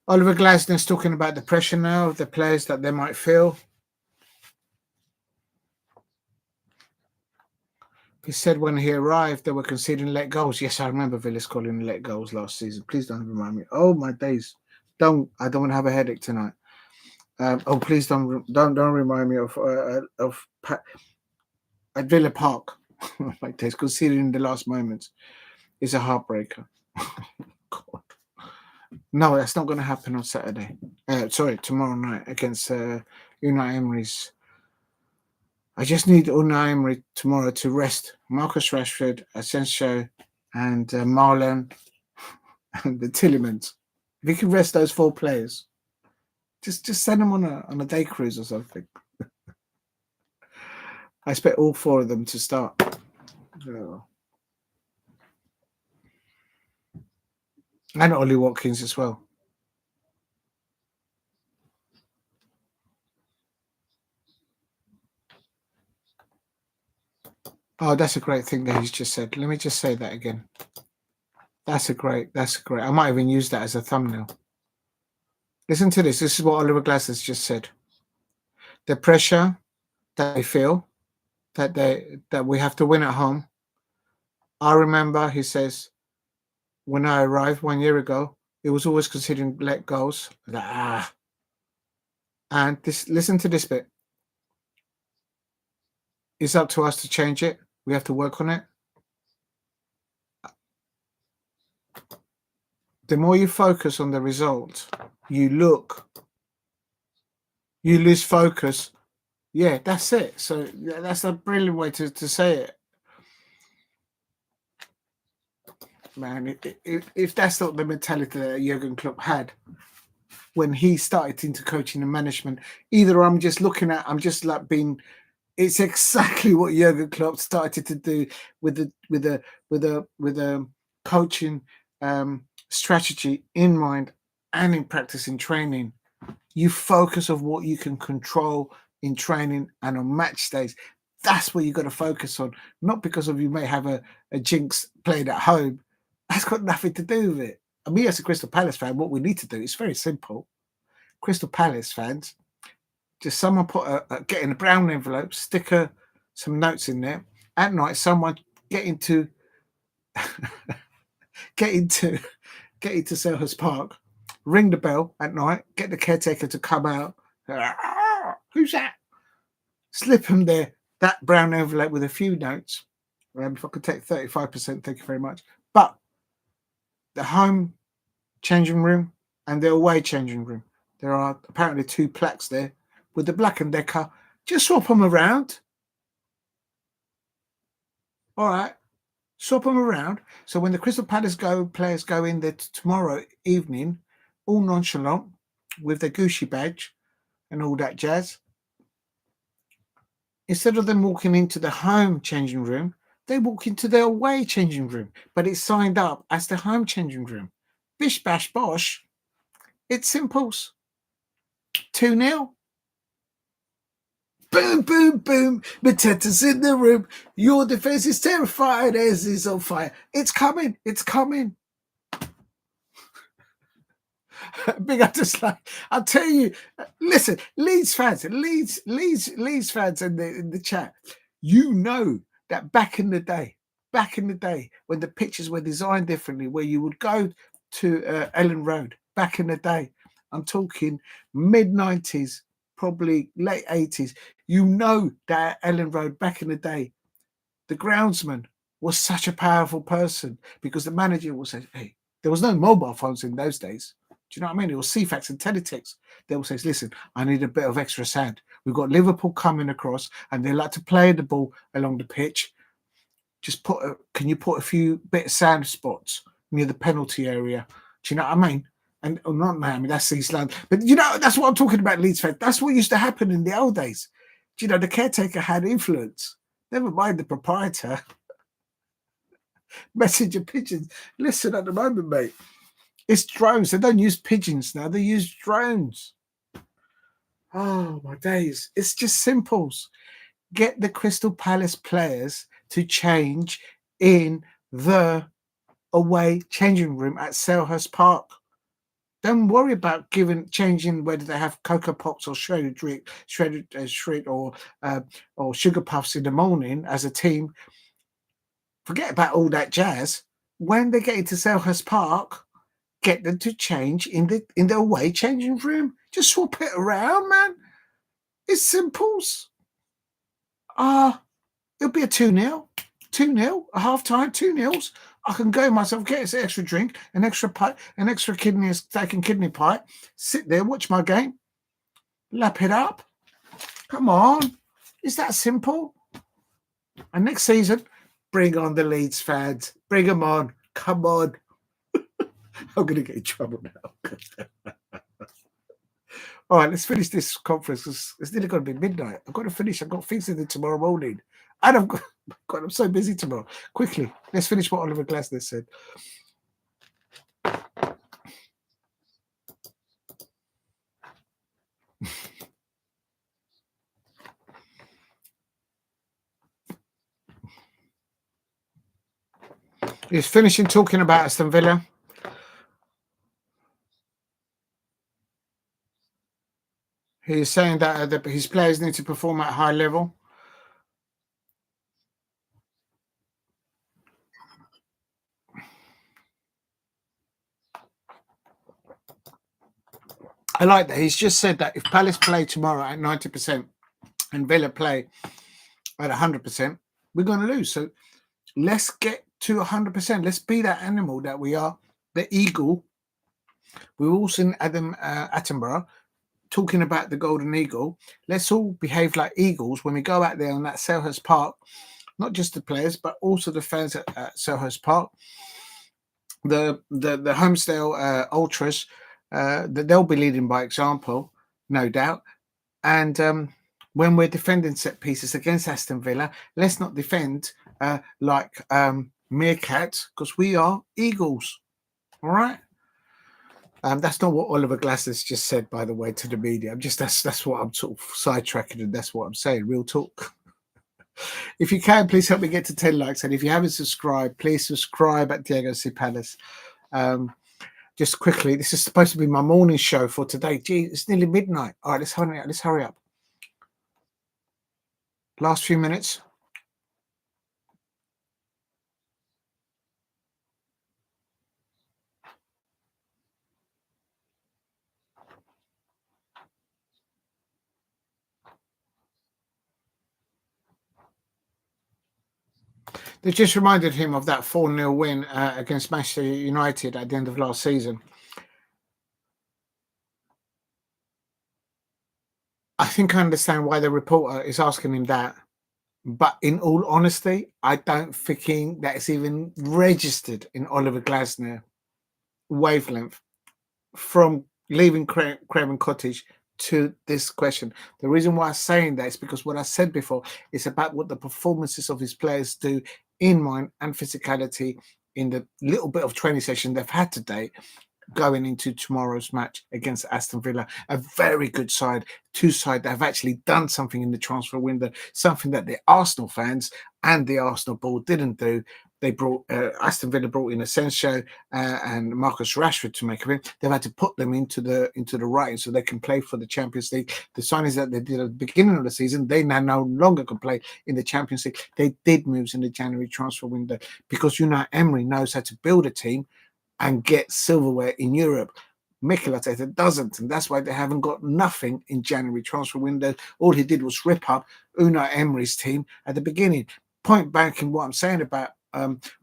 Oliver Glasner is talking about the pressure now of the players that they might feel. He said when he arrived, they were conceding late goals. Yes, I remember Villa calling late goals last season. Please don't remind me. Oh my days! I don't want to have a headache tonight. Please don't remind me of at Villa Park. My days, conceding in the last moments is a heartbreaker. God. No, that's not going to happen on Saturday. Tomorrow night against Unai Emery's I just need Unai Emery tomorrow to rest Marcus Rashford, Asensio, and Marlon and the Tillemans. If you can rest those 4 players, just send them on a day cruise or something. I expect all 4 of them to start. Oh. And Ollie Watkins as well. Oh, that's a great thing that he's just said. Let me just say that again. That's great. I might even use that as a thumbnail. Listen to this. This is what Oliver Glasser's just said. The pressure that they feel, that we have to win at home. I remember, he says, when I arrived 1 year ago, it was always considering let goals. And this, listen to this bit. It's up to us to change it. We have to work on it. The more you focus on the result, you lose focus. Yeah, that's it. So that's a brilliant way to say it. Man, if that's not the mentality that Jurgen Klopp had when he started into coaching and management, either I'm just like being. It's exactly what Jurgen Klopp started to do with the coaching strategy in mind and in practice in training. You focus on what you can control in training and on match days. That's what you got to focus on, not because of you may have a jinx playing at home. That's got nothing to do with it. And me as a Crystal Palace fan, what we need to do is very simple. Crystal Palace fans, just someone get in a brown envelope, stick some notes in there. At night, someone get into Selhurst Park, ring the bell at night, get the caretaker to come out. Who's that? Slip him there, that brown envelope with a few notes. If I could take 35%, thank you very much. But the home changing room and the away changing room, there are apparently 2 plaques there with the Black & Decker. Just swap them around. All right. Swap them around. So when the Crystal Palace players go in there tomorrow evening, all nonchalant, with their Gucci badge and all that jazz, instead of them walking into the home changing room, they walk into their away changing room. But it's signed up as the home changing room. Bish, bash, bosh. It's simples. 2-0. Boom, boom, boom. Mateta's in the room. Your defense is terrified. As is on fire. It's coming. It's coming. Big up to Slide. I'll tell you. Listen, Leeds fans in the chat. You know that back in the day, when the pitches were designed differently, where you would go to Ellen Road. Back in the day, I'm talking mid-90s. Probably late 80s, you know that at Ellen Road back in the day, the groundsman was such a powerful person because the manager will say, hey, there was no mobile phones in those days. Do you know what I mean? It was CFAX and teletext. They will say, listen, I need a bit of extra sand. We've got Liverpool coming across and they like to play the ball along the pitch. Just can you put a few bit of sand spots near the penalty area? Do you know what I mean? And not Miami, that's East London. But you know, that's what I'm talking about, Leeds fans. That's what used to happen in the old days. Do you know, the caretaker had influence. Never mind the proprietor. Messenger pigeons. Listen at the moment, mate. It's drones. They don't use pigeons now. They use drones. Oh, my days. It's just simples. Get the Crystal Palace players to change in the away changing room at Selhurst Park. Don't worry about changing whether they have Cocoa Pops or shredded or sugar puffs in the morning as a team. Forget about all that jazz. When they get into Selhurst Park, get them to change in the away changing room. Just swap it around, man. It's simples. It'll be a 2-0. 2-0, a half-time, 2-0. I can go myself, get an extra drink, an extra pie, an extra kidney pie, sit there, watch my game, lap it up. Come on. It's that simple. And next season, bring on the Leeds fans. Bring them on. Come on. I'm going to get in trouble now. All right, let's finish this conference because it's nearly going to be midnight. I've got to finish. I've got things to do tomorrow morning. And God, I'm so busy tomorrow. Quickly, let's finish what Oliver Glasner said. He's finishing talking about Aston Villa. He's saying that his players need to perform at a high level. I like that. He's just said that if Palace play tomorrow at 90% and Villa play at 100%, we're going to lose. So let's get to 100%. Let's be that animal that we are, the eagle. We were also in Attenborough talking about the Golden Eagle. Let's all behave like eagles when we go out there on that Selhurst Park, not just the players, but also the fans at Selhurst Park, the Homestale Ultras. They'll be leading by example, no doubt. And when we're defending set pieces against Aston Villa, let's not defend like meerkats, because we are eagles. All right. That's not what Oliver Glasner's just said, by the way, to the media. That's what I'm sort of sidetracking, and that's what I'm saying. Real talk. If you can, please help me get to 10 likes, and if you haven't subscribed, please subscribe at Diego C. Palace. Just quickly, this is supposed to be my morning show for today. Gee, it's nearly midnight. All right, let's hurry up. Last few minutes. They just reminded him of that 4-0 win against Manchester United at the end of last season. I think I understand why the reporter is asking him that. But in all honesty, I don't think that it's even registered in Oliver Glasner wavelength from leaving Craven Cottage to this question. The reason why I'm saying that is because what I said before is about what the performances of his players do in mind and physicality in the little bit of training session they've had today going into tomorrow's match against Aston Villa, a very good side, two sides that have actually done something in the transfer window, something that the Arsenal fans and the Arsenal board didn't do. They brought Aston Villa brought in Asensio and Marcus Rashford to make it. They've had to put them into the writing so they can play for the Champions League. The signings that they did at the beginning of the season, they now no longer can play in the Champions League. They did moves in the January transfer window because Emery knows how to build a team and get silverware in Europe. Mikel Arteta doesn't, and that's why they haven't got nothing in January transfer window. All he did was rip up Unai Emery's team at the beginning. Point back in what I'm saying about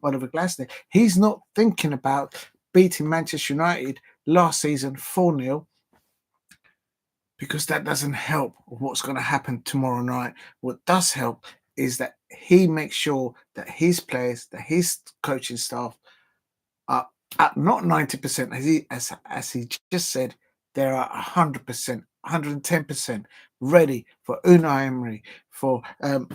Oliver Glasner, he's not thinking about beating Manchester United last season 4-0 because that doesn't help what's going to happen tomorrow night. What does help is that he makes sure that his players, that his coaching staff are at not 90%, as he just said, they are 100%, 110% ready for Unai Emery, for the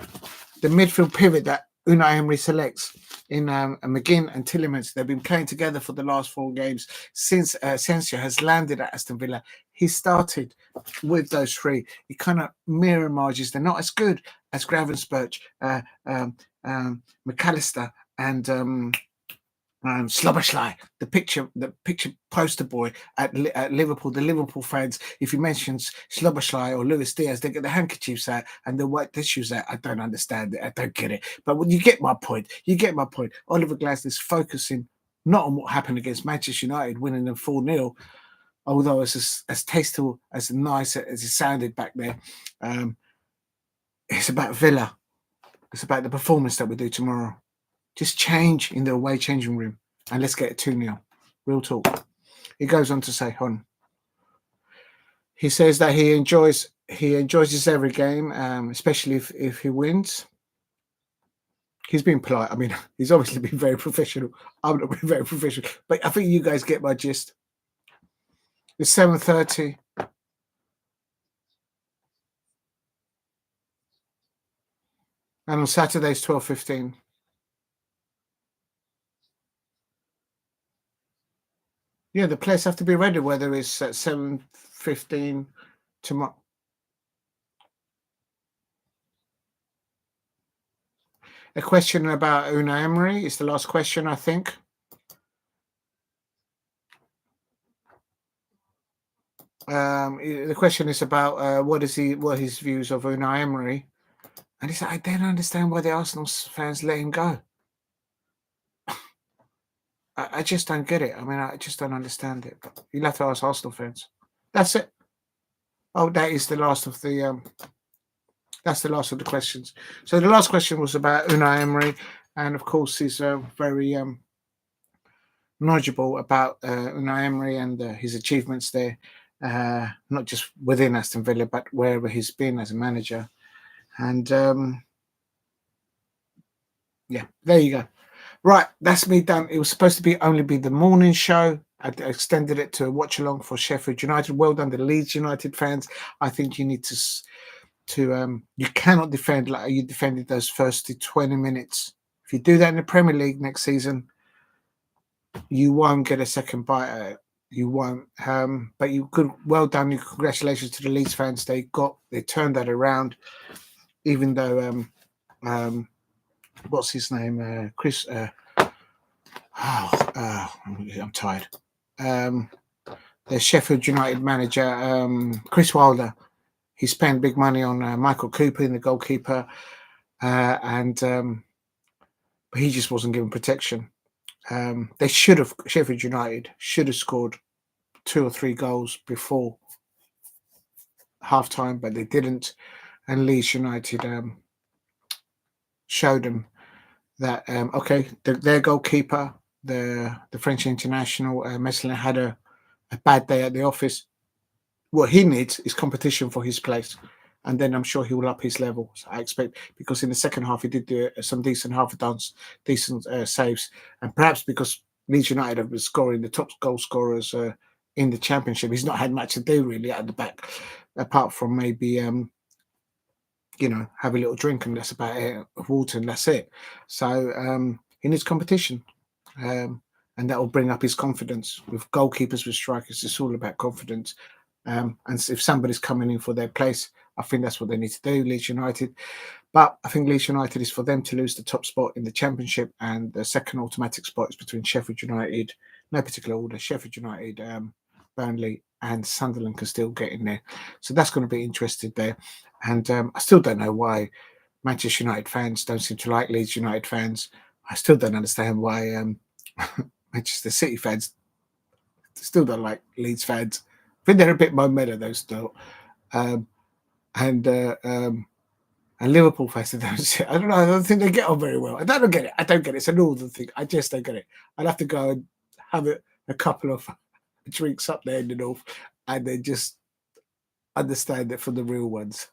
midfield pivot that Unai Emery selects in McGinn and Tielemans. They've been playing together for the last 4 games since Asensio has landed at Aston Villa. He started with those 3. He kind of mirror images. They're not as good as Gravenberch, McAllister, and Slobosly, the picture poster boy at Liverpool. The Liverpool fans, if he mentions Slobosly or Luis Diaz, they get the handkerchiefs out and the white tissues out. I don't understand it. I don't get it. But when you get my point, Oliver Glasner is focusing not on what happened against Manchester United, winning them 4-0, although it's as tasteful, as nice as it sounded back there. It's about Villa. It's about the performance that we do tomorrow. Just change in the away changing room and let's get it 2-0. Real talk. He goes on to say, he says that he enjoys he enjoys his every game, especially if he wins. He's been polite. I mean, he's obviously been very professional. I'm not been very professional, but I think you guys get my gist. It's 7:30. And on Saturday it's 12:15. Yeah, the players have to be ready, whether it's at 7:15 tomorrow. A question about Unai Emery is the last question, I think. The question is about what his views of Unai Emery, and he said, I don't understand why the Arsenal fans let him go. I just don't get it. I mean, I just don't understand it. But you'll have to ask Arsenal fans. That's it. Oh, that is the last of the. That's the last of the questions. So the last question was about Unai Emery, and of course he's very knowledgeable about Unai Emery and his achievements there, not just within Aston Villa, but wherever he's been as a manager. And yeah, there you go. Right, that's me done. It was supposed to only be the morning show. I extended it to a watch along for Sheffield United. Well done, the Leeds United fans. I think you need to you cannot defend like you defended those first 20 minutes. If you do that in the Premier League next season, you won't get a second bite at it. You won't. But you could. Well done. Congratulations to the Leeds fans. They turned that around. Even though what's his name? Chris. I'm tired. The Sheffield United manager, Chris Wilder. He spent big money on Michael Cooper in the goalkeeper, and he just wasn't given protection. They should have. Sheffield United should have scored 2 or 3 goals before half-time, but they didn't. And Leeds United showed them that their goalkeeper, the French international Meslier, had a bad day at the office. What he needs is competition for his place, and then I'm sure he will up his level. So I expect, because in the second half he did do some decent decent saves, and perhaps because Leeds United have been scoring the top goal scorers in the Championship, he's not had much to do really at the back, apart from maybe have a little drink, and that's about it, water, and that's it. So he needs competition, and that will bring up his confidence. With goalkeepers, with strikers, it's all about confidence. And if somebody's coming in for their place, I think that's what they need to do, Leeds United. But I think Leeds United is for them to lose the top spot in the Championship, and the second automatic spot is between Sheffield United, no particular order, Sheffield United, Burnley, and Sunderland can still get in there. So that's going to be interesting there. And I still don't know why Manchester United fans don't seem to like Leeds United fans. I still don't understand why Manchester City fans still don't like Leeds fans. I think they're a bit more meta, those still. And Liverpool fans, I don't know. I don't think they get on very well. I don't get it. It's a northern thing. I just don't get it. I'd have to go and have a couple of drinks up there in the north, and then just understand it from the real ones.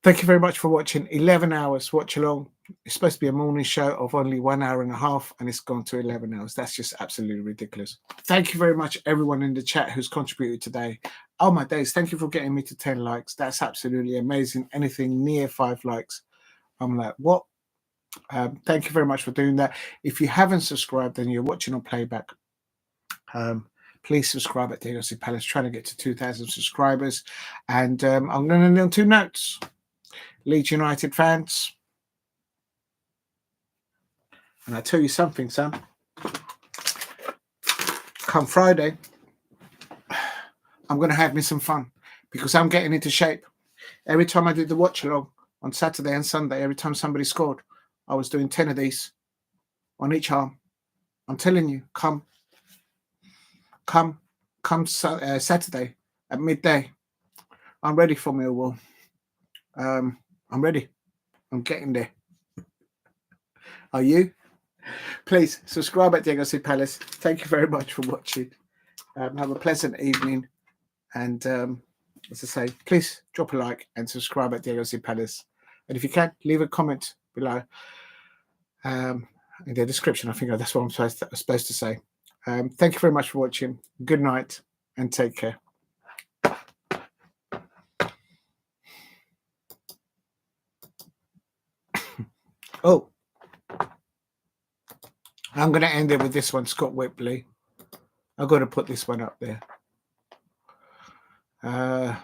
Thank you very much for watching. 11 hours watch along. It's supposed to be a morning show of only 1 hour and a half, and it's gone to 11 hours. That's just absolutely ridiculous. Thank you very much, everyone in the chat who's contributed today. Oh my days, thank you for getting me to 10 likes. That's absolutely amazing. Anything near 5 likes, I'm like, what? Thank you very much for doing that. If you haven't subscribed and you're watching on playback, please subscribe at Diego Palace, trying to get to 2,000 subscribers. And I'm going to end on 2 notes. Leeds United fans, and I tell you something, Sam. Come Friday, I'm going to have me some fun, because I'm getting into shape. Every time I did the watch along on Saturday and Sunday, every time somebody scored, I was doing 10 of these on each arm. I'm telling you, come Saturday at midday. I'm ready for Millwall. I'm ready. I'm getting there. Are you? Please subscribe at Diego Palace. Thank you very much for watching. Have a pleasant evening, and as I say, please drop a like and subscribe at Diego C Palace. And if you can, leave a comment below in the description. I think that's what I'm supposed to say. Thank you very much for watching. Good night and take care. Oh, I'm going to end it with this one, Scott Whitley. I've got to put this one up there. How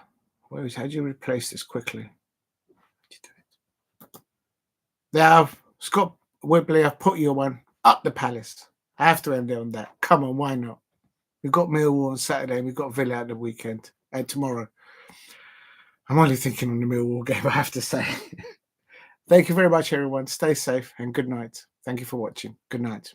do you replace this quickly? Now, Scott Whitley, I've put your one up the Palace. I have to end it on that. Come on, why not? We've got Millwall on Saturday and we've got Villa at the weekend and tomorrow. I'm only thinking on the Millwall game, I have to say. Thank you very much, everyone. Stay safe and good night. Thank you for watching. Good night.